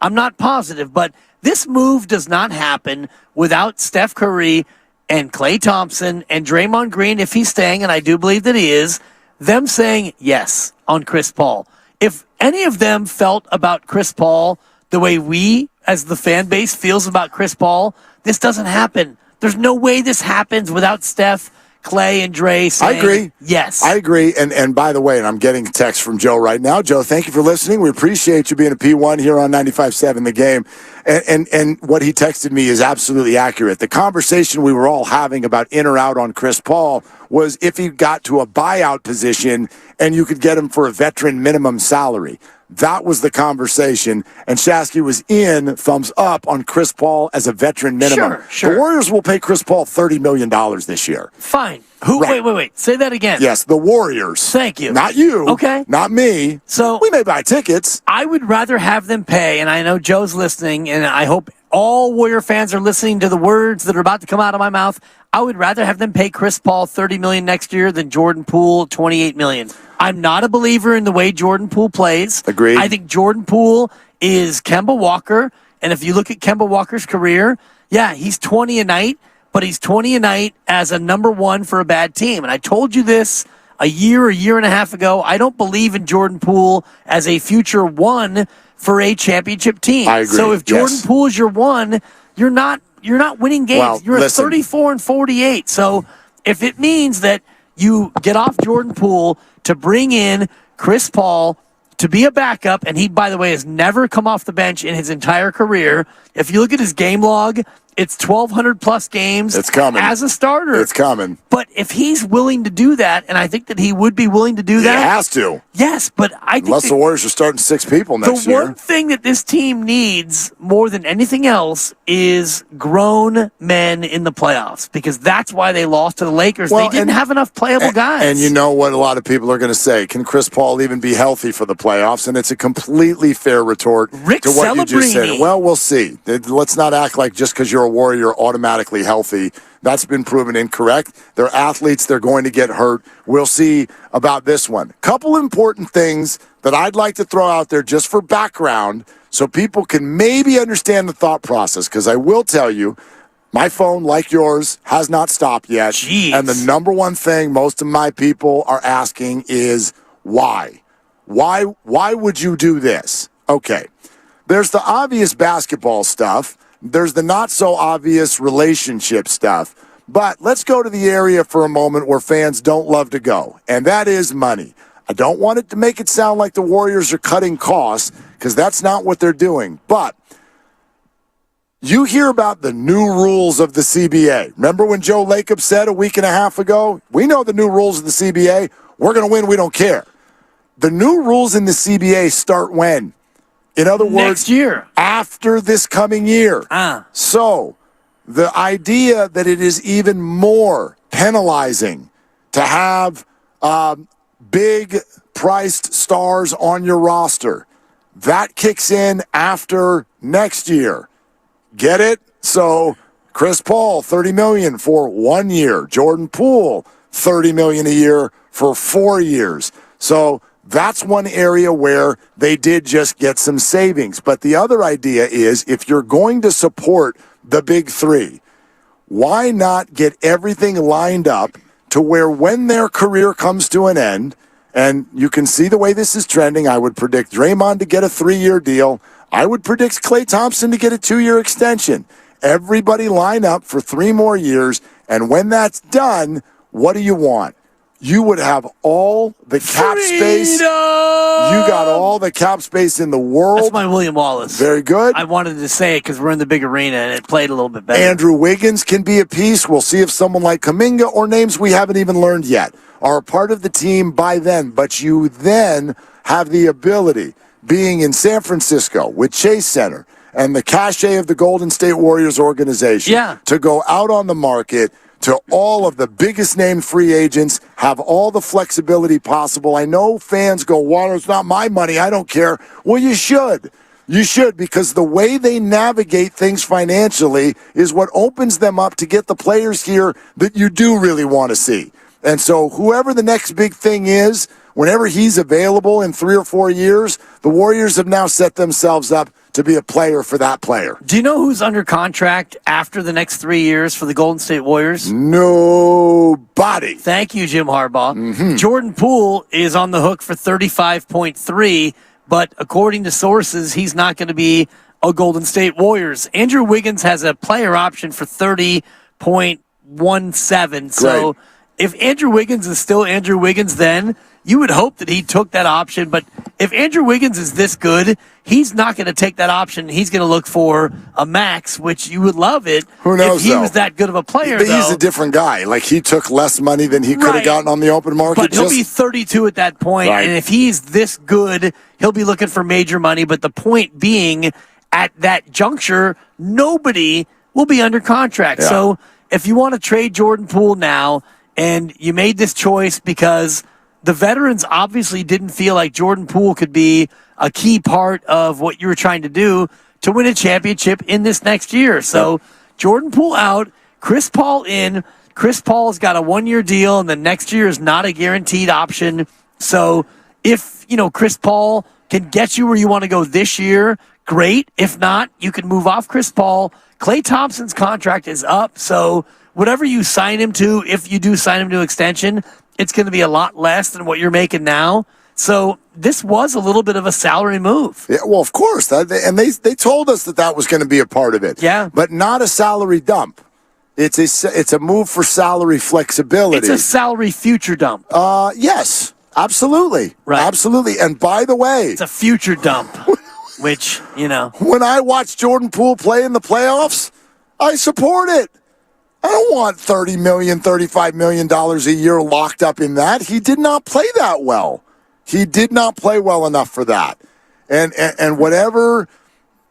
I'm not positive. But this move does not happen without Steph Curry and Klay Thompson and Draymond Green, if he's staying, and I do believe that he is, them saying yes on Chris Paul. If any of them felt about Chris Paul the way we, as the fan base, feels about Chris Paul, this doesn't happen. There's no way this happens without Steph, Clay, and Dre saying I agree. Yes. I agree. And by the way, and I'm getting a text from Joe right now. Joe, thank you for listening. We appreciate you being a P1 here on 95.7 The Game. And what he texted me is absolutely accurate. The conversation we were all having about in or out on Chris Paul was if he got to a buyout position and you could get him for a veteran minimum salary. That was the conversation, and Shasky was in, thumbs up, on Chris Paul as a veteran minimum. Sure. The Warriors will pay Chris Paul $30 million this year. Fine. Who? Right. Wait. Say that again. Yes, the Warriors. Thank you. Not you. Okay. Not me. So we may buy tickets. I would rather have them pay, and I know Joe's listening, and I hope all Warrior fans are listening to the words that are about to come out of my mouth. I would rather have them pay Chris Paul $30 million next year than Jordan Poole $28 million. I'm not a believer in the way Jordan Poole plays. Agreed. I think Jordan Poole is Kemba Walker, and if you look at Kemba Walker's career, yeah, he's 20 a night, but he's 20 a night as a number one for a bad team. And I told you this a year and a half ago. I don't believe in Jordan Poole as a future one for a championship team. I agree. So if Jordan Poole is your one, you're not winning games. Well, you're listen. at 34-48. So if it means that you get off Jordan Poole to bring in Chris Paul to be a backup, and he, by the way, has never come off the bench in his entire career. If you look at his game log, it's 1,200 plus games. It's coming. As a starter. It's coming. But if he's willing to do that, and I think that he would be willing to do that. He has to. Yes, but I think Unless the Warriors are starting 6 people next the year. one thing that this team needs more than anything else is grown men in the playoffs, because that's why they lost to the Lakers. Well, they didn't have enough playable guys. And you know what a lot of people are going to say? Can Chris Paul even be healthy for the playoffs? And it's a completely fair retort to what you just said. Celebrini. Well, we'll see. Let's not act like just because you're a Warrior, you're automatically healthy. That's been proven incorrect. They're athletes. They're going to get hurt. We'll see about this one. Couple important things that I'd like to throw out there just for background so people can maybe understand the thought process, because I will tell you, my phone, like yours, has not stopped yet. Jeez. And the number one thing most of my people are asking is why? Why would you do this? Okay. There's the obvious basketball stuff. There's the not so obvious relationship stuff. But let's go to the area for a moment where fans don't love to go, and that is money. I don't want it to make it sound like the Warriors are cutting costs, because that's not what they're doing. But you hear about the new rules of the CBA. Remember when Joe Lacob said a week and a half ago, we know the new rules of the CBA. We're going to win. We don't care. The new rules in the CBA start when? In other words, next year. After this coming year. So the idea that it is even more penalizing to have big priced stars on your roster, that kicks in after next year. Get it? So Chris Paul, $30 million for 1 year. Jordan Poole, $30 million a year for 4 years. So that's one area where they did just get some savings. But the other idea is, if you're going to support the big three, why not get everything lined up to where when their career comes to an end, and you can see the way this is trending, I would predict Draymond to get a 3-year deal. I would predict Klay Thompson to get a 2-year extension. Everybody line up for 3 more years, and when that's done, what do you want? You would have all the cap space. You got all the cap space in the world. That's my William Wallace. Very good. I wanted to say it because we're in the big arena and it played a little bit better. Andrew Wiggins can be a piece. We'll see if someone like Kuminga or names we haven't even learned yet are a part of the team by then. But you then have the ability, being in San Francisco with Chase Center and the cachet of the Golden State Warriors organization, to go out on the market to all of the biggest name free agents, have all the flexibility possible. I know fans go, well, it's not my money, I don't care. Well, you should. You should, because the way they navigate things financially is what opens them up to get the players here that you do really want to see. And so whoever the next big thing is, whenever he's available in 3 or 4 years, the Warriors have now set themselves up to be a player for that player. Do you know who's under contract after the next 3 years for the Golden State Warriors? Nobody. Thank you, Jim Harbaugh. Jordan Poole is on the hook for 35.3, but according to sources, he's not going to be a Golden State Warriors. Andrew Wiggins has a player option for 30.17. So if Andrew Wiggins is still Andrew Wiggins, then you would hope that he took that option. But if Andrew Wiggins is this good, he's not going to take that option. He's going to look for a max, which you would love it. Who knows, if he was that good of a player, but he's a different guy. Like, he took less money than he could have gotten on the open market. But he'll be 32 at that point, and if he's this good, he'll be looking for major money. But the point being, at that juncture, nobody will be under contract. So if you want to trade Jordan Poole now, and you made this choice because the veterans obviously didn't feel like Jordan Poole could be a key part of what you were trying to do to win a championship in this next year. So Jordan Poole out, Chris Paul in. Chris Paul's got a 1-year deal, and the next year is not a guaranteed option. So if, Chris Paul can get you where you want to go this year, great. If not, you can move off Chris Paul. Klay Thompson's contract is up, so whatever you sign him to, if you do sign him to extension, it's going to be a lot less than what you're making now. So this was a little bit of a salary move. Yeah, well, of course. And they told us that was going to be a part of it. Yeah. But not a salary dump. It's a move for salary flexibility. It's a salary future dump. Yes, absolutely. Right. Absolutely. And by the way, it's a future dump, which, When I watch Jordan Poole play in the playoffs, I support it. I don't want $30 million, $35 million a year locked up in that. He did not play that well. He did not play well enough for that. And whatever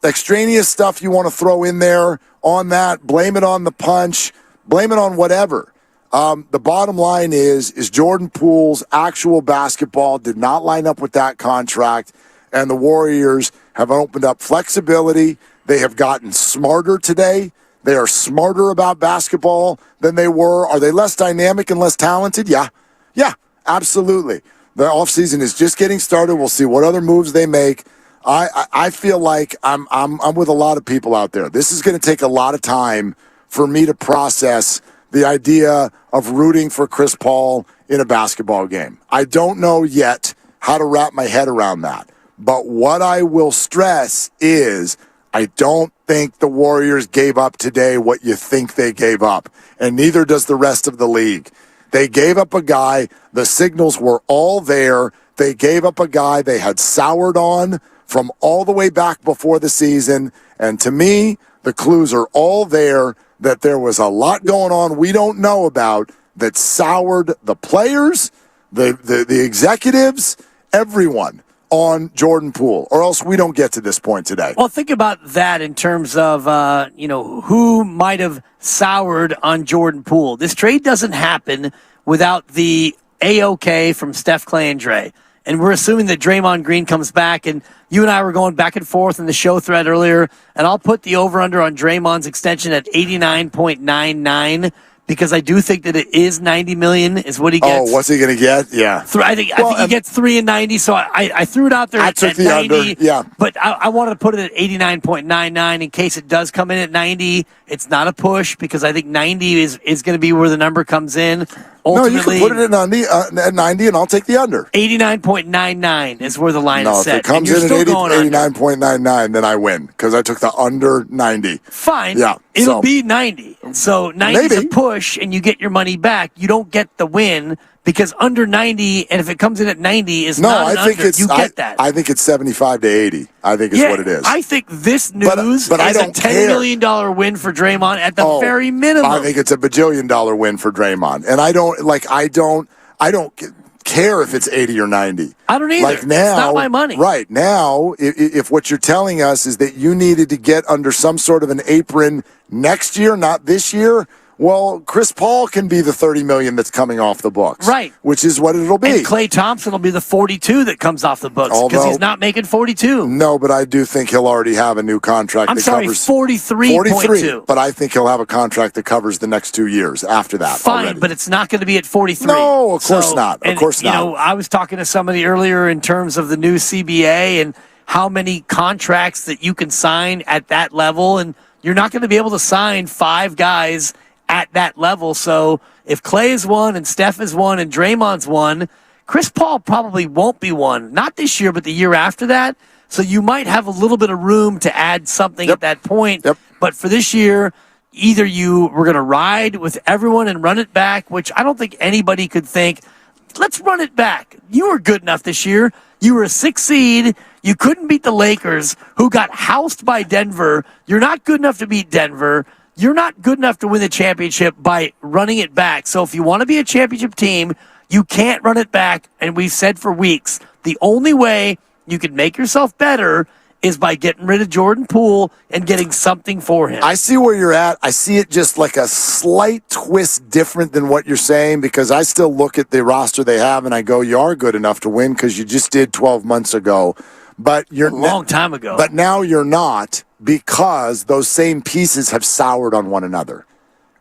extraneous stuff you want to throw in there on that, blame it on the punch, blame it on whatever. The bottom line is Jordan Poole's actual basketball did not line up with that contract, and the Warriors have opened up flexibility. They have gotten smarter today. They are smarter about basketball than they were. Are they less dynamic and less talented? Yeah, absolutely. The offseason is just getting started. We'll see what other moves they make. I feel like I'm with a lot of people out there. This is going to take a lot of time for me to process the idea of rooting for Chris Paul in a basketball game. I don't know yet how to wrap my head around that. But what I will stress is I don't think the Warriors gave up today what you think they gave up, and neither does the rest of the league. They gave up a guy. The signals were all there. They gave up a guy they had soured on from all the way back before the season, and to me, the clues are all there that there was a lot going on we don't know about that soured the players, the executives, everyone on Jordan Poole, or else we don't get to this point today. Well, think about that in terms of, who might have soured on Jordan Poole. This trade doesn't happen without the A-OK from Steph, Clay, and Dre. and we're assuming that Draymond Green comes back, and you and I were going back and forth in the show thread earlier, and I'll put the over-under on Draymond's extension at 89.99 because I do think that it is $90 million is what he gets. Oh, what's he going to get? Yeah. I think he gets 3 and 90, so I threw it out there at 90. Under, yeah. But I wanted to put it at 89.99 in case it does come in at 90. It's not a push because I think 90 is going to be where the number comes in. Ultimately, no, you can put it at 90, and I'll take the under. 89.99 is where the line is set. If it comes in at 89.99, then I win because I took the under 90. Fine. Yeah. It'll be 90. So 90 is a push, and you get your money back. You don't get the win because under 90, and if it comes in at 90, is not an under. You get that. I think it's 75 to 80. I think is what it is. I think this news but is a $10 million win for Draymond at the very minimum. I think it's a bajillion-dollar win for Draymond, and I don't care if it's 80 or 90. I don't either. Like now, it's not my money. Right now, if what you're telling us is that you needed to get under some sort of an apron next year, not this year. Well, Chris Paul can be the $30 million that's coming off the books. Right. Which is what it'll be. And Klay Thompson will be the 42 that comes off the books because he's not making 42. No, but I do think he'll already have a new contract that covers 43.2. But I think he'll have a contract that covers the next 2 years after that. Fine, already. but it's not going to be at 43. No, of course not. Of course not. You know, I was talking to somebody earlier in terms of the new CBA and how many contracts that you can sign at that level, and you're not going to be able to sign 5 guys at that level. So if Klay is one and Steph is one and Draymond's one, Chris Paul probably won't be one. Not this year, but the year after that. So you might have a little bit of room to add something at that point. But for this year, either we're going to ride with everyone and run it back, which I don't think anybody could think, let's run it back. You were good enough this year. You were a 6 seed. You couldn't beat the Lakers, who got housed by Denver. You're not good enough to beat Denver. You're not good enough to win the championship by running it back. So if you want to be a championship team, you can't run it back. And we've said for weeks, the only way you can make yourself better is by getting rid of Jordan Poole and getting something for him. I see where you're at. I see it just like a slight twist different than what you're saying because I still look at the roster they have and I go, you are good enough to win because you just did 12 months ago. But you're a long time ago. But now you're not because those same pieces have soured on one another.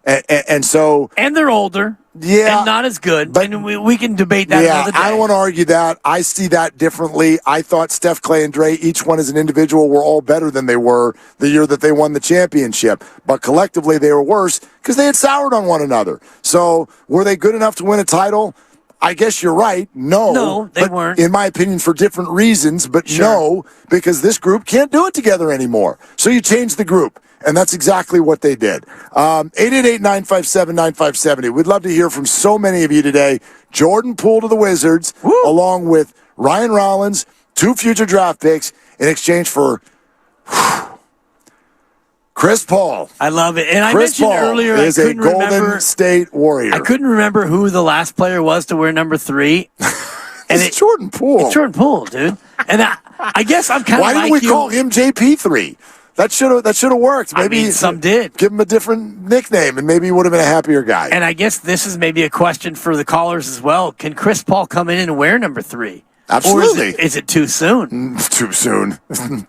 And so... And they're older. Yeah. And not as good. But we can debate that another day. I don't want to argue that. I see that differently. I thought Steph, Klay, and Dre, each one as an individual, were all better than they were the year that they won the championship. But collectively, they were worse because they had soured on one another. So were they good enough to win a title? I guess you're right. No, they weren't. In my opinion, for different reasons, but no, because this group can't do it together anymore. So you change the group, and that's exactly what they did. 888-957-9570. We'd love to hear from so many of you today. Jordan Poole to the Wizards, along with Ryan Rollins, 2 future draft picks in exchange for... Chris Paul. I love it. And I Chris mentioned Paul earlier is I couldn't a Golden remember, State Warrior. I couldn't remember who the last player was to wear number 3. And it's Jordan Poole. It's Jordan Poole, dude. And I guess I'm kind of Why like didn't we call him JP3? That should have worked. Maybe some did. Give him a different nickname, and maybe he would have been a happier guy. And I guess this is maybe a question for the callers as well. Can Chris Paul come in and wear number 3? Absolutely. Or is it too soon? Too soon.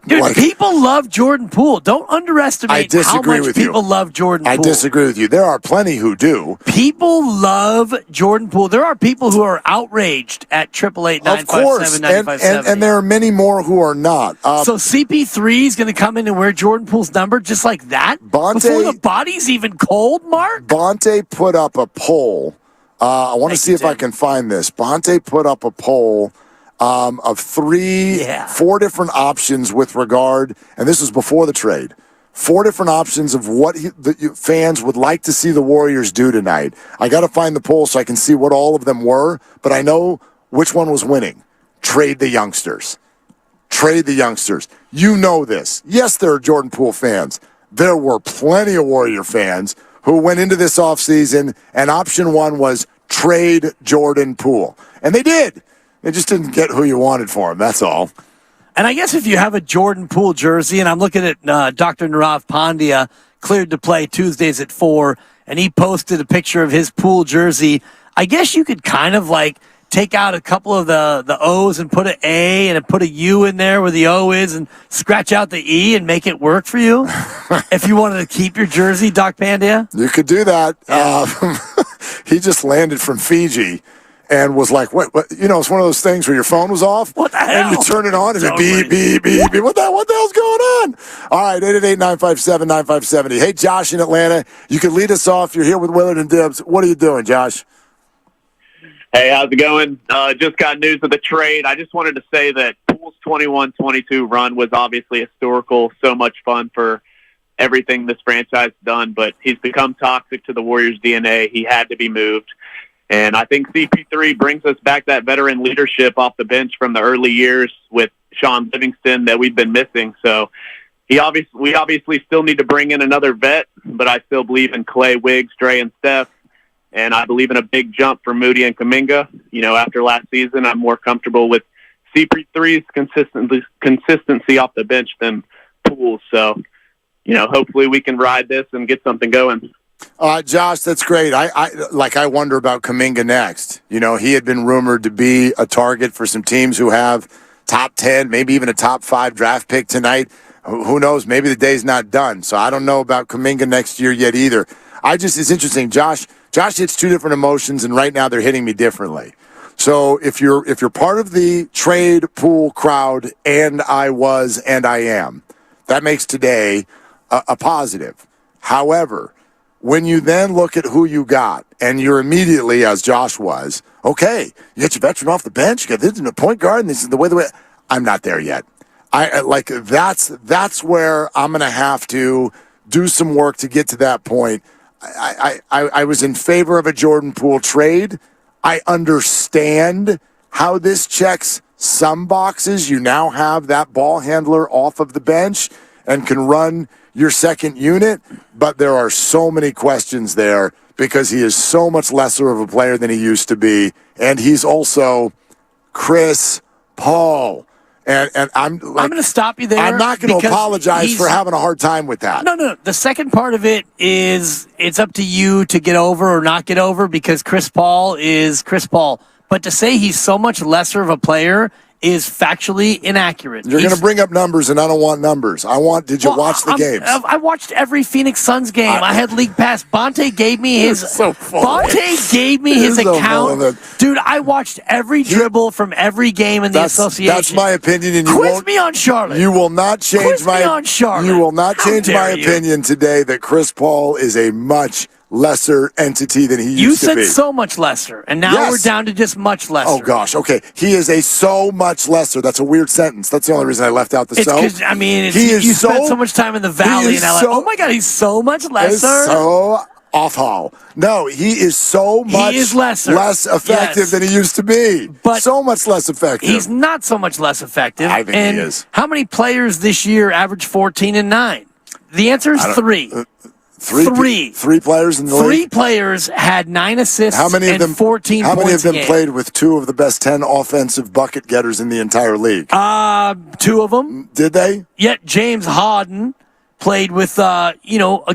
Dude, people love Jordan Poole. Don't underestimate how much people love Jordan Poole. I disagree with you. There are plenty who do. People love Jordan Poole. There are people who are outraged at 888-957-9570. And there are many more who are not. So CP3 is going to come in and wear Jordan Poole's number just like that? Before the body's even cold, Mark? Bonte put up a poll. I want to see if I can find this. Bonte put up a poll of 4 different options with regard, and this was before the trade, 4 different options of what the fans would like to see the Warriors do tonight. I got to find the poll so I can see what all of them were, but I know which one was winning. Trade the youngsters. Trade the youngsters. You know this. Yes, there are Jordan Poole fans. There were plenty of Warrior fans who went into this offseason, and option 1 was trade Jordan Poole. And they did. They just didn't get who you wanted for him, that's all. And I guess if you have a Jordan Poole jersey, and I'm looking at Dr. Nirav Pandya, cleared to play Tuesdays at 4, and he posted a picture of his Poole jersey, I guess you could kind of like take out a couple of the O's and put an A and put a U in there where the O is and scratch out the E and make it work for you? If you wanted to keep your jersey, Doc Pandia? You could do that. He just landed from Fiji and was like, what? It's one of those things where your phone was off. What the hell? And you turn it on and it beep, beep, beep, beep. What the hell's going on? All right, 888-957-9570. Hey, Josh in Atlanta, you can lead us off. You're here with Willard and Dibbs. What are you doing, Josh? Hey, how's it going? Just got news of the trade. I just wanted to say that Poole's 21-22 run was obviously historical, so much fun for everything this franchise has done, but he's become toxic to the Warriors' DNA. He had to be moved. And I think CP3 brings us back that veteran leadership off the bench from the early years with Sean Livingston that we've been missing. So we obviously still need to bring in another vet, but I still believe in Clay, Wiggs, Dre, and Steph. And I believe in a big jump for Moody and Kuminga. After last season, I'm more comfortable with CP3's consistency off the bench than Poole. So, hopefully we can ride this and get something going. Josh, that's great. I wonder about Kuminga next. He had been rumored to be a target for some teams who have top 10, maybe even a top 5 draft pick tonight. Who knows? Maybe the day's not done. So I don't know about Kuminga next year yet either. It's interesting. Josh hits two different emotions, and right now they're hitting me differently. So if you're part of the trade Poole crowd, and I was and I am, that makes today a positive. However, when you then look at who you got, and you're immediately, as Josh was, okay, you get your veteran off the bench, you got this in the point guard, and this is the way. I'm not there yet. That's where I'm going to have to do some work to get to that point. I was in favor of a Jordan Poole trade. I understand how this checks some boxes. You now have that ball handler off of the bench and can run your second unit, but there are so many questions there because he is so much lesser of a player than he used to be, and he's also Chris Paul. And I'm going to stop you there. I'm not going to apologize for having a hard time with that. No. The second part of it is it's up to you to get over or not get over because Chris Paul is Chris Paul. But to say he's so much lesser of a player is factually inaccurate. You're going to bring up numbers, and I don't want numbers. Did you watch the games? I watched every Phoenix Suns game. I had League Pass. Bonte gave me his account. Dude, I watched every dribble from every game in the association. That's my opinion, and Quiz me on Charlotte. You will not change You will not change my opinion today that Chris Paul is a much lesser entity than he used to be. You said so much lesser, and now we're down to just much lesser. Oh, gosh. Okay. He is a so much lesser. That's a weird sentence. That's the only reason I left out the so. You spent so much time in the Valley, and oh, my God, he's so much lesser. So off-haul. No, he is so much less effective than he used to be. But so much less effective. He's not so much less effective. I think he is. How many players this year average 14 and 9? The answer is 3. Three players in the league? 3 players had 9 assists and 14 points. How many of them played with 2 of the best 10 offensive bucket getters in the entire league? 2 of them. Did they? Yet James Harden played with, a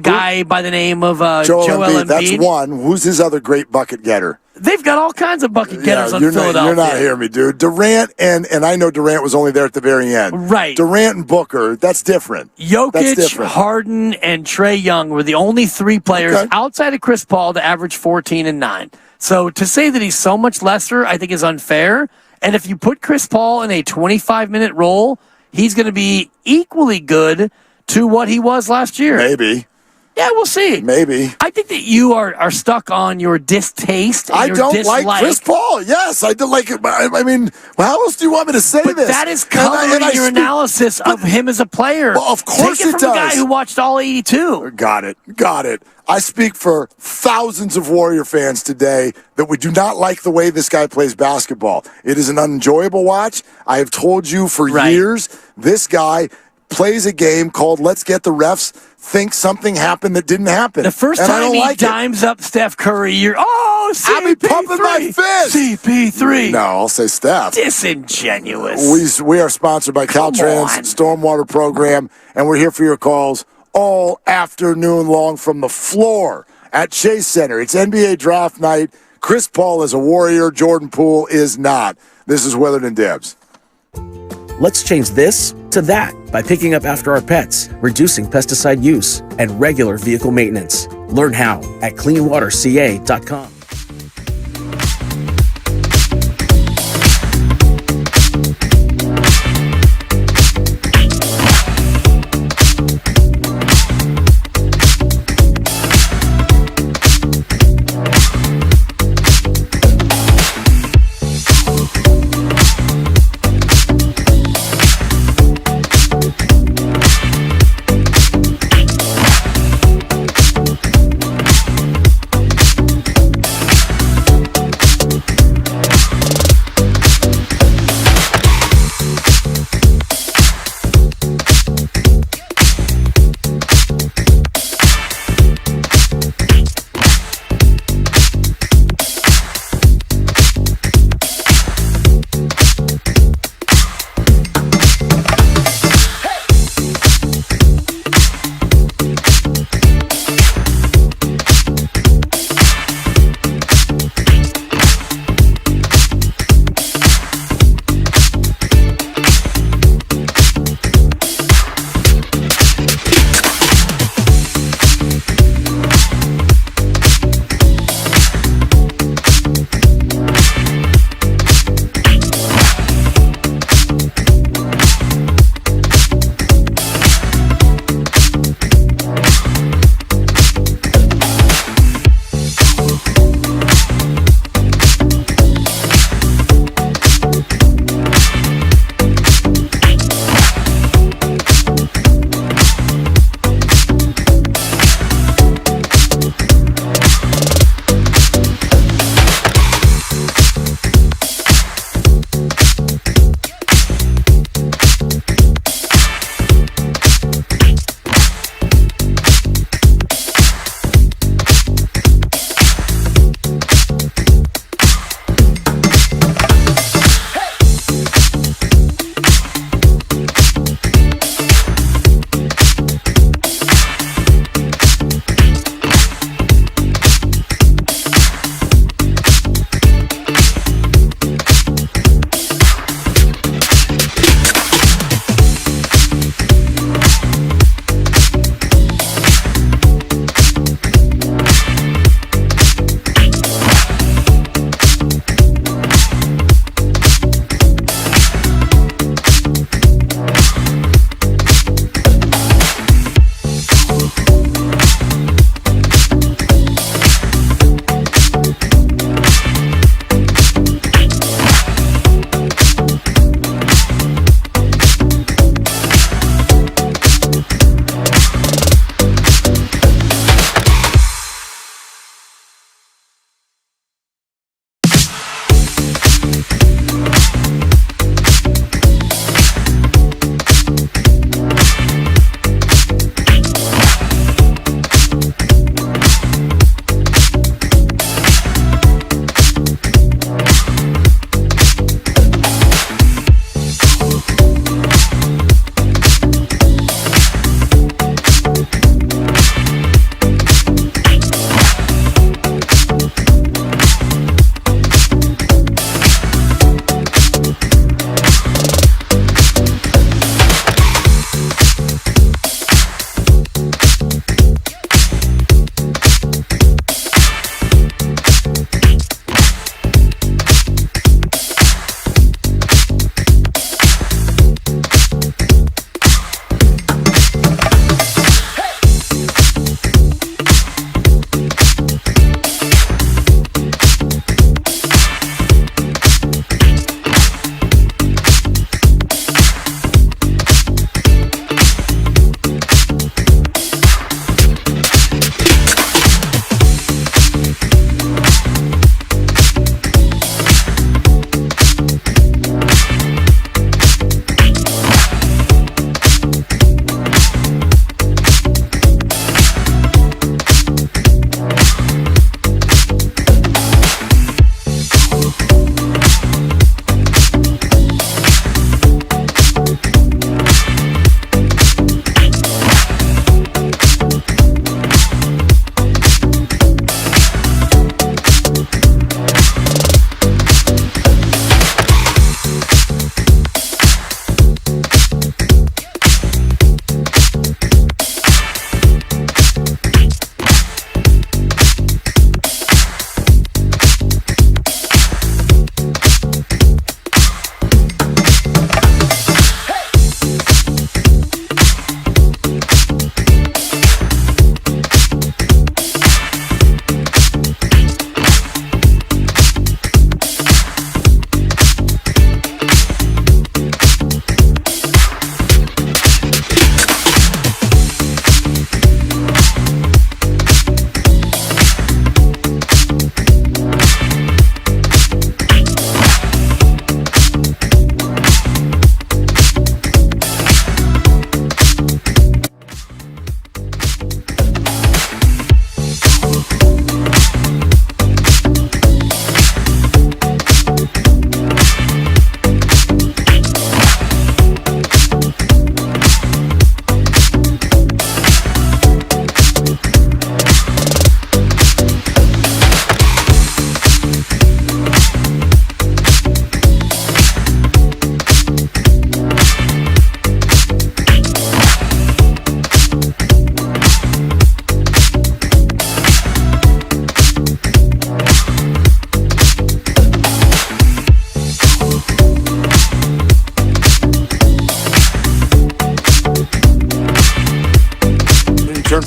guy by the name of Joel Embiid. That's one. Who's his other great bucket getter? They've got all kinds of bucket getters on Philadelphia. You're not hearing me, dude. Durant, and I know Durant was only there at the very end. Right. Durant and Booker, that's different. Jokic, Harden, and Trae Young were the only 3 players outside of Chris Paul to average 14 and 9. So to say that he's so much lesser, I think is unfair. And if you put Chris Paul in a 25-minute role, he's going to be equally good to what he was last year. Maybe. Yeah, we'll see. Maybe. I think that you are stuck on your distaste and your dislike. Like Chris Paul. Yes, I do like it. I mean, how else do you want me to say this? That is coloring your analysis of him as a player. Well, of course Take it from a guy who watched all 82. Got it. I speak for thousands of Warrior fans today that we do not like the way this guy plays basketball. It is an unenjoyable watch. I have told you for years, this guy plays a game called let's get the refs think something happened that didn't happen. The first time he dimes up Steph Curry, you're, CP3. I'll be pumping my fist. CP3. No, I'll say Steph. Disingenuous. We are sponsored by Caltrans Stormwater Program, and we're here for your calls all afternoon long from the floor at Chase Center. It's NBA draft night. Chris Paul is a warrior. Jordan Poole is not. This is Willard and Dibs. Let's change this to that by picking up after our pets, reducing pesticide use, and regular vehicle maintenance. Learn how at cleanwaterca.com.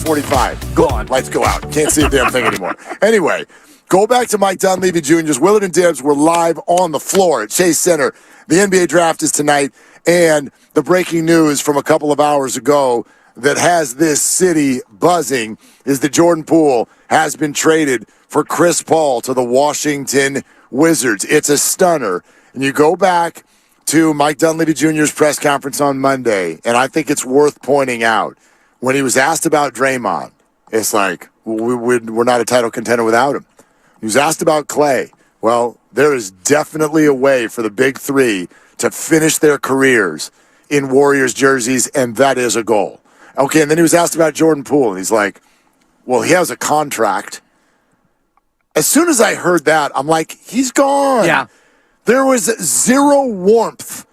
5:45. Go on. Lights go out. Can't see a damn thing anymore. Anyway, go back to Mike Dunleavy Jr.'s. Willard and Dibbs were live on the floor at Chase Center. The NBA draft is tonight, and the breaking news from a couple of hours ago that has this city buzzing is that Jordan Poole has been traded for Chris Paul to the Washington Wizards. It's a stunner. And you go back to Mike Dunleavy Jr.'s press conference on Monday, and I think it's worth pointing out, when he was asked about Draymond, it's like, we're not a title contender without him. He was asked about Clay. Well, there is definitely a way for the big three to finish their careers in Warriors jerseys, and that is a goal. Okay, and then he was asked about Jordan Poole, and he's like, well, he has a contract. As soon as I heard that, I'm like, he's gone. Yeah. There was zero warmth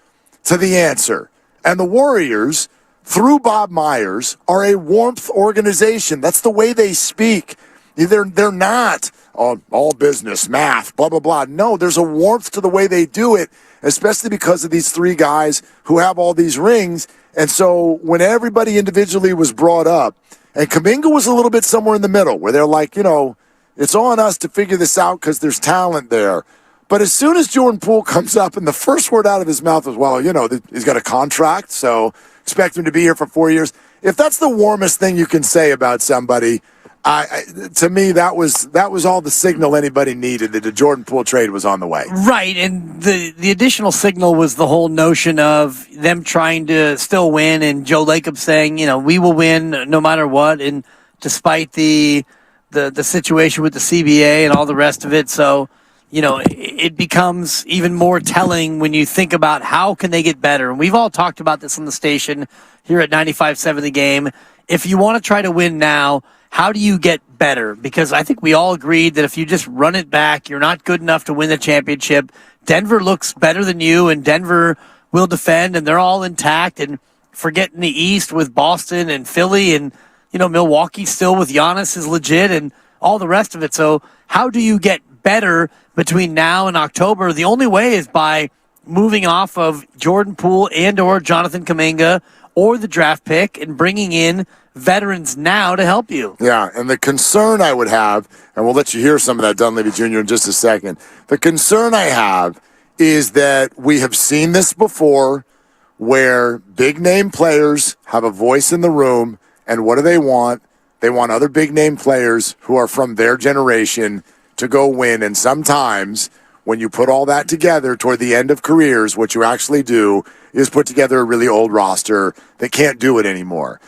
to the answer. And the Warriors, through Bob Myers, are a warmth organization. That's the way they speak. They're not all business, math, blah, blah, blah. No, there's a warmth to the way they do it, especially because of these three guys who have all these rings. And so when everybody individually was brought up, and Kuminga was a little bit somewhere in the middle, where they're like, it's on us to figure this out because there's talent there. But as soon as Jordan Poole comes up, and the first word out of his mouth was, well, he's got a contract, so expect him to be here for 4 years. If that's the warmest thing you can say about somebody, to me, that was all the signal anybody needed that the Jordan Poole trade was on the way. Right, and the additional signal was the whole notion of them trying to still win, and Joe Lacob saying, we will win no matter what, and despite the situation with the CBA and all the rest of it. So, it becomes even more telling when you think about how can they get better. And we've all talked about this on the station here at 95.7 The Game. If you want to try to win now, how do you get better? Because I think we all agreed that if you just run it back, you're not good enough to win the championship. Denver looks better than you, and Denver will defend, and they're all intact. And forget in the East with Boston and Philly, and Milwaukee still with Giannis is legit, and all the rest of it. So how do you get better between now and October? The only way is by moving off of Jordan Poole and or Jonathan Kuminga or the draft pick and bringing in veterans now to help you. Yeah, and the concern I would have, and we'll let you hear some of that Dunleavy Jr. in just a second, the concern I have is that we have seen this before where big-name players have a voice in the room, and what do they want? They want other big-name players who are from their generation to go win, and sometimes when you put all that together toward the end of careers, what you actually do is put together a really old roster that can't do it anymore.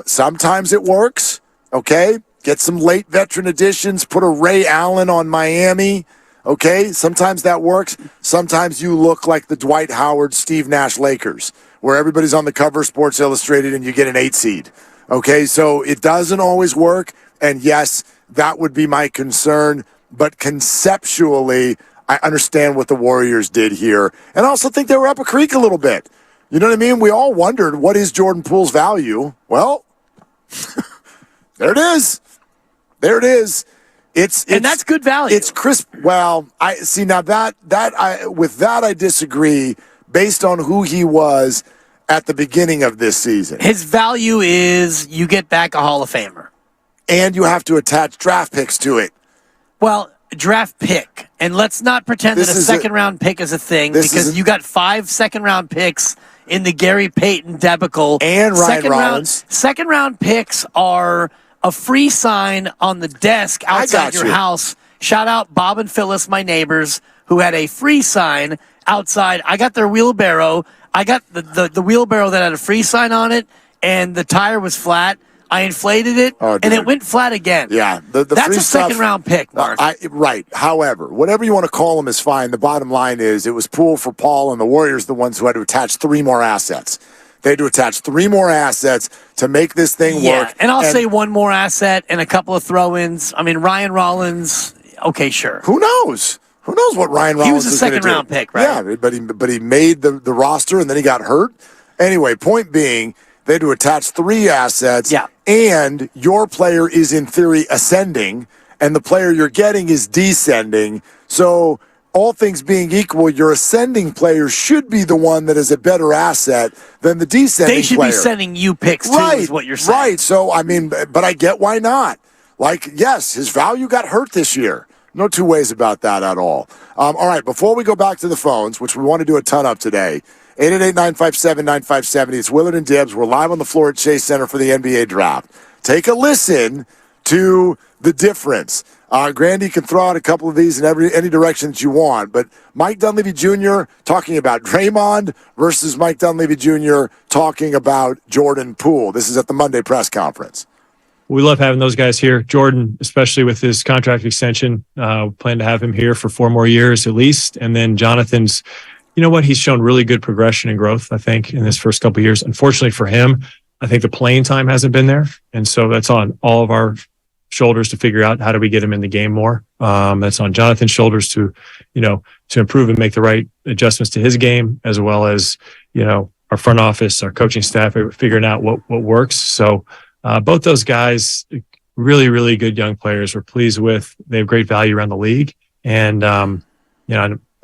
Sometimes it works, okay? Get some late veteran additions, put a Ray Allen on Miami, okay? Sometimes that works. Sometimes you look like the Dwight Howard, Steve Nash Lakers, where everybody's on the cover of Sports Illustrated and you get an 8 seed, okay? So it doesn't always work, and yes, that would be my concern, but conceptually, I understand what the Warriors did here. And I also think they were up a creek a little bit. You know what I mean? We all wondered, what is Jordan Poole's value? Well, there it is. There it is. And that's good value. It's crisp. Well, I see now with that I disagree based on who he was at the beginning of this season. His value is you get back a Hall of Famer. And you have to attach draft picks to it. Well, draft pick. And let's not pretend that a second-round pick is a thing, because you got 5 second-round picks in the Gary Payton debacle. And Ryan Rollins. Second-round picks are a free sign on the desk outside your house. Shout out Bob and Phyllis, my neighbors, who had a free sign outside. I got their wheelbarrow. I got the wheelbarrow that had a free sign on it, and the tire was flat. I inflated it, and it went flat again. Yeah. That's a second-round pick, Mark. Right. However, whatever you want to call them is fine. The bottom line is it was Poole for Paul, and the Warriors the ones who had to attach 3 more assets. They had to attach 3 more assets to make this thing work. And I'll say one more asset and a couple of throw-ins. I mean, Ryan Rollins, okay, sure. Who knows? Who knows what Ryan Rollins is going to do? He was a second-round pick, right? Yeah, but he made the roster, and then he got hurt. Anyway, point being, they had to attach 3 assets. Yeah. And your player is, in theory, ascending, and the player you're getting is descending. So all things being equal, your ascending player should be the one that is a better asset than the descending player. They should be sending you picks, too, is what you're saying. Right. So, I mean, but I get why not. Like, yes, his value got hurt this year. No two ways about that at all. All right, before we go back to the phones, which we want to do a ton of today, 888-957-9570. It's Willard and Dibbs. We're live on the floor at Chase Center for the NBA draft. Take a listen to the difference. Grandy can throw out a couple of these in any direction that you want, but Mike Dunleavy Jr. talking about Draymond versus Mike Dunleavy Jr. talking about Jordan Poole. This is at the Monday press conference. We love having those guys here. Jordan, especially with his contract extension, plan to have him here for 4 more years at least. And then Jonathan's, you know what? He's shown really good progression and growth, I think, in his first couple of years. Unfortunately for him, I think the playing time hasn't been there. And so that's on all of our shoulders to figure out how do we get him in the game more. That's on Jonathan's shoulders to improve and make the right adjustments to his game, as well as, our front office, our coaching staff, figuring out what works. So both those guys, really, really good young players we're pleased with. They have great value around the league. And,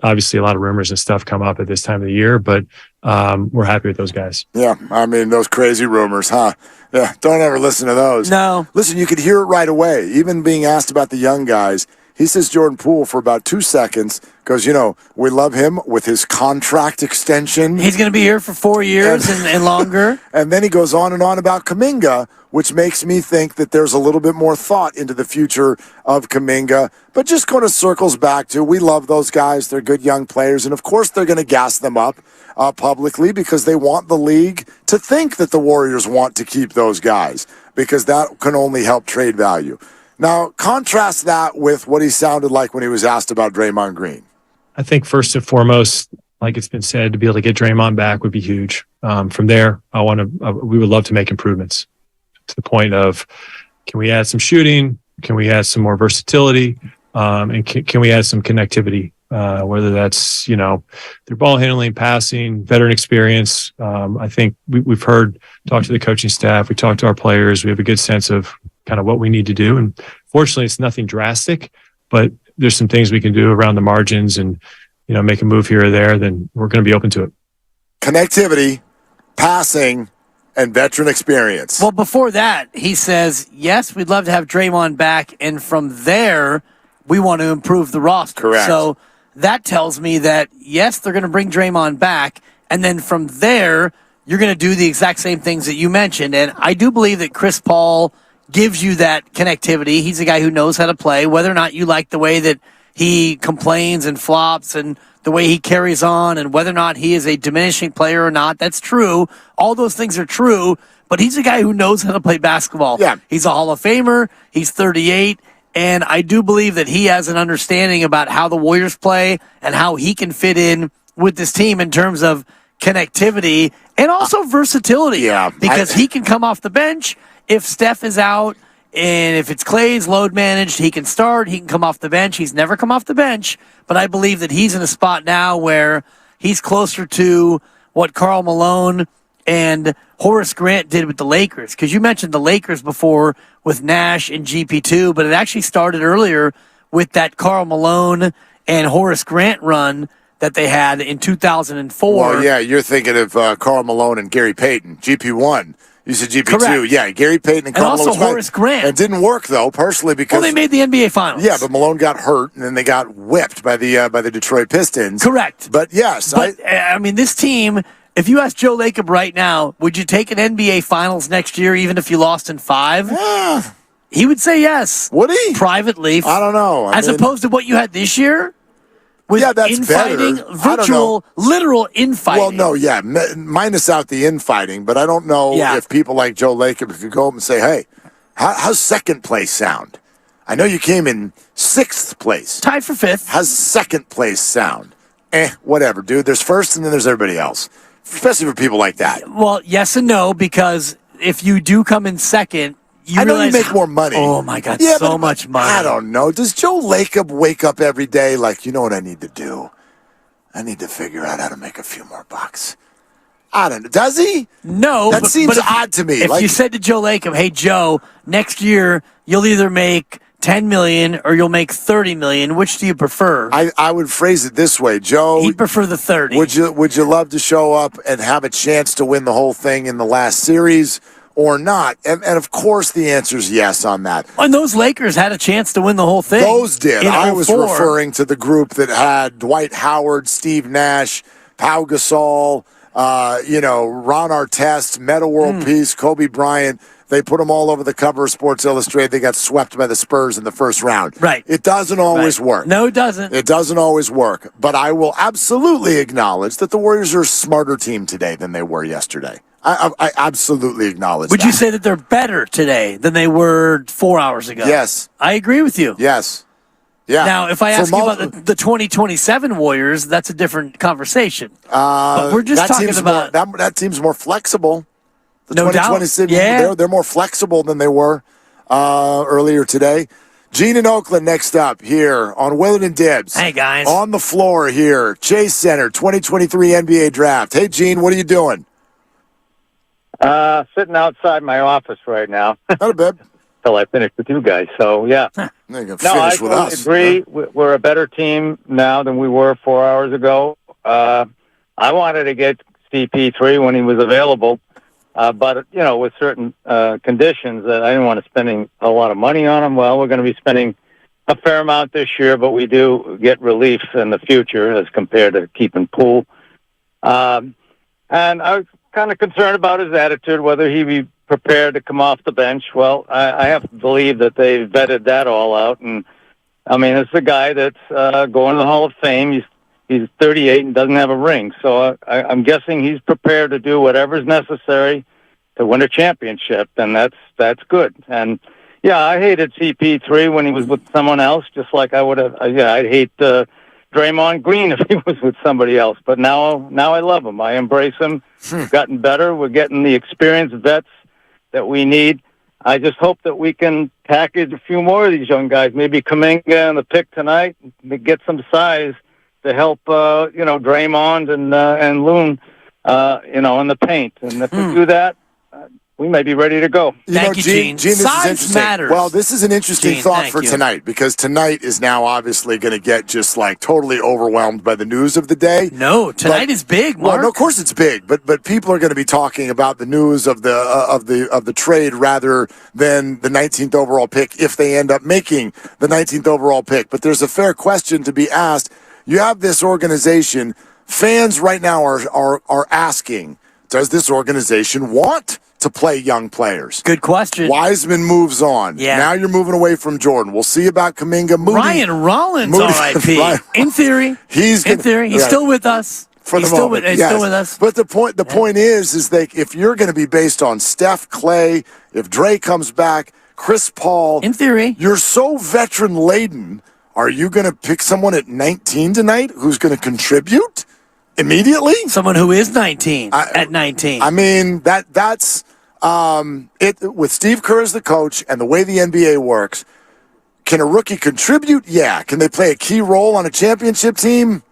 obviously a lot of rumors and stuff come up at this time of the year, but we're happy with those guys. Yeah, I mean, those crazy rumors, huh? Yeah, don't ever listen to those. No. Listen, you could hear it right away. Even being asked about the young guys, he says Jordan Poole for about 2 seconds because, we love him with his contract extension. He's going to be here for 4 years and longer. And then he goes on and on about Kuminga, which makes me think that there's a little bit more thought into the future of Kuminga. But just kind of circles back to, we love those guys. They're good young players. And, of course, they're going to gas them up publicly because they want the league to think that the Warriors want to keep those guys because that can only help trade value. Now, contrast that with what he sounded like when he was asked about Draymond Green. I think first and foremost, like it's been said, to be able to get Draymond back would be huge. From there, we would love to make improvements to the point of, can we add some shooting? Can we add some more versatility? And can we add some connectivity? Whether that's, their ball handling, passing, veteran experience. I think we've talked to the coaching staff. We talked to our players. We have a good sense of kind of what we need to do. And fortunately, it's nothing drastic, but there's some things we can do around the margins and, make a move here or there, then we're going to be open to it. Connectivity, passing, and veteran experience. Well, before that, he says, yes, we'd love to have Draymond back. And from there, we want to improve the roster. Correct. So that tells me that, yes, they're going to bring Draymond back. And then from there, you're going to do the exact same things that you mentioned. And I do believe that Chris Paul gives you that connectivity. He's a guy who knows how to play, whether or not you like the way that he complains and flops and the way he carries on and whether or not he is a diminishing player or not. That's true. All those things are true, but he's a guy who knows how to play basketball. Yeah. He's a Hall of Famer. He's 38. And I do believe that he has an understanding about how the Warriors play and how he can fit in with this team in terms of connectivity and also versatility. Yeah. Because he can come off the bench if Steph is out. And if it's Clay's load managed, he can start. He can come off the bench. He's never come off the bench. But I believe that he's in a spot now where he's closer to what Karl Malone and Horace Grant did with the Lakers. Because you mentioned the Lakers before with Nash and GP2, but it actually started earlier with that Karl Malone and Horace Grant run that they had in 2004. Well, yeah, you're thinking of Karl Malone and Gary Payton, GP1. You said GP2. Correct. Yeah, Gary Payton and Karl Malone. And also Horace Grant. It didn't work, though, personally, because... Well, they made the NBA Finals. Yeah, but Malone got hurt, and then they got whipped by the Detroit Pistons. Correct. But, yes. But, I mean, this team, if you ask Joe Lacob right now, would you take an NBA Finals next year, even if you lost in 5? Yeah. He would say yes. Would he? Privately. I don't know. As opposed to what you had this year? With that's infighting, better. virtual, literal infighting. Well, no, yeah, minus out the infighting, but I don't know if people like Joe Lacob could go up and say, hey, how's second place sound? I know you came in 6th place. Tied for 5th. How's second place sound? Whatever, dude. There's first and then there's everybody else, especially for people like that. Well, yes and no, because if you do come in second, I know you make more money. Oh, my God, so much money. I don't know. Does Joe Lacob wake up every day like, you know what I need to do? I need to figure out how to make a few more bucks. I don't know. Does he? No. That seems odd to me. If you said to Joe Lacob, hey, Joe, next year you'll either make $10 million or you'll make $30 million. Which do you prefer? I would phrase it this way, Joe. He'd prefer the 30. Would you love to show up and have a chance to win the whole thing in the last series or not? And of course the answer is yes on that. And those Lakers had a chance to win the whole thing. Those did. I was 04. referring to the group that had Dwight Howard, Steve Nash, Pau Gasol, Ron Artest, Metta World Peace, Kobe Bryant. They put them all over the cover of Sports Illustrated. They got swept by the Spurs in the first round. Right. It doesn't always work. No, it doesn't. It doesn't always work. But I will absolutely acknowledge that the Warriors are a smarter team today than they were yesterday. I absolutely acknowledge Would that. you say that they're better today than they were 4 hours ago? Yes. I agree with you. Yes. Yeah. Now, if I ask you about the 2027 Warriors, that's a different conversation. But we're just talking about that team's more flexible. The No doubt. 2027, Yeah. they're more flexible than they were earlier today. Gene in Oakland next up here on Willard and Dibbs. Hey, guys. On the floor here, Chase Center, 2023 NBA Draft. Hey, Gene, what are you doing? Sitting outside my office right now. Not a bit. Till I finish with you guys. So, yeah. You can I finish with us. agree. We're a better team now than we were 4 hours ago. I wanted to get CP3 when he was available. But, with certain conditions that I didn't want to spending a lot of money on him. Well, we're going to be spending a fair amount this year, but we do get relief in the future as compared to keeping Poole. And I was kind of concerned about his attitude, whether he'd be prepared to come off the bench. Well, I have to believe that they've vetted that all out. And, I mean, it's a guy that's going to the Hall of Fame. He's 38 and doesn't have a ring. So I'm guessing he's prepared to do whatever's necessary to win a championship, and that's good. And, yeah, I hated CP3 when he was with someone else, just like I would have. I'd hate Draymond Green if he was with somebody else. But now I love him. I embrace him. We've gotten better. We're getting the experienced vets that we need. I just hope that we can package a few more of these young guys, maybe Kuminga on the pick tonight, get some size to help, Draymond and Loon, in the paint. And if we do that, we may be ready to go. Gene, this is interesting. matters. Well, this is an interesting Gene, thought thank for you. tonight, because tonight is now obviously going to get just like totally overwhelmed by the news of the day. No, tonight is big, Mark. Well, no, of course it's big, but people are going to be talking about the news of the trade rather than the 19th overall pick if they end up making the 19th overall pick. But there's a fair question to be asked. You have this organization. Fans right now are asking, does this organization want to play young players? Good question. Wiseman moves on. Yeah. Now you're moving away from Jordan. We'll see about Kuminga. Ryan Rollins, R.I.P. In theory. He's still with us. For the moment. He's Yes. still with us. But the point is that if you're going to be based on Steph, Clay, if Dre comes back, Chris Paul. In theory. You're so veteran laden. Are you going to pick someone at 19 tonight who's going to contribute immediately? Someone who is 19 at 19. I mean, that's it. With Steve Kerr as the coach and the way the NBA works, can a rookie contribute? Yeah. Can they play a key role on a championship team?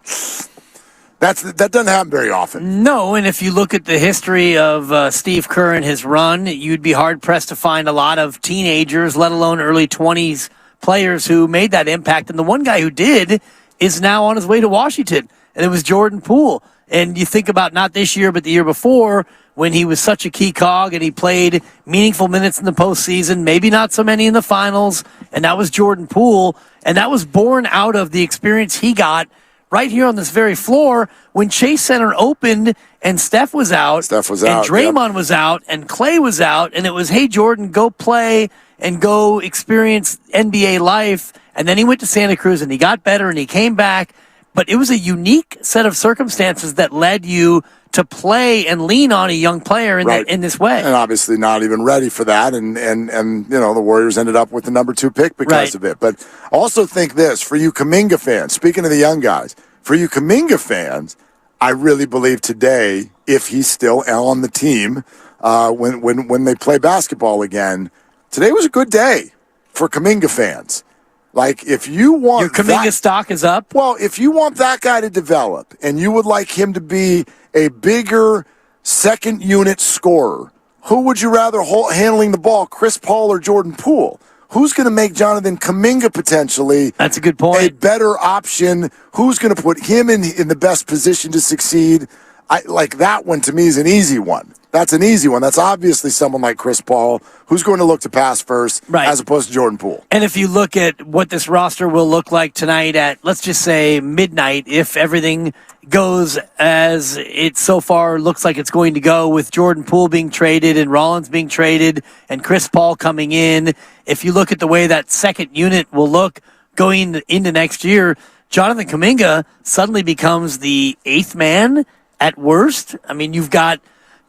That doesn't happen very often. No, and if you look at the history of Steve Kerr and his run, you'd be hard-pressed to find a lot of teenagers, let alone early 20s players who made that impact. And the one guy who did is now on his way to Washington, and it was Jordan Poole. And you think about not this year, but the year before, when he was such a key cog and he played meaningful minutes in the postseason, maybe not so many in the finals, and that was Jordan Poole. And that was born out of the experience he got right here on this very floor when Chase Center opened and Steph was out. And Draymond was out and Clay was out. And it was, hey, Jordan, go play and go experience NBA life. And then he went to Santa Cruz and he got better and he came back. But it was a unique set of circumstances that led you to play and lean on a young player in this way. And obviously not even ready for that. And the Warriors ended up with the number 2 pick because of it. But also think this, for you Kuminga fans, speaking of the young guys, for you Kuminga fans, I really believe today, if he's still on the team, when they play basketball again, today was a good day for Kuminga fans. Like, if you want your Kuminga stock is up. Well, if you want that guy to develop and you would like him to be a bigger second unit scorer, who would you rather handling the ball, Chris Paul or Jordan Poole? who's going to make Jonathan Kuminga potentially? That's a good point. A better option. Who's going to put him in the best position to succeed? Like that one to me is an easy one. That's an easy one. That's obviously someone like Chris Paul who's going to look to pass first as opposed to Jordan Poole. And if you look at what this roster will look like tonight at, let's just say midnight, if everything goes as it so far looks like it's going to go with Jordan Poole being traded and Rollins being traded and Chris Paul coming in, if you look at the way that second unit will look going into next year, Jonathan Kuminga suddenly becomes the eighth man at worst. I mean, you've got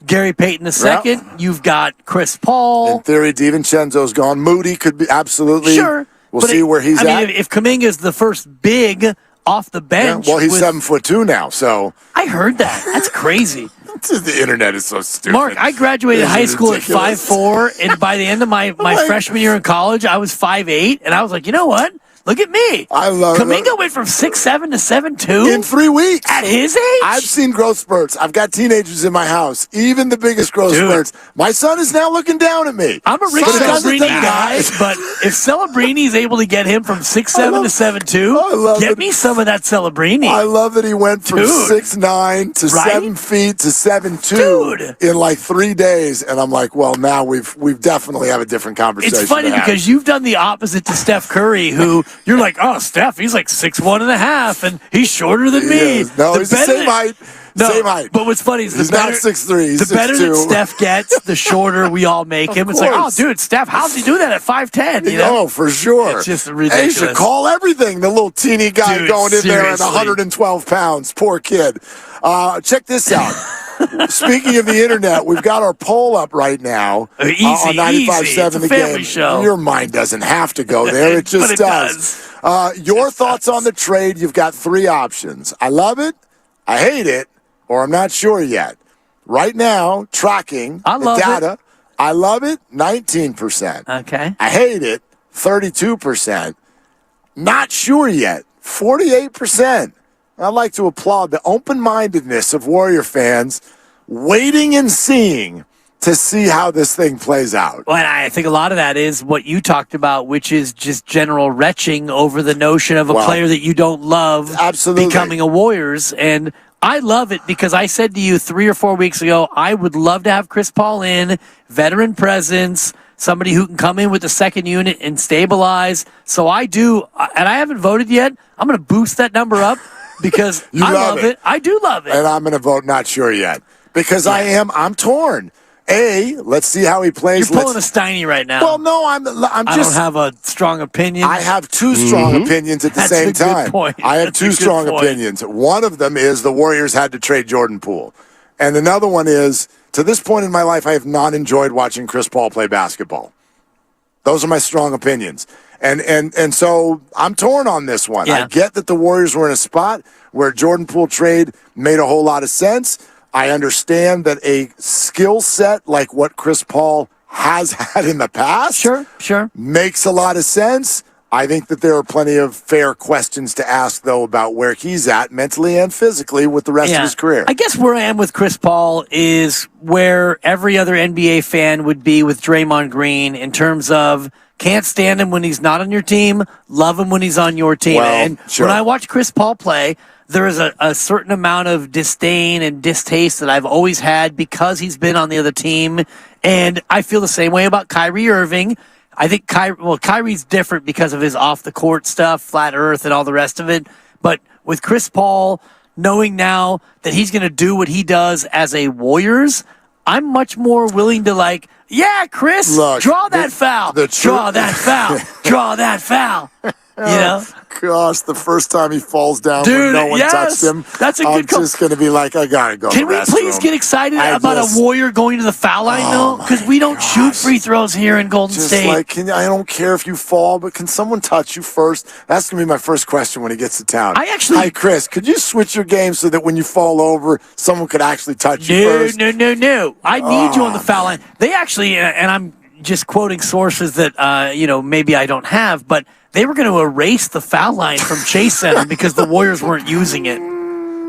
Gary Payton II. You've got Chris Paul. In theory, DiVincenzo's gone. Moody could be absolutely. Sure. We'll see where he's at. I mean, if Kuminga is the first big off the bench. Yeah, well, he's 7'2" now, so. I heard that. That's crazy. The internet is so stupid. Mark, I graduated high school ridiculous. At 5'4", and by the end of my freshman year in college, I was 5'8", and I was like, you know what? Look at me. I love Kuminga went from 6'7" to 7'2" in 3 weeks. At his age? I've seen growth spurts. I've got teenagers in my house. Even the biggest growth spurts. My son is now looking down at me. I'm a Rick Celebrini guy, but if Celebrini is able to get him from 6'7" to 7'2", get me some of that Celebrini. I love that he went from 6'9" to 7 feet to 7'2" in like 3 days, and I'm like, well, now we've definitely have a different conversation. It's funny because you've done the opposite to Steph Curry, who you're like, oh, Steph, he's like 6'1.5", and he's shorter than me. No, he's the same height. Same height. But what's funny is he's not 6'3", he's the better 6'2". that Steph gets, the shorter we all make him. It's like, oh, dude, Steph, how's he do that at 5'10"? You know? Oh, for sure. It's just ridiculous. Hey, you should call everything. The little teeny guy going in there at 112 pounds. Poor kid. Check this out. Speaking of the internet, we've got our poll up right now on 95.7 The Game. Show. Your mind doesn't have to go there. It just does. Your thoughts on the trade, you've got 3 options. I love it, I hate it, or I'm not sure yet. Right now, tracking the data, I love it, 19%. Okay. I hate it, 32%. Not sure yet, 48%. I'd like to applaud the open-mindedness of Warrior fans waiting and seeing to see how this thing plays out. Well, and I think a lot of that is what you talked about, which is just general retching over the notion of a player that you don't love becoming a Warriors. And I love it because I said to you 3 or 4 weeks ago, I would love to have Chris Paul in, veteran presence, somebody who can come in with the second unit and stabilize. So I do, and I haven't voted yet. I'm going to boost that number up. Because I love it. I do love it. And I'm going to vote not sure yet. Because I'm torn. Let's see how he plays. You're pulling a Steiny right now. Well, no, I don't have a strong opinion. I have 2 strong opinions at the same time. Good point. I have 2 strong opinions. One of them is the Warriors had to trade Jordan Poole. And another one is, to this point in my life, I have not enjoyed watching Chris Paul play basketball. Those are my strong opinions. And so I'm torn on this one. Yeah. I get that the Warriors were in a spot where Jordan Poole trade made a whole lot of sense. I understand that a skill set like what Chris Paul has had in the past sure makes a lot of sense. I think that there are plenty of fair questions to ask, though, about where he's at mentally and physically with the rest of his career. I guess where I am with Chris Paul is where every other NBA fan would be with Draymond Green in terms of can't stand him when he's not on your team, love him when he's on your team. When I watch Chris Paul play, there is a certain amount of disdain and distaste that I've always had because he's been on the other team. And I feel the same way about Kyrie Irving. I think Kyrie's different because of his off-the-court stuff, flat earth, and all the rest of it. But with Chris Paul, knowing now that he's going to do what he does as a Warriors, I'm much more willing to Chris, draw that foul. Draw that foul. Draw that foul. You know? Gosh, the first time he falls down when no one touched him, that's a good I'm just going to be like, I got to go. Can we please get excited about a Warrior going to the foul line, though? Because we don't shoot free throws here in Golden State. I don't care if you fall, but can someone touch you first? That's going to be my first question when he gets to town. Hi, Chris, could you switch your game so that when you fall over, someone could actually touch you first? No. I need you on the foul line. They actually, and I'm just quoting sources that, maybe I don't have, but they were going to erase the foul line from Chase Center because the Warriors weren't using it.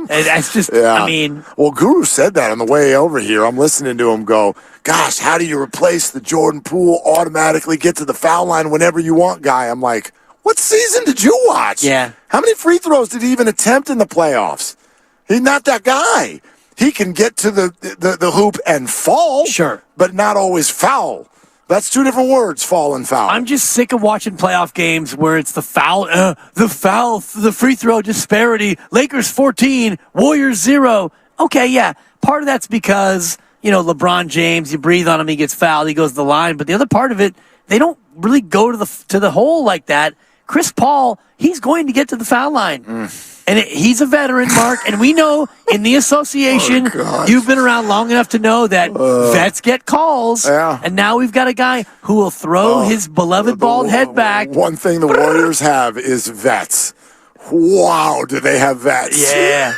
That's just, Yeah. I mean. Well, Guru said that on the way over here. I'm listening to him go, gosh, how do you replace the Jordan Poole automatically get to the foul line whenever you want guy? I'm like, what season did you watch? Yeah. How many free throws did he even attempt in the playoffs? He's not that guy. He can get to the hoop and fall, sure, but not always foul. That's two different words, fall and foul. I'm just sick of watching playoff games where it's the free throw disparity. Lakers 14, Warriors 0. Okay, yeah. Part of that's because, LeBron James, you breathe on him, he gets fouled, he goes to the line. But the other part of it, they don't really go to the hole like that. Chris Paul, he's going to get to the foul line. And he's a veteran, Mark, and we know in the association, you've been around long enough to know that vets get calls, and now we've got a guy who will throw his beloved bald head back. One thing the Warriors have is vets. Wow, do they have vets? Yeah.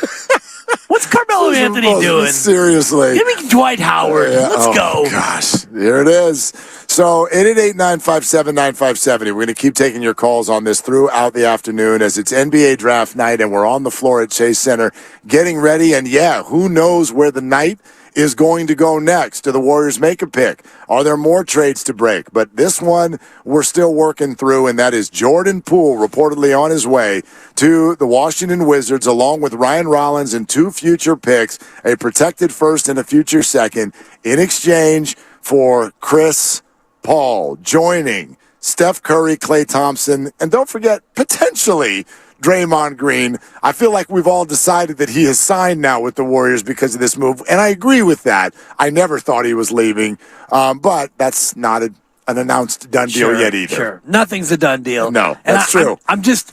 What's Carmelo Anthony doing? Seriously. Give me Dwight Howard. Let's go. Gosh, here it is. So 888-957-9570. We're going to keep taking your calls on this throughout the afternoon as it's NBA draft night and we're on the floor at Chase Center getting ready. And who knows where the night is going to go next? Do the Warriors make a pick? Are there more trades to break? But this one we're still working through, and that is Jordan Poole reportedly on his way to the Washington Wizards along with Ryan Rollins and 2 future picks, a protected first and a future second, in exchange for Chris Paul joining Steph Curry, Klay Thompson, and don't forget, potentially Draymond Green. I feel like we've all decided that he has signed now with the Warriors because of this move, and I agree with that. I never thought he was leaving, but that's not an announced done deal yet either. Sure, nothing's a done deal. No, that's true. I'm these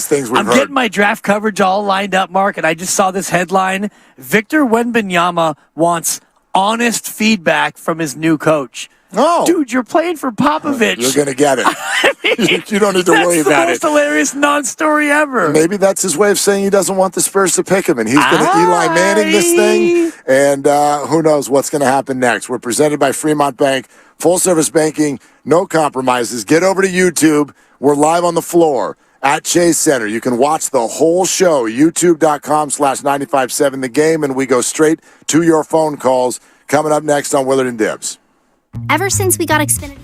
things we've heard. getting my draft coverage all lined up, Mark, and I just saw this headline. Victor Wembanyama wants honest feedback from his new coach. Oh. Dude, you're playing for Popovich. You're going to get it. You don't need to worry about it. That's the most hilarious non-story ever. Maybe that's his way of saying he doesn't want the Spurs to pick him, and he's going to Eli Manning this thing, and who knows what's going to happen next. We're presented by Fremont Bank, full-service banking, no compromises. Get over to YouTube. We're live on the floor at Chase Center. You can watch the whole show, youtube.com/957 The Game, and we go straight to your phone calls coming up next on Willard and Dibs. Ever since we got Xfinity.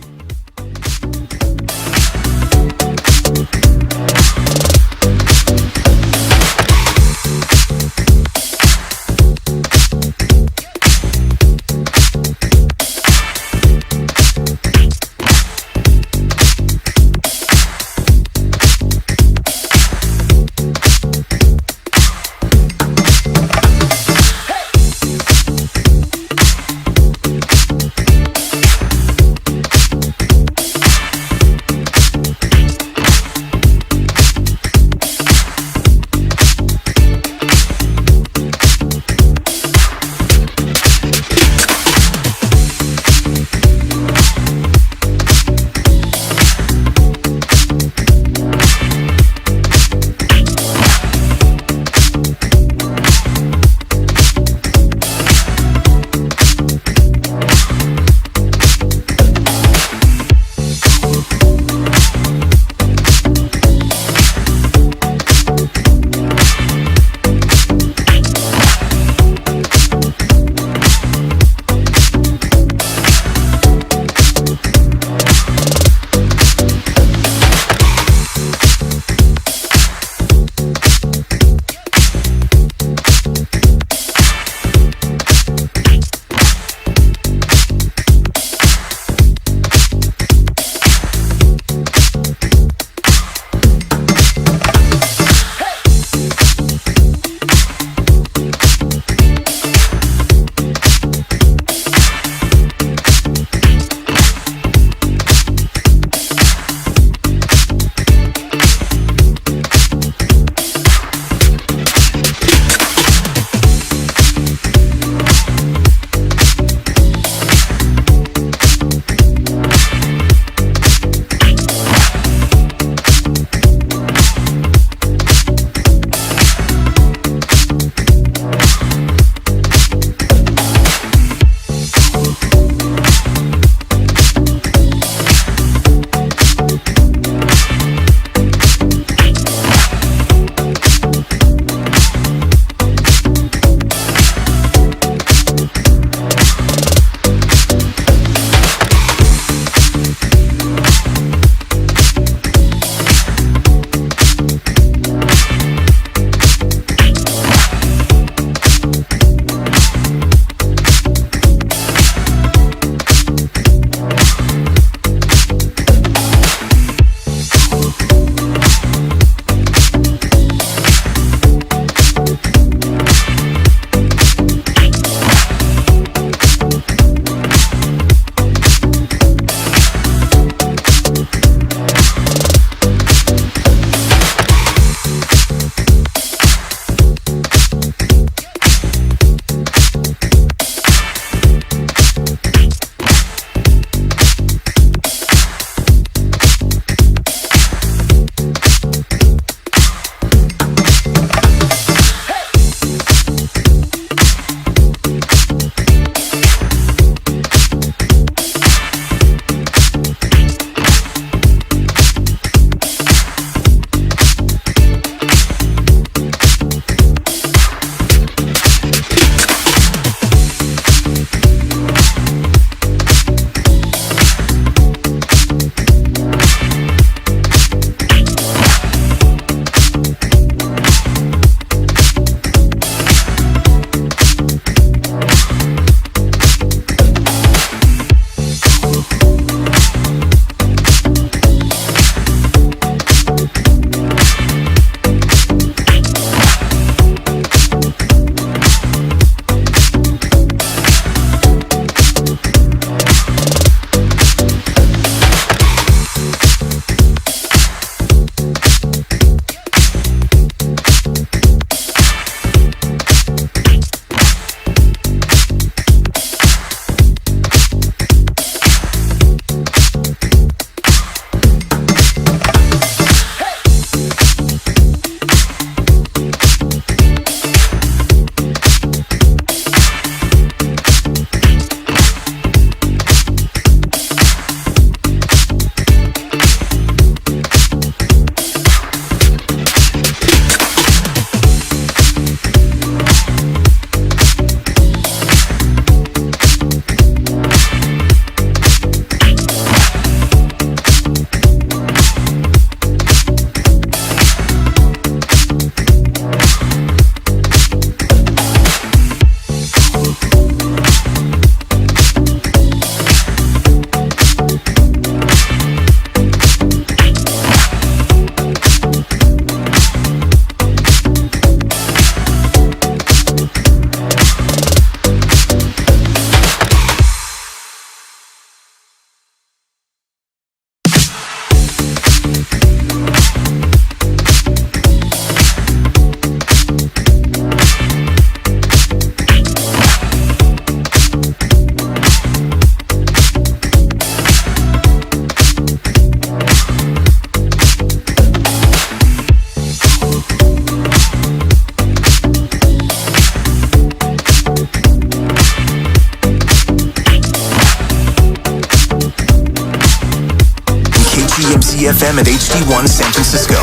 FM at HD1 San Francisco.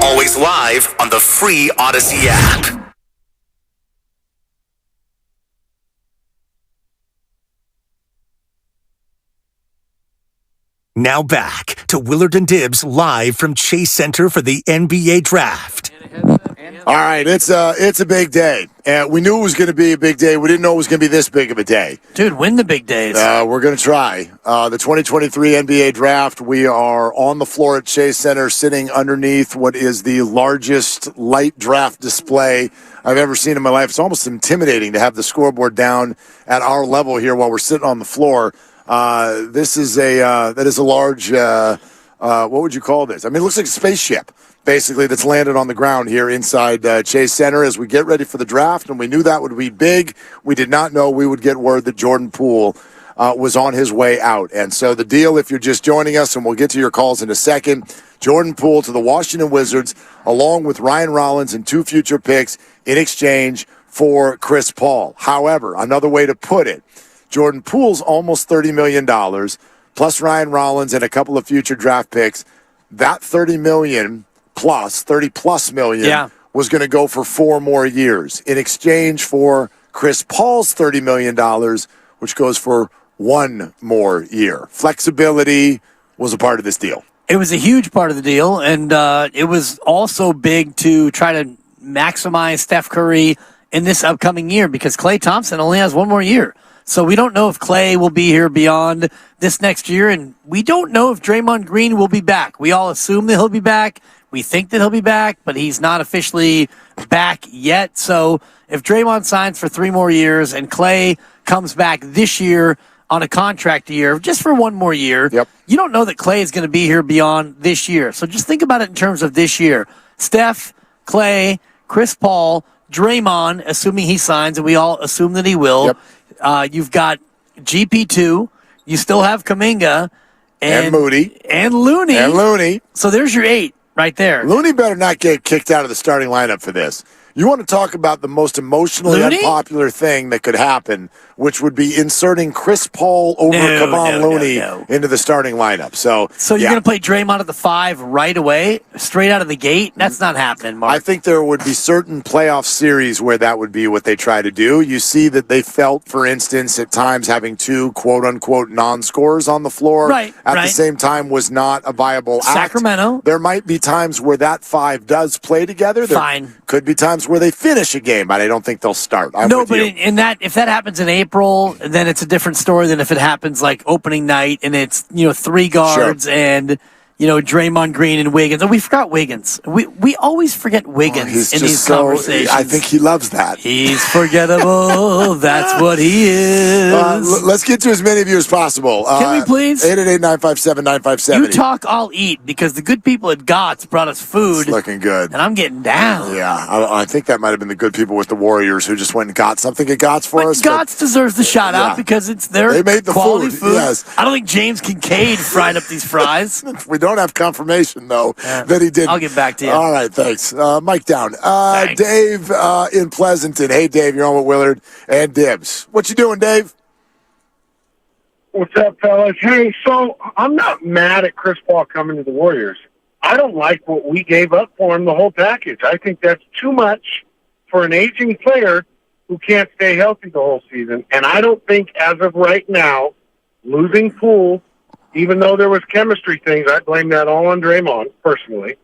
Always live on the free Odyssey app. Now back to Willard and Dibbs live from Chase Center for the NBA Draft. All right, it's a big day. And we knew it was going to be a big day. We didn't know it was going to be this big of a day. Dude, win the big days. We're going to try. The 2023 NBA Draft, we are on the floor at Chase Center sitting underneath what is the largest light draft display I've ever seen in my life. It's almost intimidating to have the scoreboard down at our level here while we're sitting on the floor. That is a large, what would you call this? I mean, it looks like a spaceship, basically, that's landed on the ground here inside Chase Center as we get ready for the draft, and we knew that would be big. We did not know we would get word that Jordan Poole was on his way out. And so the deal, if you're just joining us, and we'll get to your calls in a second, Jordan Poole to the Washington Wizards, along with Ryan Rollins and 2 future picks in exchange for Chris Paul. However, another way to put it, Jordan Poole's almost $30 million, plus Ryan Rollins and a couple of future draft picks. That $30 million plus, $30+ million was going to go for 4 more years in exchange for Chris Paul's $30 million, which goes for 1 more year. Flexibility was a part of this deal. It was a huge part of the deal, and it was also big to try to maximize Steph Curry in this upcoming year because Klay Thompson only has 1 more year. So we don't know if Klay will be here beyond this next year, and we don't know if Draymond Green will be back. We all assume that he'll be back. We think that he'll be back, but he's not officially back yet. So if Draymond signs for 3 more years and Klay comes back this year on a contract year, just for 1 more year, you don't know that Klay is going to be here beyond this year. So just think about it in terms of this year. Steph, Klay, Chris Paul, Draymond, assuming he signs, and we all assume that he will. You've got GP2. You still have Kuminga and Moody and Looney. So there's your 8 right there. Looney better not get kicked out of the starting lineup for this. You want to talk about the most emotionally unpopular thing that could happen, which would be inserting Chris Paul over Kevon Looney into the starting lineup. So you're going to play Draymond at the 5 right away, straight out of the gate? That's not happening, Mark. I think there would be certain playoff series where that would be what they try to do. You see that they felt, for instance, at times having 2 quote-unquote non-scorers on the floor at the same time was not a viable act. Sacramento. There might be times where that 5 does play together. There could be times where they finish a game, but I don't think they'll start. If that happens in April, then it's a different story than if it happens like opening night and it's 3 guards and Draymond Green and Wiggins. And we forgot Wiggins. We always forget Wiggins in these conversations. I think he loves that. He's forgettable. That's what he is. Let's get to as many of you as possible. Can we please? 888-957-9570. You talk, I'll eat, because the good people at GOTS brought us food. It's looking good. And I'm getting down. Yeah, I think that might have been the good people with the Warriors who just went and got something at GOTS for us. GOTS deserves the shout out because it's their they made the quality food. Yes. I don't think James Kincaid fried up these fries. We don't have confirmation, though, that he did. I'll get back to you. All right, thanks. Mike down. Dave in Pleasanton. Hey, Dave, you're on with Willard and Dibbs. What you doing, Dave? What's up, fellas? Hey, so I'm not mad at Chris Paul coming to the Warriors. I don't like what we gave up for him, the whole package. I think that's too much for an aging player who can't stay healthy the whole season. And I don't think, as of right now, losing Poole, even though there was chemistry things, I blame that all on Draymond, personally.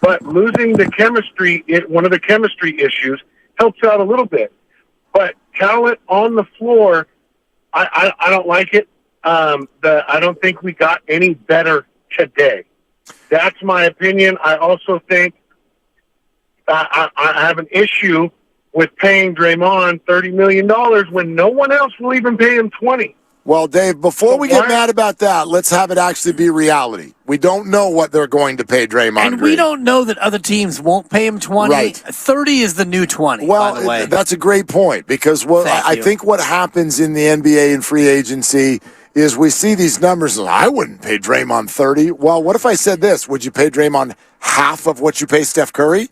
But losing the chemistry, one of the chemistry issues, helps out a little bit. But talent on the floor, I don't like it. I don't think we got any better today. That's my opinion. I also think I have an issue with paying Draymond $30 million when no one else will even pay him $20. Well, Dave, before we get mad about that, let's have it actually be reality. We don't know what they're going to pay Draymond And Green. we don't know that other teams won't pay him 20. Right. 30 is the new 20, by the way. That's a great point because I think what happens in the NBA and free agency is we see these numbers and I wouldn't pay Draymond 30. Well, what if I said this? Would you pay Draymond half of what you pay Steph Curry?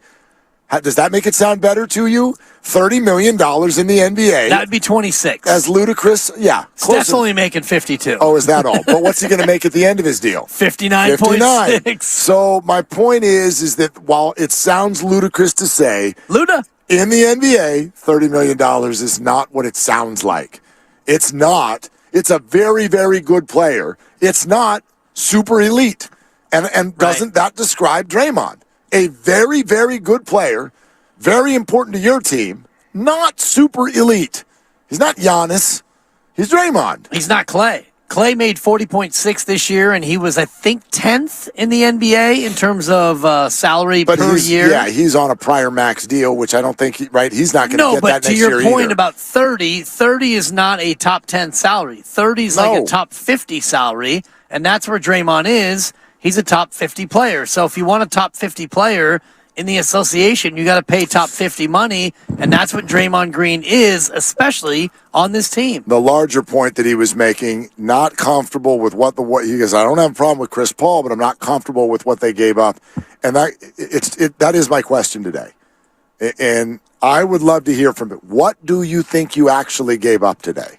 Does that make it sound better to you? $30 million in the NBA. That would be 26. As ludicrous, yeah. Steph's only making 52. Oh, is that all? But what's he going to make at the end of his deal? 59.6. So my point is that while it sounds ludicrous to say, Luda, in the NBA, $30 million is not what it sounds like. It's not. It's a very, very good player. It's not super elite. And doesn't that describe Draymond? A very, very good player, very important to your team, not super elite. He's not Giannis. He's Draymond. He's not Clay. Clay made 40.6 this year, and he was, I think, 10th in the NBA in terms of salary per year. Yeah, he's on a prior max deal, which I don't think, he's not going to get that next year. No, but to your point about 30 is not a top 10 salary. 30 is like a top 50 salary, and that's where Draymond is. He's a top 50 player. So if you want a top 50 player in the association, you got to pay top 50 money, and that's what Draymond Green is, especially on this team. The larger point that he was making, not comfortable with what he goes, I don't have a problem with Chris Paul, but I'm not comfortable with what they gave up. And that is my question today. And I would love to hear from it. What do you think you actually gave up today?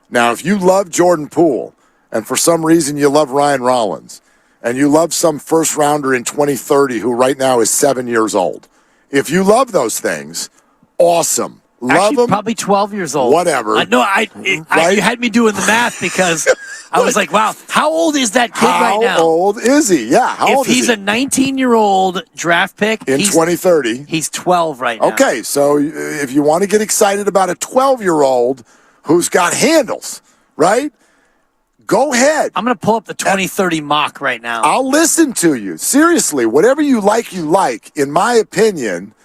Now, if you love Jordan Poole, and for some reason you love Ryan Rollins, and you love some first rounder in 2030 who right now is 7 years old. If you love those things, awesome. Love them. Probably 12 years old. Whatever. You had me doing the math because I was like, wow, how old is that kid right now? How old is he? Yeah, how old is he? If he's a 19-year-old draft pick. In 2030. He's 12 right now. Okay, so if you want to get excited about a 12-year-old who's got handles, right? Go ahead. I'm going to pull up the 2030 mock right now. I'll listen to you. Seriously, whatever you like, you like. In my opinion,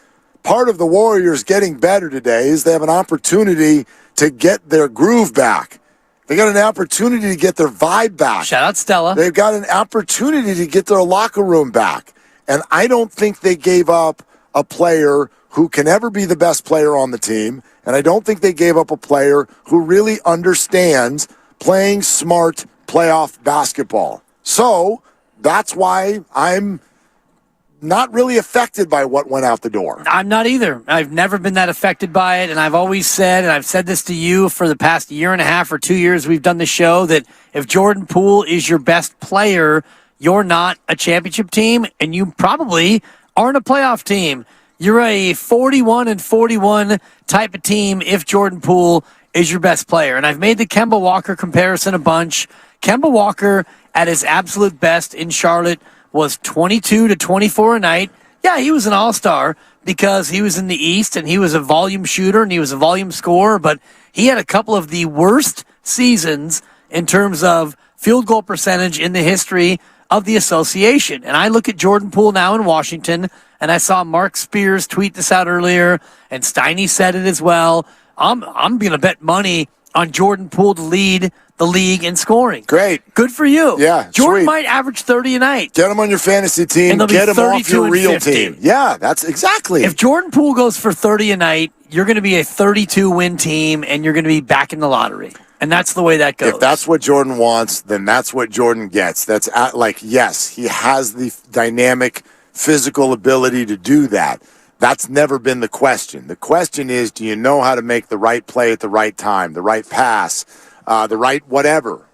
part of the Warriors getting better today is they have an opportunity to get their groove back. They got an opportunity to get their vibe back. Shout out Stella. They've got an opportunity to get their locker room back. And I don't think they gave up a player who can ever be the best player on the team. And I don't think they gave up a player who really understands playing smart playoff basketball. So that's why I'm not really affected by what went out the door. I'm not either. I've never been that affected by it. And I've always said, and I've said this to you for the past year and a half or 2 years we've done the show, that if Jordan Poole is your best player, you're not a championship team, and you probably aren't a playoff team. You're a 41-41 type of team if Jordan Poole is your best player. And I've made the Kemba Walker comparison a bunch. Kemba Walker at his absolute best in Charlotte was 22 to 24 a night. Yeah, he was an all-star because he was in the East and he was a volume shooter and he was a volume scorer, but he had a couple of the worst seasons in terms of field goal percentage in the history of the association. And I look at Jordan Poole now in Washington, and I saw Mark Spears tweet this out earlier, and Steiny said it as well. I'm going to bet money on Jordan Poole to lead the league in scoring. Great. Good for you. Yeah, Jordan sweet. might average 30 a night. Get him on your fantasy team. Get him off your real team. Yeah, that's exactly. If Jordan Poole goes for 30 a night, you're going to be a 32-win team, and you're going to be back in the lottery. And that's the way that goes. If that's what Jordan wants, then that's what Jordan gets. That's yes, he has the dynamic physical ability to do that. That's never been the question. The question is, do you know how to make the right play at the right time, the right pass, the right whatever?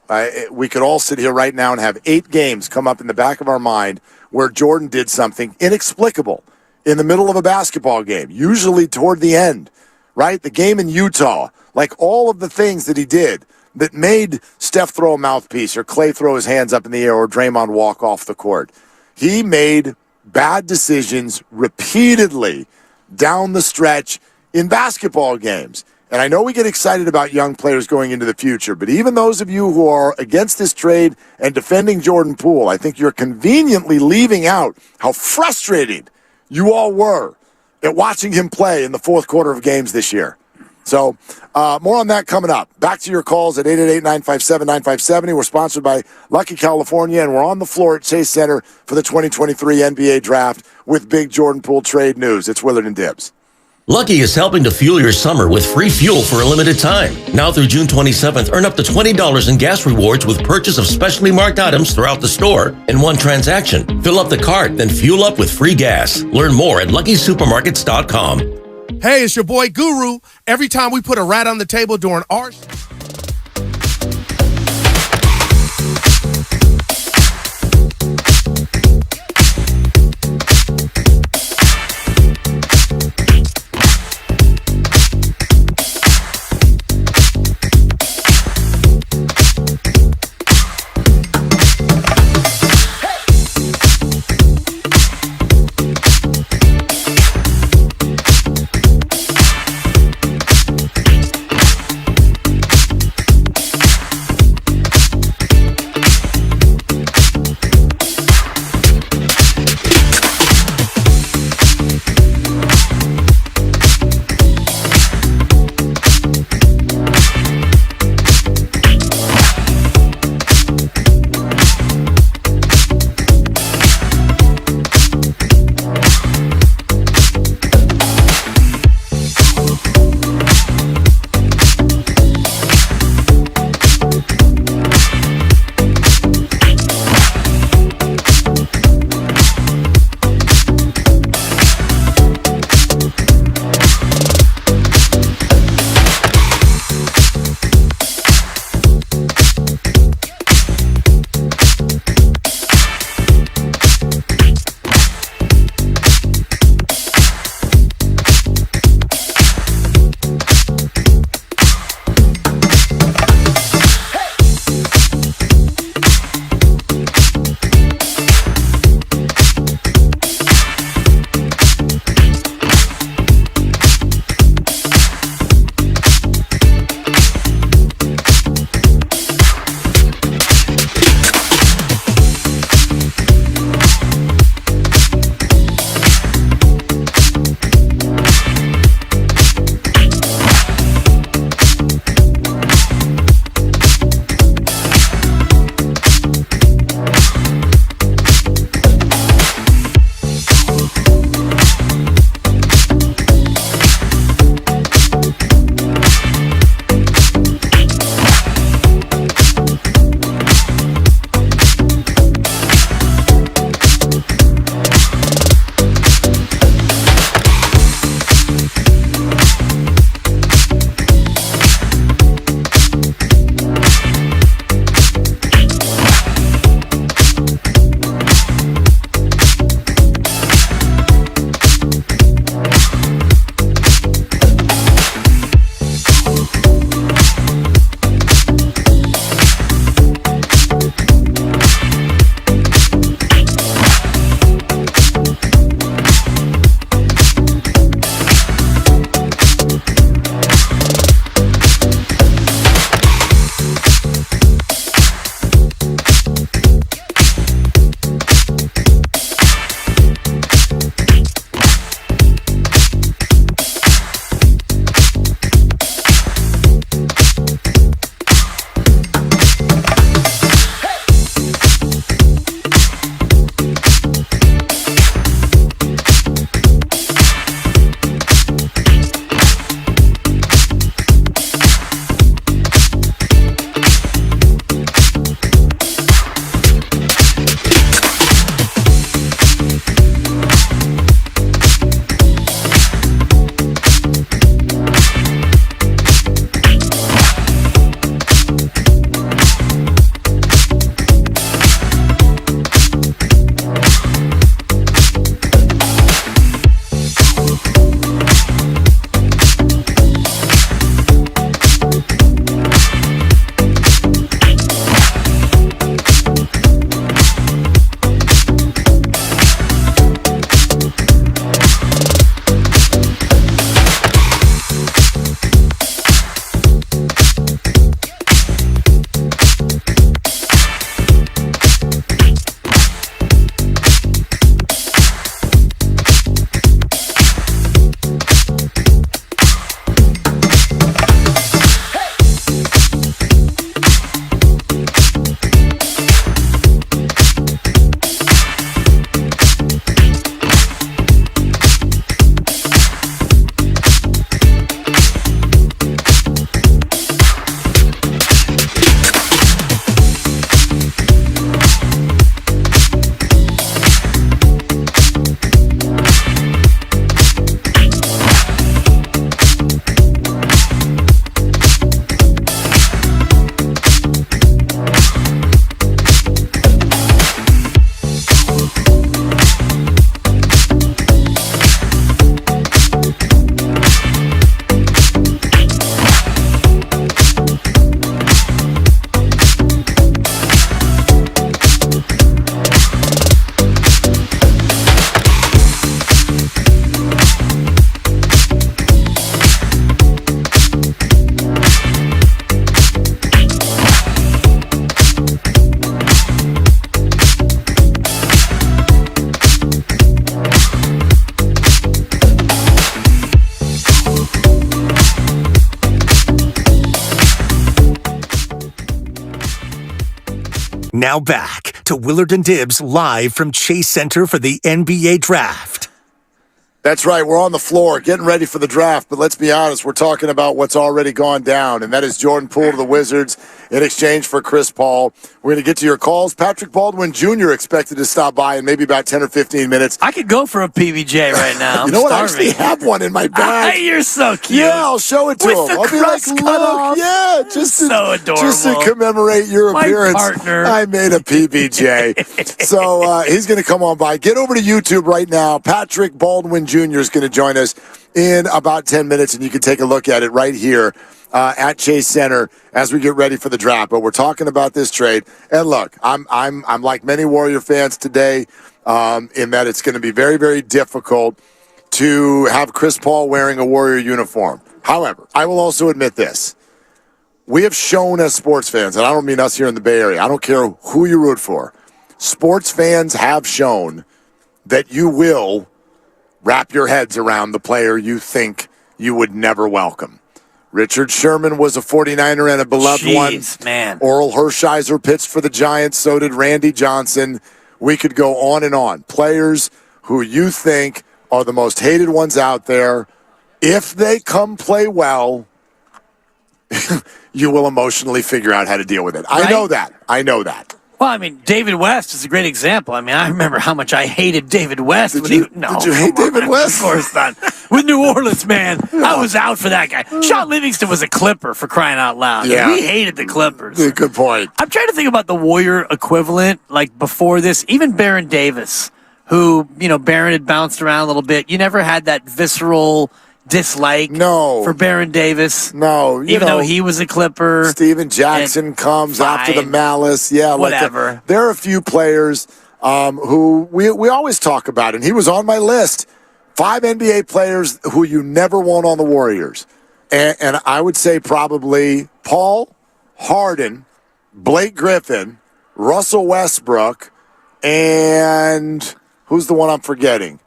We could all sit here right now and have 8 games come up in the back of our mind where Jordan did something inexplicable in the middle of a basketball game, usually toward the end, right? The game in Utah, like all of the things that he did that made Steph throw a mouthpiece or Clay throw his hands up in the air or Draymond walk off the court. He made bad decisions repeatedly down the stretch in basketball games. And I know we get excited about young players going into the future, but even those of you who are against this trade and defending Jordan Poole, I think you're conveniently leaving out how frustrated you all were at watching him play in the fourth quarter of games this year. So more on that coming up. Back to your calls at 888-957-9570. We're sponsored by Lucky California, and we're on the floor at Chase Center for the 2023 NBA Draft with big Jordan Poole trade news. It's Willard and Dibs. Lucky is helping to fuel your summer with free fuel for a limited time. Now through June 27th, earn up to $20 in gas rewards with purchase of specially marked items throughout the store in one transaction. Fill up the cart, then fuel up with free gas. Learn more at luckysupermarkets.com. Hey, it's your boy Guru. Every time we put a rat on the table during our Now back to Willard and Dibbs live from Chase Center for the NBA Draft. That's right. We're on the floor getting ready for the draft, but let's be honest. We're talking about what's already gone down, and that is Jordan Poole to the Wizards in exchange for Chris Paul. We're going to get to your calls. Patrick Baldwin Jr. expected to stop by in maybe about 10 or 15 minutes. I could go for a PBJ right now. You know what? I actually have one in my bag. You're so cute. Yeah, I'll show it to With him. the I'll be like, crust cut off. yeah, just so adorable. Just to commemorate your My appearance. partner. I made a PBJ. So he's going to come on by. Get over to YouTube right now. Patrick Baldwin Jr. is going to join us in about 10 minutes, and you can take a look at it right here at Chase Center as we get ready for the draft. But we're talking about this trade, and look, I'm like many Warrior fans today, in that it's going to be very, very difficult to have Chris Paul wearing a Warrior uniform. However, I will also admit this: we have shown as sports fans, and I don't mean us here in the Bay Area. I don't care who you root for. Sports fans have shown that you will wrap your heads around the player you think you would never welcome. Richard Sherman was a 49er and a beloved one. Man. Oral Hershiser pitched for the Giants. So did Randy Johnson. We could go on and on. Players who you think are the most hated ones out there. If they come play well, you will emotionally figure out how to deal with it. Right? I know that. Well, I mean, David West is a great example. I mean, I remember how much I hated David West. Did you hate David West? Of course not. With New Orleans, man, I was out for that guy. Sean Livingston was a Clipper, for crying out loud. Yeah. We hated the Clippers. Good point. I'm trying to think about the Warrior equivalent, like before this. Even Baron Davis, who, Baron had bounced around a little bit. You never had that visceral dislike for Baron Davis. No, even though he was a Clipper. Steven Jackson comes after the malice. Yeah, whatever. There are a few players who we always talk about, and he was on my list. 5 NBA players who you never want on the Warriors. And I would say probably Paul, Harden, Blake Griffin, Russell Westbrook, and who's the one I'm forgetting?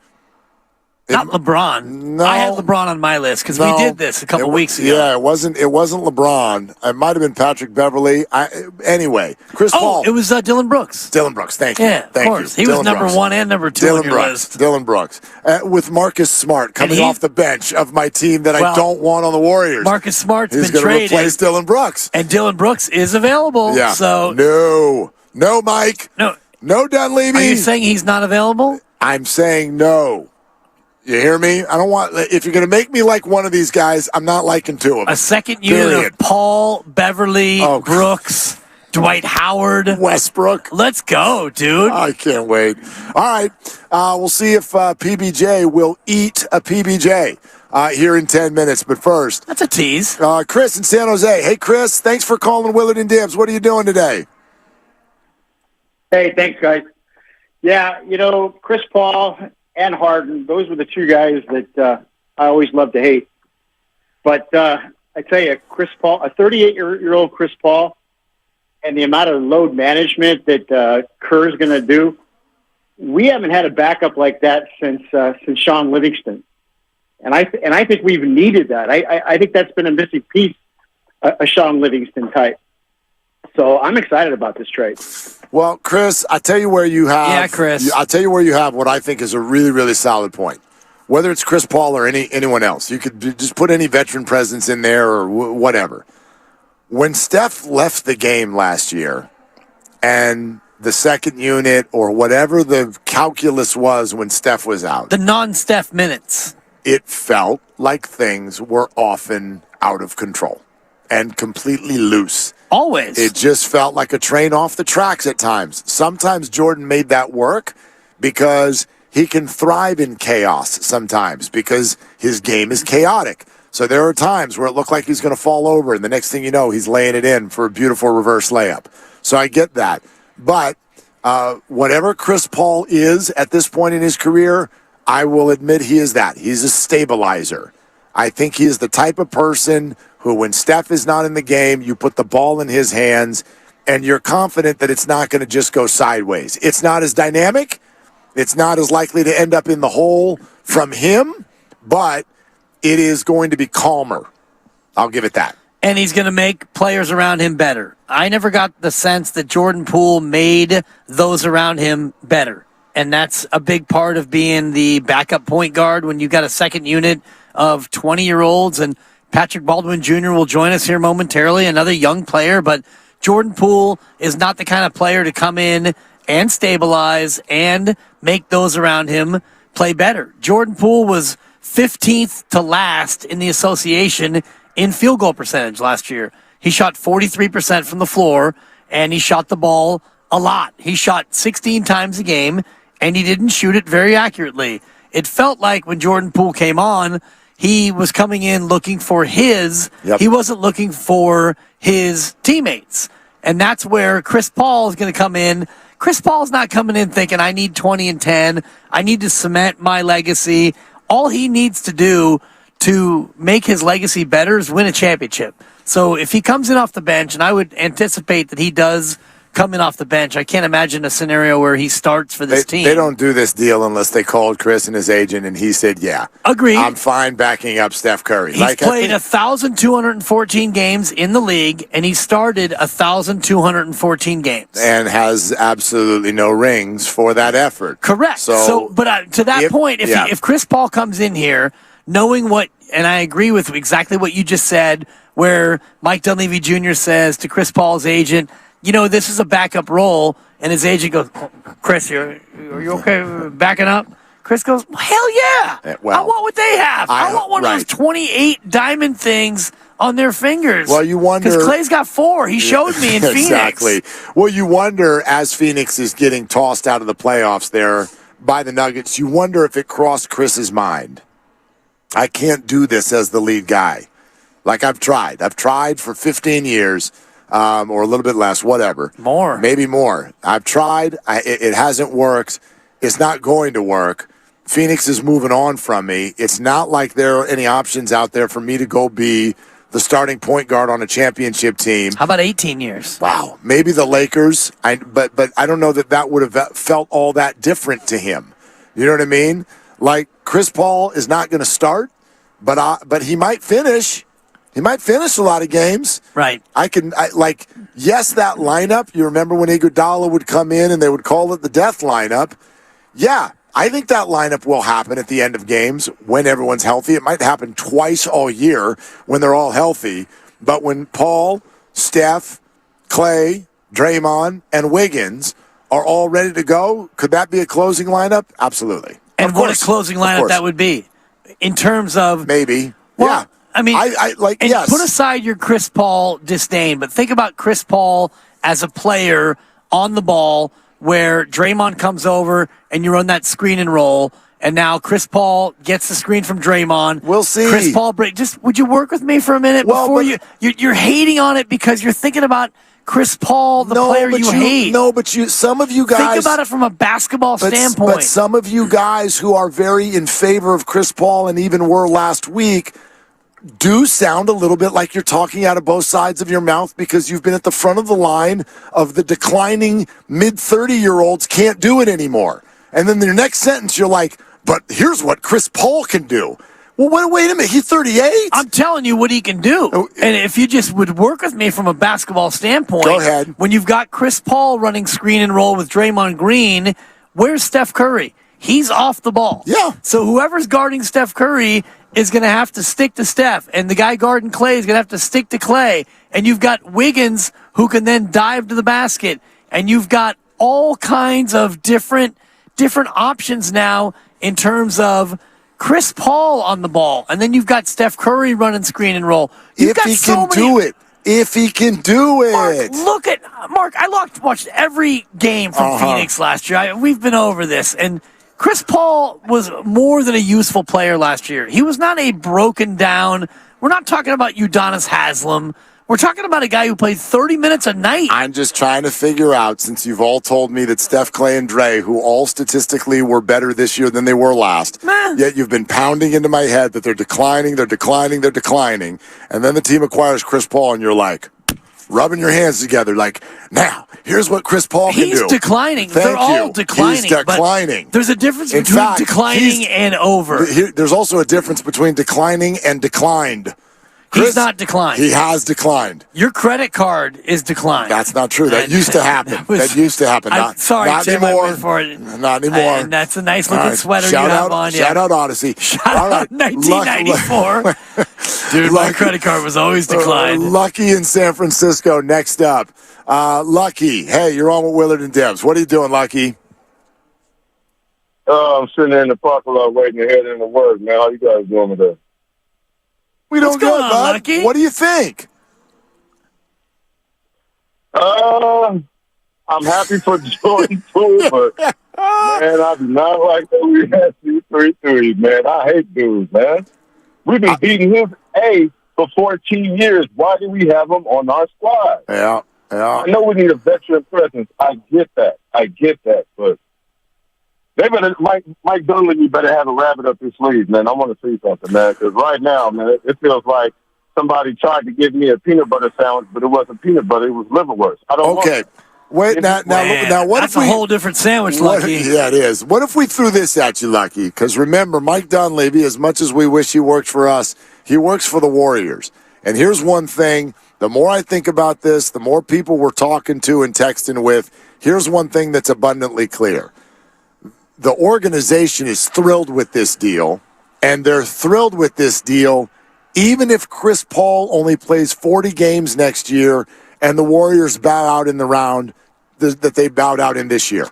Not LeBron. No. I had LeBron on my list because we did this a couple weeks ago. Yeah, it wasn't LeBron. It might have been Patrick Beverly. Anyway, Chris Paul. It was Dylan Brooks. Dylan Brooks, thank you. Yeah, Thank of course. you. He was Dylan number Brooks. 1 and number 2 on your list. Dylan Brooks. With Marcus Smart coming off the bench of my team that I don't want on the Warriors. Marcus Smart's He's been traded. He's going to replace Dylan Brooks. And Dylan Brooks is available. Yeah. So No, Mike. No, Dunleavy. Are you saying he's not available? I'm saying no. You hear me? I don't want. If you're going to make me like one of these guys, I'm not liking 2 of them. A second unit of Paul, Beverly, Brooks, Dwight Howard, Westbrook. Let's go, dude. I can't wait. All right. We'll see if PBJ will eat a PBJ here in 10 minutes. But first. That's a tease. Chris in San Jose. Hey, Chris. Thanks for calling Willard and Dibbs. What are you doing today? Hey, thanks, guys. Yeah, Chris Paul and Harden, those were the 2 guys that I always loved to hate. But I tell you, Chris Paul, a 38-year-old Chris Paul, and the amount of load management that Kerr's going to do, we haven't had a backup like that since Sean Livingston. And I think we've needed that. I think that's been a missing piece, a Sean Livingston type. So I'm excited about this trade. Well, Chris, I tell you where you have. Yeah, Chris. I tell you where you have what I think is a really, really solid point. Whether it's Chris Paul or anyone else, you could just put any veteran presence in there or whatever. When Steph left the game last year, and the second unit or whatever the calculus was when Steph was out, the non-Steph minutes, it felt like things were often out of control and completely loose. Always. It just felt like a train off the tracks at times. Sometimes Jordan made that work because he can thrive in chaos sometimes because his game is chaotic. So there are times where it looked like he's going to fall over, and the next thing you know, he's laying it in for a beautiful reverse layup. So I get that. But whatever Chris Paul is at this point in his career, I will admit he is that. He's a stabilizer. I think he is the type of person who, when Steph is not in the game, you put the ball in his hands, and you're confident that it's not going to just go sideways. It's not as dynamic. It's not as likely to end up in the hole from him, but it is going to be calmer. I'll give it that. and he's going to make players around him better. I never got the sense that Jordan Poole made those around him better. And that's a big part of being the backup point guard when you got a second unit of 20-year-olds. And Patrick Baldwin Jr. will join us here momentarily, another young player. But Jordan Poole is not the kind of player to come in and stabilize and make those around him play better. Jordan Poole was 15th to last in the association in field goal percentage last year. He shot 43% from the floor, and he shot the ball a lot. He shot 16 times a game, and he didn't shoot it very accurately. It felt like when Jordan Poole came on, he was coming in looking for his. Yep. He wasn't looking for his teammates. And that's where Chris Paul is going to come in. Chris Paul's not coming in thinking, I need 20 and 10. I need to cement my legacy. All he needs to do to make his legacy better is win a championship. So if he comes in off the bench, and I would anticipate that he does come in off the bench, I can't imagine a scenario where he starts for this team. They don't do this deal unless they called Chris and his agent, and he said, yeah. Agreed. I'm fine backing up Steph Curry. He's played 1,214 games in the league, and he started 1,214 games. And has absolutely no rings for that effort. Correct. But to that point, if Chris Paul comes in here knowing what, and I agree with exactly what you just said, where Mike Dunleavy Jr. says to Chris Paul's agent, this is a backup role, and his agent goes, Chris, are you okay backing up? Chris goes, hell yeah. I want what they have. I want one of those 28 diamond things on their fingers. Well, you wonder. Because Clay's got 4. He showed me in Phoenix. Exactly. Well, you wonder, as Phoenix is getting tossed out of the playoffs there by the Nuggets, you wonder if it crossed Chris's mind. I can't do this as the lead guy. Like I've tried. I've tried for 15 years. Or a little bit less, whatever. More. Maybe more. I've tried. It hasn't worked. It's not going to work. Phoenix is moving on from me. It's not like there are any options out there for me to go be the starting point guard on a championship team. How about 18 years? Wow. Maybe the Lakers. But I don't know that would have felt all that different to him. You know what I mean? Like, Chris Paul is not going to start, but he might finish. He might finish a lot of games. Right. Yes, that lineup. You remember when Iguodala would come in and they would call it the death lineup. Yeah, I think that lineup will happen at the end of games when everyone's healthy. It might happen twice all year when they're all healthy. But when Paul, Steph, Clay, Draymond, and Wiggins are all ready to go, could that be a closing lineup? Absolutely. And what a closing lineup that would be in terms of... Maybe. Well, yeah. I mean, yes. Put aside your Chris Paul disdain, but think about Chris Paul as a player on the ball where Draymond comes over and you run that screen and roll, and now Chris Paul gets the screen from Draymond. We'll see. Chris Paul would you work with me for a minute you're hating on it because you're thinking about Chris Paul, the player you hate. No, but some of you guys... Think about it from a basketball standpoint. But some of you guys who are very in favor of Chris Paul and even were last week do sound a little bit like you're talking out of both sides of your mouth because you've been at the front of the line of the declining mid-30-year-olds can't do it anymore. And then their next sentence, you're like, but here's what Chris Paul can do. Well, wait a minute. He's 38. I'm telling you what he can do. And if you just would work with me from a basketball standpoint, go ahead. When you've got Chris Paul running screen and roll with Draymond Green, where's Steph Curry? He's off the ball. Yeah. So whoever's guarding Steph Curry is going to have to stick to Steph, and the guy guarding Clay is going to have to stick to Clay. And you've got Wiggins who can then dive to the basket, and you've got all kinds of different options now in terms of Chris Paul on the ball, and then you've got Steph Curry running screen and roll. If he can do it. Mark, I watched every game from Phoenix last year. We've been over this, and Chris Paul was more than a useful player last year. He was not a broken down. We're not talking about Udonis Haslem. We're talking about a guy who played 30 minutes a night. I'm just trying to figure out, since you've all told me that Steph, Clay, and Dre, who all statistically were better this year than they were last, yet you've been pounding into my head that they're declining, and then the team acquires Chris Paul, and you're like, rubbing your hands together like, now, here's what Chris Paul can do. He's declining. They're all declining. He's declining. There's a difference between declining and over. There's also a difference between declining and declined. He's not declined. He has declined. Your credit card is declined. That's not true. That used to happen. That used to happen. Not, sorry, not Tim, anymore. I went for it. Not anymore. And that's a nice looking sweater shout you have out, on. Shout out Odyssey. Shout out 1994. Dude, my credit card was always declined. Lucky in San Francisco next up. Lucky, hey, you're on with Willard and Debs. What are you doing, Lucky? I'm sitting there in the parking lot waiting to hear them the word, man. How you guys doing today? We don't good, bud. Lucky? What do you think? I'm happy for Jordan Poole, but man, I do not like that we had 2-3-3, man. I hate dudes, man. We've been beating his A for 14 years. Why do we have him on our squad? Yeah. I know we need a veteran presence. I get that, but they better Mike Dunleavy better have a rabbit up his sleeve, man. I want to see something, man, because right now, man, it feels like somebody tried to give me a peanut butter sandwich, but it wasn't peanut butter; it was liverwurst. I don't. Okay, wait now. What That's if we? a whole different sandwich, Lucky. Yeah, it is. What if we threw this at you, Lucky? Because remember, Mike Dunleavy, as much as we wish he worked for us, he works for the Warriors. And here's one thing: the more I think about this, the more people we're talking to and texting with. Here's one thing that's abundantly clear. The organization is thrilled with this deal, and they're thrilled with this deal even if Chris Paul only plays 40 games next year and the Warriors bow out in the round that they bowed out in this year.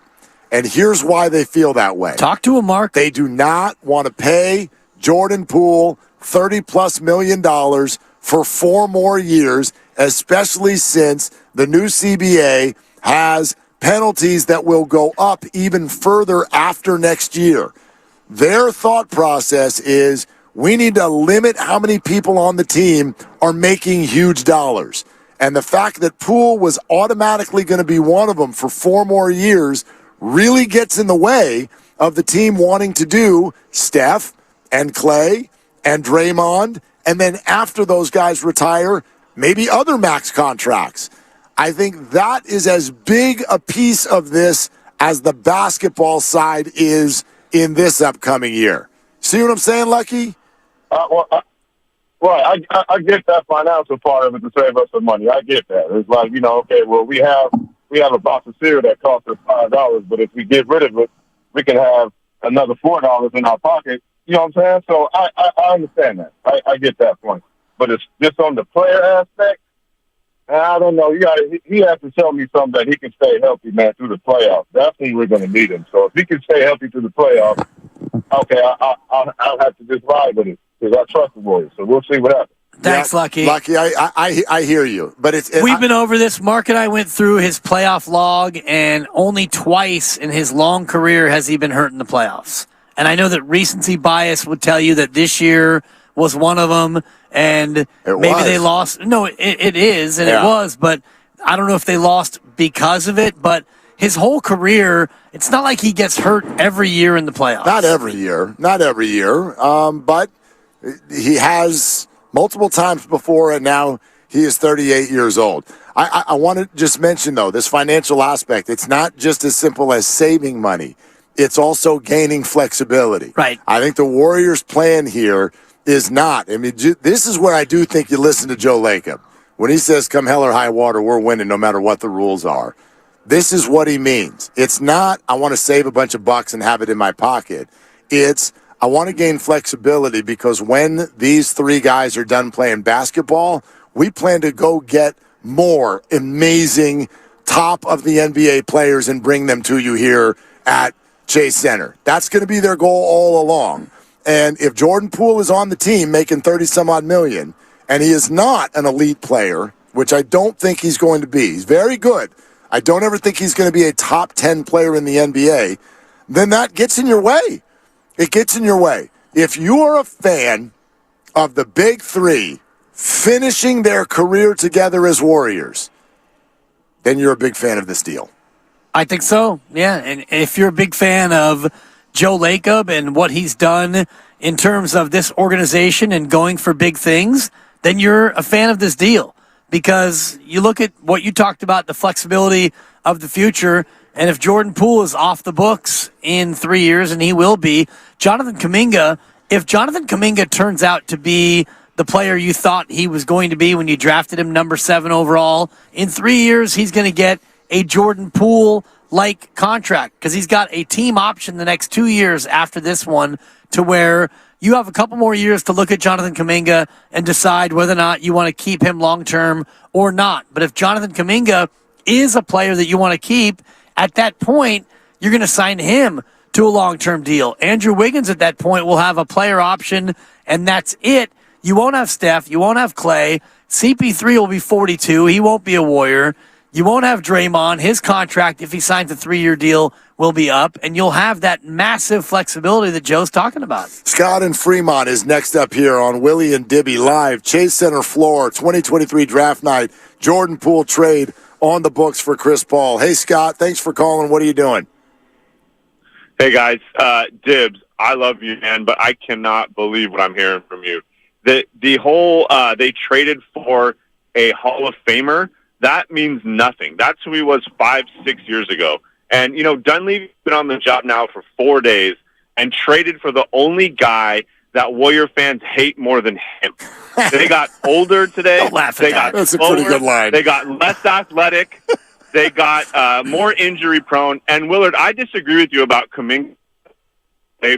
And here's why they feel that way. Talk to him, Mark. They do not want to pay Jordan Poole $30+ million for 4 more years, especially since the new CBA has penalties that will go up even further after next year. Their thought process is we need to limit how many people on the team are making huge dollars. And the fact that Poole was automatically going to be one of them for 4 more years really gets in the way of the team wanting to do Steph and Clay and Draymond, and then after those guys retire, maybe other max contracts. I think that is as big a piece of this as the basketball side is in this upcoming year. See what I'm saying, Lucky? Right. I get that financial part of it to save us some money. I get that. It's like, okay, well, we have a box of cereal that costs us $5, but if we get rid of it, we can have another $4 in our pocket. You know what I'm saying? So I understand that. I get that point. But it's just on the player aspect. I don't know. He has to tell me something that he can stay healthy, man, through the playoffs. Definitely we're going to need him. So if he can stay healthy through the playoffs, okay, I'll have to just ride with it because I trust the Warriors. So we'll see what happens. Thanks, Lucky. Lucky, I hear you. But we've been over this. Mark and I went through his playoff log, and only twice in his long career has he been hurt in the playoffs. And I know that recency bias would tell you that this year was one of them, and maybe they lost. No, it is, and it was, but I don't know if they lost because of it. But his whole career, it's not like he gets hurt every year in the playoffs. Not every year. But he has multiple times before, and now he is 38 years old. I want to just mention, though, this financial aspect. It's not just as simple as saving money. It's also gaining flexibility. Right. I think the Warriors' plan here is not. I mean, this is where I do think you listen to Joe Lacob. When he says, come hell or high water, we're winning no matter what the rules are. This is what he means. It's not, I want to save a bunch of bucks and have it in my pocket. It's, I want to gain flexibility because when these 3 guys are done playing basketball, we plan to go get more amazing top of the NBA players and bring them to you here at Chase Center. That's going to be their goal all along. And if Jordan Poole is on the team making 30-some-odd million, and he is not an elite player, which I don't think he's going to be, he's very good. I don't ever think he's going to be a top 10 player in the NBA, then that gets in your way. It gets in your way. If you are a fan of the big 3 finishing their career together as Warriors, then you're a big fan of this deal. I think so, yeah. And if you're a big fan of Joe Lacob and what he's done in terms of this organization and going for big things, then you're a fan of this deal. Because you look at what you talked about, the flexibility of the future, and if Jordan Poole is off the books in 3 years, and he will be, if Jonathan Kuminga turns out to be the player you thought he was going to be when you drafted him number 7 overall. In 3 years, he's going to get a Jordan Poole-like contract because he's got a team option the next 2 years after this one to where you have a couple more years to look at Jonathan Kuminga and decide whether or not you want to keep him long-term or not. But if Jonathan Kuminga is a player that you want to keep, at that point, you're going to sign him to a long-term deal. Andrew Wiggins at that point will have a player option, and that's it. You won't have Steph. You won't have Clay. CP3 will be 42. He won't be a Warrior. You won't have Draymond. His contract, if he signs a 3-year deal, will be up, and you'll have that massive flexibility that Joe's talking about. Scott in Fremont is next up here on Willie and Dibby Live. Chase Center floor, 2023 draft night. Jordan Poole trade on the books for Chris Paul. Hey, Scott, thanks for calling. What are you doing? Hey, guys. Dibs, I love you, man, but I cannot believe what I'm hearing from you. The whole they traded for a Hall of Famer, that means nothing. That's who he was 5-6 years ago. And, Dunleavy's been on the job now for 4 days and traded for the only guy that Warrior fans hate more than him. They got older today. Don't laugh at that. That's a pretty good line. They got less athletic. They got more injury prone. And, Willard, I disagree with you about Kuminga.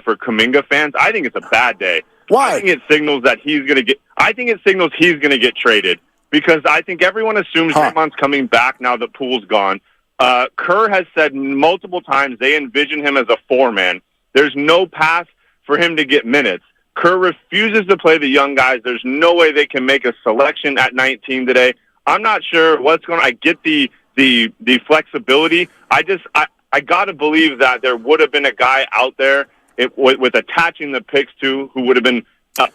For Kuminga fans, I think it's a bad day. Why? I think it signals that he's going to get. I think it signals he's going to get traded because I think everyone assumes Draymond's coming back now that Poole's gone. Kerr has said multiple times they envision him as a 4-man. There's no path for him to get minutes. Kerr refuses to play the young guys. There's no way they can make a selection at 19 today. I'm not sure what's going on. I get the flexibility. I got to believe that there would have been a guy out there with attaching the picks to who would have been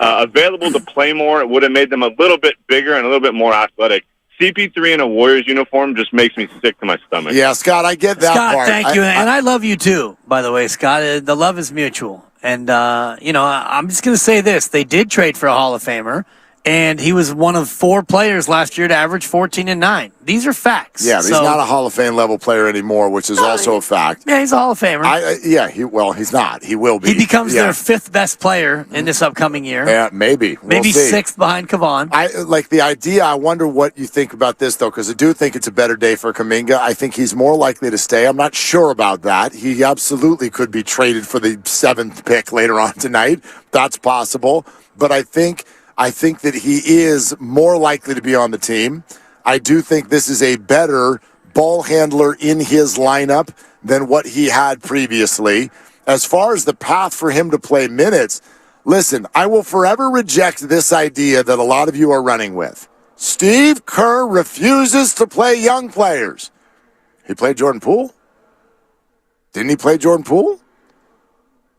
available to play more. It would have made them a little bit bigger and a little bit more athletic. CP3 in a Warriors uniform just makes me sick to my stomach. Yeah, Scott, I get that Scott, part. thank you. And I love you too, by the way, Scott. The love is mutual. And, I'm just going to say this. They did trade for a Hall of Famer, and he was one of 4 players last year to average 14 and 9. These are facts. Yeah, he's not a Hall of Fame level player anymore, which is also a fact. Yeah, he's a Hall of Famer. He's not. He will be. He becomes their 5th best player in this upcoming year. Yeah, maybe. Maybe 6th behind Kevon. I like the idea. I wonder what you think about this, though, because I do think it's a better day for Kuminga. I think he's more likely to stay. I'm not sure about that. He absolutely could be traded for the 7th pick later on tonight. That's possible. But I think that he is more likely to be on the team. I do think this is a better ball handler in his lineup than what he had previously. As far as the path for him to play minutes, listen, I will forever reject this idea that a lot of you are running with. Steve Kerr refuses to play young players. He played Jordan Poole? Didn't he play Jordan Poole?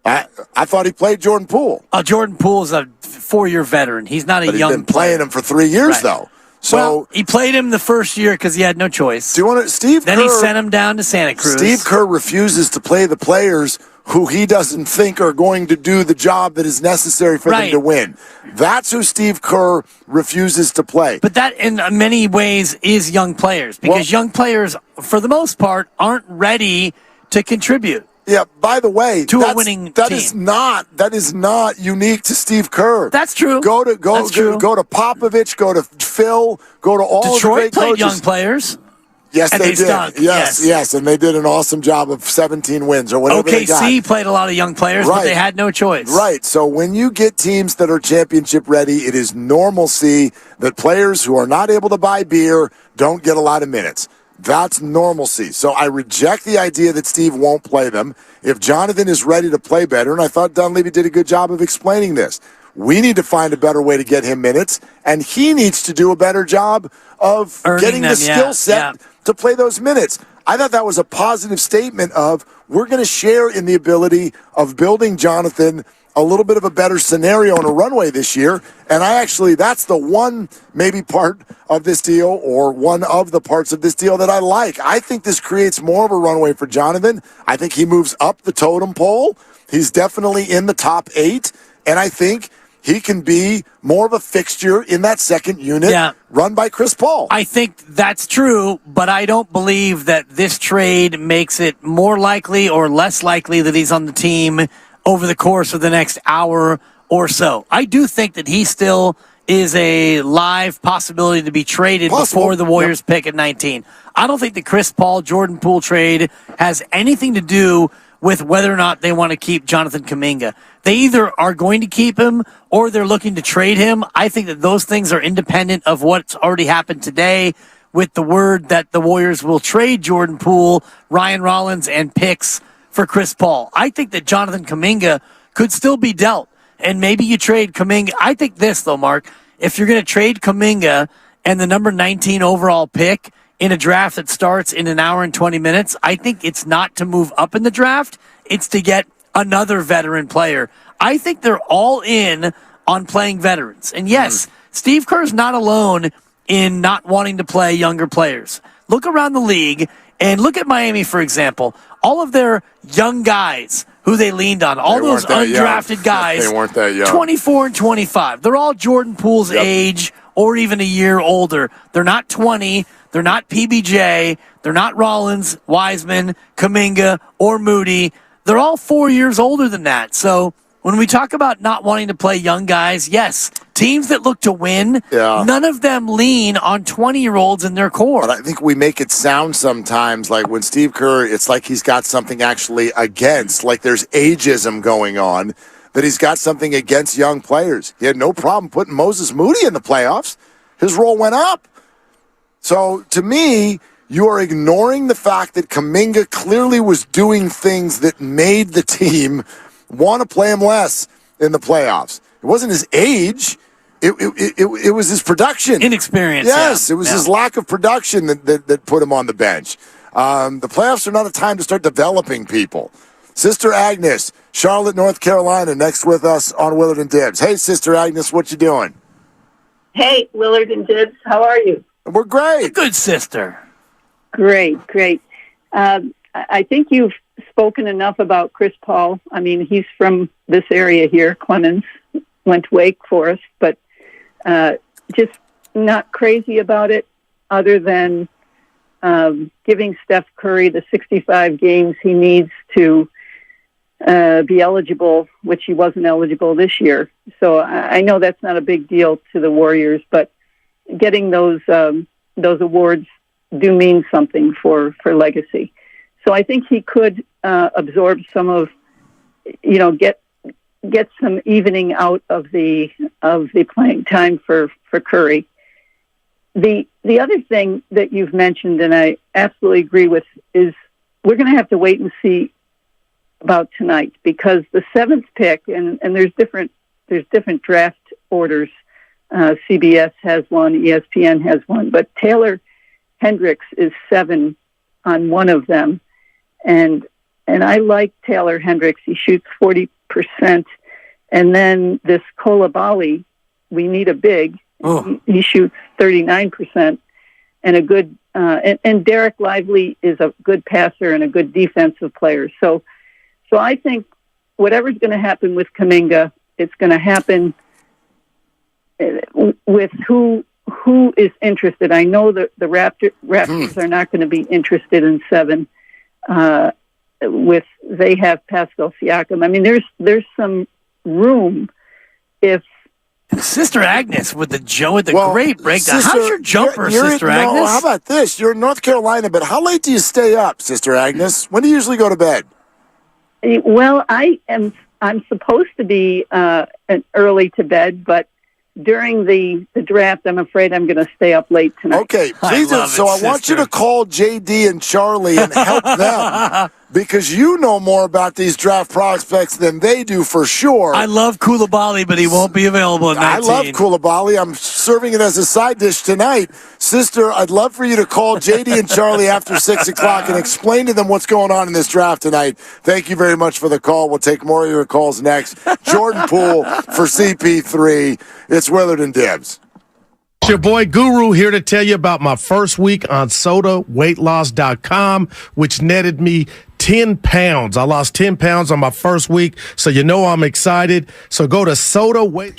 I thought he played Jordan Poole. Jordan Poole's a 4-year veteran. He's not a young player. He's been playing him for 3 years, though. So he played him the first year because he had no choice. Do you want to, Then he sent him down to Santa Cruz. Steve Kerr refuses to play the players who he doesn't think are going to do the job that is necessary for them to win. That's who Steve Kerr refuses to play. But that, in many ways, is young players because young players, for the most part, aren't ready to contribute. Yeah, by the way, to a winning team. That is not unique to Steve Kerr. That's true. Go to Popovich, go to Phil, go to all Detroit the great played coaches. young players. Yes, and they did. stunk. Yes, and they did an awesome job of 17 wins or whatever they got. OKC played a lot of young players, but they had no choice. Right. So when you get teams that are championship ready, it is normalcy that players who are not able to buy beer don't get a lot of minutes. That's normalcy. So I reject the idea that Steve won't play them. If Jonathan is ready to play better, and I thought Dunleavy did a good job of explaining this, we need to find a better way to get him minutes, and he needs to do a better job of getting the skill set to play those minutes. I thought that was a positive statement of we're going to share in the ability of building Jonathan a little bit of a better scenario on a runway this year. And that's the one maybe part of this deal or one of the parts of this deal that I like. I think this creates more of a runway for Jonathan. I think he moves up the totem pole. He's definitely in the top 8. And I think he can be more of a fixture in that second unit run by Chris Paul. I think that's true, but I don't believe that this trade makes it more likely or less likely that he's on the team over the course of the next hour or so. I do think that he still is a live possibility to be traded before the Warriors pick at 19. I don't think the Chris Paul, Jordan Poole trade has anything to do with whether or not they want to keep Jonathan Kuminga. They either are going to keep him or they're looking to trade him. I think that those things are independent of what's already happened today with the word that the Warriors will trade Jordan Poole, Ryan Rollins, and picks for Chris Paul. I think that Jonathan Kuminga could still be dealt, and maybe you trade Kuminga. I think this, though, Mark, if you're going to trade Kuminga and the number 19 overall pick in a draft that starts in an hour and 20 minutes, I think it's not to move up in the draft. It's to get another veteran player. I think they're all in on playing veterans. And yes, Steve Kerr's not alone in not wanting to play younger players. Look around the league and look at Miami, for example. All of their young guys who they leaned on, all those undrafted guys, they weren't that young. 24 and 25. They're all Jordan Poole's age or even a year older. They're not 20. They're not PBJ. They're not Rollins, Wiseman, Kuminga, or Moody. They're all 4 years older than that. So when we talk about not wanting to play young guys, yes, teams that look to win, none of them lean on 20-year-olds in their core. But I think we make it sound sometimes like when Steve Kerr, it's like he's got something actually against, like there's ageism going on, that he's got something against young players. He had no problem putting Moses Moody in the playoffs. His role went up. So to me, you are ignoring the fact that Kuminga clearly was doing things that made the team want to play him less in the playoffs. It wasn't his age. It was his production. Inexperience. Yes, it was his lack of production that put him on the bench. The playoffs are not a time to start developing people. Sister Agnes, Charlotte, North Carolina, next with us on Willard and Dibs. Hey, Sister Agnes, what you doing? Hey, Willard and Dibs, how are you? We're great. A good sister. Great. I think you've spoken enough about Chris Paul. I mean, he's from this area here, Clemens, went to Wake Forest, but just not crazy about it other than giving Steph Curry the 65 games he needs to be eligible, which he wasn't eligible this year. So I know that's not a big deal to the Warriors, but getting those awards do mean something for legacy. So I think he could absorb some of, get some evening out of the playing time for Curry. The other thing that you've mentioned, and I absolutely agree with, is we're going to have to wait and see about tonight, because the 7th pick, and there's different draft orders. CBS has one, ESPN has one, but Taylor Hendricks is 7 on one of them, and I like Taylor Hendricks. He shoots 40%, and then this Coulibaly, we need a big. He shoots 39%, and a good. And Derek Lively is a good passer and a good defensive player. So I think whatever's going to happen with Kuminga, it's going to happen with who is interested. I know that the Raptors are not going to be interested in 7. They have Pascal Siakam. I mean, there's some room if. Sister Agnes with the great breakdown. How's your jumper, Sister Agnes? No, how about this? You're in North Carolina, but how late do you stay up, Sister Agnes? When do you usually go to bed? Well, I'm supposed to be early to bed, but during the draft, I'm afraid I'm going to stay up late tonight. Okay, please. I want you to call JD and Charlie and help them, because you know more about these draft prospects than they do for sure. I love Coulibaly, but he won't be available at 19. I love Coulibaly. I'm serving it as a side dish tonight. Sister, I'd love for you to call JD and Charlie after 6 o'clock and explain to them what's going on in this draft tonight. Thank you very much for the call. We'll take more of your calls next. Jordan Poole for CP3. It's Willard and Dibs. It's your boy Guru here to tell you about my first week on SodaWeightLoss.com, which netted me 10 pounds. I lost 10 pounds on my first week, so you know I'm excited. So go to SodaWeight.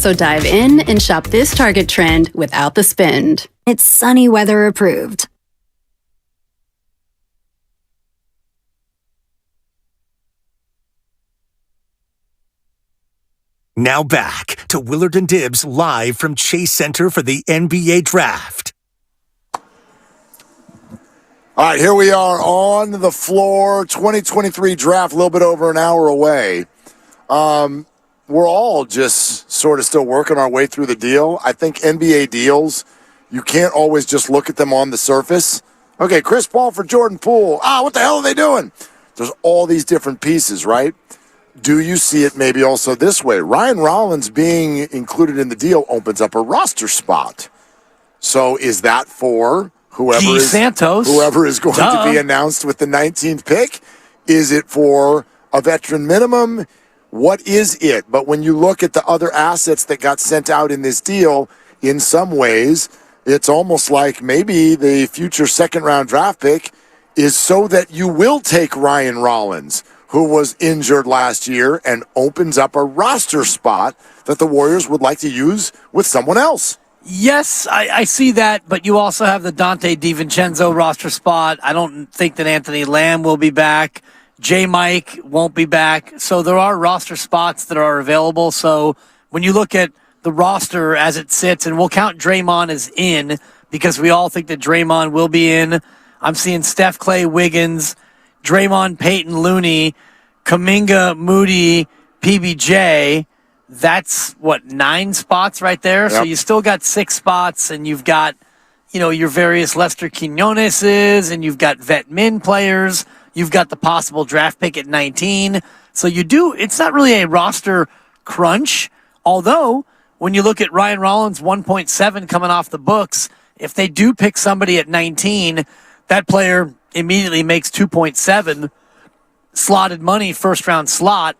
So dive in and shop this Target trend without the spend. It's sunny weather approved. Now back to Willard and Dibbs live from Chase Center for the NBA Draft. All right, here we are on the floor. 2023 draft, a little bit over an hour away. We're all just sort of still working our way through the deal. I think NBA deals, you can't always just look at them on the surface. Okay, Chris Paul for Jordan Poole. What the hell are they doing? There's all these different pieces, right? Do you see it maybe also this way? Ryan Rollins being included in the deal opens up a roster spot. So is that for whoever is going to be announced with the 19th pick? Is it for a veteran minimum? What is it? But when you look at the other assets that got sent out in this deal, in some ways, it's almost like maybe the future second-round draft pick is so that you will take Ryan Rollins, who was injured last year, and opens up a roster spot that the Warriors would like to use with someone else. Yes, I see that, but you also have the Dante DiVincenzo roster spot. I don't think that Anthony Lamb will be back. J. Mike won't be back. So there are roster spots that are available. So when you look at the roster as it sits, and we'll count Draymond as in because we all think that Draymond will be in. I'm seeing Steph, Clay, Wiggins, Draymond, Peyton, Looney, Kuminga, Moody, PBJ. That's 9 spots right there. Yep. So you still got 6 spots, and you've got, your various Lester Quinoneses, and you've got vet min players. You've got the possible draft pick at 19. So it's not really a roster crunch. Although, when you look at Ryan Rollins' 1.7 coming off the books, if they do pick somebody at 19, that player immediately makes 2.7 slotted money, first round slot.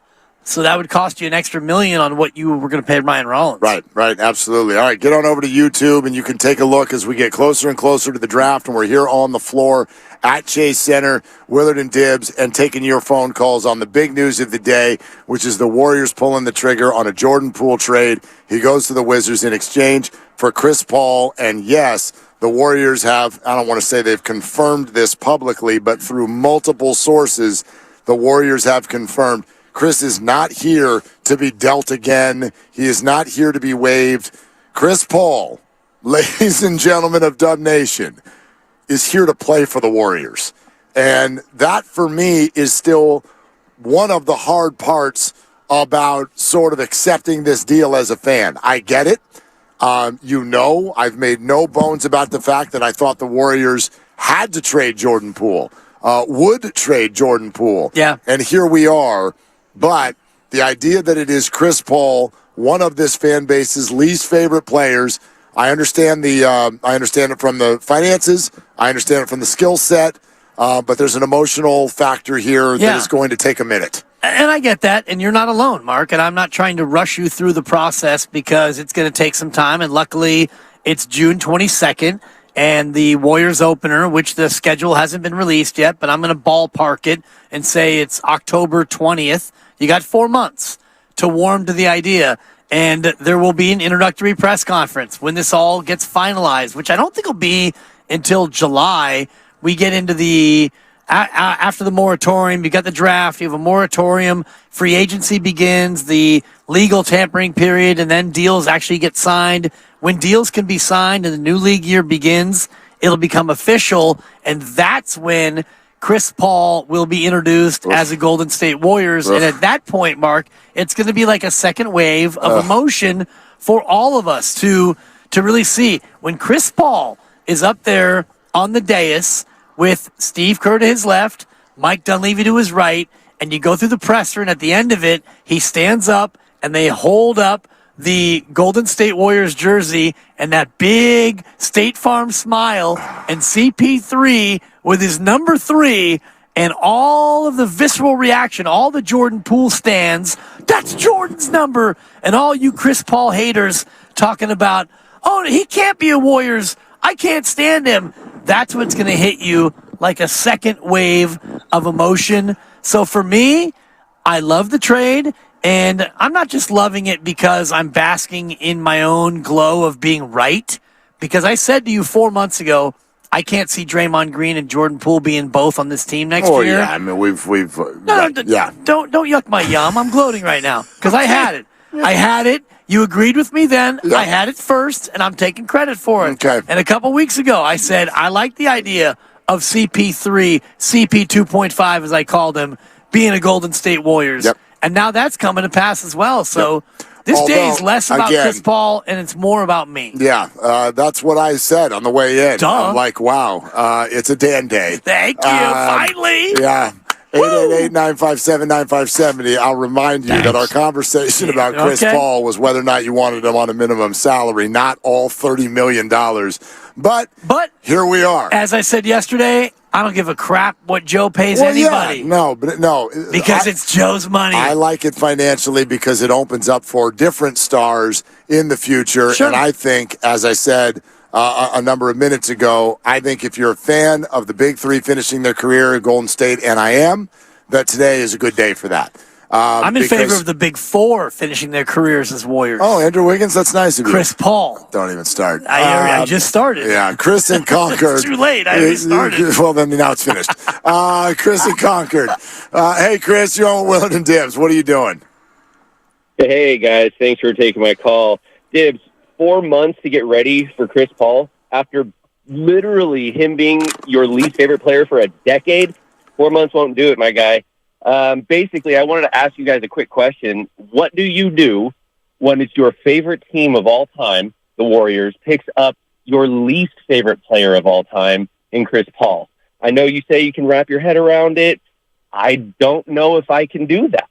So that would cost you an extra $1 million on what you were going to pay Ryan Rollins. Right, absolutely. All right, get on over to YouTube, and you can take a look as we get closer and closer to the draft, and we're here on the floor at Chase Center, Willard and Dibbs, and taking your phone calls on the big news of the day, which is the Warriors pulling the trigger on a Jordan Poole trade. He goes to the Wizards in exchange for Chris Paul, and yes, the Warriors have, I don't want to say they've confirmed this publicly, but through multiple sources, the Warriors have confirmed Chris is not here to be dealt again. He is not here to be waived. Chris Paul, ladies and gentlemen of Dub Nation, is here to play for the Warriors. And that, for me, is still one of the hard parts about sort of accepting this deal as a fan. I get it. I've made no bones about the fact that I thought the Warriors had to trade Jordan Poole, would trade Jordan Poole. Yeah. And here we are. But the idea that it is Chris Paul, one of this fan base's least favorite players, I understand it from the finances, I understand it from the skill set, but there's an emotional factor here that is going to take a minute. And I get that, and you're not alone, Mark, and I'm not trying to rush you through the process because it's going to take some time, and luckily it's June 22nd, and the Warriors opener, which the schedule hasn't been released yet, but I'm going to ballpark it and say it's October 20th. You got 4 months to warm to the idea, and there will be an introductory press conference when this all gets finalized, which I don't think will be until July. We get into the after the moratorium. You got the draft. You have a moratorium. Free agency begins. The legal tampering period, and then deals actually get signed. When deals can be signed and the new league year begins, it'll become official, and that's when Chris Paul will be introduced as a Golden State Warriors. And at that point, Mark, it's going to be like a second wave of emotion for all of us to really see. When Chris Paul is up there on the dais with Steve Kerr to his left, Mike Dunleavy to his right, and you go through the presser, and at the end of it, he stands up and they hold up the Golden State Warriors jersey and that big State Farm smile, and CP3 with his number 3 and all of the visceral reaction, all the Jordan Poole stands, that's Jordan's number, and all you Chris Paul haters talking about, oh, he can't be a Warriors, I can't stand him. That's what's going to hit you like a second wave of emotion. So for me, I love the trade. And I'm not just loving it because I'm basking in my own glow of being right, because I said to you 4 months ago, I can't see Draymond Green and Jordan Poole being both on this team next year. Yeah, I mean, we've yeah. Don't yuck my yum. I'm gloating right now because I had it. I had it. You agreed with me then. Yep. I had it first, and I'm taking credit for it. Okay. And a couple weeks ago, I said I like the idea of CP3, CP 2.5, as I called him, being a Golden State Warriors. Yep. And now that's coming to pass as well. So this day is less about Chris Paul, and it's more about me. Yeah, that's what I said on the way in. Duh. I'm like, wow, it's a Dan day. Thank you, finally. Yeah. 888-957-9570. I'll remind you that our conversation about Chris Paul was whether or not you wanted him on a minimum salary, not all $30 million. But here we are. As I said yesterday, I don't give a crap what Joe pays anybody. Yeah, no. Because it's Joe's money. I like it financially because it opens up for different stars in the future. Sure. And I think, as I said a number of minutes ago, I think if you're a fan of the Big Three finishing their career at Golden State, and I am, that today is a good day for that. I'm in favor of the Big Four finishing their careers as Warriors. Oh, Andrew Wiggins, that's nice of you. Chris Paul. Don't even start. I just started. Yeah, Chris in Concord. It's too late. I already started. Well, then now it's finished. Chris in Concord. Hey, Chris, you're on Willard and Dibs. What are you doing? Hey, guys. Thanks for taking my call. Dibs, 4 months to get ready for Chris Paul after literally him being your least favorite player for a decade. 4 months won't do it, my guy. Basically, I wanted to ask you guys a quick question. What do you do when it's your favorite team of all time, the Warriors, picks up your least favorite player of all time in Chris Paul? I know you say you can wrap your head around it. I don't know if I can do that.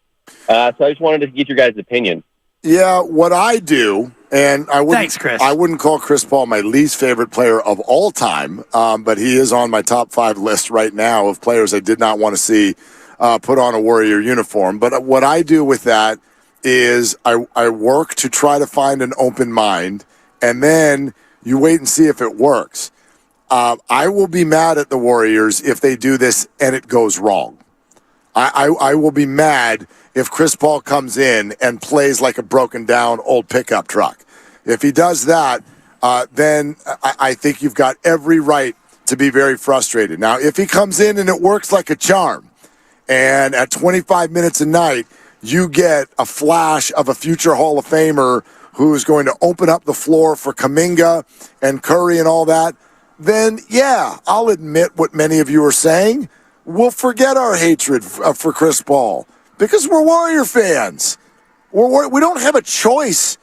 So I just wanted to get your guys' opinion. Yeah, what I do, and Thanks, Chris. I wouldn't call Chris Paul my least favorite player of all time, but he is on my top 5 list right now of players I did not want to see put on a Warrior uniform. But what I do with that is I work to try to find an open mind, and then you wait and see if it works. I will be mad at the Warriors if they do this and it goes wrong. I will be mad if Chris Paul comes in and plays like a broken down old pickup truck. If he does that, then I think you've got every right to be very frustrated. Now, if he comes in and it works like a charm, and at 25 minutes a night, you get a flash of a future Hall of Famer who is going to open up the floor for Kuminga and Curry and all that, then, yeah, I'll admit what many of you are saying. We'll forget our hatred for Chris Paul because we're Warrior fans. We don't have a choice.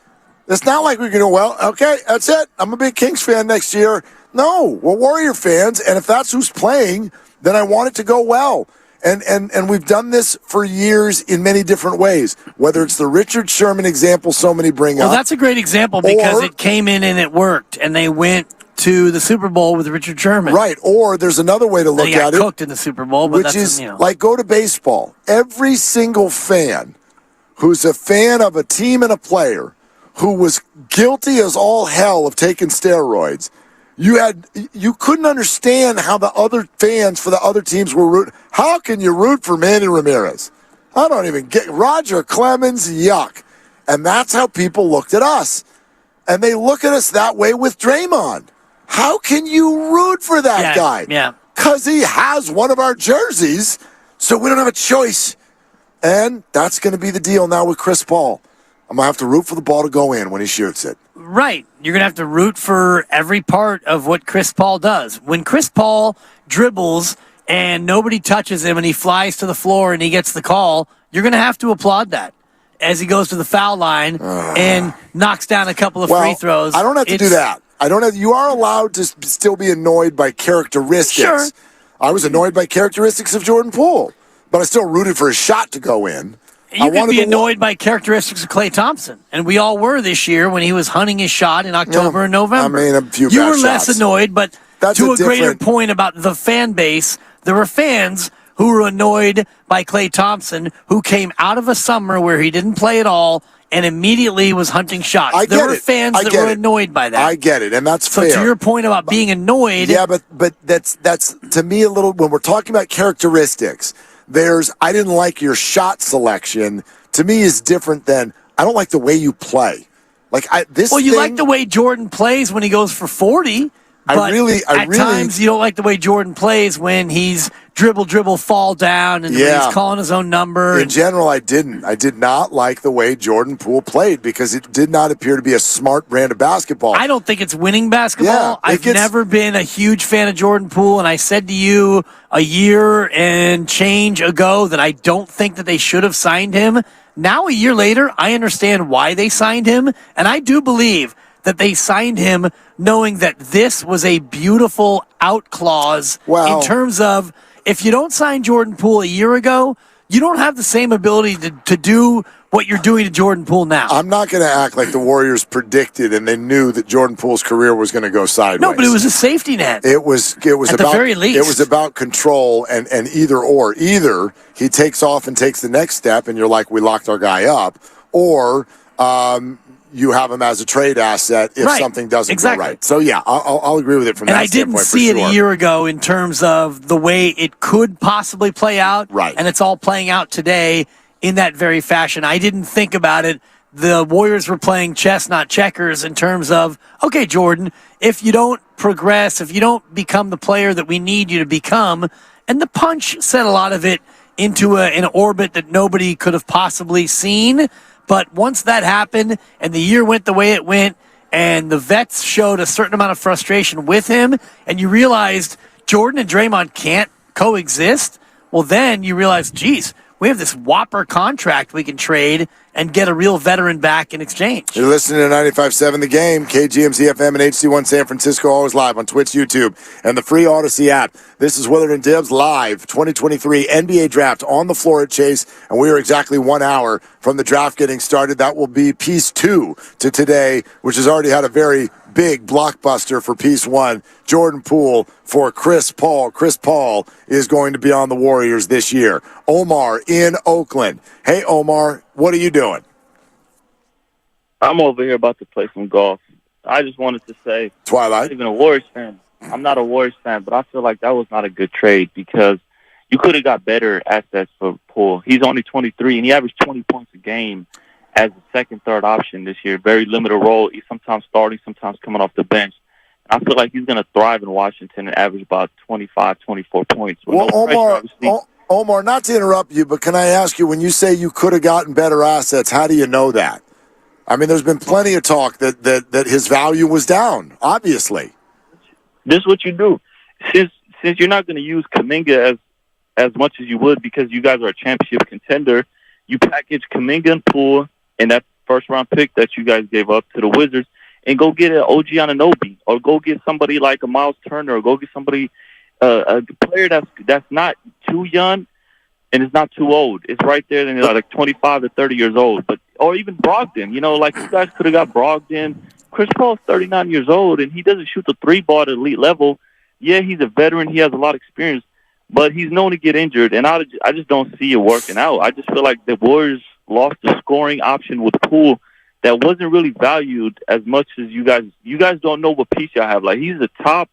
It's not like we can go, well, okay, that's it. I'm a big Kings fan next year. No, we're Warrior fans, and if that's who's playing, then I want it to go well. And we've done this for years in many different ways, whether it's the Richard Sherman example so many bring up. Well, that's a great example because it came in and it worked, and they went to the Super Bowl with Richard Sherman. Right, or there's another way to look they got at it. cooked in the Super Bowl, but which is like go to baseball. Every single fan who's a fan of a team and a player who was guilty as all hell of taking steroids, you couldn't understand how the other fans for the other teams were rooting. How can you root for Manny Ramirez? I don't even get Roger Clemens, yuck. And that's how people looked at us. And they look at us that way with Draymond. How can you root for that guy? Yeah. Because he has one of our jerseys, so we don't have a choice. And that's going to be the deal now with Chris Paul. I'm going to have to root for the ball to go in when he shoots it. Right. You're going to have to root for every part of what Chris Paul does. When Chris Paul dribbles and nobody touches him and he flies to the floor and he gets the call, you're going to have to applaud that as he goes to the foul line and knocks down a couple of free throws. I don't have to do that. You are allowed to still be annoyed by characteristics. Sure. I was annoyed by characteristics of Jordan Poole, but I still rooted for his shot to go in. You could be annoyed by characteristics of Klay Thompson, and we all were this year when he was hunting his shot in October and November. I mean, a few you bad were less shots. annoyed, but to a greater point about the fan base, there were fans who were annoyed by Klay Thompson, who came out of a summer where he didn't play at all and immediately was hunting shots. There were fans that were annoyed by that. I get it, and that's fair. So to your point about being annoyed. Yeah, but that's to me a little, when we're talking about characteristics, I didn't like your shot selection to me is different than I don't like the way you play. Like you like the way Jordan plays when he goes for 40. But at times you don't like the way Jordan plays when he's dribble, fall down, and when he's calling his own number. In general, I didn't. I did not like the way Jordan Poole played because it did not appear to be a smart brand of basketball. I don't think it's winning basketball. I've never been a huge fan of Jordan Poole, and I said to you a year and change ago that I don't think that they should have signed him. Now, a year later, I understand why they signed him, and I do believe that they signed him knowing that this was a beautiful out clause in terms of if you don't sign Jordan Poole a year ago, you don't have the same ability to do what you're doing to Jordan Poole now. I'm not going to act like the Warriors predicted and they knew that Jordan Poole's career was going to go sideways. No, but it was a safety net. It was at about, the very least. It was about control and either or. Either he takes off and takes the next step and you're like, we locked our guy up, or you have him as a trade asset if something doesn't go right. So, yeah, I'll agree with it from that standpoint. And I didn't see it a year ago in terms of the way it could possibly play out. Right. And it's all playing out today in that very fashion. I didn't think about it. The Warriors were playing chess, not checkers, in terms of, okay, Jordan, if you don't progress, if you don't become the player that we need you to become, and the punch set a lot of it into an orbit that nobody could have possibly seen. But once that happened and the year went the way it went and the vets showed a certain amount of frustration with him and you realized Jordan and Draymond can't coexist, well, then you realize, geez, we have this whopper contract we can trade and get a real veteran back in exchange. You're listening to 95.7 The Game, KGMZ FM and HD1 San Francisco, always live on Twitch, YouTube, and the free Odyssey app. This is Willard and Dibbs live, 2023 NBA Draft on the floor at Chase, and we are exactly 1 hour from the draft getting started. That will be piece 2 to today, which has already had a very big blockbuster for piece 1. Jordan Poole for Chris Paul. Chris Paul is going to be on the Warriors this year. Omar in Oakland. Hey, Omar, what are you doing? I'm over here about to play some golf. I just wanted to say, Twilight. I'm not even a Warriors fan. I'm not a Warriors fan, but I feel like that was not a good trade because you could have got better assets for Poole. He's only 23, and he averaged 20 points a game as a second, third option this year. Very limited role. He's sometimes starting, sometimes coming off the bench. I feel like he's going to thrive in Washington and average about 25, 24 points. Well, Omar, not to interrupt you, but can I ask you, when you say you could have gotten better assets, how do you know that? I mean, there's been plenty of talk that his value was down, obviously. This is what you do. Since you're not going to use Kuminga as much as you would because you guys are a championship contender, you package Kuminga and Poole and that first-round pick that you guys gave up to the Wizards and go get an OG Anunoby or go get somebody like a Miles Turner or go get somebody, a player that's not too young and is not too old. It's right there, and they're like 25 to 30 years old. Or even Brogdon. You know, like you guys could have got Brogdon. Chris Paul's 39 years old, and he doesn't shoot the three ball at elite level. Yeah, he's a veteran. He has a lot of experience, but he's known to get injured, and I just don't see it working out. I just feel like the Warriors lost the scoring option with Poole that wasn't really valued as much as you guys. You guys don't know what piece y'all have. Like, he's a top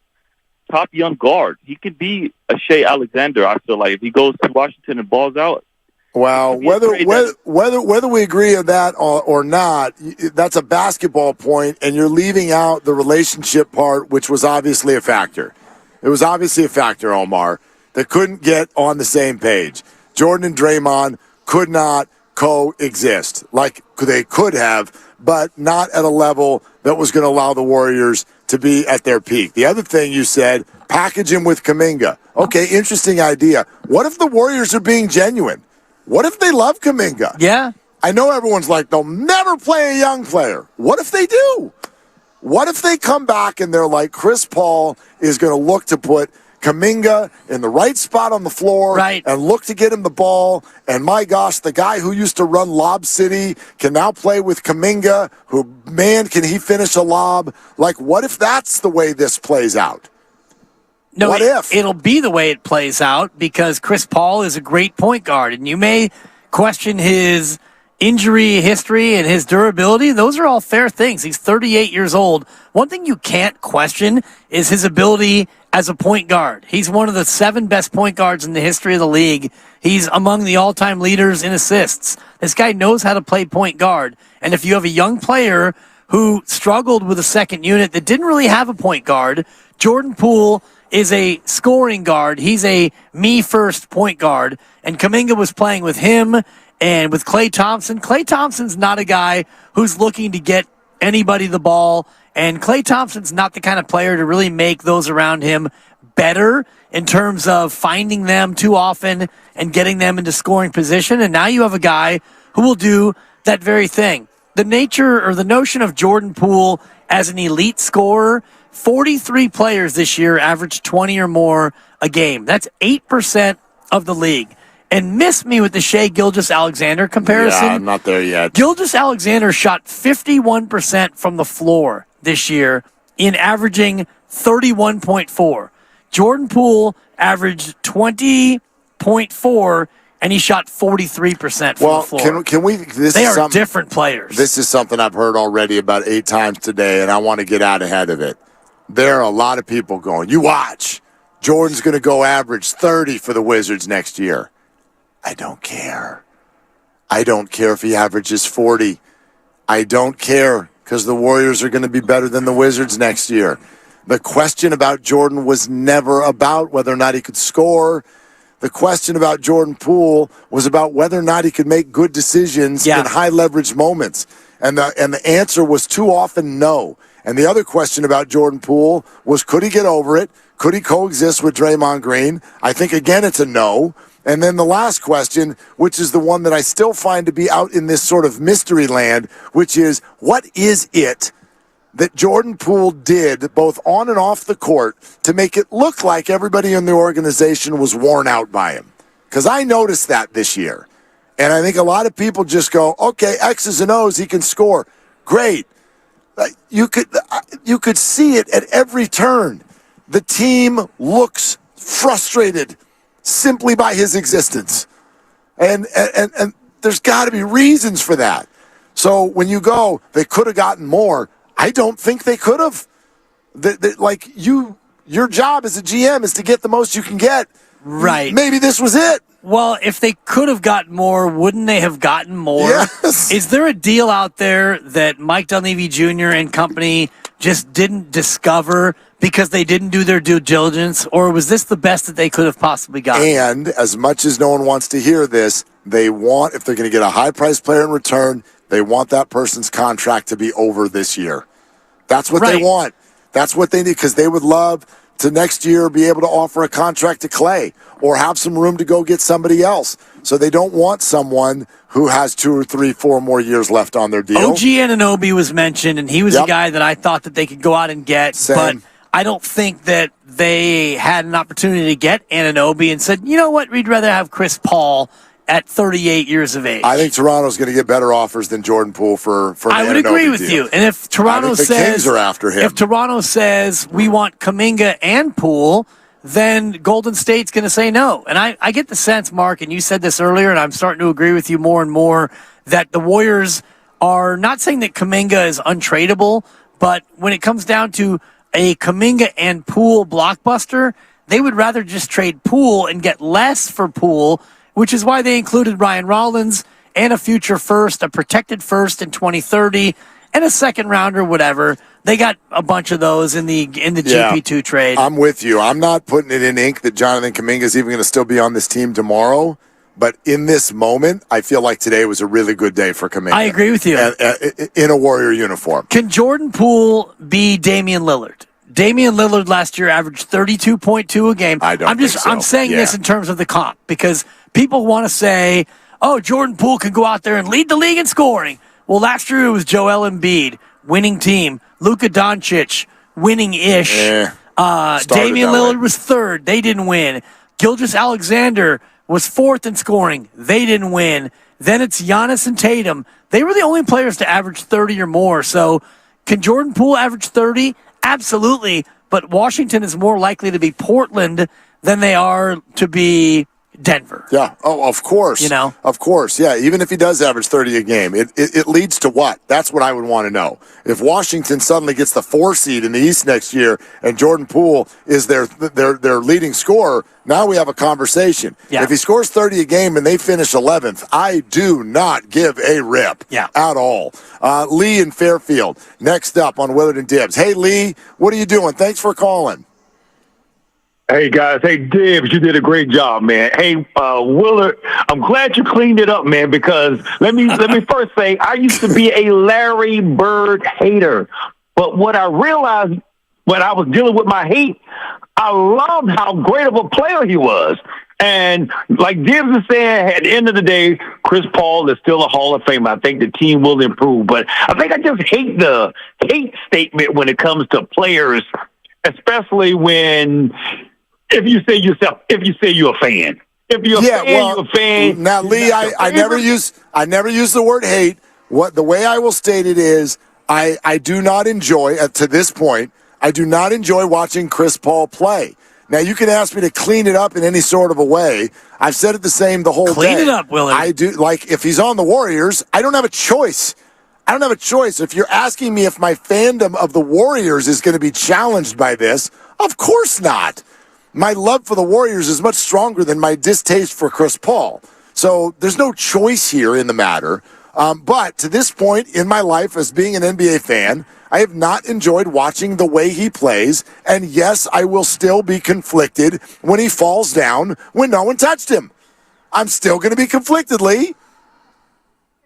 young guard. He could be a Shea Alexander, I feel like, if he goes to Washington and balls out. Well, whether we agree on that or not, that's a basketball point, and you're leaving out the relationship part, which was obviously a factor. It was obviously a factor, Omar, that couldn't get on the same page. Jordan and Draymond could not coexist like they could have, but not at a level that was going to allow the Warriors to be at their peak. The other thing you said, package him with Kuminga. Okay, interesting idea. What if the Warriors are being genuine? What if they love Kuminga? Yeah. I know everyone's like, they'll never play a young player. What if they do? What if they come back and they're like, Chris Paul is going to look to put Kuminga in the right spot on the floor and look to get him the ball. And my gosh, the guy who used to run Lob City can now play with Kuminga, who, man, can he finish a lob? Like, what if that's the way this plays out? No, it'll be the way it plays out because Chris Paul is a great point guard, and you may question his injury history and his durability. Those are all fair things. He's 38 years old. One thing you can't question is his ability as a point guard. He's one of the 7 best point guards in the history of the league. He's among the all-time leaders in assists. This guy knows how to play point guard. And if you have a young player who struggled with a second unit that didn't really have a point guard, Jordan Poole is a scoring guard. He's a me-first point guard. And Kuminga was playing with him and with Klay Thompson. Klay Thompson's not a guy who's looking to get anybody the ball. And Klay Thompson's not the kind of player to really make those around him better in terms of finding them too often and getting them into scoring position. And now you have a guy who will do that very thing. The nature or the notion of Jordan Poole as an elite scorer, 43 players this year averaged 20 or more a game. That's 8% of the league. And miss me with the Shai Gilgeous-Alexander comparison. Yeah, I'm not there yet. Gilgeous-Alexander shot 51% from the floor this year in averaging 31.4. Jordan Poole averaged 20.4, and he shot 43% from the floor. Can we? They are different players. This is something I've heard already about 8 times today, and I want to get out ahead of it. There are a lot of people going, you watch. Jordan's going to go average 30 for the Wizards next year. I don't care. I don't care if he averages 40. I don't care because the Warriors are going to be better than the Wizards next year. The question about Jordan was never about whether or not he could score. The question about Jordan Poole was about whether or not he could make good decisions in high leverage moments. And the answer was too often no. And the other question about Jordan Poole was, could he get over it? Could he coexist with Draymond Green? I think, again, it's a no. And then the last question, which is the one that I still find to be out in this sort of mystery land, which is, what is it that Jordan Poole did both on and off the court to make it look like everybody in the organization was worn out by him? Because I noticed that this year. And I think a lot of people just go, okay, X's and O's, he can score. Great. You could see it at every turn. The team looks frustrated simply by his existence. And there's got to be reasons for that. So when you go, they could have gotten more, I don't think they could have. Your job as a GM is to get the most you can get. Right. Maybe this was it. Well, if they could have gotten more, wouldn't they have gotten more? Yes. Is there a deal out there that Mike Dunleavy Jr. and company just didn't discover because they didn't do their due diligence, or was this the best that they could have possibly gotten? And as much as no one wants to hear this, they want, if they're going to get a high-priced player in return, they want that person's contract to be over this year. That's what they want. That's what they need, because they would love to next year be able to offer a contract to Klay or have some room to go get somebody else. So they don't want someone who has 2 or 3, 4 more years left on their deal. OG Anunoby was mentioned, and he was a guy that I thought that they could go out and get. But I don't think that they had an opportunity to get Anunoby and said, you know what, we'd rather have Chris Paul at 38 years of age. I think Toronto's going to get better offers than Jordan Poole for I would agree with you. And if Toronto the Kings are after him. If Toronto says we want Kuminga and Poole, then Golden State's going to say no. And I get the sense, Mark, and you said this earlier, and I'm starting to agree with you more and more, that the Warriors are not saying that Kuminga is untradeable, but when it comes down to a Kuminga and Poole blockbuster, they would rather just trade Poole and get less for Poole, which is why they included Ryan Rollins and a future first, a protected first in 2030, and a second rounder, whatever. They got a bunch of those in the GP2 trade. I'm with you. I'm not putting it in ink that Jonathan Kuminga is even going to still be on this team tomorrow. But in this moment, I feel like today was a really good day for Kuminga. I agree with you. In a Warrior uniform. Can Jordan Poole be Damian Lillard? Damian Lillard last year averaged 32.2 a game. I'm saying this in terms of the comp because people want to say, oh, Jordan Poole can go out there and lead the league in scoring. Well, last year it was Joel Embiid, winning team. Luka Doncic, winning-ish. Damian Lillard was third. They didn't win. Gilgeous-Alexander was fourth in scoring. They didn't win. Then it's Giannis and Tatum. They were the only players to average 30 or more. So can Jordan Poole average 30? Absolutely. But Washington is more likely to be Portland than they are to be Denver. Yeah. Oh, of course. You know? Of course. Yeah. Even if he does average 30 a game, it leads to what? That's what I would want to know. If Washington suddenly gets the 4 seed in the East next year and Jordan Poole is their leading scorer, now we have a conversation. Yeah. If he scores 30 a game and they finish 11th, I do not give a rip at all. Lee in Fairfield, next up on Willard and Dibbs. Hey, Lee, what are you doing? Thanks for calling. Hey, guys. Hey, Dibbs, you did a great job, man. Hey, Willard, I'm glad you cleaned it up, man, because let me first say I used to be a Larry Bird hater. But what I realized when I was dealing with my hate, I loved how great of a player he was. And like Dibbs is saying, at the end of the day, Chris Paul is still a Hall of Famer. I think the team will improve. But I think I just hate the hate statement when it comes to players, especially when if you say you're a fan. If you're you're a fan. Now, Lee, I never use the word hate. The way I will state it is I do not enjoy, to this point, I do not enjoy watching Chris Paul play. Now, you can ask me to clean it up in any sort of a way. I've said it the same the whole day. Clean it up, Willard. I do. Like, if he's on the Warriors, I don't have a choice. If you're asking me if my fandom of the Warriors is going to be challenged by this, of course not. My love for the Warriors is much stronger than my distaste for Chris Paul. So there's no choice here in the matter. But to this point in my life as being an NBA fan, I have not enjoyed watching the way he plays. And yes, I will still be conflicted when he falls down when no one touched him. I'm still going to be conflicted, Lee.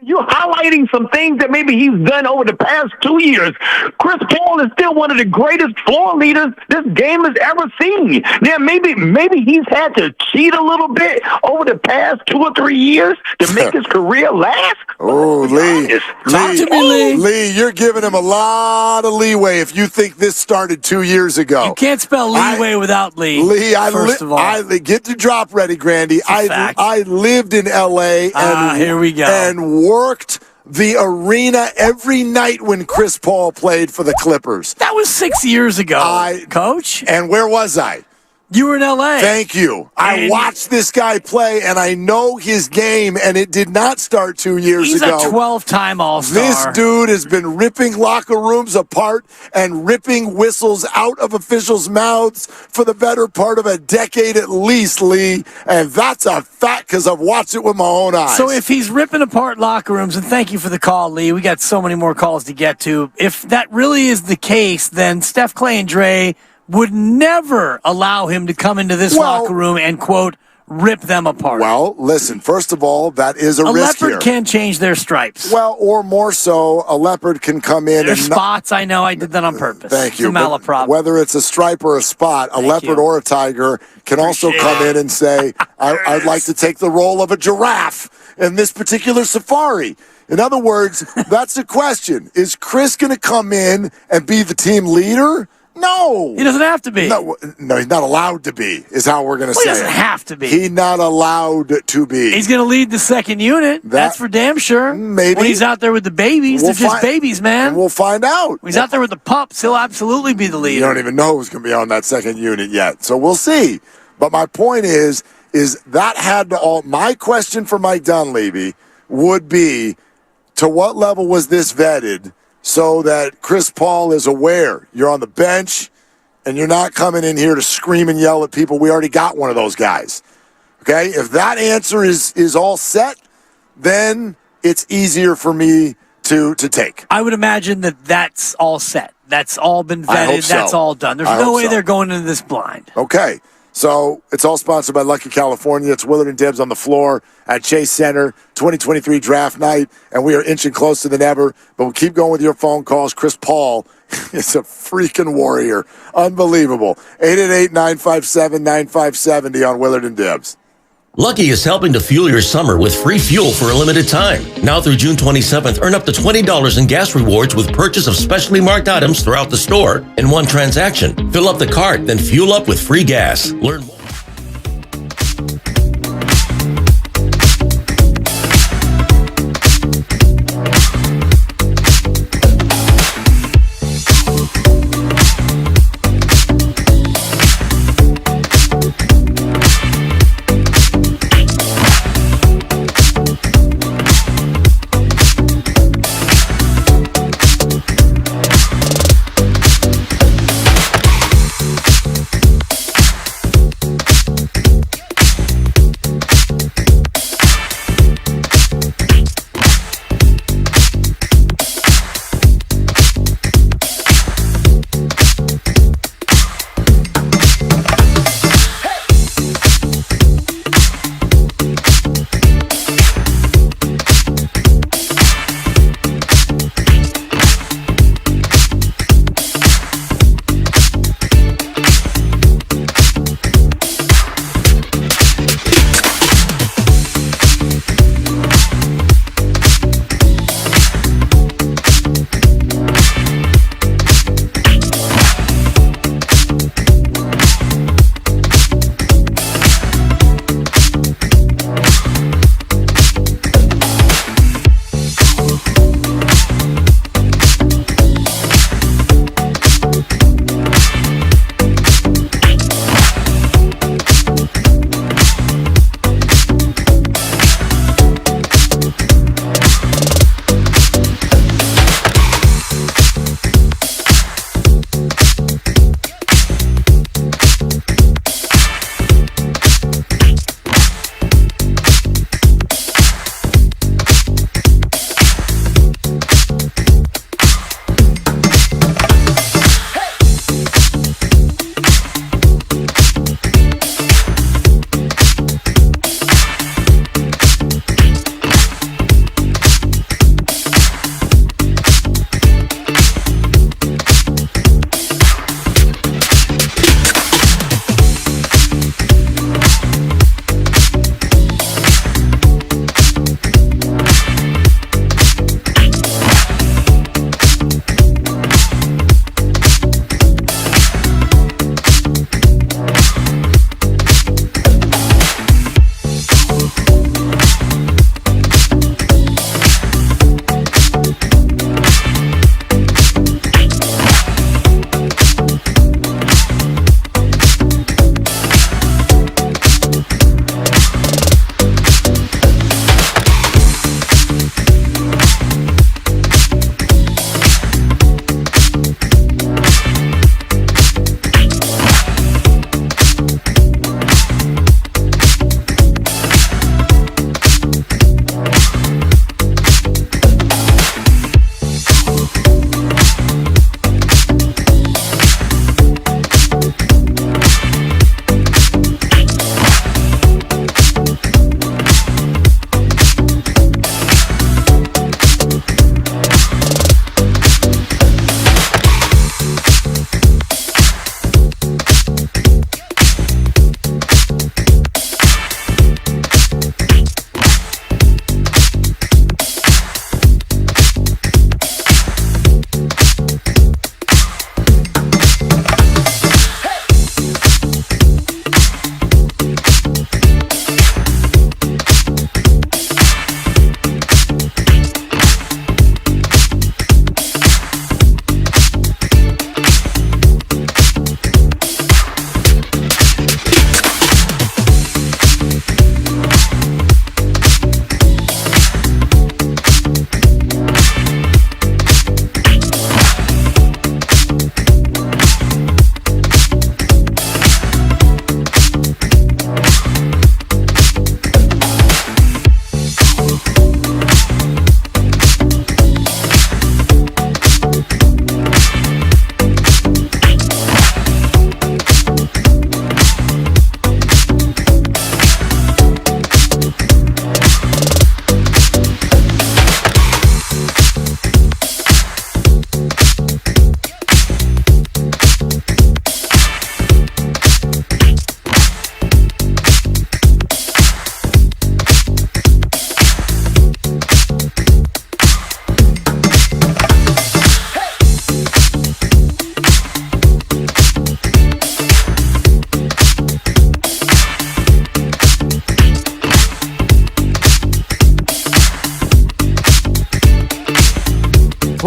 You're highlighting some things that maybe he's done over the past 2 years. Chris Paul is still one of the greatest floor leaders this game has ever seen. Now, maybe he's had to cheat a little bit over the past 2 or 3 years to make his career last. Oh, Lee. Talk to me, Lee. Lee, you're giving him a lot of leeway if you think this started 2 years ago. You can't spell leeway without Lee. Lee, first of all. Get the drop ready, Grandy. I lived in L.A. and here we go. And worked the arena every night when Chris Paul played for the Clippers. That was 6 years ago, Coach. And where was I? You were in L.A. Thank you. I watched this guy play, and I know his game, and it did not start 2 years ago. He's a 12-time All-Star. This dude has been ripping locker rooms apart and ripping whistles out of officials' mouths for the better part of a decade at least, Lee. And that's a fact because I've watched it with my own eyes. So if he's ripping apart locker rooms, and thank you for the call, Lee. We got so many more calls to get to. If that really is the case, then Steph, Clay, and Dre would never allow him to come into this locker room and, quote, rip them apart. Well, listen, first of all, that is a risk here. A leopard can change their stripes. Well, or more so, a leopard can come in There's spots, I know. I did that on purpose. Thank you. It's a malaprop. Whether it's a stripe or a spot, a leopard or a tiger can also come in and say, I'd like to take the role of a giraffe in this particular safari. In other words, that's the question. Is Chris going to come in and be the team leader? No. He doesn't have to be. No, he's not allowed to be, is how we're going to say it. He doesn't have to be. He's not allowed to be. He's going to lead the second unit. That's for damn sure. Maybe. When he's out there with the babies, they're just babies, man. We'll find out. When he's out there with the pups, he'll absolutely be the leader. You don't even know who's going to be on that second unit yet. So we'll see. But my point is that had to all. My question for Mike Dunleavy would be, to what level was this vetted so that Chris Paul is aware you're on the bench and you're not coming in here to scream and yell at people? We already got one of those guys. Okay? If that answer is all set, then it's easier for me to take. I would imagine that's all set. That's all been vetted. So. That's all done. There's no way they're going into this blind. Okay. So it's all sponsored by Lucky California. It's Willard and Dibbs on the floor at Chase Center, 2023 draft night, and we are inching closer than ever. But we'll keep going with your phone calls. Chris Paul is a freaking warrior. Unbelievable. 888-957-9570 on Willard and Dibbs. Lucky is helping to fuel your summer with free fuel for a limited time. Now through June 27th, earn up to $20 in gas rewards with purchase of specially marked items throughout the store in one transaction. Fill up the cart, then fuel up with free gas. Learn more.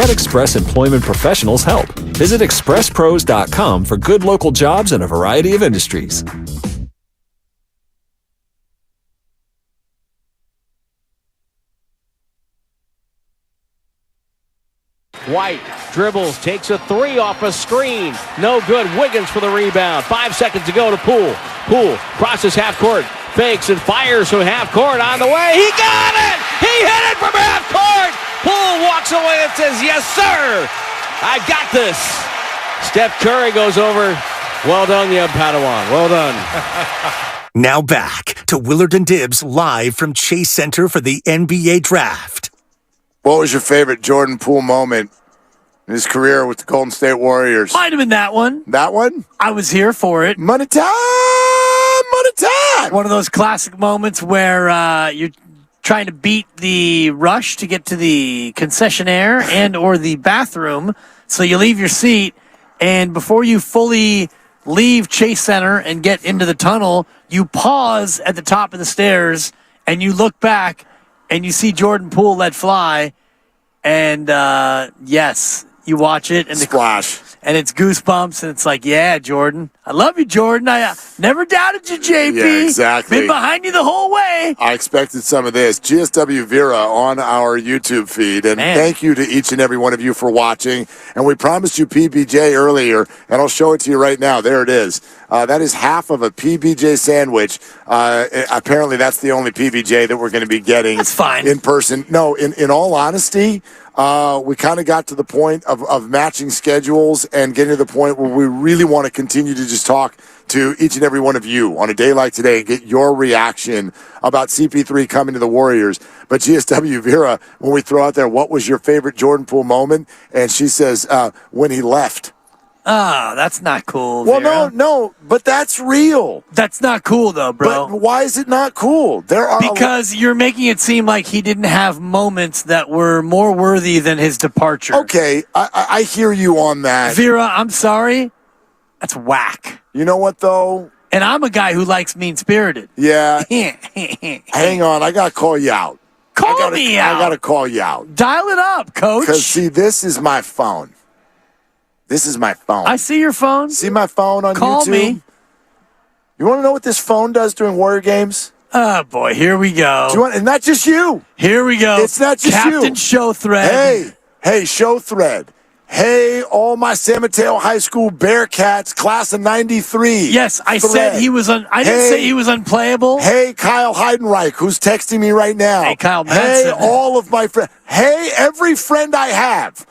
let Express Employment Professionals help. Visit expresspros.com for good local jobs in a variety of industries. White dribbles, takes a three off a screen. No good. Wiggins for the rebound. 5 seconds to go to Poole. Poole crosses half court, fakes and fires from half court on the way. He got it! He hit it from half court! Poole walks away and says, yes, sir! I got this. Steph Curry goes over. Well done, Yeb Padawan. Well done. Now back to Willard and Dibbs live from Chase Center for the NBA Draft. What was your favorite Jordan Poole moment in his career with the Golden State Warriors? Might have been that one. That one? I was here for it. Money time! Money time! One of those classic moments where you're trying to beat the rush to get to the concessionaire and or the bathroom. So you leave your seat, and before you fully leave Chase Center and get into the tunnel, you pause at the top of the stairs, and you look back, and you see Jordan Poole let fly, and yes, you watch it, and splash, and it's goosebumps, and it's like, yeah, Jordan, I love you, Jordan. I never doubted you, JP. Yeah, exactly. Been behind you the whole way. I expected some of this. GSW Vera on our YouTube feed, and thank you to each and every one of you for watching. And we promised you PBJ earlier, and I'll show it to you right now. There it is. That is half of a PBJ sandwich. Apparently, that's the only PBJ that we're going to be getting. That's fine. In person. No, in all honesty, we kind of got to the point of matching schedules and getting to the point where we really want to continue to just talk to each and every one of you on a day like today and get your reaction about CP3 coming to the Warriors. But GSW Vera, when we throw out there, what was your favorite Jordan Poole moment? And she says, when he left. Oh, that's not cool. Well, Vera. no, but that's real. That's not cool, though, bro. But why is it not cool? Because you're making it seem like he didn't have moments that were more worthy than his departure. Okay, I hear you on that. Vera, I'm sorry. That's whack. You know what, though? And I'm a guy who likes mean-spirited. Yeah. Hang on, I got to call you out. Call me out. I got to call you out. Dial it up, coach. Because, see, this is my phone. This is my phone. I see your phone. See my phone on Call YouTube? Me. You want to know what this phone does during Warrior games? Oh, boy, here we go. And not just you. Here we go. It's not just Captain you. Showthread. Hey, Showthread. Hey, all my San Mateo High School Bearcats, class of 93. Yes, I said he was I didn't say he was unplayable. Hey, Kyle Heidenreich, who's texting me right now. Hey, Kyle Madsen. Hey, all of my friends. Hey, every friend I have.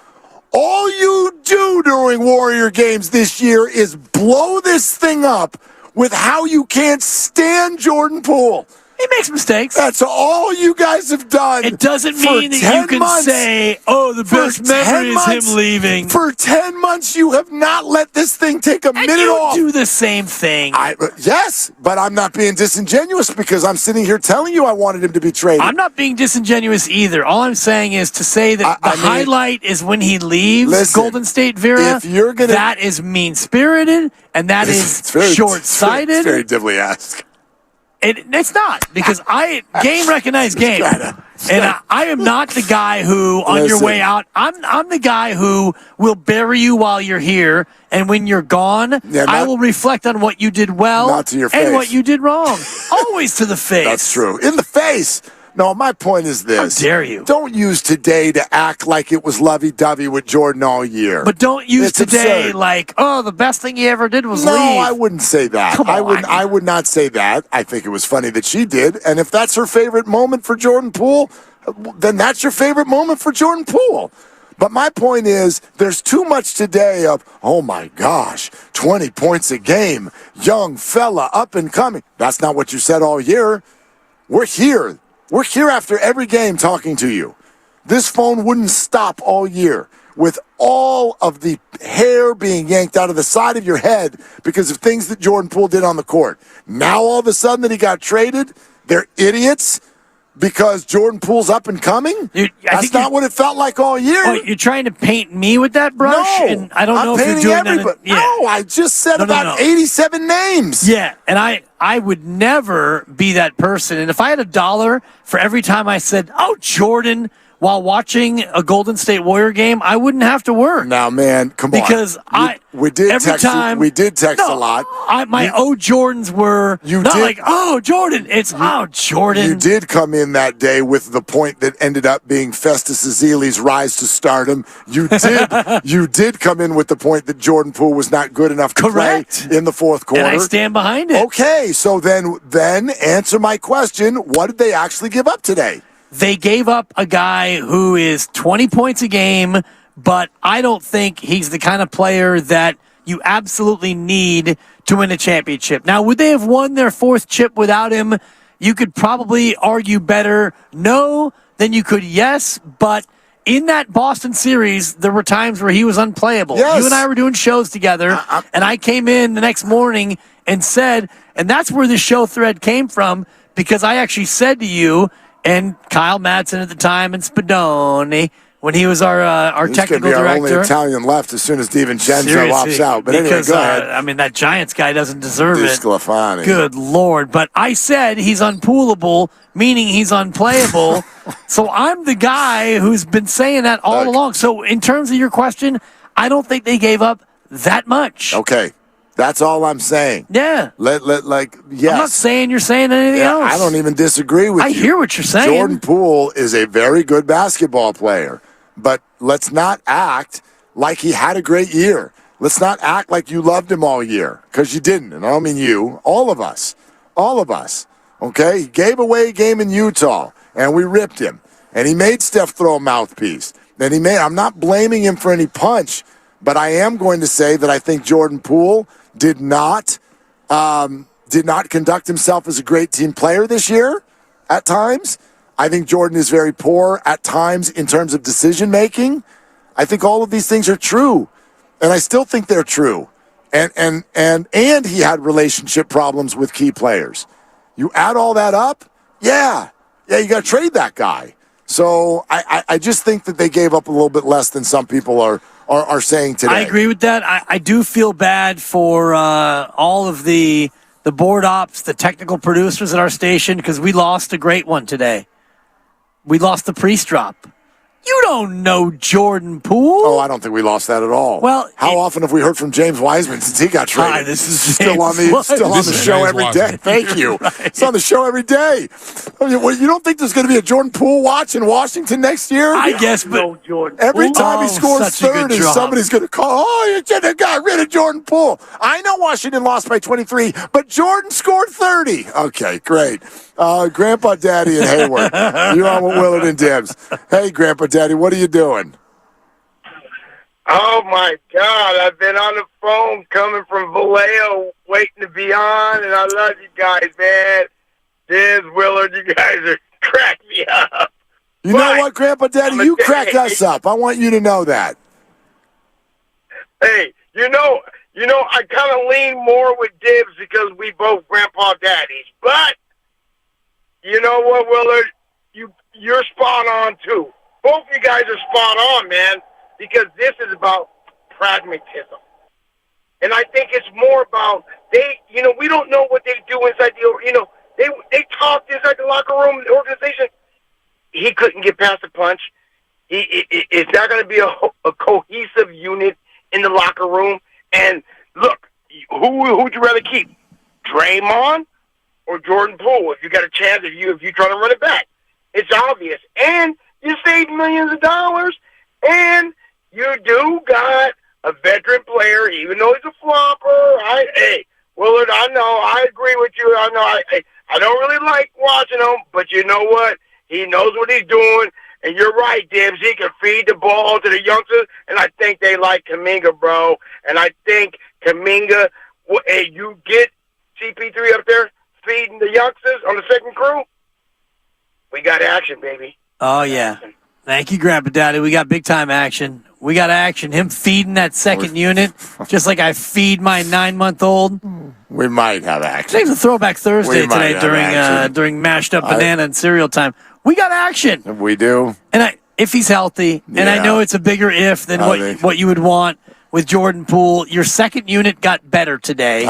All you do during Warrior games this year is blow this thing up with how you can't stand Jordan Poole. He makes mistakes. That's all you guys have done. It doesn't mean that you can say, oh, the best memory is him leaving. For 10 months, you have not let this thing take a minute off. You do the same thing. Yes, but I'm not being disingenuous because I'm sitting here telling you I wanted him to be traded. I'm not being disingenuous either. All I'm saying is to say that highlight is when he leaves Golden State, Vera. If you're gonna, that is mean-spirited, and that is short-sighted. It's very Dibley-esque. It's not, because game recognized game. And I am not the guy who, on your way out, I'm the guy who will bury you while you're here, and when you're gone, I will reflect on what you did well not to your face. and what you did wrong. Always to the face. That's true. In the face. No, my point is this. How dare you? Don't use today to act like it was lovey-dovey with Jordan all year. But don't use it's today absurd. like, oh, the best thing he ever did was leave. No, I wouldn't say that. Come on. I would not say that. I think it was funny that she did. And if that's her favorite moment for Jordan Poole, then that's your favorite moment for Jordan Poole. But my point is, there's too much today of, oh my gosh, 20 points a game, young fella, up and coming. That's not what you said all year. We're here. We're here after every game talking to you. This phone wouldn't stop all year with all of the hair being yanked out of the side of your head because of things that Jordan Poole did on the court. Now all of a sudden that he got traded, they're idiots because Jordan Poole's up and coming? That's not what it felt like all year. Oh, you're trying to paint me with that brush? No, and I don't know I'm if you're painting doing everybody. that. No, I just said about 87 names. Yeah, and I would never be that person. And if I had $1 for every time I said, oh, Jordan while watching a Golden State Warrior game, I wouldn't have to work. Now, man, come on. Because we did text a lot. My Jordans were not like, oh, Jordan. It's, oh, Jordan. You did come in that day with the point that ended up being Festus Ezeli's rise to stardom. You did come in with the point that Jordan Poole was not good enough to play in the fourth quarter. And I stand behind it. Okay, so then answer my question. What did they actually give up today? They gave up a guy who is 20 points a game, but I don't think he's the kind of player that you absolutely need to win a championship. Now, would they have won their fourth chip without him? You could probably argue better no than you could yes, but in that Boston series, there were times where he was unplayable. Yes. You and I were doing shows together, and I came in the next morning and said, and that's where the show thread came from, because I actually said to you, and Kyle Madsen at the time, and Spadone, when he was our technical director. Our only Italian left as soon as DiVincenzo opts out. But anyway, go ahead. I mean, that Giants guy doesn't deserve it. Sclafani. Good Lord. But I said he's unpoolable, meaning he's unplayable. So I'm the guy who's been saying that all along. So in terms of your question, I don't think they gave up that much. Okay. That's all I'm saying. Yeah. Yes. I'm not saying you're saying anything else. I don't even disagree with you. I hear what you're saying. Jordan Poole is a very good basketball player, but let's not act like he had a great year. Let's not act like you loved him all year, because you didn't. And I don't mean you, all of us. Okay? He gave away a game in Utah, and we ripped him. And he made Steph throw a mouthpiece. I'm not blaming him for any punch, but I am going to say that I think Jordan Poole did not conduct himself as a great team player this year at times. I think Jordan is very poor at times in terms of decision making. I think all of these things are true, and I still think they're true. And he had relationship problems with key players. You add all that up, you got to trade that guy. So I just think that they gave up a little bit less than some people are saying today. I agree with that. I do feel bad for all of the board ops, the technical producers at our station, because we lost a great one today. We lost the priest drop. You don't know Jordan Poole. Oh, I don't think we lost that at all. Well, how often have we heard from James Wiseman since he got traded? Hi, this is still on the show every day. Thank you. Right. It's on the show every day. I mean, you don't think there's going to be a Jordan Poole watch in Washington next year? I guess, but every time he scores 30, somebody's going to call, you should have got rid of Jordan Poole. I know Washington lost by 23, but Jordan scored 30. Okay, great. Grandpa Daddy and Hayward. You're on with Willard and Dibs. Hey, Grandpa Daddy, what are you doing? Oh, my God. I've been on the phone coming from Vallejo waiting to be on, and I love you guys, man. Dibs, Willard, you guys are cracking me up. You know what, Grandpa Daddy? You crack us up. I want you to know that. Hey, you know, I kind of lean more with Dibs because we both Grandpa Daddies, but you know what, Willard? You're spot on, too. Both you guys are spot on, man, because this is about pragmatism. And I think it's more about, we don't know what they do inside they talked inside the locker room, the organization. He couldn't get past the punch. It's not going to be a cohesive unit in the locker room. And look, who would you rather keep? Draymond or Jordan Poole? If you got a chance, if you try to run it back, it's obvious. And you saved millions of dollars, and you do got a veteran player, even though he's a flopper. Hey, Willard, I know, I agree with you. I know, I don't really like watching him, but you know what? He knows what he's doing, and you're right, Dibs. He can feed the ball to the youngsters, and I think they like Kuminga, bro. And I think Kuminga, hey, you get CP3 up there feeding the youngsters on the second crew, we got action, baby. Oh, yeah. Thank you, Grandpa Daddy. We got big-time action. We got action. Him feeding that second unit, just like I feed my 9-month-old. We might have action. Today's a Throwback Thursday today during mashed up banana and cereal time. We got action. We do. And if he's healthy, and I know it's a bigger if than what you would want with Jordan Poole, your second unit got better today.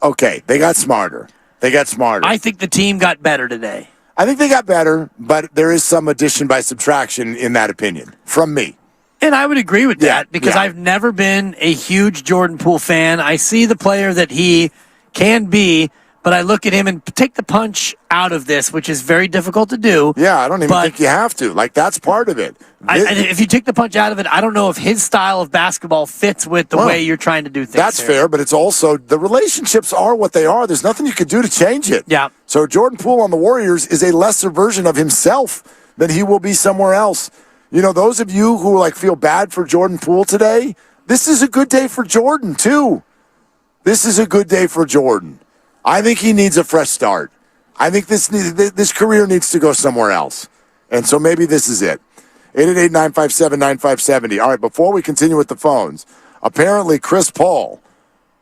Okay. They got smarter. I think the team got better today. I think they got better, but there is some addition by subtraction in that opinion from me. And I would agree with that because I've never been a huge Jordan Poole fan. I see the player that he can be, but I look at him and take the punch out of this, which is very difficult to do. Yeah, I don't even think you have to. Like, that's part of it. If you take the punch out of it, I don't know if his style of basketball fits with the way you're trying to do things. That's fair, but it's also the relationships are what they are. There's nothing you can do to change it. Yeah. So Jordan Poole on the Warriors is a lesser version of himself than he will be somewhere else. You know, those of you who like feel bad for Jordan Poole today, this is a good day for Jordan too. This is a good day for Jordan. I think he needs a fresh start. I think this career needs to go somewhere else. And so maybe this is it. 888-957-9570. All right, before we continue with the phones, apparently Chris Paul,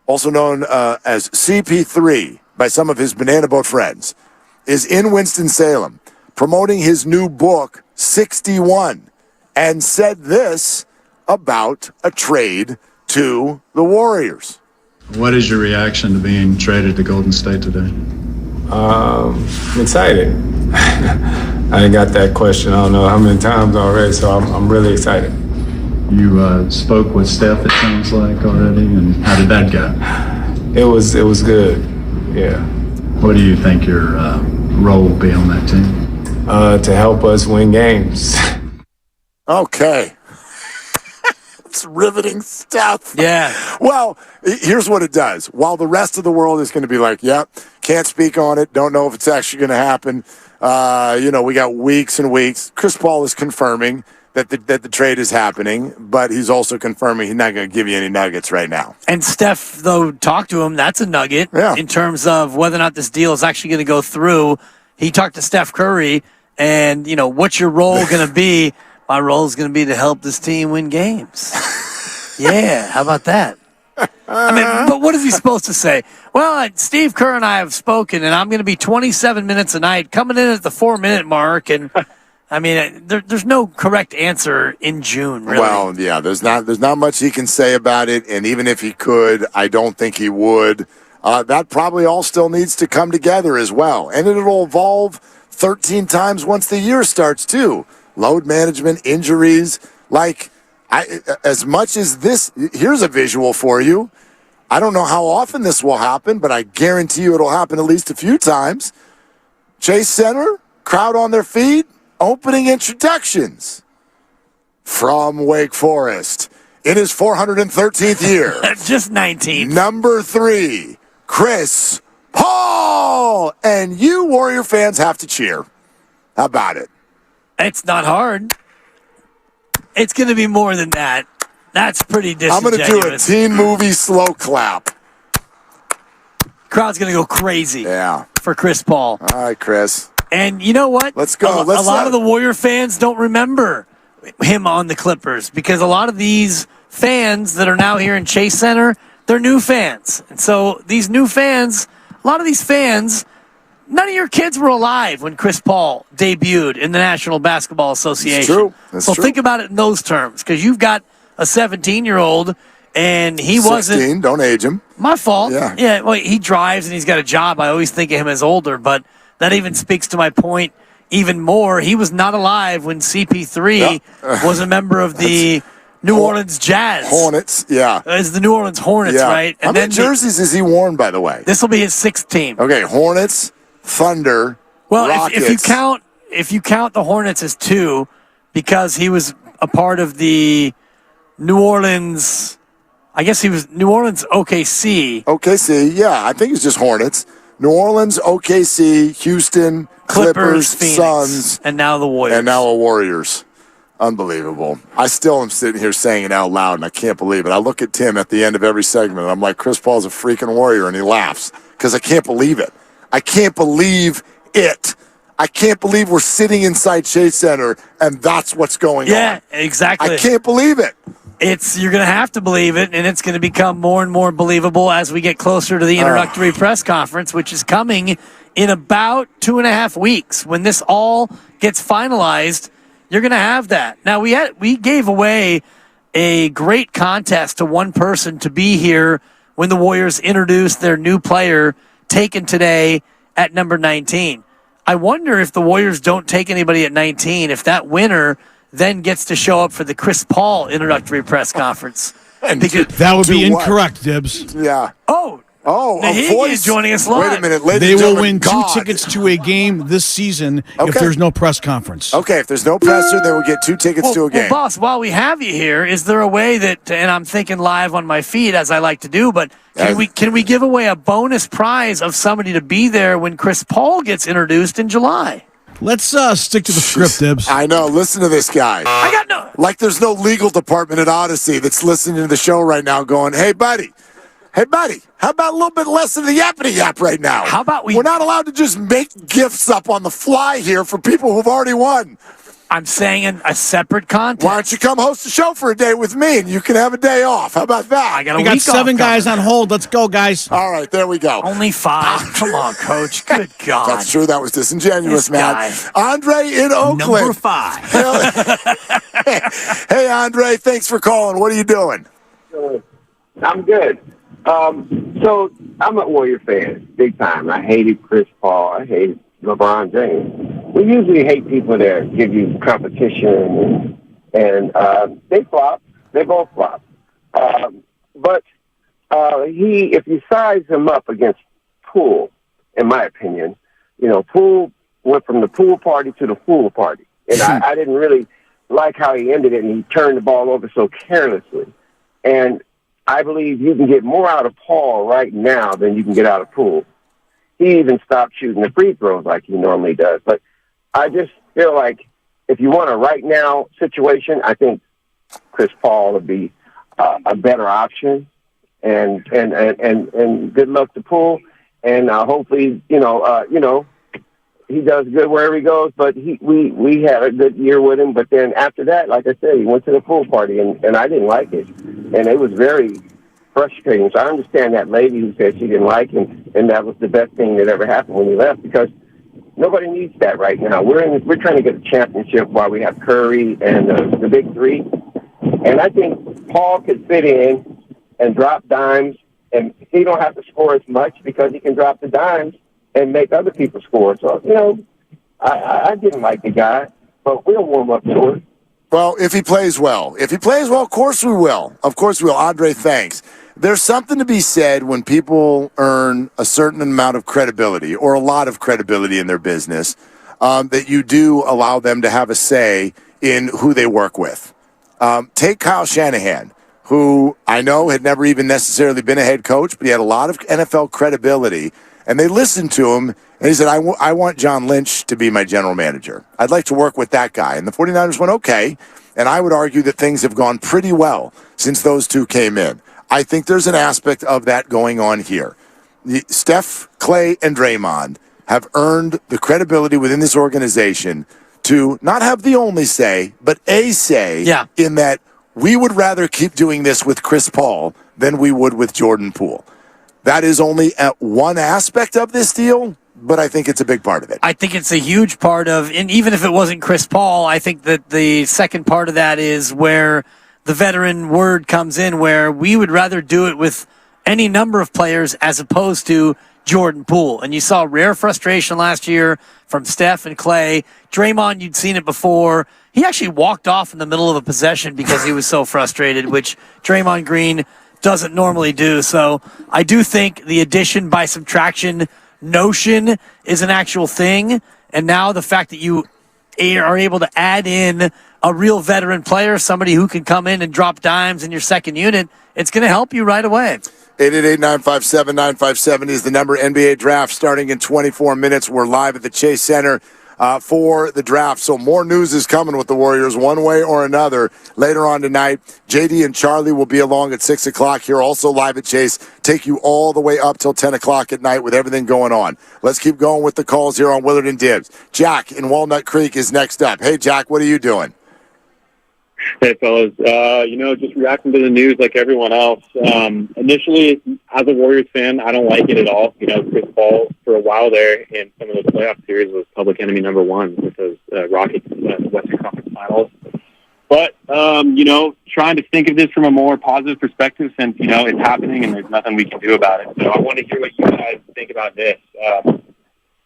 also known as CP3 by some of his banana boat friends, is in Winston-Salem promoting his new book, 61, and said this about a trade to the Warriors. What is your reaction to being traded to Golden State today? I'm excited. I got that question I don't know how many times already, so I'm really excited. You spoke with Steph, it sounds like, already, and how did that go? It was good, yeah. What do you think your role will be on that team? To help us win games. Okay. It's riveting stuff. Yeah. Well, here's what it does. While the rest of the world is going to be like, yep, can't speak on it, don't know if it's actually going to happen. We got weeks and weeks. Chris Paul is confirming that the trade is happening, but he's also confirming he's not going to give you any nuggets right now. And Steph, though, talked to him. That's a nugget in terms of whether or not this deal is actually going to go through. He talked to Steph Curry, and, what's your role going to be? My role is going to be to help this team win games. Yeah, how about that? I mean, but what is he supposed to say? Well, Steve Kerr and I have spoken, and I'm going to be 27 minutes a night, coming in at the 4-minute mark, and I mean, there's no correct answer in June, really. Well, yeah, there's not much he can say about it, and even if he could, I don't think he would. That probably all still needs to come together as well, and it'll evolve 13 times once the year starts too. Load management, injuries, as much as this, here's a visual for you. I don't know how often this will happen, but I guarantee you it'll happen at least a few times. Chase Center, crowd on their feet, opening introductions from Wake Forest in his 413th year. Just 19. Number 3, Chris Paul. And you Warrior fans have to cheer. How about it? It's not hard. It's going to be more than that. That's pretty disingenuous. I'm going to do a teen movie slow clap. Crowd's going to go crazy for Chris Paul. All right, Chris. And you know what? Let's go. A lot of the Warrior fans don't remember him on the Clippers because a lot of these fans that are now here in Chase Center, they're new fans. And so these new fans, a lot of these fans, none of your kids were alive when Chris Paul debuted in the National Basketball Association. It's true. That's so true. think about it in those terms because you've got a 17-year-old and he 16, wasn't. Don't age him. My fault. Yeah. Well, he drives and he's got a job. I always think of him as older, but that even speaks to my point even more. He was not alive when CP3 was a member of the New Orleans Jazz. Hornets, yeah. It's the New Orleans Hornets, right? How many jerseys has he worn, by the way? This will be his 6th team. Okay, Hornets, Thunder, Rockets. if you count the Hornets as 2, because he was a part of the New Orleans, I guess he was New Orleans OKC. OKC, yeah, I think it's just Hornets. New Orleans, OKC, Houston, Clippers, Phoenix, Suns, and now the Warriors. And now the Warriors. Unbelievable. I still am sitting here saying it out loud, and I can't believe it. I look at Tim at the end of every segment, and I'm like, Chris Paul's a freaking Warrior, and he laughs because I can't believe it. I can't believe it. I can't believe we're sitting inside Chase Center, and that's what's going on. Yeah, exactly. I can't believe it. You're going to have to believe it, and it's going to become more and more believable as we get closer to the introductory press conference, which is coming in about 2.5 weeks. When this all gets finalized, you're going to have that. Now, we gave away a great contest to one person to be here when the Warriors introduced their new player taken today at number 19. I wonder if the Warriors don't take anybody at 19, if that winner then gets to show up for the Chris Paul introductory press conference. Because that would be incorrect, Dibs. Yeah. Oh, a Nahigian voice. joining us live. Wait a minute, ladies They and will gentlemen, win 2 God. tickets to a game this season if Okay. there's no press conference. Okay, if there's no presser, they will get 2 tickets to a game. Well, boss, while we have you here, is there a way that, and I'm thinking live on my feed as I like to do, but can we give away a bonus prize of somebody to be there when Chris Paul gets introduced in July? Let's stick to the script, Dibs. I know. Listen to this guy. I got no. Like there's no legal department at Odyssey that's listening to the show right now going, hey, buddy, how about a little bit less of the yappity yap right now? How about We're not allowed to just make gifts up on the fly here for people who've already won. I'm saying in a separate contest. Why don't you come host a show for a day with me and you can have a day off? How about that? I We got 7 guys on hold. Let's go, guys. All right, there we go. Only 5. Come on, Coach. Good God. That's true. That was disingenuous, This man. guy. Andre in Oakland. Number 5. Hey, Andre, thanks for calling. What are you doing? I'm good. So I'm a Warrior fan, big time. I hated Chris Paul. I hated LeBron James. We usually hate people that give you competition, and they flop. They both flop. But if you size him up against Poole, in my opinion, Poole went from the pool party to the fool party, and I didn't really like how he ended it, and he turned the ball over so carelessly. And I believe you can get more out of Paul right now than you can get out of Poole. He even stopped shooting the free throws like he normally does. But I just feel like if you want a right now situation, I think Chris Paul would be a better option. And good luck to Poole. And hopefully, he does good wherever he goes. But we had a good year with him. But then after that, like I said, he went to the pool party, and I didn't like it. And it was very frustrating. So I understand that lady who said she didn't like him, and that was the best thing that ever happened when he left, because nobody needs that right now. We're trying to get a championship while we have Curry and the big 3. And I think Paul could fit in and drop dimes, and he don't have to score as much because he can drop the dimes and make other people score. So, I didn't like the guy, but we'll warm up to it. Well, if he plays well. Of course we will. Of course we will. Andre, thanks. There's something to be said when people earn a certain amount of credibility or a lot of credibility in their business, that you do allow them to have a say in who they work with. Take Kyle Shanahan, who I know had never even necessarily been a head coach, but he had a lot of NFL credibility. And they listened to him, and he said, I want John Lynch to be my general manager. I'd like to work with that guy. And the 49ers went, okay. And I would argue that things have gone pretty well since those two came in. I think there's an aspect of that going on here. Steph, Clay, and Draymond have earned the credibility within this organization to not have the only say, but a say in that we would rather keep doing this with Chris Paul than we would with Jordan Poole. That is only one aspect of this deal, but I think it's a big part of it. I think it's a huge part of, and even if it wasn't Chris Paul, I think that the second part of that is where the veteran word comes in, where we would rather do it with any number of players as opposed to Jordan Poole. And you saw rare frustration last year from Steph and Clay. Draymond, you'd seen it before. He actually walked off in the middle of a possession because he was so frustrated, which Draymond Green doesn't normally do. So I do think the addition by subtraction notion is an actual thing. And now the fact that you are able to add in a real veteran player, somebody who can come in and drop dimes in your second unit, it's going to help you right away. 888-957-9570 is the number. NBA draft starting in 24 minutes. We're live at the Chase Center for the draft. So more news is coming with the Warriors one way or another later on tonight. JD and Charlie will be along at 6 o'clock here, also live at Chase. Take you all the way up till 10 o'clock at night with everything going on. Let's keep going with the calls here on Willard and Dibs. Jack in Walnut Creek is next up. Hey, Jack, what are you doing? Hey, fellas. Just reacting to the news like everyone else. Initially, as a Warriors fan, I don't like it at all. Chris Paul, for a while there in some of the playoff series, was public enemy number one with those Rockets Western Conference Finals. But, trying to think of this from a more positive perspective since, it's happening and there's nothing we can do about it. So I want to hear what you guys think about this.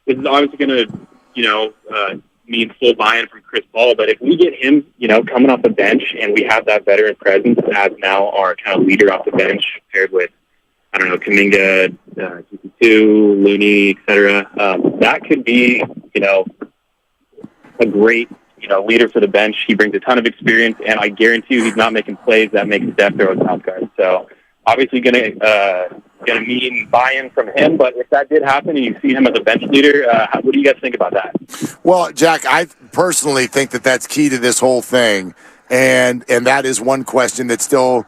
This is obviously going to mean full buy-in from Chris Paul. But if we get him, coming off the bench, and we have that veteran presence as now our kind of leader off the bench, paired with, I don't know, Kuminga, GP2, Looney, etc., that could be, a great, leader for the bench. He brings a ton of experience, and I guarantee you he's not making plays that make Steph throw his mouth guard. So obviously going to mean buy-in from him. But if that did happen and you see him as a bench leader, what do you guys think about that? Well, Jack, I personally think that that's key to this whole thing, and that is one question that still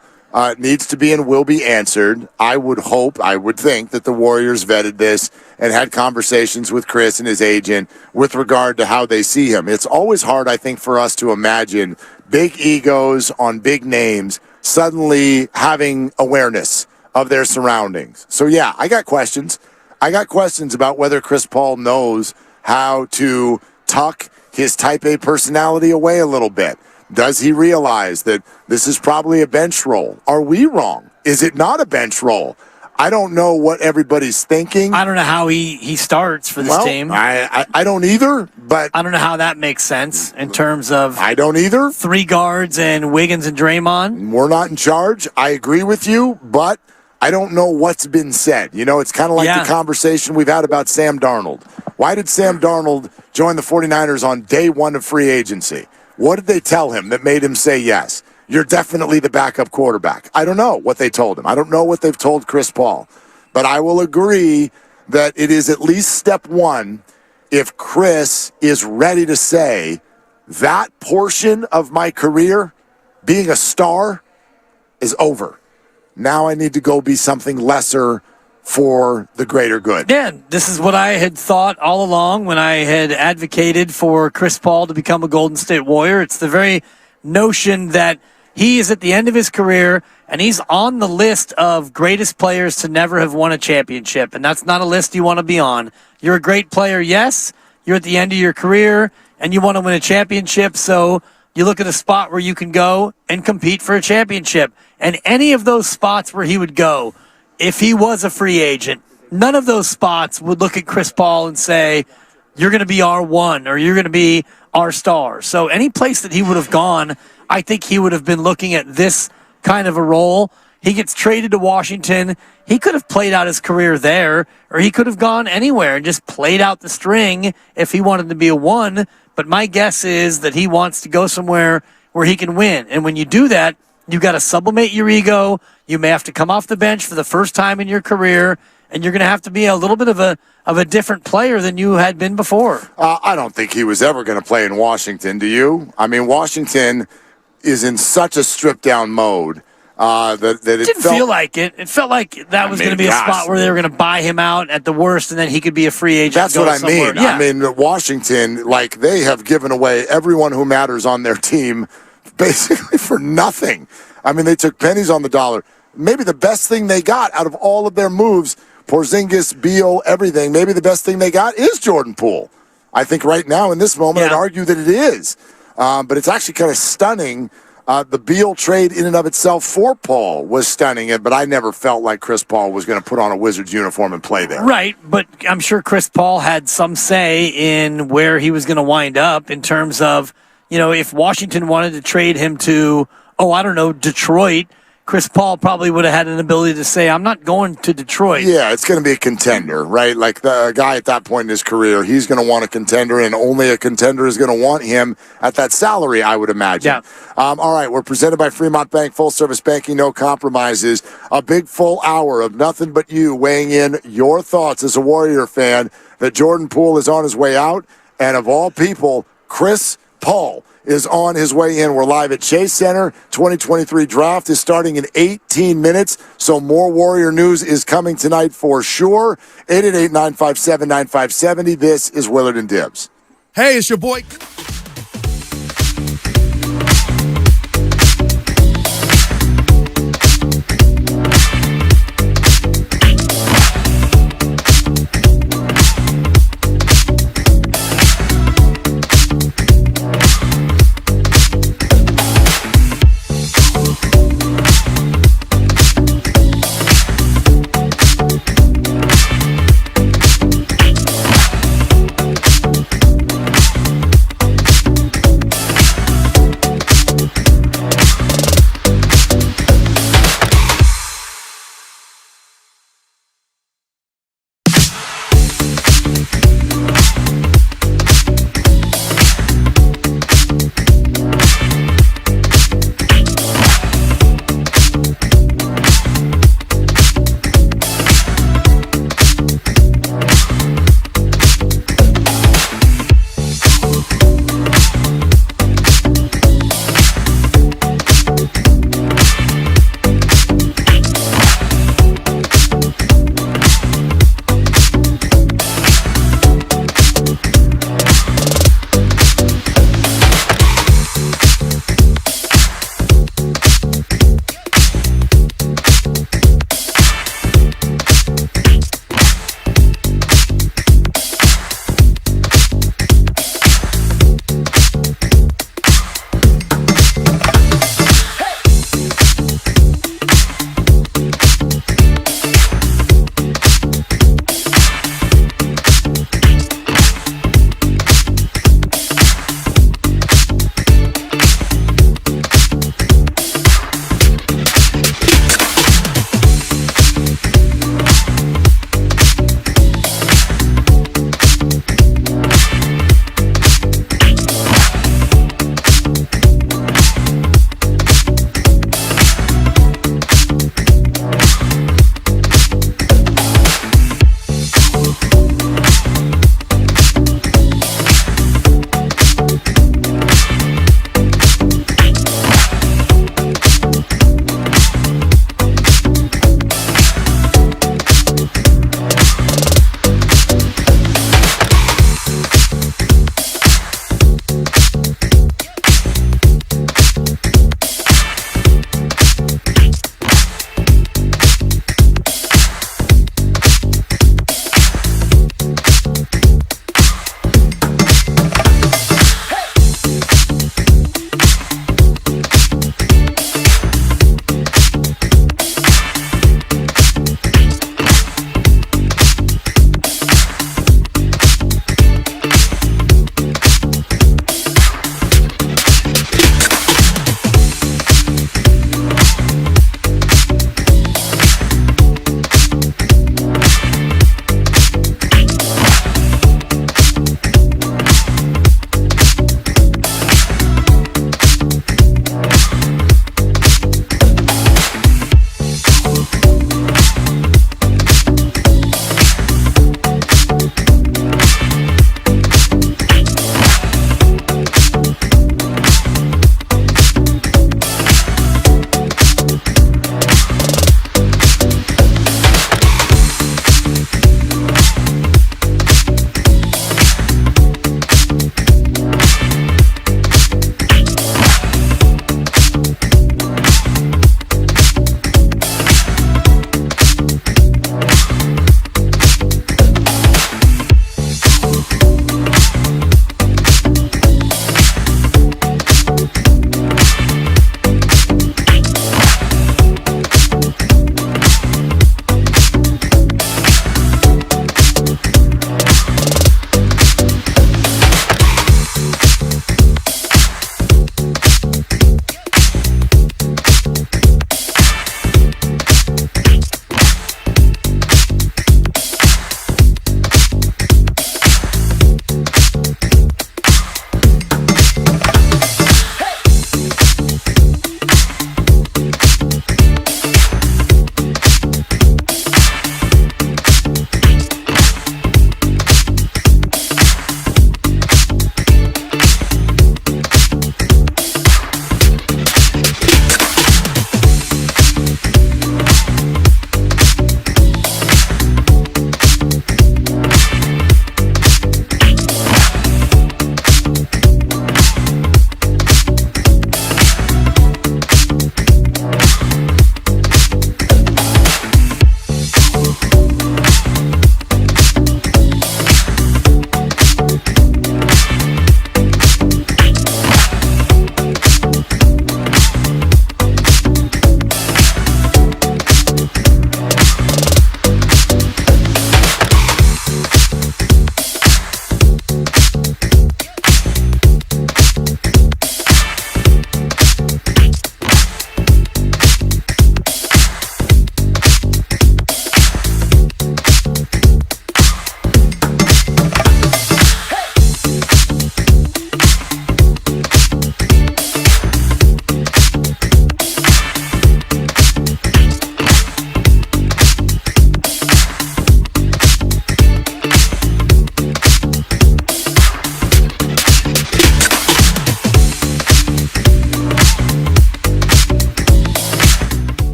needs to be and will be answered. I would think that the Warriors vetted this and had conversations with Chris and his agent with regard to how they see him. It's always hard, I think, for us to imagine big egos on big names suddenly having awareness of their surroundings. So, yeah, I got questions. I got questions about whether Chris Paul knows how to tuck his type A personality away a little bit. Does he realize that this is probably a bench role? Are we wrong? Is it not a bench role? I don't know what everybody's thinking. I don't know how he starts for this team. I don't either, but I don't know how that makes sense in terms of I don't either. 3 guards and Wiggins and Draymond. We're not in charge. I agree with you, but I don't know what's been said. It's kind of like the conversation we've had about Sam Darnold. Why did Sam Darnold join the 49ers on day 1 of free agency? What did they tell him that made him say yes? You're definitely the backup quarterback. I don't know what they told him. I don't know what they've told Chris Paul. But I will agree that it is at least step 1 if Chris is ready to say that portion of my career, being a star, is over. Now I need to go be something lesser for the greater good. Yeah, this is what I had thought all along when I had advocated for Chris Paul to become a Golden State Warrior. It's the very notion that he is at the end of his career and he's on the list of greatest players to never have won a championship. And that's not a list you want to be on. You're a great player, yes. You're at the end of your career and you want to win a championship. So you look at a spot where you can go and compete for a championship. And any of those spots where he would go, if he was a free agent, none of those spots would look at Chris Paul and say, you're going to be our one or you're going to be our star. So any place that he would have gone, I think he would have been looking at this kind of a role. He gets traded to Washington. He could have played out his career there, or he could have gone anywhere and just played out the string if he wanted to be a one. But my guess is that he wants to go somewhere where he can win. And when you do that, you've got to sublimate your ego. You may have to come off the bench for the first time in your career, and you're going to have to be a little bit of a different player than you had been before. I don't think he was ever going to play in Washington. Do you? I mean, Washington is in such a stripped-down mode that it didn't feel like it. It felt like that was going to be a spot where they were going to buy him out at the worst, and then he could be a free agent. That's what I mean. Yeah. I mean, Washington, like, they have given away everyone who matters on their team basically for nothing. I mean, they took pennies on the dollar. Maybe the best thing they got out of all of their moves, Porzingis, Beal, everything, maybe the best thing they got is Jordan Poole. I think right now in this moment, I'd argue that it is. But it's actually kind of stunning. The Beal trade in and of itself for Paul was stunning, but I never felt like Chris Paul was going to put on a Wizards uniform and play there. Right, but I'm sure Chris Paul had some say in where he was going to wind up in terms of, if Washington wanted to trade him to, Detroit, Chris Paul probably would have had an ability to say, I'm not going to Detroit. Yeah, it's going to be a contender, right? Like the guy at that point in his career, he's going to want a contender, and only a contender is going to want him at that salary, I would imagine. Yeah. All right, we're presented by Fremont Bank, full-service banking, no compromises. A big full hour of nothing but you weighing in your thoughts as a Warrior fan that Jordan Poole is on his way out, and of all people, Chris Paul is on his way in. We're live at Chase Center. 2023 draft is starting in 18 minutes, so more Warrior news is coming tonight for sure. 888-957-9570. This is Willard and Dibs. Hey, it's your boy.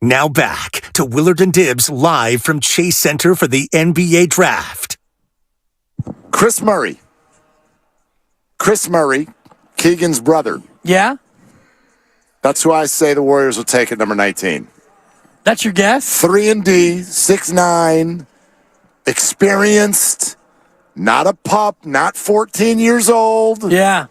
Now back to Willard and Dibs live from Chase Center for the NBA Draft. Chris Murray. Keegan's brother. Yeah? That's who I say the Warriors will take at number 19. That's your guess? 3-and-D, 6'9", experienced, not a pup, not 14 years old. Yeah.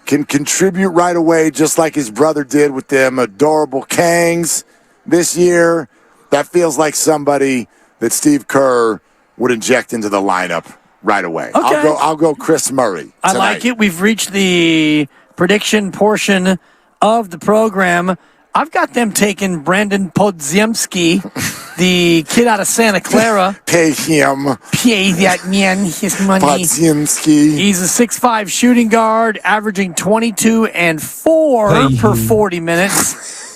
Can contribute right away just like his brother did with them adorable Kangs this year. That feels like somebody that Steve Kerr would inject into the lineup right away. Okay. I'll go Chris Murray tonight. I like it. We've reached the prediction portion of the program. I've got them taking Brandon Podziemski, the kid out of Santa Clara. Pay him. Pay that man his money. Podziemski. He's a 6'5" shooting guard, averaging 22 and 4 per 40 minutes.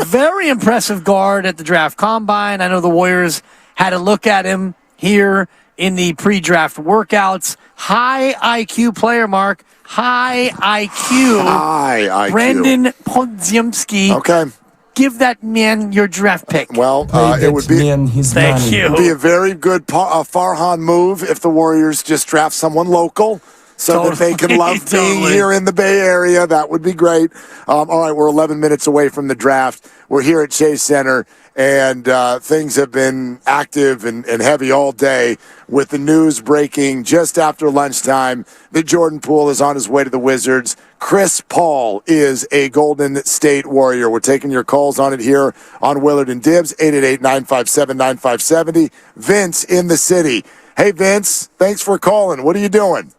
Very impressive guard at the draft combine. I know the Warriors had a look at him here in the pre-draft workouts. High IQ player, Mark. High IQ. High IQ. Brandon Podziemski. Okay. Give that man your draft pick. Well, it would be Thank you. Be a very good Farhan move if the Warriors just draft someone local so that they can love being here in the Bay Area. That would be great. All right, we're 11 minutes away from the draft. We're here at Chase Center, and things have been active and heavy all day with the news breaking just after lunchtime that Jordan Poole is on his way to the Wizards. Chris Paul is a Golden State Warrior. We're taking your calls on it here on Willard and Dibs, 888-957-9570. Vince in the city. Hey, Vince, thanks for calling. What are you doing?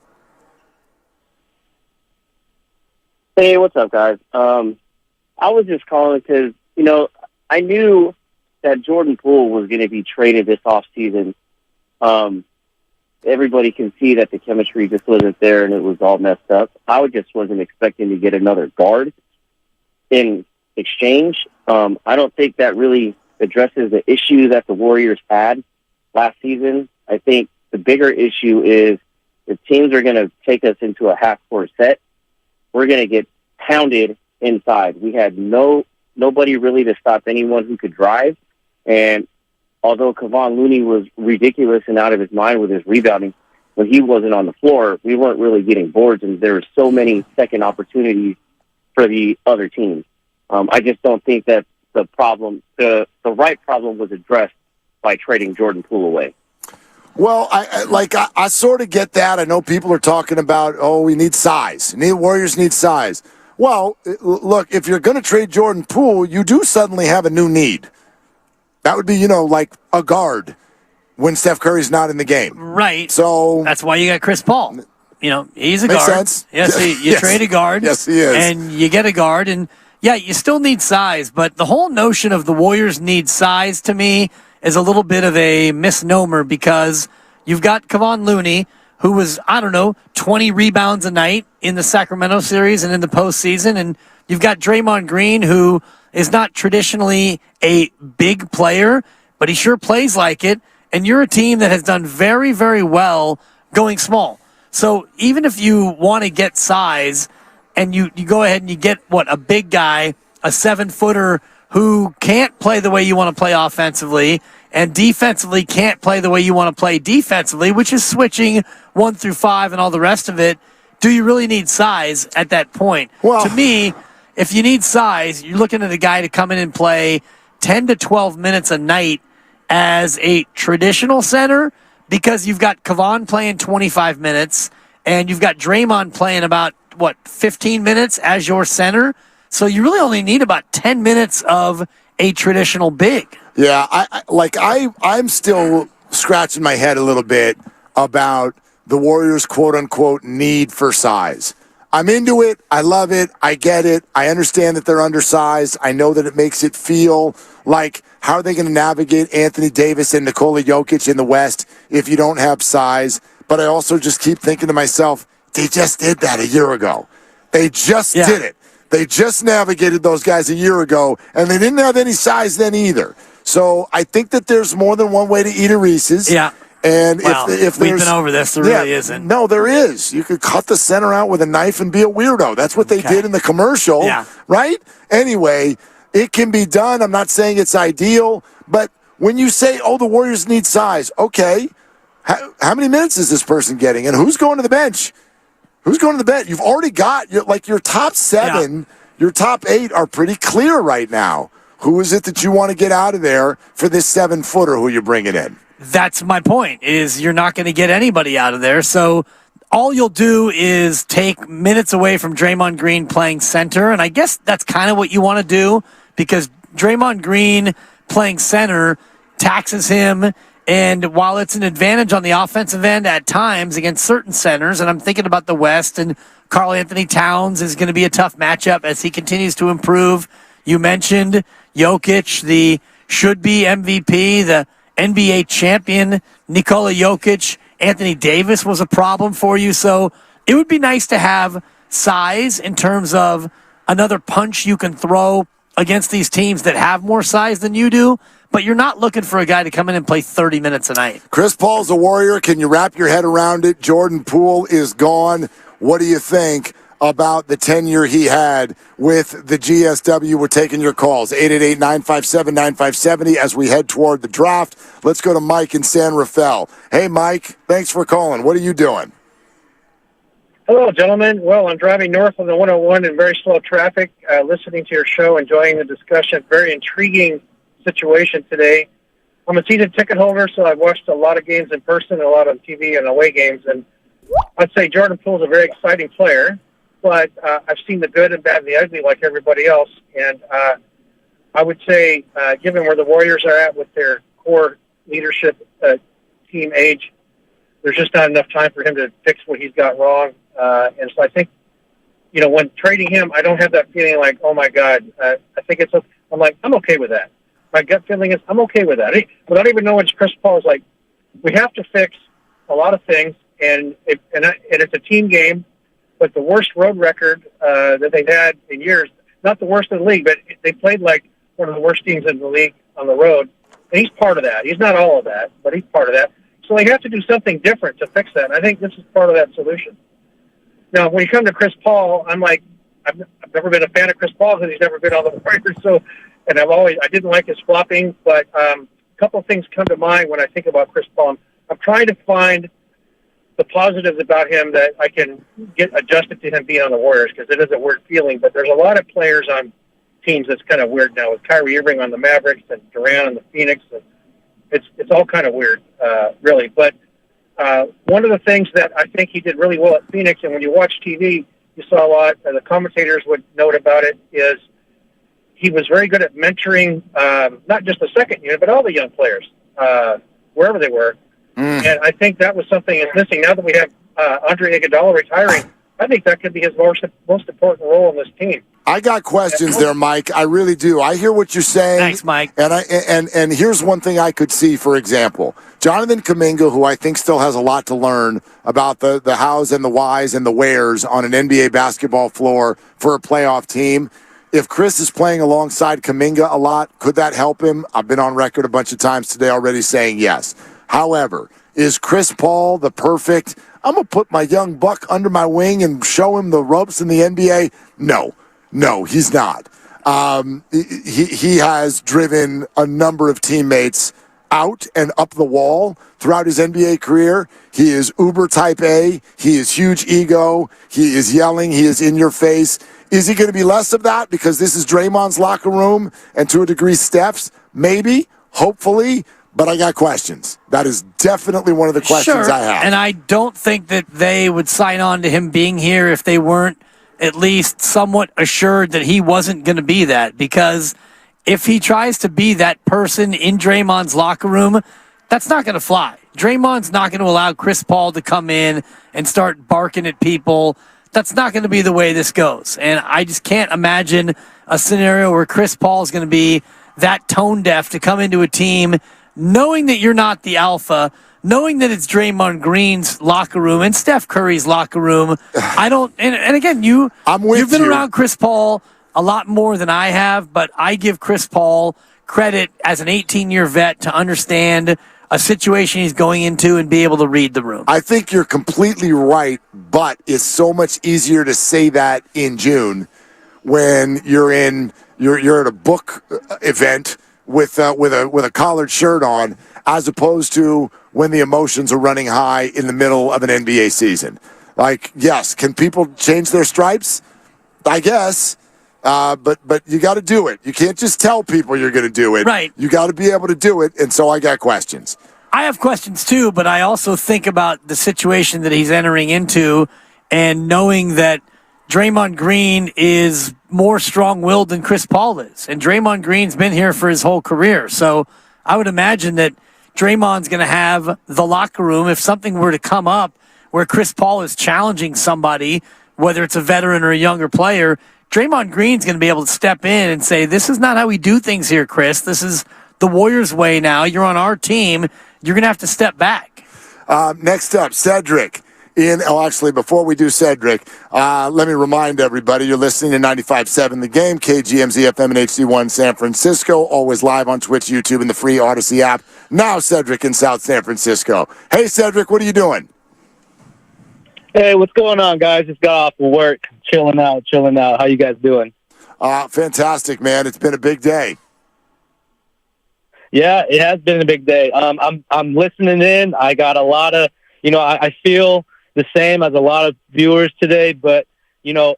Hey, what's up, guys? I was just calling because, I knew that Jordan Poole was going to be traded this offseason. Everybody can see that the chemistry just wasn't there and it was all messed up. I just wasn't expecting to get another guard in exchange. I don't think that really addresses the issue that the Warriors had last season. I think the bigger issue is if teams are going to take us into a half-court set, we're going to get pounded inside. We had nobody really to stop anyone who could drive. And although Kevon Looney was ridiculous and out of his mind with his rebounding, when he wasn't on the floor, we weren't really getting boards, and there were so many second opportunities for the other teams. I just don't think that the right problem was addressed by trading Jordan Poole away. Well, I sort of get that. I know people are talking about, we need size. Warriors need size. Well, look, if you're going to trade Jordan Poole, you do suddenly have a new need. That would be, like a guard when Steph Curry's not in the game. Right. So that's why you got Chris Paul. He's a makes guard. sense. Yes, you trade a guard. Yes, he is. And you get a guard. And, yeah, you still need size. But the whole notion of the Warriors need size, to me, is a little bit of a misnomer because you've got Kevon Looney, who was, 20 rebounds a night in the Sacramento series and in the postseason. And you've got Draymond Green, who is not traditionally a big player, but he sure plays like it. And you're a team that has done very, very well going small. So even if you want to get size and you go ahead and you get, a big guy, a 7-footer who can't play the way you want to play offensively and defensively can't play the way you want to play defensively, which is switching 1 through 5 and all the rest of it, do you really need size at that point? Well, to me, if you need size, you're looking at a guy to come in and play 10 to 12 minutes a night as a traditional center because you've got Kevon playing 25 minutes and you've got Draymond playing about, 15 minutes as your center. So you really only need about 10 minutes of a traditional big. Yeah, I'm still scratching my head a little bit about the Warriors' quote-unquote need for size. I'm into it. I love it. I get it. I understand that they're undersized. I know that it makes it feel like how are they going to navigate Anthony Davis and Nikola Jokic in the West if you don't have size? But I also just keep thinking to myself, they just did that a year ago. They just did it. They just navigated those guys a year ago, and they didn't have any size then either. So I think that there's more than one way to eat a Reese's. Yeah. And if we've been over this, there really isn't. No, there is. You could cut the center out with a knife and be a weirdo. That's what they did in the commercial, right? Anyway, It can be done. I'm not saying it's ideal, but when you say, the Warriors need size, okay, how many minutes is this person getting? And who's going to the bench? Who's going to the bench? You've already got, your top 7, your top 8 are pretty clear right now. Who is it that you want to get out of there for this 7-footer who you're bringing in? That's my point, is you're not going to get anybody out of there. So all you'll do is take minutes away from Draymond Green playing center. And I guess that's kind of what you want to do, because Draymond Green playing center taxes him. And while it's an advantage on the offensive end at times against certain centers, and I'm thinking about the West, and Karl Anthony Towns is going to be a tough matchup as he continues to improve. You mentioned Jokic, the should-be MVP, the NBA champion, Nikola Jokic. Anthony Davis was a problem for you. So it would be nice to have size in terms of another punch you can throw against these teams that have more size than you do. But you're not looking for a guy to come in and play 30 minutes a night. Chris Paul's a Warrior. Can you wrap your head around it? Jordan Poole is gone. What do you think about the tenure he had with the GSW? We're taking your calls. 888-957-9570 as we head toward the draft. Let's go to Mike in San Rafael. Hey, Mike. Thanks for calling. What are you doing? Hello, gentlemen. Well, I'm driving north on the 101 in very slow traffic, listening to your show, enjoying the discussion. Very intriguing situation today. I'm a season ticket holder, so I've watched a lot of games in person and a lot on TV and away games. And I'd say Jordan Poole's a very exciting player, but I've seen the good and bad and the ugly like everybody else. And I would say, given where the Warriors are at with their core leadership team age, there's just not enough time for him to fix what he's got wrong. And so I think, when trading him, I don't have that feeling like, oh, my God. I think I'm like, I'm okay with that. My gut feeling is I'm okay with that. Without even knowing Chris Paul's like, we have to fix a lot of things, and it's a team game, but the worst road record that they've had in years, not the worst in the league, but they played like one of the worst teams in the league on the road, and he's part of that. He's not all of that, but he's part of that. So they have to do something different to fix that, and I think this is part of that solution. Now, when you come to Chris Paul, I'm like, I've never been a fan of Chris Paul because he's never been on the Warriors, so... And I didn't like his flopping, but a couple of things come to mind when I think about Chris Paul. I'm trying to find the positives about him that I can get adjusted to him being on the Warriors, because it is a weird feeling. But there's a lot of players on teams that's kind of weird now, with Kyrie Irving on the Mavericks and Durant on the Phoenix. And it's all kind of weird, really. But one of the things that I think he did really well at Phoenix, and when you watch TV, you saw a lot, and the commentators would note about it, is he was very good at mentoring not just the second unit, but all the young players, wherever they were. And I think that was something that's missing. Now that we have Andre Iguodala retiring, I think that could be his most important role in this team. I got questions there, Mike. I really do. I hear what you're saying. Thanks, Mike. And here's one thing I could see, for example. Jonathan Kuminga, who I think still has a lot to learn about the hows and the whys and the wheres on an NBA basketball floor for a playoff team. If Chris is playing alongside Kuminga a lot, could that help him? I've been on record a bunch of times today already saying yes. However, is Chris Paul the perfect, I'm going to put my young buck under my wing and show him the ropes in the NBA? No, he's not. He has driven a number of teammates out and up the wall throughout his NBA career. He is uber type A. He is huge ego. He is yelling. He is in your face. Is he going to be less of that because this is Draymond's locker room and to a degree Steph's? Maybe, hopefully, but I got questions. That is definitely one of the questions I have. And I don't think that they would sign on to him being here if they weren't at least somewhat assured that he wasn't going to be that, because if he tries to be that person in Draymond's locker room, that's not going to fly. Draymond's not going to allow Chris Paul to come in and start barking at people. That's not going to be the way this goes. And I just can't imagine a scenario where Chris Paul is going to be that tone deaf to come into a team knowing that you're not the alpha, knowing that it's Draymond Green's locker room and Steph Curry's locker room. And again, you've been around Chris Paul a lot more than I have, but I give Chris Paul credit as an 18-year vet to understand a situation he's going into and be able to read the room. I think you're completely right, but it's so much easier to say that in June when you're in you're at a book event with a collared shirt on, as opposed to when the emotions are running high in the middle of an NBA season. Like, yes, can people change their stripes? I guess. But you got to do it. You can't just tell people you're going to do it. Right. You got to be able to do it, and so I got questions. I have questions too, but I also think about the situation that he's entering into and knowing that Draymond Green is more strong-willed than Chris Paul is. And Draymond Green's been here for his whole career. So I would imagine that Draymond's going to have the locker room, if something were to come up where Chris Paul is challenging somebody, whether it's a veteran or a younger player, Draymond Green's going to be able to step in and say, this is not how we do things here, Chris. This is the Warriors' way now. You're on our team. You're going to have to step back. Next up, Cedric. Actually, before we do Cedric, let me remind everybody, you're listening to 95.7 The Game, KGMZ FM and HD1 San Francisco, always live on Twitch, YouTube, and the free Odyssey app. Now, Cedric in South San Francisco. Hey, Cedric, what are you doing? Hey, what's going on, guys? Just got off of work, chilling out. How you guys doing? Fantastic, man. It's been a big day. Yeah, it has been a big day. I'm listening in. I got a lot of, I feel the same as a lot of viewers today, but,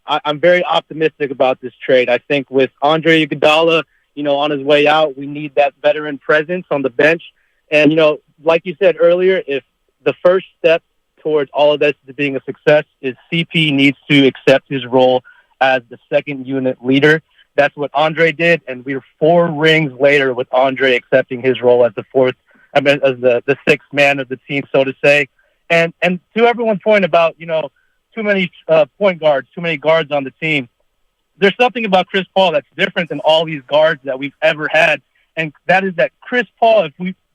I'm very optimistic about this trade. I think with Andre Iguodala, on his way out, we need that veteran presence on the bench. And, like you said earlier, if the first step towards all of this to being a success is CP needs to accept his role as the second unit leader. That's what Andre did, and we're 4 rings later with Andre accepting his role as as the sixth man of the team, so to say. And to everyone's point about, too many point guards, too many guards on the team, there's something about Chris Paul that's different than all these guards that we've ever had, and that is that Chris Paul,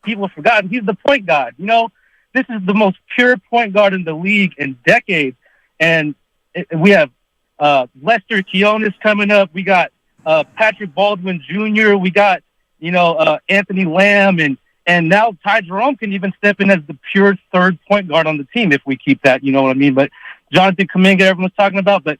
people have forgotten, he's the point guard. This is the most pure point guard in the league in decades, and we have Lester Quinones coming up. We got Patrick Baldwin Jr. We got, Anthony Lamb, and now Ty Jerome can even step in as the pure third point guard on the team if we keep that, you know what I mean? But Jonathan Kuminga, everyone's talking about, but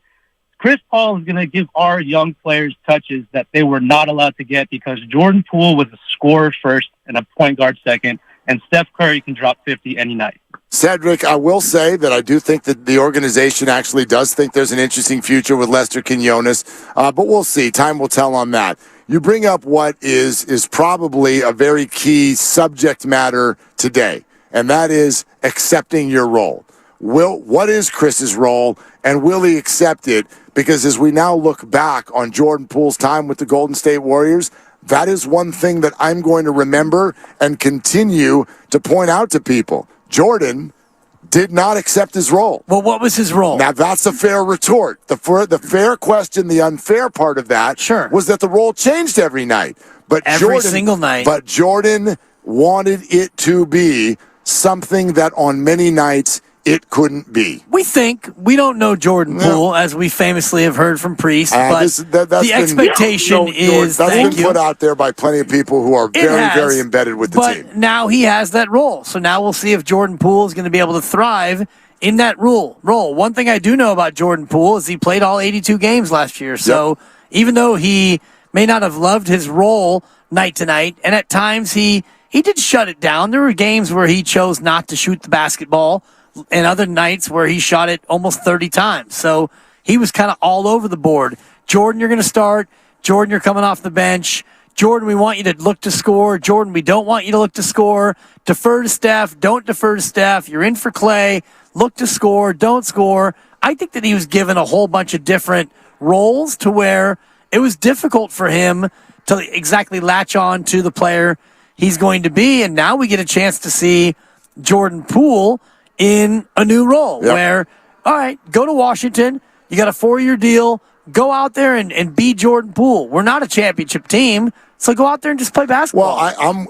Chris Paul is going to give our young players touches that they were not allowed to get because Jordan Poole was a scorer first and a point guard second, and Steph Curry can drop 50 any night. Cedric, I will say that I do think that the organization actually does think there's an interesting future with Lester Quinones, but we'll see. Time will tell on that. You bring up what is probably a very key subject matter today, and that is accepting your role. What is Chris's role, and will he accept it? Because as we now look back on Jordan Poole's time with the Golden State Warriors, that is one thing that I'm going to remember and continue to point out to people. Jordan did not accept his role. Well, what was his role? Now, that's a fair retort. The fair question, the unfair part of that was that the role changed every night. But every single night. But Jordan wanted it to be something that on many nights it couldn't be. We don't know Jordan Poole, as we famously have heard from Priest, but the expectation is... That's been put out there by plenty of people who are very embedded with the team. But now he has that role. So now we'll see if Jordan Poole is going to be able to thrive in that role. One thing I do know about Jordan Poole is he played all 82 games last year. So even though he may not have loved his role night to night, and at times he did shut it down. There were games where he chose not to shoot the basketball, and other nights where he shot it almost 30 times. So he was kind of all over the board. Jordan, you're going to start. Jordan, you're coming off the bench. Jordan, we want you to look to score. Jordan, we don't want you to look to score. Defer to Steph. Don't defer to Steph. You're in for Clay. Look to score. Don't score. I think that he was given a whole bunch of different roles to where it was difficult for him to exactly latch on to the player he's going to be. And now we get a chance to see Jordan Poole in a new role where, all right, go to Washington. You got a 4-year deal. Go out there and be Jordan Poole. We're not a championship team, so go out there and just play basketball. Well,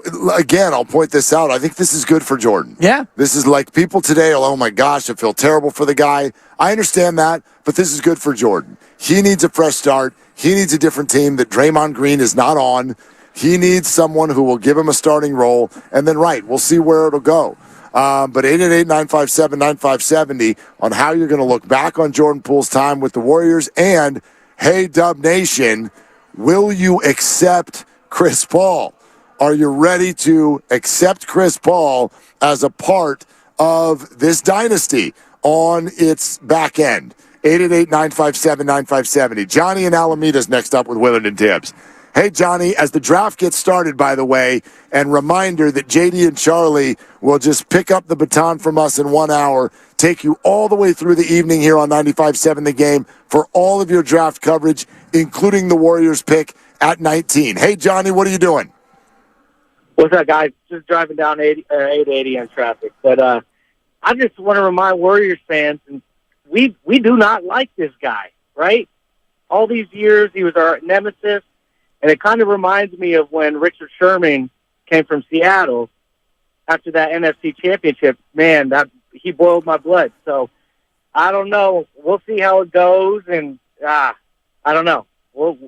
I'll point this out. I think this is good for Jordan. Yeah. This is like people today are, oh my gosh, I feel terrible for the guy. I understand that, but this is good for Jordan. He needs a fresh start. He needs a different team that Draymond Green is not on. He needs someone who will give him a starting role, and then, we'll see where it'll go. But 888-957-9570 on how you're going to look back on Jordan Poole's time with the Warriors. And, hey, Dub Nation, will you accept Chris Paul? Are you ready to accept Chris Paul as a part of this dynasty on its back end? 888-957-9570. Johnny in Alameda's next up with Willard and Tibbs. Hey, Johnny, as the draft gets started, by the way, and reminder that JD and Charlie will just pick up the baton from us in 1 hour, take you all the way through the evening here on 95.7 The Game for all of your draft coverage, including the Warriors pick at 19. Hey, Johnny, what are you doing? What's up, guys? Just driving down 880 in traffic. But I just want to remind Warriors fans, and we do not like this guy, right? All these years, he was our nemesis, and it kind of reminds me of when Richard Sherman came from Seattle after that NFC championship. Man, he boiled my blood. So I don't know. We'll see how it goes, and I don't know.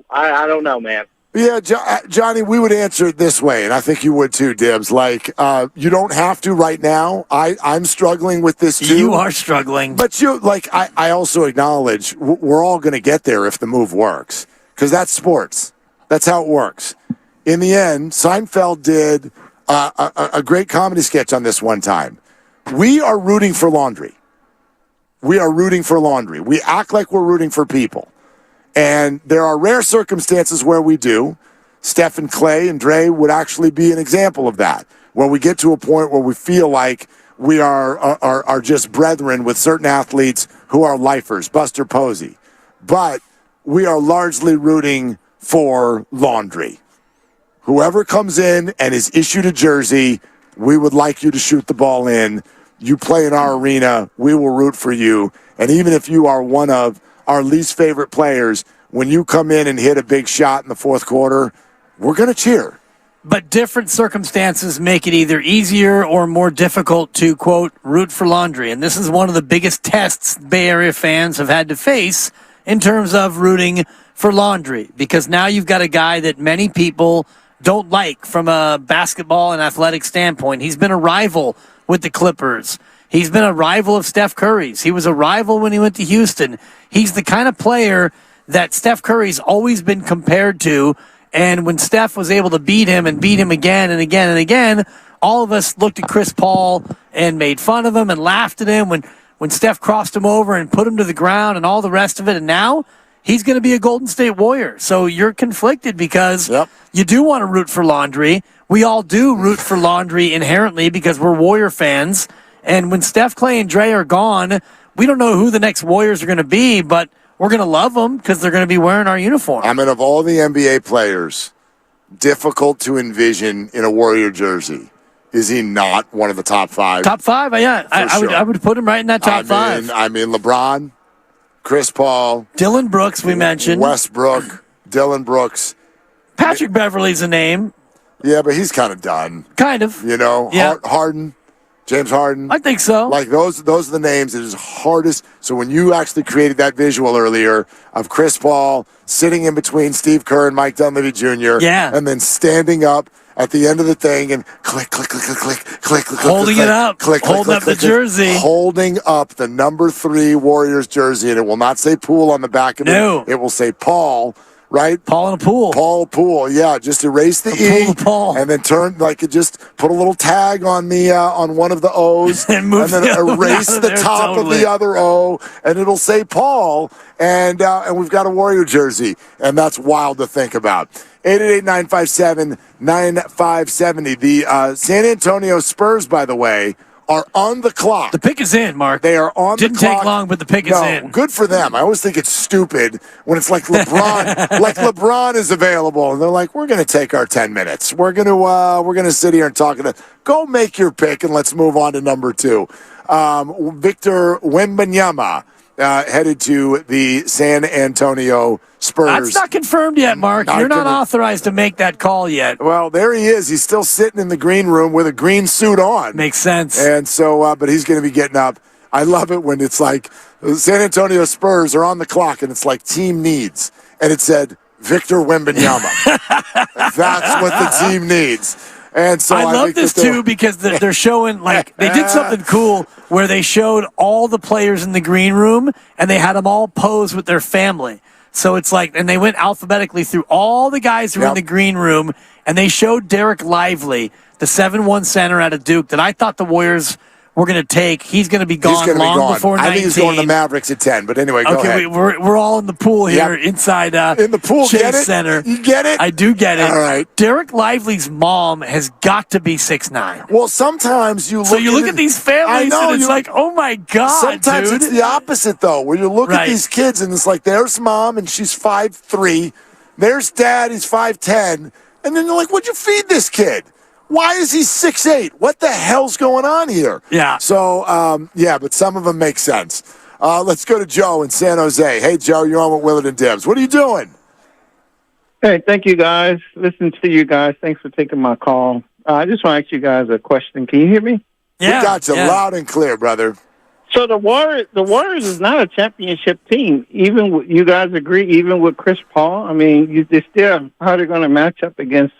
I don't know, man. Yeah, Johnny, we would answer it this way, and I think you would too, Dibbs. Like, you don't have to right now. I'm struggling with this too. You are struggling. But I also acknowledge we're all going to get there if the move works, because that's sports. That's how it works. In the end, Seinfeld did a great comedy sketch on this one time. We are rooting for laundry. We are rooting for laundry. We act like we're rooting for people. And there are rare circumstances where we do. Steph and Clay and Dre would actually be an example of that, where we get to a point where we feel like we are just brethren with certain athletes who are lifers, Buster Posey. But we are largely rooting for laundry. Whoever comes in and is issued a jersey, we would like you to shoot the ball in. You play in our arena, we will root for you. And even if you are one of our least favorite players, when you come in and hit a big shot in the fourth quarter, we're going to cheer. But different circumstances make it either easier or more difficult to, quote, root for laundry. And this is one of the biggest tests Bay Area fans have had to face in terms of rooting for laundry, because now you've got a guy that many people don't like from a basketball and athletic standpoint. He's been a rival with the Clippers. He's been a rival of Steph Curry's. He was a rival when he went to Houston. He's the kind of player that Steph Curry's always been compared to. And when Steph was able to beat him and beat him again and again and again, all of us looked at Chris Paul and made fun of him and laughed at him when Steph crossed him over and put him to the ground and all the rest of it. And now he's going to be a Golden State Warrior. So you're conflicted because you do want to root for laundry. We all do root for laundry inherently because we're Warrior fans. And when Steph, Clay, and Dre are gone, we don't know who the next Warriors are going to be, but we're going to love them because they're going to be wearing our uniform. I mean, of all the NBA players, difficult to envision in a Warrior jersey. Is he not one of the top five? Top five, yeah. I would put him right in that top five. I mean, LeBron, Chris Paul. Dylan Brooks, we mentioned. Westbrook, Dylan Brooks. Patrick Beverley's a name. Yeah, but he's kind of done. Kind of. You know, yeah. Harden. James Harden. I think so. Like those are the names that is hardest. So when you actually created that visual earlier of Chris Paul sitting in between Steve Kerr and Mike Dunleavy Jr. Yeah. And then standing up at the end of the thing and click, click, click, click, click, click, click, holding click, it up, click, holding click, up click, the jersey, holding up the number 3 Warriors jersey, and it will not say Poole on the back of it. It will say Paul. Right? Paul and a Poole. Poole, yeah. Just erase the E Paul. and then just put a little tag on the on one of the O's and then erase the top of the other O, and it'll say Paul, and we've got a Warrior jersey, and that's wild to think about. 888-957-9570. The San Antonio Spurs, by the way, are on the clock. The pick is in, Mark. They are on Didn't the clock. take long, but the pick is in. Good for them. I always think it's stupid when it's like LeBron, like LeBron is available, and they're like, "We're going to take our 10 minutes. We're going to sit here and talk." Go make your pick, and let's move on to number 2. Victor Wembanyama headed to the San Antonio Spurs. That's not confirmed yet, Mark. You're not authorized to make that call yet. Well, there he is. He's still sitting in the green room with a green suit on. Makes sense. And so, but he's going to be getting up. I love it when it's like the San Antonio Spurs are on the clock and it's like team needs. And it said Victor Wembanyama. That's what the team needs. And so I love this too because they're showing like they did something cool where they showed all the players in the green room and they had them all pose with their family. So it's like, and they went alphabetically through all the guys who were in the green room, and they showed Derek Lively, the 7-1 center out of Duke, that I thought the Warriors were going to take. He's going to be gone long before 19. I think he's going to the Mavericks at 10, but anyway, go ahead. Okay, we're all in the pool here inside in the pool, Chase get it? Center. You get it? I do get it. All right. Derek Lively's mom has got to be 6'9". Well, sometimes you look So you look at these families and it's like, oh my God, sometimes dude. it's the opposite, though, where you look at these kids and it's like, there's mom and she's 5'3", there's dad, he's 5'10", and then you're like, what'd you feed this kid? Why is he 6'8"? What the hell's going on here? Yeah. So, but some of them make sense. Let's go to Joe in San Jose. Hey, Joe, you're on with Willard and Dibs. What are you doing? Hey, thank you, guys. Listen to you guys. Thanks for taking my call. I just want to ask you guys a question. Can you hear me? Yeah. We got you loud and clear, brother. So the Warriors is not a championship team. Even you guys agree, even with Chris Paul? I mean, they still how they're going to match up against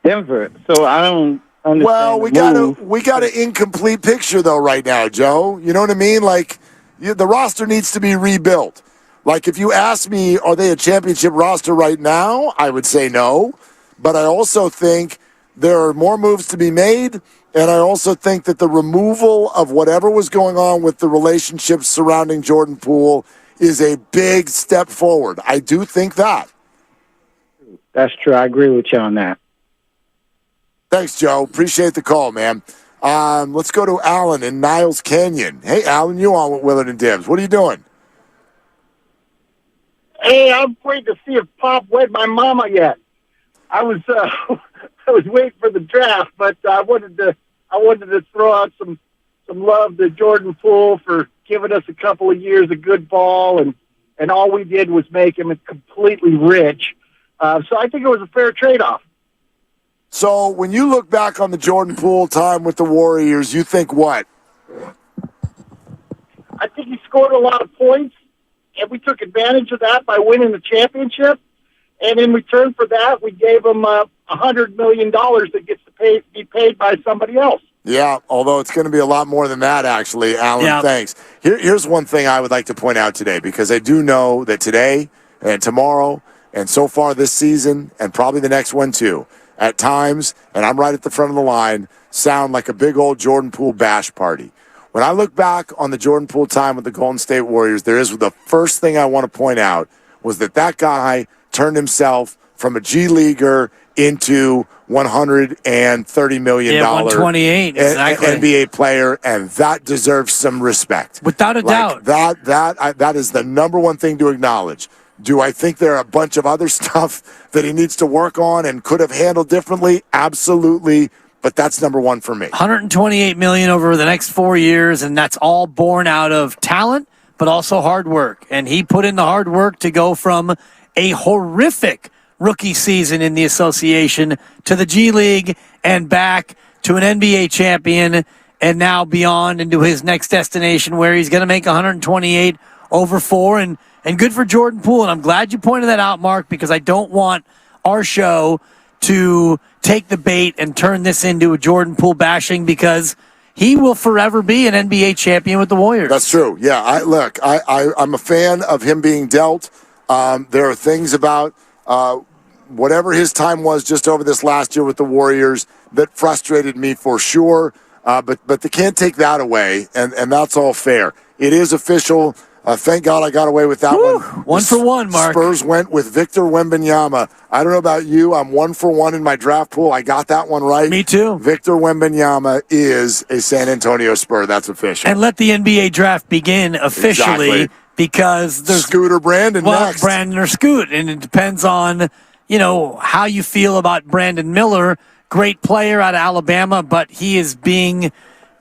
Denver. So I don't understand. Well, we got an incomplete picture though right now, Joe. You know what I mean? Like the roster needs to be rebuilt. Like if you ask me, are they a championship roster right now? I would say no. But I also think there are more moves to be made, and I also think that the removal of whatever was going on with the relationships surrounding Jordan Poole is a big step forward. I do think that. That's true. I agree with you on that. Thanks, Joe. Appreciate the call, man. Let's go to Alan in Niles Canyon. Hey, Alan, you on with Willard and Dibs. What are you doing? Hey, I'm waiting to see if Pop wed my mama yet. I was I was waiting for the draft, but I wanted to throw out some love to Jordan Poole for giving us a couple of years of good ball, and all we did was make him completely rich. So I think it was a fair trade-off. So when you look back on the Jordan Poole time with the Warriors, you think what? I think he scored a lot of points, and we took advantage of that by winning the championship. And in return for that, we gave him $100 million that gets to be paid by somebody else. Yeah, although it's going to be a lot more than that, actually. Alan, Yeah. Thanks. Here's one thing I would like to point out today, because I do know that today and tomorrow and so far this season and probably the next one too, at times, and I'm right at the front of the line, sound like a big old Jordan Poole bash party. When I look back on the Jordan Poole time with the Golden State Warriors, the first thing I want to point out was that guy turned himself from a G Leaguer into $130 million 128, exactly. NBA player, and that deserves some respect. Without a doubt. That is the number one thing to acknowledge. Do I think there are a bunch of other stuff that he needs to work on and could have handled differently? Absolutely. But that's number one for me. $128 million over the next 4 years, and that's all born out of talent, but also hard work. And he put in the hard work to go from a horrific rookie season in the association to the G League and back to an NBA champion, and now beyond into his next destination where he's going to make 128 over 4. And good for Jordan Poole. And I'm glad you pointed that out, Mark, because I don't want our show to take the bait and turn this into a Jordan Poole bashing, because he will forever be an NBA champion with the Warriors. That's true. Yeah, I'm a fan of him being dealt. There are things about whatever his time was just over this last year with the Warriors that frustrated me for sure. But they can't take that away, and that's all fair. It is official. Thank God I got away with that one. 1 for 1, Mark. Spurs went with Victor Wembanyama. I don't know about you. I'm 1 for 1 in my draft pool. I got that one right. Me too. Victor Wembanyama is a San Antonio Spur. That's official. And let the NBA draft begin officially, Exactly. because there's Scooter Brandon next. Brandon or Scoot, and it depends on how you feel about Brandon Miller. Great player out of Alabama, but he is being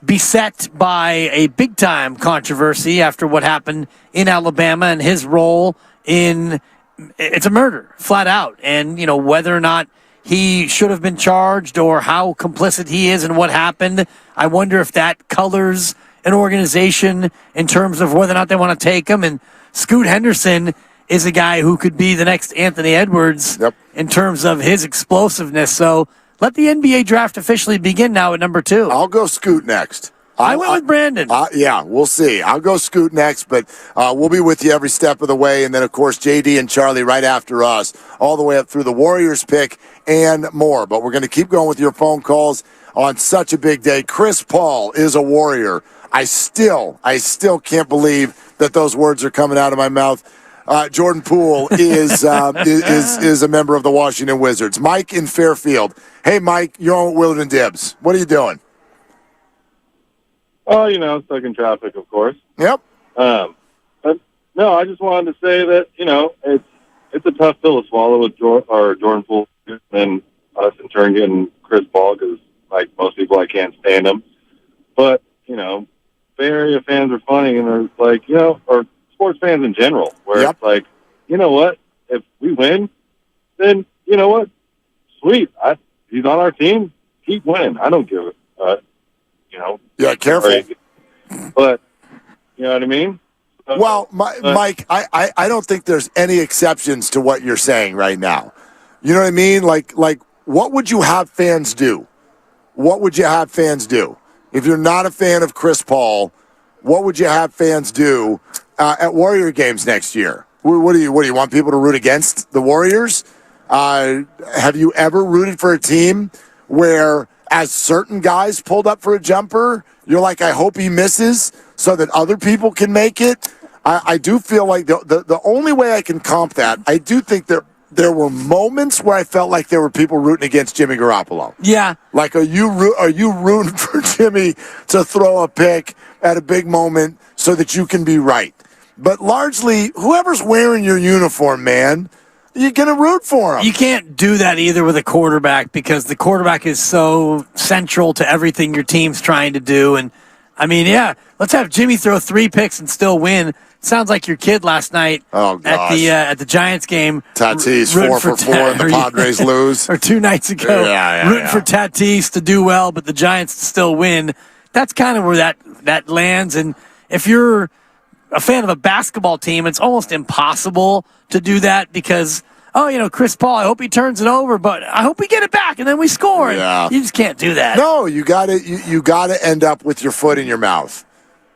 beset by a big-time controversy after what happened in Alabama and his role in it's a murder, flat out. And, whether or not he should have been charged or how complicit he is in what happened, I wonder if that colors an organization in terms of whether or not they want to take him. And Scoot Henderson is a guy who could be the next Anthony Edwards in terms of his explosiveness. So let the NBA draft officially begin now at number 2. I'll go Scoot next. I went with Brandon. Yeah, we'll see. I'll go Scoot next, but we'll be with you every step of the way. And then, of course, JD and Charlie right after us, all the way up through the Warriors pick and more. But we're going to keep going with your phone calls on such a big day. Chris Paul is a Warrior. I still can't believe that those words are coming out of my mouth. Jordan Poole is a member of the Washington Wizards. Mike in Fairfield. Hey, Mike, you're on Willard and Dibbs. What are you doing? Oh, stuck in traffic, of course. Yep. But no, I just wanted to say that it's a tough pill to swallow with Jordan Poole and us in turn getting Chris Paul because, like most people, I can't stand him. But Bay Area fans are funny, and they're like, or sports fans in general, where it's like, you know what? If we win, then you know what? Sweet. He's on our team. Keep winning. I don't give it. Yeah, careful. Crazy. But you know what I mean? Well, Mike, I don't think there's any exceptions to what you're saying right now. You know what I mean? Like, what would you have fans do? What would you have fans do? If you're not a fan of Chris Paul, what would you have fans do at Warrior games next year? What do you want people to root against the Warriors? Have you ever rooted for a team where, as certain guys pulled up for a jumper, you're like, I hope he misses so that other people can make it? I do feel like the only way I can comp that, I do think there were moments where I felt like there were people rooting against Jimmy Garoppolo. Yeah. Like, are you rooting for Jimmy to throw a pick at a big moment so that you can be right? But largely, whoever's wearing your uniform, man, you're going to root for him. You can't do that either with a quarterback because the quarterback is so central to everything your team's trying to do. And, I mean, yeah, let's have Jimmy throw 3 picks and still win. Sounds like your kid last night at the Giants game. Tatis 4 for 4 and the Padres lose. Or 2 nights ago. Rooting for Tatis to do well, but the Giants to still win. That's kind of where that lands. And if you're a fan of a basketball team, it's almost impossible to do that because, Chris Paul, I hope he turns it over, but I hope we get it back and then we score. Yeah. You just can't do that. No, you got to end up with your foot in your mouth.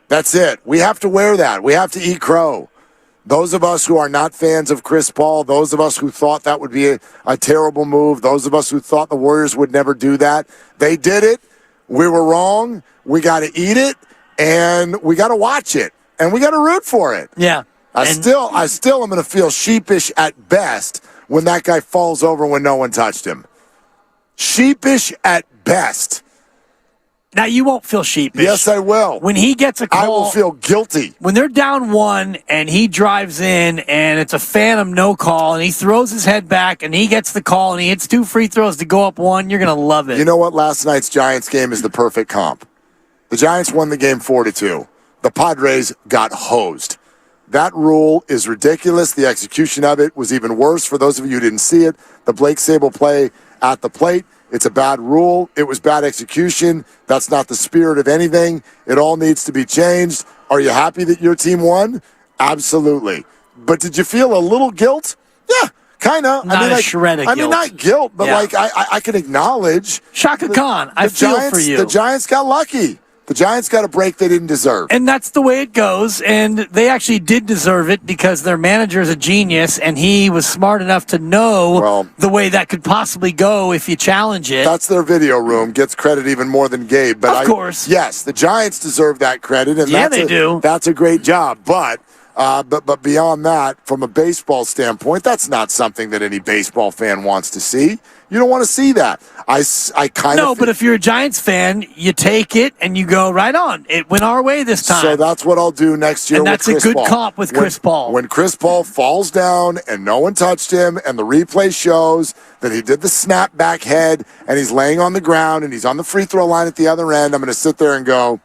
That's it. We have to wear that. We have to eat crow. Those of us who are not fans of Chris Paul, those of us who thought that would be a terrible move, those of us who thought the Warriors would never do that, they did it. We were wrong. We got to eat it, and we got to watch it, and we got to root for it. Yeah. I still am going to feel sheepish at best when that guy falls over when no one touched him. Sheepish at best. Now, you won't feel sheepish. Yes, I will. When he gets a call, I will feel guilty. When they're down 1 and he drives in and it's a phantom no call and he throws his head back and he gets the call and he hits 2 free throws to go up 1, you're going to love it. You know what? Last night's Giants game is the perfect comp. The Giants won the game 4-2. The Padres got hosed. That rule is ridiculous. The execution of it was even worse. For those of you who didn't see it, the Blake Sable play at the plate, it's a bad rule. It was bad execution. That's not the spirit of anything. It all needs to be changed. Are you happy that your team won? Absolutely. But did you feel a little guilt? Yeah, kind of. Not a shred of guilt. I mean, not guilt, but I can acknowledge. Shaka Khan, I feel for you. The Giants got lucky. The Giants got a break they didn't deserve. And that's the way it goes. And they actually did deserve it because their manager is a genius, and he was smart enough to know the way that could possibly go if you challenge it. That's their video room. Gets credit even more than Gabe. But of course. Yes, the Giants deserve that credit. And they do. That's a great job. But beyond that, from a baseball standpoint, that's not something that any baseball fan wants to see. You don't want to see that. But if you're a Giants fan, you take it and you go right on. It went our way this time. So that's what I'll do next year. And that's with Chris a good comp with Chris Paul. When Chris Paul falls down and no one touched him, and the replay shows that he did the snap back head and he's laying on the ground and he's on the free throw line at the other end, I'm going to sit there and go,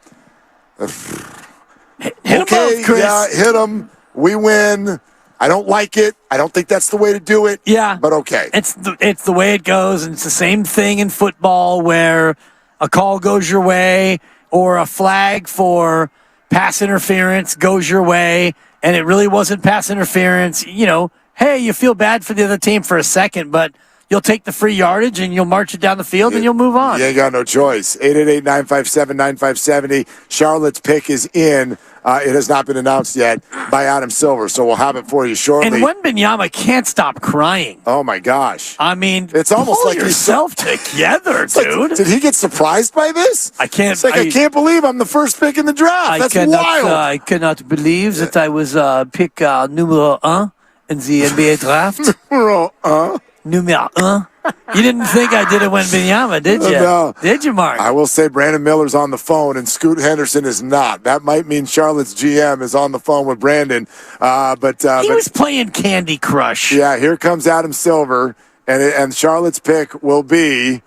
hit him both, Chris. Yeah, hit him. We win. I don't like it. I don't think that's the way to do it. Yeah. But okay. It's the way it goes, and it's the same thing in football where a call goes your way or a flag for pass interference goes your way, and it really wasn't pass interference. Hey, you feel bad for the other team for a second, but you'll take the free yardage and you'll march it down the field and you'll move on. You ain't got no choice. 888-957-9570. Charlotte's pick is in. It has not been announced yet by Adam Silver, so we'll have it for you shortly. And Wembanyama can't stop crying. Oh, my gosh. I mean, it's almost pull like yourself together, dude. Did he get surprised by this? I can't. It's like, I can't believe I'm the first pick in the draft. That's wild. I cannot believe that I was pick numero 1 in the NBA draft. Numero 1. You didn't think I did it Wembanyama, did you? No. Did you, Mark? I will say Brandon Miller's on the phone and Scoot Henderson is not. That might mean Charlotte's GM is on the phone with Brandon. But he was playing Candy Crush. Yeah, here comes Adam Silver, and Charlotte's pick will be.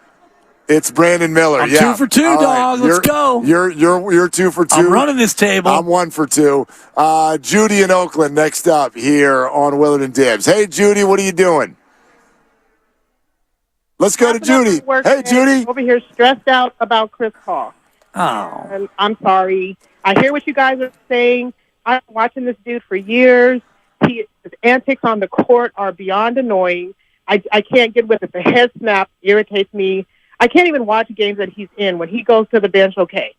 It's Brandon Miller. I'm yeah. 2 for 2, All dog. Right. Let's go. You're 2 for 2. I'm running this table. I'm 1 for 2. Judy in Oakland next up here on Willard and Dibs. Hey, Judy, what are you doing? Let's go to Judy. Hey, Judy. Over here stressed out about Chris Paul. Oh. And I'm sorry. I hear what you guys are saying. I've been watching this dude for years. His antics on the court are beyond annoying. I can't get with it. The head snap irritates me. I can't even watch games that he's in. When he goes to the bench, okay.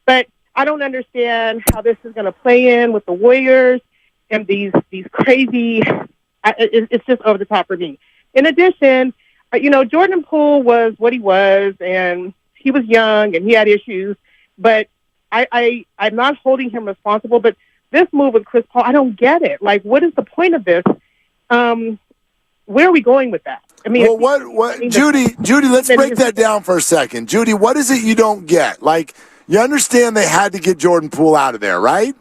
But I don't understand how this is going to play in with the Warriors and these crazy it's just over the top for me. In addition, Jordan Poole was what he was, and he was young, and he had issues. But I'm not holding him responsible. But this move with Chris Paul, I don't get it. Like, what is the point of this? Where are we going with that? I mean, what, Judy, let's break that down for a second. Judy, what is it you don't get? Like, you understand they had to get Jordan Poole out of there, right?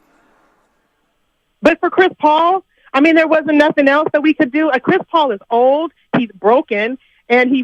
But for Chris Paul, I mean, there wasn't nothing else that we could do. Chris Paul is old, he's broken, and he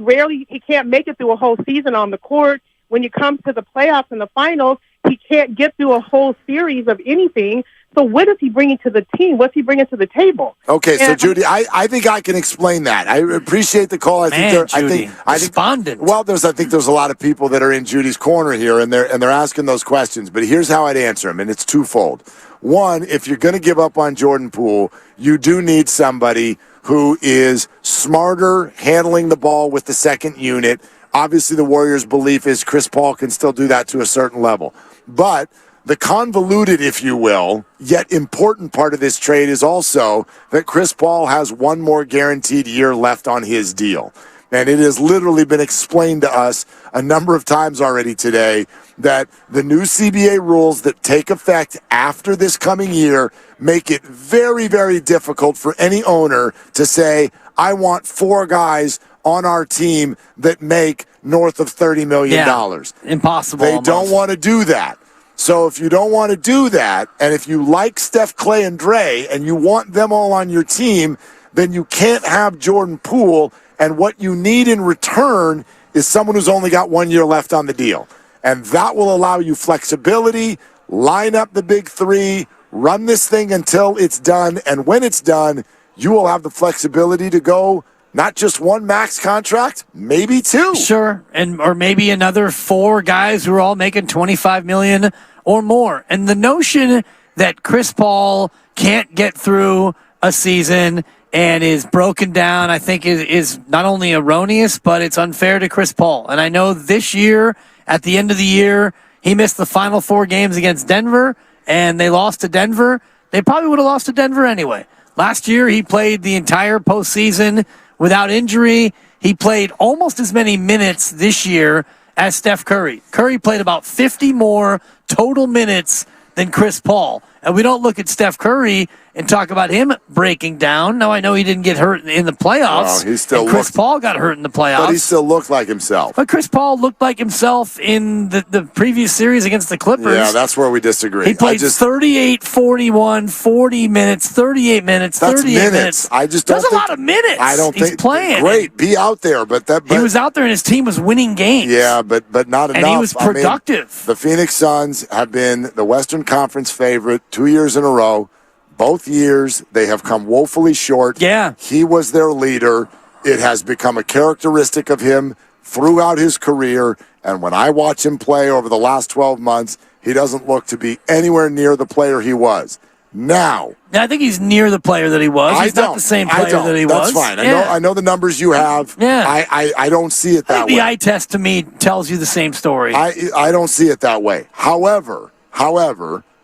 can't make it through a whole season on the court. When you come to the playoffs and the finals, he can't get through a whole series of anything. So what is he bringing to the team? What's he bringing to the table? Okay, so Judy, I think I can explain that. I appreciate the call. I think respondent. Well, I think there's a lot of people that are in Judy's corner here, and they're asking those questions. But here's how I'd answer them, and it's twofold. One, if you're going to give up on Jordan Poole, you do need somebody who is smarter handling the ball with the second unit. Obviously, the Warriors' belief is Chris Paul can still do that to a certain level, but the convoluted, if you will, yet important part of this trade is also that Chris Paul has one more guaranteed year left on his deal. And it has literally been explained to us a number of times already today that the new CBA rules that take effect after this coming year make it very, very difficult for any owner to say, I want 4 guys on our team that make north of $30 million. Yeah, impossible. They don't want to do that. So if you don't want to do that, and if you like Steph, Clay, and Dre, and you want them all on your team, then you can't have Jordan Poole, and what you need in return is someone who's only got 1 year left on the deal. And that will allow you flexibility, line up the big 3, run this thing until it's done, and when it's done, you will have the flexibility to go not just 1 max contract, maybe 2. Sure, or maybe another 4 guys who are all making $25 million or more. And the notion that Chris Paul can't get through a season and is broken down, I think is not only erroneous, but it's unfair to Chris Paul. And I know this year, at the end of the year, he missed the final 4 games against Denver, and they lost to Denver. They probably would have lost to Denver anyway. Last year, he played the entire postseason without injury. He played almost as many minutes this year as Steph Curry. Curry played about 50 more total minutes than Chris Paul. And we don't look at Steph Curry and talk about him breaking down. Now, I know he didn't get hurt in the playoffs. No, Chris Paul got hurt in the playoffs. But he still looked like himself. But Chris Paul looked like himself in the previous series against the Clippers. Yeah, that's where we disagree. He played 38, 41, 40 minutes, 38 minutes, 38 minutes. I just don't That's a lot of minutes. I don't He's think playing. Great, be out there, but he was out there and his team was winning games. Yeah, but not enough. And he was productive. I mean, the Phoenix Suns have been the Western Conference favorite 2 years in a row. Both years, they have come woefully short. Yeah. He was their leader. It has become a characteristic of him throughout his career. And when I watch him play over the last 12 months, he doesn't look to be anywhere near the player he was. Now, I think he's near the player that he was. He's not the same player that he That's was. fine. Yeah. I know the numbers you have. Yeah. I don't see it that I think way. the eye test to me tells you the same story. I don't see it that way. However,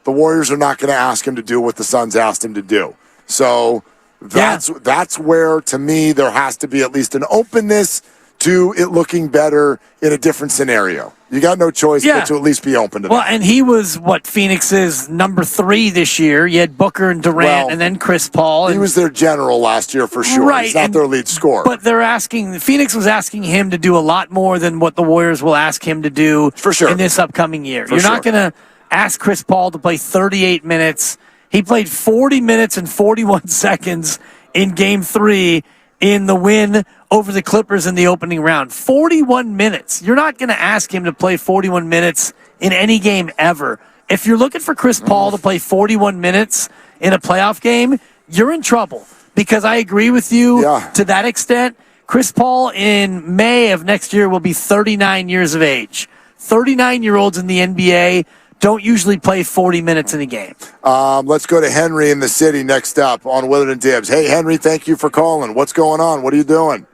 the Warriors are not going to ask him to do what the Suns asked him to do. So that's where, to me, there has to be at least an openness to it looking better in a different scenario. You got no choice but to at least be open to that. Well, and he was, Phoenix's number 3 this year. You had Booker and Durant and then Chris Paul. He was their general last year for sure. Right, He's not their lead scorer. But Phoenix was asking him to do a lot more than what the Warriors will ask him to do in this upcoming year. You're not going to ask Chris Paul to play 38 minutes. He played 40 minutes and 41 seconds in Game 3 in the win over the Clippers in the opening round. 41 minutes. You're not going to ask him to play 41 minutes in any game ever. If you're looking for Chris Paul to play 41 minutes in a playoff game, you're in trouble. Because I agree with you to that extent. Chris Paul in May of next year will be 39 years of age. 39-year-olds in the NBA don't usually play 40 minutes in a game. Let's go to Henry in the city next up on Willard and Dibbs. Hey, Henry, thank you for calling. What's going on? What are you doing?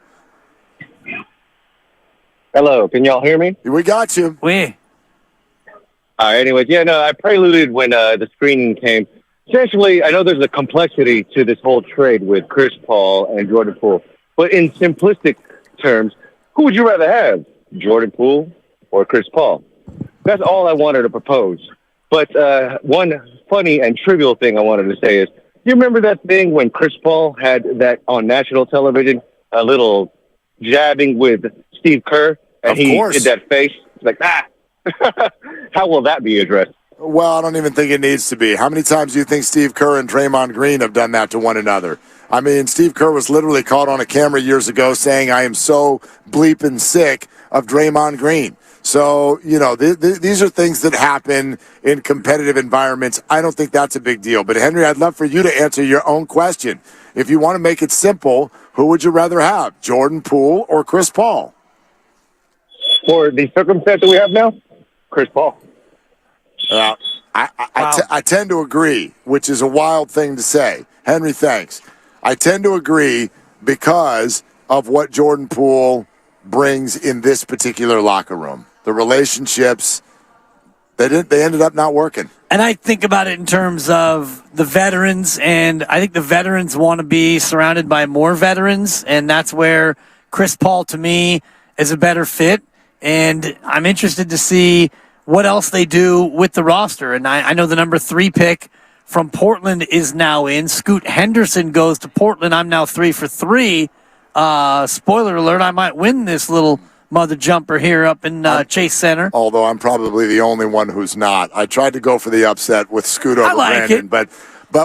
Hello, can y'all hear me? We got you. We. All right, anyways, I preluded when the screening came. Essentially, I know there's a complexity to this whole trade with Chris Paul and Jordan Poole, but in simplistic terms, who would you rather have, Jordan Poole or Chris Paul? That's all I wanted to propose. But one funny and trivial thing I wanted to say is, you remember that thing when Chris Paul had that on national television, a little jabbing with Steve Kerr, and he did that face? Like, how will that be addressed? Well, I don't even think it needs to be. How many times do you think Steve Kerr and Draymond Green have done that to one another? I mean, Steve Kerr was literally caught on a camera years ago saying, I am so bleeping sick of Draymond Green. So, these are things that happen in competitive environments. I don't think that's a big deal. But, Henry, I'd love for you to answer your own question. If you want to make it simple, who would you rather have, Jordan Poole or Chris Paul? For the circumstance that we have now, Chris Paul. I tend to agree, which is a wild thing to say. Henry, thanks. I tend to agree because of what Jordan Poole brings in this particular locker room. The relationships, they ended up not working. And I think about it in terms of the veterans, and I think the veterans want to be surrounded by more veterans, and that's where Chris Paul, to me, is a better fit. And I'm interested to see what else they do with the roster. And I know the number 3 pick from Portland is now in. Scoot Henderson goes to Portland. I'm now 3 for 3. Spoiler alert, I might win this little mother jumper here up in Chase Center. Although I'm probably the only one who's not. I tried to go for the upset with Scoot over Brandon. But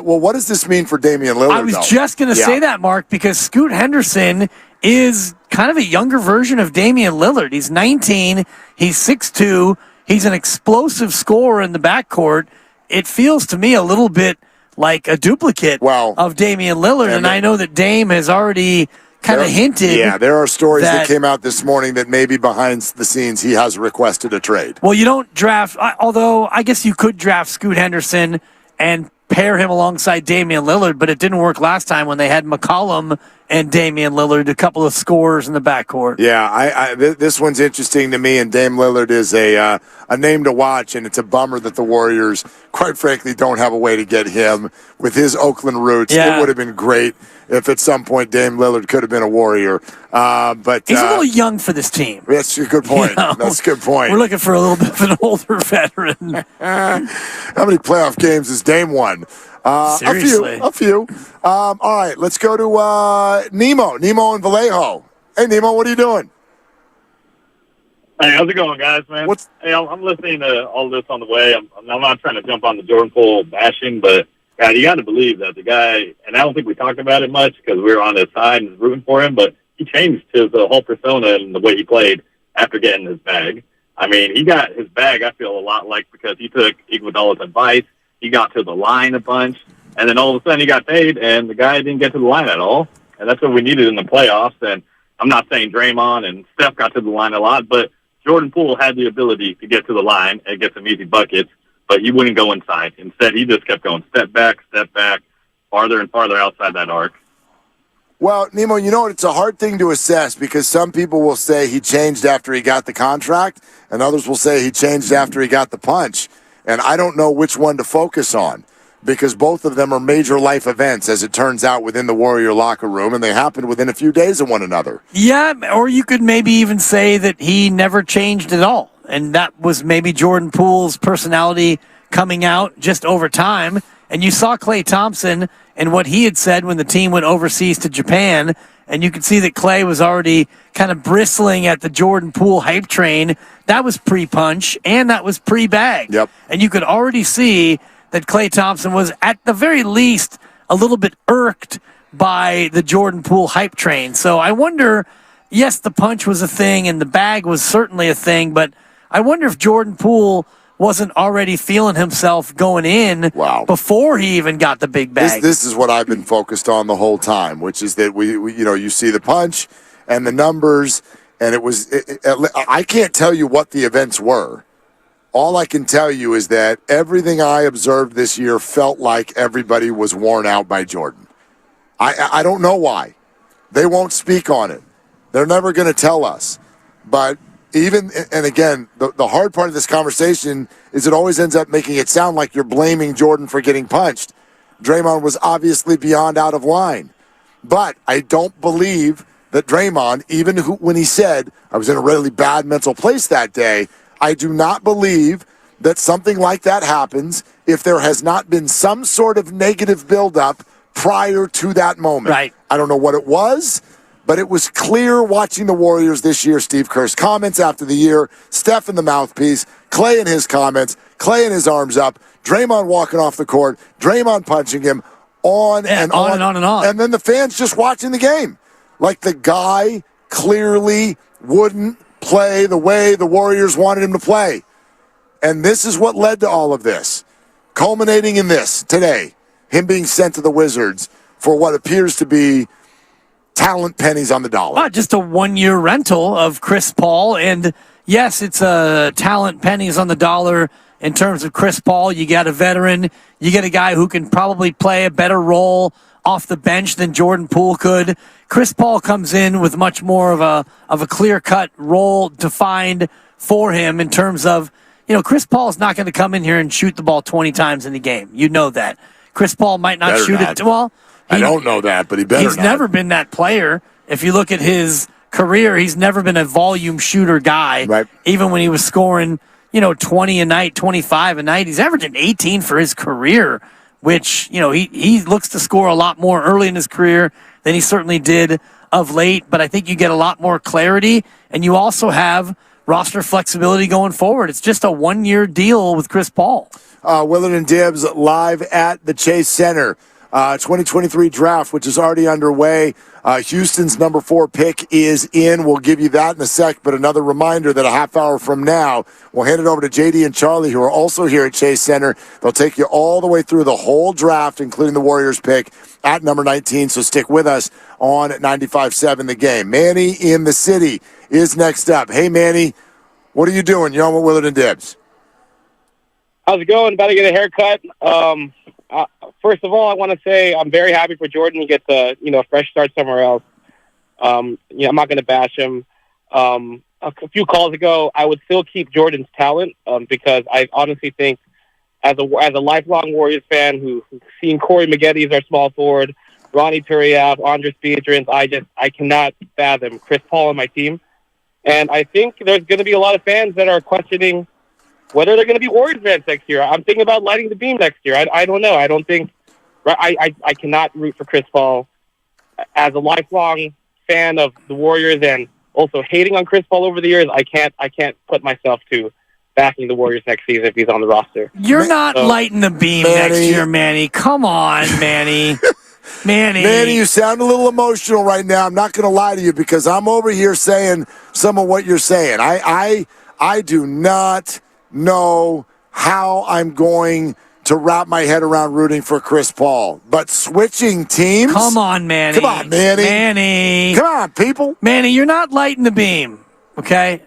what does this mean for Damian Lillard, I was just going to say that, Mark, because Scoot Henderson is kind of a younger version of Damian Lillard. He's 19. He's 6'2". He's an explosive scorer in the backcourt. It feels to me a little bit like a duplicate of Damian Lillard. And I know that Dame has already kind of hinted. Yeah, there are stories that came out this morning that maybe behind the scenes he has requested a trade. Well, you don't draft, although I guess you could draft Scoot Henderson and pair him alongside Damian Lillard, but it didn't work last time when they had McCollum and Damian Lillard, a couple of scorers in the backcourt. Yeah, this one's interesting to me, and Dame Lillard is a name to watch, and it's a bummer that the Warriors, quite frankly, don't have a way to get him with his Oakland roots. It would have been great if at some point Dame Lillard could have been a Warrior. But he's a little young for this team. That's a good point. That's a good point. We're looking for a little bit of an older veteran. How many playoff games has Dame won? Seriously. A few. All right, let's go to Nemo. Nemo and Vallejo. Hey, Nemo, what are you doing? Hey, how's it going, guys, man? Hey, I'm listening to all this on the way. I'm not trying to jump on the Jordan Poole bashing, but, God, you got to believe that the guy, and I don't think we talked about it much because we were on his side and rooting for him, but he changed his whole persona and the way he played after getting his bag. I mean, he got his bag, I feel, a lot like because he took Iguodala's advice. He got to the line a bunch, and then all of a sudden he got paid, and the guy didn't get to the line at all. And that's what we needed in the playoffs. And I'm not saying Draymond and Steph got to the line a lot, but Jordan Poole had the ability to get to the line and get some easy buckets. but he wouldn't go inside. Instead, he just kept going step back, farther and farther outside that arc. Well, Nemo, you know what? It's a hard thing to assess because some people will say he changed after he got the contract, and others will say he changed after he got the punch. And I don't know which one to focus on because both of them are major life events, as it turns out, within the Warrior locker room, and they happened within a few days of one another. Yeah, or you could maybe even say that he never changed at all. And that was maybe Jordan Poole's personality coming out just over time. And you saw Klay Thompson and what he had said when the team went overseas to Japan, and you could see that Klay was already kind of bristling at the Jordan Poole hype train. That was pre-punch, and that was pre-bag. Yep. And you could already see that Klay Thompson was, at the very least, a little bit irked by the Jordan Poole hype train. So I wonder, yes, the punch was a thing, and the bag was certainly a thing, but I wonder if Jordan Poole wasn't already feeling himself going in before he even got the big bag. This is what I've been focused on the whole time, which is that we you see the punch and the numbers, and I can't tell you what the events were. All I can tell you is that everything I observed this year felt like everybody was worn out by Jordan. I don't know why. They won't speak on it. They're never going to tell us. But again, the hard part of this conversation is it always ends up making it sound like you're blaming Jordan for getting punched. Draymond was obviously beyond out of line. But I don't believe that Draymond, even when he said, I was in a really bad mental place that day, I do not believe that something like that happens if there has not been some sort of negative buildup prior to that moment. Right. I don't know what it was, but it was clear watching the Warriors this year, Steve Kerr's comments after the year, Steph in the mouthpiece, Klay in his comments, Klay in his arms up, Draymond walking off the court, Draymond punching him, on and on. And then the fans just watching the game. Like the guy clearly wouldn't play the way the Warriors wanted him to play. And this is what led to all of this. Culminating in this today, him being sent to the Wizards for what appears to be talent pennies on the dollar. Just a one-year rental of Chris Paul. And yes, it's a talent pennies on the dollar in terms of Chris Paul. You got a veteran. You get a guy who can probably play a better role off the bench than Jordan Poole could. Chris Paul comes in with much more of a clear-cut role defined for him in terms of, Chris Paul is not going to come in here and shoot the ball 20 times in the game. You know that. Chris Paul might not shoot it. Well, I don't know that, but he better He's never been that player. If you look at his career, he's never been a volume shooter guy. Right. Even when he was scoring, 20 a night, 25 a night, he's averaging 18 for his career, which, he looks to score a lot more early in his career than he certainly did of late. But I think you get a lot more clarity, and you also have roster flexibility going forward. It's just a one-year deal with Chris Paul. Willard and Dibbs live at the Chase Center. 2023 draft, which is already underway. Houston's number 4 pick is in. We'll give you that in a sec, but another reminder that a half hour from now, we'll hand it over to JD and Charlie, who are also here at Chase Center. They'll take you all the way through the whole draft, including the Warriors pick at number 19, so stick with us on 95.7 The Game. Manny in the city is next up. Hey, Manny, what are you doing? You're on with Willard and Dibbs. How's it going? About to get a haircut. First of all, I want to say I'm very happy for Jordan. He gets a fresh start somewhere else. I'm not going to bash him. A few calls ago, I would still keep Jordan's talent because I honestly think, as a lifelong Warriors fan who's seen Corey Maggette as our small forward, Ronnie Turiaf, Andres Biedrins, I cannot fathom Chris Paul on my team. And I think there's going to be a lot of fans that are questioning whether they're going to be Warriors fans next year. I'm thinking about lighting the beam next year. I don't know. I don't think I cannot root for Chris Paul as a lifelong fan of the Warriors and also hating on Chris Paul over the years. I can't put myself to backing the Warriors next season if he's on the roster. You're not lighting the beam next year, Manny. Come on, Manny. Manny, you sound a little emotional right now. I'm not going to lie to you because I'm over here saying some of what you're saying. I do not know how I'm going to wrap my head around rooting for Chris Paul. But switching teams? Come on, Manny. Come on, Manny. Manny. Come on, people. Manny, you're not lighting the beam, okay?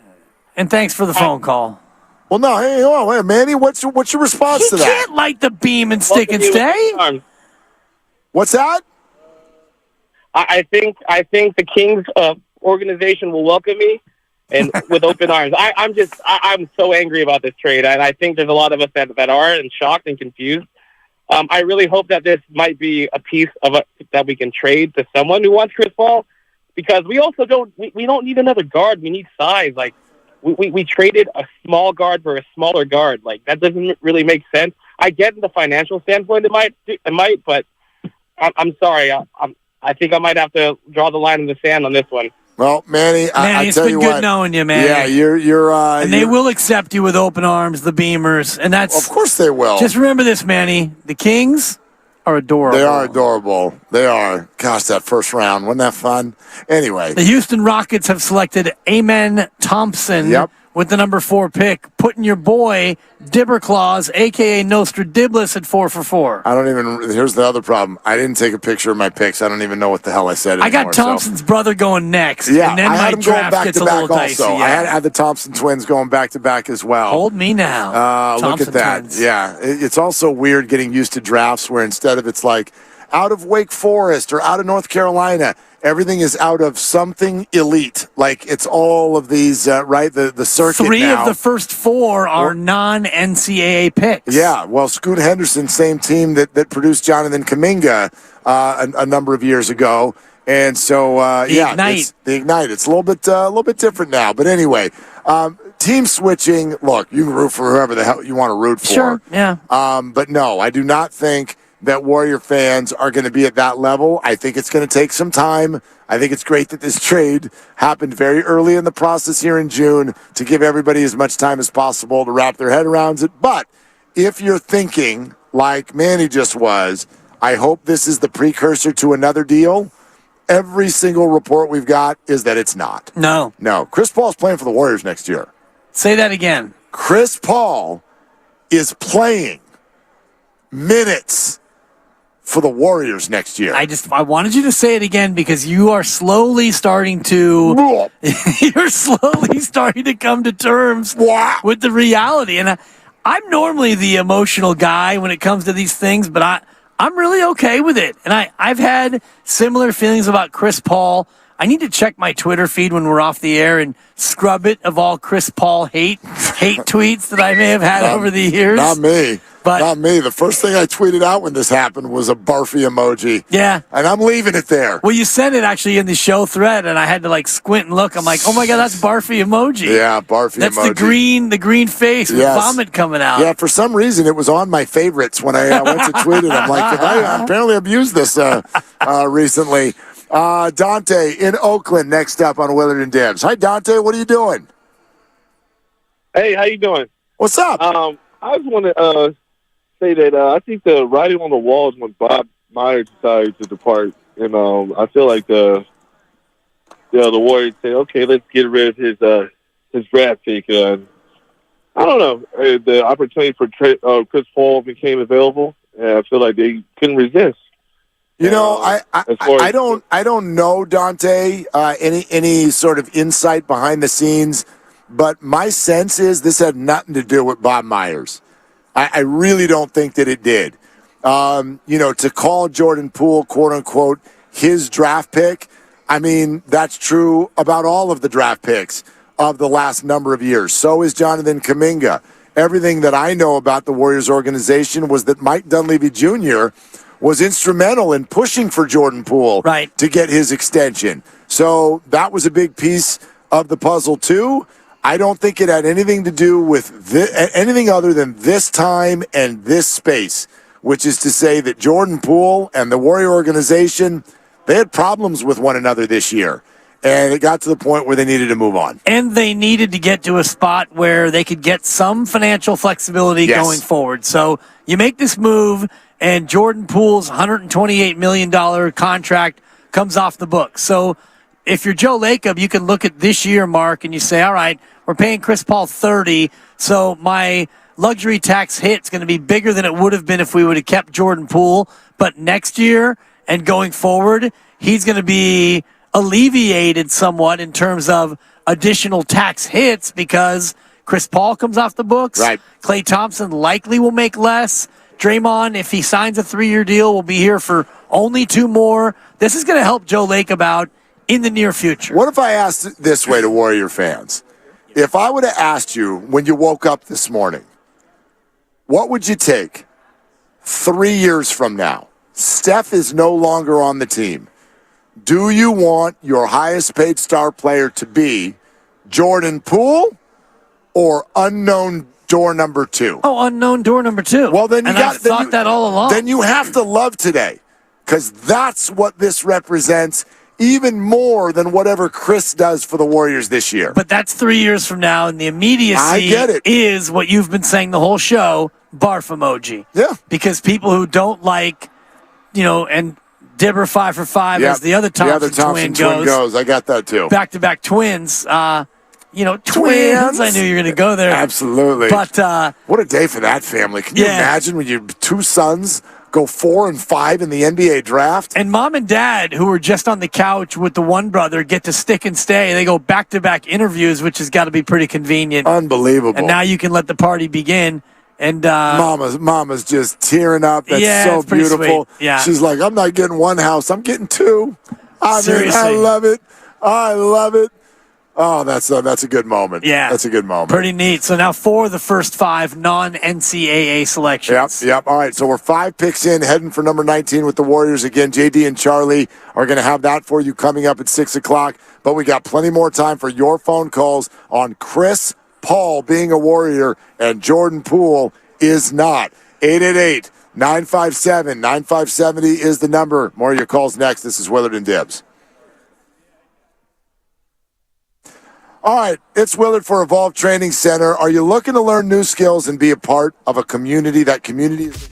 And thanks for the phone call. Well, no, hey, hold on, wait, Manny, what's your response He to that? can't light the beam and stick and stay. What's that? I think the Kings organization will welcome me and with open arms. I'm so angry about this trade, and I think there's a lot of us that are and shocked and confused. I really hope that this might be a piece of that we can trade to someone who wants Chris Paul, because we also don't need another guard. We need size. Like we traded a small guard for a smaller guard. Like that doesn't really make sense. I get in the financial standpoint it might, but I'm sorry. I think I might have to draw the line in the sand on this one. Well, Manny, I it's tell been you good what, knowing you, man. Yeah, you're and they will accept you with open arms, the Beamers, and that's of course they will. Just remember this, Manny. The Kings are adorable. They are adorable. They are. Gosh, that first round, wasn't that fun? Anyway, the Houston Rockets have selected Amen Thompson with the number 4 pick, putting your boy Dibberclaws, a.k.a. Nostradiblis, at 4 for 4. I don't even. Here's the other problem. I didn't take a picture of my picks. I don't even know what the hell I said anymore. I got Thompson's brother going next. Yeah, and then I my had them going draft back gets to a back little also. dicey. I had the Thompson twins going back to back as well. Hold me now. Look Thompson at that. twins. Yeah, it's also weird getting used to drafts where instead of it's like out of Wake Forest or out of North Carolina, everything is out of something elite. Like it's all of these, right? The circuit 3 now. of the first 4 are non-NCAA picks. Yeah, well, Scoot Henderson, same team that produced Jonathan Kuminga a number of years ago, and so Ignite. it's the Ignite. It's a little bit different now. But anyway, team switching. Look, you can root for whoever the hell you want to root for. Sure. Yeah. But no, I do not think that Warrior fans are going to be at that level. I think it's going to take some time. I think it's great that this trade happened very early in the process here in June to give everybody as much time as possible to wrap their head around it. But if you're thinking like Manny just was, I hope this is the precursor to another deal. Every single report we've got is that it's not. No. Chris Paul's playing for the Warriors next year. Say that again. Chris Paul is playing minutes for the Warriors next year. I wanted you to say it again because you are slowly starting to come to terms with the reality. And I'm normally the emotional guy when it comes to these things, but I'm really okay with it. And I've had similar feelings about Chris Paul. I need to check my Twitter feed when we're off the air and scrub it of all Chris Paul hate tweets that I may have had over the years. Not me. Not me. The first thing I tweeted out when this happened was a barfy emoji. Yeah. And I'm leaving it there. Well, you sent it actually in the show thread, and I had to squint and look. I'm like, oh my God, that's barfy emoji. Yeah, barfy that's emoji. the green face with vomit coming out. Yeah, for some reason it was on my favorites when I went to tweet it. I'm like, I apparently abused this recently. Dante in Oakland next up on Willard and Dibs. Hi, Dante. What are you doing? Hey, how you doing? What's up? I just want to say that I think the writing on the wall is when Bob Myers decided to depart, and I feel like the Warriors say, okay, let's get rid of his draft pick. I don't know. The opportunity for Chris Paul became available, and I feel like they couldn't resist. You know, I don't know, Dante, any sort of insight behind the scenes, but my sense is this had nothing to do with Bob Myers. I really don't think that it did. To call Jordan Poole, quote unquote, his draft pick, I mean, that's true about all of the draft picks of the last number of years. So is Jonathan Kuminga. Everything that I know about the Warriors organization was that Mike Dunleavy Jr. was instrumental in pushing for Jordan Poole to get his extension. So that was a big piece of the puzzle, too. I don't think it had anything to do with anything other than this time and this space, which is to say that Jordan Poole and the Warrior organization, they had problems with one another this year. And it got to the point where they needed to move on. And they needed to get to a spot where they could get some financial flexibility going forward. So you make this move, and Jordan Poole's $128 million contract comes off the book. So if you're Joe Lacob, you can look at this year, Mark, and you say, all right, we're paying Chris Paul $30, so my luxury tax hit's going to be bigger than it would have been if we would have kept Jordan Poole. But next year and going forward, he's going to be alleviated somewhat in terms of additional tax hits because Chris Paul comes off the books. Right. Klay Thompson likely will make less. Draymond, if he signs a 3-year deal, will be here for only 2 more. This is going to help Joe Lacob in the near future. What if I asked it this way to Warrior fans? If I would have asked you when you woke up this morning, what would you take 3 years from now? Steph is no longer on the team. Do you want your highest paid star player to be Jordan Poole or unknown door number 2? Oh, unknown door number 2. Well, then I've thought that all along. Then you have to love today, because that's what this represents, even more than whatever Chris does for the Warriors this year. But that's 3 years from now, and the immediacy I get it. is what you've been saying the whole show, barf emoji. Yeah. Because people who don't like, and Dibber 5 for 5 as the other Thompson, twin goes. I got that too. Back-to-back twins. Twins. I knew you were going to go there. Absolutely. But what a day for that family. Can you imagine when your 2 sons go 4 and 5 in the NBA draft? And mom and dad, who were just on the couch with the one brother, get to stick and stay. They go back-to-back interviews, which has got to be pretty convenient. Unbelievable. And now you can let the party begin. And Mama's just tearing up. That's so beautiful. Sweet. Yeah. She's like, I'm not getting 1 house. I'm getting 2. Seriously. I love it. I love it. Oh, that's a good moment. Yeah. That's a good moment. Pretty neat. So now 4 of the first 5 non-NCAA selections. Yep. All right, so we're 5 picks in, heading for number 19 with the Warriors again. JD and Charlie are going to have that for you coming up at 6 o'clock. But we got plenty more time for your phone calls on Chris Paul being a Warrior and Jordan Poole is not. 888-957-9570 is the number. More of your calls next. This is Willard and Dibbs. All right, it's Willard for Evolve Training Center. Are you looking to learn new skills and be a part of a community? That community is...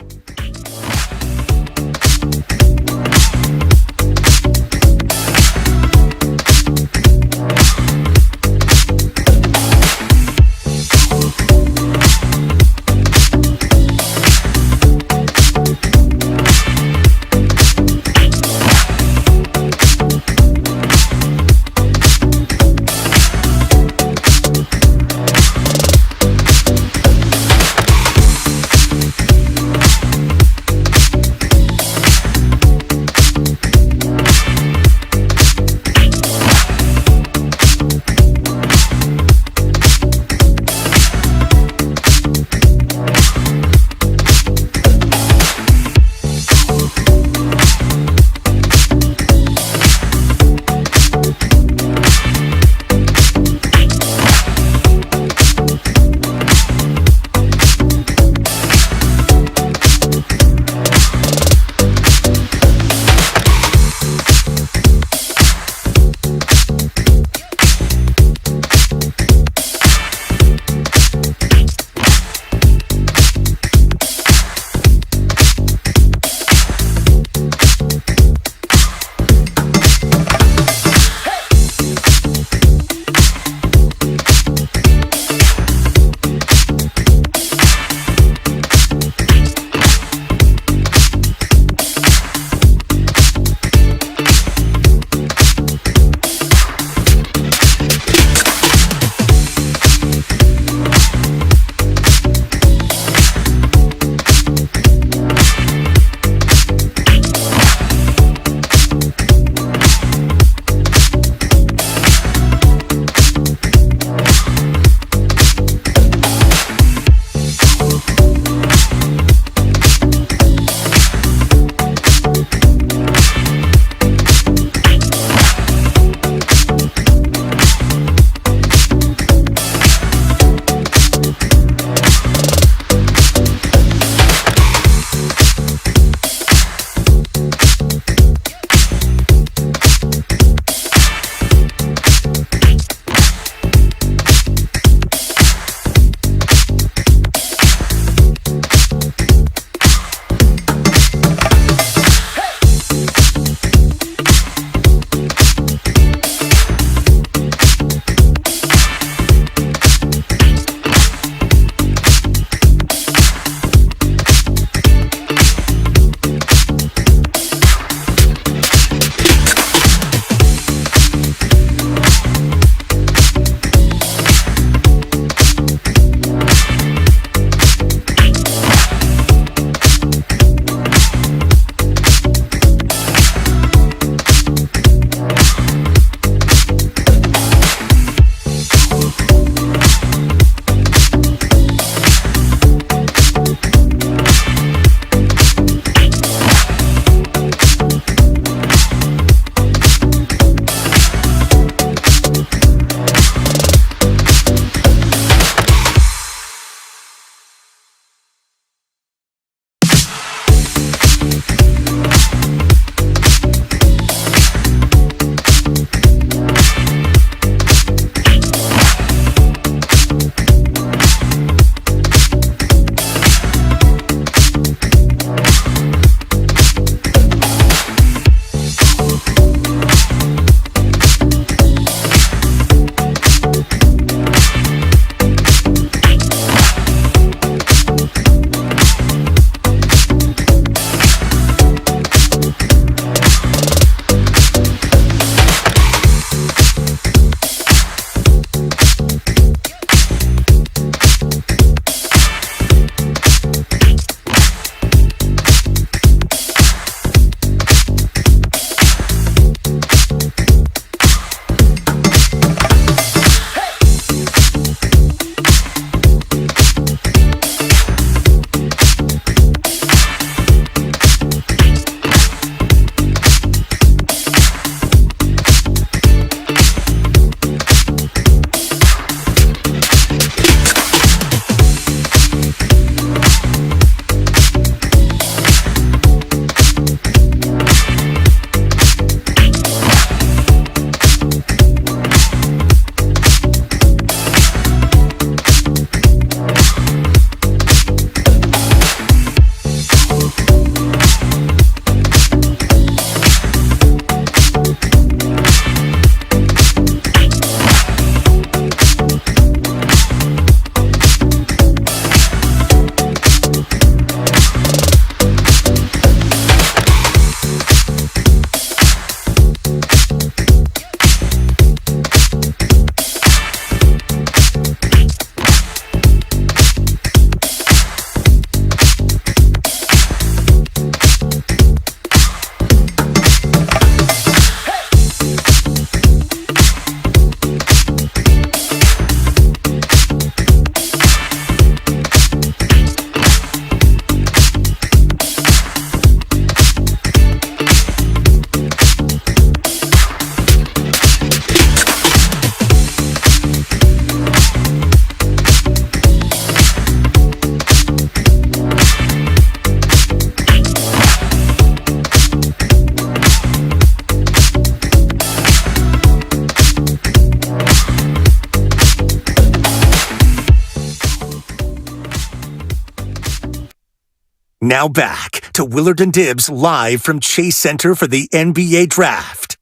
Now back to Willard and Dibs live from Chase Center for the NBA Draft.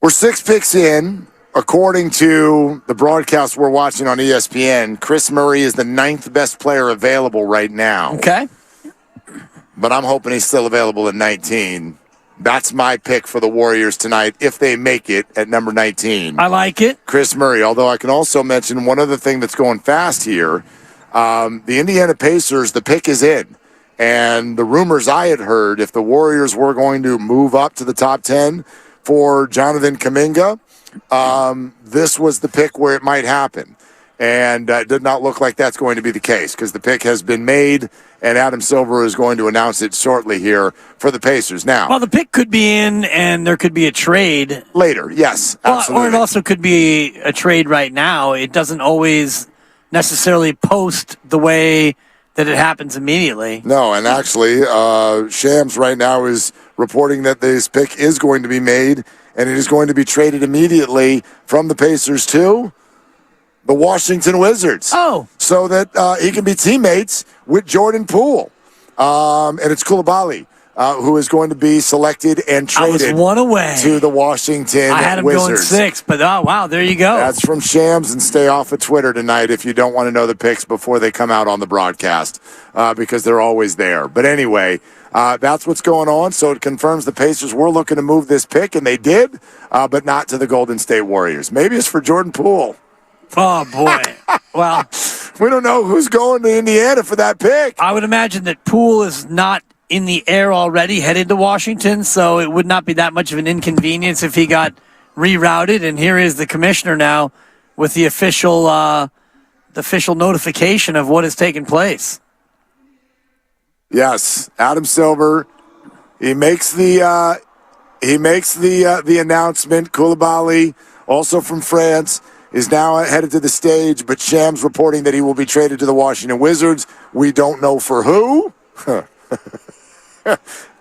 We're 6 picks in. According to the broadcast we're watching on ESPN, Chris Murray is the 9th best player available right now. Okay. But I'm hoping he's still available at 19. That's my pick for the Warriors tonight, if they make it at number 19. I like it. Chris Murray, although I can also mention one other thing that's going fast here. The Indiana Pacers, the pick is in. And the rumors I had heard, if the Warriors were going to move up to the top 10 for Jonathan Kuminga, this was the pick where it might happen. And it did not look like that's going to be the case because the pick has been made, and Adam Silver is going to announce it shortly here for the Pacers. Now, Well, the pick could be in, and there could be a trade. later, yes, absolutely. Or it also could be a trade right now. It doesn't always necessarily post the way that it happens immediately. No, and actually, Shams right now is reporting that this pick is going to be made, and it is going to be traded immediately from the Pacers to the Washington Wizards. Oh. So that he can be teammates with Jordan Poole. And it's Coulibaly, who is going to be selected and traded I was one away to the Washington I had him Wizards. going 6, but oh, wow, there you go. That's from Shams, and stay off of Twitter tonight if you don't want to know the picks before they come out on the broadcast, because they're always there. But anyway, that's what's going on. So it confirms the Pacers were looking to move this pick, and they did, but not to the Golden State Warriors. Maybe it's for Jordan Poole. Oh, boy. Well, we don't know who's going to Indiana for that pick. I would imagine that Poole is not in the air already, headed to Washington, so it would not be that much of an inconvenience if he got rerouted. And here is the commissioner now with the official notification of what has taken place. Yes, Adam Silver. He makes the announcement. Coulibaly, also from France, is now headed to the stage, but Shams reporting that he will be traded to the Washington Wizards. We don't know for who.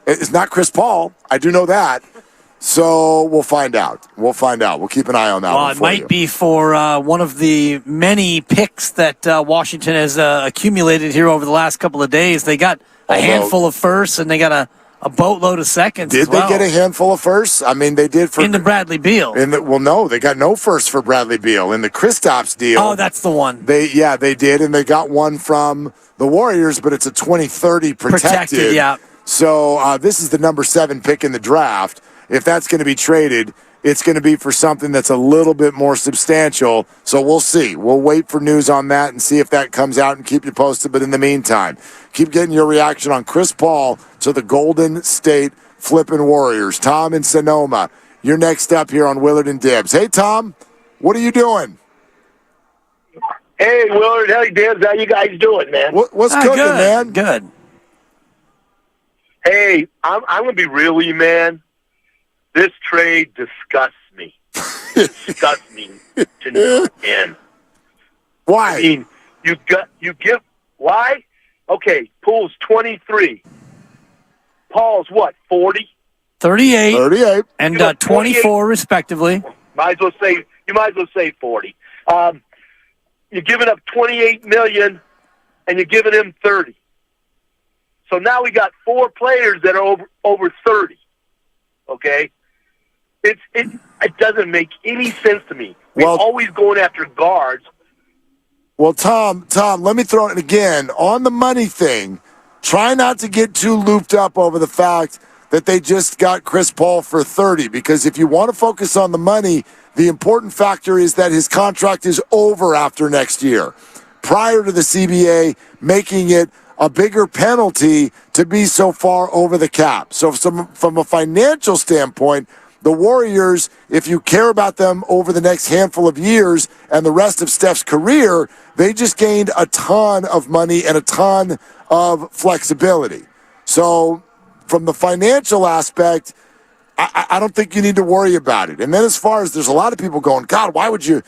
It's not Chris Paul. I do know that. So we'll find out. We'll keep an eye on that one It might be for one of the many picks that Washington has accumulated here over the last couple of days. They got a handful of firsts, and they got a boatload of seconds. Did they get a handful of firsts? I mean, they did for in the Bradley Beal. No, they got no firsts for Bradley Beal in the Kristaps deal. Oh, that's the one. They did, and they got one from the Warriors, but it's a 2030 protected. Yeah. So this is the number 7 pick in the draft. If that's going to be traded, it's going to be for something that's a little bit more substantial. So we'll see. We'll wait for news on that and see if that comes out and keep you posted. But in the meantime, keep getting your reaction on Chris Paul to the Golden State flipping Warriors. Tom in Sonoma, you're next up here on Willard and Dibs. Hey, Tom, what are you doing? Hey, Willard. Hey, Dibs. How you guys doing, man? What's cooking, good, man? Good. Hey, I'm going to be real with you, man. This trade disgusts me. Disgusts me to no end. Why? I mean, you give why? Okay, Poole's 23. Paul's what? 40. 38. And 24 respectively. You might as well say 40. You're giving up $28 million, and you're giving him 30. So now we got 4 players that are over 30. Okay, it doesn't make any sense to me. We're always going after guards. Well, Tom, let me throw it again on the money thing. Try not to get too looped up over the fact that they just got Chris Paul for 30, because if you want to focus on the money, the important factor is that his contract is over after next year, prior to the CBA making it a bigger penalty to be so far over the cap. So from a financial standpoint, the Warriors, if you care about them over the next handful of years and the rest of Steph's career, they just gained a ton of money and a ton of flexibility. So from the financial aspect, I don't think you need to worry about it. And then as far as there's a lot of people going, God, why would you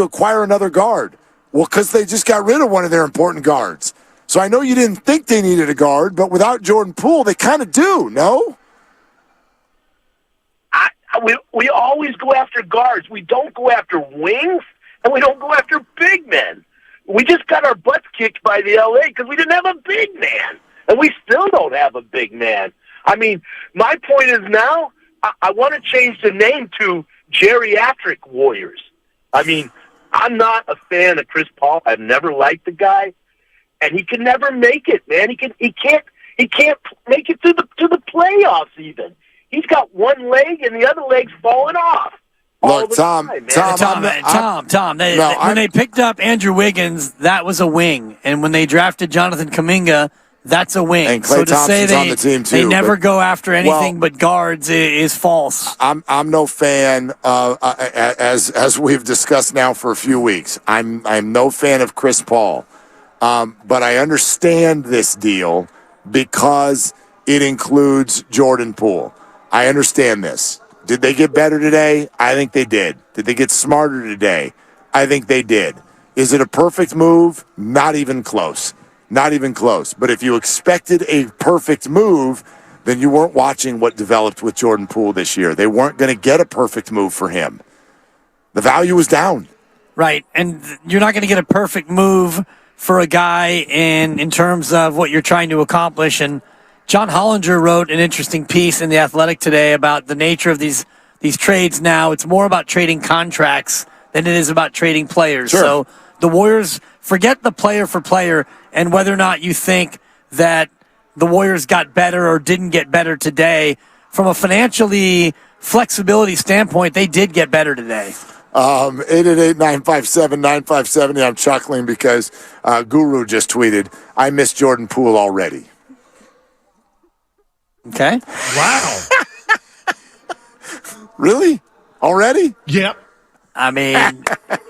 acquire another guard? Well, because they just got rid of one of their important guards. So I know you didn't think they needed a guard, but without Jordan Poole, they kind of do, no? We always go after guards. We don't go after wings, and we don't go after big men. We just got our butts kicked by the LA because we didn't have a big man. and we still don't have a big man. I mean, my point is now I want to change the name to Geriatric Warriors. I mean, I'm not a fan of Chris Paul. I've never liked the guy, and he can never make it, man. He can't make it to the playoffs even. He's got one leg, and the other leg's falling off. Look, Tom, when they picked up Andrew Wiggins, that was a wing. And when they drafted Jonathan Kuminga, that's a wing. And Klay so to Thompson's say on the team, too, they never but- go after anything Well- but guards is false. I'm no fan as we've discussed now for a few weeks. I'm no fan of Chris Paul, but I understand this deal because it includes Jordan Poole. I understand this. Did they get better today? I think they did. Did they get smarter today? I think they did. Is it a perfect move? Not even close. Not even close. But if you expected a perfect move, then you weren't watching what developed with Jordan Poole this year. They weren't going to get a perfect move for him. The value was down. Right, and you're not going to get a perfect move for a guy in terms of what you're trying to accomplish. And John Hollinger wrote an interesting piece in The Athletic today about the nature of these trades now. It's more about trading contracts than it is about trading players. Sure. So the Warriors, forget the player for player and whether or not you think that the Warriors got better or didn't get better today. From a financially flexibility standpoint, they did get better today. 888-957-9570. I'm chuckling because Guru just tweeted, I miss Jordan Poole already. Okay. Wow. Really? Already? Yep. I mean,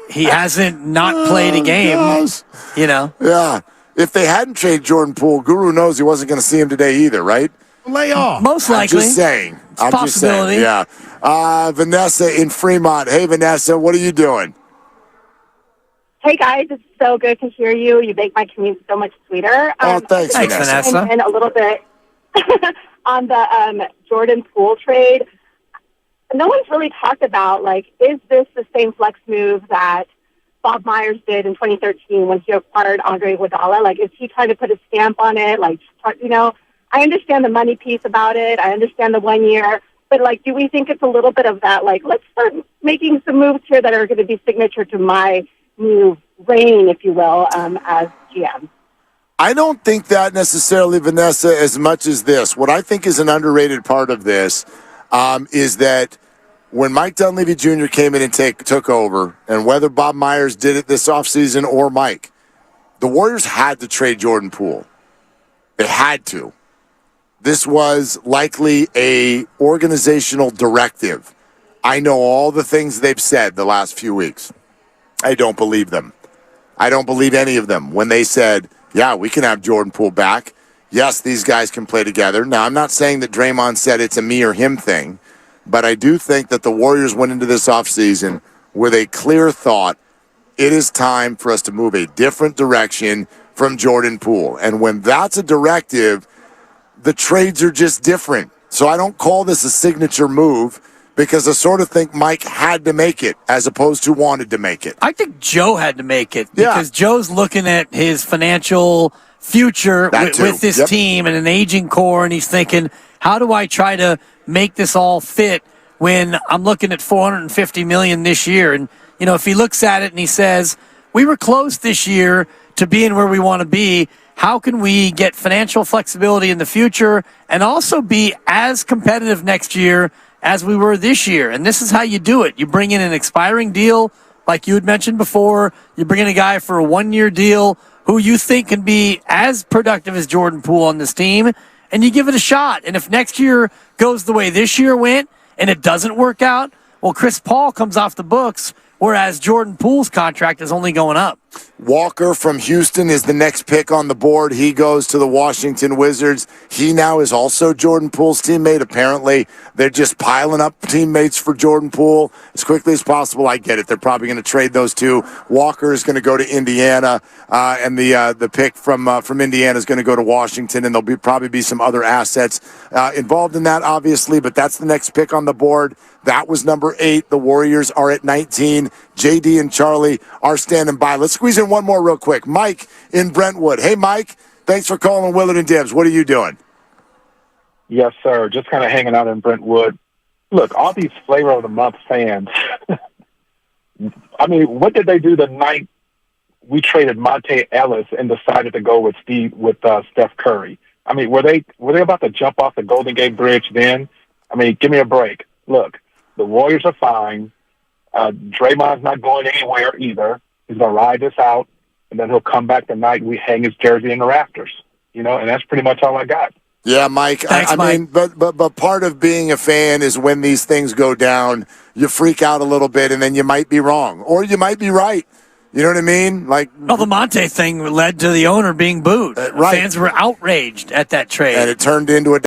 he hasn't not played a game, gosh. you know. Yeah. If they hadn't traded Jordan Poole, Guru knows he wasn't going to see him today either, right? Lay off. Most likely. I'm just saying. It's a possibility. Yeah. Vanessa in Fremont. Hey, Vanessa, what are you doing? Hey guys, it's so good to hear you. You make my commute so much sweeter. Thanks, Vanessa. And a little bit on the Jordan Poole trade. No one's really talked about, like, is this the same flex move that Bob Myers did in 2013 when he acquired Andre Iguodala? Like, is he trying to put a stamp on it? Like, you know, I understand the money piece about it. I understand the 1 year. But, like, do we think it's a little bit of that, like, let's start making some moves here that are going to be signature to my new reign, if you will, as GM? I don't think that necessarily, Vanessa, as much as this. What I think is an underrated part of this is that when Mike Dunleavy Jr. came in and took over, and whether Bob Myers did it this offseason or Mike, the Warriors had to trade Jordan Poole. They had to. This was likely a organizational directive. I know all the things they've said the last few weeks. I don't believe them. I don't believe any of them when they said, yeah, we can have Jordan Poole back. Yes, these guys can play together. Now, I'm not saying that Draymond said it's a me or him thing, but I do think that the Warriors went into this offseason with a clear thought, it is time for us to move a different direction from Jordan Poole. And when that's a directive, the trades are just different. So I don't call this a signature move because I sort of think Mike had to make it as opposed to wanted to make it. I think Joe had to make it because Joe's looking at his financial future with this team and an aging core, and he's thinking, how do I try to make this all fit when I'm looking at $450 million this year? And, you know, if he looks at it and he says, we were close this year to being where we want to be, how can we get financial flexibility in the future and also be as competitive next year as we were this year? And this is how you do it. You bring in an expiring deal, like you had mentioned before. You bring in a guy for a 1-year deal who you think can be as productive as Jordan Poole on this team, and you give it a shot. And if next year goes the way this year went and it doesn't work out, well, Chris Paul comes off the books, whereas Jordan Poole's contract is only going up. Walker from Houston is the next pick on the board. He goes to the Washington Wizards. He now is also Jordan Poole's teammate. Apparently, they're just piling up teammates for Jordan Poole as quickly as possible. I get it. They're probably going to trade those two. Walker is going to go to Indiana, and the pick from Indiana is going to go to Washington, and there'll probably be some other assets involved in that, obviously, but that's the next pick on the board. That was number 8. The Warriors are at 19. JD and Charlie are standing by. Let's squeeze in one more real quick. Mike in Brentwood. Hey, Mike, Thanks for calling Willard and Dibs. What are you doing? Yes, sir. Just kind of hanging out in Brentwood. Look, all these flavor of the month fans. I mean, what did they do the night we traded Monte Ellis and decided to go with Steph Curry? I mean, were they about to jump off the Golden Gate Bridge then? I mean, give me a break. Look, the Warriors are fine. Draymond's not going anywhere either. He's going to ride this out, and then he'll come back the night we hang his jersey in the rafters. And that's pretty much all I got. Yeah, Mike. Thanks, I mean, but part of being a fan is when these things go down, you freak out a little bit, and then you might be wrong, or you might be right. You know what I mean? Well, the Monte thing led to the owner being booed. Right. Fans were outraged at that trade. And it turned into a